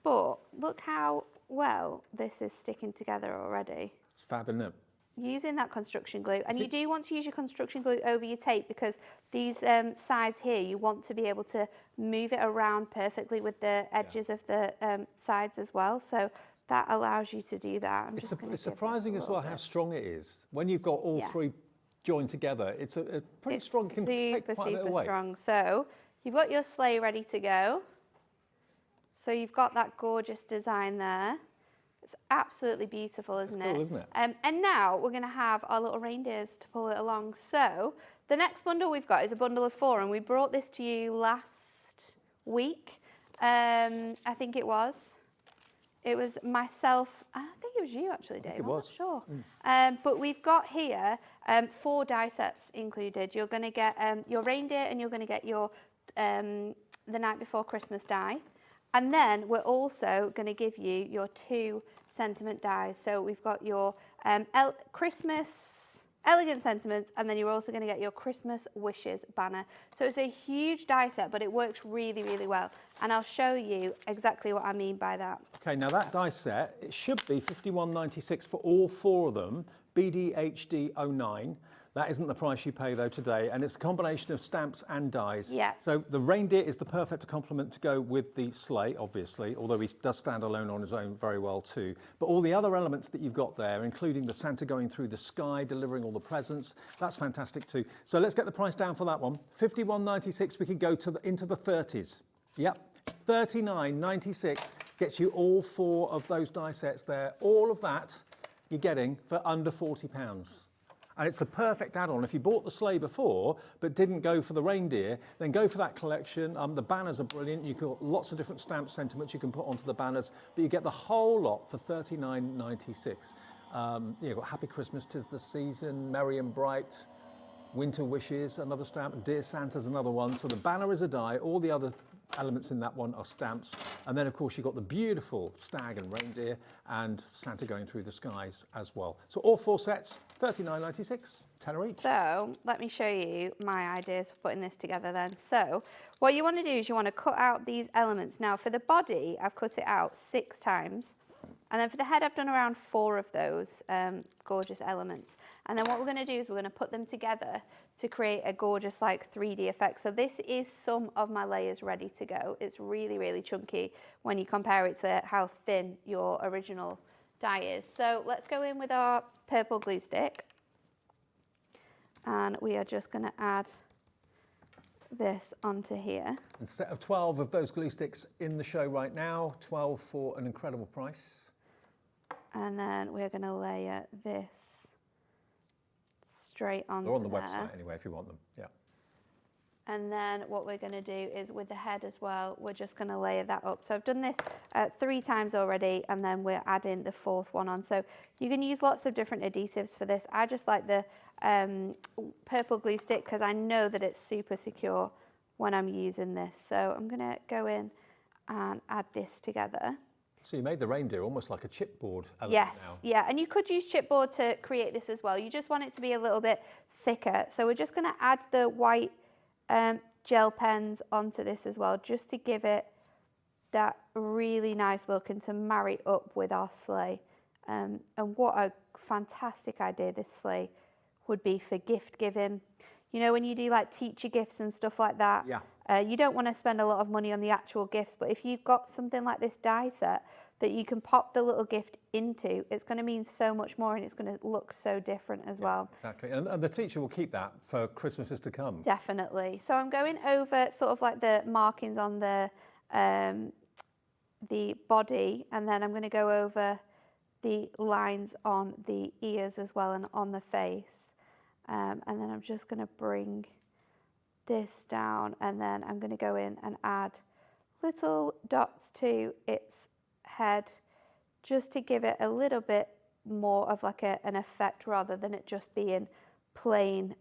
But look how well this is sticking together already. It's fab, isn't it? Using that construction glue, and you do want to use your construction glue over your tape because these sides here, you want to be able to move it around perfectly with the edges of the sides as well. So that allows you to do that. It's surprising as well how strong it is. When you've got all three joined together, it's a pretty strong, can take quite a bit of weight. Strong. So you've got your sleigh ready to go. So you've got that gorgeous design there. It's absolutely beautiful, isn't it? Cool, isn't it? And now we're going to have our little reindeers to pull it along. So the next bundle we've got is a bundle of 4, and we brought this to you last week. I think it was. It was myself. I think it was you actually, Dave. I'm not sure. But we've got here 4 die sets included. You're going to get your reindeer, and you're going to get your the night before Christmas die. And then we're also going to give you your 2 sentiment dies. So we've got your Christmas elegant sentiments, and then you're also going to get your Christmas wishes banner. So it's a huge die set, but it works really, really well. And I'll show you exactly what I mean by that. Okay, now that die set, it should be £51.96 for all 4 of them, BDHD 09. That isn't the price you pay though today, and it's a combination of stamps and dies. Yeah. So the reindeer is the perfect complement to go with the sleigh, obviously, although he does stand alone on his own very well too. But all the other elements that you've got there, including the Santa going through the sky, delivering all the presents, that's fantastic too. So let's get the price down for that one. £51.96, we can go to into the 30s. Yep, £39.96 gets you all 4 of those die sets there. All of that you're getting for under £40. And it's the perfect add-on. If you bought the sleigh before but didn't go for the reindeer, then go for that collection. The banners are brilliant. You've got lots of different stamp sentiments you can put onto the banners, but you get the whole lot for £39.96. You've got Happy Christmas, 'Tis the Season, Merry and Bright, Winter Wishes, another stamp, Dear Santa's another one. So the banner is a die. All the other elements in that one are stamps. And then, of course, you've got the beautiful stag and reindeer and Santa going through the skies as well. So all 4 sets, £39.96, £10 each. So let me show you my ideas for putting this together then. So what you want to do is you want to cut out these elements. Now for the body, I've cut it out 6 times. And then for the head, I've done around 4 of those gorgeous elements. And then what we're going to do is we're going to put them together to create a gorgeous like 3D effect. So this is some of my layers ready to go. It's really, really chunky when you compare it to how thin your original die is. So let's go in with our purple glue stick. And we are just going to add this onto here. And set of 12 of those glue sticks in the show right now, 12 for an incredible price. And then we're going to layer this straight onto They're on the there. website anyway if you want them. Yeah. And then what we're going to do is with the head as well, we're just going to layer that up. So I've done this 3 times already, and then we're adding the 4th one on. So you can use lots of different adhesives for this. I just like the purple glue stick because I know that it's super secure when I'm using this. So I'm going to go in and add this together. So you made the reindeer almost like a chipboard element Yes, now. yeah, and you could use chipboard to create this as well. You just want it to be a little bit thicker. So we're just going to add the white gel pens onto this as well, just to give it that really nice look and to marry up with our sleigh. And what a fantastic idea this sleigh would be for gift giving. You know, when you do like teacher gifts and stuff like that, you don't want to spend a lot of money on the actual gifts, but if you've got something like this die set that you can pop the little gift into, it's going to mean so much more and it's going to look so different as well. Exactly, and the teacher will keep that for Christmases to come. Definitely. So I'm going over sort of like the markings on the body, and then I'm going to go over the lines on the ears as well and on the face. And then I'm just going to bring this down, and then I'm going to go in and add little dots to its head just to give it a little bit more of like an effect rather than it just being plain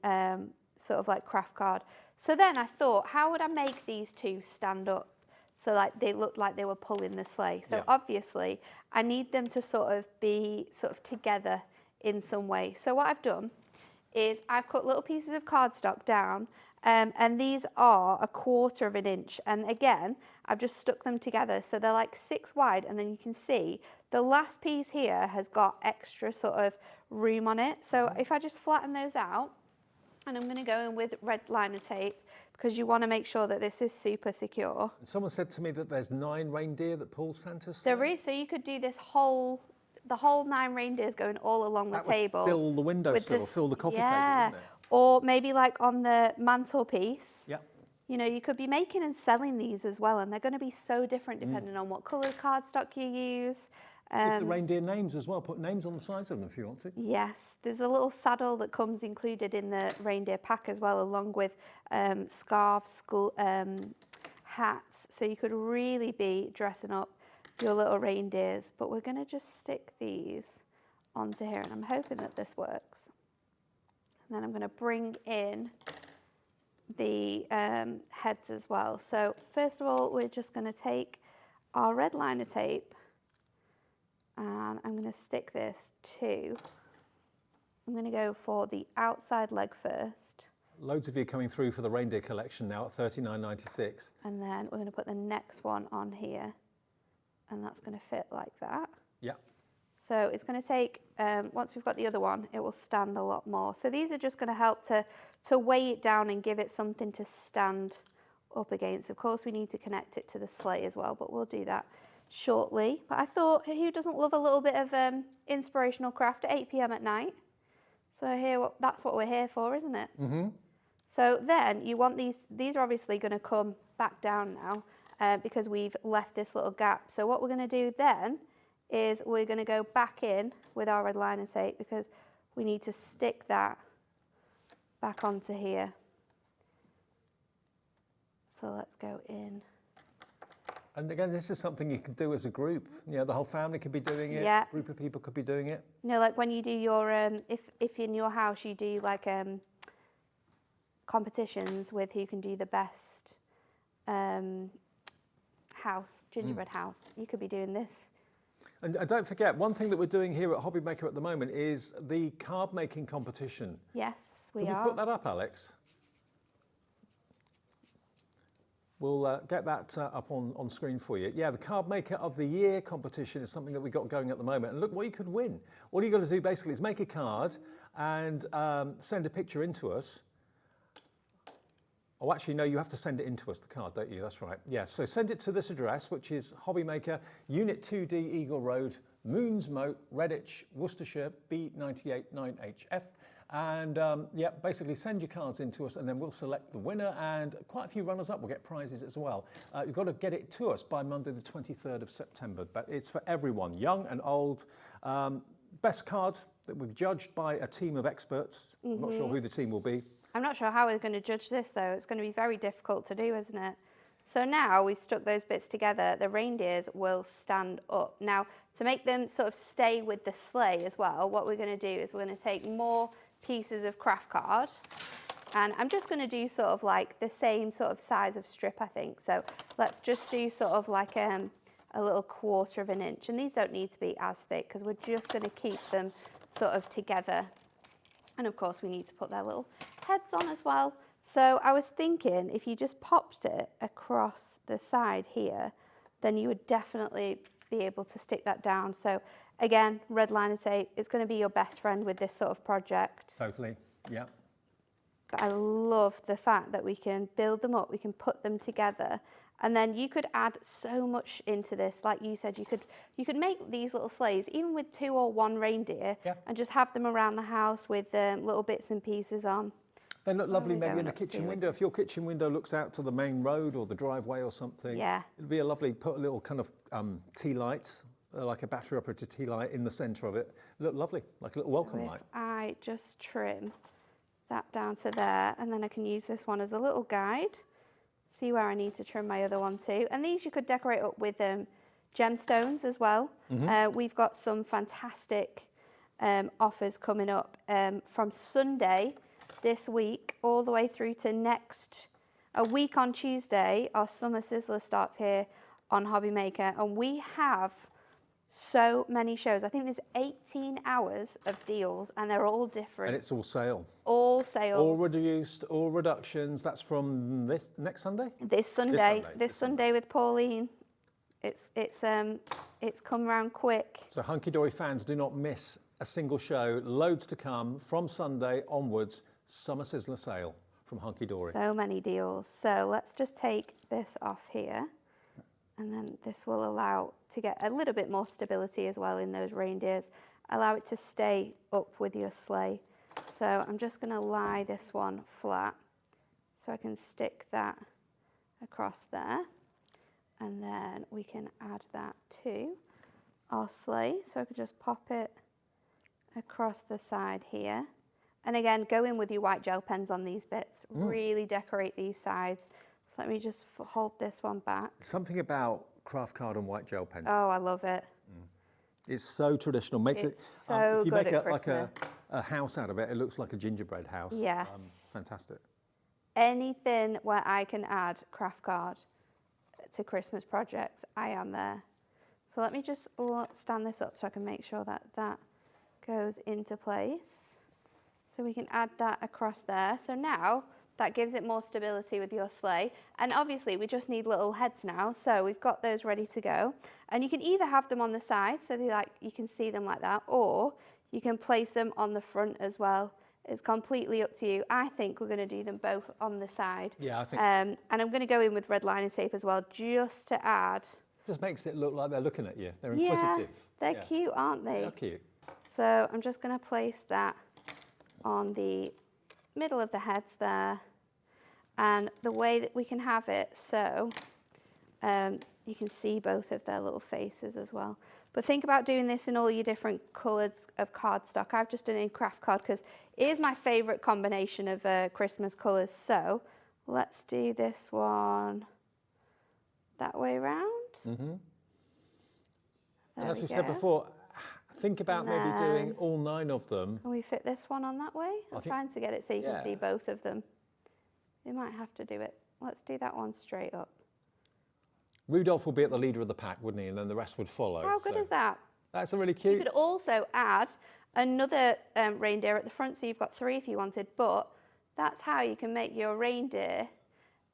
sort of like craft card. So then I thought, how would I make these two stand up so like they looked like they were pulling the sleigh? So obviously I need them to sort of be sort of together in some way. So what I've done is I've cut little pieces of cardstock down, and these are 1/4 of an inch, and again I've just stuck them together so they're like 6 wide, and then you can see the last piece here has got extra sort of room on it. So if I just flatten those out, and I'm going to go in with red liner tape because you want to make sure that this is super secure. And someone said to me that there's 9 reindeer that pull Santa's There is, so you could do this the whole 9 reindeers going all along the table. Would fill the windowsill, fill the coffee table, wouldn't it? Or maybe like on the mantelpiece. Yeah. You know, you could be making and selling these as well, and they're going to be so different depending on what colour cardstock you use. Give the reindeer names as well. Put names on the sides of them if you want to. Yes, there's a little saddle that comes included in the reindeer pack as well, along with scarves, hats. So you could really be dressing up your little reindeers. But we're going to just stick these onto here, and I'm hoping that this works. And then I'm going to bring in the heads as well. So first of all, we're just going to take our red liner tape, and I'm going to stick this to, I'm going to go for the outside leg first. Loads of you coming through for the reindeer collection now at $39.96. And then we're going to put the next one on here, and that's going to fit like that. Yeah. So it's going to take, once we've got the other one, it will stand a lot more. So these are just going to help to weigh it down and give it something to stand up against. Of course, we need to connect it to the sleigh as well, but we'll do that shortly. But I thought, who doesn't love a little bit of inspirational craft at 8 p.m. at night? So that's what we're here for, isn't it? Mm-hmm. So then you want these are obviously going to come back down now because we've left this little gap. So what we're going to do then is we're going to go back in with our red liner tape because we need to stick that back onto here. So let's go in. And again, this is something you can do as a group. You know, the whole family could be doing it. Yeah. A group of people could be doing it. You know, like when you do your, if in your house you do like competitions with who can do the best gingerbread house, you could be doing this. And don't forget, one thing that we're doing here at Hobby Maker at the moment is the card making competition. Yes, we Can are. we put that up, Alex? We'll get that up on screen for you. Yeah, the Card Maker of the Year competition is something that we've got going at the moment. And look what you could win. All you've got to do basically is make a card and send a picture into us. Oh, actually, no, you have to send it into us, the card, don't you? That's right. Yeah, so send it to this address, which is Hobby Maker, Unit 2D, Eagle Road, Moons Moat, Redditch, Worcestershire, B989HF. And yeah, basically send your cards in to us and then we'll select the winner, and quite a few runners up will get prizes as well. You've got to get it to us by Monday the 23rd of September, but it's for everyone, young and old. Best card that will be judged by a team of experts. I'm not sure who the team will be. I'm not sure how we're going to judge this though. It's going to be very difficult to do, isn't it? So now we've stuck those bits together, the reindeers will stand up. Now, to make them sort of stay with the sleigh as well, what we're going to do is we're going to take more pieces of craft card, and I'm just going to do sort of like the same sort of size of strip, I think. So let's just do sort of like a little 1/4 of an inch, and these don't need to be as thick because we're just going to keep them sort of together. And of course we need to put their little heads on as well. So I was thinking if you just popped it across the side here, then you would definitely be able to stick that down. So again, red line and tape, it's going to be your best friend with this sort of project. Totally, yeah. But I love the fact that we can build them up, we can put them together, and then you could add so much into this. Like you said, you could make these little sleighs, even with 2 or 1 reindeer, and just have them around the house with little bits and pieces on. They look lovely maybe in a kitchen window. If your kitchen window looks out to the main road or the driveway or something, it'd be a lovely, put a little kind of tea light, like a battery operated tea light in the centre of it. Look lovely, like a little welcome light. I just trim that down to there, and then I can use this one as a little guide. See where I need to trim my other one too. And these you could decorate up with gemstones as well. We've got some fantastic offers coming up from Sunday this week all the way through to a week on Tuesday. Our summer sizzler starts here on Hobby Maker, and we have so many shows. I think there's 18 hours of deals, and they're all different. And it's all sale. All sales. All reduced, all reductions. That's from this next Sunday? This Sunday. This Sunday with Pauline. It's come round quick. So Hunkydory fans, do not miss a single show. Loads to come from Sunday onwards. Summer Sizzler sale from Hunkydory. So many deals. So let's just take this off here, and then this will allow to get a little bit more stability as well in those reindeers. Allow it to stay up with your sleigh. So I'm just going to lie this one flat so I can stick that across there, and then we can add that to our sleigh. So I could just pop it across the side here. And again, go in with your white gel pens on these bits. Really decorate these sides. So let me just hold this one back. Something about craft card and white gel pen. Oh, I love it. It's so traditional. Makes it's it so if you good make at like Christmas. a house out of it, it looks like a gingerbread house. Yes. Fantastic. Anything where I can add craft card to Christmas projects, I am there. So let me just stand this up so I can make sure that that goes into place. So we can add that across there. So now that gives it more stability with your sleigh. And obviously we just need little heads now. So we've got those ready to go. And you can either have them on the side so you can see them like that, or you can place them on the front as well. It's completely up to you. I think we're going to do them both on the side. Yeah, I think. And I'm going to go in with red line and tape as well, just to add. Just makes it look like they're looking at you. They're inquisitive. They're cute, aren't they? They're cute. So I'm just going to place that on the middle of the heads there, and the way that we can have it so you can see both of their little faces as well. But think about doing this in all your different colours of cardstock. I've just done it in craft card because it is my favourite combination of Christmas colours. So let's do this one that way around. And as we said before, think about maybe doing all 9 of them. Can we fit this one on that way? I'm trying to get it so you can see both of them. We might have to do it. Let's do that one straight up. Rudolph will be at the leader of the pack, wouldn't he? And then the rest would follow. How good is that? That's a really cute. You could also add another reindeer at the front, so you've got 3 if you wanted, but that's how you can make your reindeer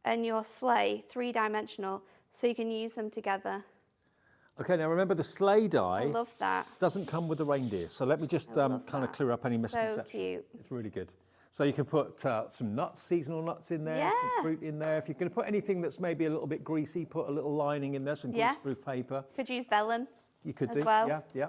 and your sleigh 3-dimensional, so you can use them together. Okay, now remember the sleigh die I love that. doesn't come with the reindeer. So let me just kind of clear up any misconceptions. So cute. It's really good. So you can put some nuts, seasonal nuts in there, some fruit in there. If you're going to put anything that's maybe a little bit greasy, put a little lining in there, some greaseproof paper. Could use vellum. You could as do, well. yeah.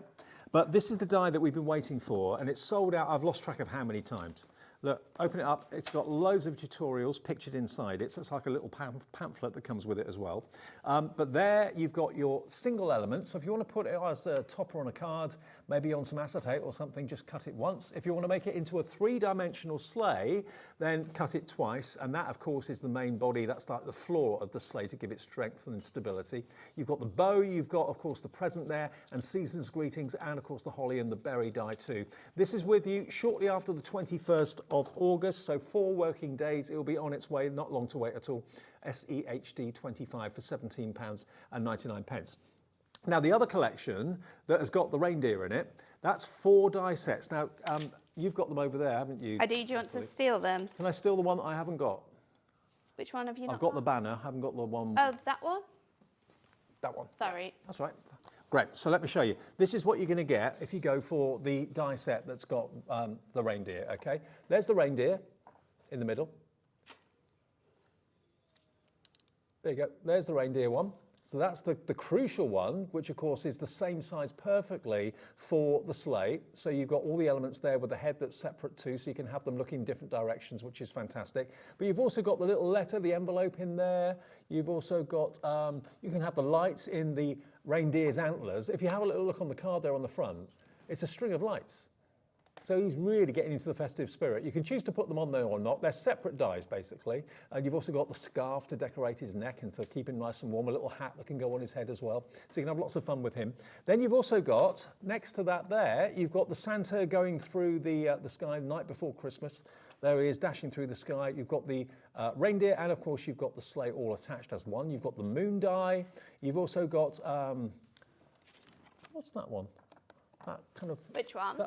But this is the die that we've been waiting for, and it's sold out. I've lost track of how many times. Look, open it up. It's got loads of tutorials pictured inside it, so it's like a little pamphlet that comes with it as well. But there you've got your single element. So if you want to put it as a topper on a card, maybe on some acetate or something, just cut it once. If you want to make it into a three-dimensional sleigh, then cut it twice. And that, of course, is the main body. That's like the floor of the sleigh to give it strength and stability. You've got the bow. You've got, of course, the present there, and season's greetings, and, of course, the holly and the berry die too. This is with you shortly after the 21st of August, so 4 working days. It will be on its way, not long to wait at all. SEHD 25 for £17.99. Now, the other collection that has got the reindeer in it, that's 4 die sets. Now, you've got them over there, haven't you? I do. Do you want to steal them? Can I steal the one that I haven't got? Which one have you not I've got the banner, haven't got the one. Oh, that one? That one. Sorry. That's right. Great, so let me show you. This is what you're going to get if you go for the die set that's got the reindeer, okay? There's the reindeer in the middle. There you go, there's the reindeer one. So that's the crucial one, which of course is the same size perfectly for the sleigh. So you've got all the elements there with the head that's separate too, so you can have them look in different directions, which is fantastic. But you've also got the little letter, the envelope in there. You've also got, you can have the lights in the reindeer's antlers. If you have a little look on the card there on the front, it's a string of lights. So he's really getting into the festive spirit. You can choose to put them on there or not. They're separate dies, basically. And you've also got the scarf to decorate his neck and to keep him nice and warm, a little hat that can go on his head as well. So you can have lots of fun with him. Then you've also got, next to that there, you've got the Santa going through the sky the night before Christmas. There he is, dashing through the sky. You've got the reindeer, and of course you've got the sleigh all attached as one. You've got the moon die. You've also got, what's that one? That kind of. Which one?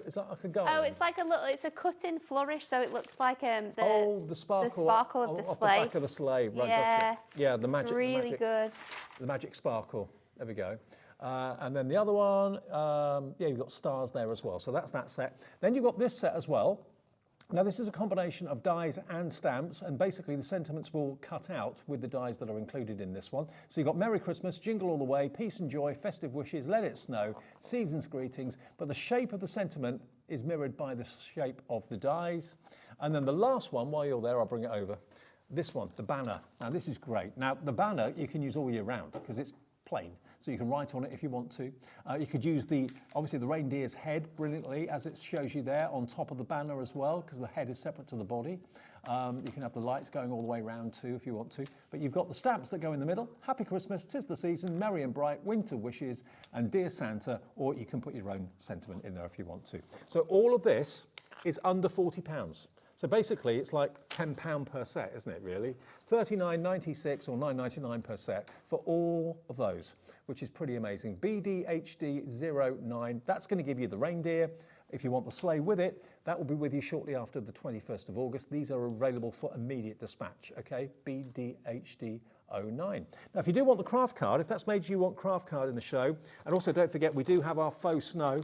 Is that like a garland? Oh, it's like a little. It's a cut-in flourish, so it looks like the sparkle. The sparkle of the off sleigh. The back of the sleigh. Right, Yeah. gotcha. Yeah, the magic. Really good. The magic sparkle. There we go. And then the other one, yeah, you've got stars there as well. So that's that set. Then you've got this set as well. Now, this is a combination of dies and stamps, and basically the sentiments will cut out with the dies that are included in this one. So you've got Merry Christmas, Jingle All the Way, Peace and Joy, Festive Wishes, Let It Snow, Season's Greetings, but the shape of the sentiment is mirrored by the shape of the dies. And then the last one, while you're there, I'll bring it over. This one, the banner. Now, this is great. Now, the banner you can use all year round because it's plain. So you can write on it if you want to. You could use obviously the reindeer's head brilliantly, as it shows you there on top of the banner as well, because the head is separate to the body. You can have the lights going all the way around too if you want to. But you've got the stamps that go in the middle. Happy Christmas, 'tis the season, merry and bright, winter wishes, and dear Santa, or you can put your own sentiment in there if you want to. So all of this is under £40. So basically, it's like £10 per set, isn't it, really? $39.96 or $9.99 per set for all of those, which is pretty amazing. BDHD09, that's going to give you the reindeer. If you want the sleigh with it, that will be with you shortly after the 21st of August. These are available for immediate dispatch, okay? BDHD09. Now, if you do want the craft card, if that's made you want craft card in the show, and also don't forget, we do have our faux snow,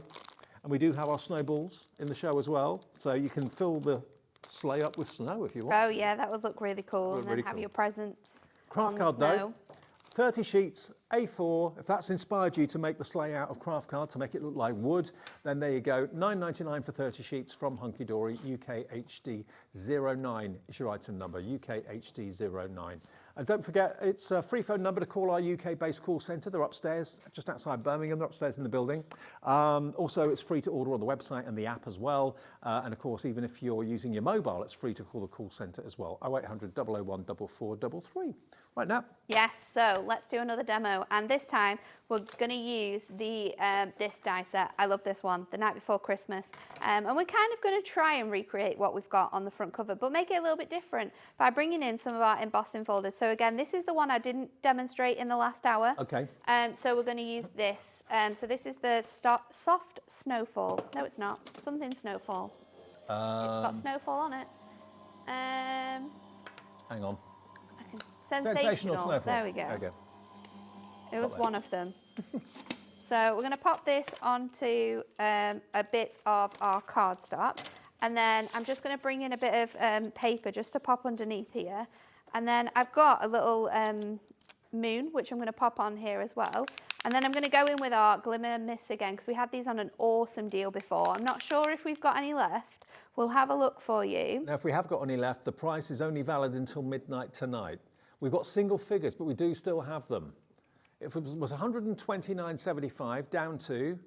and we do have our snowballs in the show as well, so you can fill the sleigh up with snow if you want. Oh yeah, that would look really cool. And then really have cool. your presents. Craft on card the snow. though, 30 sheets, A4. If that's inspired you to make the sleigh out of craft card to make it look like wood, then there you go. $9.99 for 30 sheets from Hunkydory. UKHD09 is your item number, UKHD09. And don't forget, it's a free phone number to call our UK-based call centre. They're upstairs, just outside Birmingham. They're upstairs in the building. Also, it's free to order on the website and the app as well. And of course, even if you're using your mobile, it's free to call the call centre as well. 0800 001 4433. Right now. Yes, so let's do another demo. And this time, we're going to use the this die set. I love this one, The Night Before Christmas. And we're kind of going to try and recreate what we've got on the front cover, but make it a little bit different by bringing in some of our embossing folders. So again, this is the one I didn't demonstrate in the last hour. Okay. So we're going to use this. So this is the soft snowfall. No, it's not. Something snowfall. It's got snowfall on it. Hang on. Sensational snowfall. There we go. There we go. It was one of them. So we're going to pop this onto a bit of our cardstock, and then I'm just going to bring in a bit of paper just to pop underneath here. And then I've got a little moon, which I'm going to pop on here as well. And then I'm going to go in with our Glimmer Mist again because we had these on an awesome deal before. I'm not sure if we've got any left. We'll have a look for you. Now, if we have got any left, the price is only valid until midnight tonight. We've got single figures, but we do still have them. If it was 129.75 down to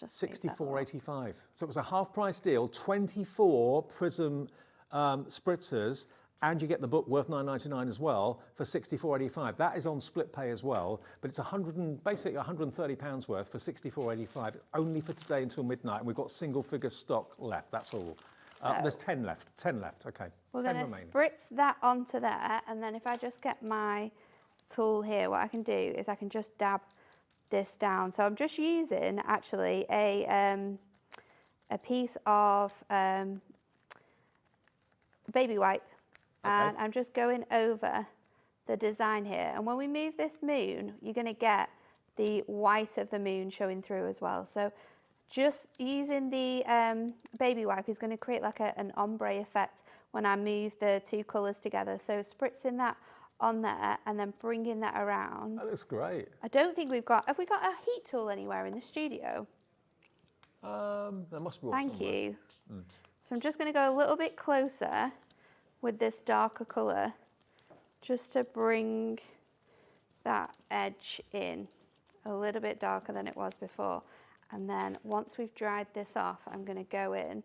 64.85. So it was a half price deal, 24 Prism spritzers, and you get the book worth $9.99 as well for 64.85. That is on split pay as well, but it's basically 130 pounds worth for 64.85, only for today until midnight. And we've got single figure stock left. That's all. There's 10 left. 10 left. Okay. We're going to spritz that onto there, and then if I just get my tool here, what I can do is I can just dab this down. So I'm just using actually a piece of baby wipe. And I'm just going over the design here. And when we move this moon, you're going to get the white of the moon showing through as well. So just using the baby wipe is going to create like an ombre effect when I move the two colours together. So spritzing that on there and then bringing that around. That looks great. I don't think have we got a heat tool anywhere in the studio? There must be one Thank somewhere. you. So I'm just going to go a little bit closer with this darker colour just to bring that edge in a little bit darker than it was before. And then once we've dried this off, I'm going to go in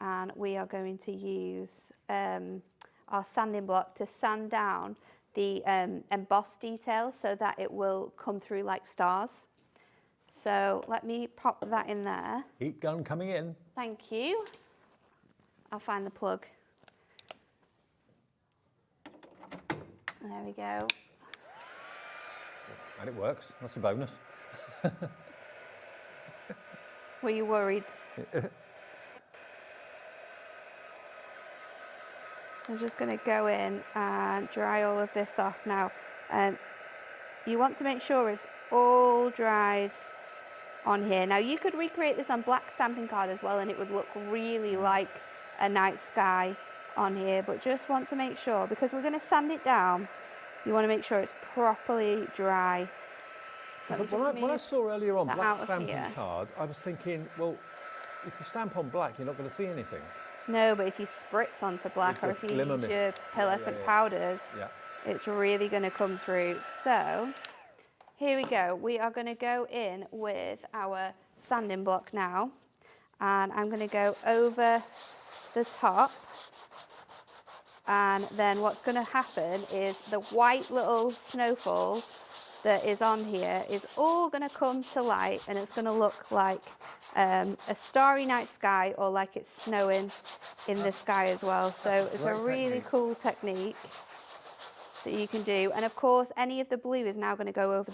and we are going to use our sanding block to sand down the embossed detail so that it will come through like stars. So let me pop that in there. Heat gun coming in. Thank you. I'll find the plug. There we go. And it works. That's a bonus. Were you worried? I'm just going to go in and dry all of this off now. You want to make sure it's all dried on here. Now you could recreate this on black stamping card as well and it would look really like a night sky on here, but just want to make sure, because we're going to sand it down, you want to make sure it's properly dry. So when I saw earlier on black stamping card, I was thinking, well, if you stamp on black, you're not going to see anything. No, but if you spritz onto black or if you use your pearlescent powders, it's really going to come through. So here we go. We are going to go in with our sanding block now, and I'm going to go over the top. And then what's going to happen is the white little snowfall that is on here is all going to come to light, and it's going to look like a starry night sky, or like it's snowing in the sky as well. So it's a really cool technique that you can do. And of course, any of the blue is now going to go over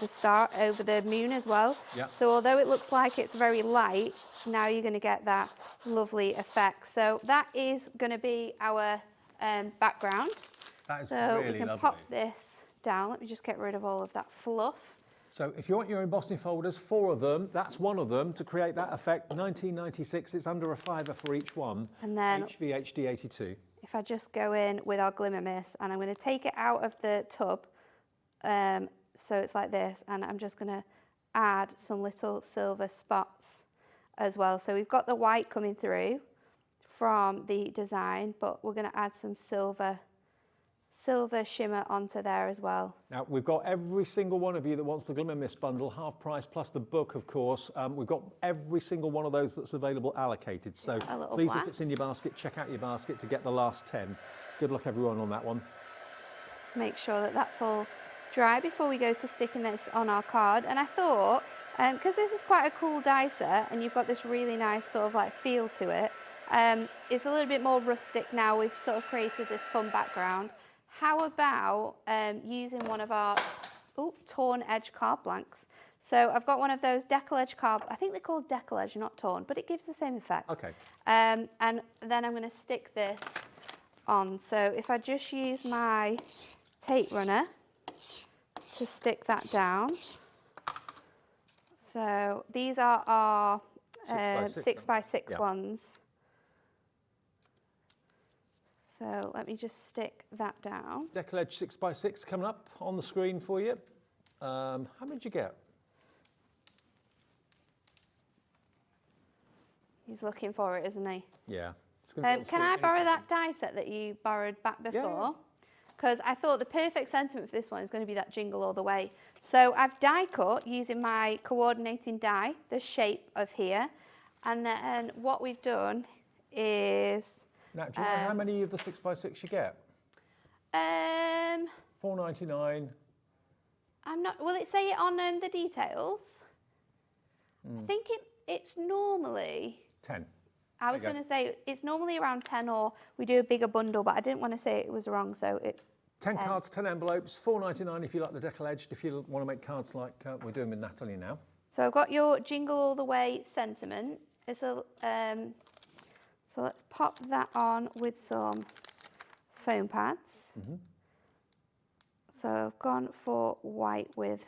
the moon as well. So although it looks like it's very light, now you're going to get that lovely effect. So that is going to be our background. That is so really we can lovely. pop this down. Let me just get rid of all of that fluff. So if you want your embossing folders, 4 of them, that's one of them to create that effect. 1996, it's under a £5 for each one. And then HVHD 82. if I just go in with our Glimmer Mist, and I'm going to take it out of the tub, so it's like this, and I'm just going to add some little silver spots as well. So we've got the white coming through from the design, but we're going to add some silver shimmer onto there as well. Now, we've got every single one of you that wants the Glimmer Mist bundle, half price plus the book, of course. We've got every single one of those that's available allocated. So please, if it's in your basket, check out your basket to get the last 10. Good luck, everyone, on that one. Make sure that that's all dry before we go to sticking this on our card. And I thought, because this is quite a cool die set, and you've got this really nice sort of like feel to it, it's a little bit more rustic now. We've sort of created this fun background. How about using one of our torn edge card blanks? So I've got one of those decal edge card, I think they're called decal edge, not torn, but it gives the same effect. Okay. And then I'm going to stick this on. So if I just use my tape runner to stick that down. So these are our 6x6 ones. So let me just stick that down. Decal Edge 6x6 coming up on the screen for you. How many did you get? He's looking for it, isn't he? Yeah. It's gonna be on the Can screen I any borrow second. that die set that you borrowed back before? Because I thought the perfect sentiment for this one is going to be that jingle all the way. So I've die cut using my coordinating die, the shape of here. And then what we've done is... Nat, do you know how many of the 6x6 you get? $4.99. I'm not... Will it say it on the details? I think it's normally... 10. I was going to say it's normally around 10, or we do a bigger bundle, but I didn't want to say it was wrong, so it's 10 cards, 10 envelopes, $4.99 if you like the decal-edged, if you want to make cards like we're doing with Natalie now. So I've got your Jingle All the Way sentiment. It's a, so let's pop that on with some foam pads. So I've gone for white with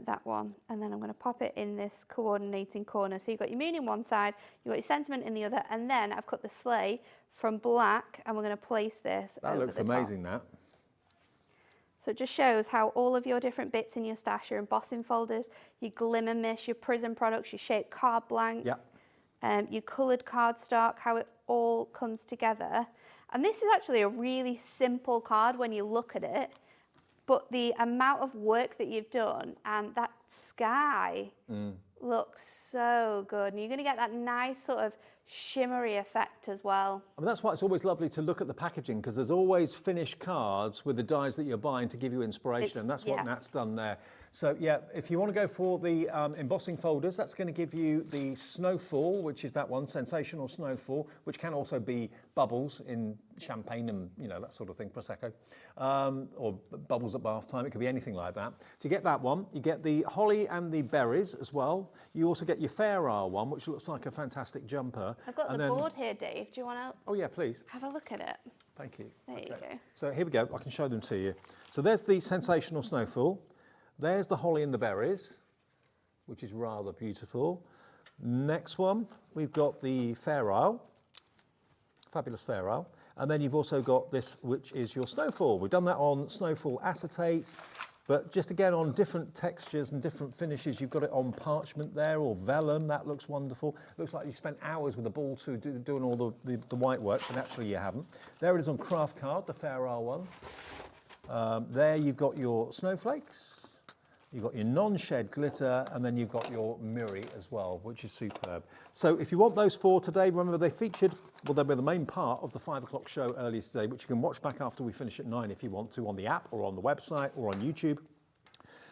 that one, and then I'm going to pop it in this coordinating corner. So you've got your moon in one side, you've got your sentiment in the other, and then I've cut the sleigh from black, and we're going to place this That over looks the top. amazing, that. So it just shows how all of your different bits in your stash, your embossing folders, your glimmer mist, your prism products, your shaped card blanks, your coloured cardstock, how it all comes together. And this is actually a really simple card when you look at it, but the amount of work that you've done, and that sky looks so good. And you're going to get that nice sort of shimmery effect as well. I mean, that's why it's always lovely to look at the packaging, because there's always finished cards with the dies that you're buying to give you inspiration, and that's what Nat's done there. So yeah, if you want to go for the embossing folders, that's going to give you the Snowfall, which is that one, Sensational Snowfall, which can also be bubbles in champagne and, you know, that sort of thing, Prosecco, or bubbles at bath time. It could be anything like that. So you get that one. You get the holly and the berries as well. You also get your Fair Isle one, which looks like a fantastic jumper. I've got the board here, Dave. Do you want to Oh yeah, please. have a look at it? Thank you. There you go. So here we go. I can show them to you. So there's the Sensational Snowfall. There's the holly and the berries, which is rather beautiful. Next one, we've got the Fair Isle, fabulous Fair Isle. And then you've also got this, which is your Snowfall. We've done that on Snowfall acetates, but just again on different textures and different finishes. You've got it on parchment there, or vellum. That looks wonderful. Looks like you spent hours with a ball to doing all the white work, but actually you haven't. There it is on craft card, the Fair Isle one. There you've got your snowflakes. You've got your non-shed glitter, and then you've got your Miri as well, which is superb. So if you want those four today, remember they featured, well, they were the main part of the 5 o'clock show earlier today, which you can watch back after we finish at 9 if you want to, on the app or on the website or on YouTube.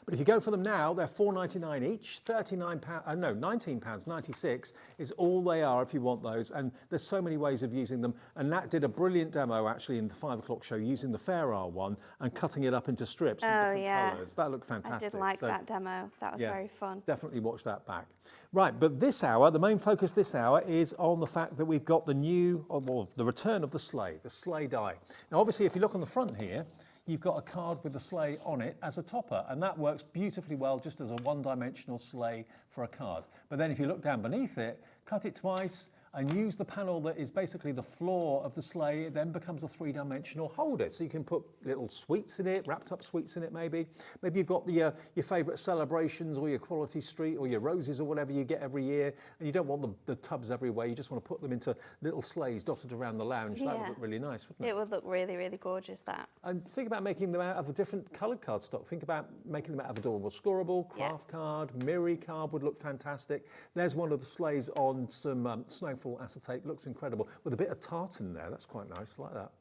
But if you go for them now, they're £4.99 each. £19.96 is all they are if you want those. And there's so many ways of using them. And Nat did a brilliant demo actually in the 5 o'clock show using the Fair Isle one and cutting it up into strips in different colours. That looked fantastic. I did like that demo. That was very fun. Definitely watch that back. Right, but this hour, the main focus this hour is on the fact that we've got the new, or the return of the sleigh die. Now, obviously, if you look on the front here, you've got a card with the sleigh on it as a topper, and that works beautifully well just as a one-dimensional sleigh for a card. But then if you look down beneath it, cut it twice, and use the panel that is basically the floor of the sleigh. It then becomes a three-dimensional holder. So you can put little sweets in it, wrapped up sweets in it maybe. Maybe you've got your favourite celebrations or your Quality Street or your roses or whatever you get every year, and you don't want the tubs everywhere. You just want to put them into little sleighs dotted around the lounge. That would look really nice, wouldn't it? It would look really, really gorgeous, that. And think about making them out of a different coloured cardstock. Think about making them out of adorable scorable, craft card, Miri card would look fantastic. There's one of the sleighs on some Snowfall acetate, looks incredible, with a bit of tartan there. That's quite nice, like that.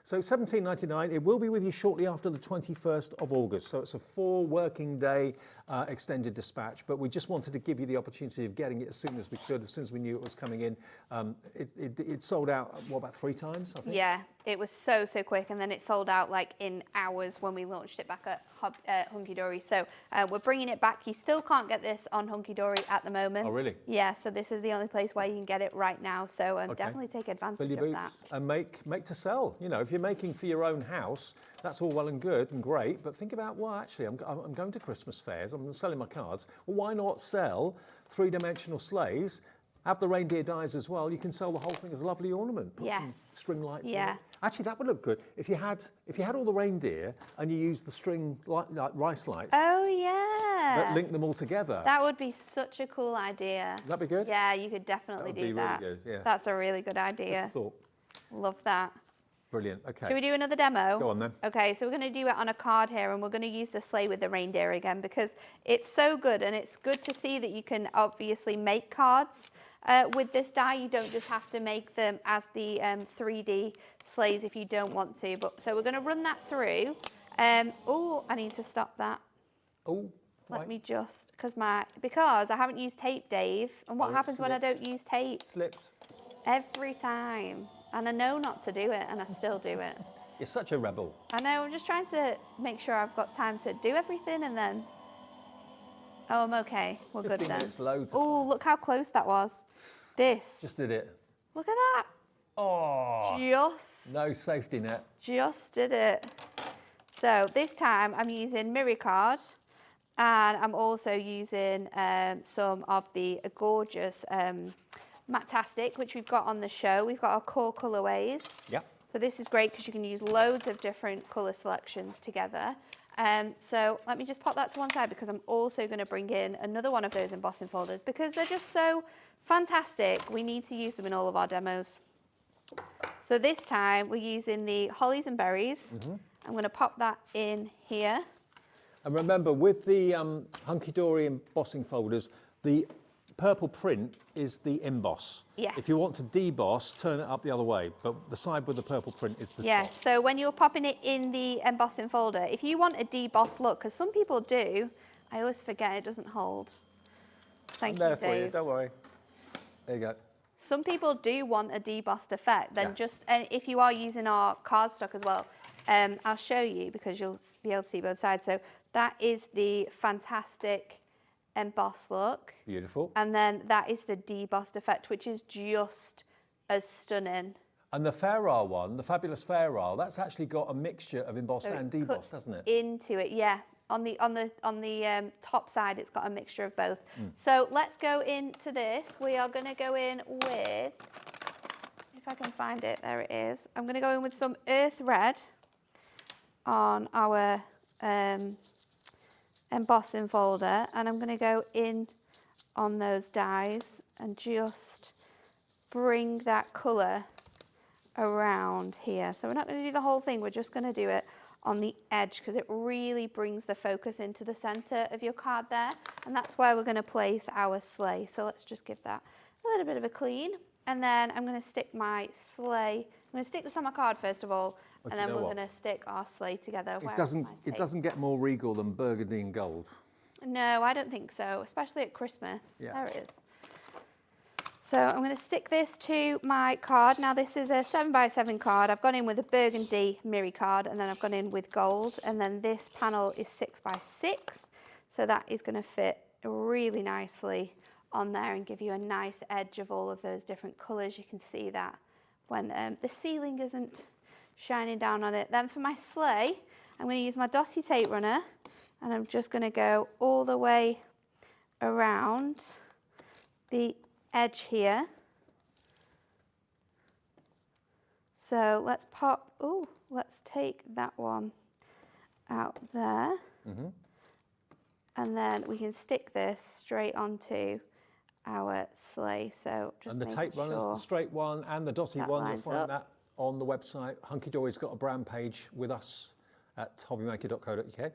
So $17.99, it will be with you shortly after the 21st of August. So it's a 4 working day extended dispatch, but we just wanted to give you the opportunity of getting it as soon as we could, as soon as we knew it was coming in. It sold out, what, about 3 times, I think? Yeah, it was so quick, and then it sold out like in hours when we launched it back at Hunkydory. So we're bringing it back. You still can't get this on Hunkydory at the moment. Oh, really? Yeah, so this is the only place where you can get it right now. So definitely take advantage Fill your of boots that. and make to sell. You know, if you're making for your own house, that's all well and good and great, but think about, well, actually, I'm going to Christmas fairs, I'm selling my cards. Well, why not sell 3-dimensional sleighs have the reindeer dies as well. You can sell the whole thing as a lovely ornament. Put some string lights in it. Actually, that would look good if you had all the reindeer and you used the string like rice lights. Oh yeah. That link them all together. That would be such a cool idea. That'd be good. Yeah, you could definitely do that. Really good. Yeah. That's a really good idea. Just a thought. Love that. Brilliant. Okay. Should we do another demo? Go on then. Okay, so we're going to do it on a card here, and we're going to use the sleigh with the reindeer again because it's so good, and it's good to see that you can obviously make cards with this die. You don't just have to make them as the 3D sleighs if you don't want to. But so we're going to run that through. Oh, I need to stop that. Oh. Let me just because I haven't used tape, Dave. And what happens when I don't use tape? Slips. Every time. And I know not to do it, and I still do it. You're such a rebel. I know, I'm just trying to make sure I've got time to do everything, and then... Oh, I'm okay. We're good then. Minutes, loads. Oh, look how close that was. This. Just did it. Look at that. Oh. No safety net. Just did it. So this time I'm using Mirror Card, and I'm also using some of the gorgeous Matastic, which we've got on the show. We've got our core colourways. Yep. So this is great because you can use loads of different colour selections together. So let me just pop that to one side because I'm also going to bring in another one of those embossing folders because they're just so fantastic. We need to use them in all of our demos. So this time we're using the Hollies and Berries. I'm going to pop that in here. And remember, with the Hunkydory embossing folders, the purple print is the emboss. Yes. If you want to deboss, turn it up the other way, but the side with the purple print is the top. So when you're popping it in the embossing folder, if you want a deboss look, because some people do, I always forget it doesn't hold. Thank you, Dave. For you, don't worry. There you go. Some people do want a debossed effect, then and if you are using our cardstock as well, I'll show you because you'll be able to see both sides. So that is the fantastic emboss look. Beautiful. And then that is the debossed effect, which is just as stunning. And the Ferrari one, the fabulous Ferrari, that's actually got a mixture of embossed and debossed, doesn't it? Into it, yeah. On the top side, it's got a mixture of both. So let's go into this. We are going to go in with, if I can find it, there it is. I'm going to go in with some earth red on our embossing folder, and I'm going to go in on those dies and just bring that colour around here. So we're not going to do the whole thing, we're just going to do it on the edge because it really brings the focus into the centre of your card there, and that's where we're going to place our sleigh. So let's just give that a little bit of a clean, and then I'm going to stick my sleigh. I'm going to stick this on my card first of all, and then we're going to stick our sleigh together. It doesn't get more regal than burgundy and gold. No, I don't think so, especially at Christmas. Yeah. There it is. So I'm going to stick this to my card. Now this is a 7x7 card. I've gone in with a burgundy mirror card, and then I've gone in with gold, and then this panel is 6x6. So that is going to fit really nicely on there and give you a nice edge of all of those different colours. You can see that when the ceiling isn't shining down on it. Then for my sleigh, I'm going to use my dotty tape runner, and I'm just going to go all the way around the edge here. So let's let's take that one out there. And then we can stick this straight onto our sleigh. So just and the tape runner's the straight one and the dotty one, you'll find that on the website. Hunkydory's got a brand page with us at hobbymaker.co.uk. So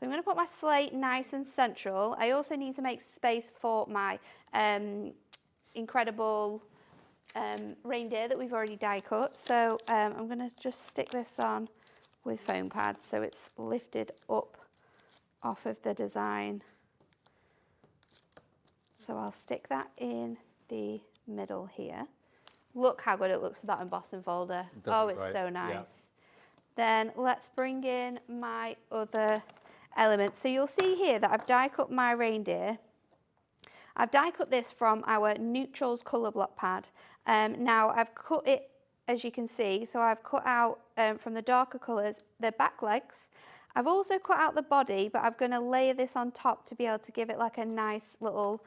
I'm going to put my sleigh nice and central. I also need to make space for my incredible reindeer that we've already die cut. So I'm going to just stick this on with foam pads so it's lifted up off of the design. So I'll stick that in the middle here. Look how good it looks with that embossing folder. Oh, it's so nice. Yeah. Then let's bring in my other elements. So you'll see here that I've die cut my reindeer. I've die cut this from our Neutrals colour block pad. Now I've cut it, as you can see, so I've cut out from the darker colours the back legs. I've also cut out the body, but I'm going to layer this on top to be able to give it like a nice little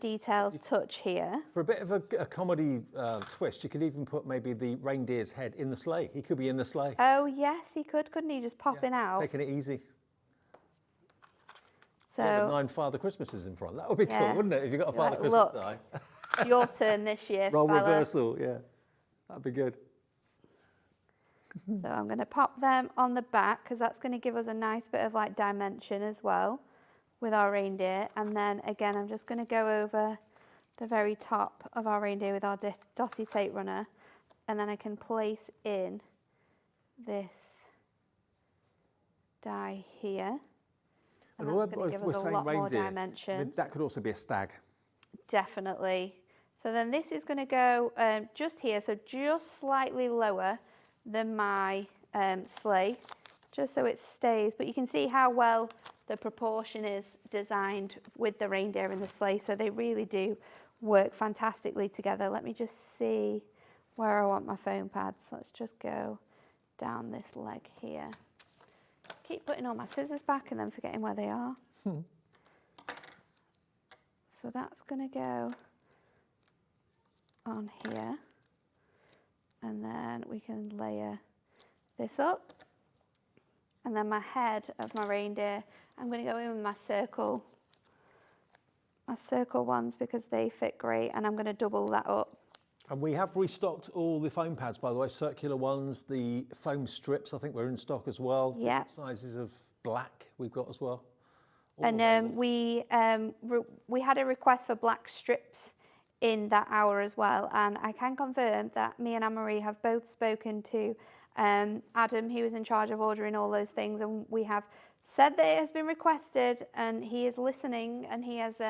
detailed touch here. For a bit of a comedy twist, you could even put maybe the reindeer's head in the sleigh. He could be in the sleigh. Oh yes, he could, couldn't he? Just popping out. Taking it easy. So yeah, 9 Father Christmases in front. That would be cool, wouldn't it? If you got a Father like, Christmas look, die. your turn this year, Role fella. reversal, yeah. That'd be good. So I'm going to pop them on the back because that's going to give us a nice bit of like dimension as well with our reindeer. And then again, I'm just going to go over the very top of our reindeer with our dotty tape runner. And then I can place in this die here. And that's going to give us a lot more dimension. That could also be a stag. Definitely. So then this is going to go just here, so just slightly lower than my sleigh, just so it stays. But you can see how well the proportion is designed with the reindeer and the sleigh, so they really do work fantastically together. Let me just see where I want my foam pads. Let's just go down this leg here. Keep putting all my scissors back and then forgetting where they are. So that's going to go on here. And then we can layer this up. And then my head of my reindeer, I'm going to go in with my circle ones because they fit great, and I'm going to double that up. And we have restocked all the foam pads, by the way, circular ones, the foam strips, I think we're in stock as well. Yeah. Sizes of black we've got as well. And we had a request for black strips in that hour as well, and I can confirm that me and Anne-Marie have both spoken to Adam, who is in charge of ordering all those things, and we have said that it has been requested, and he is listening, and he has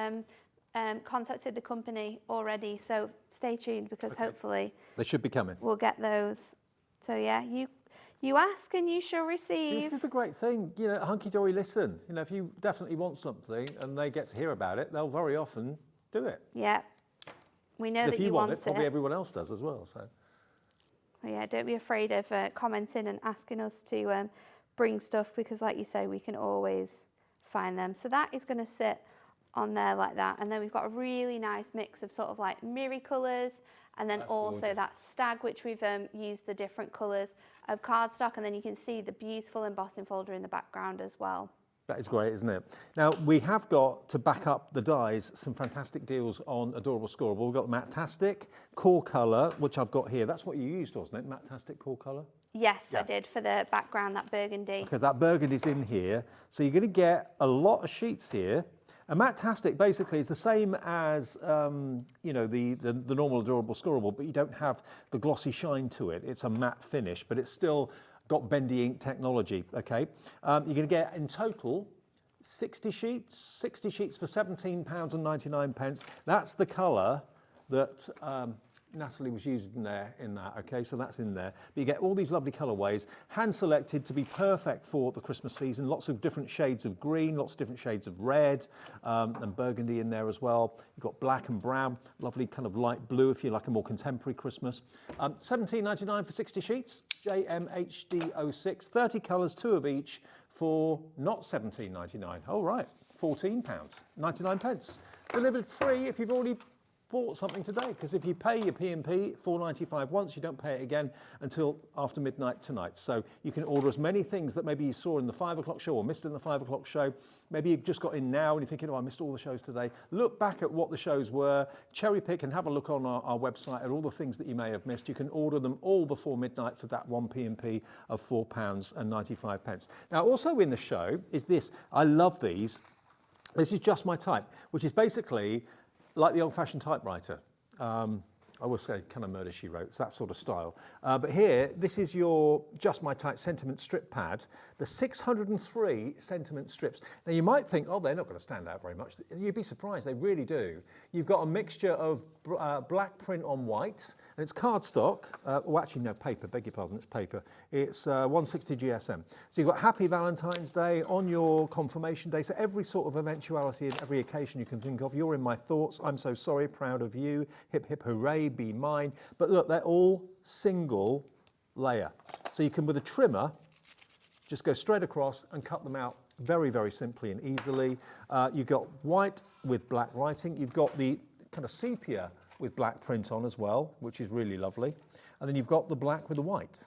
contacted the company already, so stay tuned because hopefully they should be coming. We'll get those. So yeah, you ask and you shall receive. This is the great thing, you know, Hunkydory listen. You know, if you definitely want something and they get to hear about it, they'll very often do it. Yeah. We know that if you want it, probably everyone else does as well. So. Yeah, don't be afraid of commenting and asking us to bring stuff because, like you say, we can always find them. So that is going to sit on there like that. And then we've got a really nice mix of sort of like mirror colours, and then also that stag, which we've used the different colours of cardstock. And then you can see the beautiful embossing folder in the background as well. That is great, isn't it? Now, we have got, to back up the dies, some fantastic deals on Adorable Scoreable. We've got Matte-tastic, Core Colour, which I've got here. That's what you used, wasn't it? Matte-tastic Core Colour? Yes, yeah. I did for the background, that burgundy. Because that burgundy's in here. So you're going to get a lot of sheets here. A Matte-tastic basically is the same as, you know, the normal Adorable Scoreable, but you don't have the glossy shine to it. It's a matte finish, but it's still got bendy ink technology, okay? You're going to get in total 60 sheets for £17.99. That's the colour that Natalie was using there in that, okay? So that's in there. But you get all these lovely colourways, hand-selected to be perfect for the Christmas season. Lots of different shades of green, lots of different shades of red, and burgundy in there as well. You've got black and brown, lovely kind of light blue if you like a more contemporary Christmas. £17.99 for 60 sheets, JMHD06, 30 colours, 2 of each for not £17.99. Oh, right, £14.99. Delivered free if you've already bought something today, because if you pay your P&P £4.95 once, you don't pay it again until after midnight tonight. So you can order as many things that maybe you saw in the 5 o'clock show or missed in the 5 o'clock show. Maybe you've just got in now and you're thinking, oh, I missed all the shows today. Look back at what the shows were, cherry pick and have a look on our website at all the things that you may have missed. You can order them all before midnight for that one P&P of £4.95. Now, also in the show is this. I love these. This is Just My Type, which is basically like the old-fashioned typewriter. I will say kind of Murder, She Wrote. It's that sort of style. But here, this is your Just My Type sentiment strip pad. The 603 sentiment strips. Now, you might think, oh, they're not going to stand out very much. You'd be surprised. They really do. You've got a mixture of black print on white, and it's cardstock. Well, actually, no, paper. Beg your pardon. It's paper. It's 160 GSM. So you've got Happy Valentine's Day on your confirmation day. So every sort of eventuality and every occasion you can think of. You're in my thoughts. I'm so sorry. Proud of you. Hip, hip, hooray. Be mine. But look, they're all single layer. So you can, with a trimmer, Just go straight across and cut them out very, very simply and easily. You've got white with black writing. You've got the kind of sepia with black print on as well, which is really lovely. And then you've got the black with the white.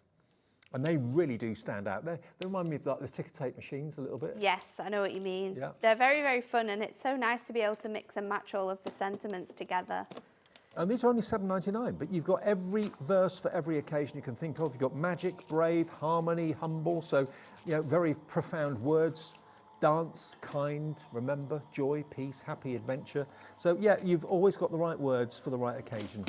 And they really do stand out. They remind me of like the ticker tape machines a little bit. Yes, I know what you mean. Yeah. They're very, very fun, and it's so nice to be able to mix and match all of the sentiments together. And these are only $7.99, but you've got every verse for every occasion you can think of. You've got magic, brave, harmony, humble, so, you know, very profound words. Dance, kind, remember, joy, peace, happy, adventure. So, yeah, you've always got the right words for the right occasion.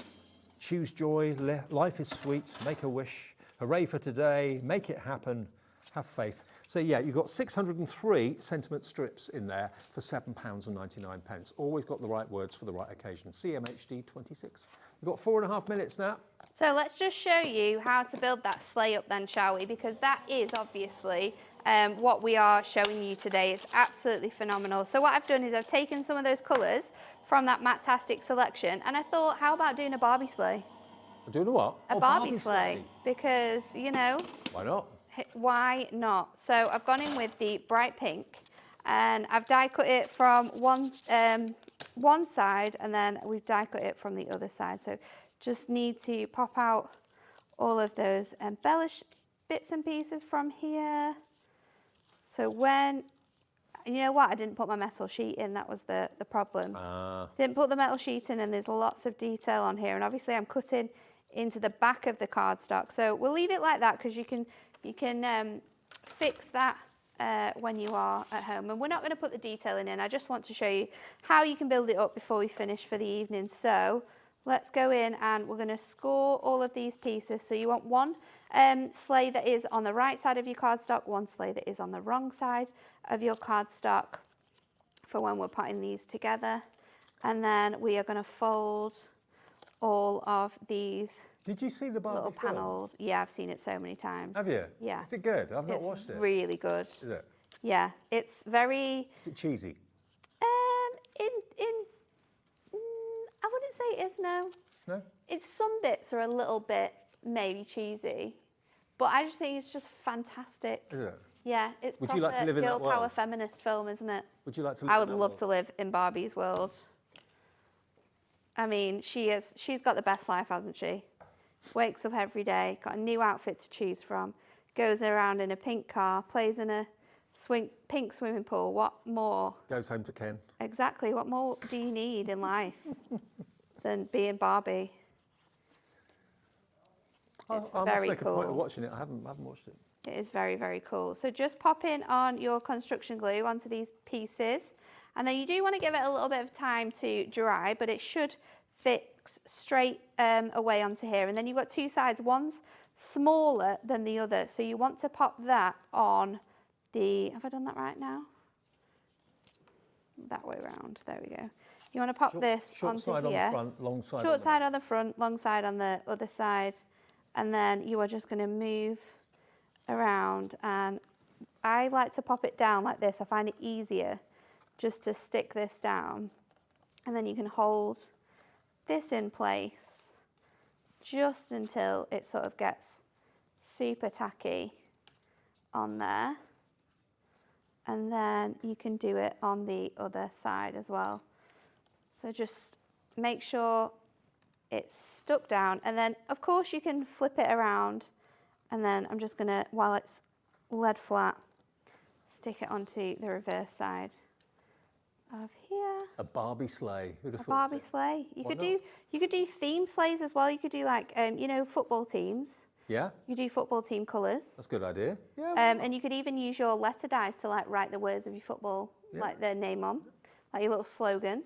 Choose joy, life is sweet, make a wish, hooray for today, make it happen, have faith. So, yeah, you've got 603 sentiment strips in there for £7.99. Always got the right words for the right occasion. CMHD 26. We've got 4.5 minutes now. So let's just show you how to build that sleigh up then, shall we? Because that is obviously what we are showing you today. It's absolutely phenomenal. So what I've done is I've taken some of those colours from that Matastic selection, and I thought, how about doing a Barbie sleigh? Doing a what? A Barbie sleigh. Because, you know, why not? Why not? So I've gone in with the bright pink, and I've die cut it from one side, and then we've die cut it from the other side. So just need to pop out all of those embellish bits and pieces from here. So when, you know what, I didn't put my metal sheet in, that was the problem. Didn't put the metal sheet in, and there's lots of detail on here, and obviously I'm cutting into the back of the cardstock. So we'll leave it like that, because you can fix that when you are at home. And we're not going to put the detailing in. I just want to show you how you can build it up before we finish for the evening. So let's go in, and we're going to score all of these pieces. So you want one sleigh that is on the right side of your cardstock, one sleigh that is on the wrong side of your cardstock for when we're putting these together. And then we are going to fold all of these. Did you see the Barbie little panels? film? Yeah, I've seen it so many times. Have you? Yeah. Is it good? I've not watched it. It's really good. Is it? Yeah, it's very. Is it cheesy? I wouldn't say it is. No. No. It's some bits are a little bit maybe cheesy, but I just think it's just fantastic. Is it? Yeah, it's Would proper you like to live in that girl world? power feminist film, isn't it? Would you like to live I in would that love world? to live in Barbie's world. I mean, she's got the best life, hasn't she? Wakes up every day, got a new outfit to choose from, goes around in a pink car, plays in a pink swimming pool. What more? Goes home to Ken. Exactly. What more do you need in life than being Barbie? I It's must very make a point of cool. watching it. I haven't watched it. It is very, very cool. So just pop in on your construction glue onto these pieces. And then you do want to give it a little bit of time to dry, but it should fix straight away onto here. And then you've got two sides. One's smaller than the other. So you want to pop that on the, have I done that right now? That way around. There we go. You want to pop this short onto side here. on the front, long side Short on the side on the front, long side on the other side. And then you are just going to move around, and I like to pop it down like this. I find it easier just to stick this down, and then you can hold this in place just until it sort of gets super tacky on there, and then you can do it on the other side as well. So just make sure it's stuck down, and then of course you can flip it around. And then I'm just going to, while it's lead flat, stick it onto the reverse side of here. A Barbie sleigh. Who'd have A thought Barbie it? sleigh. You Why could do theme sleighs as well. You could do like, you know, football teams. Yeah, You do football team colours. that's a good idea. Yeah. And you could even use your letter dies to like write the words of your football, like their name on, like your little slogan.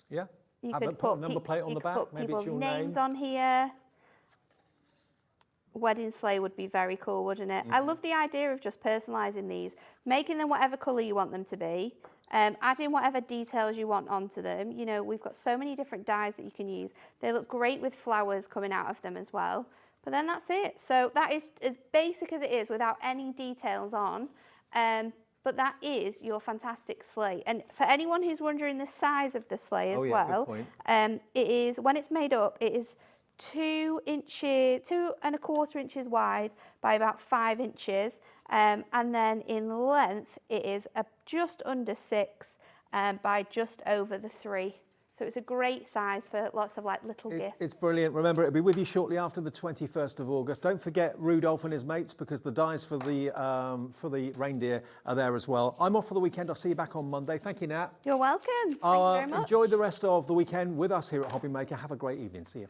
Yeah. You Have could it put a number plate on you the could back. put Maybe people's it's your names name. on here. Wedding sleigh would be very cool, wouldn't it? I love the idea of just personalising these, making them whatever colour you want them to be, adding whatever details you want onto them. You know, we've got so many different dyes that you can use. They look great with flowers coming out of them as well. But then that's it. So that is as basic as it is without any details on. But that is your fantastic sleigh. And for anyone who's wondering the size of the sleigh as Oh, yeah, good well, point. it is, when it's made up, it is 2.25 inches wide by about 5 inches, and then in length it is just under 6 by just over the 3. So it's a great size for lots of like little gifts. It's brilliant. Remember, it'll be with you shortly after the 21st of August. Don't forget Rudolph and his mates, because the dies for the reindeer are there as well. I'm off for the weekend. I'll see you back on Monday. Thank you, Nat. You're welcome. Thank you very much. Enjoy the rest of the weekend with us here at Hobby Maker. Have a great evening. See you.